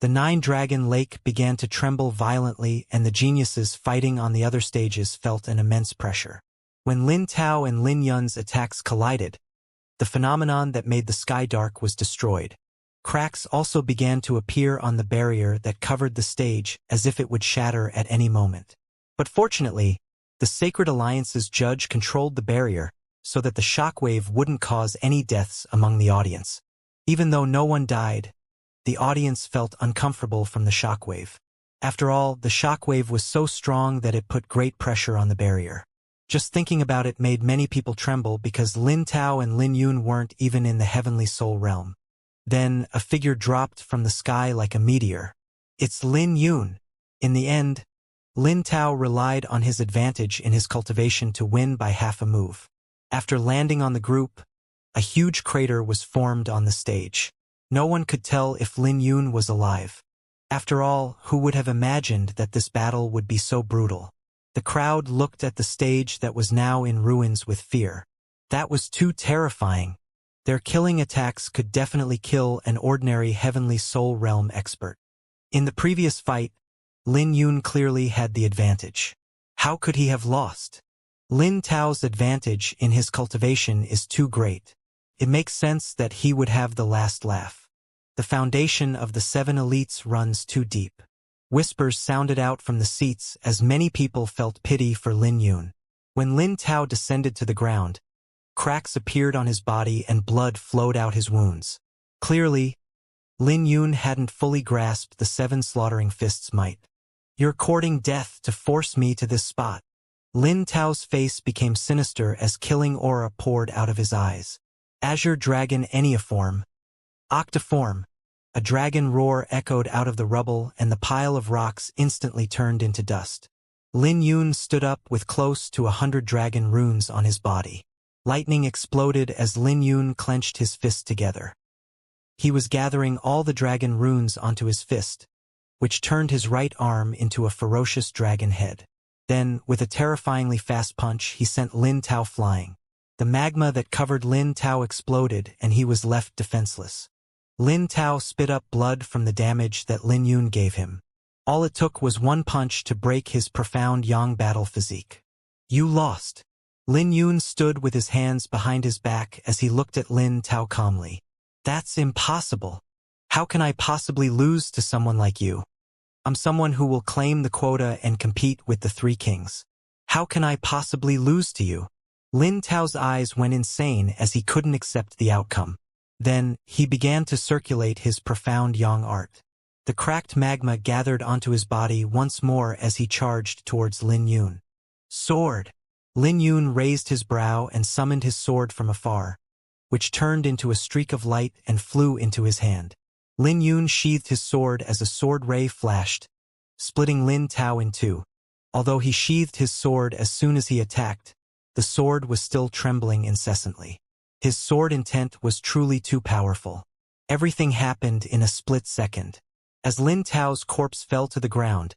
The 9-dragon lake began to tremble violently, and the geniuses fighting on the other stages felt an immense pressure. When Lin Tao and Lin Yun's attacks collided, the phenomenon that made the sky dark was destroyed. Cracks also began to appear on the barrier that covered the stage as if it would shatter at any moment. But fortunately, the Sacred Alliance's judge controlled the barrier so that the shockwave wouldn't cause any deaths among the audience. Even though no one died, the audience felt uncomfortable from the shockwave. After all, the shockwave was so strong that it put great pressure on the barrier. Just thinking about it made many people tremble because Lin Tao and Lin Yun weren't even in the heavenly soul realm. Then, a figure dropped from the sky like a meteor. It's Lin Yun. In the end, Lin Tao relied on his advantage in his cultivation to win by half a move. After landing on the group, a huge crater was formed on the stage. No one could tell if Lin Yun was alive. After all, who would have imagined that this battle would be so brutal? The crowd looked at the stage that was now in ruins with fear. That was too terrifying. Their killing attacks could definitely kill an ordinary heavenly soul realm expert. In the previous fight, Lin Yun clearly had the advantage. How could he have lost? Lin Tao's advantage in his cultivation is too great. It makes sense that he would have the last laugh. The foundation of the 7 elites runs too deep. Whispers sounded out from the seats as many people felt pity for Lin Yun. When Lin Tao descended to the ground, cracks appeared on his body and blood flowed out his wounds. Clearly, Lin Yun hadn't fully grasped the 7 slaughtering fists' might. You're courting death to force me to this spot. Lin Tao's face became sinister as killing aura poured out of his eyes. Azure Dragon Enneaform. Octiform. A dragon roar echoed out of the rubble and the pile of rocks instantly turned into dust. Lin Yun stood up with close to 100 dragon runes on his body. Lightning exploded as Lin Yun clenched his fist together. He was gathering all the dragon runes onto his fist, which turned his right arm into a ferocious dragon head. Then, with a terrifyingly fast punch, he sent Lin Tao flying. The magma that covered Lin Tao exploded and he was left defenseless. Lin Tao spit up blood from the damage that Lin Yun gave him. All it took was one punch to break his profound yang battle physique. You lost. Lin Yun stood with his hands behind his back as he looked at Lin Tao calmly. That's impossible. How can I possibly lose to someone like you? I'm someone who will claim the quota and compete with the 3 kings. How can I possibly lose to you? Lin Tao's eyes went insane as he couldn't accept the outcome. Then, he began to circulate his profound yang art. The cracked magma gathered onto his body once more as he charged towards Lin Yun. Sword! Lin Yun raised his brow and summoned his sword from afar, which turned into a streak of light and flew into his hand. Lin Yun sheathed his sword as a sword ray flashed, splitting Lin Tao in 2. Although he sheathed his sword as soon as he attacked, the sword was still trembling incessantly. His sword intent was truly too powerful. Everything happened in a split second. As Lin Tao's corpse fell to the ground,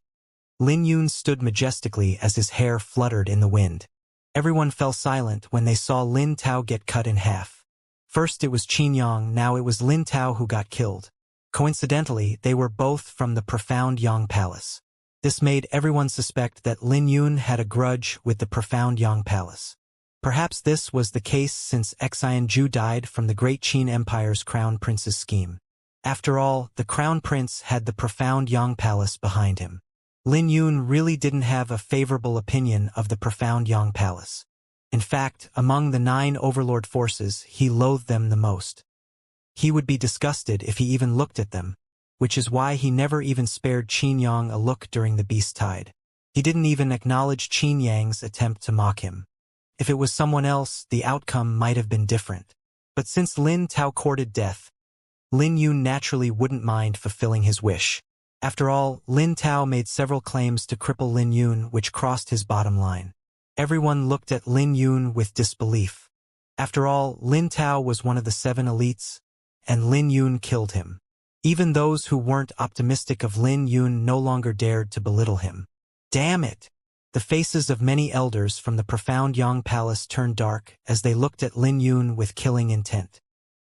Lin Yun stood majestically as his hair fluttered in the wind. Everyone fell silent when they saw Lin Tao get cut in half. First it was Qin Yang, now it was Lin Tao who got killed. Coincidentally, they were both from the profound Yang Palace. This made everyone suspect that Lin Yun had a grudge with the profound Yang Palace. Perhaps this was the case since Xianxia died from the Great Qin Empire's crown prince's scheme. After all, the crown prince had the profound Yang Palace behind him. Lin Yun really didn't have a favorable opinion of the profound Yang Palace. In fact, among the 9 overlord forces, he loathed them the most. He would be disgusted if he even looked at them, which is why he never even spared Qin Yang a look during the beast tide. He didn't even acknowledge Qin Yang's attempt to mock him. If it was someone else, the outcome might have been different. But since Lin Tao courted death, Lin Yun naturally wouldn't mind fulfilling his wish. After all, Lin Tao made several claims to cripple Lin Yun which crossed his bottom line. Everyone looked at Lin Yun with disbelief. After all, Lin Tao was one of the 7 elites, and Lin Yun killed him. Even those who weren't optimistic of Lin Yun no longer dared to belittle him. Damn it! The faces of many elders from the profound Yang Palace turned dark as they looked at Lin Yun with killing intent.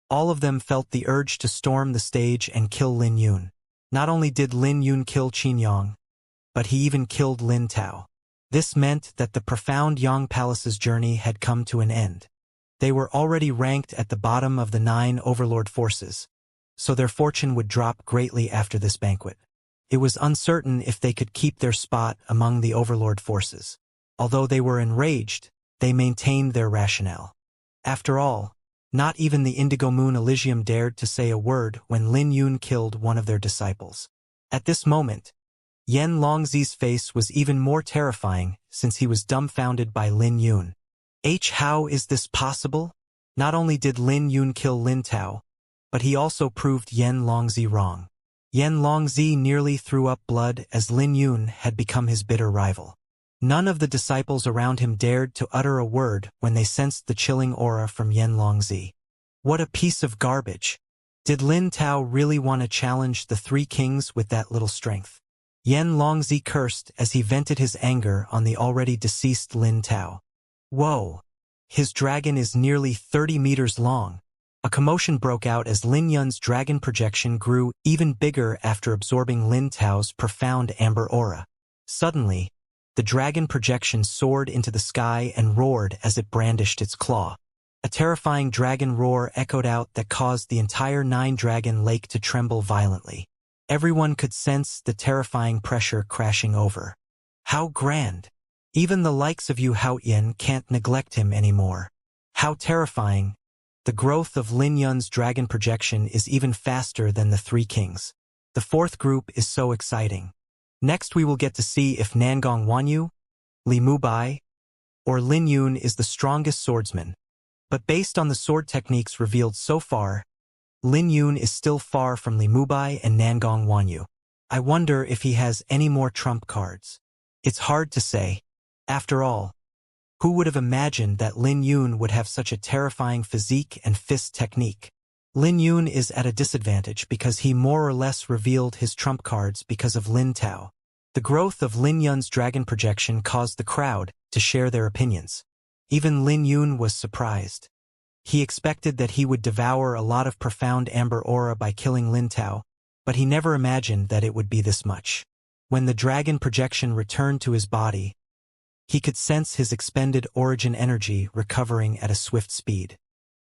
All of them felt the urge to storm the stage and kill Lin Yun. Not only did Lin Yun kill Qin Yang, but he even killed Lin Tao. This meant that the profound Yang Palace's journey had come to an end. They were already ranked at the bottom of the 9 overlord forces, so their fortune would drop greatly after this banquet. It was uncertain if they could keep their spot among the overlord forces. Although they were enraged, they maintained their rationale. After all, not even the Indigo Moon Elysium dared to say a word when Lin Yun killed one of their disciples. At this moment, Yan Longzi's face was even more terrifying since he was dumbfounded by Lin Yun. How is this possible? Not only did Lin Yun kill Lin Tao, but he also proved Yan Longzi wrong. Yan Longzi nearly threw up blood as Lin Yun had become his bitter rival. None of the disciples around him dared to utter a word when they sensed the chilling aura from Yan Longzi. What a piece of garbage! Did Lin Tao really want to challenge the 3 kings with that little strength? Yan Longzi cursed as he vented his anger on the already deceased Lin Tao. Whoa! His dragon is nearly 30 meters long. A commotion broke out as Lin Yun's dragon projection grew even bigger after absorbing Lin Tao's profound amber aura. Suddenly, the dragon projection soared into the sky and roared as it brandished its claw. A terrifying dragon roar echoed out that caused the entire 9-dragon lake to tremble violently. Everyone could sense the terrifying pressure crashing over. How grand! Even the likes of Yu Haoyan can't neglect him anymore. How terrifying! The growth of Lin Yun's dragon projection is even faster than the 3 kings. The 4th group is so exciting. Next we will get to see if Nangong Wanyu, Li Mubai, or Lin Yun is the strongest swordsman. But based on the sword techniques revealed so far, Lin Yun is still far from Li Mubai and Nangong Wanyu. I wonder if he has any more trump cards. It's hard to say. After all, who would have imagined that Lin Yun would have such a terrifying physique and fist technique? Lin Yun is at a disadvantage because he more or less revealed his trump cards because of Lin Tao. The growth of Lin Yun's dragon projection caused the crowd to share their opinions. Even Lin Yun was surprised. He expected that he would devour a lot of profound amber aura by killing Lin Tao, but he never imagined that it would be this much. When the dragon projection returned to his body, he could sense his expended origin energy recovering at a swift speed.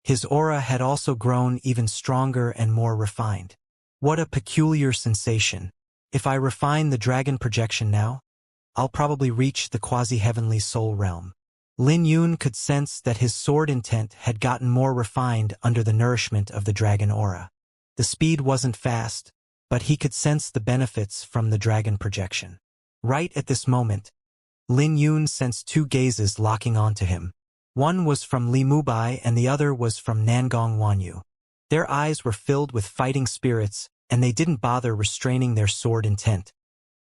His aura had also grown even stronger and more refined. What a peculiar sensation. If I refine the dragon projection now, I'll probably reach the quasi-heavenly soul realm. Lin Yun could sense that his sword intent had gotten more refined under the nourishment of the dragon aura. The speed wasn't fast, but he could sense the benefits from the dragon projection. Right at this moment, Lin Yun sensed 2 gazes locking onto him. One was from Li Mubai and the other was from Nangong Wanyu. Their eyes were filled with fighting spirits, and they didn't bother restraining their sword intent,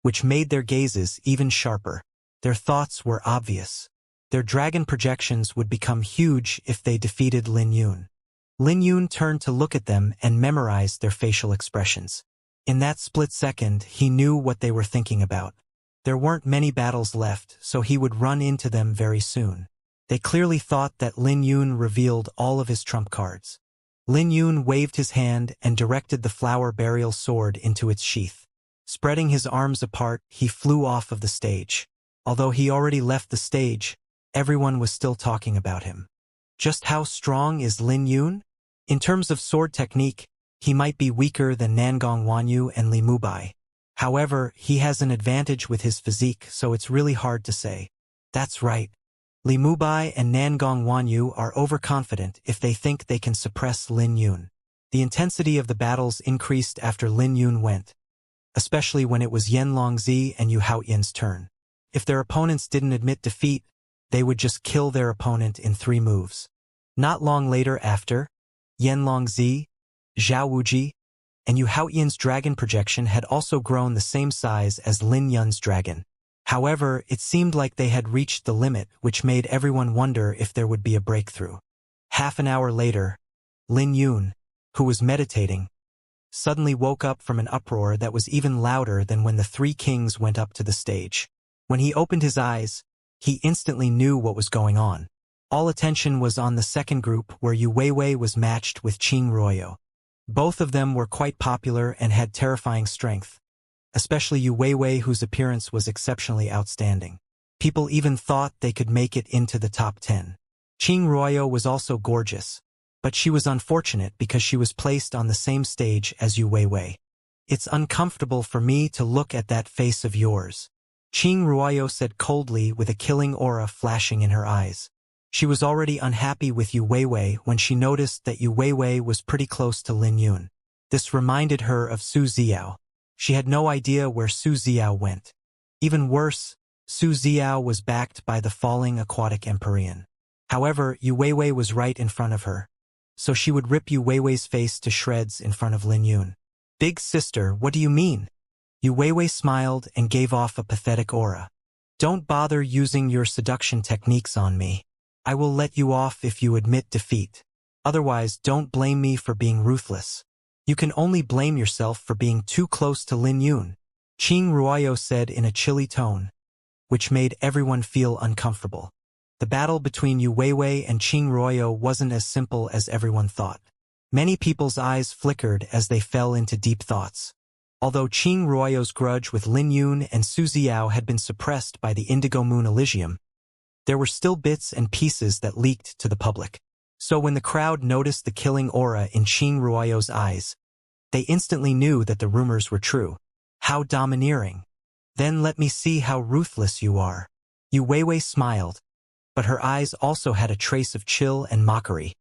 which made their gazes even sharper. Their thoughts were obvious. Their dragon projections would become huge if they defeated Lin Yun. Lin Yun turned to look at them and memorized their facial expressions. In that split second, he knew what they were thinking about. There weren't many battles left, so he would run into them very soon. They clearly thought that Lin Yun revealed all of his trump cards. Lin Yun waved his hand and directed the flower burial sword into its sheath. Spreading his arms apart, he flew off of the stage. Although he already left the stage, everyone was still talking about him. Just how strong is Lin Yun? In terms of sword technique, He might be weaker than Nangong Wanyu and Li Mubai. However, he has an advantage with his physique, so it's really hard to say. That's right. Li Mubai and Nangong Wanyu are overconfident if they think they can suppress Lin Yun. The intensity of the battles increased after Lin Yun went, especially when it was Yen Longzi and Yu Haoyin's turn. If their opponents didn't admit defeat, they would just kill their opponent in 3 moves. Not long later after, Yen Longzi, Zhao Wuji, and Yu Haoyin's dragon projection had also grown the same size as Lin Yun's dragon. However, it seemed like they had reached the limit, which made everyone wonder if there would be a breakthrough. Half an hour later, Lin Yun, who was meditating, suddenly woke up from an uproar that was even louder than when the 3 kings went up to the stage. When he opened his eyes, he instantly knew what was going on. All attention was on the second group where Yu Weiwei was matched with Qing Ruoyo. Both of them were quite popular and had terrifying strength, especially Yu Weiwei, whose appearance was exceptionally outstanding. People even thought they could make it into the top 10. Qing Ruoyo was also gorgeous, but she was unfortunate because she was placed on the same stage as Yu Weiwei. It's uncomfortable for me to look at that face of yours, Qing Ruoyo said coldly with a killing aura flashing in her eyes. She was already unhappy with Yu Weiwei when she noticed that Yu Weiwei was pretty close to Lin Yun. This reminded her of Su Xiao. She had no idea where Su Xiao went. Even worse, Su Xiao was backed by the falling aquatic Empyrean. However, Yu Weiwei was right in front of her, so she would rip Yu Weiwei's face to shreds in front of Lin Yun. Big sister, what do you mean? Yu Weiwei smiled and gave off a pathetic aura. Don't bother using your seduction techniques on me. I will let you off if you admit defeat. Otherwise, don't blame me for being ruthless. You can only blame yourself for being too close to Lin Yun, Qing Ruoyo said in a chilly tone, which made everyone feel uncomfortable. The battle between Yu Weiwei and Qing Ruoyo wasn't as simple as everyone thought. Many people's eyes flickered as they fell into deep thoughts. Although Qing Ruoyo's grudge with Lin Yun and Su Xiao had been suppressed by the Indigo Moon Elysium, there were still bits and pieces that leaked to the public. So when the crowd noticed the killing aura in Qing Ruoyo's eyes, they instantly knew that the rumors were true. How domineering. Then let me see how ruthless you are. Yu Weiwei smiled, but her eyes also had a trace of chill and mockery.